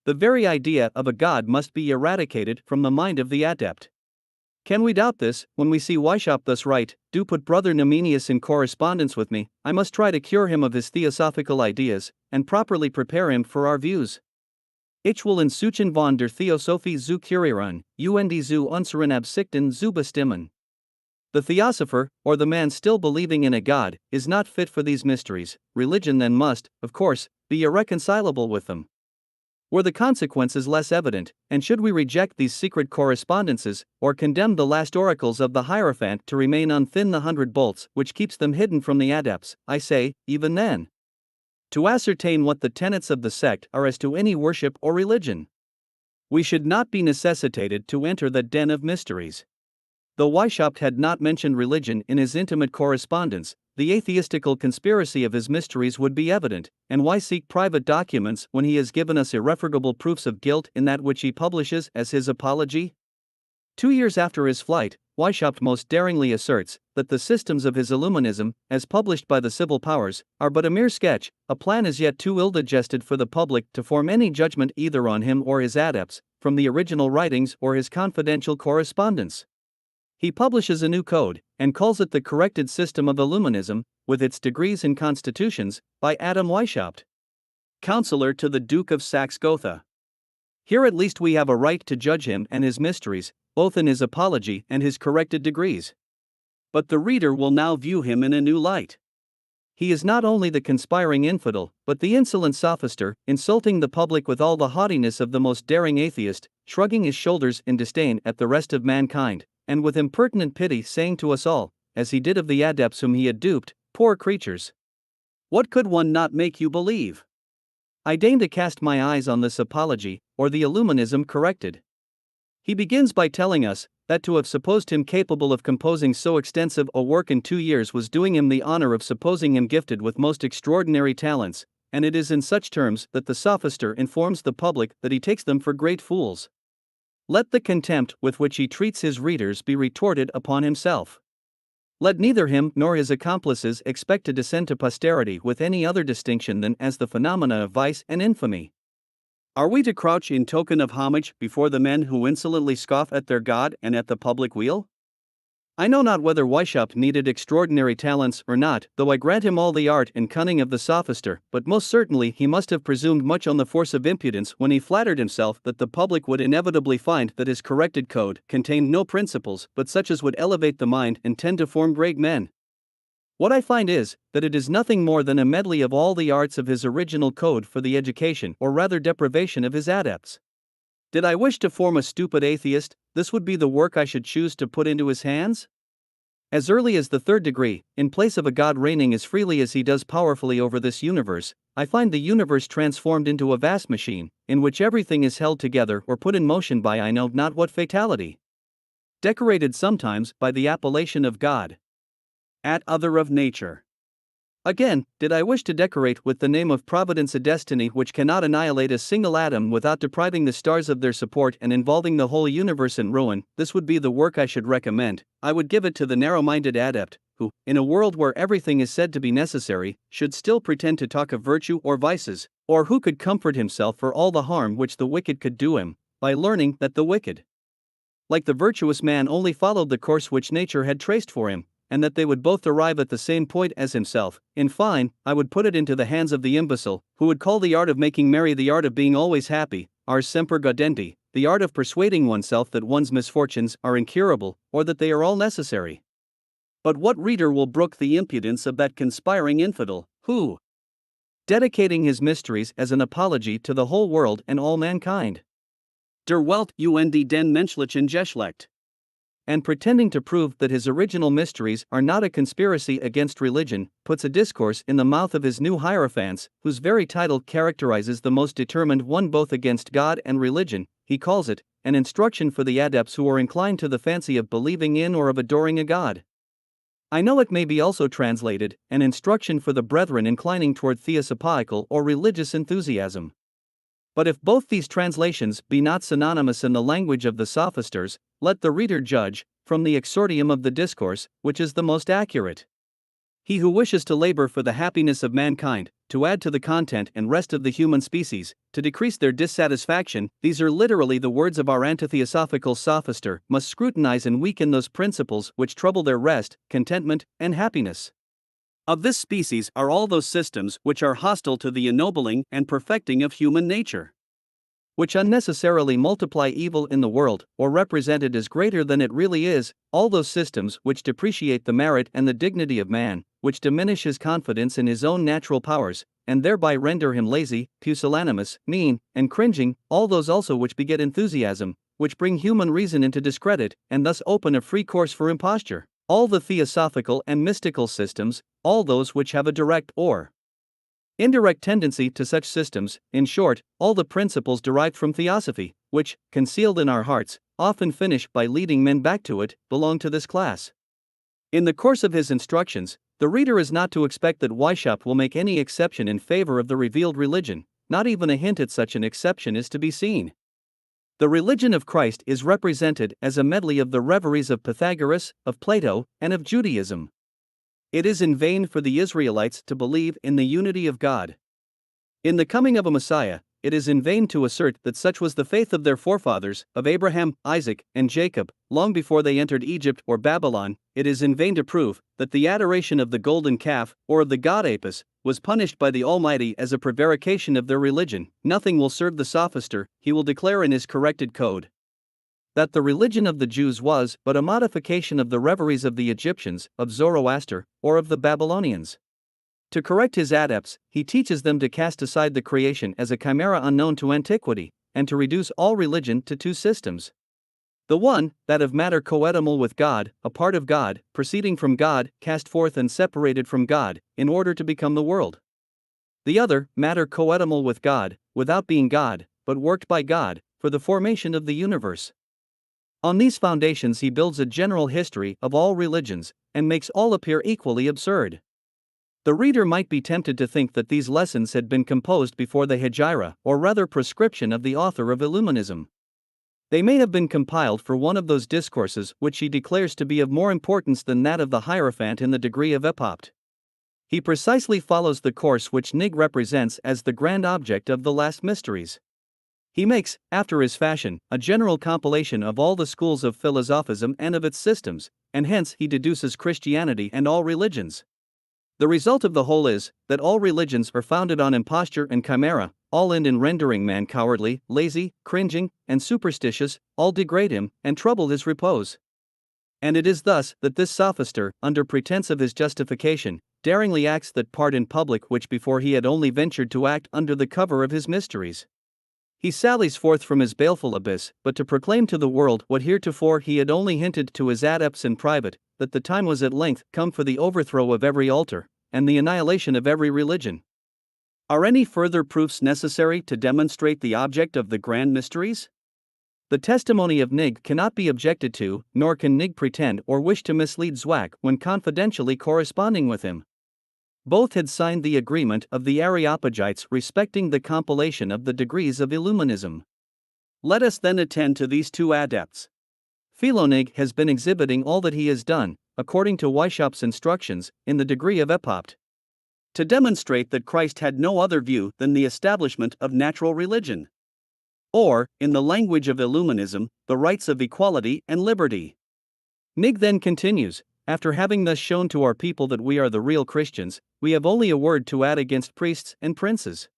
[SPEAKER 1] The very idea of a god must be eradicated from the mind of the adept. Can we doubt this, when we see Weishaupt thus write, do put Brother Numenius in correspondence with me, I must try to cure him of his theosophical ideas, and properly prepare him for our views. Ich will in Suchen von der Theosophie zu kurieren, und zu unseren Absichten zu bestimmen. The theosopher, or the man still believing in a god, is not fit for these mysteries. Religion then must, of course, be irreconcilable with them. Were the consequences less evident, and should we reject these secret correspondences, or condemn the last oracles of the Hierophant to remain unthin the 100 bolts which keeps them hidden from the adepts? I say, even then. To ascertain what the tenets of the sect are as to any worship or religion, we should not be necessitated to enter the den of mysteries. Though Weishaupt had not mentioned religion in his intimate correspondence, the atheistical conspiracy of his mysteries would be evident, and why seek private documents when he has given us irrefragable proofs of guilt in that which he publishes as his apology? 2 years after his flight, Weishaupt most daringly asserts that the systems of his Illuminism, as published by the civil powers, are but a mere sketch, a plan as yet too ill-digested for the public to form any judgment either on him or his adepts, from the original writings or his confidential correspondence. He publishes a new code, and calls it the Corrected System of Illuminism, with its degrees and constitutions, by Adam Weishaupt, counselor to the Duke of Saxe-Gotha. Here at least we have a right to judge him and his mysteries, both in his apology and his corrected degrees. But the reader will now view him in a new light. He is not only the conspiring infidel, but the insolent sophister, insulting the public with all the haughtiness of the most daring atheist, shrugging his shoulders in disdain at the rest of mankind, and with impertinent pity saying to us all, as he did of the adepts whom he had duped, "Poor creatures! What could one not make you believe?" I deign to cast my eyes on this apology, or the Illuminism corrected. He begins by telling us that to have supposed him capable of composing so extensive a work in 2 years was doing him the honor of supposing him gifted with most extraordinary talents, and it is in such terms that the sophister informs the public that he takes them for great fools. Let the contempt with which he treats his readers be retorted upon himself. Let neither him nor his accomplices expect to descend to posterity with any other distinction than as the phenomena of vice and infamy. Are we to crouch in token of homage before the men who insolently scoff at their God and at the public weal? I know not whether Weishaupt needed extraordinary talents or not, though I grant him all the art and cunning of the sophister, but most certainly he must have presumed much on the force of impudence when he flattered himself that the public would inevitably find that his corrected code contained no principles but such as would elevate the mind and tend to form great men. What I find is, that it is nothing more than a medley of all the arts of his original code for the education or rather deprivation of his adepts. Did I wish to form a stupid atheist, this would be the work I should choose to put into his hands? As early as the 3rd degree, in place of a God reigning as freely as he does powerfully over this universe, I find the universe transformed into a vast machine, in which everything is held together or put in motion by I know not what fatality. Decorated sometimes by the appellation of God, at other of nature. Again, did I wish to decorate with the name of Providence a destiny which cannot annihilate a single atom without depriving the stars of their support and involving the whole universe in ruin, this would be the work I should recommend. I would give it to the narrow-minded adept, who, in a world where everything is said to be necessary, should still pretend to talk of virtue or vices, or who could comfort himself for all the harm which the wicked could do him, by learning that the wicked, like the virtuous man, only followed the course which nature had traced for him, and that they would both arrive at the same point as himself. In fine, I would put it into the hands of the imbecile, who would call the art of making merry the art of being always happy, ars semper gaudenti, the art of persuading oneself that one's misfortunes are incurable, or that they are all necessary. But what reader will brook the impudence of that conspiring infidel, who, dedicating his mysteries as an apology to the whole world and all mankind, der Welt und den menschlichen Geschlecht, and pretending to prove that his original mysteries are not a conspiracy against religion, puts a discourse in the mouth of his new hierophants, whose very title characterizes the most determined one both against God and religion. He calls it an instruction for the adepts who are inclined to the fancy of believing in or of adoring a God. I know it may be also translated an instruction for the brethren inclining toward theosophical or religious enthusiasm. But if both these translations be not synonymous in the language of the sophisters, let the reader judge, from the exordium of the discourse, which is the most accurate. He who wishes to labor for the happiness of mankind, to add to the content and rest of the human species, to decrease their dissatisfaction, these are literally the words of our antitheosophical sophister, must scrutinize and weaken those principles which trouble their rest, contentment, and happiness. Of this species are all those systems which are hostile to the ennobling and perfecting of human nature. which unnecessarily multiply evil in the world, or represent it as greater than it really is, all those systems which depreciate the merit and the dignity of man, which diminish his confidence in his own natural powers, and thereby render him lazy, pusillanimous, mean, and cringing, all those also which beget enthusiasm, which bring human reason into discredit, and thus open a free course for imposture, all the theosophical and mystical systems, all those which have a direct or indirect tendency to such systems, in short, all the principles derived from theosophy, which, concealed in our hearts, often finish by leading men back to it, belong to this class. In the course of his instructions, the reader is not to expect that Weishaupt will make any exception in favor of the revealed religion, not even a hint at such an exception is to be seen. The religion of Christ is represented as a medley of the reveries of Pythagoras, of Plato, and of Judaism. It is in vain for the Israelites to believe in the unity of God. In the coming of a Messiah, it is in vain to assert that such was the faith of their forefathers, of Abraham, Isaac, and Jacob, long before they entered Egypt or Babylon. It is in vain to prove that the adoration of the golden calf, or of the god Apis, was punished by the Almighty as a prevarication of their religion. Nothing will serve the sophister, he will declare in his corrected code that the religion of the Jews was but a modification of the reveries of the Egyptians, of Zoroaster, or of the Babylonians. To correct his adepts, he teaches them to cast aside the creation as a chimera unknown to antiquity, and to reduce all religion to two systems. The one, that of matter coetymal with God, a part of God, proceeding from God, cast forth and separated from God, in order to become the world. The other, matter coetymal with God, without being God, but worked by God, for the formation of the universe. On these foundations he builds a general history of all religions, and makes all appear equally absurd. The reader might be tempted to think that these lessons had been composed before the Hegira, or rather prescription of the author of Illuminism. They may have been compiled for one of those discourses which he declares to be of more importance than that of the Hierophant in the degree of Epopt. He precisely follows the course which Nig represents as the grand object of the last mysteries. He makes, after his fashion, a general compilation of all the schools of philosophism and of its systems, and hence he deduces Christianity and all religions. The result of the whole is, that all religions are founded on imposture and chimera, all end in rendering man cowardly, lazy, cringing, and superstitious, all degrade him, and trouble his repose. And it is thus that this sophister, under pretense of his justification, daringly acts that part in public which before he had only ventured to act under the cover of his mysteries. He sallies forth from his baleful abyss, but to proclaim to the world what heretofore he had only hinted to his adepts in private, that the time was at length come for the overthrow of every altar, and the annihilation of every religion. Are any further proofs necessary to demonstrate the object of the grand mysteries? The testimony of Nig cannot be objected to, nor can Nig pretend or wish to mislead Zwack when confidentially corresponding with him. Both had signed the agreement of the Areopagites respecting the compilation of the degrees of Illuminism. Let us then attend to these two adepts. Philonig has been exhibiting all that he has done, according to Weishaupt's instructions, in the degree of Epopt, to demonstrate that Christ had no other view than the establishment of natural religion. Or, in the language of Illuminism, the rights of equality and liberty. Nig then continues, after having thus shown to our people that we are the real Christians, we have only a word to add against priests and princes.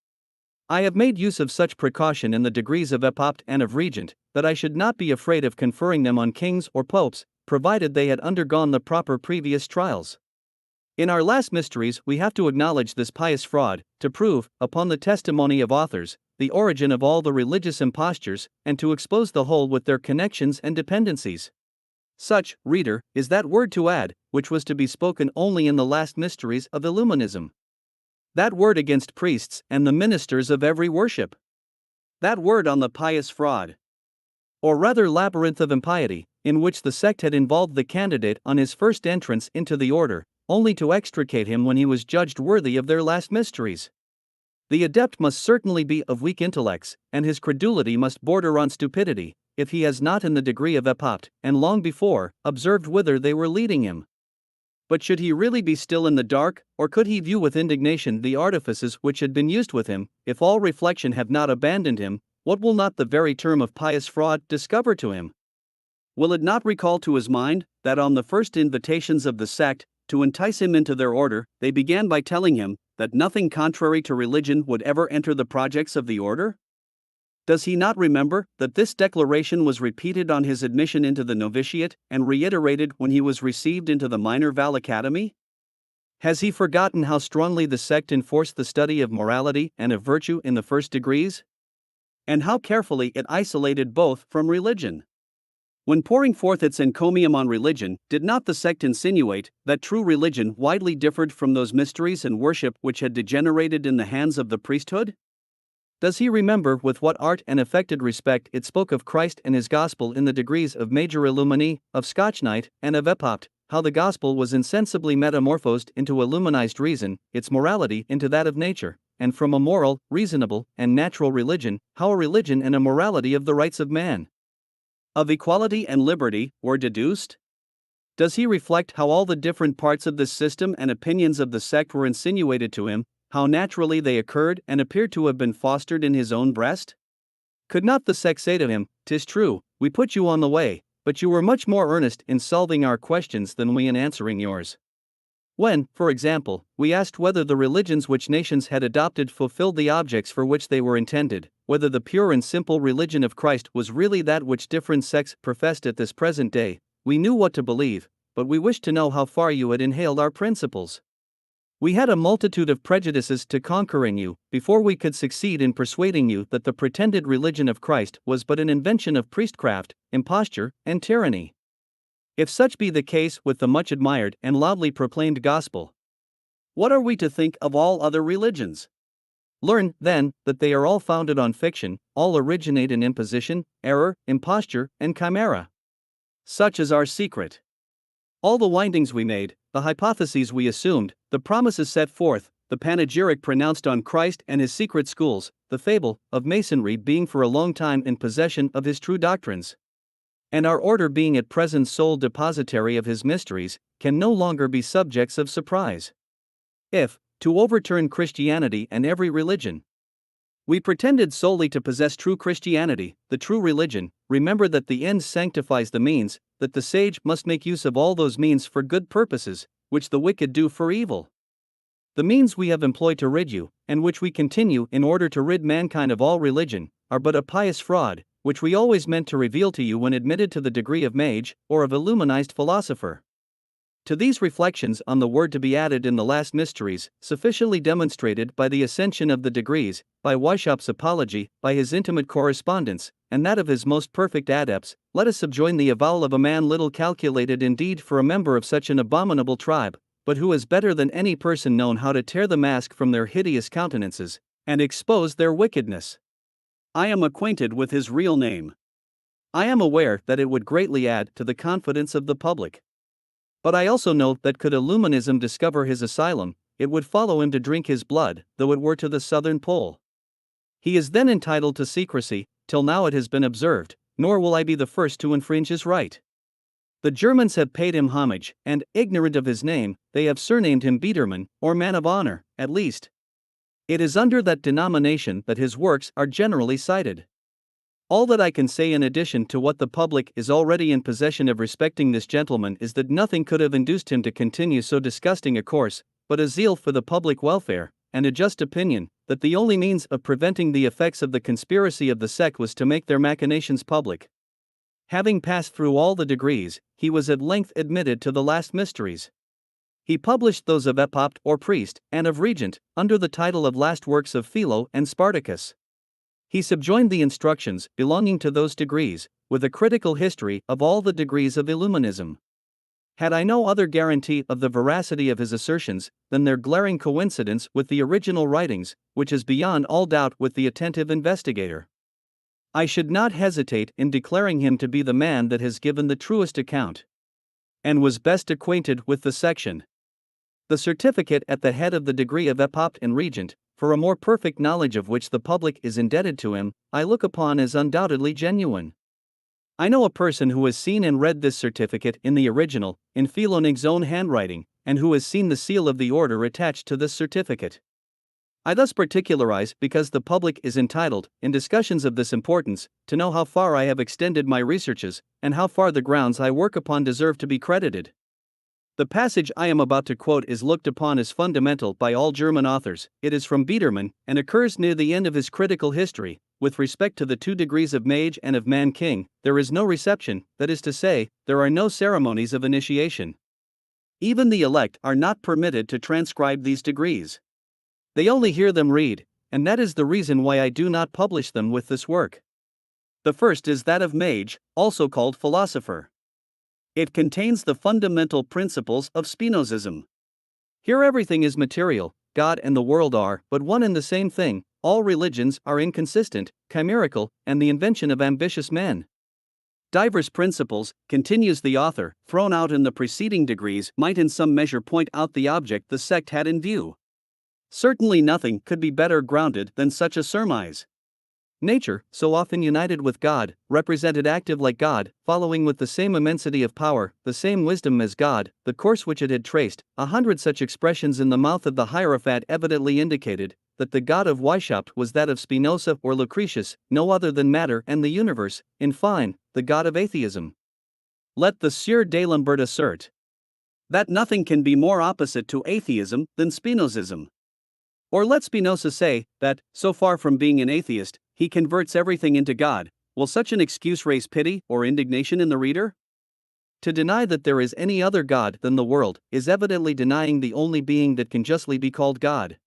[SPEAKER 1] I have made use of such precaution in the degrees of Epopt and of Regent, that I should not be afraid of conferring them on kings or popes, provided they had undergone the proper previous trials. In our last mysteries we have to acknowledge this pious fraud, to prove, upon the testimony of authors, the origin of all the religious impostures, and to expose the whole with their connections and dependencies. Such, reader, is that word to add, which was to be spoken only in the last mysteries of Illuminism. That word against priests and the ministers of every worship. That word on the pious fraud, or rather labyrinth of impiety, in which the sect had involved the candidate on his first entrance into the order, only to extricate him when he was judged worthy of their last mysteries. The adept must certainly be of weak intellects, and his credulity must border on stupidity, if he has not in the degree of Epopt, and long before, observed whither they were leading him. But should he really be still in the dark, or could he view with indignation the artifices which had been used with him? If all reflection have not abandoned him, what will not the very term of pious fraud discover to him? Will it not recall to his mind, that on the first invitations of the sect, to entice him into their order, they began by telling him, that nothing contrary to religion would ever enter the projects of the order? Does he not remember that this declaration was repeated on his admission into the novitiate and reiterated when he was received into the Minor Val Academy? Has he forgotten how strongly the sect enforced the study of morality and of virtue in the first degrees? And how carefully it isolated both from religion? When pouring forth its encomium on religion, did not the sect insinuate that true religion widely differed from those mysteries and worship which had degenerated in the hands of the priesthood? Does he remember with what art and affected respect it spoke of Christ and his gospel in the degrees of Major Illumini, of Scotch Knight, and of Epopt, how the gospel was insensibly metamorphosed into illuminized reason, its morality into that of nature, and from a moral, reasonable, and natural religion, how a religion and a morality of the rights of man, of equality and liberty, were deduced? Does he reflect how all the different parts of this system and opinions of the sect were insinuated to him, how naturally they occurred and appeared to have been fostered in his own breast? Could not the sect say to him, "'Tis true, we put you on the way, but you were much more earnest in solving our questions than we in answering yours"? When, for example, we asked whether the religions which nations had adopted fulfilled the objects for which they were intended, whether the pure and simple religion of Christ was really that which different sects professed at this present day, we knew what to believe, but we wished to know how far you had inhaled our principles. We had a multitude of prejudices to conquer in you, before we could succeed in persuading you that the pretended religion of Christ was but an invention of priestcraft, imposture, and tyranny. If such be the case with the much admired and loudly proclaimed gospel, what are we to think of all other religions? Learn, then, that they are all founded on fiction, all originate in imposition, error, imposture, and chimera. Such is our secret. All the windings we made, the hypotheses we assumed, the promises set forth, the panegyric pronounced on Christ and his secret schools, the fable of Masonry being for a long time in possession of his true doctrines, and our order being at present sole depositary of his mysteries, can no longer be subjects of surprise. If, to overturn Christianity and every religion, we pretended solely to possess true Christianity, the true religion, remember that the end sanctifies the means, that the sage must make use of all those means for good purposes, which the wicked do for evil. The means we have employed to rid you, and which we continue in order to rid mankind of all religion, are but a pious fraud, which we always meant to reveal to you when admitted to the degree of mage, or of illuminized philosopher. To these reflections on the word to be added in the last mysteries, sufficiently demonstrated by the ascension of the degrees, by Weishaupt's apology, by his intimate correspondence, and that of his most perfect adepts, let us subjoin the avowal of a man little calculated indeed for a member of such an abominable tribe, but who has better than any person known how to tear the mask from their hideous countenances, and expose their wickedness. I am acquainted with his real name. I am aware that it would greatly add to the confidence of the public. But I also know that could Illuminism discover his asylum, it would follow him to drink his blood, though it were to the southern pole. He is then entitled to secrecy, till now it has been observed, nor will I be the first to infringe his right. The Germans have paid him homage, and, ignorant of his name, they have surnamed him Biedermann, or man of honor, at least. It is under that denomination that his works are generally cited. All that I can say in addition to what the public is already in possession of respecting this gentleman is that nothing could have induced him to continue so disgusting a course, but a zeal for the public welfare, and a just opinion, that the only means of preventing the effects of the conspiracy of the sect was to make their machinations public. Having passed through all the degrees, he was at length admitted to the last mysteries. He published those of Epopt or priest, and of regent, under the title of Last Works of Philo and Spartacus. He subjoined the instructions belonging to those degrees, with a critical history of all the degrees of Illuminism. Had I no other guarantee of the veracity of his assertions than their glaring coincidence with the original writings, which is beyond all doubt with the attentive investigator, I should not hesitate in declaring him to be the man that has given the truest account, and was best acquainted with the section. The certificate at the head of the degree of Epopt and Regent, for a more perfect knowledge of which the public is indebted to him, I look upon as undoubtedly genuine. I know a person who has seen and read this certificate in the original, in Philonig's own handwriting, and who has seen the seal of the order attached to this certificate. I thus particularize because the public is entitled, in discussions of this importance, to know how far I have extended my researches, and how far the grounds I work upon deserve to be credited. The passage I am about to quote is looked upon as fundamental by all German authors. It is from Biedermann, and occurs near the end of his critical history, with respect to the 2 degrees of mage and of man king, there is no reception, that is to say, there are no ceremonies of initiation. Even the elect are not permitted to transcribe these degrees. They only hear them read, and that is the reason why I do not publish them with this work. The first is that of mage, also called philosopher. It contains the fundamental principles of Spinozism. Here everything is material, God and the world are but one and the same thing, all religions are inconsistent, chimerical, and the invention of ambitious men. Diverse principles, continues the author, thrown out in the preceding degrees might in some measure point out the object the sect had in view. Certainly nothing could be better grounded than such a surmise. Nature, so often united with God, represented active like God, following with the same immensity of power, the same wisdom as God, the course which it had traced. 100 such expressions in the mouth of the Hierophant evidently indicated that the God of Weishaupt was that of Spinoza or Lucretius, no other than matter and the universe, in fine, the God of atheism. Let the Sieur d'Alembert assert that nothing can be more opposite to atheism than Spinozism. Or let Spinoza say that, so far from being an atheist, he converts everything into God. Will such an excuse raise pity or indignation in the reader? To deny that there is any other God than the world is evidently denying the only being that can justly be called God.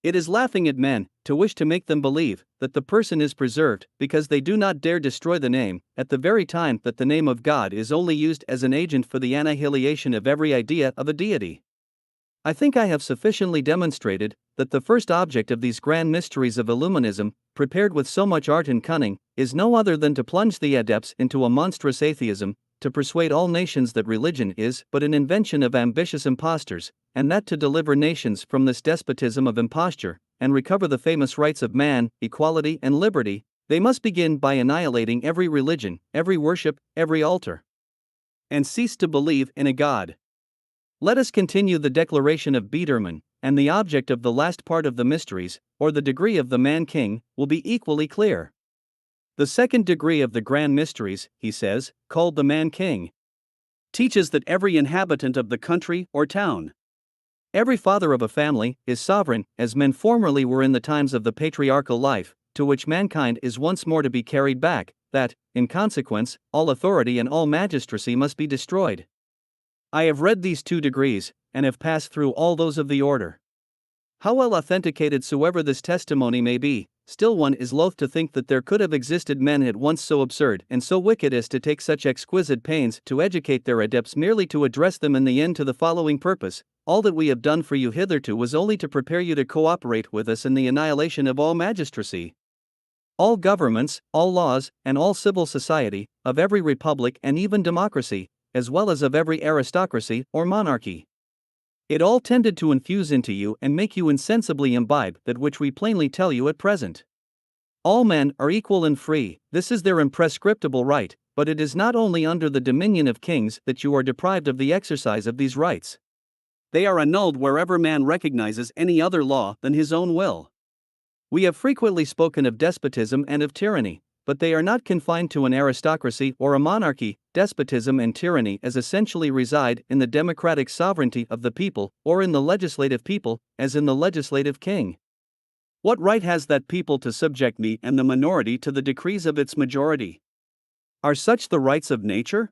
[SPEAKER 1] It is laughing at men to wish to make them believe that the person is preserved because they do not dare destroy the name, at the very time that the name of God is only used as an agent for the annihilation of every idea of a deity. I think I have sufficiently demonstrated that the first object of these grand mysteries of Illuminism, prepared with so much art and cunning, is no other than to plunge the adepts into a monstrous atheism, to persuade all nations that religion is but an invention of ambitious impostors, and that to deliver nations from this despotism of imposture, and recover the famous rights of man, equality and liberty, they must begin by annihilating every religion, every worship, every altar, and cease to believe in a God. Let us continue the declaration of Biedermann, and the object of the last part of the mysteries, or the degree of the man-king, will be equally clear. The second degree of the grand mysteries, he says, called the man-king, teaches that every inhabitant of the country or town, every father of a family, is sovereign, as men formerly were in the times of the patriarchal life, to which mankind is once more to be carried back, that, in consequence, all authority and all magistracy must be destroyed. I have read these 2 degrees, and have passed through all those of the order. How well authenticated soever this testimony may be, still one is loath to think that there could have existed men at once so absurd and so wicked as to take such exquisite pains to educate their adepts merely to address them in the end to the following purpose: all that we have done for you hitherto was only to prepare you to cooperate with us in the annihilation of all magistracy, all governments, all laws, and all civil society, of every republic and even democracy, as well as of every aristocracy or monarchy. It all tended to infuse into you and make you insensibly imbibe that which we plainly tell you at present. All men are equal and free, this is their imprescriptible right, but it is not only under the dominion of kings that you are deprived of the exercise of these rights. They are annulled wherever man recognizes any other law than his own will. We have frequently spoken of despotism and of tyranny, but they are not confined to an aristocracy or a monarchy. Despotism and tyranny as essentially reside in the democratic sovereignty of the people, or in the legislative people, as in the legislative king. What right has that people to subject me and the minority to the decrees of its majority? Are such the rights of nature?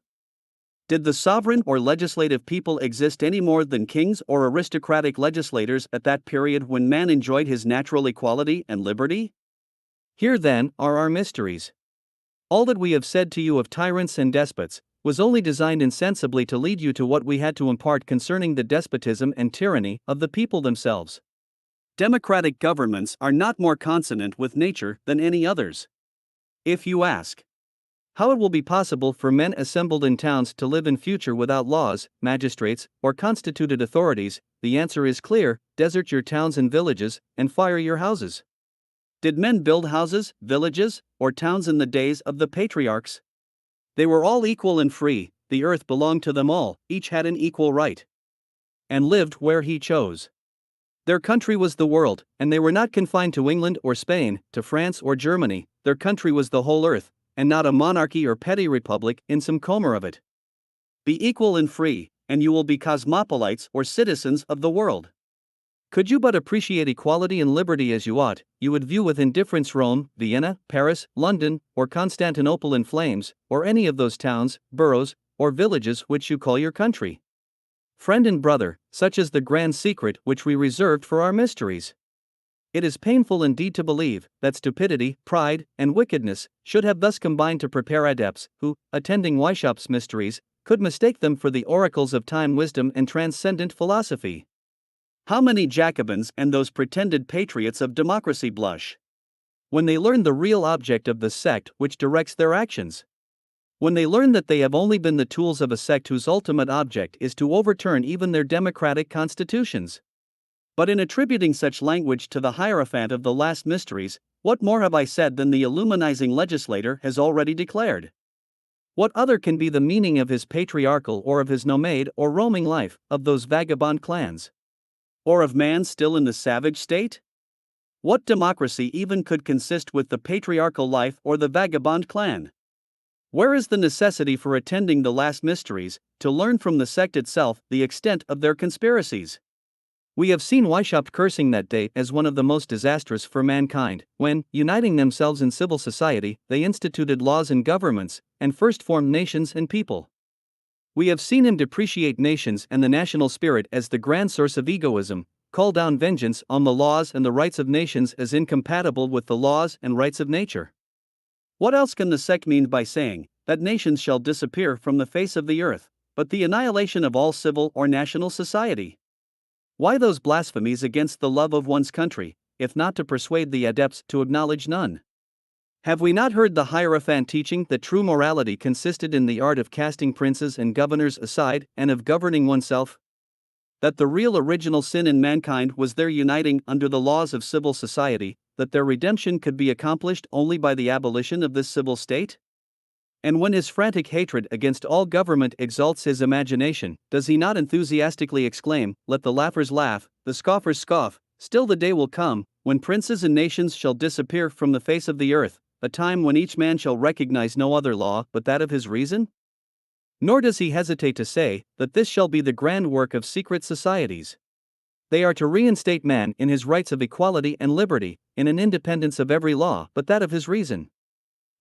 [SPEAKER 1] Did the sovereign or legislative people exist any more than kings or aristocratic legislators at that period when man enjoyed his natural equality and liberty? Here then are our mysteries. All that we have said to you of tyrants and despots was only designed insensibly to lead you to what we had to impart concerning the despotism and tyranny of the people themselves. Democratic governments are not more consonant with nature than any others. If you ask how it will be possible for men assembled in towns to live in future without laws, magistrates, or constituted authorities, the answer is clear: desert your towns and villages, and fire your houses. Did men build houses, villages, or towns in the days of the patriarchs? They were all equal and free, the earth belonged to them all, each had an equal right, and lived where he chose. Their country was the world, and they were not confined to England or Spain, to France or Germany. Their country was the whole earth, and not a monarchy or petty republic in some corner of it. Be equal and free, and you will be cosmopolites or citizens of the world. Could you but appreciate equality and liberty as you ought, you would view with indifference Rome, Vienna, Paris, London, or Constantinople in flames, or any of those towns, boroughs, or villages which you call your country. Friend and brother, such is the grand secret which we reserved for our mysteries. It is painful indeed to believe that stupidity, pride, and wickedness should have thus combined to prepare adepts who, attending Weishaupt's mysteries, could mistake them for the oracles of time, wisdom, and transcendent philosophy. How many Jacobins and those pretended patriots of democracy blush when they learn the real object of the sect which directs their actions? When they learn that they have only been the tools of a sect whose ultimate object is to overturn even their democratic constitutions. But in attributing such language to the Hierophant of the last mysteries, what more have I said than the illuminizing legislator has already declared? What other can be the meaning of his patriarchal or of his nomade or roaming life, of those vagabond clans? Or of man still in the savage state? What democracy even could consist with the patriarchal life or the vagabond clan? Where is the necessity for attending the last mysteries, to learn from the sect itself the extent of their conspiracies? We have seen Weishaupt cursing that day as one of the most disastrous for mankind, when, uniting themselves in civil society, they instituted laws and governments, and first formed nations and people. We have seen him depreciate nations and the national spirit as the grand source of egoism, call down vengeance on the laws and the rights of nations as incompatible with the laws and rights of nature. What else can the sect mean by saying that nations shall disappear from the face of the earth, but the annihilation of all civil or national society? Why those blasphemies against the love of one's country, if not to persuade the adepts to acknowledge none? Have we not heard the Hierophant teaching that true morality consisted in the art of casting princes and governors aside and of governing oneself? That the real original sin in mankind was their uniting under the laws of civil society, that their redemption could be accomplished only by the abolition of this civil state? And when his frantic hatred against all government exalts his imagination, does he not enthusiastically exclaim, "Let the laughers laugh, the scoffers scoff, still the day will come, when princes and nations shall disappear from the face of the earth, a time when each man shall recognize no other law but that of his reason"? Nor does he hesitate to say that this shall be the grand work of secret societies. They are to reinstate man in his rights of equality and liberty, in an independence of every law but that of his reason.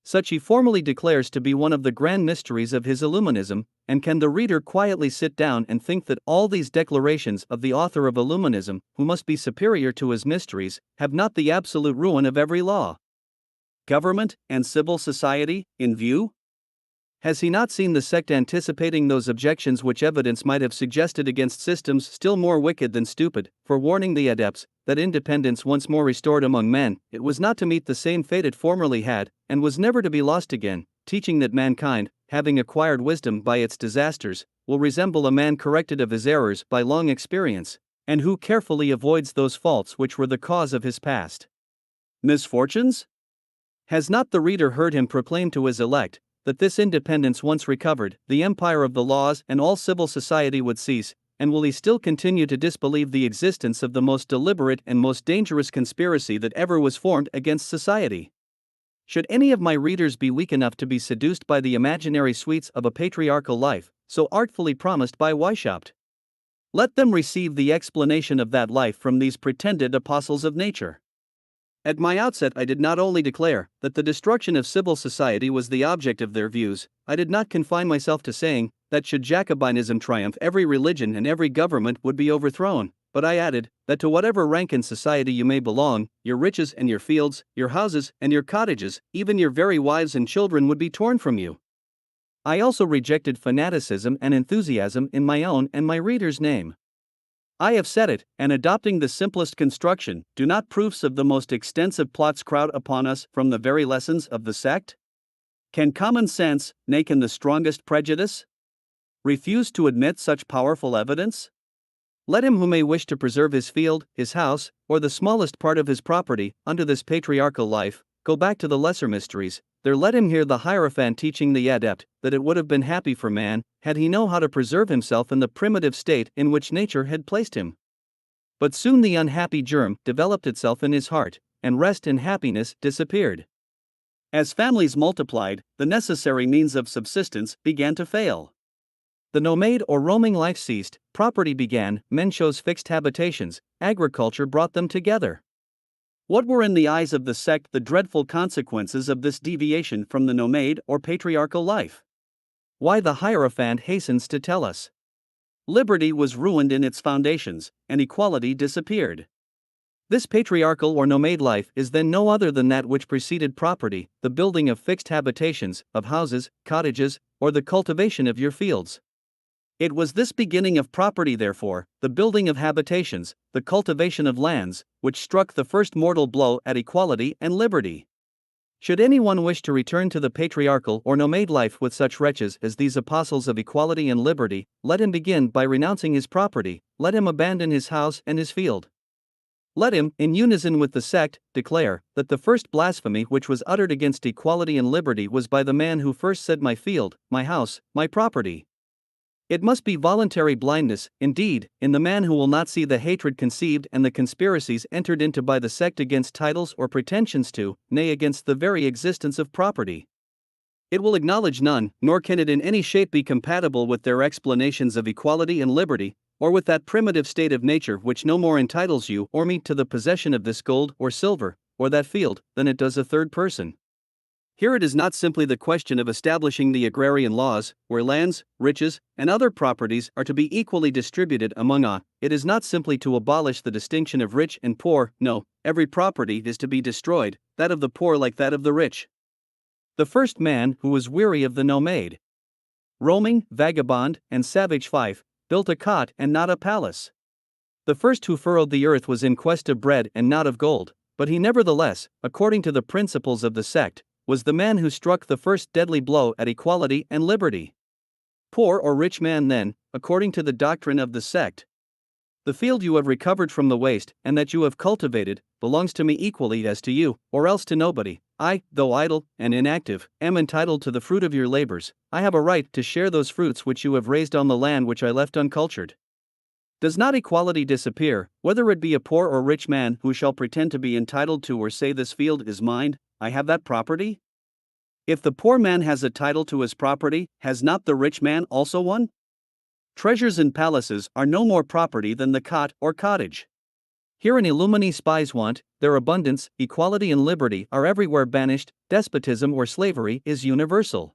[SPEAKER 1] Such he formally declares to be one of the grand mysteries of his Illuminism, and can the reader quietly sit down and think that all these declarations of the author of Illuminism, who must be superior to his mysteries, have not the absolute ruin of every law, government, and civil society in view? Has he not seen the sect anticipating those objections which evidence might have suggested against systems still more wicked than stupid, forewarning the adepts that independence once more restored among men, it was not to meet the same fate it formerly had, and was never to be lost again, teaching that mankind, having acquired wisdom by its disasters, will resemble a man corrected of his errors by long experience, and who carefully avoids those faults which were the cause of his past misfortunes? Has not the reader heard him proclaim to his elect that this independence once recovered, the empire of the laws and all civil society would cease? And will he still continue to disbelieve the existence of the most deliberate and most dangerous conspiracy that ever was formed against society? Should any of my readers be weak enough to be seduced by the imaginary sweets of a patriarchal life, so artfully promised by Weishaupt, let them receive the explanation of that life from these pretended apostles of nature. At my outset I did not only declare that the destruction of civil society was the object of their views, I did not confine myself to saying that should Jacobinism triumph every religion and every government would be overthrown, but I added that to whatever rank in society you may belong, your riches and your fields, your houses and your cottages, even your very wives and children would be torn from you. I also rejected fanaticism and enthusiasm in my own and my reader's name. I have said it, and adopting the simplest construction, do not proofs of the most extensive plots crowd upon us from the very lessons of the sect? Can common sense, nay can the strongest prejudice, refuse to admit such powerful evidence? Let him who may wish to preserve his field, his house, or the smallest part of his property, under this patriarchal life, go back to the lesser mysteries. There let him hear the Hierophant teaching the adept that it would have been happy for man, had he known how to preserve himself in the primitive state in which nature had placed him. But soon the unhappy germ developed itself in his heart, and rest and happiness disappeared. As families multiplied, the necessary means of subsistence began to fail. The nomade or roaming life ceased, property began, men chose fixed habitations, agriculture brought them together. What were in the eyes of the sect the dreadful consequences of this deviation from the nomade or patriarchal life? Why, the Hierophant hastens to tell us. Liberty was ruined in its foundations, and equality disappeared. This patriarchal or nomade life is then no other than that which preceded property, the building of fixed habitations, of houses, cottages, or the cultivation of your fields. It was this beginning of property, therefore, the building of habitations, the cultivation of lands, which struck the first mortal blow at equality and liberty. Should anyone wish to return to the patriarchal or nomade life with such wretches as these apostles of equality and liberty, let him begin by renouncing his property, let him abandon his house and his field. Let him, in unison with the sect, declare that the first blasphemy which was uttered against equality and liberty was by the man who first said my field, my house, my property. It must be voluntary blindness, indeed, in the man who will not see the hatred conceived and the conspiracies entered into by the sect against titles or pretensions to, nay, against the very existence of property. It will acknowledge none, nor can it in any shape be compatible with their explanations of equality and liberty, or with that primitive state of nature which no more entitles you or me to the possession of this gold or silver, or that field, than it does a third person. Here it is not simply the question of establishing the agrarian laws, where lands, riches, and other properties are to be equally distributed among all. It is not simply to abolish the distinction of rich and poor, no, every property is to be destroyed, that of the poor like that of the rich. The first man who was weary of the nomade, roaming, vagabond, and savage fief, built a cot and not a palace. The first who furrowed the earth was in quest of bread and not of gold, but he nevertheless, according to the principles of the sect, was the man who struck the first deadly blow at equality and liberty. Poor or rich man then, according to the doctrine of the sect, the field you have recovered from the waste, and that you have cultivated, belongs to me equally as to you, or else to nobody. I, though idle and inactive, am entitled to the fruit of your labors. I have a right to share those fruits which you have raised on the land which I left uncultured. Does not equality disappear, whether it be a poor or rich man who shall pretend to be entitled to or say this field is mine, I have that property? If the poor man has a title to his property, has not the rich man also one? Treasures and palaces are no more property than the cot or cottage. Here an Illumini spies want, their abundance, equality and liberty are everywhere banished, despotism or slavery is universal.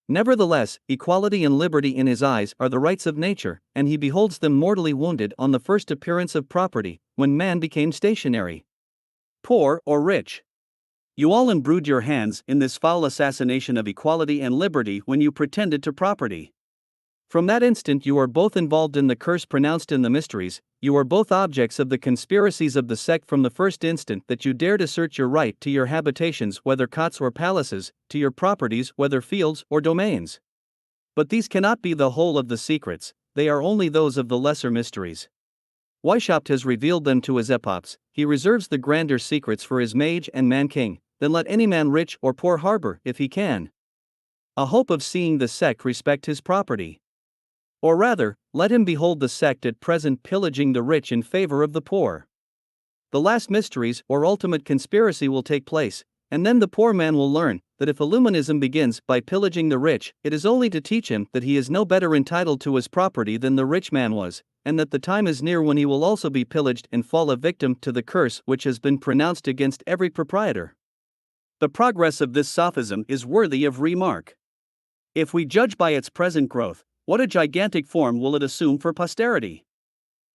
[SPEAKER 1] Nevertheless, equality and liberty in his eyes are the rights of nature, and he beholds them mortally wounded on the first appearance of property, when man became stationary. Poor or rich, you all imbrued your hands in this foul assassination of equality and liberty when you pretended to property. From that instant you are both involved in the curse pronounced in the mysteries, you are both objects of the conspiracies of the sect from the first instant that you dared assert your right to your habitations whether cots or palaces, to your properties whether fields or domains. But these cannot be the whole of the secrets, they are only those of the lesser mysteries. Weishaupt has revealed them to his epophs, he reserves the grander secrets for his mage and man-king. Then let any man rich or poor harbor, if he can, a hope of seeing the sect respect his property. Or rather, let him behold the sect at present pillaging the rich in favor of the poor. The last mysteries or ultimate conspiracy will take place, and then the poor man will learn that if Illuminism begins by pillaging the rich, it is only to teach him that he is no better entitled to his property than the rich man was, and that the time is near when he will also be pillaged and fall a victim to the curse which has been pronounced against every proprietor. The progress of this sophism is worthy of remark. If we judge by its present growth, what a gigantic form will it assume for posterity?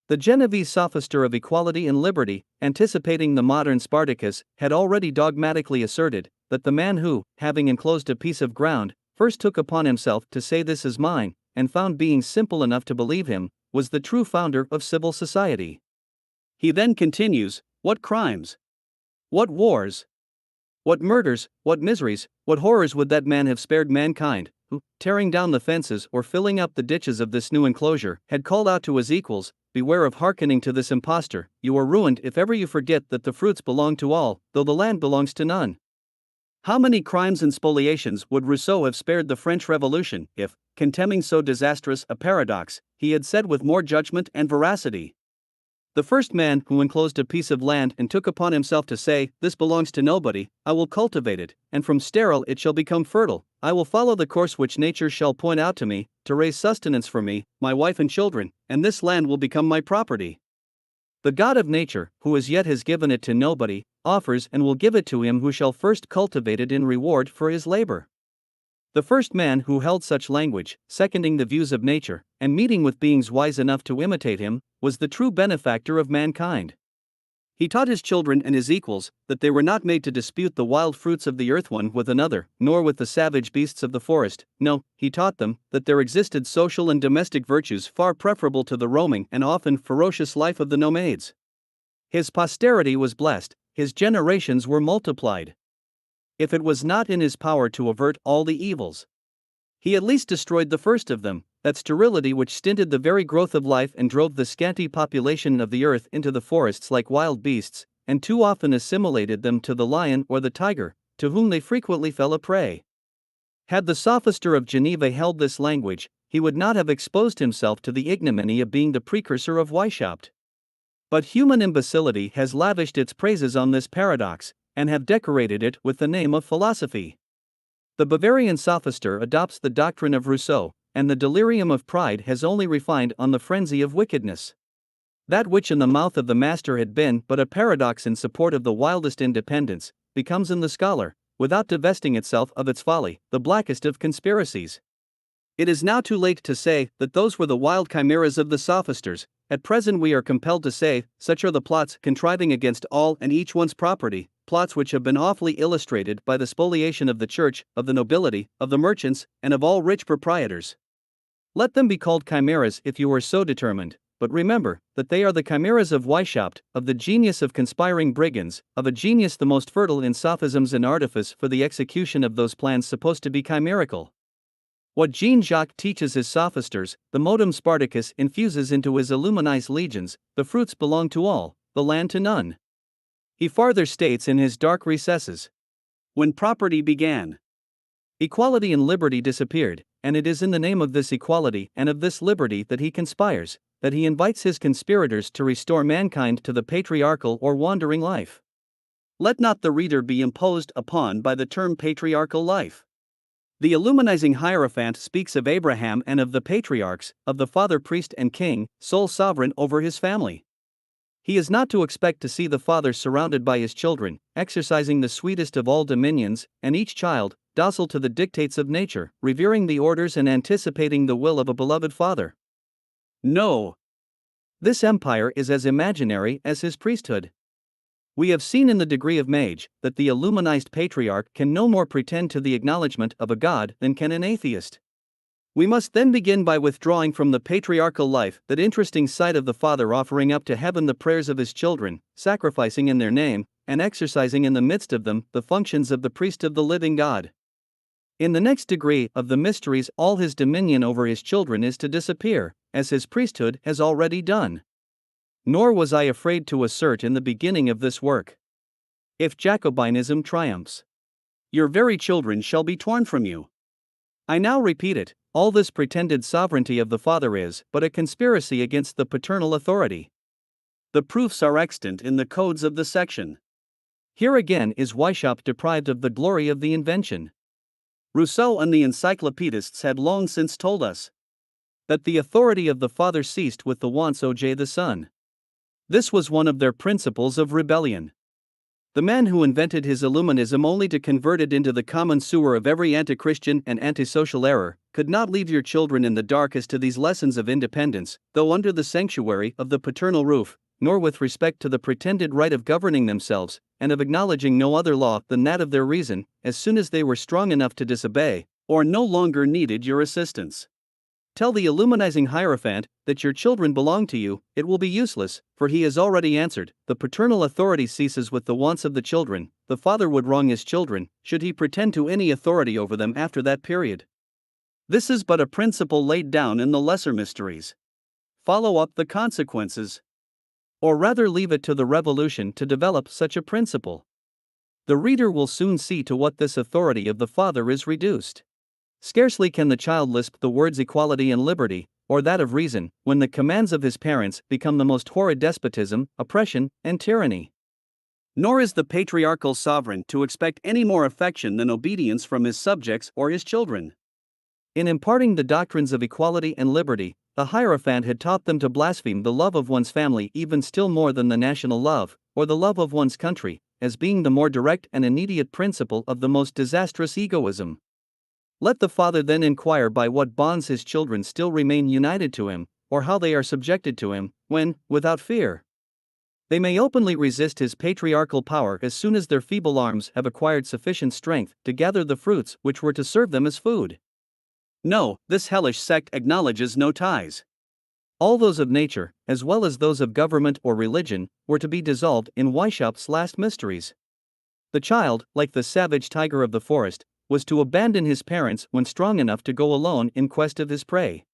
[SPEAKER 1] The Genovese sophister of equality and liberty, anticipating the modern Spartacus, had already dogmatically asserted that the man who, having enclosed a piece of ground, first took upon himself to say this is mine, and found beings simple enough to believe him, was the true founder of civil society. He then continues, what crimes? What wars? What murders, what miseries, what horrors would that man have spared mankind, who, tearing down the fences or filling up the ditches of this new enclosure, had called out to his equals, beware of hearkening to this impostor, you are ruined if ever you forget that the fruits belong to all, though the land belongs to none. How many crimes and spoliations would Rousseau have spared the French Revolution, if, contemning so disastrous a paradox, he had said with more judgment and veracity, The first man who enclosed a piece of land and took upon himself to say, "This belongs to nobody, I will cultivate it, and from sterile it shall become fertile. I will follow the course which nature shall point out to me, to raise sustenance for me, my wife and children, and this land will become my property." The God of nature, who as yet has given it to nobody, offers and will give it to him who shall first cultivate it in reward for his labor. The first man who held such language, seconding the views of nature, and meeting with beings wise enough to imitate him, was the true benefactor of mankind. He taught his children and his equals that they were not made to dispute the wild fruits of the earth one with another, nor with the savage beasts of the forest. No, he taught them that there existed social and domestic virtues far preferable to the roaming and often ferocious life of the nomades. His posterity was blessed, his generations were multiplied. If it was not in his power to avert all the evils, he at least destroyed the first of them, that sterility which stinted the very growth of life and drove the scanty population of the earth into the forests like wild beasts, and too often assimilated them to the lion or the tiger, to whom they frequently fell a prey. Had the sophister of Geneva held this language, he would not have exposed himself to the ignominy of being the precursor of Weishaupt. But human imbecility has lavished its praises on this paradox, and have decorated it with the name of philosophy. The Bavarian sophister adopts the doctrine of Rousseau, and the delirium of pride has only refined on the frenzy of wickedness. That which in the mouth of the master had been but a paradox in support of the wildest independence, becomes in the scholar, without divesting itself of its folly, the blackest of conspiracies. It is now too late to say that those were the wild chimeras of the sophisters. At present we are compelled to say, such are the plots contriving against all and each one's property, plots which have been awfully illustrated by the spoliation of the church, of the nobility, of the merchants, and of all rich proprietors. Let them be called chimeras if you are so determined, but remember that they are the chimeras of Weishaupt, of the genius of conspiring brigands, of a genius the most fertile in sophisms and artifice for the execution of those plans supposed to be chimerical. What Jean-Jacques teaches his sophisters, the modum Spartacus infuses into his Illuminized legions, the fruits belong to all, the land to none. He farther states in his dark recesses, when property began, equality and liberty disappeared, and it is in the name of this equality and of this liberty that he conspires, that he invites his conspirators to restore mankind to the patriarchal or wandering life. Let not the reader be imposed upon by the term patriarchal life. The Illuminizing Hierophant speaks of Abraham and of the patriarchs, of the father priest and king, sole sovereign over his family. He is not to expect to see the father surrounded by his children, exercising the sweetest of all dominions, and each child, docile to the dictates of nature, revering the orders and anticipating the will of a beloved father. No. This empire is as imaginary as his priesthood. We have seen in the degree of Mage that the Illuminized patriarch can no more pretend to the acknowledgement of a god than can an atheist. We must then begin by withdrawing from the patriarchal life that interesting sight of the father offering up to heaven the prayers of his children, sacrificing in their name, and exercising in the midst of them the functions of the priest of the living God. In the next degree of the mysteries, all his dominion over his children is to disappear, as his priesthood has already done. Nor was I afraid to assert in the beginning of this work, if Jacobinism triumphs, your very children shall be torn from you. I now repeat it, all this pretended sovereignty of the father is but a conspiracy against the paternal authority. The proofs are extant in the codes of the section. Here again is Weishaupt deprived of the glory of the invention. Rousseau and the encyclopedists had long since told us that the authority of the father ceased with the wants of the son. This was one of their principles of rebellion. The man who invented his Illuminism only to convert it into the common sewer of every anti-Christian and antisocial error, could not leave your children in the dark as to these lessons of independence, though under the sanctuary of the paternal roof, nor with respect to the pretended right of governing themselves, and of acknowledging no other law than that of their reason, as soon as they were strong enough to disobey, or no longer needed your assistance. Tell the Illuminizing Hierophant that your children belong to you, it will be useless, for he has already answered, the paternal authority ceases with the wants of the children, the father would wrong his children, should he pretend to any authority over them after that period. This is but a principle laid down in the lesser mysteries. Follow up the consequences. Or rather leave it to the revolution to develop such a principle. The reader will soon see to what this authority of the father is reduced. Scarcely can the child lisp the words equality and liberty, or that of reason, when the commands of his parents become the most horrid despotism, oppression, and tyranny. Nor is the patriarchal sovereign to expect any more affection than obedience from his subjects or his children. In imparting the doctrines of equality and liberty, the Hierophant had taught them to blaspheme the love of one's family even still more than the national love, or the love of one's country, as being the more direct and immediate principle of the most disastrous egoism. Let the father then inquire by what bonds his children still remain united to him, or how they are subjected to him, when, without fear, they may openly resist his patriarchal power as soon as their feeble arms have acquired sufficient strength to gather the fruits which were to serve them as food. No, this hellish sect acknowledges no ties. All those of nature, as well as those of government or religion, were to be dissolved in Weishaupt's last mysteries. The child, like the savage tiger of the forest, was to abandon his parents when strong enough to go alone in quest of his prey.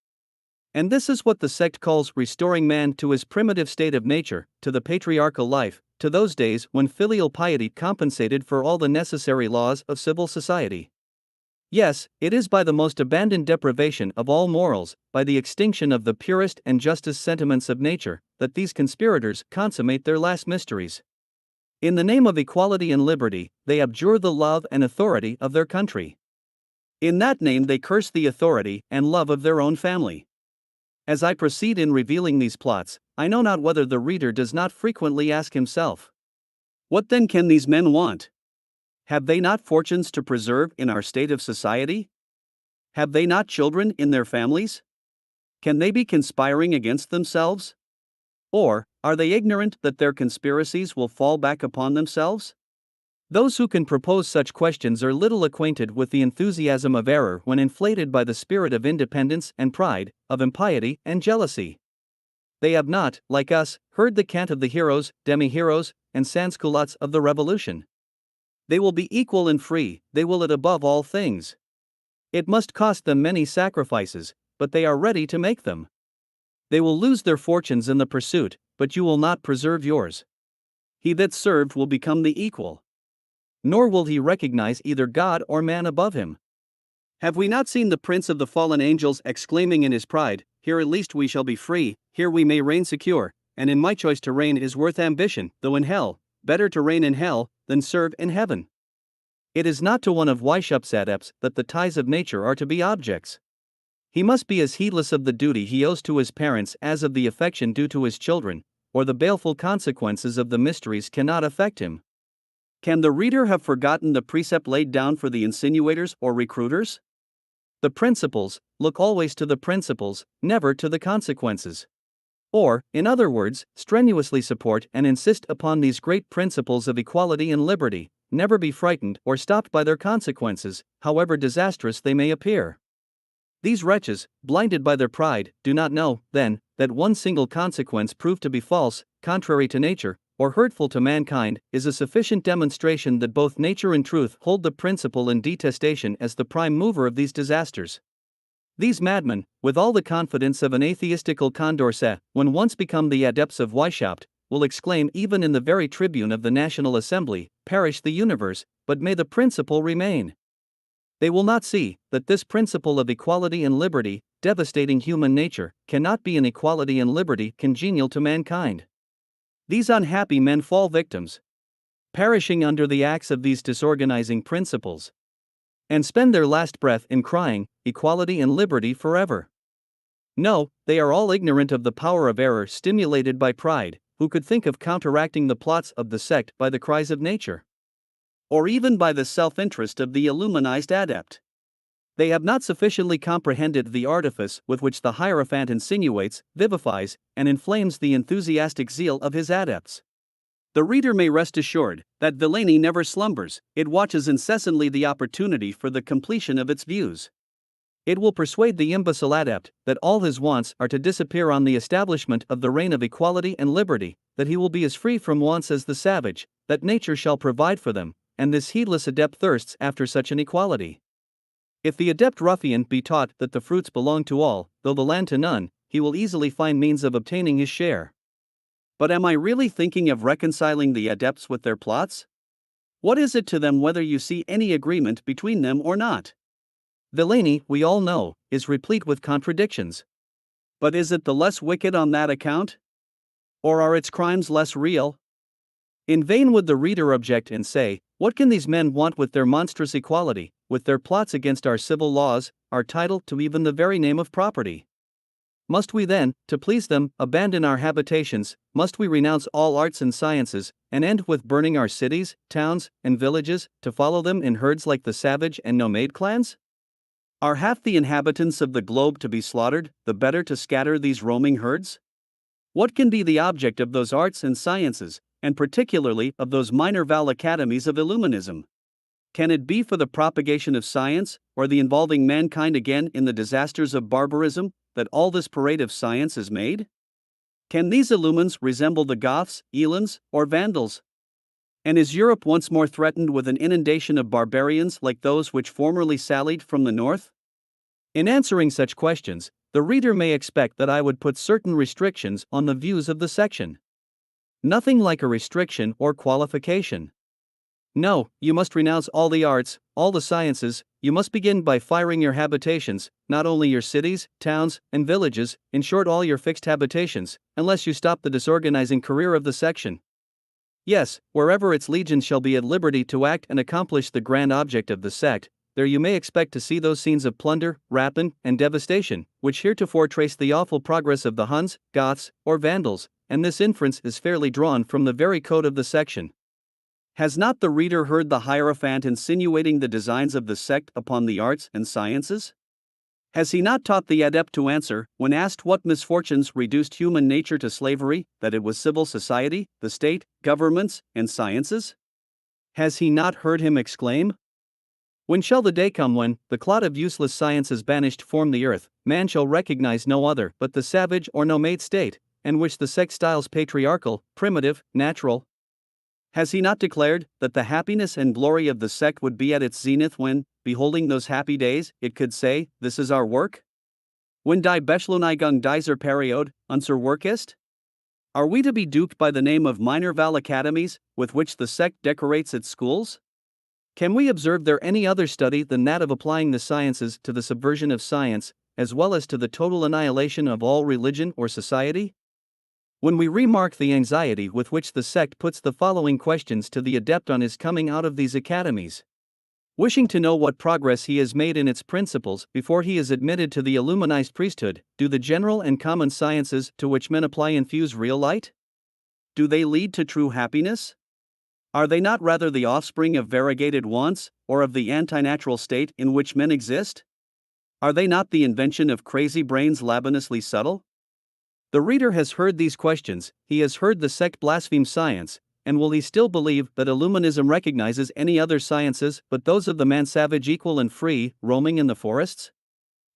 [SPEAKER 1] And this is what the sect calls restoring man to his primitive state of nature, to the patriarchal life, to those days when filial piety compensated for all the necessary laws of civil society. Yes, it is by the most abandoned deprivation of all morals, by the extinction of the purest and justest sentiments of nature, that these conspirators consummate their last mysteries. In the name of equality and liberty, they abjure the love and authority of their country. In that name they curse the authority and love of their own family. As I proceed in revealing these plots, I know not whether the reader does not frequently ask himself, what then can these men want? Have they not fortunes to preserve in our state of society? Have they not children in their families? Can they be conspiring against themselves? Or, are they ignorant that their conspiracies will fall back upon themselves? Those who can propose such questions are little acquainted with the enthusiasm of error when inflated by the spirit of independence and pride, of impiety and jealousy. They have not, like us, heard the cant of the heroes, demi-heroes, and sans-culottes of the Revolution. They will be equal and free, they will it above all things. It must cost them many sacrifices, but they are ready to make them. They will lose their fortunes in the pursuit, but you will not preserve yours. He that served will become the equal. Nor will he recognize either God or man above him. Have we not seen the prince of the fallen angels exclaiming in his pride, "Here at least we shall be free, here we may reign secure, and in my choice to reign is worth ambition, though in hell, better to reign in hell than serve in heaven." It is not to one of Weishaupt's adepts that the ties of nature are to be objects. He must be as heedless of the duty he owes to his parents as of the affection due to his children, or the baleful consequences of the mysteries cannot affect him. Can the reader have forgotten the precept laid down for the insinuators or recruiters? The principles, look always to the principles, never to the consequences. Or, in other words, strenuously support and insist upon these great principles of equality and liberty, never be frightened or stopped by their consequences, however disastrous they may appear. These wretches, blinded by their pride, do not know, then, that one single consequence proved to be false, contrary to nature, or hurtful to mankind, is a sufficient demonstration that both nature and truth hold the principle in detestation as the prime mover of these disasters. These madmen, with all the confidence of an atheistical Condorcet, when once become the adepts of Weishaupt, will exclaim even in the very tribune of the National Assembly, "Perish the universe, but may the principle remain." They will not see that this principle of equality and liberty, devastating human nature, cannot be an equality and liberty congenial to mankind. These unhappy men fall victims, perishing under the axe of these disorganizing principles, and spend their last breath in crying, "Equality and liberty forever." No, they are all ignorant of the power of error stimulated by pride, who could think of counteracting the plots of the sect by the cries of nature, or even by the self-interest of the illuminized adept. They have not sufficiently comprehended the artifice with which the Hierophant insinuates, vivifies, and inflames the enthusiastic zeal of his adepts. The reader may rest assured that villainy never slumbers, it watches incessantly the opportunity for the completion of its views. It will persuade the imbecile adept that all his wants are to disappear on the establishment of the reign of equality and liberty, that he will be as free from wants as the savage, that nature shall provide for them, and this heedless adept thirsts after such an equality. If the adept ruffian be taught that the fruits belong to all, though the land to none, he will easily find means of obtaining his share. But am I really thinking of reconciling the adepts with their plots? What is it to them whether you see any agreement between them or not? Villainy, we all know, is replete with contradictions. But is it the less wicked on that account? Or are its crimes less real? In vain would the reader object and say, what can these men want with their monstrous equality, with their plots against our civil laws, our title to even the very name of property? Must we then, to please them, abandon our habitations, must we renounce all arts and sciences, and end with burning our cities, towns, and villages, to follow them in herds like the savage and nomade clans? Are half the inhabitants of the globe to be slaughtered, the better to scatter these roaming herds? What can be the object of those arts and sciences, and particularly of those minor Val academies of Illuminism? Can it be for the propagation of science, or the involving mankind again in the disasters of barbarism, that all this parade of science is made? Can these illumines resemble the Goths, Elans, or Vandals? And is Europe once more threatened with an inundation of barbarians like those which formerly sallied from the north? In answering such questions, the reader may expect that I would put certain restrictions on the views of the section. Nothing like a restriction or qualification. No, you must renounce all the arts, all the sciences, you must begin by firing your habitations, not only your cities, towns, and villages, in short all your fixed habitations, unless you stop the disorganizing career of the section. Yes, wherever its legions shall be at liberty to act and accomplish the grand object of the sect, there you may expect to see those scenes of plunder, rapine, and devastation, which heretofore trace the awful progress of the Huns, Goths, or Vandals, and this inference is fairly drawn from the very code of the section. Has not the reader heard the Hierophant insinuating the designs of the sect upon the arts and sciences? Has he not taught the adept to answer, when asked what misfortunes reduced human nature to slavery, that it was civil society, the state, governments, and sciences? Has he not heard him exclaim, when shall the day come when, the clod of useless sciences banished from the earth, man shall recognize no other but the savage or nomade state, and which the sect styles patriarchal, primitive, natural? Has he not declared that the happiness and glory of the sect would be at its zenith when, beholding those happy days, it could say, this is our work? When die Beschleunigung dieser Periode, unser Werk ist? Are we to be duped by the name of minor Val academies, with which the sect decorates its schools? Can we observe there any other study than that of applying the sciences to the subversion of science, as well as to the total annihilation of all religion or society? When we remark the anxiety with which the sect puts the following questions to the adept on his coming out of these academies, wishing to know what progress he has made in its principles before he is admitted to the illuminized priesthood, do the general and common sciences to which men apply infuse real light? Do they lead to true happiness? Are they not rather the offspring of variegated wants, or of the antinatural state in which men exist? Are they not the invention of crazy brains laboriously subtle? The reader has heard these questions, he has heard the sect blaspheme science, and will he still believe that Illuminism recognizes any other sciences but those of the man savage equal and free, roaming in the forests?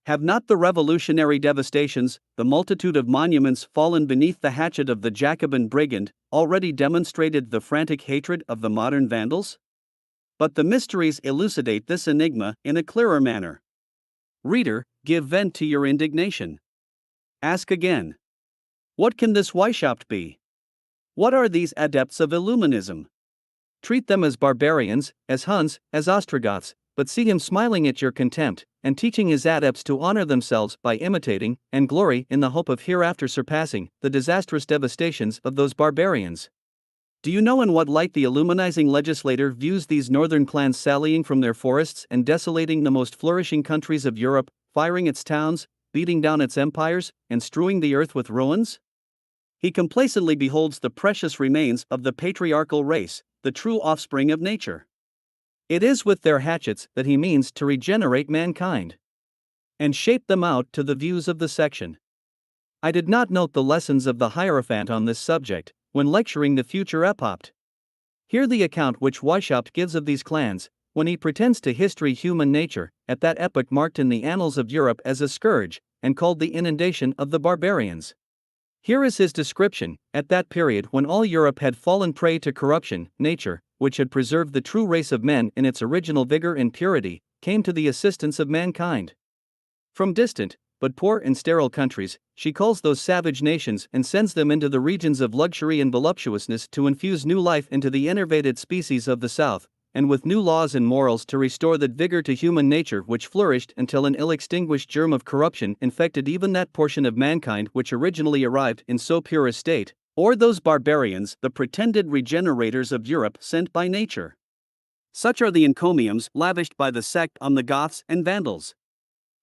[SPEAKER 1] Have not the revolutionary devastations, the multitude of monuments fallen beneath the hatchet of the Jacobin brigand, already demonstrated the frantic hatred of the modern Vandals? But the mysteries elucidate this enigma in a clearer manner. Reader, give vent to your indignation. Ask again. What can this Weishaupt be? What are these adepts of Illuminism? Treat them as barbarians, as Huns, as Ostrogoths, but see him smiling at your contempt, and teaching his adepts to honor themselves by imitating, and glory in the hope of hereafter surpassing, the disastrous devastations of those barbarians. Do you know in what light the illuminizing legislator views these northern clans sallying from their forests and desolating the most flourishing countries of Europe, firing its towns, beating down its empires, and strewing the earth with ruins? He complacently beholds the precious remains of the patriarchal race, the true offspring of nature. It is with their hatchets that he means to regenerate mankind and shape them out to the views of the section. I did not note the lessons of the Hierophant on this subject when lecturing the future epoch. Hear the account which Weishaupt gives of these clans, when he pretends to history human nature, at that epoch marked in the annals of Europe as a scourge, and called the inundation of the barbarians. Here is his description: at that period when all Europe had fallen prey to corruption, nature, which had preserved the true race of men in its original vigor and purity, came to the assistance of mankind. From distant, but poor and sterile countries, she calls those savage nations and sends them into the regions of luxury and voluptuousness to infuse new life into the enervated species of the south, and with new laws and morals to restore that vigor to human nature which flourished until an ill-extinguished germ of corruption infected even that portion of mankind which originally arrived in so pure a state, or those barbarians, the pretended regenerators of Europe sent by nature. Such are the encomiums lavished by the sect on the Goths and Vandals.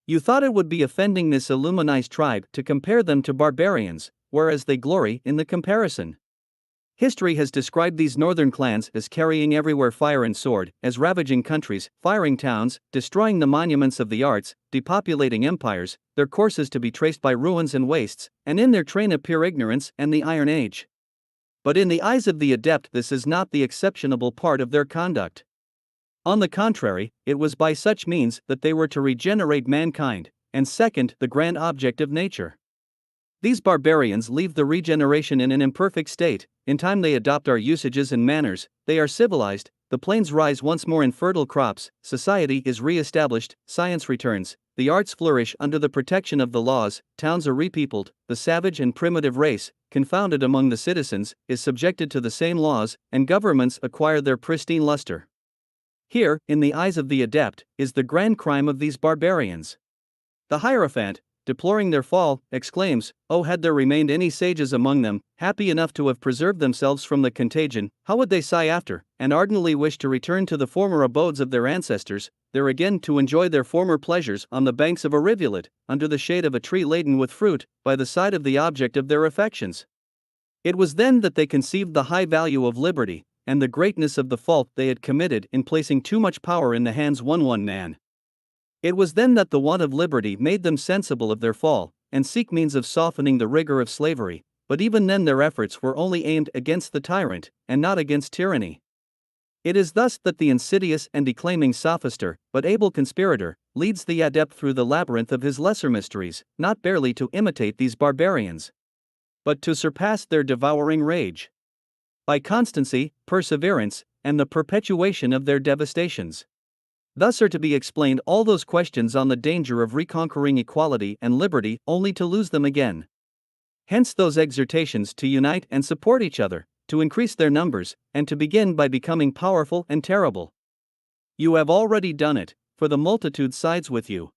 [SPEAKER 1] You thought it would be offending this illuminized tribe to compare them to barbarians, whereas they glory in the comparison. History has described these northern clans as carrying everywhere fire and sword, as ravaging countries, firing towns, destroying the monuments of the arts, depopulating empires, their courses to be traced by ruins and wastes, and in their train appear ignorance and the Iron Age. But in the eyes of the adept this is not the exceptionable part of their conduct. On the contrary, it was by such means that they were to regenerate mankind, and second the grand object of nature. These barbarians leave the regeneration in an imperfect state. In time they adopt our usages and manners, they are civilized, the plains rise once more in fertile crops, society is re-established, science returns, the arts flourish under the protection of the laws, towns are repeopled, the savage and primitive race, confounded among the citizens, is subjected to the same laws, and governments acquire their pristine luster. Here, in the eyes of the adept, is the grand crime of these barbarians. The Hierophant, deploring their fall, exclaims, "Oh, had there remained any sages among them, happy enough to have preserved themselves from the contagion, how would they sigh after, and ardently wish to return to the former abodes of their ancestors, there again to enjoy their former pleasures on the banks of a rivulet, under the shade of a tree laden with fruit, by the side of the object of their affections." It was then that they conceived the high value of liberty, and the greatness of the fault they had committed in placing too much power in the hands of one man. It was then that the want of liberty made them sensible of their fall, and seek means of softening the rigor of slavery, but even then their efforts were only aimed against the tyrant, and not against tyranny. It is thus that the insidious and declaiming sophister, but able conspirator, leads the adept through the labyrinth of his lesser mysteries, not barely to imitate these barbarians, but to surpass their devouring rage. By constancy, perseverance, and the perpetuation of their devastations. Thus are to be explained all those questions on the danger of reconquering equality and liberty only to lose them again. Hence those exhortations to unite and support each other, to increase their numbers, and to begin by becoming powerful and terrible. You have already done it, for the multitude sides with you.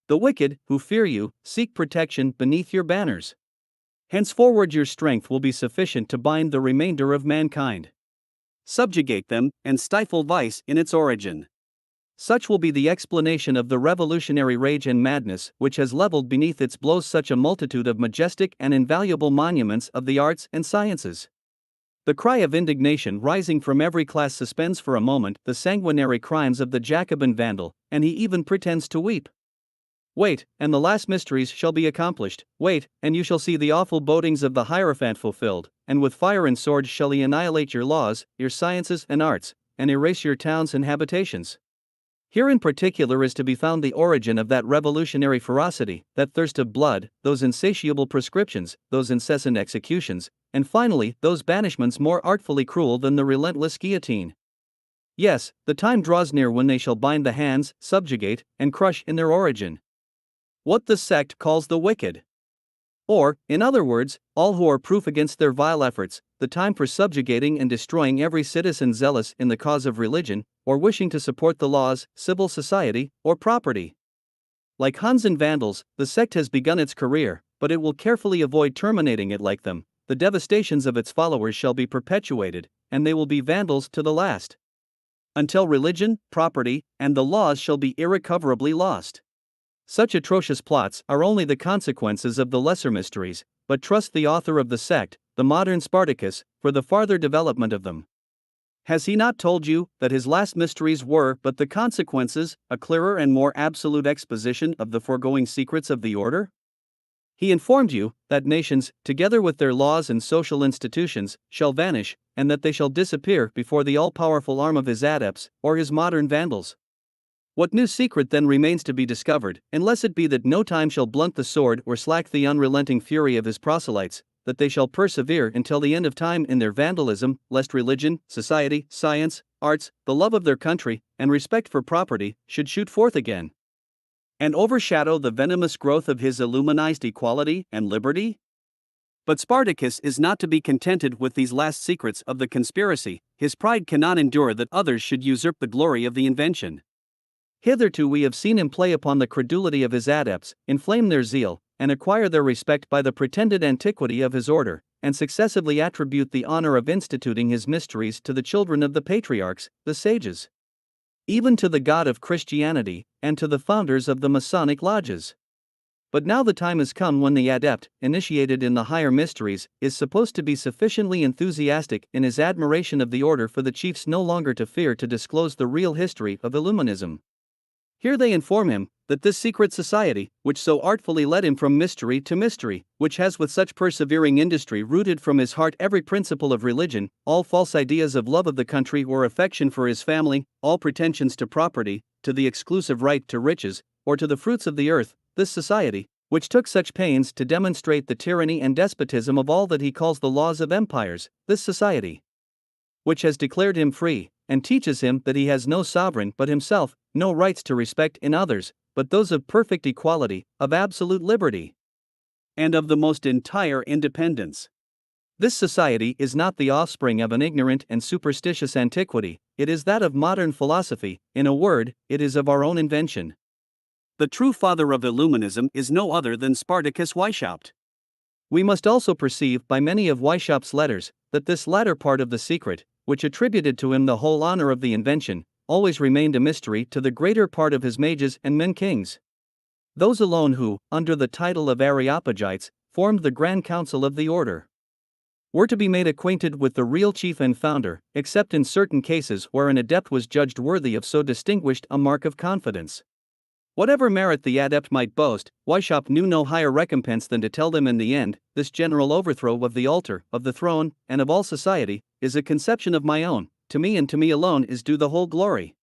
[SPEAKER 1] The wicked, who fear you, seek protection beneath your banners. Henceforward your strength will be sufficient to bind the remainder of mankind. Subjugate them, and stifle vice in its origin. Such will be the explanation of the revolutionary rage and madness which has leveled beneath its blows such a multitude of majestic and invaluable monuments of the arts and sciences. The cry of indignation rising from every class suspends for a moment the sanguinary crimes of the Jacobin Vandal, and he even pretends to weep. Wait, and the last mysteries shall be accomplished. Wait, and you shall see the awful bodings of the Hierophant fulfilled, and with fire and sword shall he annihilate your laws, your sciences and arts, and erase your towns and habitations. Here in particular is to be found the origin of that revolutionary ferocity, that thirst of blood, those insatiable prescriptions, those incessant executions, and finally those banishments more artfully cruel than the relentless guillotine. Yes, the time draws near when they shall bind the hands, subjugate, and crush in their origin what the sect calls the wicked. Or, in other words, all who are proof against their vile efforts, the time for subjugating and destroying every citizen zealous in the cause of religion, or wishing to support the laws, civil society, or property. Like Huns and Vandals, the sect has begun its career, but it will carefully avoid terminating it like them. The devastations of its followers shall be perpetuated, and they will be Vandals to the last. Until religion, property, and the laws shall be irrecoverably lost. Such atrocious plots are only the consequences of the lesser mysteries, but trust the author of the sect, the modern Spartacus, for the farther development of them. Has he not told you that his last mysteries were but the consequences, a clearer and more absolute exposition of the foregoing secrets of the order? He informed you that nations, together with their laws and social institutions, shall vanish, and that they shall disappear before the all-powerful arm of his adepts, or his modern Vandals. What new secret then remains to be discovered, unless it be that no time shall blunt the sword or slack the unrelenting fury of his proselytes, that they shall persevere until the end of time in their vandalism, lest religion, society, science, arts, the love of their country, and respect for property, should shoot forth again and overshadow the venomous growth of his illuminized equality and liberty? But Spartacus is not to be contented with these last secrets of the conspiracy. His pride cannot endure that others should usurp the glory of the invention. Hitherto we have seen him play upon the credulity of his adepts, inflame their zeal, and acquire their respect by the pretended antiquity of his order, and successively attribute the honor of instituting his mysteries to the children of the patriarchs, the sages, even to the God of Christianity, and to the founders of the Masonic lodges. But now the time has come when the adept, initiated in the higher mysteries, is supposed to be sufficiently enthusiastic in his admiration of the order for the chiefs no longer to fear to disclose the real history of Illuminism. Here they inform him that this secret society, which so artfully led him from mystery to mystery, which has with such persevering industry rooted from his heart every principle of religion, all false ideas of love of the country or affection for his family, all pretensions to property, to the exclusive right to riches, or to the fruits of the earth, this society, which took such pains to demonstrate the tyranny and despotism of all that he calls the laws of empires, this society, which has declared him free, and teaches him that he has no sovereign but himself, no rights to respect in others, but those of perfect equality, of absolute liberty, and of the most entire independence. This society is not the offspring of an ignorant and superstitious antiquity, it is that of modern philosophy, in a word, it is of our own invention. The true father of Illuminism is no other than Spartacus Weishaupt. We must also perceive by many of Weishaupt's letters that this latter part of the secret, which attributed to him the whole honor of the invention, always remained a mystery to the greater part of his mages and men kings. Those alone who, under the title of Areopagites, formed the Grand Council of the order, were to be made acquainted with the real chief and founder, except in certain cases where an adept was judged worthy of so distinguished a mark of confidence. Whatever merit the adept might boast, Weishaupt knew no higher recompense than to tell them in the end, this general overthrow of the altar, of the throne, and of all society, is a conception of my own, to me and to me alone is due the whole glory.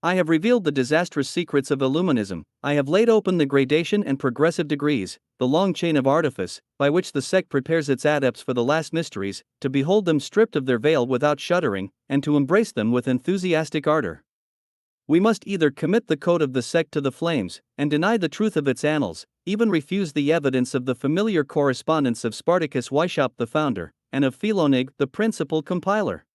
[SPEAKER 1] I have revealed the disastrous secrets of Illuminism, I have laid open the gradation and progressive degrees, the long chain of artifice, by which the sect prepares its adepts for the last mysteries, to behold them stripped of their veil without shuddering, and to embrace them with enthusiastic ardor. We must either commit the code of the sect to the flames, and deny the truth of its annals, even refuse the evidence of the familiar correspondence of Spartacus Weishaupt the founder, and of Philonig the principal compiler.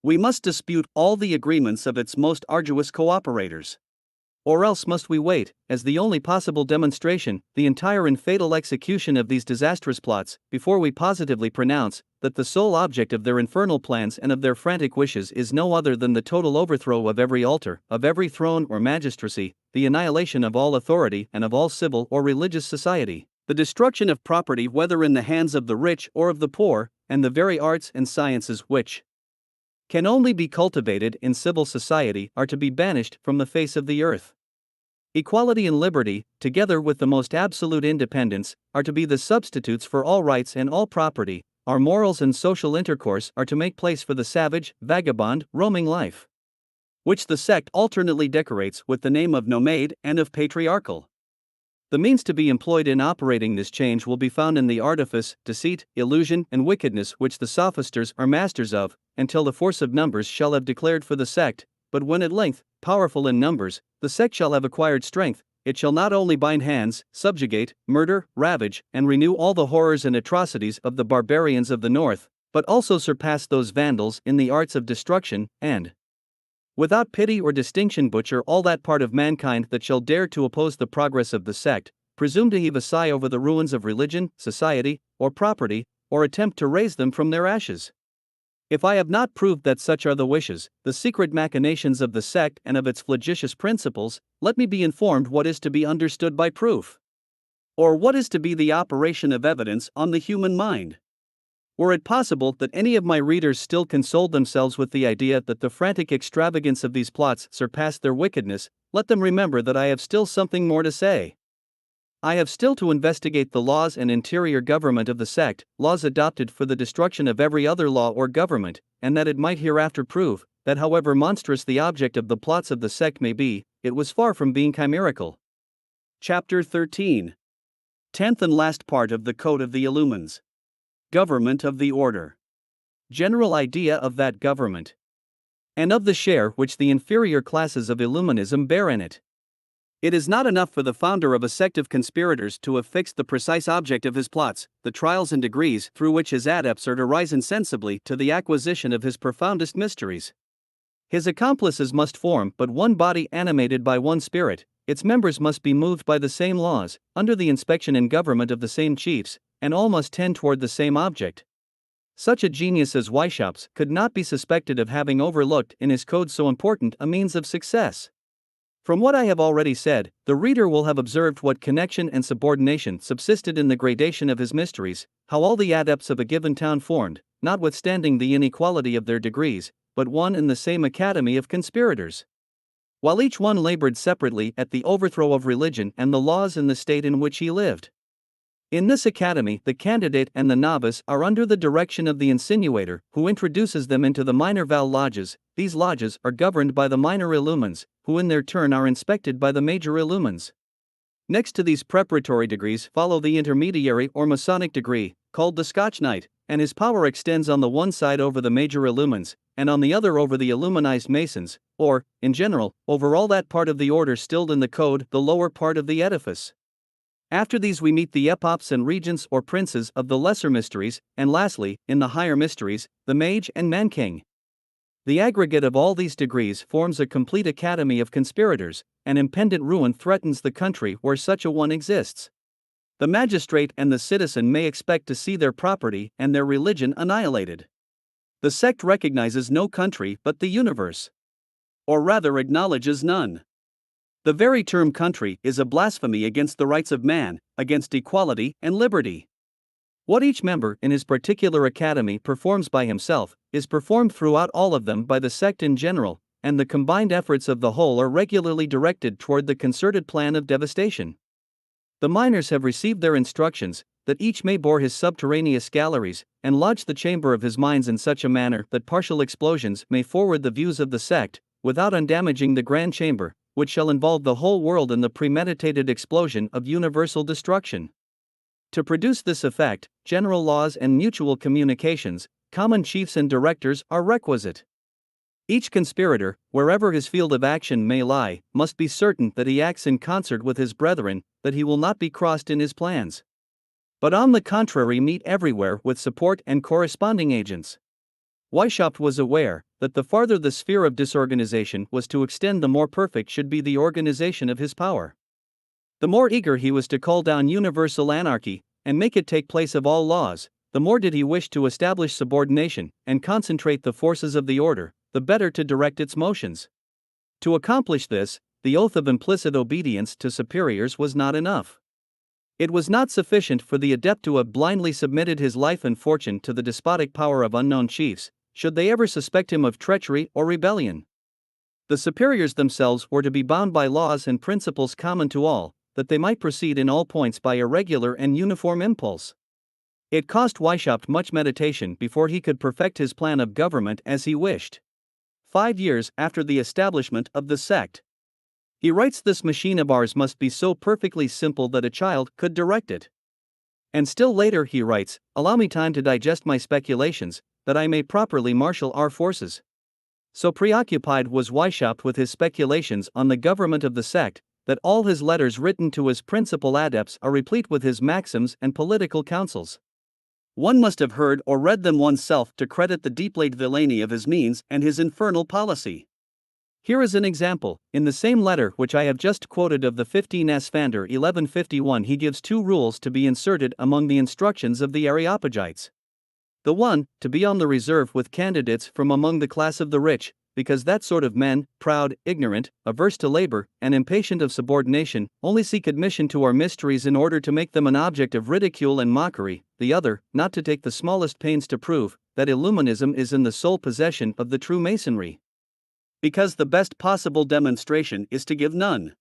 [SPEAKER 1] We must dispute all the agreements of its most arduous cooperators. Or else must we wait, as the only possible demonstration, the entire and fatal execution of these disastrous plots, before we positively pronounce that the sole object of their infernal plans and of their frantic wishes is no other than the total overthrow of every altar, of every throne or magistracy, the annihilation of all authority and of all civil or religious society, the destruction of property whether in the hands of the rich or of the poor, and the very arts and sciences which can only be cultivated in civil society are to be banished from the face of the earth. Equality and liberty, together with the most absolute independence, are to be the substitutes for all rights and all property. Our morals and social intercourse are to make place for the savage, vagabond, roaming life, which the sect alternately decorates with the name of nomade and of patriarchal. The means to be employed in operating this change will be found in the artifice, deceit, illusion, and wickedness which the sophisters are masters of, until the force of numbers shall have declared for the sect. But when at length, powerful in numbers, the sect shall have acquired strength, it shall not only bind hands, subjugate, murder, ravage, and renew all the horrors and atrocities of the barbarians of the north, but also surpass those Vandals in the arts of destruction, and without pity or distinction butcher all that part of mankind that shall dare to oppose the progress of the sect, presume to heave a sigh over the ruins of religion, society, or property, or attempt to raise them from their ashes. If I have not proved that such are the wishes, the secret machinations of the sect and of its flagitious principles, let me be informed what is to be understood by proof. Or what is to be the operation of evidence on the human mind. Were it possible that any of my readers still consoled themselves with the idea that the frantic extravagance of these plots surpassed their wickedness, let them remember that I have still something more to say. I have still to investigate the laws and interior government of the sect, laws adopted for the destruction of every other law or government, and that it might hereafter prove that however monstrous the object of the plots of the sect may be, it was far from being chimerical. Chapter 13. 10th and last part of the Code of the Illumines. Government of the Order. General idea of that government, and of the share which the inferior classes of Illuminism bear in it. It is not enough for the founder of a sect of conspirators to have fixed the precise object of his plots, the trials and degrees through which his adepts are to rise insensibly to the acquisition of his profoundest mysteries. His accomplices must form but one body animated by one spirit, its members must be moved by the same laws, under the inspection and government of the same chiefs, and all must tend toward the same object. Such a genius as Weishaupt's could not be suspected of having overlooked in his code so important a means of success. From what I have already said, the reader will have observed what connection and subordination subsisted in the gradation of his mysteries, how all the adepts of a given town formed, notwithstanding the inequality of their degrees, but one and the same academy of conspirators. While each one labored separately at the overthrow of religion and the laws in the state in which he lived. In this academy, the candidate and the novice are under the direction of the insinuator, who introduces them into the minor val lodges. These lodges are governed by the minor illumines, who in their turn are inspected by the major illumines. Next to these preparatory degrees follow the intermediary or Masonic degree, called the Scotch Knight, and his power extends on the one side over the major illumines, and on the other over the illuminized Masons, or, in general, over all that part of the order stilled in the code, the lower part of the edifice. After these we meet the epops and regents or princes of the lesser mysteries, and lastly, in the higher mysteries, the mage and man-king. The aggregate of all these degrees forms a complete academy of conspirators, and impendent ruin threatens the country where such a one exists. The magistrate and the citizen may expect to see their property and their religion annihilated. The sect recognizes no country but the universe. Or rather acknowledges none. The very term country is a blasphemy against the rights of man, against equality and liberty. What each member in his particular academy performs by himself, is performed throughout all of them by the sect in general, and the combined efforts of the whole are regularly directed toward the concerted plan of devastation. The miners have received their instructions, that each may bore his subterraneous galleries, and lodge the chamber of his mines in such a manner that partial explosions may forward the views of the sect, without undamaging the grand chamber, which shall involve the whole world in the premeditated explosion of universal destruction. To produce this effect, general laws and mutual communications, common chiefs and directors are requisite. Each conspirator, wherever his field of action may lie, must be certain that he acts in concert with his brethren, that he will not be crossed in his plans, but on the contrary meet everywhere with support and corresponding agents. Weishaupt was aware that the farther the sphere of disorganization was to extend, the more perfect should be the organization of his power. The more eager he was to call down universal anarchy, and make it take place of all laws, the more did he wish to establish subordination, and concentrate the forces of the order, the better to direct its motions. To accomplish this, the oath of implicit obedience to superiors was not enough. It was not sufficient for the adept to have blindly submitted his life and fortune to the despotic power of unknown chiefs, should they ever suspect him of treachery or rebellion. The superiors themselves were to be bound by laws and principles common to all, that they might proceed in all points by a regular and uniform impulse. It cost Weishaupt much meditation before he could perfect his plan of government as he wished. 5 years after the establishment of the sect, he writes, "This machine of ours must be so perfectly simple that a child could direct it." And still later he writes, "Allow me time to digest my speculations, that I may properly marshal our forces." So preoccupied was Weishaupt with his speculations on the government of the sect, that all his letters written to his principal adepts are replete with his maxims and political counsels. One must have heard or read them oneself to credit the deep-laid villainy of his means and his infernal policy. Here is an example. In the same letter which I have just quoted of the 15 Svander 1151, he gives 2 rules to be inserted among the instructions of the Areopagites. The one, to be on the reserve with candidates from among the class of the rich, because that sort of men, proud, ignorant, averse to labor, and impatient of subordination, only seek admission to our mysteries in order to make them an object of ridicule and mockery. The other, not to take the smallest pains to prove that Illuminism is in the sole possession of the true Masonry, because the best possible demonstration is to give none.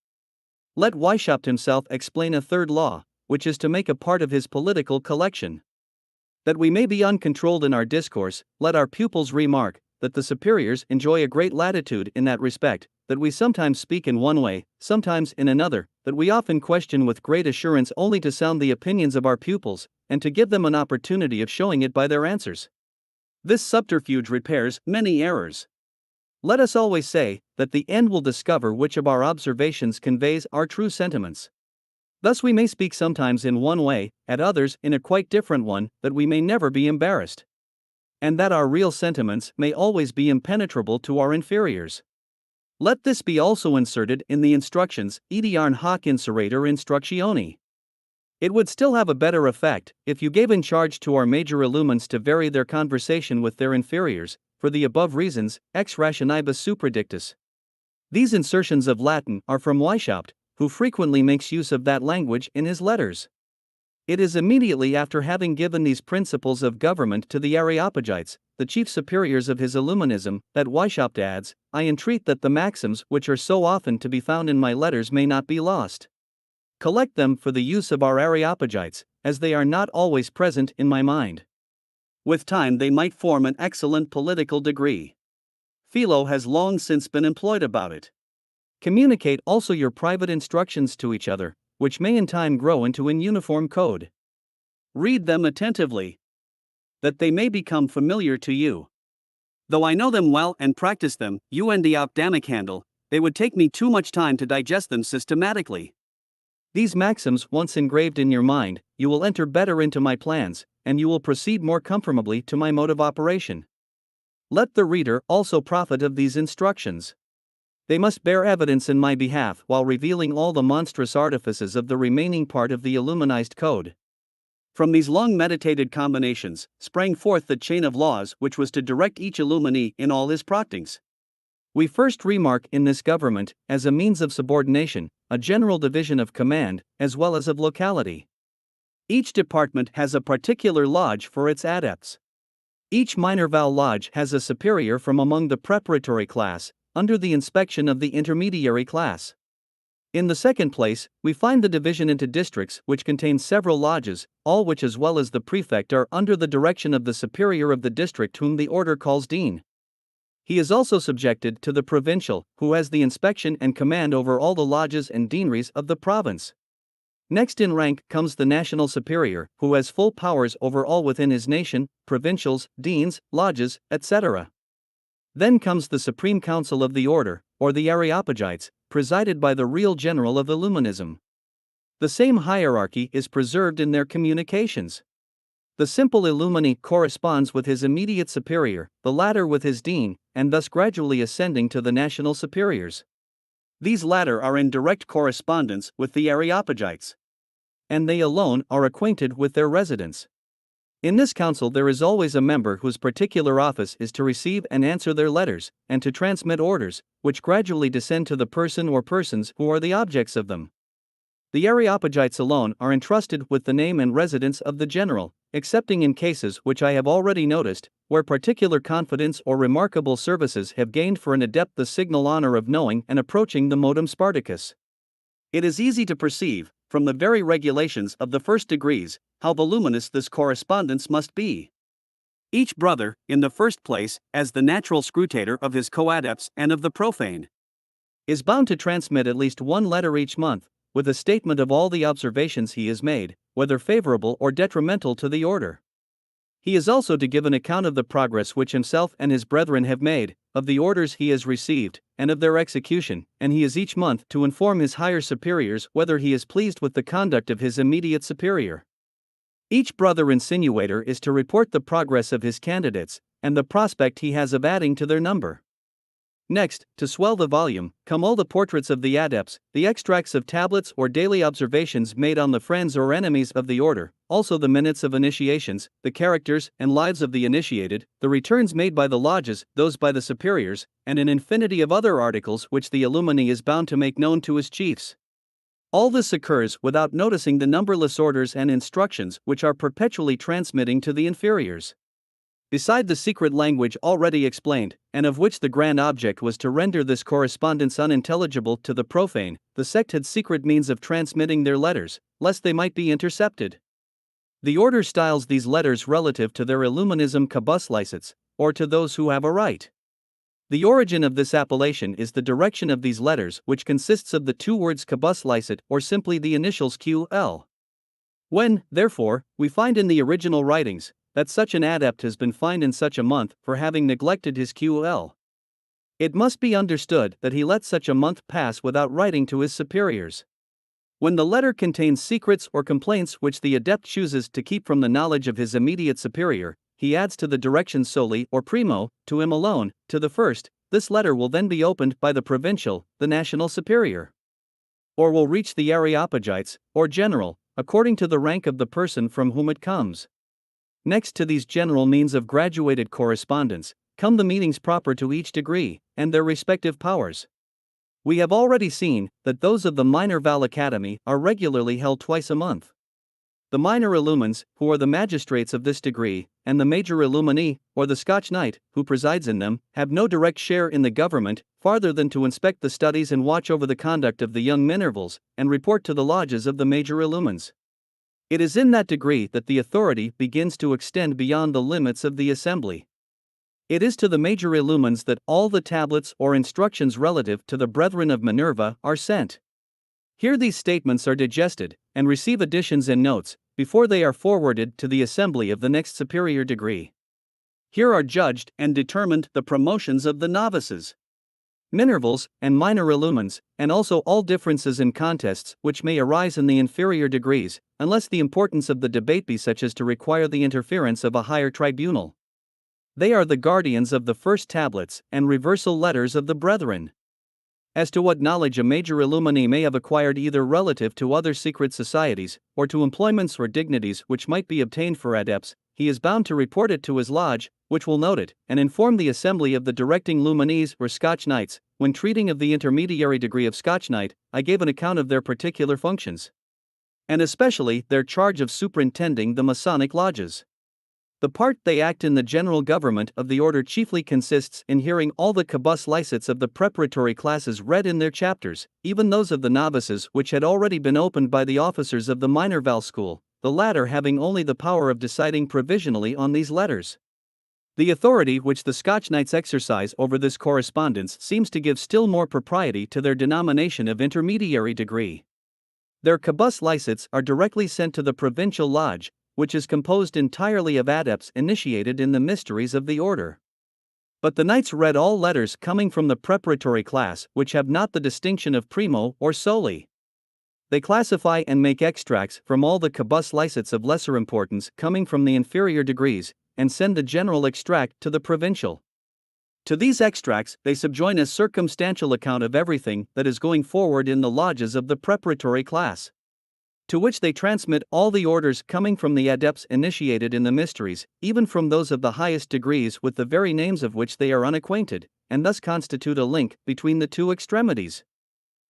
[SPEAKER 1] Let Weishaupt himself explain a third law, which is to make a part of his political collection. That we may be uncontrolled in our discourse, let our pupils remark that the superiors enjoy a great latitude in that respect, that we sometimes speak in one way, sometimes in another, that we often question with great assurance only to sound the opinions of our pupils, and to give them an opportunity of showing it by their answers. This subterfuge repairs many errors. Let us always say that the end will discover which of our observations conveys our true sentiments. Thus we may speak sometimes in one way, at others in a quite different one, that we may never be embarrassed. And that our real sentiments may always be impenetrable to our inferiors. Let this be also inserted in the instructions, etiarn hoc inserator instructioni. It would still have a better effect if you gave in charge to our major illumines to vary their conversation with their inferiors, for the above reasons, ex rationibus supradictus. These insertions of Latin are from Weishaupt, who frequently makes use of that language in his letters. It is immediately after having given these principles of government to the Areopagites, the chief superiors of his Illuminism, that Weishaupt adds, I entreat that the maxims which are so often to be found in my letters may not be lost. Collect them for the use of our Areopagites, as they are not always present in my mind. With time they might form an excellent political degree. Philo has long since been employed about it. Communicate also your private instructions to each other, which may in time grow into an uniform code. Read them attentively, that they may become familiar to you. Though I know them well and practice them, handle, they would take me too much time to digest them systematically. These maxims once engraved in your mind, you will enter better into my plans, and you will proceed more conformably to my mode of operation. Let the reader also profit of these instructions. They must bear evidence in my behalf while revealing all the monstrous artifices of the remaining part of the Illuminized code. From these long meditated combinations sprang forth the chain of laws which was to direct each illuminee in all his proctings. We first remark in this government, as a means of subordination, a general division of command, as well as of locality. Each department has a particular lodge for its adepts. Each Minerval lodge has a superior from among the preparatory class, under the inspection of the intermediary class. In the second place, we find the division into districts which contain several lodges, all which as well as the prefect are under the direction of the superior of the district whom the order calls dean. He is also subjected to the provincial, who has the inspection and command over all the lodges and deaneries of the province. Next in rank comes the national superior, who has full powers over all within his nation, provincials, deans, lodges, etc. Then comes the Supreme Council of the Order, or the Areopagites, presided by the real general of Illuminism. The same hierarchy is preserved in their communications. The simple illuminee corresponds with his immediate superior, the latter with his dean, and thus gradually ascending to the national superiors. These latter are in direct correspondence with the Areopagites, and they alone are acquainted with their residents. In this council there is always a member whose particular office is to receive and answer their letters, and to transmit orders, which gradually descend to the person or persons who are the objects of them. The Areopagites alone are entrusted with the name and residence of the general, excepting in cases which I have already noticed, where particular confidence or remarkable services have gained for an adept the signal honor of knowing and approaching the modum Spartacus. It is easy to perceive, from the very regulations of the first degrees, how voluminous this correspondence must be. Each brother, in the first place, as the natural scrutator of his coadepts and of the profane, is bound to transmit at least one letter each month, with a statement of all the observations he has made, whether favorable or detrimental to the order. He is also to give an account of the progress which himself and his brethren have made, of the orders he has received, and of their execution, and he is each month to inform his higher superiors whether he is pleased with the conduct of his immediate superior. Each brother insinuator is to report the progress of his candidates, and the prospect he has of adding to their number. Next, to swell the volume, come all the portraits of the adepts, the extracts of tablets or daily observations made on the friends or enemies of the order, also the minutes of initiations, the characters and lives of the initiated, the returns made by the lodges, those by the superiors, and an infinity of other articles which the illuminee is bound to make known to his chiefs. All this occurs without noticing the numberless orders and instructions which are perpetually transmitting to the inferiors. Beside the secret language already explained, and of which the grand object was to render this correspondence unintelligible to the profane, the sect had secret means of transmitting their letters, lest they might be intercepted. The order styles these letters relative to their Illuminism cabus licets, or to those who have a right. The origin of this appellation is the direction of these letters, which consists of the two words cabus licet or simply the initials QL. When, therefore, we find in the original writings that such an adept has been fined in such a month for having neglected his QL, It must be understood that he let such a month pass without writing to his superiors. When the letter contains secrets or complaints which the adept chooses to keep from the knowledge of his immediate superior, he adds to the directions soli or primo, to him alone, to the first. This letter will then be opened by the provincial, the national superior, or will reach the Areopagites, or general, according to the rank of the person from whom it comes. Next to these general means of graduated correspondence, come the meetings proper to each degree, and their respective powers. We have already seen that those of the Minor Val Academy are regularly held twice a month. The minor illumines, who are the magistrates of this degree, and the major illumini, or the Scotch Knight, who presides in them, have no direct share in the government, farther than to inspect the studies and watch over the conduct of the young minervals, and report to the lodges of the major illumines. It is in that degree that the authority begins to extend beyond the limits of the assembly. It is to the major illumines that all the tablets or instructions relative to the brethren of Minerva are sent. Here these statements are digested, and receive additions and notes, before they are forwarded to the assembly of the next superior degree. Here are judged and determined the promotions of the novices, minervals, and minor illumines, and also all differences in contests which may arise in the inferior degrees, unless the importance of the debate be such as to require the interference of a higher tribunal. They are the guardians of the first tablets and reversal letters of the brethren. As to what knowledge a major illumine may have acquired either relative to other secret societies, or to employments or dignities which might be obtained for adepts, he is bound to report it to his lodge, which will note it, and inform the assembly of the directing lumines or Scotch Knights. When treating of the intermediary degree of Scotch Knight, I gave an account of their particular functions, and especially their charge of superintending the Masonic lodges. The part they act in the general government of the order chiefly consists in hearing all the cabus licets of the preparatory classes read in their chapters, even those of the novices which had already been opened by the officers of the minor Val school, the latter having only the power of deciding provisionally on these letters. The authority which the Scotch Knights exercise over this correspondence seems to give still more propriety to their denomination of intermediary degree. Their cabus licets are directly sent to the provincial lodge, which is composed entirely of adepts initiated in the mysteries of the order. But the knights read all letters coming from the preparatory class which have not the distinction of primo or soli. They classify and make extracts from all the cabus licets of lesser importance coming from the inferior degrees, and send the general extract to the provincial. To these extracts they subjoin a circumstantial account of everything that is going forward in the lodges of the preparatory class, to which they transmit all the orders coming from the adepts initiated in the mysteries, even from those of the highest degrees with the very names of which they are unacquainted, and thus constitute a link between the two extremities.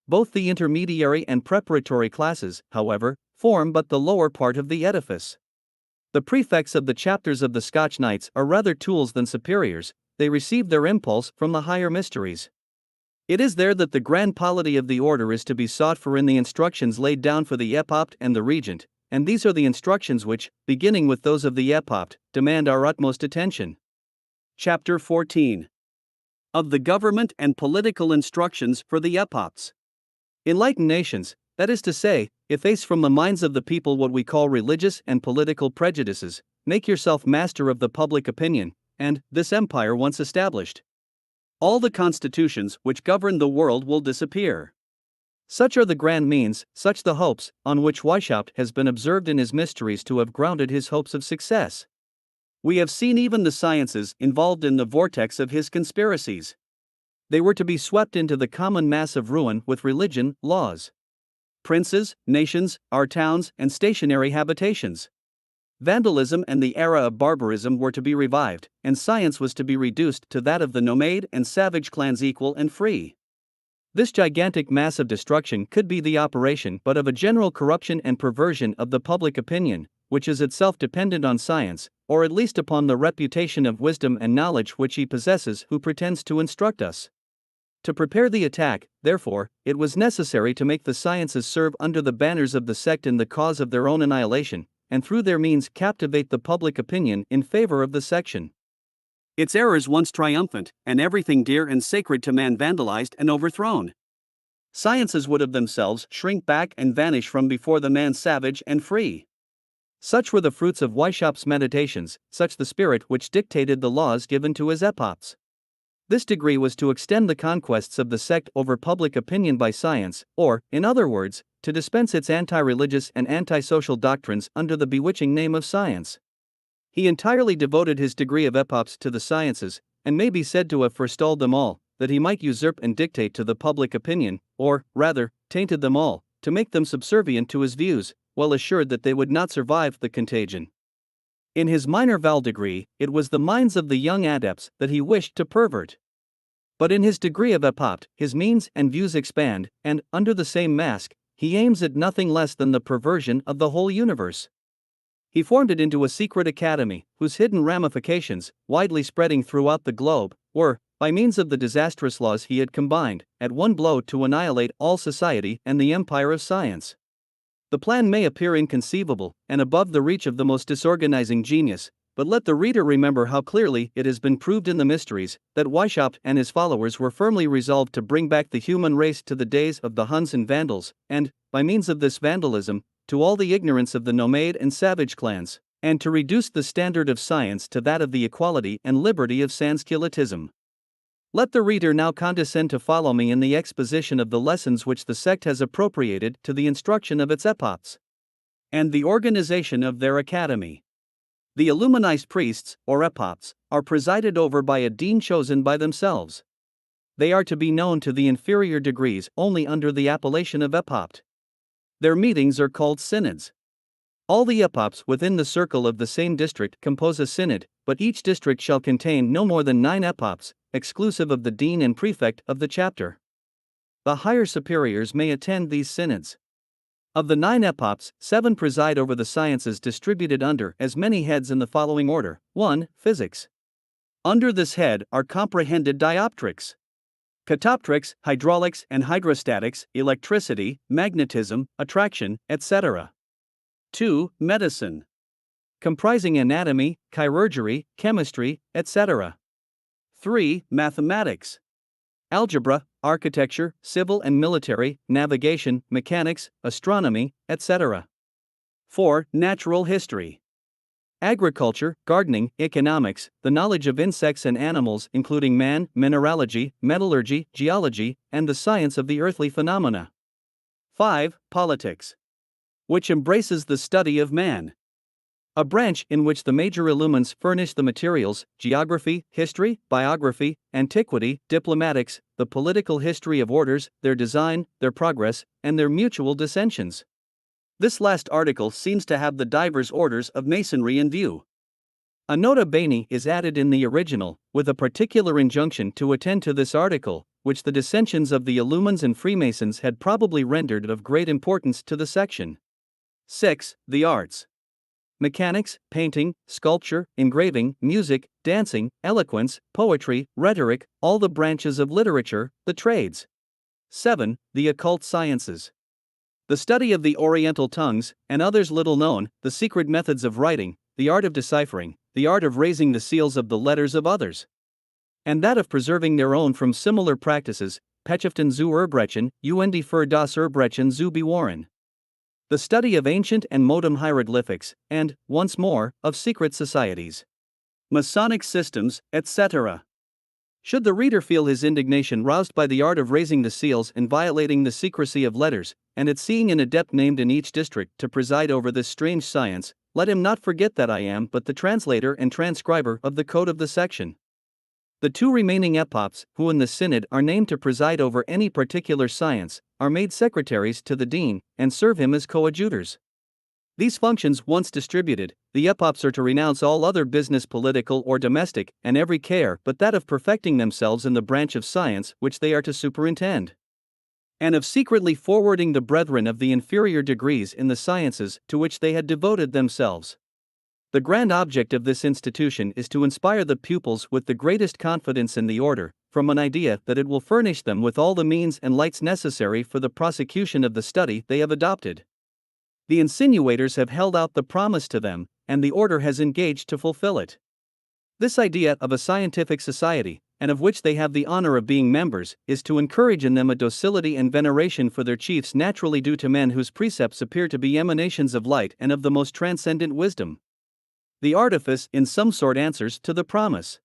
[SPEAKER 1] Both the intermediary and preparatory classes, however, form but the lower part of the edifice. The prefects of the chapters of the Scotch Knights are rather tools than superiors. They receive their impulse from the higher mysteries. It is there that the grand polity of the order is to be sought for in the instructions laid down for the epopt and the regent, and these are the instructions which, beginning with those of the epopt, demand our utmost attention. Chapter 14. Of the government and political instructions for the epopts. Enlightened nations, that is to say, efface from the minds of the people what we call religious and political prejudices, make yourself master of the public opinion, and, this empire once established, all the constitutions which govern the world will disappear. Such are the grand means, such the hopes, on which Weishaupt has been observed in his mysteries to have grounded his hopes of success. We have seen even the sciences involved in the vortex of his conspiracies. They were to be swept into the common mass of ruin with religion, laws, princes, nations, our towns, and stationary habitations. Vandalism and the era of barbarism were to be revived, and science was to be reduced to that of the nomade and savage clans equal and free. This gigantic mass of destruction could be the operation but of a general corruption and perversion of the public opinion, which is itself dependent on science, or at least upon the reputation of wisdom and knowledge which he possesses who pretends to instruct us. To prepare the attack, therefore, it was necessary to make the sciences serve under the banners of the sect in the cause of their own annihilation, and through their means captivate the public opinion in favor of the section. Its errors once triumphant, and everything dear and sacred to man vandalized and overthrown, sciences would of themselves shrink back and vanish from before the man savage and free. Such were the fruits of Weishaupt's meditations, such the spirit which dictated the laws given to his epopts. This degree was to extend the conquests of the sect over public opinion by science, or, in other words, to dispense its anti-religious and anti-social doctrines under the bewitching name of science. He entirely devoted his degree of epops to the sciences, and may be said to have forestalled them all, that he might usurp and dictate to the public opinion, or, rather, tainted them all, to make them subservient to his views, well assured that they would not survive the contagion. In his minor val degree, it was the minds of the young adepts that he wished to pervert. But in his degree of epopt, his means and views expand, and, under the same mask, he aims at nothing less than the perversion of the whole universe. He formed it into a secret academy, whose hidden ramifications, widely spreading throughout the globe, were, by means of the disastrous laws he had combined, at one blow to annihilate all society and the empire of science. The plan may appear inconceivable, and above the reach of the most disorganizing genius, but let the reader remember how clearly it has been proved in the Mysteries, that Weishaupt and his followers were firmly resolved to bring back the human race to the days of the Huns and Vandals, and, by means of this vandalism, to all the ignorance of the nomade and savage clans, and to reduce the standard of science to that of the equality and liberty of Sanskelitism. Let the reader now condescend to follow me in the exposition of the lessons which the sect has appropriated to the instruction of its epops, and the organization of their academy. The illuminized priests, or epops, are presided over by a dean chosen by themselves. They are to be known to the inferior degrees only under the appellation of epopt. Their meetings are called synods. All the epops within the circle of the same district compose a synod, but each district shall contain no more than 9 epops, exclusive of the dean and prefect of the chapter. The higher superiors may attend these synods. Of the 9 epops, 7 preside over the sciences distributed under as many heads in the following order. 1. Physics. Under this head are comprehended dioptrics, catoptrics, hydraulics and hydrostatics, electricity, magnetism, attraction, etc. 2. Medicine, comprising anatomy, chirurgery, chemistry, etc. 3. Mathematics, algebra, architecture, civil and military, navigation, mechanics, astronomy, etc. 4. Natural history, agriculture, gardening, economics, the knowledge of insects and animals including man, mineralogy, metallurgy, geology, and the science of the earthly phenomena. 5. Politics, which embraces the study of man, a branch in which the major illumines furnish the materials: geography, history, biography, antiquity, diplomatics, the political history of orders, their design, their progress, and their mutual dissensions. This last article seems to have the divers orders of Masonry in view. A nota bene is added in the original, with a particular injunction to attend to this article, which the dissensions of the Illumines and Freemasons had probably rendered of great importance to the section. 6. The arts: mechanics, painting, sculpture, engraving, music, dancing, eloquence, poetry, rhetoric, all the branches of literature, the trades. 7. The occult sciences: the study of the Oriental tongues, and others little known, the secret methods of writing, the art of deciphering, the art of raising the seals of the letters of others, and that of preserving their own from similar practices, Pecheften zu Erbrechen, und für das Erbrechen zu bewahren. The study of ancient and modem hieroglyphics, and, once more, of secret societies, Masonic systems, etc. Should the reader feel his indignation roused by the art of raising the seals and violating the secrecy of letters, and at seeing an adept named in each district to preside over this strange science, let him not forget that I am but the translator and transcriber of the code of the section. The 2 remaining epops, who in the synod are named to preside over any particular science, are made secretaries to the dean, and serve him as coadjutors. These functions once distributed, the epops are to renounce all other business, political or domestic, and every care but that of perfecting themselves in the branch of science which they are to superintend, and of secretly forwarding the brethren of the inferior degrees in the sciences to which they had devoted themselves. The grand object of this institution is to inspire the pupils with the greatest confidence in the order, from an idea that it will furnish them with all the means and lights necessary for the prosecution of the study they have adopted. The insinuators have held out the promise to them, and the order has engaged to fulfill it. This idea of a scientific society, and of which they have the honor of being members, is to encourage in them a docility and veneration for their chiefs naturally due to men whose precepts appear to be emanations of light and of the most transcendent wisdom. The artifice in some sort answers to the promise.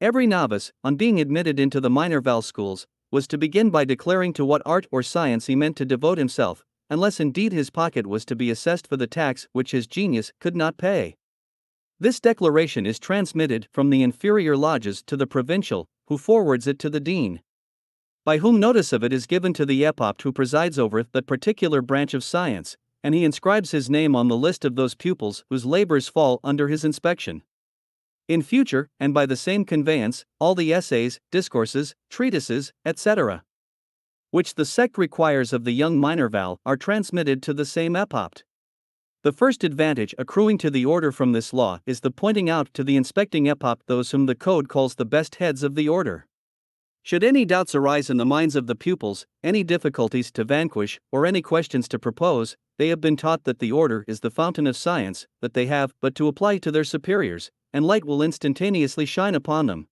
[SPEAKER 1] Every novice, on being admitted into the minor val schools, was to begin by declaring to what art or science he meant to devote himself, unless indeed his pocket was to be assessed for the tax which his genius could not pay. This declaration is transmitted from the inferior lodges to the provincial, who forwards it to the dean, by whom notice of it is given to the epopt who presides over that particular branch of science, and he inscribes his name on the list of those pupils whose labors fall under his inspection. In future, and by the same conveyance, all the essays, discourses, treatises, etc., which the sect requires of the young minor val are transmitted to the same epopt. The first advantage accruing to the order from this law is the pointing out to the inspecting epopt those whom the code calls the best heads of the order. Should any doubts arise in the minds of the pupils, any difficulties to vanquish, or any questions to propose, they have been taught that the order is the fountain of science, that they have but to apply to their superiors, and light will instantaneously shine upon them.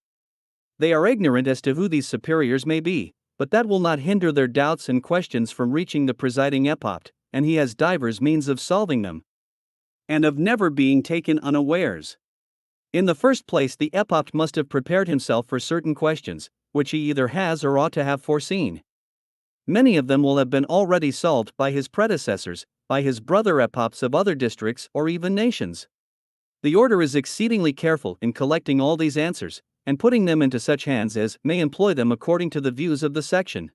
[SPEAKER 1] They are ignorant as to who these superiors may be, but that will not hinder their doubts and questions from reaching the presiding epopt, and he has divers means of solving them, and of never being taken unawares. In the first place, the epopt must have prepared himself for certain questions, which he either has or ought to have foreseen. Many of them will have been already solved by his predecessors, by his brother epopts of other districts or even nations. The order is exceedingly careful in collecting all these answers, and putting them into such hands as may employ them according to the views of the section.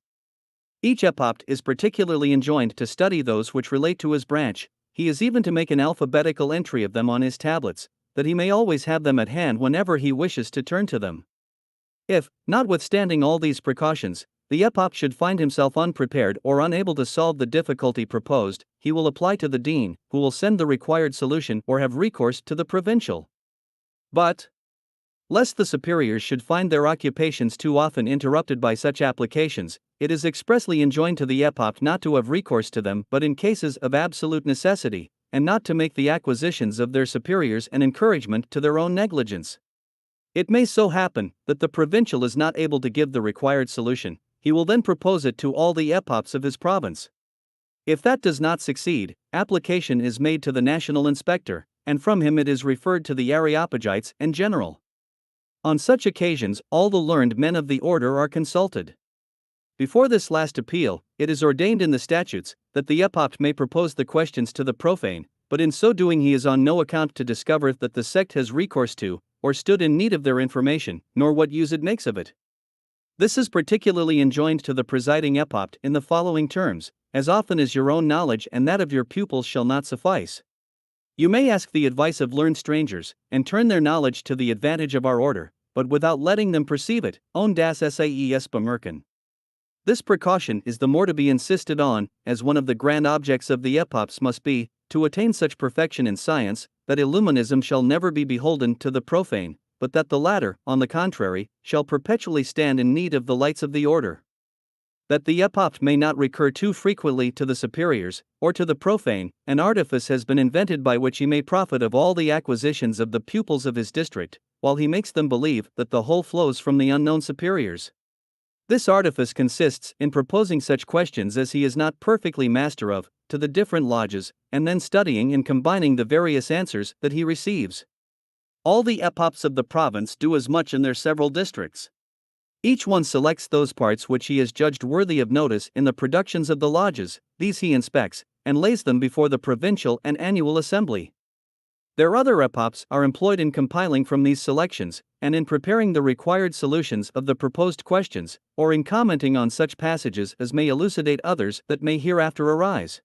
[SPEAKER 1] Each epopt is particularly enjoined to study those which relate to his branch. He is even to make an alphabetical entry of them on his tablets, that he may always have them at hand whenever he wishes to turn to them. If, notwithstanding all these precautions, the epopt should find himself unprepared or unable to solve the difficulty proposed, he will apply to the dean, who will send the required solution or have recourse to the provincial. But, lest the superiors should find their occupations too often interrupted by such applications, it is expressly enjoined to the epopt not to have recourse to them but in cases of absolute necessity, and not to make the acquisitions of their superiors an encouragement to their own negligence. It may so happen that the provincial is not able to give the required solution. He will then propose it to all the epopts of his province. If that does not succeed, application is made to the national inspector, and from him it is referred to the Areopagites and general. On such occasions, all the learned men of the order are consulted. Before this last appeal, it is ordained in the statutes that the epopt may propose the questions to the profane, but in so doing he is on no account to discover that the sect has recourse to, or stood in need of their information, nor what use it makes of it. This is particularly enjoined to the presiding epopt in the following terms: as often as your own knowledge and that of your pupils shall not suffice, you may ask the advice of learned strangers, and turn their knowledge to the advantage of our order, but without letting them perceive it, ohne das Saes bemerken. This precaution is the more to be insisted on, as one of the grand objects of the epopts must be, to attain such perfection in science, that illuminism shall never be beholden to the profane, but that the latter, on the contrary, shall perpetually stand in need of the lights of the order. That the epopt may not recur too frequently to the superiors, or to the profane, an artifice has been invented by which he may profit of all the acquisitions of the pupils of his district, while he makes them believe that the whole flows from the unknown superiors. This artifice consists in proposing such questions as he is not perfectly master of, to the different lodges, and then studying and combining the various answers that he receives. All the epopts of the province do as much in their several districts. Each one selects those parts which he has judged worthy of notice in the productions of the lodges, these he inspects, and lays them before the provincial and annual assembly. Their other epopts are employed in compiling from these selections, and in preparing the required solutions of the proposed questions, or in commenting on such passages as may elucidate others that may hereafter arise.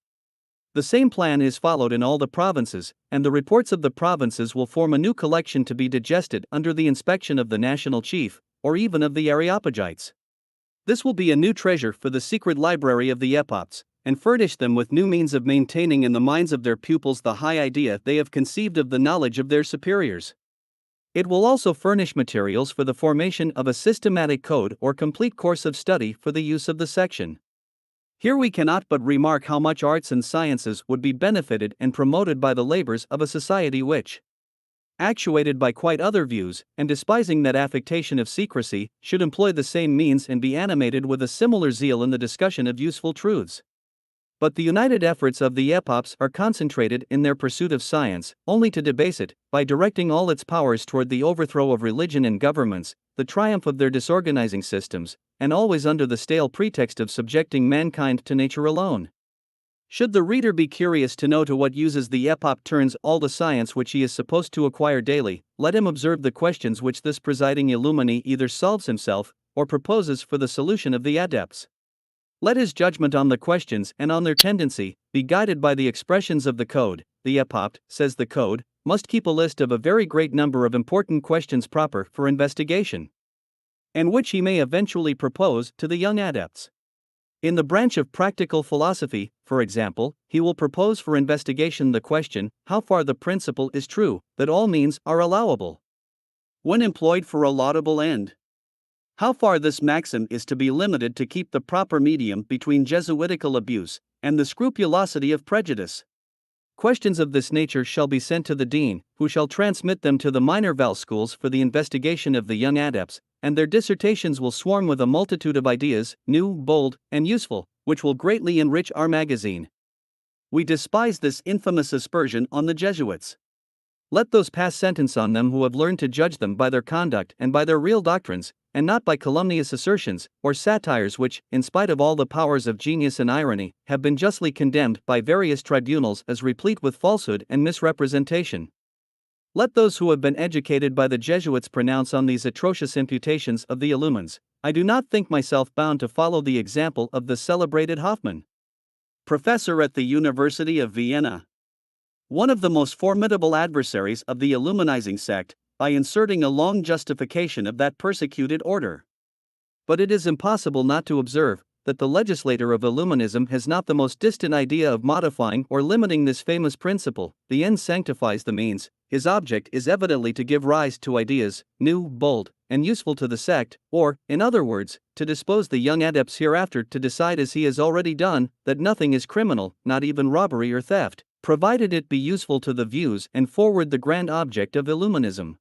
[SPEAKER 1] The same plan is followed in all the provinces, and the reports of the provinces will form a new collection to be digested under the inspection of the national chief, or even of the Areopagites. This will be a new treasure for the secret library of the epopts, and furnish them with new means of maintaining in the minds of their pupils the high idea they have conceived of the knowledge of their superiors. It will also furnish materials for the formation of a systematic code or complete course of study for the use of the section. Here we cannot but remark how much arts and sciences would be benefited and promoted by the labors of a society which, actuated by quite other views, and despising that affectation of secrecy, should employ the same means and be animated with a similar zeal in the discussion of useful truths. But the united efforts of the epopts are concentrated in their pursuit of science, only to debase it, by directing all its powers toward the overthrow of religion and governments, the triumph of their disorganizing systems, and always under the stale pretext of subjecting mankind to nature alone. Should the reader be curious to know to what uses the epoch turns all the science which he is supposed to acquire daily, let him observe the questions which this presiding illumine either solves himself, or proposes for the solution of the adepts. Let his judgment on the questions and on their tendency be guided by the expressions of the code. The epoch, says the code, must keep a list of a very great number of important questions proper for investigation, and which he may eventually propose to the young adepts. In the branch of practical philosophy, for example, he will propose for investigation the question, how far the principle is true, that all means are allowable when employed for a laudable end. How far this maxim is to be limited to keep the proper medium between Jesuitical abuse and the scrupulosity of prejudice. Questions of this nature shall be sent to the dean, who shall transmit them to the minor val schools for the investigation of the young adepts, and their dissertations will swarm with a multitude of ideas, new, bold, and useful, which will greatly enrich our magazine. We despise this infamous aspersion on the Jesuits. Let those pass sentence on them who have learned to judge them by their conduct and by their real doctrines, and not by calumnious assertions or satires which, in spite of all the powers of genius and irony, have been justly condemned by various tribunals as replete with falsehood and misrepresentation. Let those who have been educated by the Jesuits pronounce on these atrocious imputations of the illumines. I do not think myself bound to follow the example of the celebrated Hoffmann, professor at the University of Vienna, one of the most formidable adversaries of the Illuminizing sect, by inserting a long justification of that persecuted order. But it is impossible not to observe that the legislator of Illuminism has not the most distant idea of modifying or limiting this famous principle. The end sanctifies the means. His object is evidently to give rise to ideas, new, bold, and useful to the sect, or, in other words, to dispose the young adepts hereafter to decide as he has already done, that nothing is criminal, not even robbery or theft, provided it be useful to the views and forward the grand object of Illuminism.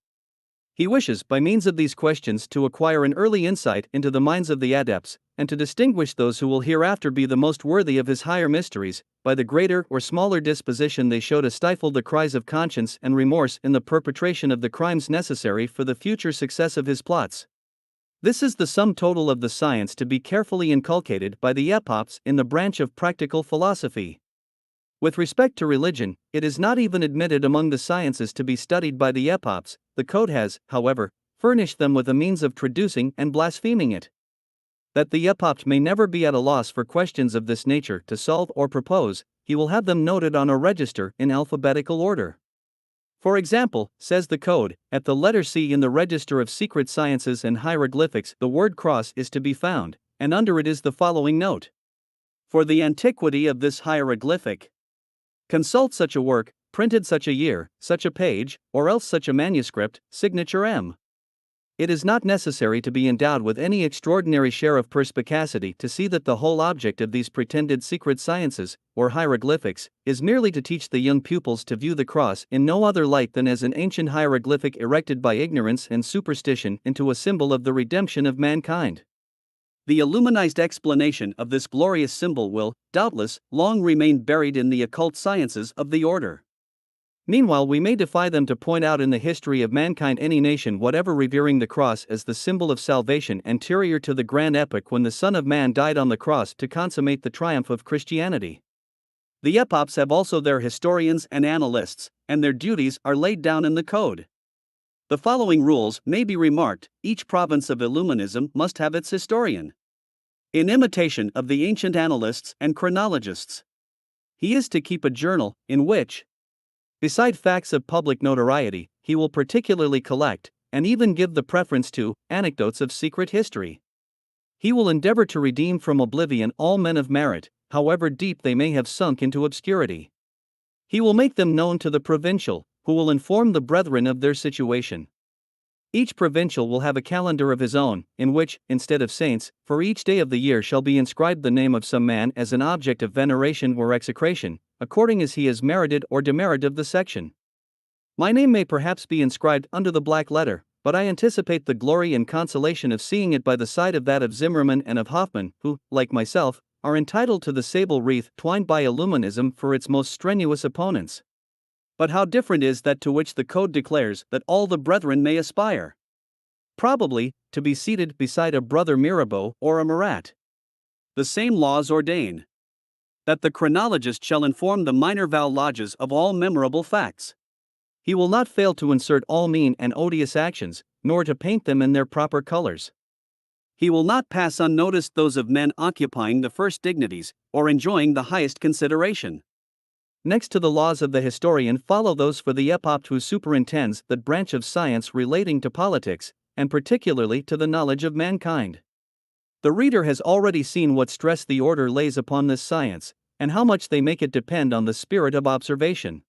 [SPEAKER 1] He wishes, by means of these questions, to acquire an early insight into the minds of the adepts, and to distinguish those who will hereafter be the most worthy of his higher mysteries, by the greater or smaller disposition they show to stifle the cries of conscience and remorse in the perpetration of the crimes necessary for the future success of his plots. This is the sum total of the science to be carefully inculcated by the epochs in the branch of practical philosophy. With respect to religion, it is not even admitted among the sciences to be studied by the epochs. The code has, however, furnished them with a means of traducing and blaspheming it. That the epoch may never be at a loss for questions of this nature to solve or propose, he will have them noted on a register in alphabetical order. For example, says the code, at the letter C in the register of secret sciences and hieroglyphics the word cross is to be found, and under it is the following note. For the antiquity of this hieroglyphic, consult such a work, printed such a year, such a page, or else such a manuscript, signature M. It is not necessary to be endowed with any extraordinary share of perspicacity to see that the whole object of these pretended secret sciences, or hieroglyphics, is merely to teach the young pupils to view the cross in no other light than as an ancient hieroglyphic erected by ignorance and superstition into a symbol of the redemption of mankind. The illuminized explanation of this glorious symbol will, doubtless, long remain buried in the occult sciences of the order. Meanwhile, we may defy them to point out in the history of mankind any nation whatever revering the cross as the symbol of salvation anterior to the grand epoch when the Son of Man died on the cross to consummate the triumph of Christianity. The epochs have also their historians and annalists, and their duties are laid down in the code. The following rules may be remarked: each province of Illuminism must have its historian, in imitation of the ancient annalists and chronologists. He is to keep a journal, in which, beside facts of public notoriety, he will particularly collect, and even give the preference to, anecdotes of secret history. He will endeavor to redeem from oblivion all men of merit, however deep they may have sunk into obscurity. He will make them known to the provincial, who will inform the brethren of their situation. Each provincial will have a calendar of his own, in which, instead of saints, for each day of the year shall be inscribed the name of some man as an object of veneration or execration, according as he has merited or demerited of the section. My name may perhaps be inscribed under the black letter, but I anticipate the glory and consolation of seeing it by the side of that of Zimmermann and of Hoffmann, who, like myself, are entitled to the sable wreath twined by Illuminism for its most strenuous opponents. But how different is that to which the code declares that all the brethren may aspire. probably, to be seated beside a brother Mirabeau or a Marat. The same laws ordain that the chronologist shall inform the minor vowel lodges of all memorable facts. He will not fail to insert all mean and odious actions, nor to paint them in their proper colors. He will not pass unnoticed those of men occupying the first dignities, or enjoying the highest consideration. Next to the laws of the historian follow those for the epopt who superintends that branch of science relating to politics, and particularly to the knowledge of mankind. The reader has already seen what stress the order lays upon this science, and how much they make it depend on the spirit of observation.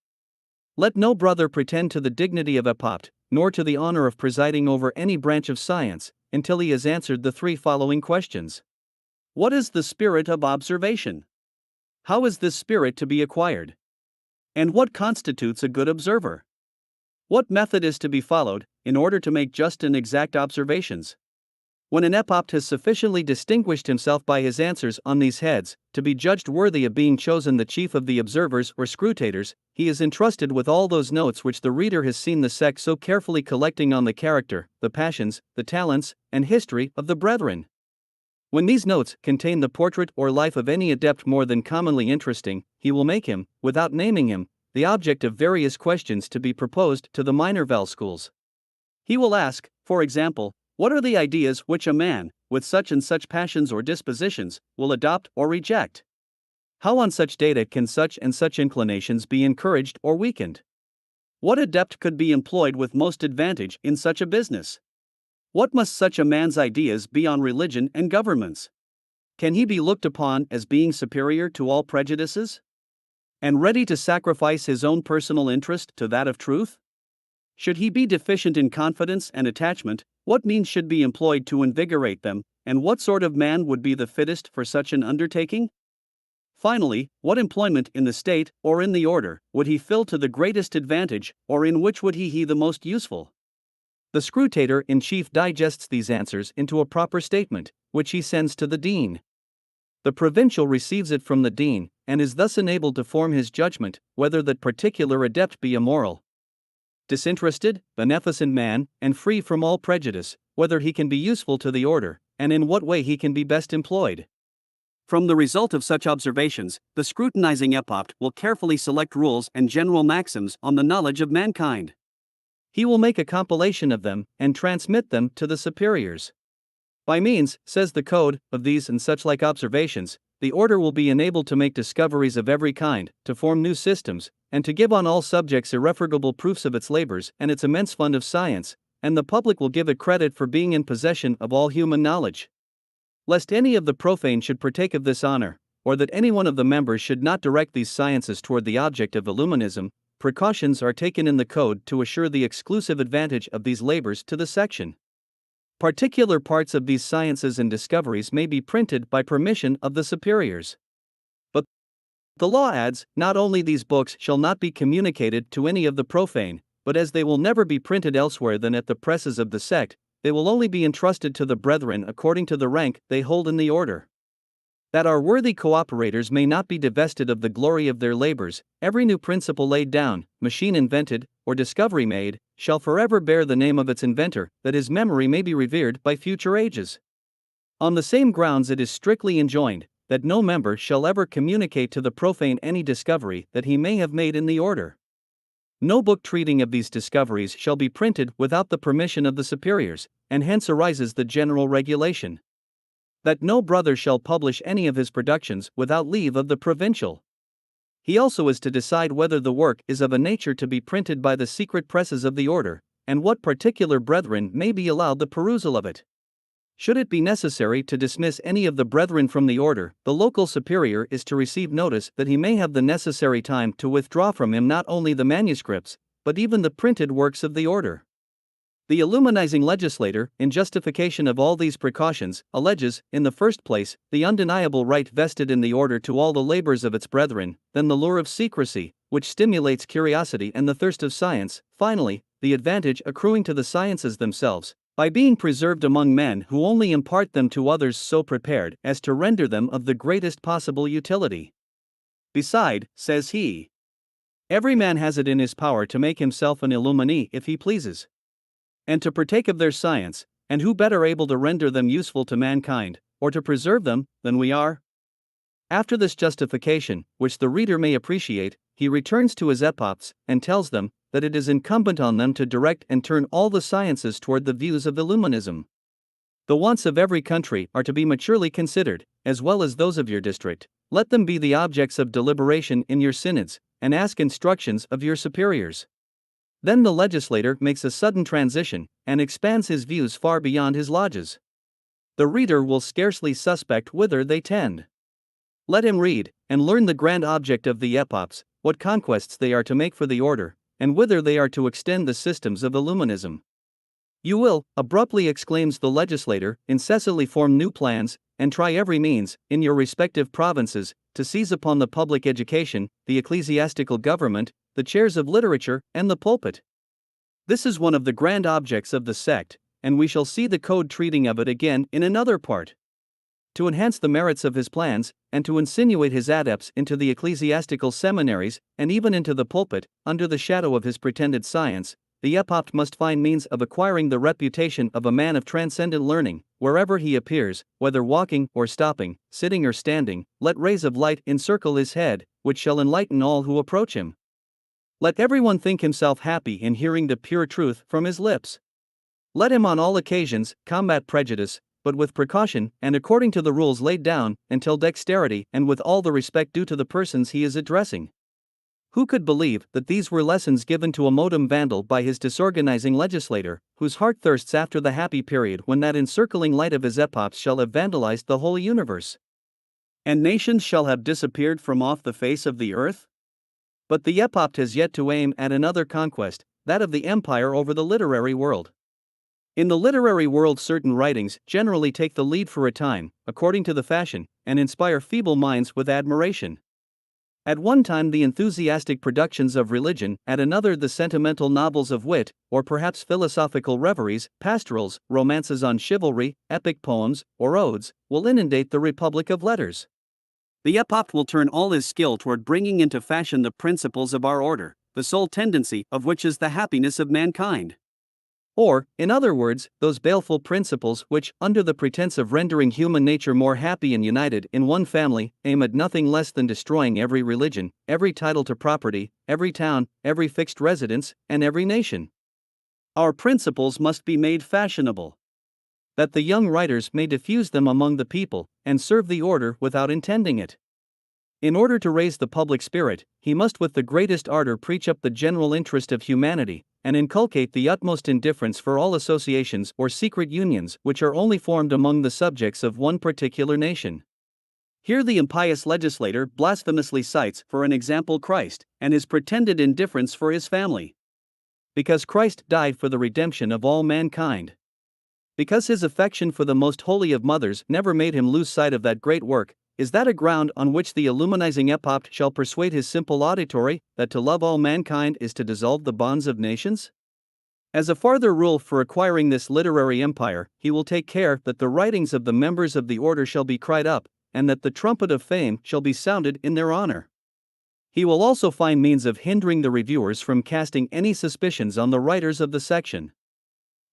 [SPEAKER 1] Let no brother pretend to the dignity of epopt, nor to the honor of presiding over any branch of science, until he has answered the three following questions. What is the spirit of observation? How is this spirit to be acquired? And what constitutes a good observer? What method is to be followed, in order to make just and exact observations? When an epopt has sufficiently distinguished himself by his answers on these heads, to be judged worthy of being chosen the chief of the observers or scrutators, he is entrusted with all those notes which the reader has seen the sect so carefully collecting on the character, the passions, the talents, and history of the brethren. When these notes contain the portrait or life of any adept more than commonly interesting, he will make him, without naming him, the object of various questions to be proposed to the minor vowel schools. He will ask, for example, what are the ideas which a man, with such and such passions or dispositions, will adopt or reject? How on such data can such and such inclinations be encouraged or weakened? What adept could be employed with most advantage in such a business? What must such a man's ideas be on religion and governments? Can he be looked upon as being superior to all prejudices? And ready to sacrifice his own personal interest to that of truth? Should he be deficient in confidence and attachment, what means should be employed to invigorate them, and what sort of man would be the fittest for such an undertaking? Finally, what employment in the state, or in the order, would he fill to the greatest advantage, or in which would he the most useful? The scrutator in chief digests these answers into a proper statement, which he sends to the dean. The provincial receives it from the dean, and is thus enabled to form his judgment, whether that particular adept be a moral, disinterested, beneficent man, and free from all prejudice, whether he can be useful to the order, and in what way he can be best employed. From the result of such observations, the scrutinizing epopt will carefully select rules and general maxims on the knowledge of mankind. He will make a compilation of them, and transmit them to the superiors. By means, says the code, of these and such like observations, the order will be enabled to make discoveries of every kind, to form new systems, and to give on all subjects irrefragable proofs of its labors and its immense fund of science, and the public will give it credit for being in possession of all human knowledge. Lest any of the profane should partake of this honor, or that any one of the members should not direct these sciences toward the object of illuminism, precautions are taken in the code to assure the exclusive advantage of these labors to the section. Particular parts of these sciences and discoveries may be printed by permission of the superiors. But the law adds, not only these books shall not be communicated to any of the profane, but as they will never be printed elsewhere than at the presses of the sect, they will only be entrusted to the brethren according to the rank they hold in the order. That our worthy cooperators may not be divested of the glory of their labors, every new principle laid down, machine invented, or discovery made, shall forever bear the name of its inventor, that his memory may be revered by future ages. On the same grounds it is strictly enjoined, that no member shall ever communicate to the profane any discovery that he may have made in the order. No book treating of these discoveries shall be printed without the permission of the superiors, and hence arises the general regulation that no brother shall publish any of his productions without leave of the provincial. He also is to decide whether the work is of a nature to be printed by the secret presses of the order, and what particular brethren may be allowed the perusal of it. Should it be necessary to dismiss any of the brethren from the order, the local superior is to receive notice that he may have the necessary time to withdraw from him not only the manuscripts, but even the printed works of the order. The illuminizing legislator, in justification of all these precautions, alleges, in the first place, the undeniable right vested in the order to all the labors of its brethren, then the lure of secrecy, which stimulates curiosity and the thirst of science, finally, the advantage accruing to the sciences themselves, by being preserved among men who only impart them to others so prepared as to render them of the greatest possible utility. Beside, says he, every man has it in his power to make himself an illuminee if he pleases, and to partake of their science, And who better able to render them useful to mankind, or to preserve them, than we are? After this justification, which the reader may appreciate, he returns to his epochs, and tells them that it is incumbent on them to direct and turn all the sciences toward the views of Illuminism. The wants of every country are to be maturely considered, as well as those of your district. Let them be the objects of deliberation in your synods, and ask instructions of your superiors. Then the legislator makes a sudden transition, and expands his views far beyond his lodges. The reader will scarcely suspect whither they tend. Let him read, and learn the grand object of the epochs, what conquests they are to make for the order, and whither they are to extend the systems of Illuminism. You will, abruptly exclaims the legislator, incessantly form new plans, and try every means, in your respective provinces, to seize upon the public education, the ecclesiastical government, the chairs of literature, and the pulpit. This is one of the grand objects of the sect, and we shall see the code treating of it again in another part. To enhance the merits of his plans, and to insinuate his adepts into the ecclesiastical seminaries, and even into the pulpit, under the shadow of his pretended science, the epoch must find means of acquiring the reputation of a man of transcendent learning, wherever he appears, whether walking or stopping, sitting or standing. Let rays of light encircle his head, which shall enlighten all who approach him. Let everyone think himself happy in hearing the pure truth from his lips. Let him on all occasions combat prejudice, but with precaution and according to the rules laid down, until dexterity and with all the respect due to the persons he is addressing. Who could believe that these were lessons given to a modem vandal by his disorganizing legislator, whose heart thirsts after the happy period when that encircling light of his epoch shall have vandalized the whole universe, and nations shall have disappeared from off the face of the earth? But the epoch has yet to aim at another conquest, that of the empire over the literary world. In the literary world, certain writings generally take the lead for a time, according to the fashion, and inspire feeble minds with admiration. At one time the enthusiastic productions of religion, at another the sentimental novels of wit, or perhaps philosophical reveries, pastorals, romances on chivalry, epic poems, or odes, will inundate the republic of letters. The epoch will turn all his skill toward bringing into fashion the principles of our order, the sole tendency of which is the happiness of mankind. Or, in other words, those baleful principles which, under the pretense of rendering human nature more happy and united in one family, aim at nothing less than destroying every religion, every title to property, every town, every fixed residence, and every nation. Our principles must be made fashionable, that the young writers may diffuse them among the people, and serve the order without intending it. In order to raise the public spirit, he must with the greatest ardor preach up the general interest of humanity, and inculcate the utmost indifference for all associations or secret unions which are only formed among the subjects of one particular nation. Here the impious legislator blasphemously cites for an example Christ, and his pretended indifference for his family. Because Christ died for the redemption of all mankind. Because his affection for the most holy of mothers never made him lose sight of that great work, is that a ground on which the illuminizing epoch shall persuade his simple auditory that to love all mankind is to dissolve the bonds of nations? As a farther rule for acquiring this literary empire, he will take care that the writings of the members of the order shall be cried up, and that the trumpet of fame shall be sounded in their honor. He will also find means of hindering the reviewers from casting any suspicions on the writers of the section.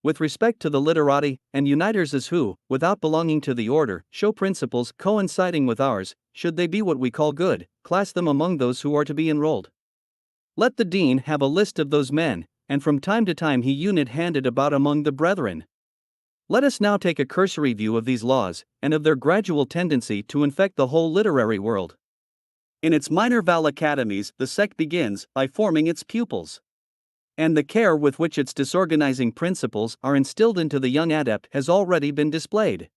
[SPEAKER 1] With respect to the literati and uniters as who, without belonging to the order, show principles coinciding with ours, should they be what we call good, class them among those who are to be enrolled. Let the dean have a list of those men, and from time to time he unit handed about among the brethren. Let us now take a cursory view of these laws, and of their gradual tendency to infect the whole literary world. In its minor val academies, the sect begins by forming its pupils. And the care with which its disorganizing principles are instilled into the young adept has already been displayed.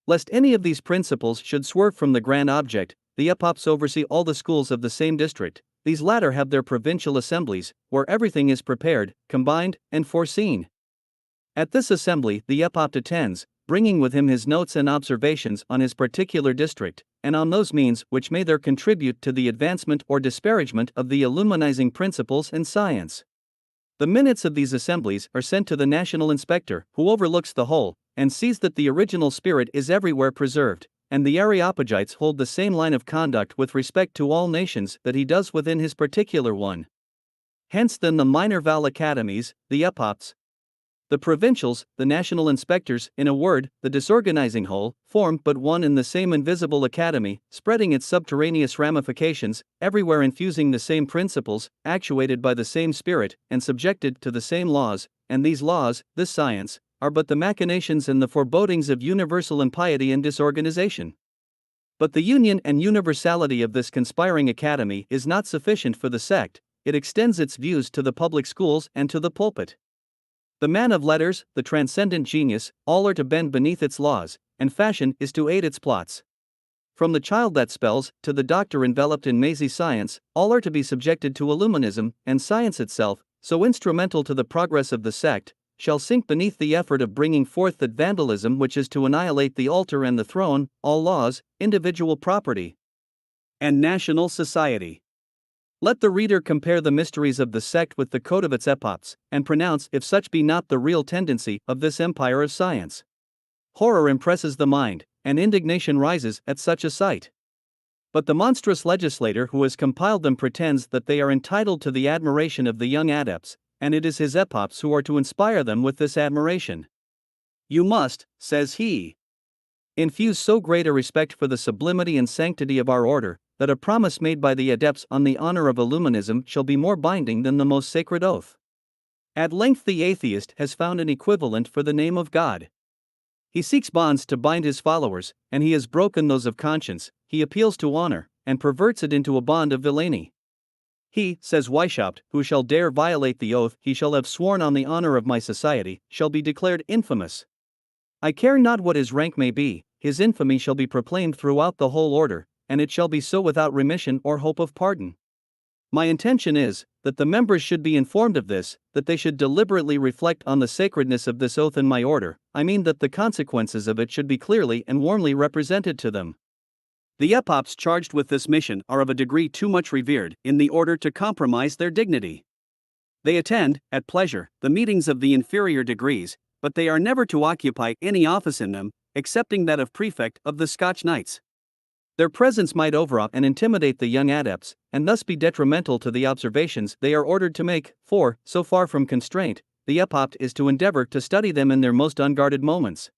[SPEAKER 1] Lest any of these principles should swerve from the grand object, the epochs oversee all the schools of the same district. These latter have their provincial assemblies, where everything is prepared, combined, and foreseen. At this assembly the epoch attends, bringing with him his notes and observations on his particular district, and on those means which may there contribute to the advancement or disparagement of the illuminizing principles and science. The minutes of these assemblies are sent to the national inspector, who overlooks the whole, and sees that the original spirit is everywhere preserved, and the Areopagites hold the same line of conduct with respect to all nations that he does within his particular one. Hence then the minor val academies, the epochs, The provincials, the national inspectors, in a word, the disorganizing whole, form but one and the same invisible academy, spreading its subterraneous ramifications, everywhere infusing the same principles, actuated by the same spirit, and subjected to the same laws, and these laws, this science, are but the machinations and the forebodings of universal impiety and disorganization. But the union and universality of this conspiring academy is not sufficient for the sect, it extends its views to the public schools and to the pulpit. The man of letters, the transcendent genius, all are to bend beneath its laws, and fashion is to aid its plots. From the child that spells, to the doctor enveloped in mazy science, all are to be subjected to illuminism, and science itself, so instrumental to the progress of the sect, shall sink beneath the effort of bringing forth that vandalism which is to annihilate the altar and the throne, all laws, individual property, and national society. Let the reader compare the mysteries of the sect with the code of its epochs, and pronounce if such be not the real tendency of this empire of science. Horror impresses the mind, and indignation rises at such a sight. But the monstrous legislator who has compiled them pretends that they are entitled to the admiration of the young adepts, and it is his epochs who are to inspire them with this admiration. You must, says he, infuse so great a respect for the sublimity and sanctity of our order, that a promise made by the adepts on the honor of illuminism shall be more binding than the most sacred oath. At length the atheist has found an equivalent for the name of God. He seeks bonds to bind his followers, and he has broken those of conscience. He appeals to honor, and perverts it into a bond of villainy. He, says Weishaupt, who shall dare violate the oath he shall have sworn on the honor of my society, shall be declared infamous. I care not what his rank may be, his infamy shall be proclaimed throughout the whole order, and it shall be so without remission or hope of pardon. My intention is, that the members should be informed of this, that they should deliberately reflect on the sacredness of this oath in my order, I mean that the consequences of it should be clearly and warmly represented to them. The epochs charged with this mission are of a degree too much revered in the order to compromise their dignity. They attend, at pleasure, the meetings of the inferior degrees, but they are never to occupy any office in them, excepting that of prefect of the Scotch Knights. Their presence might overawe and intimidate the young adepts, and thus be detrimental to the observations they are ordered to make, for, so far from constraint, the epopt is to endeavor to study them in their most unguarded moments.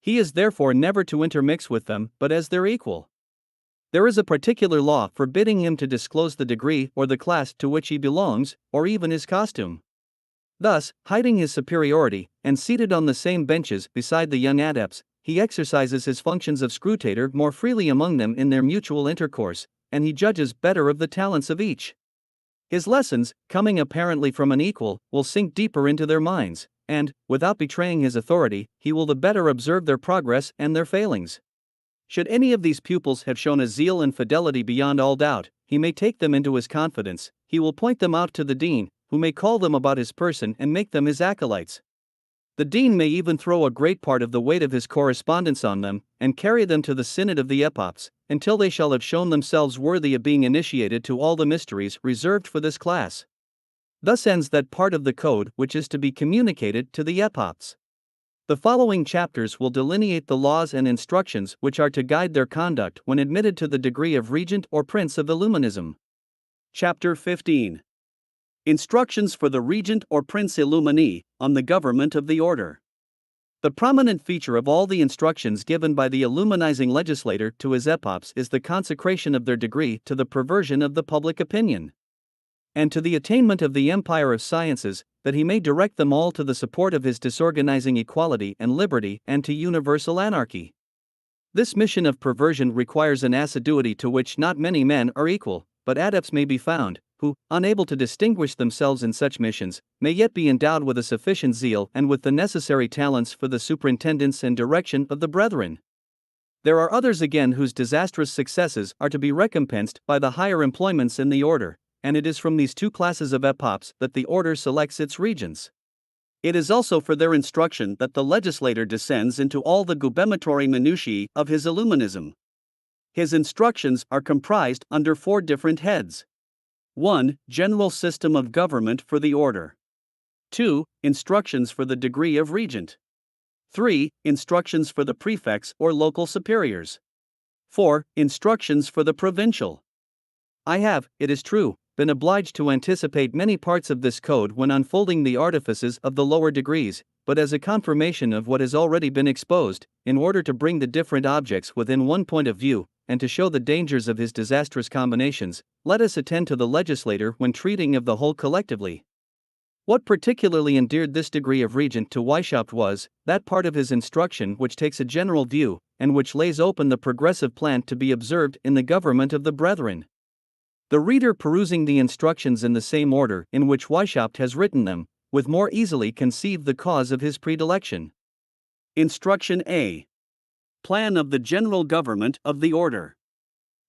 [SPEAKER 1] He is therefore never to intermix with them, but as their equal. There is a particular law forbidding him to disclose the degree or the class to which he belongs, or even his costume. Thus, hiding his superiority, and seated on the same benches beside the young adepts, he exercises his functions of scrutator more freely among them in their mutual intercourse, and he judges better of the talents of each. His lessons, coming apparently from an equal, will sink deeper into their minds, and, without betraying his authority, he will the better observe their progress and their failings. Should any of these pupils have shown a zeal and fidelity beyond all doubt, he may take them into his confidence, he will point them out to the dean, who may call them about his person and make them his acolytes. The dean may even throw a great part of the weight of his correspondence on them, and carry them to the synod of the epochs, until they shall have shown themselves worthy of being initiated to all the mysteries reserved for this class. Thus ends that part of the code which is to be communicated to the epochs. The following chapters will delineate the laws and instructions which are to guide their conduct when admitted to the degree of regent or prince of Illuminism. Chapter 15. Instructions for the Regent or Prince Illumini, on the government of the order. The prominent feature of all the instructions given by the illuminizing legislator to his epochs is the consecration of their degree to the perversion of the public opinion, and to the attainment of the empire of sciences, that he may direct them all to the support of his disorganizing equality and liberty and to universal anarchy. This mission of perversion requires an assiduity to which not many men are equal, but adepts may be found, who, unable to distinguish themselves in such missions, may yet be endowed with a sufficient zeal and with the necessary talents for the superintendence and direction of the brethren. There are others again whose disastrous successes are to be recompensed by the higher employments in the order, and it is from these two classes of epochs that the order selects its regents. It is also for their instruction that the legislator descends into all the gubernatory minutiae of his illuminism. His instructions are comprised under 4 different heads. 1. General system of government for the order. 2. Instructions for the degree of regent. 3. Instructions for the prefects or local superiors. 4. Instructions for the provincial. I have, it is true, been obliged to anticipate many parts of this code when unfolding the artifices of the lower degrees, but as a confirmation of what has already been exposed, in order to bring the different objects within one point of view, and to show the dangers of his disastrous combinations, let us attend to the legislator when treating of the whole collectively. What particularly endeared this degree of regent to Weishaupt was that part of his instruction which takes a general view, and which lays open the progressive plan to be observed in the government of the brethren. The reader perusing the instructions in the same order in which Weishaupt has written them, with more easily conceive the cause of his predilection. Instruction A. Plan of the general government of the order.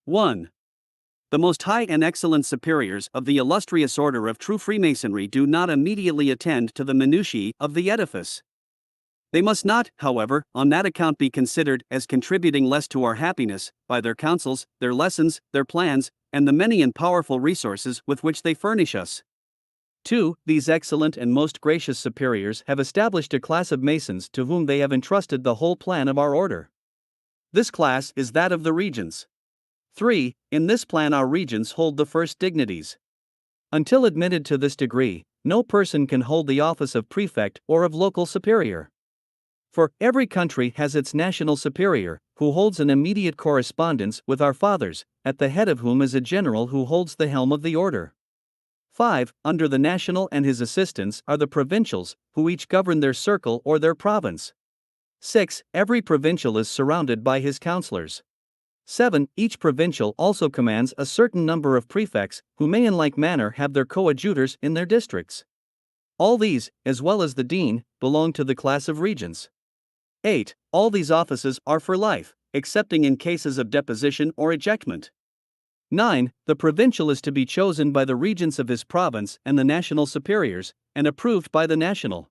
[SPEAKER 1] 1. The most high and excellent superiors of the illustrious order of true Freemasonry do not immediately attend to the minutiae of the edifice. They must not, however, on that account be considered as contributing less to our happiness, by their counsels, their lessons, their plans, and the many and powerful resources with which they furnish us. 2. These excellent and most gracious superiors have established a class of Masons to whom they have entrusted the whole plan of our order. This class is that of the regents. 3. In this plan our regents hold the first dignities. Until admitted to this degree, no person can hold the office of prefect or of local superior. For every country has its national superior, who holds an immediate correspondence with our fathers, at the head of whom is a general who holds the helm of the order. 5. Under the national and his assistants are the provincials, who each govern their circle or their province. 6. Every provincial is surrounded by his councillors. 7. Each provincial also commands a certain number of prefects, who may in like manner have their coadjutors in their districts. All these, as well as the dean, belong to the class of regents. 8. All these offices are for life, excepting in cases of deposition or ejectment. 9. The provincial is to be chosen by the regents of his province and the national superiors, and approved by the national.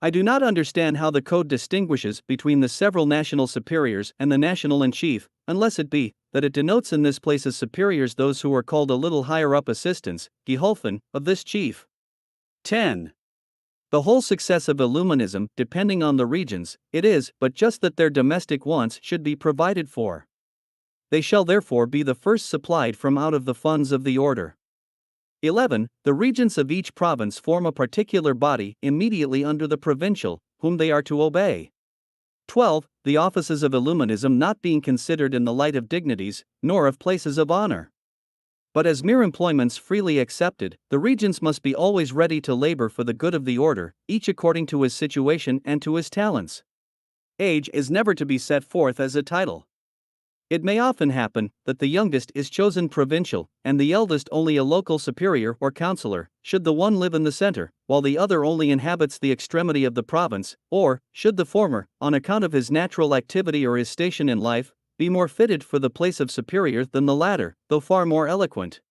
[SPEAKER 1] I do not understand how the code distinguishes between the several national superiors and the national in chief, unless it be that it denotes in this place as superiors those who are called a little higher up assistants, Geholfen, of this chief. 10. The whole success of Illuminism depending on the regents, it is but just that their domestic wants should be provided for. They shall therefore be the first supplied from out of the funds of the order. 11. The regents of each province form a particular body immediately under the provincial, whom they are to obey. 12. The offices of Illuminism not being considered in the light of dignities, nor of places of honor, but as mere employments freely accepted, the regents must be always ready to labor for the good of the order, each according to his situation and to his talents. Age is never to be set forth as a title. It may often happen that the youngest is chosen provincial, and the eldest only a local superior or councillor, should the one live in the center, while the other only inhabits the extremity of the province, or, should the former, on account of his natural activity or his station in life, be more fitted for the place of superior than the latter, though far more eloquent.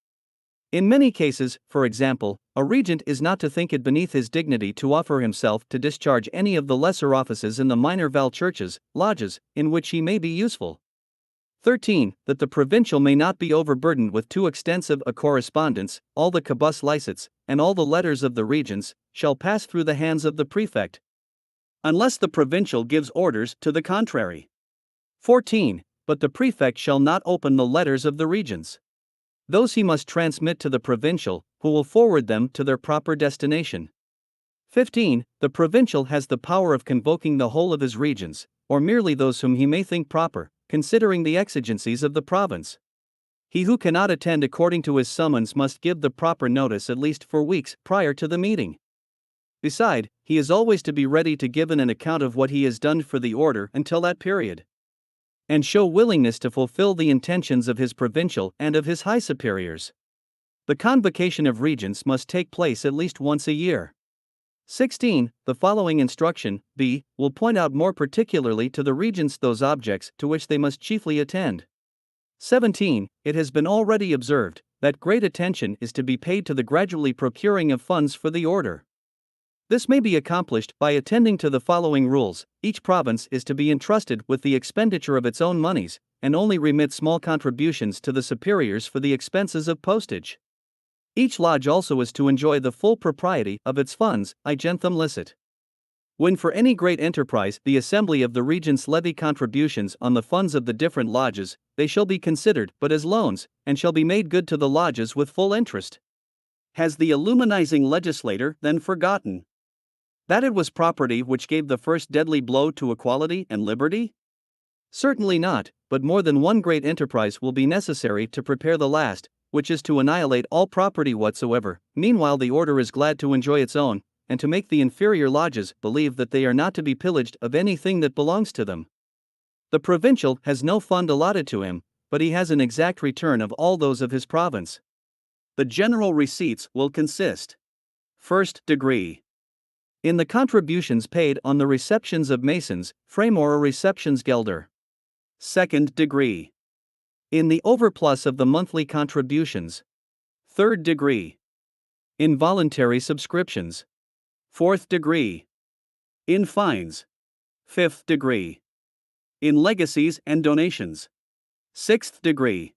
[SPEAKER 1] In many cases, for example, a regent is not to think it beneath his dignity to offer himself to discharge any of the lesser offices in the minor val churches, lodges, in which he may be useful. 13. That the provincial may not be overburdened with too extensive a correspondence, all the cabus licets, and all the letters of the regents, shall pass through the hands of the prefect, unless the provincial gives orders to the contrary. 14. But the prefect shall not open the letters of the regents. Those he must transmit to the provincial, who will forward them to their proper destination. 15. The provincial has the power of convoking the whole of his regents, or merely those whom he may think proper, considering the exigencies of the province. He who cannot attend according to his summons must give the proper notice at least 4 weeks prior to the meeting. Beside, he is always to be ready to give an account of what he has done for the order until that period, and show willingness to fulfill the intentions of his provincial and of his high superiors. The convocation of regents must take place at least once a year. 16. The following instruction, B, will point out more particularly to the regents those objects to which they must chiefly attend. 17. It has been already observed that great attention is to be paid to the gradually procuring of funds for the order. This may be accomplished by attending to the following rules. Each province is to be entrusted with the expenditure of its own monies, and only remit small contributions to the superiors for the expenses of postage. Each lodge also is to enjoy the full propriety of its funds, igenthum licit. When for any great enterprise the assembly of the regents levy contributions on the funds of the different lodges, they shall be considered but as loans, and shall be made good to the lodges with full interest. Has the illuminizing legislator then forgotten That it was property which gave the first deadly blow to equality and liberty? Certainly not, but more than one great enterprise will be necessary to prepare the last, which is to annihilate all property whatsoever. Meanwhile, the order is glad to enjoy its own, and to make the inferior lodges believe that they are not to be pillaged of anything that belongs to them. The provincial has no fund allotted to him, but he has an exact return of all those of his province. The general receipts will consist: First degree. In the contributions paid on the receptions of masons, framor receptionsgelder. Second degree. In the overplus of the monthly contributions. Third degree. In voluntary subscriptions. Fourth degree. In fines. Fifth degree. In legacies and donations. Sixth degree.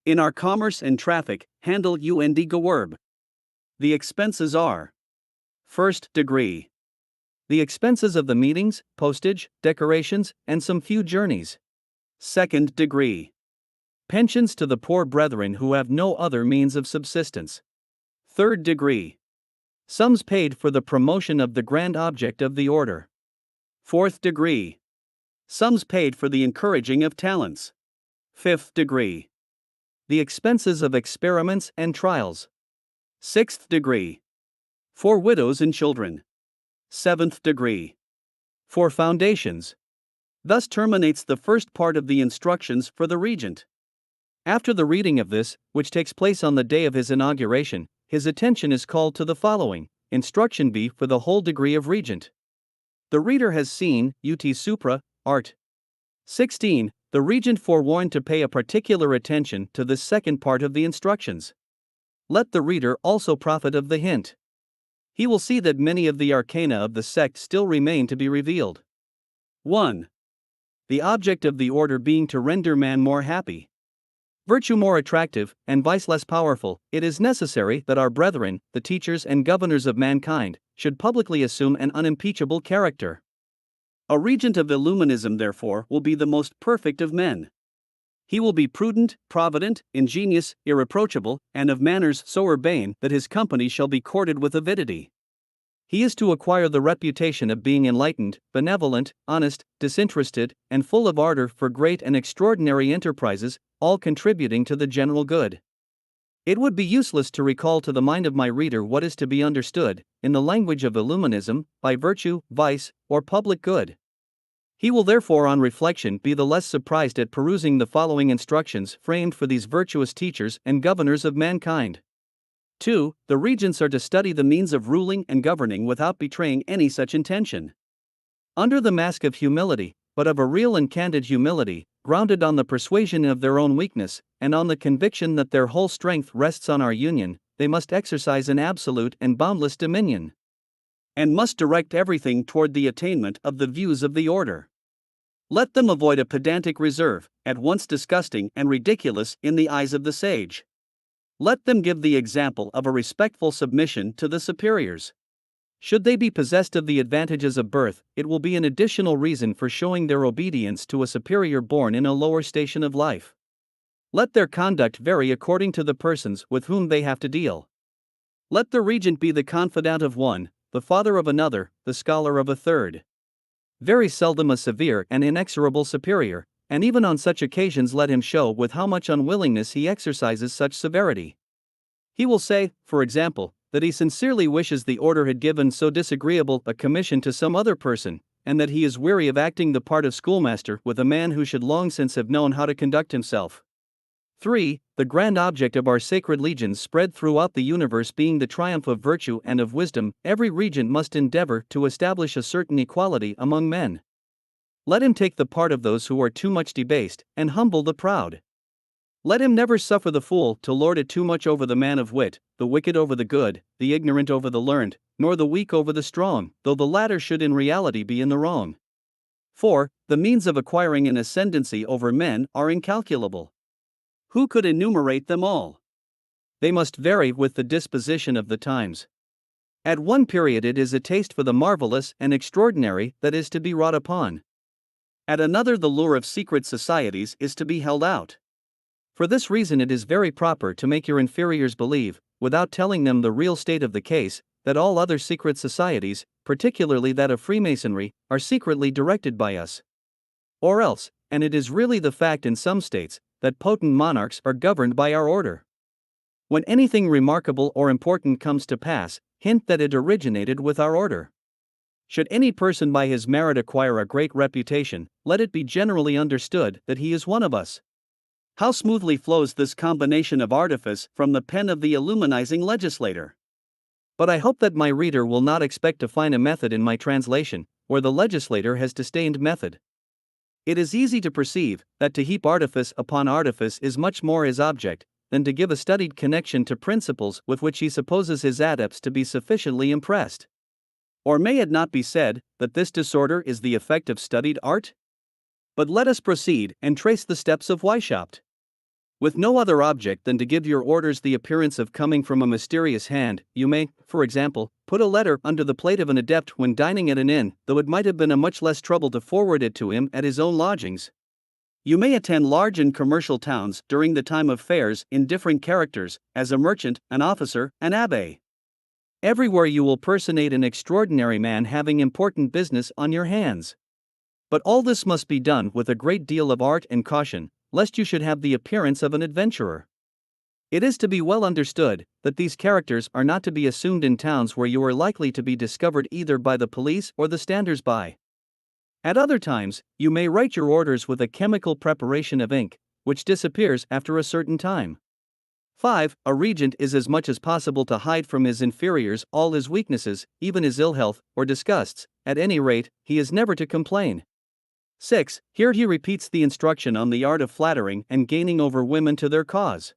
[SPEAKER 1] In our commerce and traffic, handel und Gewerbe. The expenses are: First degree. The expenses of the meetings, postage, decorations, and some few journeys. Second degree. Pensions to the poor brethren who have no other means of subsistence. Third degree. Sums paid for the promotion of the grand object of the order. Fourth degree. Sums paid for the encouraging of talents. Fifth degree. The expenses of experiments and trials. Sixth degree. For widows and children. Seventh degree. For foundations. Thus terminates the first part of the instructions for the regent. After the reading of this, which takes place on the day of his inauguration, his attention is called to the following: Instruction B for the whole degree of regent. The reader has seen, ut supra, art. 16. The regent forewarned to pay a particular attention to this second part of the instructions. Let the reader also profit of the hint. He will see that many of the arcana of the sect still remain to be revealed. 1. The object of the order being to render man more happy, virtue more attractive, and vice less powerful, it is necessary that our brethren, the teachers and governors of mankind, should publicly assume an unimpeachable character. A regent of Illuminism, therefore, will be the most perfect of men. He will be prudent, provident, ingenious, irreproachable, and of manners so urbane that his company shall be courted with avidity. He is to acquire the reputation of being enlightened, benevolent, honest, disinterested, and full of ardor for great and extraordinary enterprises, all contributing to the general good. It would be useless to recall to the mind of my reader what is to be understood, in the language of Illuminism, by virtue, vice, or public good. He will therefore on reflection be the less surprised at perusing the following instructions framed for these virtuous teachers and governors of mankind. 2. The regents are to study the means of ruling and governing without betraying any such intention. Under the mask of humility, but of a real and candid humility, grounded on the persuasion of their own weakness, and on the conviction that their whole strength rests on our union, they must exercise an absolute and boundless dominion, and must direct everything toward the attainment of the views of the order. Let them avoid a pedantic reserve, at once disgusting and ridiculous in the eyes of the sage. Let them give the example of a respectful submission to the superiors. Should they be possessed of the advantages of birth, it will be an additional reason for showing their obedience to a superior born in a lower station of life. Let their conduct vary according to the persons with whom they have to deal. Let the regent be the confidant of one, the father of another, the scholar of a third. Very seldom a severe and inexorable superior, and even on such occasions let him show with how much unwillingness he exercises such severity. He will say, for example, that he sincerely wishes the order had given so disagreeable a commission to some other person, and that he is weary of acting the part of schoolmaster with a man who should long since have known how to conduct himself. 3. The grand object of our sacred legions spread throughout the universe being the triumph of virtue and of wisdom, every regent must endeavor to establish a certain equality among men. Let him take the part of those who are too much debased, and humble the proud. Let him never suffer the fool to lord it too much over the man of wit, the wicked over the good, the ignorant over the learned, nor the weak over the strong, though the latter should in reality be in the wrong. 4. The means of acquiring an ascendancy over men are incalculable. Who could enumerate them all? They must vary with the disposition of the times. At one period it is a taste for the marvelous and extraordinary that is to be wrought upon. At another the lure of secret societies is to be held out. For this reason it is very proper to make your inferiors believe, without telling them the real state of the case, that all other secret societies, particularly that of Freemasonry, are secretly directed by us. Or else, and it is really the fact in some states, that potent monarchs are governed by our order. When anything remarkable or important comes to pass, hint that it originated with our order. Should any person by his merit acquire a great reputation, let it be generally understood that he is one of us. How smoothly flows this combination of artifice from the pen of the illuminizing legislator! But I hope that my reader will not expect to find a method in my translation, where the legislator has disdained method. It is easy to perceive that to heap artifice upon artifice is much more his object, than to give a studied connection to principles with which he supposes his adepts to be sufficiently impressed. Or may it not be said that this disorder is the effect of studied art? But let us proceed and trace the steps of Weishaupt. With no other object than to give your orders the appearance of coming from a mysterious hand, you may, for example, put a letter under the plate of an adept when dining at an inn, though it might have been a much less trouble to forward it to him at his own lodgings. You may attend large and commercial towns during the time of fairs in different characters, as a merchant, an officer, an abbé. Everywhere you will personate an extraordinary man having important business on your hands. But all this must be done with a great deal of art and caution, lest you should have the appearance of an adventurer. It is to be well understood that these characters are not to be assumed in towns where you are likely to be discovered either by the police or the standers-by. At other times, you may write your orders with a chemical preparation of ink, which disappears after a certain time. 5. A regent is as much as possible to hide from his inferiors all his weaknesses, even his ill health or disgusts. At any rate, he is never to complain. 6. Here he repeats the instruction on the art of flattering and gaining over women to their cause.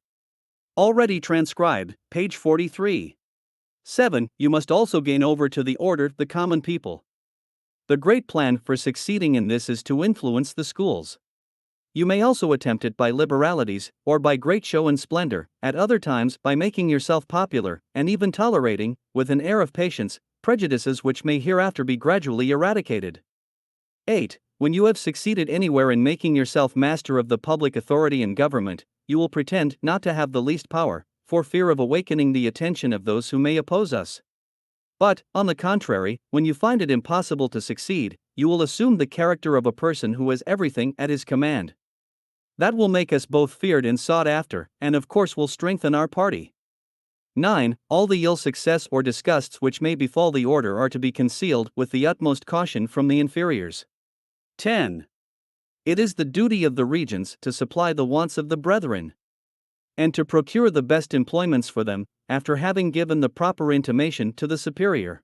[SPEAKER 1] Already transcribed, page 43. 7. You must also gain over to the order the common people. The great plan for succeeding in this is to influence the schools. You may also attempt it by liberalities, or by great show and splendor, at other times by making yourself popular, and even tolerating, with an air of patience, prejudices which may hereafter be gradually eradicated. 8. When you have succeeded anywhere in making yourself master of the public authority and government, you will pretend not to have the least power, for fear of awakening the attention of those who may oppose us. But, on the contrary, when you find it impossible to succeed, you will assume the character of a person who has everything at his command. That will make us both feared and sought after, and of course will strengthen our party. 9. All the ill success or disgusts which may befall the order are to be concealed with the utmost caution from the inferiors. 10. It is the duty of the regents to supply the wants of the brethren, and to procure the best employments for them, after having given the proper intimation to the superior.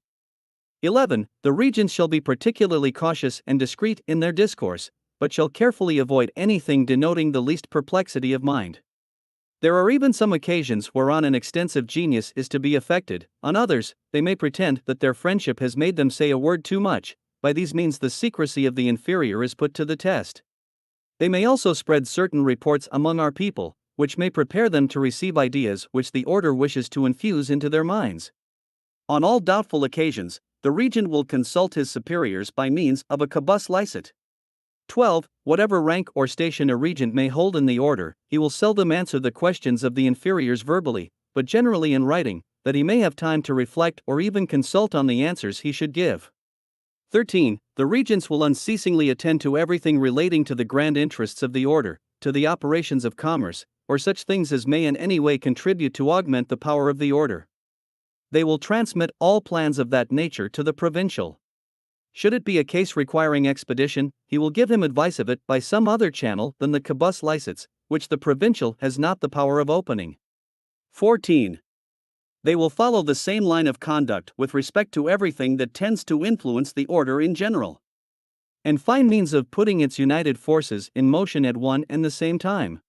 [SPEAKER 1] 11. The regents shall be particularly cautious and discreet in their discourse, but shall carefully avoid anything denoting the least perplexity of mind. There are even some occasions whereon an extensive genius is to be affected, on others, they may pretend that their friendship has made them say a word too much. By these means the secrecy of the inferior is put to the test. They may also spread certain reports among our people, which may prepare them to receive ideas which the order wishes to infuse into their minds. On all doubtful occasions, the regent will consult his superiors by means of a quibus licet. 12. Whatever rank or station a regent may hold in the order, he will seldom answer the questions of the inferiors verbally, but generally in writing, that he may have time to reflect or even consult on the answers he should give. 13. The regents will unceasingly attend to everything relating to the grand interests of the order, to the operations of commerce, or such things as may in any way contribute to augment the power of the order. They will transmit all plans of that nature to the provincial. Should it be a case requiring expedition, he will give him advice of it by some other channel than the quibus licets, which the provincial has not the power of opening. 14. They will follow the same line of conduct with respect to everything that tends to influence the order in general, and find means of putting its united forces in motion at one and the same time.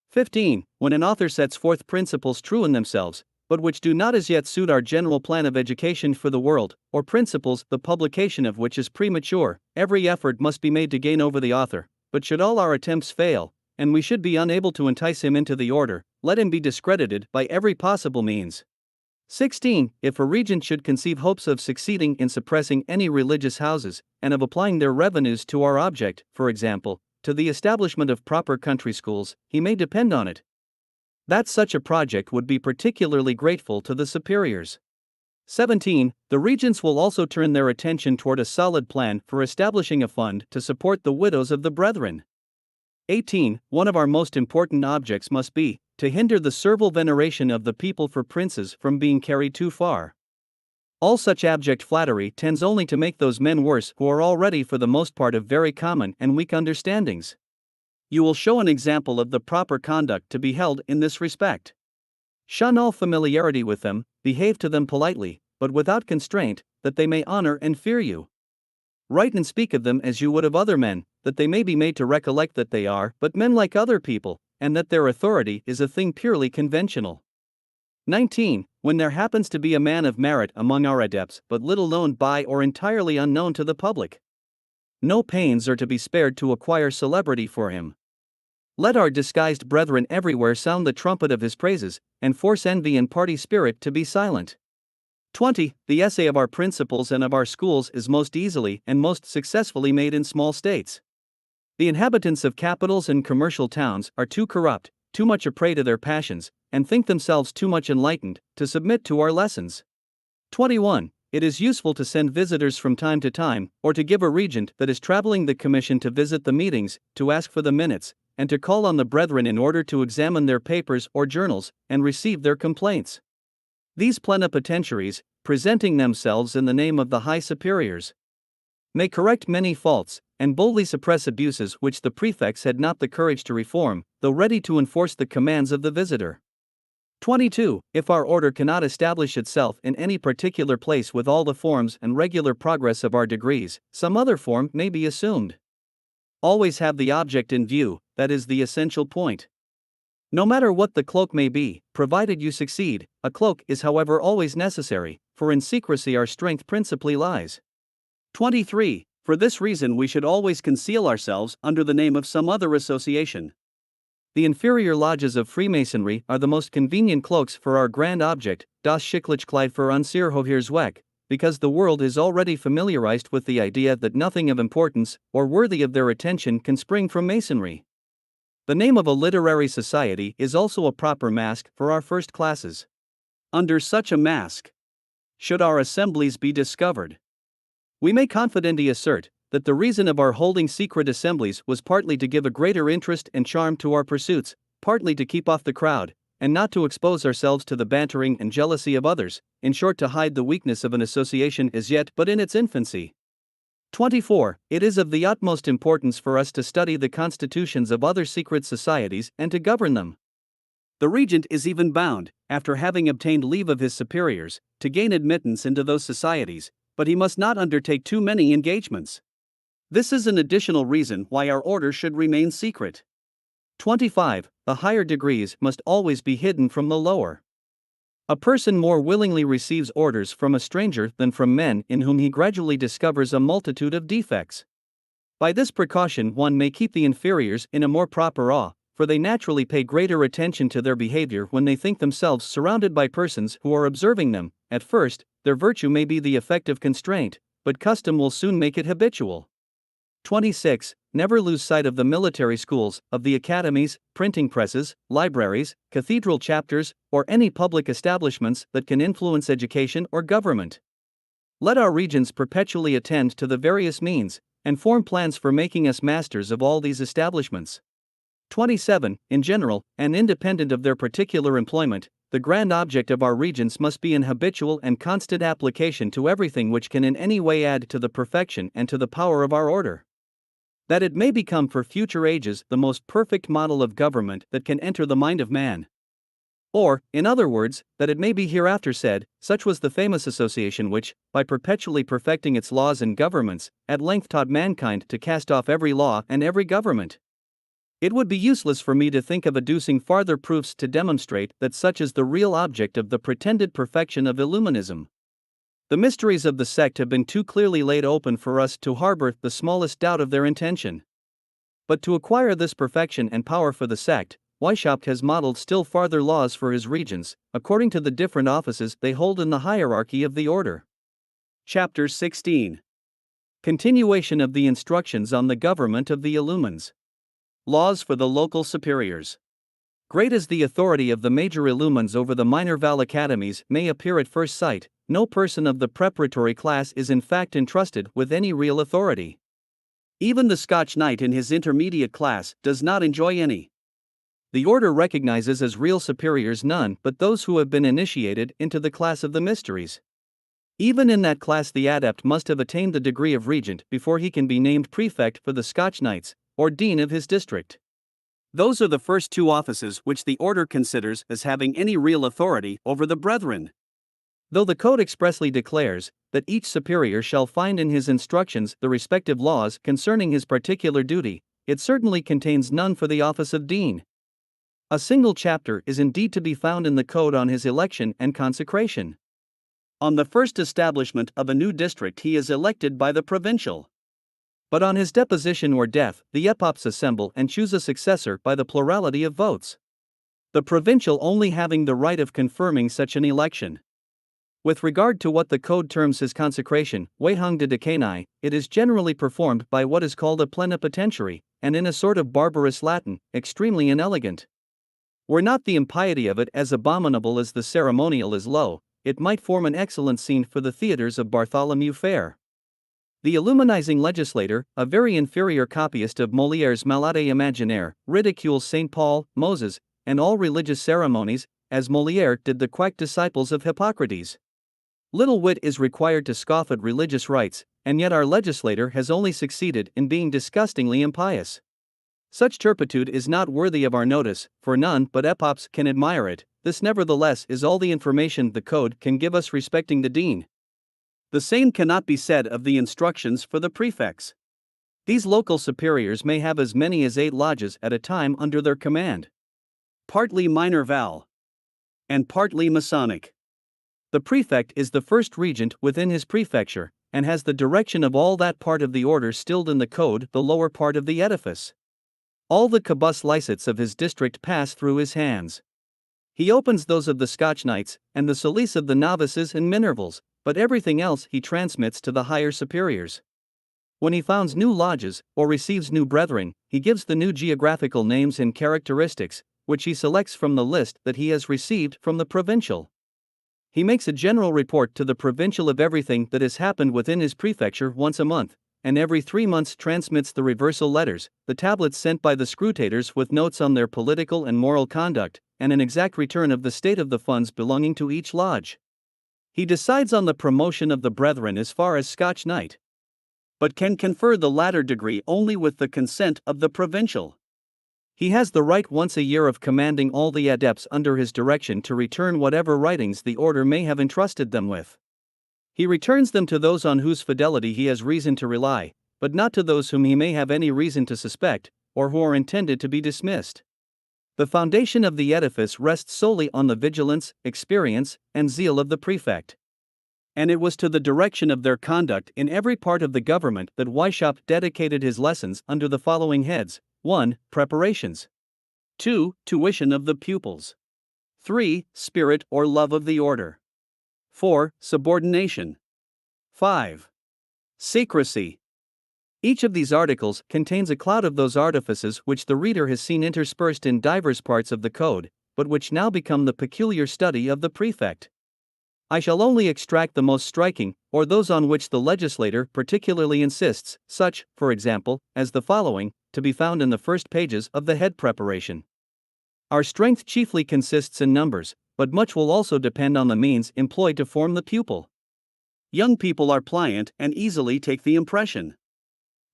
[SPEAKER 1] 15. When an author sets forth principles true in themselves, but which do not as yet suit our general plan of education for the world, or principles the publication of which is premature, every effort must be made to gain over the author. But should all our attempts fail, and we should be unable to entice him into the order, let him be discredited by every possible means. 16. If a regent should conceive hopes of succeeding in suppressing any religious houses, and of applying their revenues to our object, for example, to the establishment of proper country schools, he may depend on it that such a project would be particularly grateful to the superiors. 17. The regents will also turn their attention toward a solid plan for establishing a fund to support the widows of the brethren. 18. One of our most important objects must be to hinder the servile veneration of the people for princes from being carried too far. All such abject flattery tends only to make those men worse who are already for the most part of very common and weak understandings. You will show an example of the proper conduct to be held in this respect. Shun all familiarity with them, behave to them politely, but without constraint, that they may honor and fear you. Write and speak of them as you would of other men, that they may be made to recollect that they are but men like other people, and that their authority is a thing purely conventional. 19. When there happens to be a man of merit among our adepts but little known by or entirely unknown to the public, no pains are to be spared to acquire celebrity for him. Let our disguised brethren everywhere sound the trumpet of his praises, and force envy and party spirit to be silent. 20. The essay of our principles and of our schools is most easily and most successfully made in small states. The inhabitants of capitals and commercial towns are too corrupt, too much a prey to their passions, and think themselves too much enlightened to submit to our lessons. 21. It is useful to send visitors from time to time, or to give a regent that is traveling the commission to visit the meetings, to ask for the minutes, and to call on the brethren in order to examine their papers or journals, and receive their complaints. These plenipotentiaries, presenting themselves in the name of the high superiors, may correct many faults, and boldly suppress abuses which the prefects had not the courage to reform, though ready to enforce the commands of the visitor. 22. If our order cannot establish itself in any particular place with all the forms and regular progress of our degrees, some other form may be assumed. Always have the object in view, that is the essential point. No matter what the cloak may be, provided you succeed, a cloak is however always necessary, for in secrecy our strength principally lies. 23. For this reason we should always conceal ourselves under the name of some other association. The inferior lodges of Freemasonry are the most convenient cloaks for our grand object, das Schicklichkeit für unser Hoherzweck, because the world is already familiarized with the idea that nothing of importance or worthy of their attention can spring from Masonry. The name of a literary society is also a proper mask for our first classes. Under such a mask, should our assemblies be discovered, we may confidently assert that the reason of our holding secret assemblies was partly to give a greater interest and charm to our pursuits, partly to keep off the crowd, and not to expose ourselves to the bantering and jealousy of others, in short to hide the weakness of an association as yet but in its infancy. 24. It is of the utmost importance for us to study the constitutions of other secret societies and to govern them. The regent is even bound, after having obtained leave of his superiors, to gain admittance into those societies, but he must not undertake too many engagements. This is an additional reason why our order should remain secret. 25. The higher degrees must always be hidden from the lower. A person more willingly receives orders from a stranger than from men in whom he gradually discovers a multitude of defects. By this precaution one may keep the inferiors in a more proper awe, for they naturally pay greater attention to their behavior when they think themselves surrounded by persons who are observing them. At first, their virtue may be the effect of constraint, but custom will soon make it habitual. 26. Never lose sight of the military schools, of the academies, printing presses, libraries, cathedral chapters, or any public establishments that can influence education or government. Let our regents perpetually attend to the various means, and form plans for making us masters of all these establishments. 27. In general, and independent of their particular employment, the grand object of our regents must be an habitual and constant application to everything which can in any way add to the perfection and to the power of our order, that it may become for future ages the most perfect model of government that can enter the mind of man. Or, in other words, that it may be hereafter said, such was the famous association which, by perpetually perfecting its laws and governments, at length taught mankind to cast off every law and every government. It would be useless for me to think of adducing farther proofs to demonstrate that such is the real object of the pretended perfection of Illuminism. The mysteries of the sect have been too clearly laid open for us to harbor the smallest doubt of their intention. But to acquire this perfection and power for the sect, Weishaupt has modeled still farther laws for his regents, according to the different offices they hold in the hierarchy of the order. Chapter 16. Continuation of the instructions on the government of the Illumines. Laws for the local superiors. Great as the authority of the major Illumines over the minor Val academies may appear at first sight, no person of the preparatory class is in fact entrusted with any real authority. Even the Scotch Knight in his intermediate class does not enjoy any. The order recognizes as real superiors none but those who have been initiated into the class of the mysteries. Even in that class, the adept must have attained the degree of regent before he can be named prefect for the Scotch Knights, or dean of his district. Those are the first two offices which the order considers as having any real authority over the brethren. Though the code expressly declares that each superior shall find in his instructions the respective laws concerning his particular duty, it certainly contains none for the office of dean. A single chapter is indeed to be found in the code on his election and consecration. On the first establishment of a new district he is elected by the provincial. But on his deposition or death, the epops assemble and choose a successor by the plurality of votes, the provincial only having the right of confirming such an election. With regard to what the code terms his consecration, Wehung de Decani, it is generally performed by what is called a plenipotentiary, and in a sort of barbarous Latin, extremely inelegant. Were not the impiety of it as abominable as the ceremonial is low, it might form an excellent scene for the theatres of Bartholomew Fair. The illuminizing legislator, a very inferior copyist of Molière's Malade Imaginaire, ridicules St. Paul, Moses, and all religious ceremonies, as Molière did the quack disciples of Hippocrates. Little wit is required to scoff at religious rites, and yet our legislator has only succeeded in being disgustingly impious. Such turpitude is not worthy of our notice, for none but epops can admire it. This nevertheless is all the information the code can give us respecting the dean. The same cannot be said of the instructions for the prefects. These local superiors may have as many as 8 lodges at a time under their command. Partly minor val, and partly Masonic. The prefect is the first regent within his prefecture, and has the direction of all that part of the order stilled in the code, the lower part of the edifice. All the cabus licets of his district pass through his hands. He opens those of the Scotch Knights, and the solice of the novices and minervals, but everything else he transmits to the higher superiors. When he founds new lodges, or receives new brethren, he gives the new geographical names and characteristics, which he selects from the list that he has received from the provincial. He makes a general report to the provincial of everything that has happened within his prefecture once a month, and every 3 months transmits the reversal letters, the tablets sent by the scrutators with notes on their political and moral conduct, and an exact return of the state of the funds belonging to each lodge. He decides on the promotion of the brethren as far as Scotch Knight, but can confer the latter degree only with the consent of the provincial. He has the right once a year of commanding all the adepts under his direction to return whatever writings the order may have entrusted them with. He returns them to those on whose fidelity he has reason to rely, but not to those whom he may have any reason to suspect, or who are intended to be dismissed. The foundation of the edifice rests solely on the vigilance, experience, and zeal of the prefect. And it was to the direction of their conduct in every part of the government that Weishaupt dedicated his lessons under the following heads: 1. Preparations. 2. Tuition of the pupils. 3. Spirit or love of the order. 4. Subordination. 5. Secrecy. Each of these articles contains a cloud of those artifices which the reader has seen interspersed in divers parts of the code, but which now become the peculiar study of the prefect. I shall only extract the most striking, or those on which the legislator particularly insists, such, for example, as the following, to be found in the first pages of the head preparation. Our strength chiefly consists in numbers, but much will also depend on the means employed to form the pupil. Young people are pliant and easily take the impression.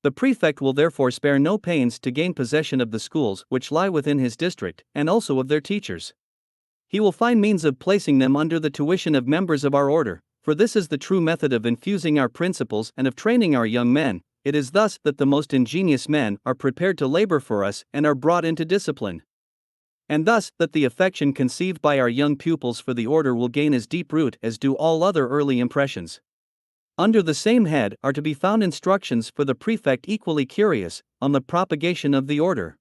[SPEAKER 1] The prefect will therefore spare no pains to gain possession of the schools which lie within his district, and also of their teachers. He will find means of placing them under the tuition of members of our order, for this is the true method of infusing our principles and of training our young men. It is thus that the most ingenious men are prepared to labor for us and are brought into discipline. And thus that the affection conceived by our young pupils for the order will gain as deep root as do all other early impressions. Under the same head are to be found instructions for the prefect equally curious, on the propagation of the order.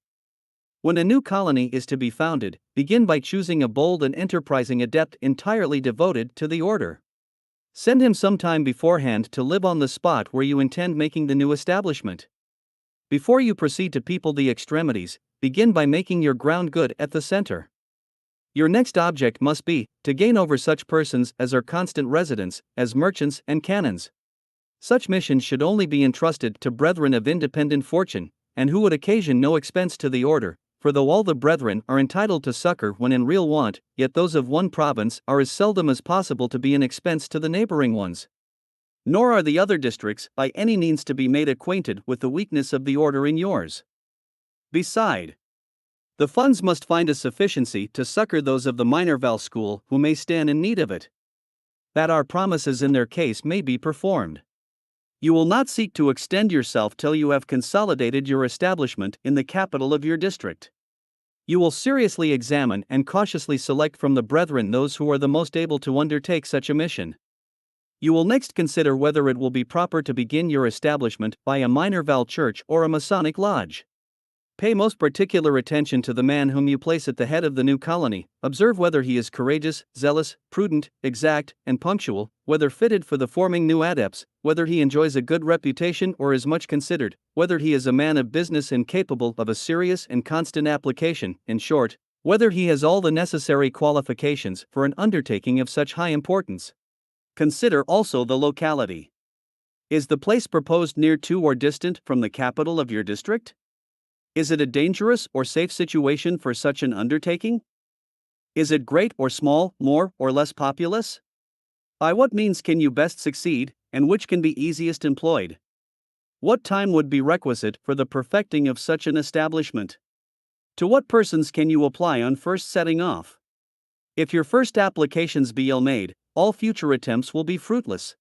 [SPEAKER 1] When a new colony is to be founded, begin by choosing a bold and enterprising adept entirely devoted to the order. Send him some time beforehand to live on the spot where you intend making the new establishment. Before you proceed to people the extremities, begin by making your ground good at the center. Your next object must be to gain over such persons as are constant residents, as merchants and canons. Such missions should only be entrusted to brethren of independent fortune, and who would occasion no expense to the order, for though all the brethren are entitled to succor when in real want, yet those of one province are as seldom as possible to be an expense to the neighboring ones. Nor are the other districts by any means to be made acquainted with the weakness of the order in yours. Beside, the funds must find a sufficiency to succor those of the minor val school who may stand in need of it, that our promises in their case may be performed. You will not seek to extend yourself till you have consolidated your establishment in the capital of your district. You will seriously examine and cautiously select from the brethren those who are the most able to undertake such a mission. You will next consider whether it will be proper to begin your establishment by a minor val church or a Masonic lodge. Pay most particular attention to the man whom you place at the head of the new colony. Observe whether he is courageous, zealous, prudent, exact, and punctual, whether fitted for the forming new adepts, whether he enjoys a good reputation or is much considered, whether he is a man of business and capable of a serious and constant application, in short, whether he has all the necessary qualifications for an undertaking of such high importance. Consider also the locality. Is the place proposed near to or distant from the capital of your district? Is it a dangerous or safe situation for such an undertaking? Is it great or small, more or less populous? By what means can you best succeed, and which can be easiest employed? What time would be requisite for the perfecting of such an establishment? To what persons can you apply on first setting off? If your first applications be ill-made, all future attempts will be fruitless.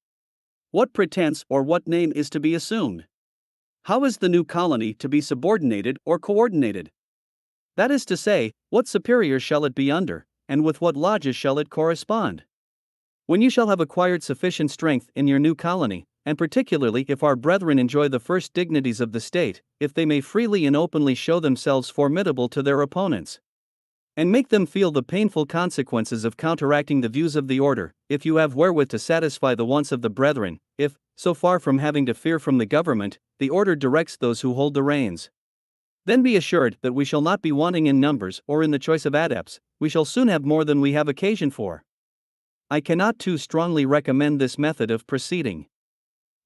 [SPEAKER 1] What pretense or what name is to be assumed? How is the new colony to be subordinated or coordinated? That is to say, what superiors shall it be under, and with what lodges shall it correspond? When you shall have acquired sufficient strength in your new colony, and particularly if our brethren enjoy the first dignities of the state, if they may freely and openly show themselves formidable to their opponents, and make them feel the painful consequences of counteracting the views of the order, if you have wherewith to satisfy the wants of the brethren, if, so far from having to fear from the government, the order directs those who hold the reins, then be assured that we shall not be wanting in numbers or in the choice of adepts. We shall soon have more than we have occasion for. I cannot too strongly recommend this method of proceeding.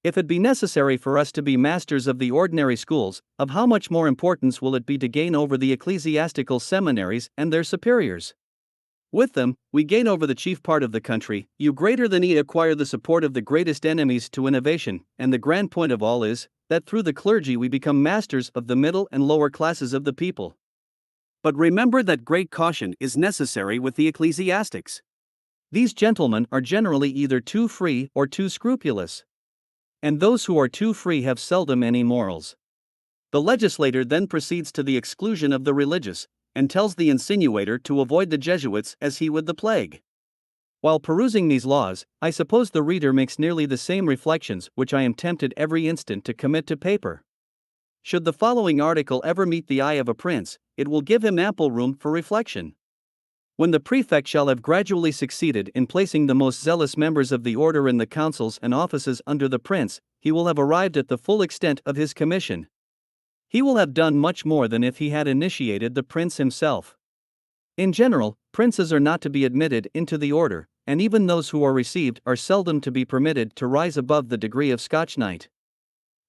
[SPEAKER 1] If it be necessary for us to be masters of the ordinary schools, of how much more importance will it be to gain over the ecclesiastical seminaries and their superiors? With them, we gain over the chief part of the country. You greater than ye acquire the support of the greatest enemies to innovation, and the grand point of all is, that through the clergy we become masters of the middle and lower classes of the people. But remember that great caution is necessary with the ecclesiastics. These gentlemen are generally either too free or too scrupulous. And those who are too free have seldom any morals. The legislator then proceeds to the exclusion of the religious, and tells the insinuator to avoid the Jesuits as he would the plague. While perusing these laws, I suppose the reader makes nearly the same reflections which I am tempted every instant to commit to paper. Should the following article ever meet the eye of a prince, it will give him ample room for reflection. When the prefect shall have gradually succeeded in placing the most zealous members of the order in the councils and offices under the prince, he will have arrived at the full extent of his commission. He will have done much more than if he had initiated the prince himself. In general, princes are not to be admitted into the order, and even those who are received are seldom to be permitted to rise above the degree of Scotch Knight.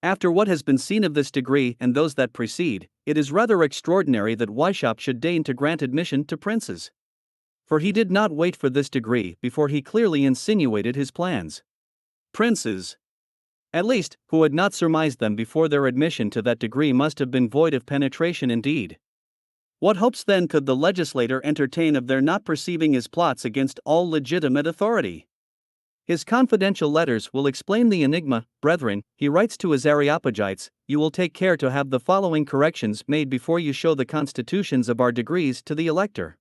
[SPEAKER 1] After what has been seen of this degree and those that precede, it is rather extraordinary that Wishop should deign to grant admission to princes. For he did not wait for this degree before he clearly insinuated his plans. Princes, at least, who had not surmised them before their admission to that degree must have been void of penetration indeed. What hopes then could the legislator entertain of their not perceiving his plots against all legitimate authority? His confidential letters will explain the enigma. Brethren, he writes to his Areopagites, you will take care to have the following corrections made before you show the constitutions of our degrees to the elector.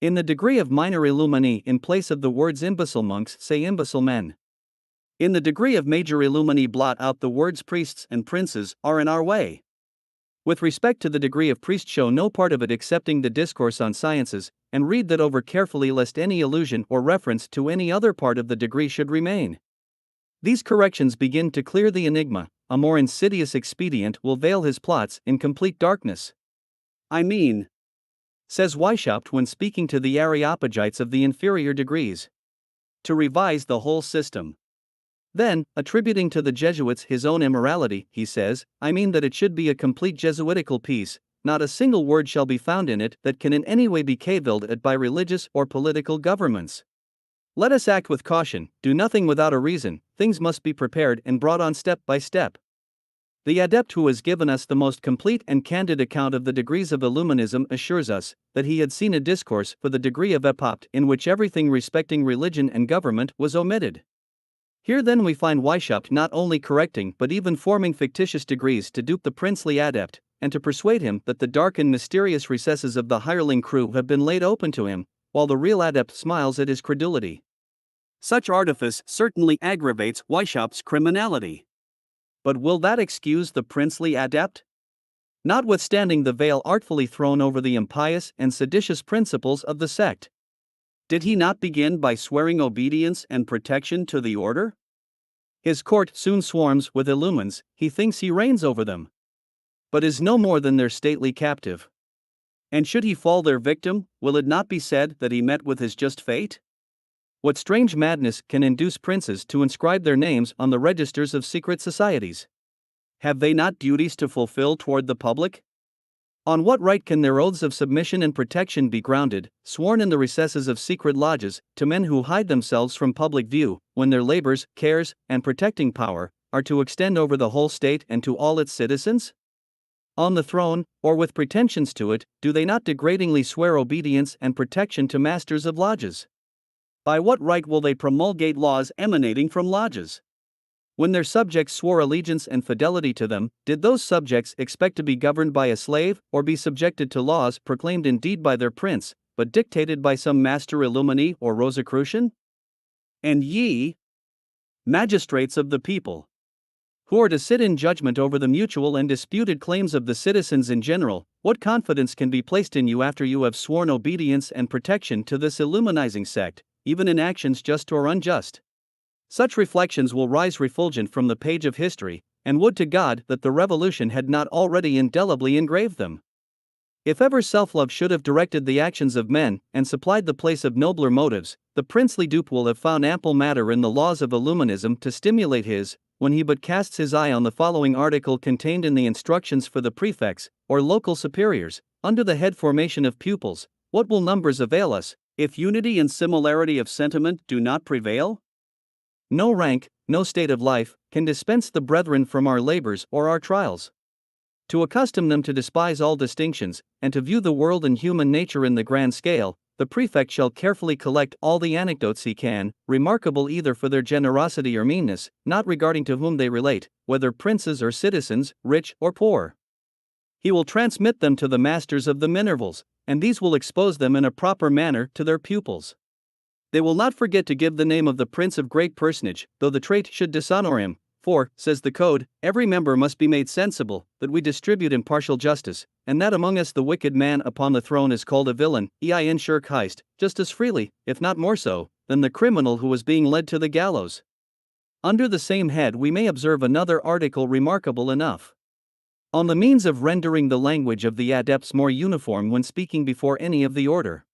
[SPEAKER 1] In the degree of minor illumini, in place of the words imbecile monks, say imbecile men. In the degree of major illumini, blot out the words priests and princes are in our way. With respect to the degree of priest, show no part of it excepting the discourse on sciences, and read that over carefully lest any allusion or reference to any other part of the degree should remain. These corrections begin to clear the enigma. A more insidious expedient will veil his plots in complete darkness. I mean, says Weishaupt when speaking to the Areopagites of the inferior degrees. To revise the whole system. Then, attributing to the Jesuits his own immorality, he says, I mean that it should be a complete Jesuitical peace, not a single word shall be found in it that can in any way be cavilled at by religious or political governments. Let us act with caution, do nothing without a reason, things must be prepared and brought on step by step. The adept who has given us the most complete and candid account of the degrees of Illuminism assures us that he had seen a discourse for the degree of Epopt in which everything respecting religion and government was omitted. Here then we find Weishaupt not only correcting but even forming fictitious degrees to dupe the princely adept, and to persuade him that the dark and mysterious recesses of the hireling crew have been laid open to him, while the real adept smiles at his credulity. Such artifice certainly aggravates Weishaupt's criminality. But will that excuse the princely adept? Notwithstanding the veil artfully thrown over the impious and seditious principles of the sect, did he not begin by swearing obedience and protection to the order? His court soon swarms with illumines, he thinks he reigns over them, but is no more than their stately captive. And should he fall their victim, will it not be said that he met with his just fate? What strange madness can induce princes to inscribe their names on the registers of secret societies? Have they not duties to fulfill toward the public? On what right can their oaths of submission and protection be grounded, sworn in the recesses of secret lodges, to men who hide themselves from public view, when their labors, cares, and protecting power are to extend over the whole state and to all its citizens? On the throne, or with pretensions to it, do they not degradingly swear obedience and protection to masters of lodges? By what right will they promulgate laws emanating from lodges? When their subjects swore allegiance and fidelity to them, did those subjects expect to be governed by a slave, or be subjected to laws proclaimed indeed by their prince, but dictated by some master Illumini or Rosicrucian? And ye, magistrates of the people, who are to sit in judgment over the mutual and disputed claims of the citizens in general, what confidence can be placed in you after you have sworn obedience and protection to this illuminizing sect, even in actions just or unjust? Such reflections will rise refulgent from the page of history, and would to God that the Revolution had not already indelibly engraved them. If ever self-love should have directed the actions of men, and supplied the place of nobler motives, the princely dupe will have found ample matter in the laws of Illuminism to stimulate his, when he but casts his eye on the following article contained in the instructions for the prefects, or local superiors, under the head Formation of Pupils: what will numbers avail us, if unity and similarity of sentiment do not prevail? No rank, no state of life, can dispense the brethren from our labors or our trials. To accustom them to despise all distinctions, and to view the world and human nature in the grand scale, the prefect shall carefully collect all the anecdotes he can, remarkable either for their generosity or meanness, not regarding to whom they relate, whether princes or citizens, rich or poor. He will transmit them to the masters of the minervals, and these will expose them in a proper manner to their pupils. They will not forget to give the name of the prince of great personage, though the trait should dishonor him, for, says the code, every member must be made sensible that we distribute impartial justice, and that among us the wicked man upon the throne is called a villain, ein shirk heist, just as freely, if not more so, than the criminal who was being led to the gallows. Under the same head we may observe another article remarkable enough. On the means of rendering the language of the adepts more uniform when speaking before any of the order,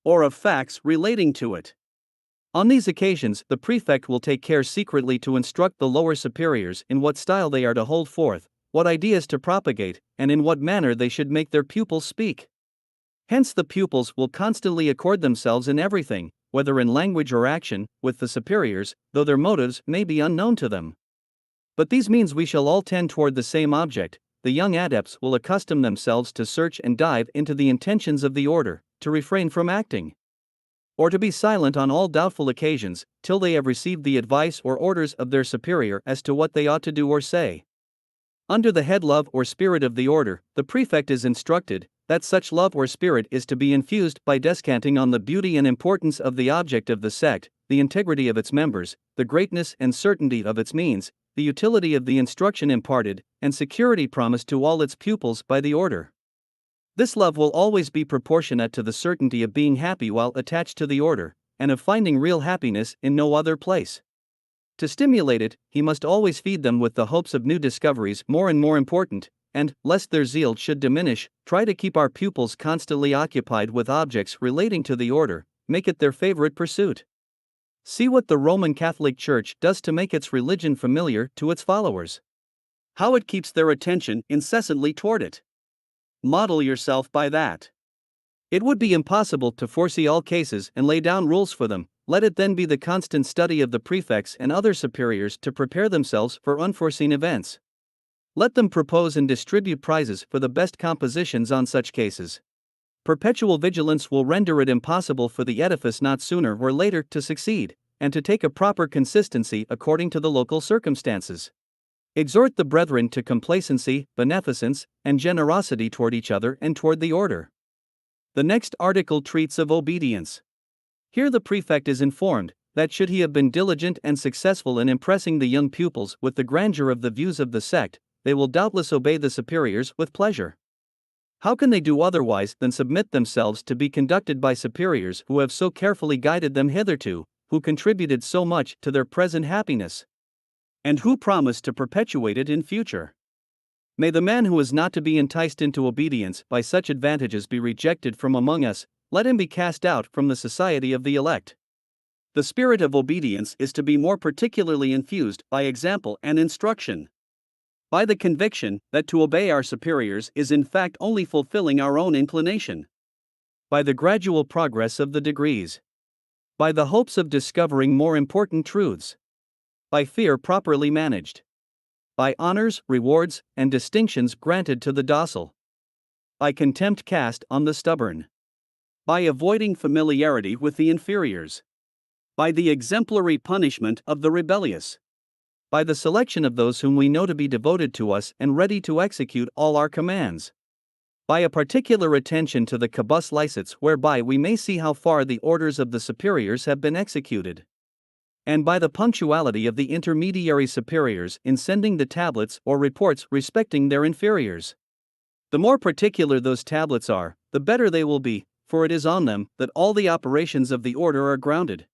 [SPEAKER 1] or of facts relating to it. On these occasions, the prefect will take care secretly to instruct the lower superiors in what style they are to hold forth, what ideas to propagate, and in what manner they should make their pupils speak. Hence the pupils will constantly accord themselves in everything, whether in language or action, with the superiors, though their motives may be unknown to them. But these means we shall all tend toward the same object. The young adepts will accustom themselves to search and dive into the intentions of the order, to refrain from acting, or to be silent on all doubtful occasions, till they have received the advice or orders of their superior as to what they ought to do or say. Under the head love or spirit of the order, the prefect is instructed that such love or spirit is to be infused by descanting on the beauty and importance of the object of the sect, the integrity of its members, the greatness and certainty of its means, the utility of the instruction imparted, and security promised to all its pupils by the order. This love will always be proportionate to the certainty of being happy while attached to the order, and of finding real happiness in no other place. To stimulate it, he must always feed them with the hopes of new discoveries more and more important, and, lest their zeal should diminish, try to keep our pupils constantly occupied with objects relating to the order, make it their favorite pursuit. See what the Roman Catholic Church does to make its religion familiar to its followers. How it keeps their attention incessantly toward it. Model yourself by that. It would be impossible to foresee all cases and lay down rules for them. Let it then be the constant study of the prefects and other superiors to prepare themselves for unforeseen events. Let them propose and distribute prizes for the best compositions on such cases. Perpetual vigilance will render it impossible for the edifice not sooner or later to succeed, and to take a proper consistency according to the local circumstances. Exhort the brethren to complacency, beneficence, and generosity toward each other and toward the order. The next article treats of obedience. Here the prefect is informed that should he have been diligent and successful in impressing the young pupils with the grandeur of the views of the sect, they will doubtless obey the superiors with pleasure. How can they do otherwise than submit themselves to be conducted by superiors who have so carefully guided them hitherto, who contributed so much to their present happiness, and who promise to perpetuate it in future? May the man who is not to be enticed into obedience by such advantages be rejected from among us, let him be cast out from the society of the elect. The spirit of obedience is to be more particularly infused by example and instruction. By the conviction that to obey our superiors is in fact only fulfilling our own inclination. By the gradual progress of the degrees. By the hopes of discovering more important truths. By fear properly managed. By honors, rewards, and distinctions granted to the docile. By contempt cast on the stubborn. By avoiding familiarity with the inferiors. By the exemplary punishment of the rebellious. By the selection of those whom we know to be devoted to us and ready to execute all our commands. By a particular attention to the cabus licets, whereby we may see how far the orders of the superiors have been executed. And by the punctuality of the intermediary superiors in sending the tablets or reports respecting their inferiors. The more particular those tablets are, the better they will be, for it is on them that all the operations of the order are grounded.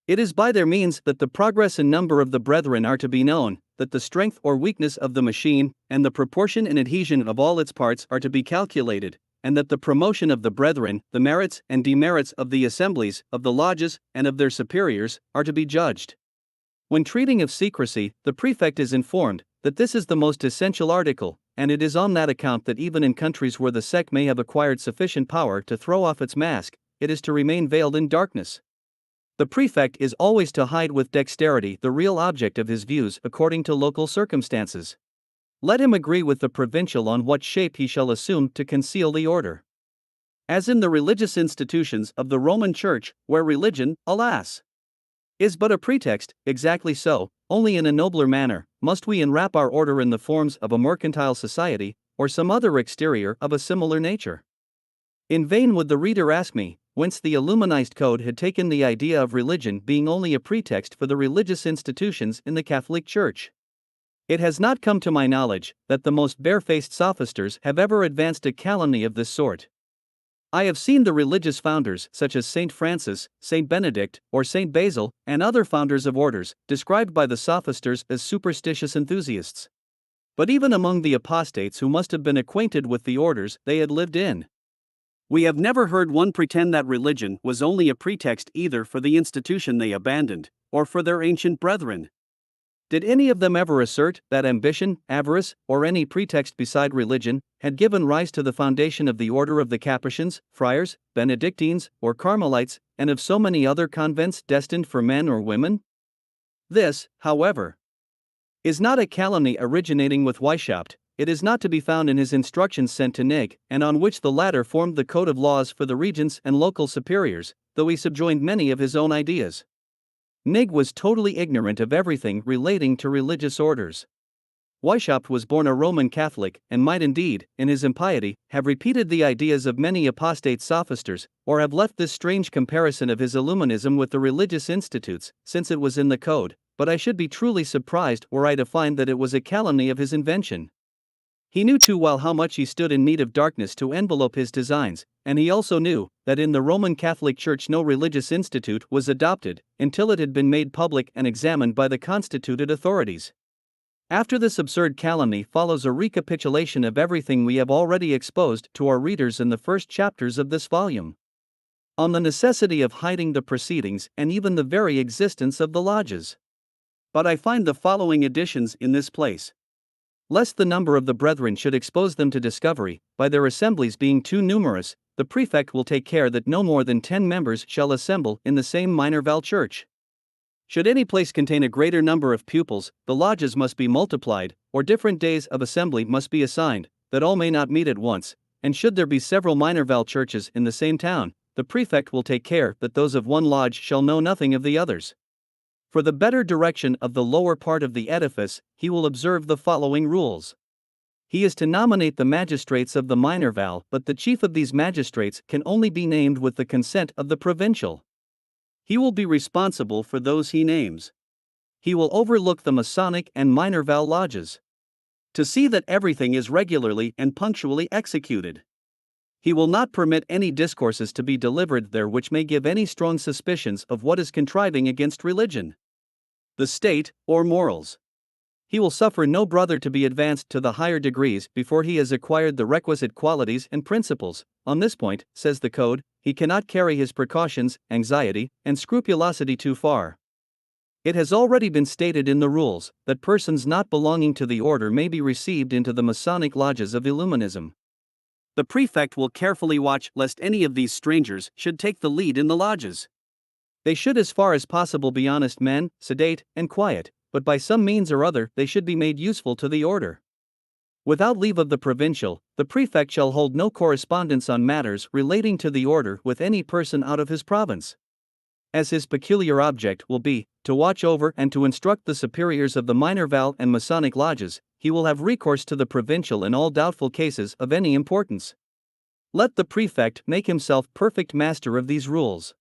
[SPEAKER 1] It is by their means that the progress and number of the brethren are to be known, that the strength or weakness of the machine, and the proportion and adhesion of all its parts are to be calculated, and that the promotion of the brethren, the merits and demerits of the assemblies, of the lodges, and of their superiors, are to be judged. When treating of secrecy, the prefect is informed that this is the most essential article, and it is on that account that even in countries where the sect may have acquired sufficient power to throw off its mask, it is to remain veiled in darkness. The prefect is always to hide with dexterity the real object of his views according to local circumstances. Let him agree with the provincial on what shape he shall assume to conceal the order. As in the religious institutions of the Roman Church, where religion, alas, is but a pretext, exactly so, only in a nobler manner, must we enwrap our order in the forms of a mercantile society, or some other exterior of a similar nature. In vain would the reader ask me, whence the Illuminized Code had taken the idea of religion being only a pretext for the religious institutions in the Catholic Church. It has not come to my knowledge that the most barefaced sophisters have ever advanced a calumny of this sort. I have seen the religious founders, such as Saint Francis, Saint Benedict, or Saint Basil, and other founders of orders, described by the sophisters as superstitious enthusiasts. But even among the apostates who must have been acquainted with the orders they had lived in, we have never heard one pretend that religion was only a pretext either for the institution they abandoned, or for their ancient brethren. Did any of them ever assert that ambition, avarice, or any pretext beside religion, had given rise to the foundation of the order of the Capuchins, Friars, Benedictines, or Carmelites, and of so many other convents destined for men or women? This, however, is not a calumny originating with Weishaupt. It is not to be found in his instructions sent to Nig, and on which the latter formed the code of laws for the regents and local superiors, though he subjoined many of his own ideas. Nig was totally ignorant of everything relating to religious orders. Weishaupt was born a Roman Catholic, and might indeed, in his impiety, have repeated the ideas of many apostate sophisters, or have left this strange comparison of his Illuminism with the religious institutes, since it was in the code, but I should be truly surprised were I to find that it was a calumny of his invention. He knew too well how much he stood in need of darkness to envelope his designs, and he also knew that in the Roman Catholic Church no religious institute was adopted until it had been made public and examined by the constituted authorities. After this absurd calumny follows a recapitulation of everything we have already exposed to our readers in the first chapters of this volume, on the necessity of hiding the proceedings and even the very existence of the lodges. But I find the following additions in this place. Lest the number of the brethren should expose them to discovery, by their assemblies being too numerous, the prefect will take care that no more than 10 members shall assemble in the same minor val church. Should any place contain a greater number of pupils, the lodges must be multiplied, or different days of assembly must be assigned, that all may not meet at once, and should there be several minor val churches in the same town, the prefect will take care that those of one lodge shall know nothing of the others. For the better direction of the lower part of the edifice, he will observe the following rules. He is to nominate the magistrates of the minor val, but the chief of these magistrates can only be named with the consent of the provincial. He will be responsible for those he names. He will overlook the Masonic and minor val lodges, to see that everything is regularly and punctually executed. He will not permit any discourses to be delivered there which may give any strong suspicions of what is contriving against religion, the state, or morals. He will suffer no brother to be advanced to the higher degrees before he has acquired the requisite qualities and principles. On this point, says the Code, he cannot carry his precautions, anxiety, and scrupulosity too far. It has already been stated in the rules that persons not belonging to the order may be received into the Masonic lodges of Illuminism. The prefect will carefully watch lest any of these strangers should take the lead in the lodges. They should as far as possible be honest men, sedate, and quiet, but by some means or other they should be made useful to the order. Without leave of the provincial, the prefect shall hold no correspondence on matters relating to the order with any person out of his province. As his peculiar object will be to watch over and to instruct the superiors of the minor val and Masonic lodges, he will have recourse to the provincial in all doubtful cases of any importance. Let the prefect make himself perfect master of these rules.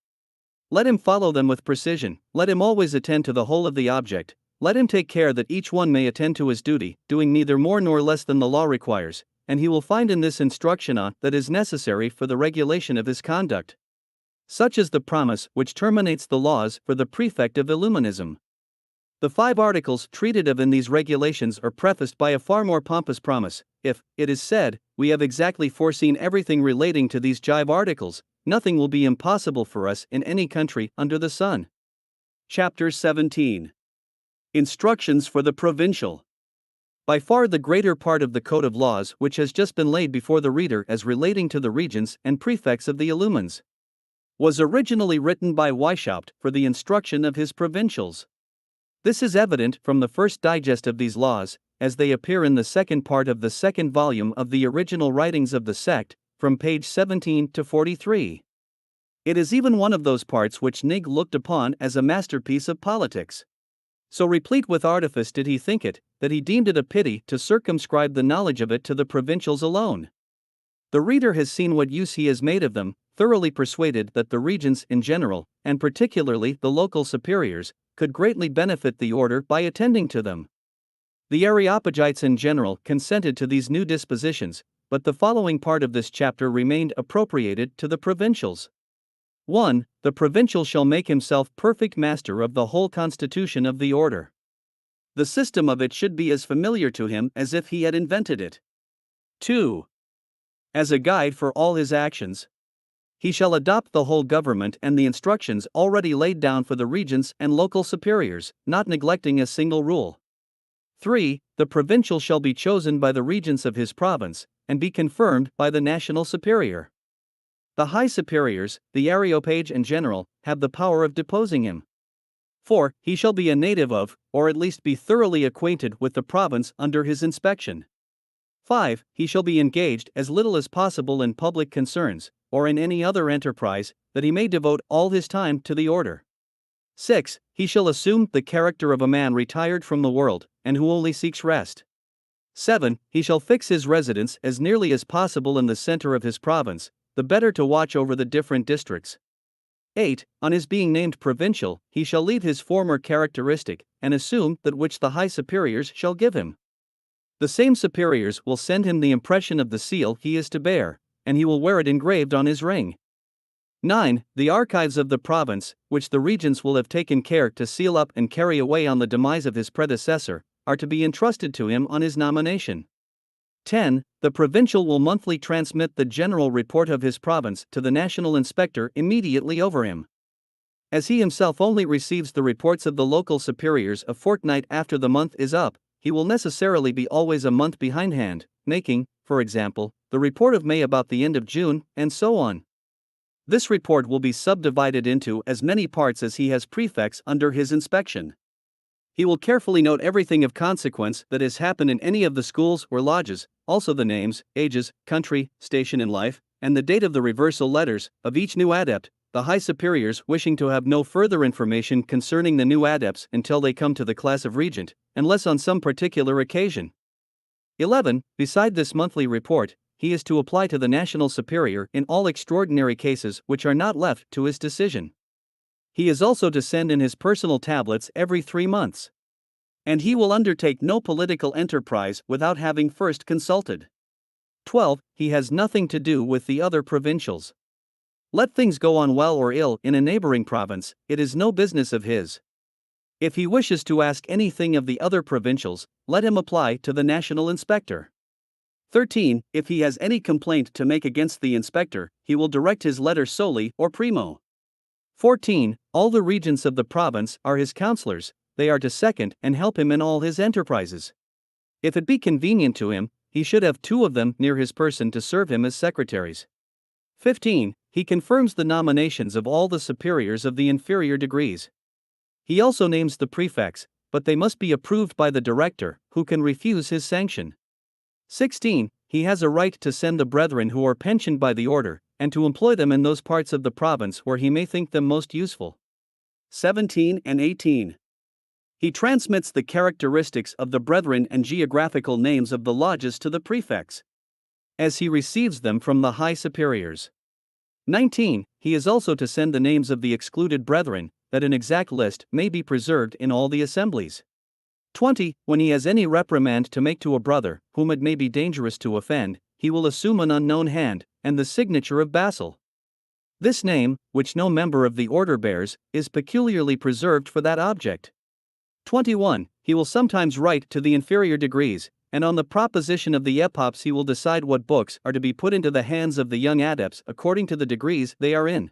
[SPEAKER 1] Let him follow them with precision, let him always attend to the whole of the object, let him take care that each one may attend to his duty, doing neither more nor less than the law requires, and he will find in this instruction that is necessary for the regulation of his conduct. Such is the promise which terminates the laws for the prefect of Illuminism. The 5 articles treated of in these regulations are prefaced by a far more pompous promise. If, it is said, we have exactly foreseen everything relating to these 5 articles, nothing will be impossible for us in any country under the sun. Chapter 17. Instructions for the Provincial. By far the greater part of the Code of Laws which has just been laid before the reader as relating to the regents and prefects of the Illumines was originally written by Weishaupt for the instruction of his provincials. This is evident from the first digest of these laws, as they appear in the second part of the second volume of the original writings of the sect, from page 17 to 43. It is even one of those parts which Nig looked upon as a masterpiece of politics. So replete with artifice did he think it, that he deemed it a pity to circumscribe the knowledge of it to the provincials alone. The reader has seen what use he has made of them, thoroughly persuaded that the regents in general, and particularly the local superiors, could greatly benefit the order by attending to them. The Areopagites in general consented to these new dispositions, but the following part of this chapter remained appropriated to the provincials. 1. The provincial shall make himself perfect master of the whole constitution of the order. The system of it should be as familiar to him as if he had invented it. 2. As a guide for all his actions, he shall adopt the whole government and the instructions already laid down for the regents and local superiors, not neglecting a single rule. 3. The provincial shall be chosen by the regents of his province, and be confirmed by the national superior. The high superiors, the Areopage in general, have the power of deposing him. 4. He shall be a native of, or at least be thoroughly acquainted with the province under his inspection. 5. He shall be engaged as little as possible in public concerns, or in any other enterprise, that he may devote all his time to the order. 6. He shall assume the character of a man retired from the world, and who only seeks rest. 7. He shall fix his residence as nearly as possible in the center of his province, the better to watch over the different districts. 8. On his being named provincial, he shall leave his former characteristic, and assume that which the high superiors shall give him. The same superiors will send him the impression of the seal he is to bear, and he will wear it engraved on his ring. 9. The archives of the province, which the regents will have taken care to seal up and carry away on the demise of his predecessor, are to be entrusted to him on his nomination. 10. The provincial will monthly transmit the general report of his province to the national inspector immediately over him. As he himself only receives the reports of the local superiors a fortnight after the month is up, he will necessarily be always a month behindhand, making, for example, the report of May about the end of June, and so on. This report will be subdivided into as many parts as he has prefects under his inspection. He will carefully note everything of consequence that has happened in any of the schools or lodges, also the names, ages, country, station in life, and the date of the reversal letters of each new adept, the high superiors wishing to have no further information concerning the new adepts until they come to the class of regent, unless on some particular occasion. 11. Beside this monthly report, he is to apply to the national superior in all extraordinary cases which are not left to his decision. He is also to send in his personal tablets every 3 months. And he will undertake no political enterprise without having first consulted. 12. He has nothing to do with the other provincials. Let things go on well or ill in a neighboring province, it is no business of his. If he wishes to ask anything of the other provincials, let him apply to the national inspector. 13. If he has any complaint to make against the inspector, he will direct his letter solely or primo. 14. All the regents of the province are his counselors, they are to second and help him in all his enterprises. If it be convenient to him, he should have 2 of them near his person to serve him as secretaries. 15. He confirms the nominations of all the superiors of the inferior degrees. He also names the prefects, but they must be approved by the director, who can refuse his sanction. 16. He has a right to send the brethren who are pensioned by the order, and to employ them in those parts of the province where he may think them most useful. 17 and 18. He transmits the characteristics of the brethren and geographical names of the lodges to the prefects, as he receives them from the high superiors. 19. He is also to send the names of the excluded brethren, that an exact list may be preserved in all the assemblies. 20. When he has any reprimand to make to a brother, whom it may be dangerous to offend, he will assume an unknown hand, and the signature of Basil. This name, which no member of the order bears, is peculiarly preserved for that object. 21. He will sometimes write to the inferior degrees, and on the proposition of the epops he will decide what books are to be put into the hands of the young adepts according to the degrees they are in.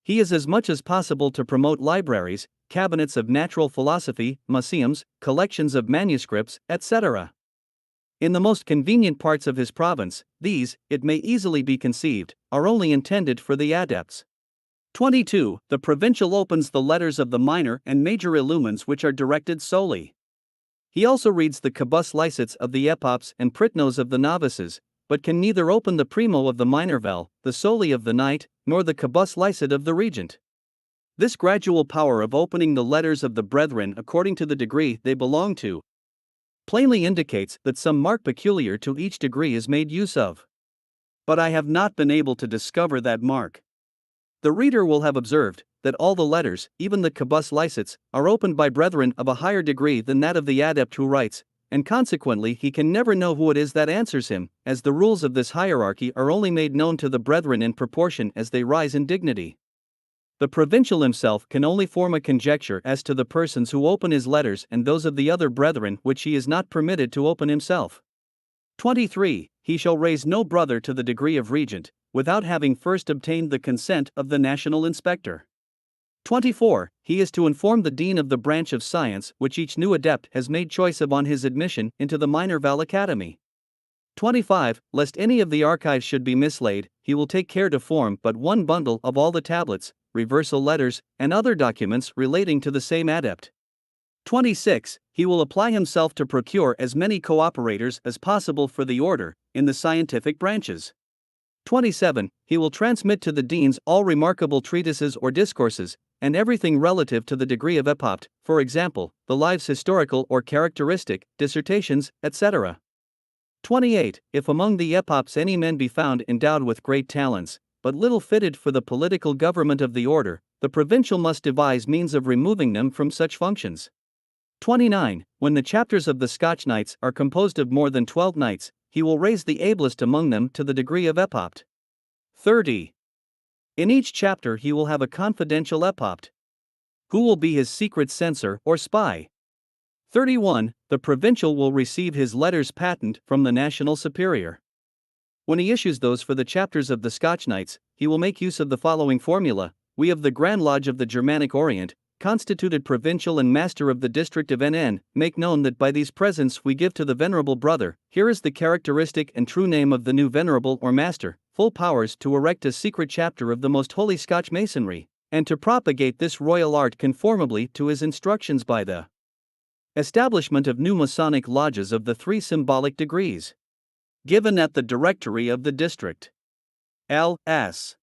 [SPEAKER 1] He is as much as possible to promote libraries, cabinets of natural philosophy, museums, collections of manuscripts, etc. In the most convenient parts of his province, these, it may easily be conceived, are only intended for the adepts. 22. The provincial opens the letters of the minor and major illumines which are directed solely. He also reads the cabus licets of the epops and pritnos of the novices, but can neither open the primo of the minor vel, the soli of the knight, nor the cabus licet of the regent. This gradual power of opening the letters of the brethren according to the degree they belong to plainly indicates that some mark peculiar to each degree is made use of. But I have not been able to discover that mark. The reader will have observed that all the letters, even the cabus licets, are opened by brethren of a higher degree than that of the adept who writes, and consequently he can never know who it is that answers him, as the rules of this hierarchy are only made known to the brethren in proportion as they rise in dignity. The provincial himself can only form a conjecture as to the persons who open his letters and those of the other brethren which he is not permitted to open himself. 23. He shall raise no brother to the degree of regent, without having first obtained the consent of the national inspector. 24. He is to inform the dean of the branch of science which each new adept has made choice of on his admission into the minor val academy. 25. Lest any of the archives should be mislaid, he will take care to form but one bundle of all the tablets, reversal letters, and other documents relating to the same adept. 26. He will apply himself to procure as many cooperators as possible for the order, in the scientific branches. 27. He will transmit to the deans all remarkable treatises or discourses, and everything relative to the degree of epopt, for example, the lives historical or characteristic, dissertations, etc. 28. If among the epops any men be found endowed with great talents, but little fitted for the political government of the order, the provincial must devise means of removing them from such functions. 29. When the chapters of the Scotch knights are composed of more than 12 knights, he will raise the ablest among them to the degree of epopt. 30. In each chapter he will have a confidential epopt, who will be his secret censor or spy. 31. The provincial will receive his letters patent from the national superior. When he issues those for the chapters of the Scotch Knights, he will make use of the following formula: we of the Grand Lodge of the Germanic Orient, constituted provincial and master of the district of NN, make known that by these presents we give to the venerable brother, here is the characteristic and true name of the new venerable or master, full powers to erect a secret chapter of the most holy Scotch masonry, and to propagate this royal art conformably to his instructions by the establishment of new Masonic lodges of the 3 symbolic degrees. Given at the Directory of the District. L.S.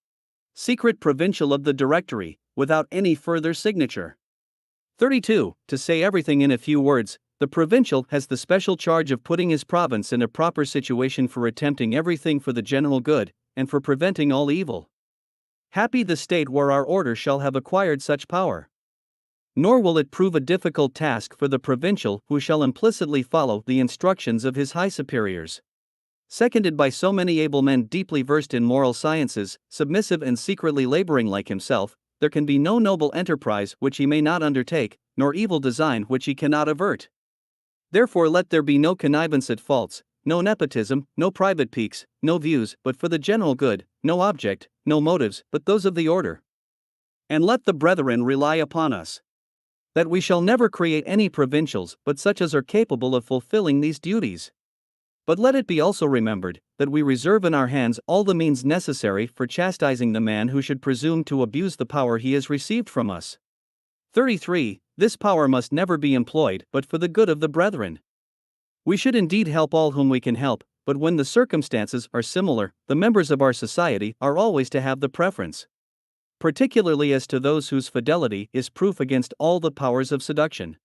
[SPEAKER 1] Secret Provincial of the Directory, without any further signature. 32. To say everything in a few words, the provincial has the special charge of putting his province in a proper situation for attempting everything for the general good, and for preventing all evil. Happy the state where our order shall have acquired such power. Nor will it prove a difficult task for the provincial who shall implicitly follow the instructions of his high superiors. Seconded by so many able men deeply versed in moral sciences, submissive and secretly laboring like himself, there can be no noble enterprise which he may not undertake, nor evil design which he cannot avert. Therefore let there be no connivance at faults, no nepotism, no private piques, no views but for the general good, no object, no motives but those of the order. And let the brethren rely upon us, that we shall never create any provincials but such as are capable of fulfilling these duties. But let it be also remembered, that we reserve in our hands all the means necessary for chastising the man who should presume to abuse the power he has received from us. 33. This power must never be employed but for the good of the brethren. We should indeed help all whom we can help, but when the circumstances are similar, the members of our society are always to have the preference, particularly as to those whose fidelity is proof against all the powers of seduction.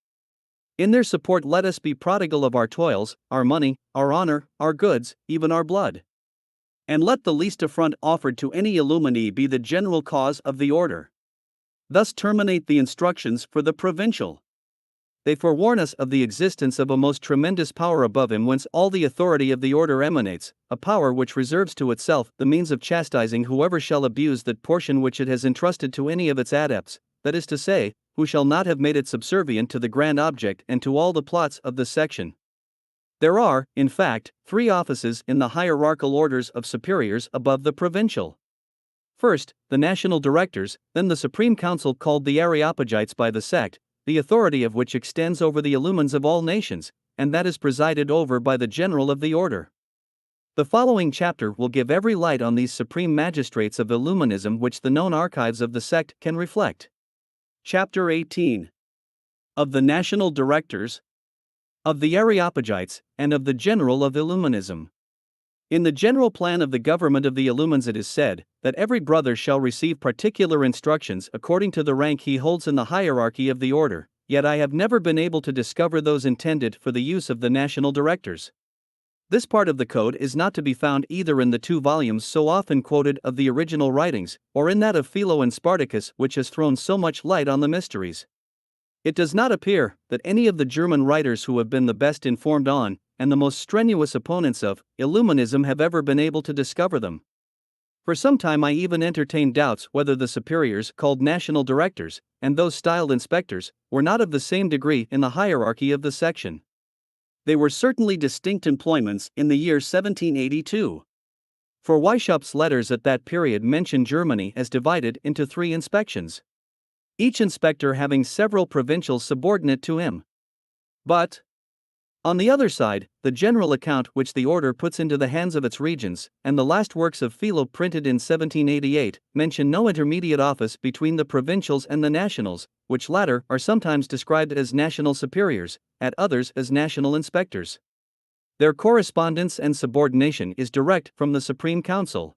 [SPEAKER 1] In their support let us be prodigal of our toils, our money, our honor, our goods, even our blood. And let the least affront offered to any illuminee be the general cause of the order. Thus terminate the instructions for the provincial. They forewarn us of the existence of a most tremendous power above him whence all the authority of the order emanates, a power which reserves to itself the means of chastising whoever shall abuse that portion which it has entrusted to any of its adepts, that is to say, who shall not have made it subservient to the grand object and to all the plots of the section. There are, in fact, 3 offices in the hierarchical orders of superiors above the provincial. First, the national directors, then the Supreme Council called the Areopagites by the sect, the authority of which extends over the illumines of all nations, and that is presided over by the general of the order. The following chapter will give every light on these supreme magistrates of illuminism which the known archives of the sect can reflect. Chapter 18. Of the national directors, of the Areopagites, and of the general of illuminism. In the general plan of the government of the illumines it is said, that every brother shall receive particular instructions according to the rank he holds in the hierarchy of the order, yet I have never been able to discover those intended for the use of the national directors. This part of the code is not to be found either in the 2 volumes so often quoted of the original writings, or in that of Philo and Spartacus which has thrown so much light on the mysteries. It does not appear that any of the German writers who have been the best informed on, and the most strenuous opponents of, Illuminism have ever been able to discover them. For some time I even entertained doubts whether the superiors called national directors, and those styled inspectors, were not of the same degree in the hierarchy of the section. They were certainly distinct employments in the year 1782. For Weishaupt's letters at that period mention Germany as divided into 3 inspections, each inspector having several provincials subordinate to him. But, on the other side, the general account which the order puts into the hands of its regents, and the last works of Philo printed in 1788, mention no intermediate office between the provincials and the nationals, which latter are sometimes described as national superiors, at others as national inspectors. Their correspondence and subordination is direct from the Supreme Council.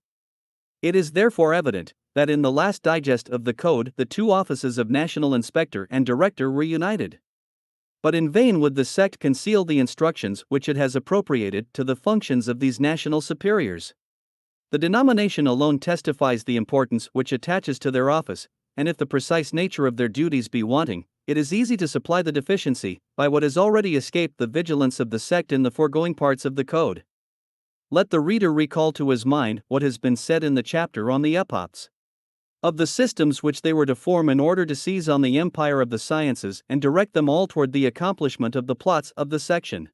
[SPEAKER 1] It is therefore evident that in the last digest of the Code the 2 offices of national inspector and director were united. But in vain would the sect conceal the instructions which it has appropriated to the functions of these national superiors. The denomination alone testifies the importance which attaches to their office, and if the precise nature of their duties be wanting, it is easy to supply the deficiency by what has already escaped the vigilance of the sect in the foregoing parts of the Code. Let the reader recall to his mind what has been said in the chapter on the epophs. of the systems which they were to form in order to seize on the empire of the sciences and direct them all toward the accomplishment of the plots of the section.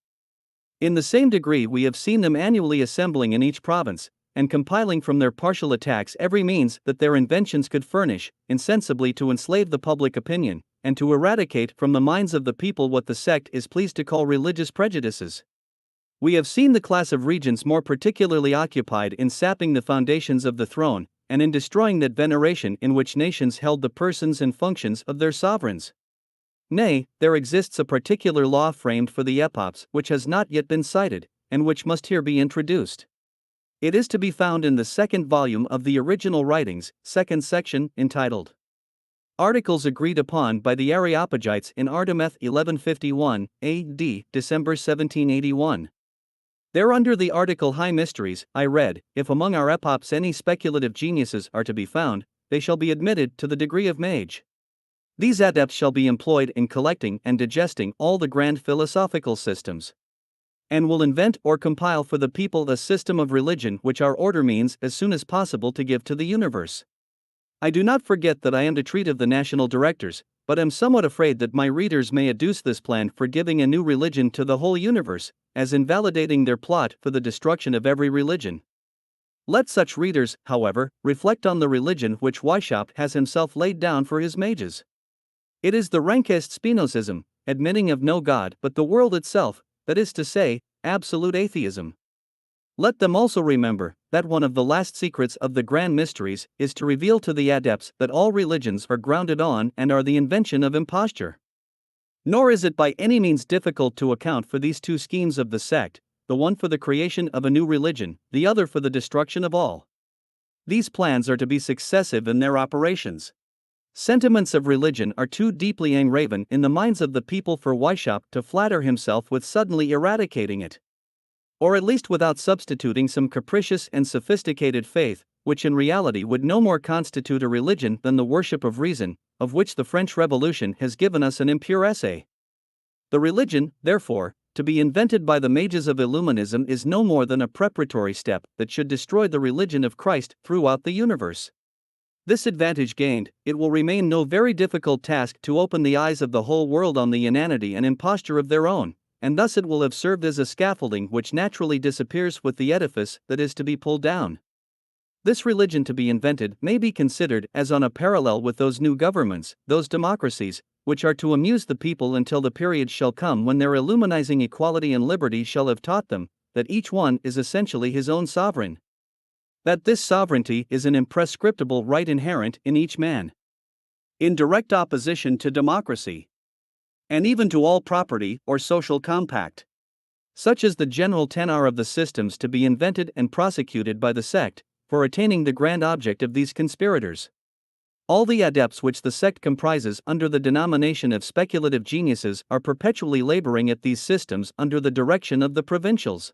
[SPEAKER 1] In the same degree, we have seen them annually assembling in each province, and compiling from their partial attacks every means that their inventions could furnish, insensibly to enslave the public opinion, and to eradicate from the minds of the people what the sect is pleased to call religious prejudices. We have seen the class of regents more particularly occupied in sapping the foundations of the throne, and in destroying that veneration in which nations held the persons and functions of their sovereigns. Nay, there exists a particular law framed for the epochs which has not yet been cited, and which must here be introduced. It is to be found in the second volume of the original writings, second section, entitled Articles agreed upon by the Areopagites in Artemeth 1151, A.D., December 1781. There under the article High Mysteries, I read, if among our epochs any speculative geniuses are to be found, they shall be admitted to the degree of mage. These adepts shall be employed in collecting and digesting all the grand philosophical systems, and will invent or compile for the people a system of religion which our order means as soon as possible to give to the universe. I do not forget that I am to treat of the national directors, but am somewhat afraid that my readers may adduce this plan for giving a new religion to the whole universe, as invalidating their plot for the destruction of every religion. Let such readers, however, reflect on the religion which Weishaupt has himself laid down for his mages. It is the rankest Spinozism, admitting of no God but the world itself, that is to say, absolute atheism. Let them also remember that one of the last secrets of the grand mysteries is to reveal to the adepts that all religions are grounded on and are the invention of imposture. Nor is it by any means difficult to account for these two schemes of the sect, the one for the creation of a new religion, the other for the destruction of all. These plans are to be successive in their operations. Sentiments of religion are too deeply engraven in the minds of the people for Weishaupt to flatter himself with suddenly eradicating it, or at least without substituting some capricious and sophisticated faith, which in reality would no more constitute a religion than the worship of reason, of which the French Revolution has given us an impure essay. The religion, therefore, to be invented by the mages of Illuminism is no more than a preparatory step that should destroy the religion of Christ throughout the universe. This advantage gained, it will remain no very difficult task to open the eyes of the whole world on the inanity and imposture of their own, and thus it will have served as a scaffolding which naturally disappears with the edifice that is to be pulled down. This religion to be invented may be considered as on a parallel with those new governments, those democracies, which are to amuse the people until the period shall come when their illuminizing equality and liberty shall have taught them that each one is essentially his own sovereign, that this sovereignty is an imprescriptible right inherent in each man, in direct opposition to democracy, and even to all property or social compact. Such is the general tenor of the systems to be invented and prosecuted by the sect, for attaining the grand object of these conspirators. All the adepts which the sect comprises under the denomination of speculative geniuses are perpetually laboring at these systems under the direction of the provincials.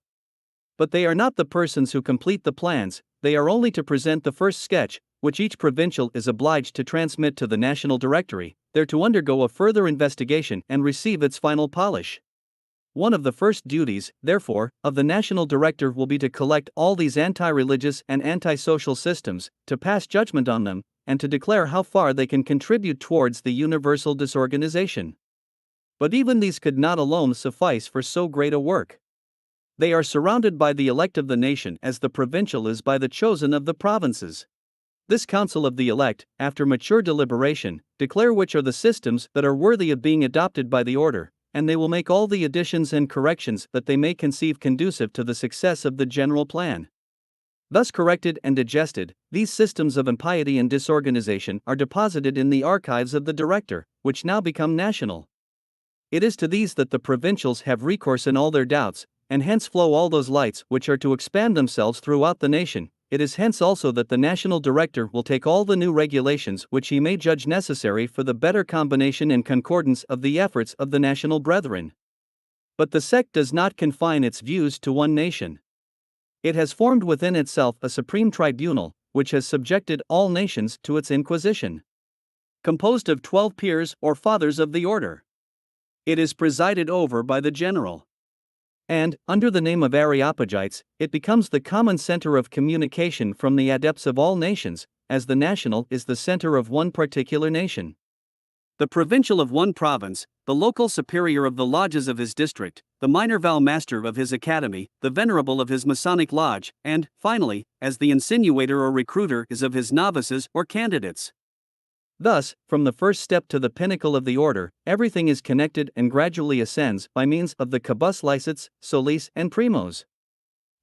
[SPEAKER 1] But they are not the persons who complete the plans, they are only to present the first sketch, which each provincial is obliged to transmit to the National Directory, there to undergo a further investigation and receive its final polish. One of the first duties, therefore, of the National Director will be to collect all these anti-religious and anti-social systems, to pass judgment on them, and to declare how far they can contribute towards the universal disorganization. But even these could not alone suffice for so great a work. They are surrounded by the elect of the nation as the provincial is by the chosen of the provinces. This council of the elect, after mature deliberation, declare which are the systems that are worthy of being adopted by the order, and they will make all the additions and corrections that they may conceive conducive to the success of the general plan. Thus corrected and digested, these systems of impiety and disorganization are deposited in the archives of the director, which now become national. It is to these that the provincials have recourse in all their doubts, and hence flow all those lights which are to expand themselves throughout the nation. It is hence also that the National Director will take all the new regulations which he may judge necessary for the better combination and concordance of the efforts of the national brethren. But the sect does not confine its views to one nation. It has formed within itself a supreme tribunal, which has subjected all nations to its inquisition. Composed of 12 peers or fathers of the order, it is presided over by the general. And, under the name of Areopagites, it becomes the common center of communication from the adepts of all nations, as the national is the center of one particular nation. The provincial of one province, the local superior of the lodges of his district, the minor vow master of his academy, the venerable of his Masonic lodge, and, finally, as the insinuator or recruiter is of his novices or candidates. Thus, from the first step to the pinnacle of the order, everything is connected and gradually ascends by means of the cabus licets, solis, and primos.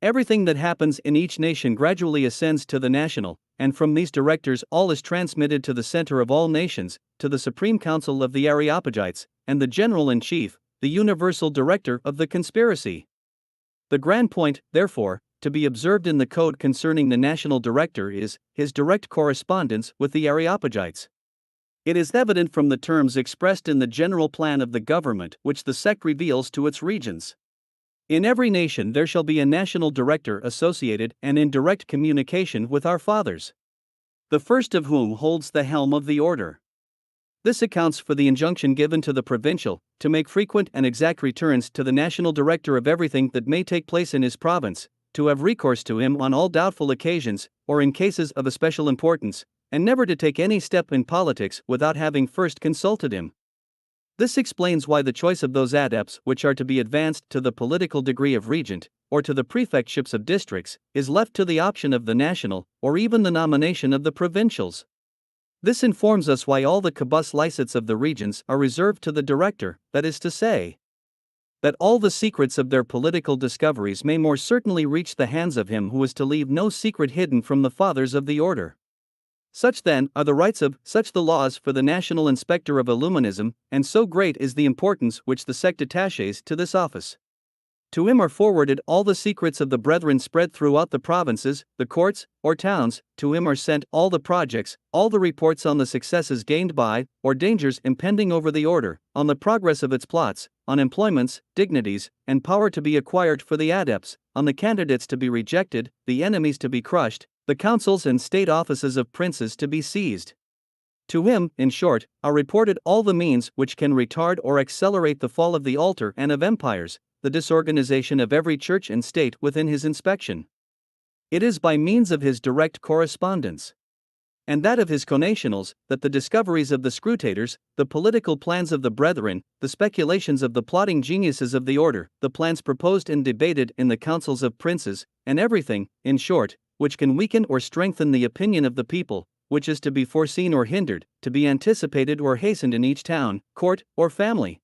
[SPEAKER 1] Everything that happens in each nation gradually ascends to the national, and from these directors all is transmitted to the center of all nations, to the Supreme Council of the Areopagites, and the General-in-Chief, the universal director of the conspiracy. The grand point, therefore, to be observed in the code concerning the national director is his direct correspondence with the Areopagites. It is evident from the terms expressed in the general plan of the government which the sect reveals to its regions. In every nation there shall be a national director associated and in direct communication with our fathers, the first of whom holds the helm of the order. This accounts for the injunction given to the provincial to make frequent and exact returns to the national director of everything that may take place in his province, to have recourse to him on all doubtful occasions or in cases of especial importance, and never to take any step in politics without having first consulted him. This explains why the choice of those adepts which are to be advanced to the political degree of regent, or to the prefectships of districts, is left to the option of the national, or even the nomination of the provincials. This informs us why all the cabus licets of the regions are reserved to the director, that is to say, that all the secrets of their political discoveries may more certainly reach the hands of him who is to leave no secret hidden from the fathers of the order. Such then are the rights of, such the laws for the national inspector of Illuminism, and so great is the importance which the sect attaches to this office. To him are forwarded all the secrets of the brethren spread throughout the provinces, the courts, or towns. To him are sent all the projects, all the reports on the successes gained by, or dangers impending over the order, on the progress of its plots, on employments, dignities, and power to be acquired for the adepts, on the candidates to be rejected, the enemies to be crushed, the councils and state offices of princes to be seized. To him, in short, are reported all the means which can retard or accelerate the fall of the altar and of empires, the disorganization of every church and state within his inspection. It is by means of his direct correspondence, and that of his connationals, that the discoveries of the scrutators, the political plans of the brethren, the speculations of the plotting geniuses of the order, the plans proposed and debated in the councils of princes, and everything, in short, which can weaken or strengthen the opinion of the people, which is to be foreseen or hindered, to be anticipated or hastened in each town, court, or family,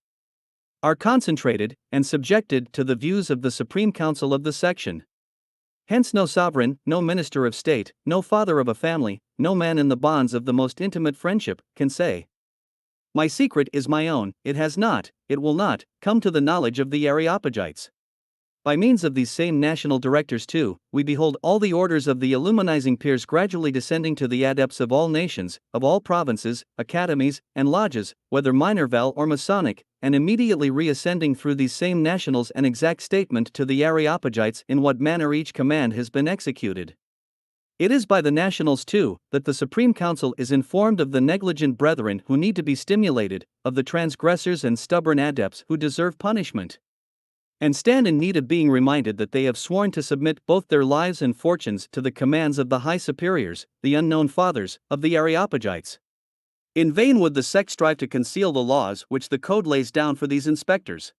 [SPEAKER 1] are concentrated and subjected to the views of the Supreme Council of the section. Hence no sovereign, no minister of state, no father of a family, no man in the bonds of the most intimate friendship, can say, "My secret is my own." It has not, it will not, come to the knowledge of the Areopagites. By means of these same national directors too, we behold all the orders of the illuminizing peers gradually descending to the adepts of all nations, of all provinces, academies, and lodges, whether minor val or Masonic, and immediately reascending through these same nationals an exact statement to the Areopagites in what manner each command has been executed. It is by the nationals too, that the Supreme Council is informed of the negligent brethren who need to be stimulated, of the transgressors and stubborn adepts who deserve punishment, and stand in need of being reminded that they have sworn to submit both their lives and fortunes to the commands of the high superiors, the unknown fathers, of the Areopagites. In vain would the sect strive to conceal the laws which the code lays down for these inspectors.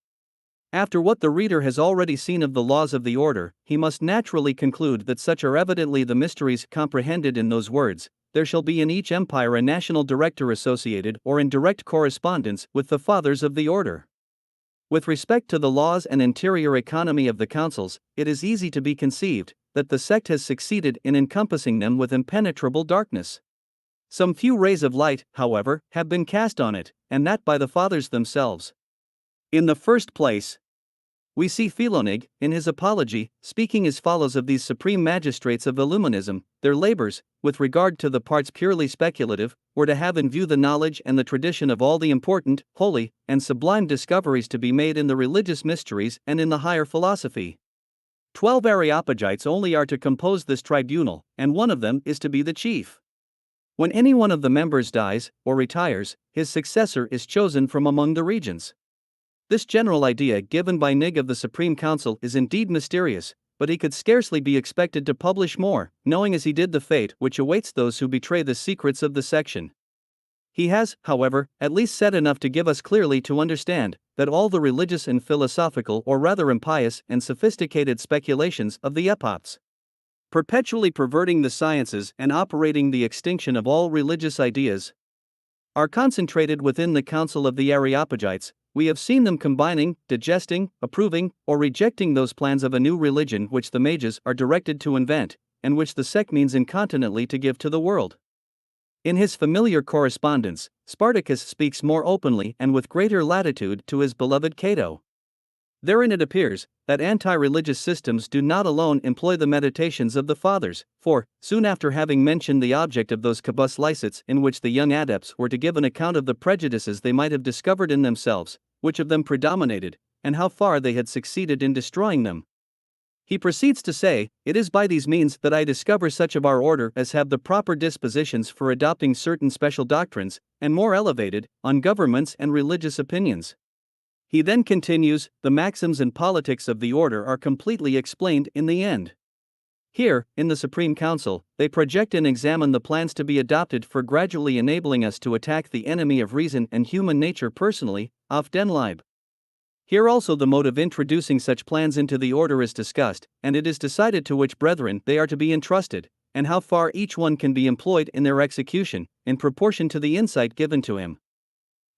[SPEAKER 1] After what the reader has already seen of the laws of the order, he must naturally conclude that such are evidently the mysteries comprehended in those words: "There shall be in each empire a national director associated or in direct correspondence with the fathers of the order." With respect to the laws and interior economy of the councils, it is easy to be conceived that the sect has succeeded in encompassing them with impenetrable darkness. Some few rays of light, however, have been cast on it, and that by the fathers themselves. In the first place, we see Philonig, in his Apology, speaking as follows of these supreme magistrates of Illuminism: "Their labors, with regard to the parts purely speculative, were to have in view the knowledge and the tradition of all the important, holy, and sublime discoveries to be made in the religious mysteries and in the higher philosophy. 12 Areopagites only are to compose this tribunal, and one of them is to be the chief. When any one of the members dies, or retires, his successor is chosen from among the regents." This general idea given by Nig of the Supreme Council is indeed mysterious, but he could scarcely be expected to publish more, knowing as he did the fate which awaits those who betray the secrets of the section. He has, however, at least said enough to give us clearly to understand that all the religious and philosophical, or rather impious and sophisticated speculations of the epochs, perpetually perverting the sciences and operating the extinction of all religious ideas, are concentrated within the council of the Areopagites. We have seen them combining, digesting, approving, or rejecting those plans of a new religion which the mages are directed to invent, and which the sect means incontinently to give to the world. In his familiar correspondence, Spartacus speaks more openly and with greater latitude to his beloved Cato. Therein it appears that anti-religious systems do not alone employ the meditations of the fathers, for, soon after having mentioned the object of those cabus licets in which the young adepts were to give an account of the prejudices they might have discovered in themselves, which of them predominated, and how far they had succeeded in destroying them, he proceeds to say, "It is by these means that I discover such of our order as have the proper dispositions for adopting certain special doctrines, and more elevated, on governments and religious opinions." He then continues, "The maxims and politics of the order are completely explained in the end. Here, in the Supreme Council, they project and examine the plans to be adopted for gradually enabling us to attack the enemy of reason and human nature personally, auf den Leib. Here also the mode of introducing such plans into the order is discussed, and it is decided to which brethren they are to be entrusted, and how far each one can be employed in their execution, in proportion to the insight given to him."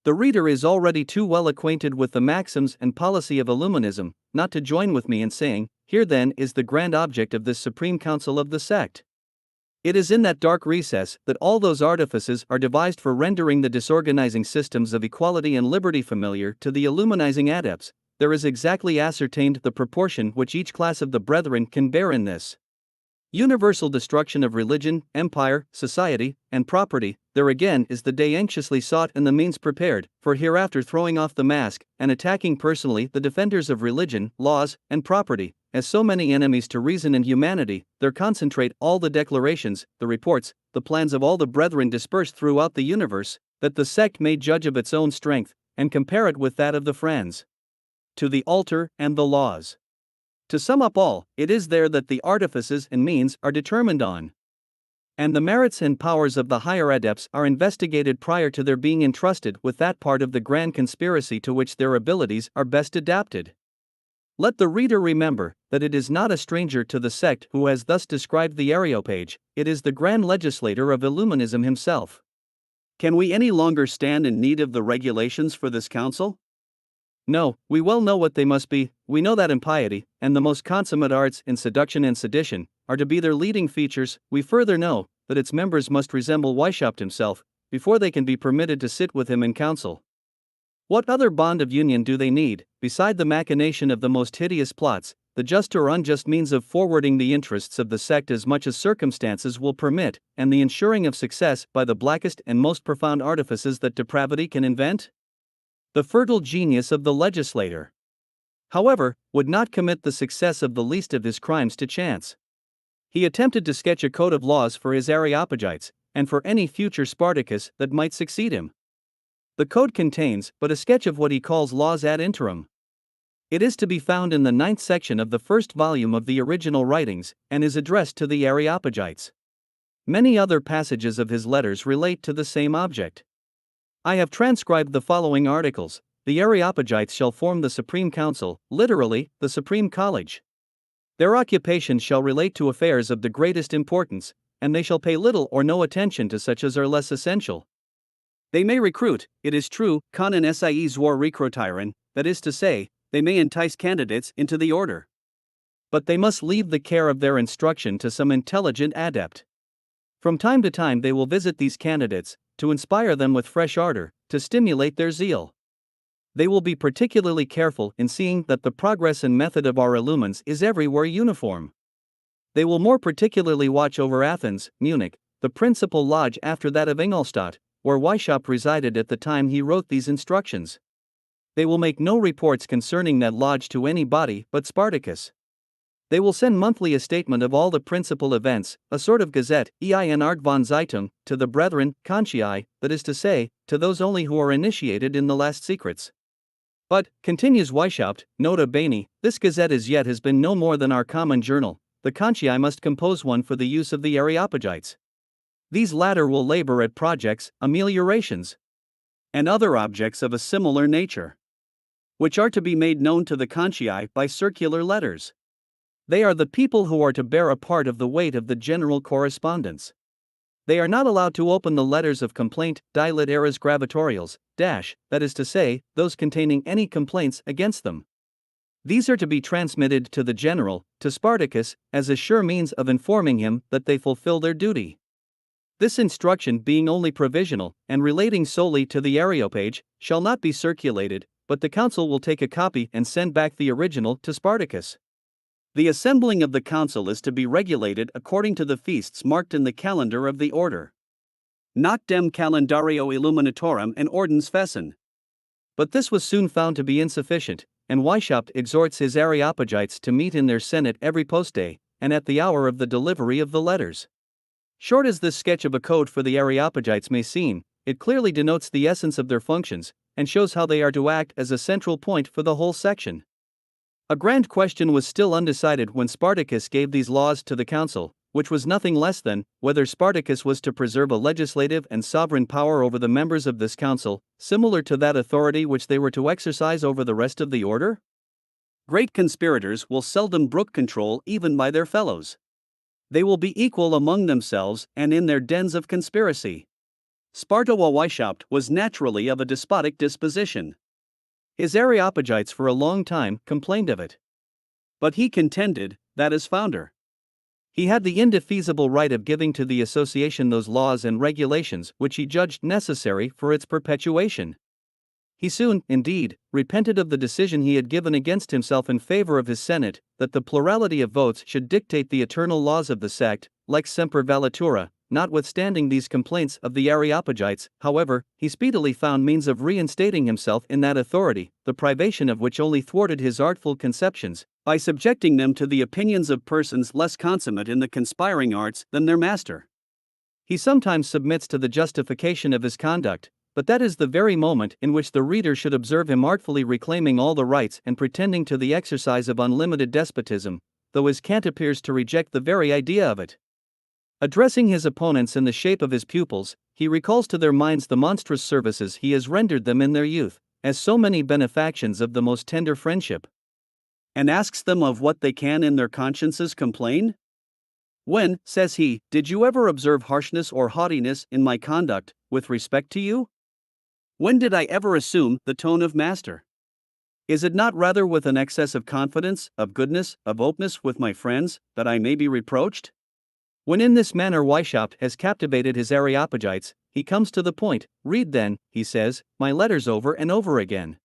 [SPEAKER 1] The reader is already too well acquainted with the maxims and policy of Illuminism, not to join with me in saying, here then is the grand object of this Supreme Council of the sect. It is in that dark recess that all those artifices are devised for rendering the disorganizing systems of equality and liberty familiar to the illuminizing adepts. There is exactly ascertained the proportion which each class of the brethren can bear in this universal destruction of religion, empire, society, and property. There again is the day anxiously sought and the means prepared, for hereafter throwing off the mask, and attacking personally the defenders of religion, laws, and property, as so many enemies to reason and humanity. There concentrate all the declarations, the reports, the plans of all the brethren dispersed throughout the universe, that the sect may judge of its own strength, and compare it with that of the friends. To the altar and the laws. To sum up all, it is there that the artifices and means are determined on, and the merits and powers of the higher adepts are investigated prior to their being entrusted with that part of the grand conspiracy to which their abilities are best adapted. Let the reader remember that it is not a stranger to the sect who has thus described the Areopage, it is the grand legislator of Illuminism himself. Can we any longer stand in need of the regulations for this council? No, we well know what they must be. We know that impiety, and the most consummate arts in seduction and sedition, are to be their leading features. We further know that its members must resemble Weishaupt himself, before they can be permitted to sit with him in council. What other bond of union do they need, beside the machination of the most hideous plots, the just or unjust means of forwarding the interests of the sect as much as circumstances will permit, and the ensuring of success by the blackest and most profound artifices that depravity can invent? The fertile genius of the legislator, however, would not commit the success of the least of his crimes to chance. He attempted to sketch a code of laws for his Areopagites, and for any future Spartacus that might succeed him. The code contains but a sketch of what he calls laws ad interim. It is to be found in the 9th section of the first volume of the original writings, and is addressed to the Areopagites. Many other passages of his letters relate to the same object. I have transcribed the following articles. The Areopagites shall form the Supreme Council, literally, the Supreme College. Their occupations shall relate to affairs of the greatest importance, and they shall pay little or no attention to such as are less essential. They may recruit, it is true, können sie zwar rekrutieren, that is to say, they may entice candidates into the order. But they must leave the care of their instruction to some intelligent adept. From time to time they will visit these candidates, to inspire them with fresh ardor, to stimulate their zeal. They will be particularly careful in seeing that the progress and method of our illumines is everywhere uniform. They will more particularly watch over Athens, Munich, the principal lodge after that of Ingolstadt, where Weishaupt resided at the time he wrote these instructions. They will make no reports concerning that lodge to any body but Spartacus. They will send monthly a statement of all the principal events, a sort of gazette, ein Art von Zeitung, to the brethren, conscii, that is to say, to those only who are initiated in the last secrets. But, continues Weishaupt, nota bene, this gazette as yet has been no more than our common journal, the Conchii must compose one for the use of the Areopagites. These latter will labor at projects, ameliorations, and other objects of a similar nature, which are to be made known to the Conchii by circular letters. They are the people who are to bear a part of the weight of the general correspondence. They are not allowed to open the letters of complaint, dilit eras gravatorials, that is to say, those containing any complaints against them. These are to be transmitted to the general, to Spartacus, as a sure means of informing him that they fulfill their duty. This instruction being only provisional, and relating solely to the Areopage, shall not be circulated, but the council will take a copy and send back the original to Spartacus. The assembling of the council is to be regulated according to the feasts marked in the calendar of the order. Noctem calendario illuminatorum and ordens fessen. But this was soon found to be insufficient, and Weishaupt exhorts his Areopagites to meet in their senate every post-day, and at the hour of the delivery of the letters. Short as this sketch of a code for the Areopagites may seem, it clearly denotes the essence of their functions, and shows how they are to act as a central point for the whole section. A grand question was still undecided when Spartacus gave these laws to the council, which was nothing less than whether Spartacus was to preserve a legislative and sovereign power over the members of this council, similar to that authority which they were to exercise over the rest of the order. Great conspirators will seldom brook control even by their fellows. They will be equal among themselves and in their dens of conspiracy. Sparta Weishaupt was naturally of a despotic disposition. His Areopagites for a long time complained of it. But he contended that as founder, he had the indefeasible right of giving to the association those laws and regulations which he judged necessary for its perpetuation. He soon, indeed, repented of the decision he had given against himself in favor of his Senate, that the plurality of votes should dictate the eternal laws of the sect, lex semper valetura. Notwithstanding these complaints of the Areopagites, however, he speedily found means of reinstating himself in that authority, the privation of which only thwarted his artful conceptions, by subjecting them to the opinions of persons less consummate in the conspiring arts than their master. He sometimes submits to the justification of his conduct, but that is the very moment in which the reader should observe him artfully reclaiming all the rights and pretending to the exercise of unlimited despotism, though his cant appears to reject the very idea of it. Addressing his opponents in the shape of his pupils, he recalls to their minds the monstrous services he has rendered them in their youth, as so many benefactions of the most tender friendship, and asks them of what they can in their consciences complain? When, says he, did you ever observe harshness or haughtiness in my conduct, with respect to you? When did I ever assume the tone of master? Is it not rather with an excess of confidence, of goodness, of openness with my friends, that I may be reproached? When in this manner Weishaupt has captivated his Areopagites, he comes to the point. Read then, he says, my letters over and over again.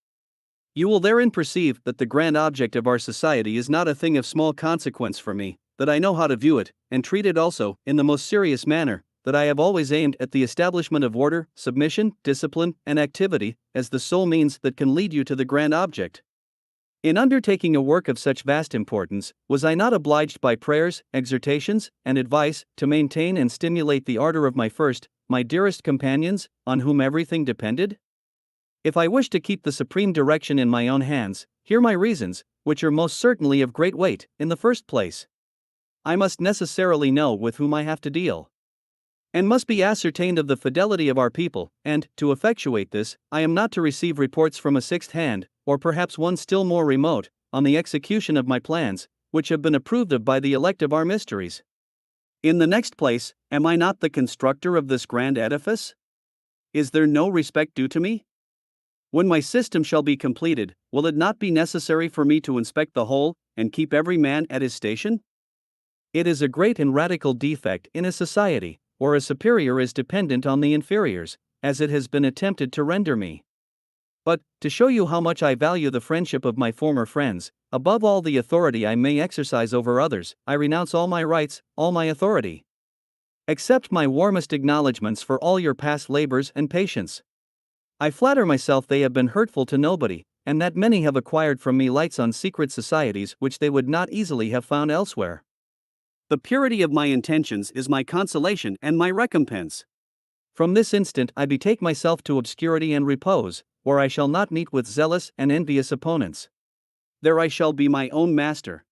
[SPEAKER 1] You will therein perceive that the grand object of our society is not a thing of small consequence for me, that I know how to view it, and treat it also, in the most serious manner, that I have always aimed at the establishment of order, submission, discipline, and activity, as the sole means that can lead you to the grand object. In undertaking a work of such vast importance, was I not obliged by prayers, exhortations, and advice, to maintain and stimulate the ardor of my first, my dearest companions, on whom everything depended? If I wish to keep the supreme direction in my own hands, hear my reasons, which are most certainly of great weight. In the first place, I must necessarily know with whom I have to deal, and must be ascertained of the fidelity of our people, and, to effectuate this, I am not to receive reports from a sixth hand, or perhaps one still more remote, on the execution of my plans, which have been approved of by the elect of our mysteries. In the next place, am I not the constructor of this grand edifice? Is there no respect due to me? When my system shall be completed, will it not be necessary for me to inspect the whole, and keep every man at his station? It is a great and radical defect in a society, where a superior is dependent on the inferiors, as it has been attempted to render me. But, to show you how much I value the friendship of my former friends, above all the authority I may exercise over others, I renounce all my rights, all my authority. Accept my warmest acknowledgments for all your past labors and patience. I flatter myself they have been hurtful to nobody, and that many have acquired from me lights on secret societies which they would not easily have found elsewhere. The purity of my intentions is my consolation and my recompense. From this instant I betake myself to obscurity and repose, where I shall not meet with zealous and envious opponents. There I shall be my own master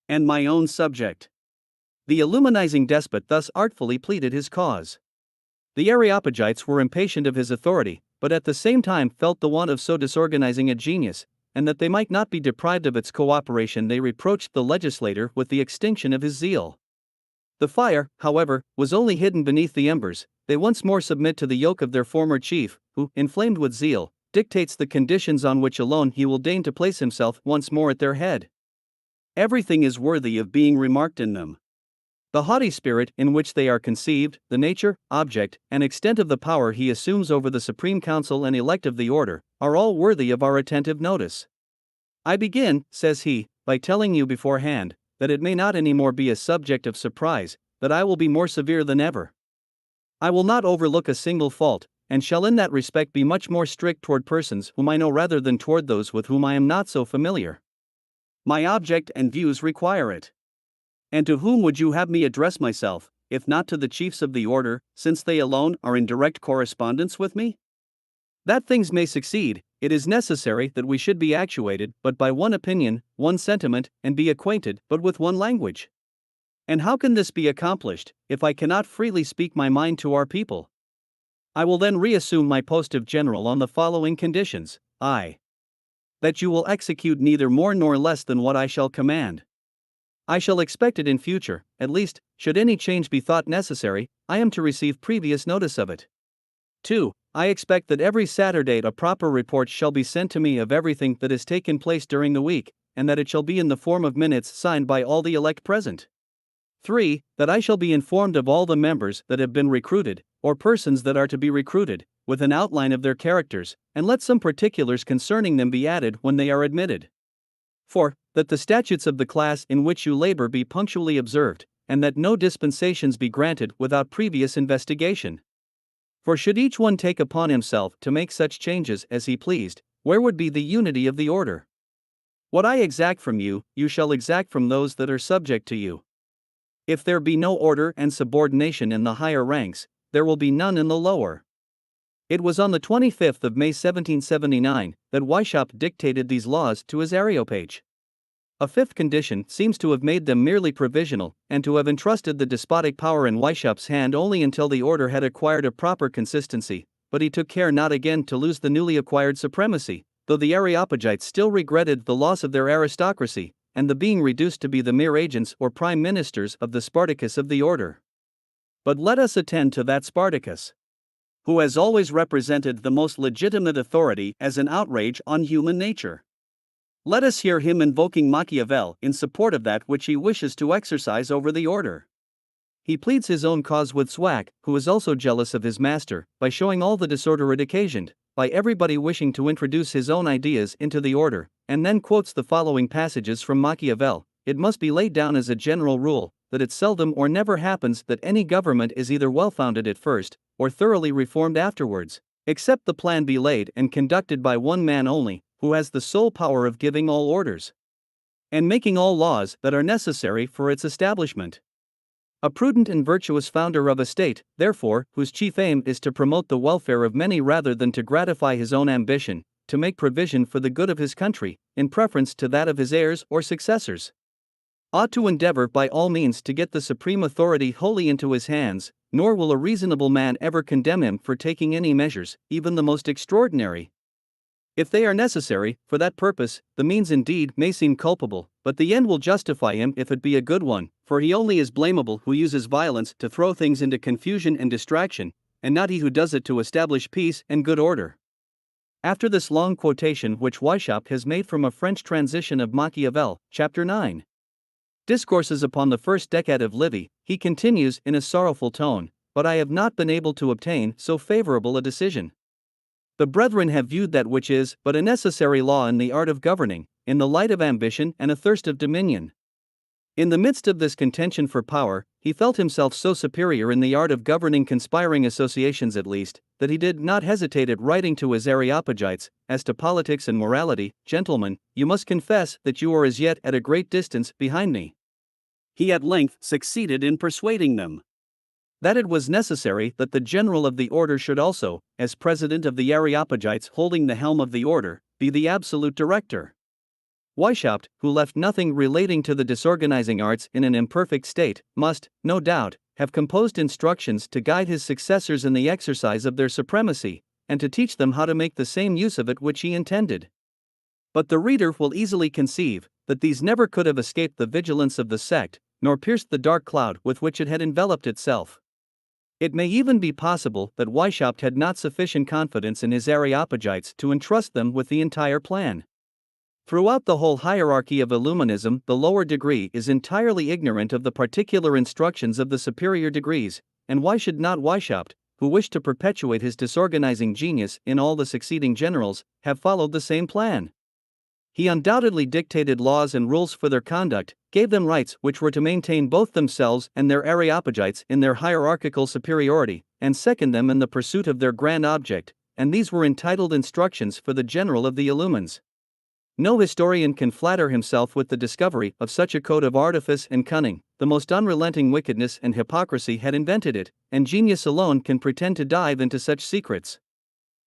[SPEAKER 1] and my own subject. The Illuminizing despot thus artfully pleaded his cause. The Areopagites were impatient of his authority, but at the same time felt the want of so disorganizing a genius, and that they might not be deprived of its cooperation, they reproached the legislator with the extinction of his zeal. The fire, however, was only hidden beneath the embers. They once more submit to the yoke of their former chief, who, inflamed with zeal, dictates the conditions on which alone he will deign to place himself once more at their head. Everything is worthy of being remarked in them. The haughty spirit in which they are conceived, the nature, object, and extent of the power he assumes over the Supreme Council and elect of the order, are all worthy of our attentive notice. I begin, says he, by telling you beforehand, that it may not any more be a subject of surprise, that I will be more severe than ever. I will not overlook a single fault, and shall in that respect be much more strict toward persons whom I know rather than toward those with whom I am not so familiar. My object and views require it. And to whom would you have me address myself, if not to the chiefs of the order, since they alone are in direct correspondence with me? That things may succeed, it is necessary that we should be actuated but by one opinion, one sentiment, and be acquainted but with one language. And how can this be accomplished, if I cannot freely speak my mind to our people? I will then reassume my post of general on the following conditions: I. That you will execute neither more nor less than what I shall command. I shall expect it in future, at least, should any change be thought necessary, I am to receive previous notice of it. 2. I expect that every Saturday a proper report shall be sent to me of everything that has taken place during the week, and that it shall be in the form of minutes signed by all the elect present. 3. That I shall be informed of all the members that have been recruited, or persons that are to be recruited, with an outline of their characters, and let some particulars concerning them be added when they are admitted. 4. That the statutes of the class in which you labor be punctually observed, and that no dispensations be granted without previous investigation. For should each one take upon himself to make such changes as he pleased, where would be the unity of the order? What I exact from you, you shall exact from those that are subject to you. If there be no order and subordination in the higher ranks, there will be none in the lower. It was on the 25th of May 1779 that Weishaupt dictated these laws to his Areopage. A fifth condition seems to have made them merely provisional, and to have entrusted the despotic power in Weishaupt's hand only until the order had acquired a proper consistency, but he took care not again to lose the newly acquired supremacy, though the Areopagites still regretted the loss of their aristocracy, and the being reduced to be the mere agents or prime ministers of the Spartacus of the order. But let us attend to that Spartacus, who has always represented the most legitimate authority as an outrage on human nature. Let us hear him invoking Machiavel in support of that which he wishes to exercise over the order. He pleads his own cause with Swack, who is also jealous of his master, by showing all the disorder it occasioned, by everybody wishing to introduce his own ideas into the order, and then quotes the following passages from Machiavel: It must be laid down as a general rule, that it seldom or never happens that any government is either well-founded at first, or thoroughly reformed afterwards, except the plan be laid and conducted by one man only, who has the sole power of giving all orders and making all laws that are necessary for its establishment. A prudent and virtuous founder of a state, therefore, whose chief aim is to promote the welfare of many rather than to gratify his own ambition, to make provision for the good of his country, in preference to that of his heirs or successors, ought to endeavor by all means to get the supreme authority wholly into his hands, nor will a reasonable man ever condemn him for taking any measures, even the most extraordinary, if they are necessary. For that purpose, the means indeed may seem culpable, but the end will justify him if it be a good one, for he only is blamable who uses violence to throw things into confusion and distraction, and not he who does it to establish peace and good order. After this long quotation which Weishaupt has made from a French transition of Machiavel, chapter 9, Discourses upon the first decade of Livy, he continues in a sorrowful tone, but I have not been able to obtain so favorable a decision. The brethren have viewed that which is but a necessary law in the art of governing, in the light of ambition and a thirst of dominion. In the midst of this contention for power, he felt himself so superior in the art of governing conspiring associations at least, that he did not hesitate at writing to his Areopagites: As to politics and morality, gentlemen, you must confess that you are as yet at a great distance behind me. He at length succeeded in persuading them that it was necessary that the general of the order should also, as president of the Areopagites holding the helm of the order, be the absolute director. Weishaupt, who left nothing relating to the disorganizing arts in an imperfect state, must, no doubt, have composed instructions to guide his successors in the exercise of their supremacy, and to teach them how to make the same use of it which he intended. But the reader will easily conceive that these never could have escaped the vigilance of the sect, nor pierced the dark cloud with which it had enveloped itself. It may even be possible that Weishaupt had not sufficient confidence in his Areopagites to entrust them with the entire plan. Throughout the whole hierarchy of Illuminism, the lower degree is entirely ignorant of the particular instructions of the superior degrees, and why should not Weishaupt, who wished to perpetuate his disorganizing genius in all the succeeding generals, have followed the same plan? He undoubtedly dictated laws and rules for their conduct, gave them rights which were to maintain both themselves and their Areopagites in their hierarchical superiority, and second them in the pursuit of their grand object, and these were entitled instructions for the general of the Illumines. No historian can flatter himself with the discovery of such a code of artifice and cunning. The most unrelenting wickedness and hypocrisy had invented it, and genius alone can pretend to dive into such secrets.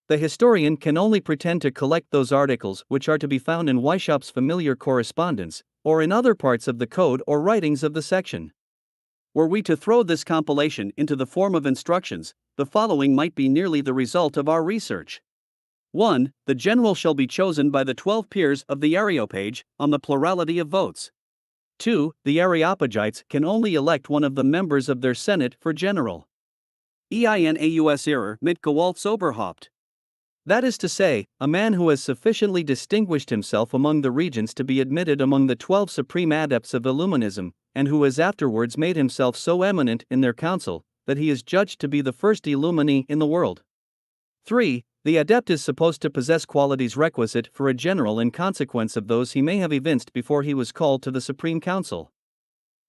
[SPEAKER 1] The historian can only pretend to collect those articles which are to be found in Weishaupt's familiar correspondence, or in other parts of the code or writings of the section. Were we to throw this compilation into the form of instructions, the following might be nearly the result of our research. 1. The general shall be chosen by the 12 peers of the Areopage, on the plurality of votes. 2. The Areopagites can only elect one of the members of their senate for general. Einaus mit Gewaltsoberhaupt. That is to say, a man who has sufficiently distinguished himself among the regents to be admitted among the 12 supreme adepts of Illuminism, and who has afterwards made himself so eminent in their council, that he is judged to be the first Illumine in the world. 3. The adept is supposed to possess qualities requisite for a general in consequence of those he may have evinced before he was called to the Supreme Council.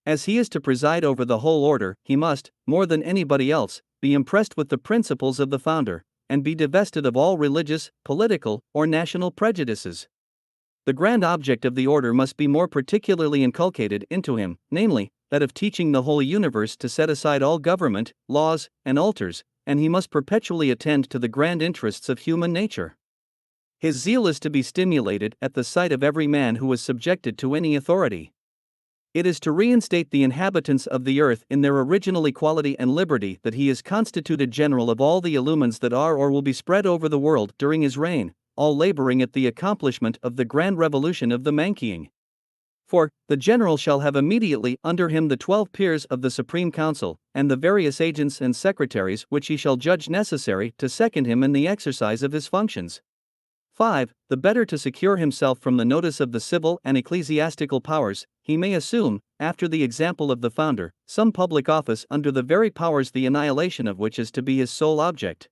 [SPEAKER 1] As he is to preside over the whole order, he must, more than anybody else, be impressed with the principles of the founder, and be divested of all religious, political, or national prejudices. The grand object of the order must be more particularly inculcated into him, namely, that of teaching the whole universe to set aside all government, laws, and altars, and he must perpetually attend to the grand interests of human nature. His zeal is to be stimulated at the sight of every man who is subjected to any authority. It is to reinstate the inhabitants of the earth in their original equality and liberty that he is constituted general of all the illumines that are or will be spread over the world during his reign, all laboring at the accomplishment of the grand revolution of the Mancheing. For, the general shall have immediately under him the 12 peers of the Supreme Council, and the various agents and secretaries which he shall judge necessary to second him in the exercise of his functions. 5. The better to secure himself from the notice of the civil and ecclesiastical powers, he may assume, after the example of the founder, some public office under the very powers the annihilation of which is to be his sole object.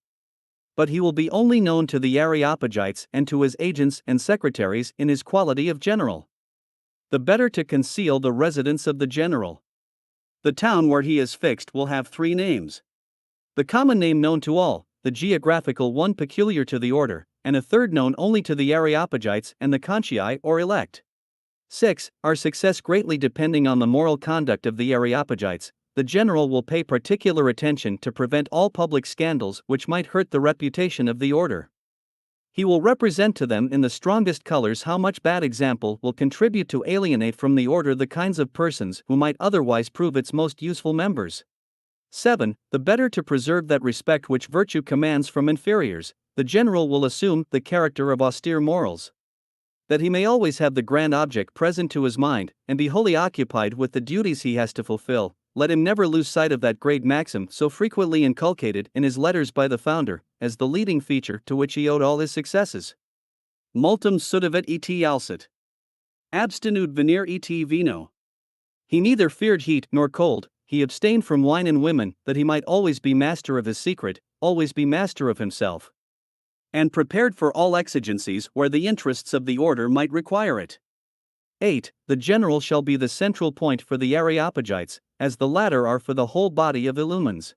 [SPEAKER 1] But he will be only known to the Areopagites and to his agents and secretaries in his quality of general. The better to conceal the residence of the general. The town where he is fixed will have 3 names. The common name known to all, the geographical one peculiar to the order, and a third known only to the Areopagites and the Conchii or elect. 6. Our success greatly depending on the moral conduct of the Areopagites, the general will pay particular attention to prevent all public scandals which might hurt the reputation of the order. He will represent to them in the strongest colors how much bad example will contribute to alienate from the order the kinds of persons who might otherwise prove its most useful members. 7. The better to preserve that respect which virtue commands from inferiors, the general will assume the character of austere morals. That he may always have the grand object present to his mind, and be wholly occupied with the duties he has to fulfill, let him never lose sight of that great maxim so frequently inculcated in his letters by the founder, as the leading feature to which he owed all his successes. Multum sudavit et alsit. Abstinude venire et vino. He neither feared heat nor cold, he abstained from wine and women, that he might always be master of his secret, always be master of himself, and prepared for all exigencies where the interests of the order might require it. 8. The general shall be the central point for the Areopagites, as the latter are for the whole body of Illumines.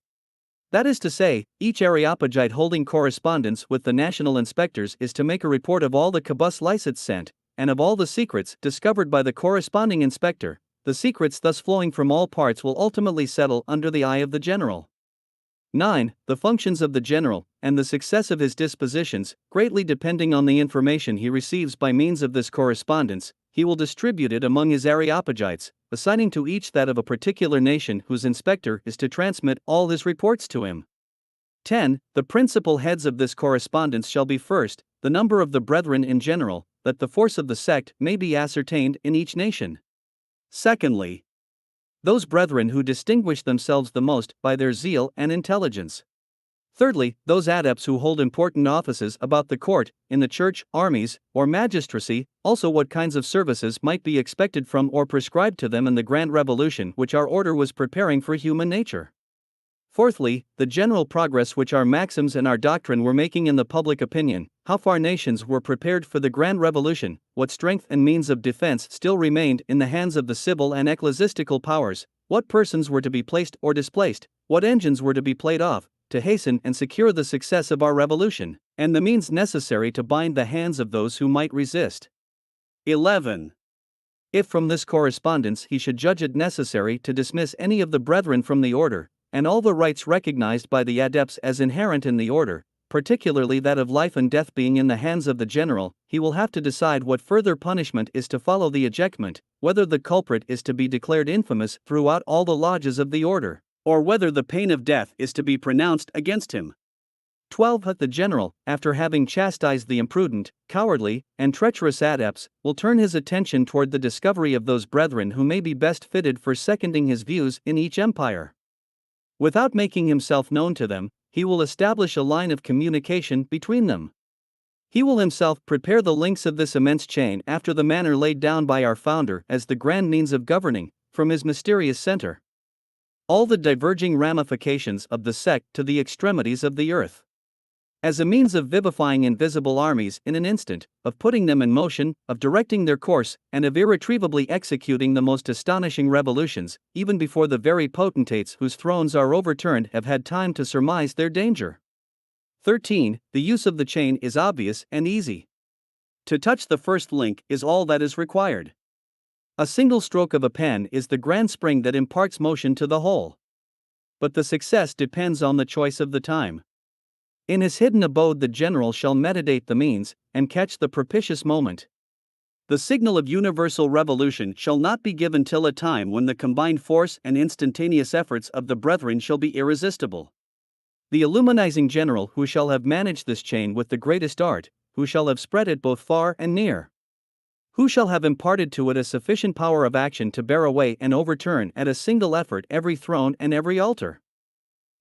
[SPEAKER 1] That is to say, each Areopagite holding correspondence with the national inspectors is to make a report of all the quibus licets sent, and of all the secrets discovered by the corresponding inspector. The secrets thus flowing from all parts will ultimately settle under the eye of the general. 9. The functions of the general, and the success of his dispositions, greatly depending on the information he receives by means of this correspondence, he will distribute it among his Areopagites, assigning to each that of a particular nation whose inspector is to transmit all his reports to him. 10. The principal heads of this correspondence shall be first, the number of the brethren in general, that the force of the sect may be ascertained in each nation. Secondly, those brethren who distinguish themselves the most by their zeal and intelligence. Thirdly, those adepts who hold important offices about the court, in the church, armies, or magistracy, also what kinds of services might be expected from or prescribed to them in the grand revolution which our order was preparing for human nature. Fourthly, the general progress which our maxims and our doctrine were making in the public opinion, how far nations were prepared for the grand revolution, what strength and means of defense still remained in the hands of the civil and ecclesiastical powers, what persons were to be placed or displaced, what engines were to be played off, to hasten and secure the success of our revolution, and the means necessary to bind the hands of those who might resist. 11. If from this correspondence he should judge it necessary to dismiss any of the brethren from the order, and all the rights recognized by the adepts as inherent in the order, particularly that of life and death being in the hands of the general, he will have to decide what further punishment is to follow the ejectment, whether the culprit is to be declared infamous throughout all the lodges of the order, or whether the pain of death is to be pronounced against him. 12. The general, after having chastised the imprudent, cowardly, and treacherous adepts, will turn his attention toward the discovery of those brethren who may be best fitted for seconding his views in each empire. Without making himself known to them, he will establish a line of communication between them. He will himself prepare the links of this immense chain after the manner laid down by our founder as the grand means of governing, from his mysterious center, all the diverging ramifications of the sect to the extremities of the earth. As a means of vivifying invisible armies in an instant, of putting them in motion, of directing their course, and of irretrievably executing the most astonishing revolutions, even before the very potentates whose thrones are overturned have had time to surmise their danger. 13. The use of the chain is obvious and easy. To touch the first link is all that is required. A single stroke of a pen is the grand spring that imparts motion to the whole. But the success depends on the choice of the time. In his hidden abode the general shall meditate the means, and catch the propitious moment. The signal of universal revolution shall not be given till a time when the combined force and instantaneous efforts of the brethren shall be irresistible. The illuminizing general who shall have managed this chain with the greatest art, who shall have spread it both far and near, who shall have imparted to it a sufficient power of action to bear away and overturn at a single effort every throne and every altar,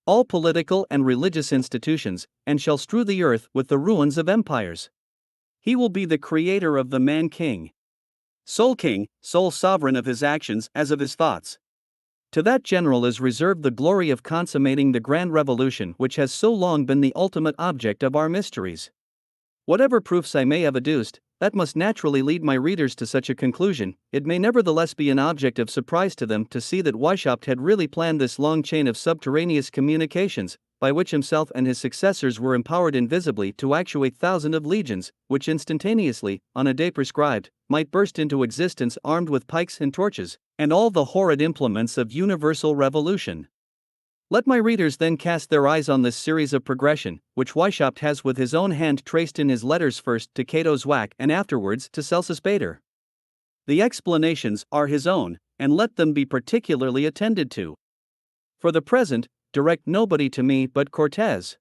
[SPEAKER 1] all political and religious institutions, and shall strew the earth with the ruins of empires. He will be the creator of the man-king. Sole king, sole sovereign of his actions as of his thoughts. To that general is reserved the glory of consummating the grand revolution which has so long been the ultimate object of our mysteries. Whatever proofs I may have adduced, that must naturally lead my readers to such a conclusion. It may nevertheless be an object of surprise to them to see that Weishaupt had really planned this long chain of subterraneous communications, by which himself and his successors were empowered invisibly to actuate thousands of legions, which instantaneously, on a day prescribed, might burst into existence armed with pikes and torches, and all the horrid implements of universal revolution. Let my readers then cast their eyes on this series of progression, which Weishaupt has with his own hand traced in his letters first to Cato Zwack and afterwards to Celsus Pater. The explanations are his own, and let them be particularly attended to. For the present, direct nobody to me but Cortez,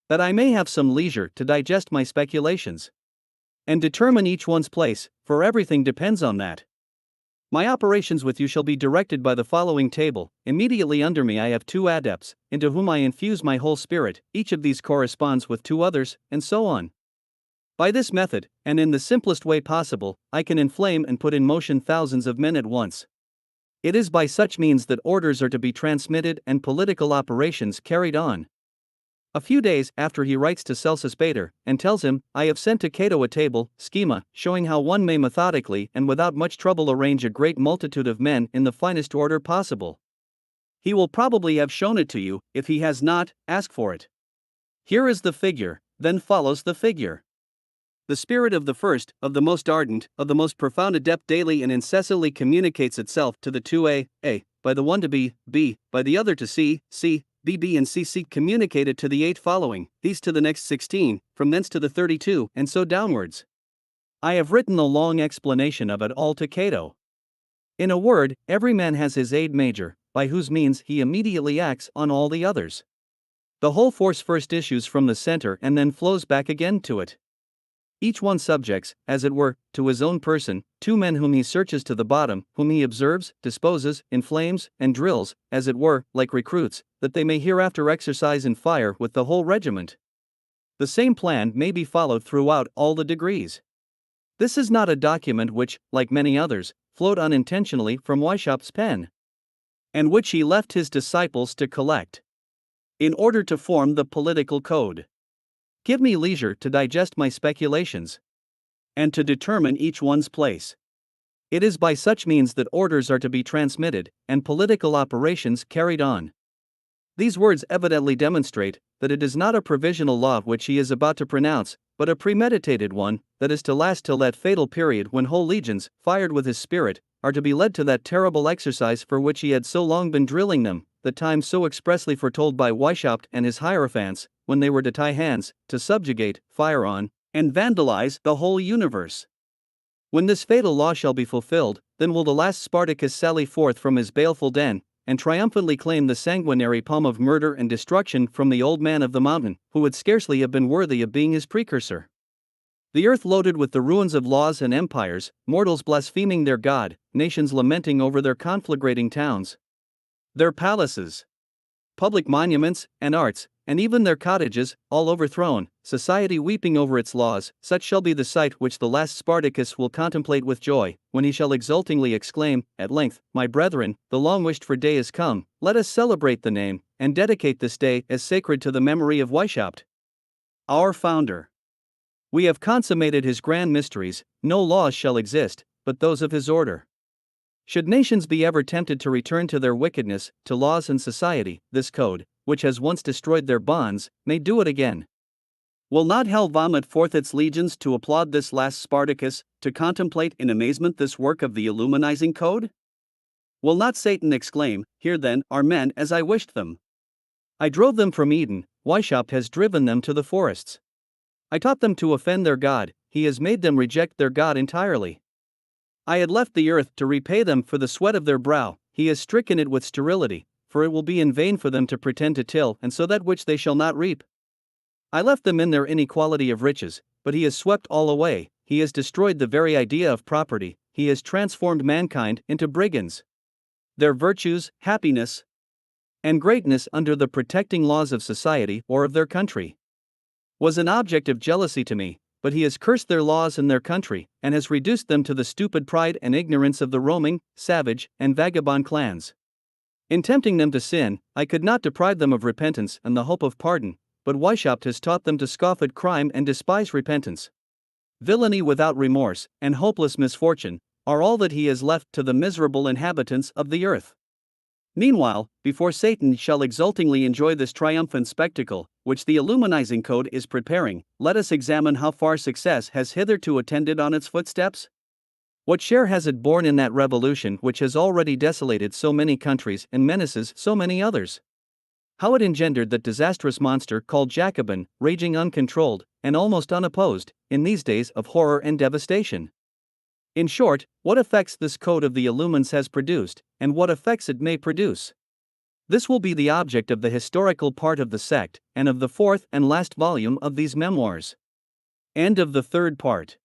[SPEAKER 1] that I may have some leisure to digest my speculations, and determine each one's place, for everything depends on that. My operations with you shall be directed by the following table. Immediately under me I have 2 adepts, into whom I infuse my whole spirit, each of these corresponds with 2 others, and so on. By this method, and in the simplest way possible, I can inflame and put in motion thousands of men at once. It is by such means that orders are to be transmitted and political operations carried on. A few days after he writes to Celsus Pater, and tells him, I have sent to Cato a table, schema, showing how one may methodically and without much trouble arrange a great multitude of men in the finest order possible. He will probably have shown it to you. If he has not, ask for it. Here is the figure, then follows the figure. The spirit of the first, of the most ardent, of the most profound adept daily and incessantly communicates itself to the 2A, by the one to B, by the other to C, B, B, and C communicate it to the 8 following, these to the next 16, from thence to the 32, and so downwards. I have written a long explanation of it all to Cato. In a word, every man has his aid major, by whose means he immediately acts on all the others. The whole force first issues from the center and then flows back again to it. Each one subjects, as it were, to his own person, 2 men whom he searches to the bottom, whom he observes, disposes, inflames, and drills, as it were, like recruits, that they may hereafter exercise in fire with the whole regiment. The same plan may be followed throughout all the degrees. This is not a document which, like many others, flowed unintentionally from Weishaupt's pen, and which he left his disciples to collect, in order to form the political code. Give me leisure to digest my speculations, and to determine each one's place. It is by such means that orders are to be transmitted, and political operations carried on. These words evidently demonstrate that it is not a provisional law which he is about to pronounce, but a premeditated one, that is to last till that fatal period when whole legions, fired with his spirit, are to be led to that terrible exercise for which he had so long been drilling them, the time so expressly foretold by Weishaupt and his hierophants, when they were to tie hands, to subjugate, fire on, and vandalize the whole universe. When this fatal law shall be fulfilled, then will the last Spartacus sally forth from his baleful den, and triumphantly claim the sanguinary palm of murder and destruction from the old man of the mountain, who would scarcely have been worthy of being his precursor. The earth loaded with the ruins of laws and empires, mortals blaspheming their God, nations lamenting over their conflagrating towns, their palaces, public monuments, and arts, and even their cottages, all overthrown, society weeping over its laws, such shall be the sight which the last Spartacus will contemplate with joy, when he shall exultingly exclaim, at length, my brethren, the long-wished-for day is come, let us celebrate the name, and dedicate this day as sacred to the memory of Weishaupt, our founder. We have consummated his grand mysteries, no laws shall exist, but those of his order. Should nations be ever tempted to return to their wickedness, to laws and society, this code, which has once destroyed their bonds, may do it again. Will not hell vomit forth its legions to applaud this last Spartacus, to contemplate in amazement this work of the illuminizing code? Will not Satan exclaim, here then are men as I wished them? I drove them from Eden, Weishaupt has driven them to the forests. I taught them to offend their God, he has made them reject their God entirely. I had left the earth to repay them for the sweat of their brow, he has stricken it with sterility, for it will be in vain for them to pretend to till and sow that which they shall not reap. I left them in their inequality of riches, but he has swept all away, he has destroyed the very idea of property, he has transformed mankind into brigands. Their virtues, happiness, and greatness under the protecting laws of society or of their country was an object of jealousy to me, but he has cursed their laws and their country, and has reduced them to the stupid pride and ignorance of the roaming, savage, and vagabond clans. In tempting them to sin, I could not deprive them of repentance and the hope of pardon, but Weishaupt has taught them to scoff at crime and despise repentance. Villainy without remorse, and hopeless misfortune, are all that he has left to the miserable inhabitants of the earth. Meanwhile, before Satan shall exultingly enjoy this triumphant spectacle, which the illuminizing code is preparing, let us examine how far success has hitherto attended on its footsteps. What share has it borne in that revolution which has already desolated so many countries and menaces so many others? How it engendered that disastrous monster called Jacobin, raging uncontrolled, and almost unopposed, in these days of horror and devastation? In short, what effects this code of the Illumines has produced, and what effects it may produce. This will be the object of the historical part of the sect, and of the fourth and last volume of these memoirs. End of the third part.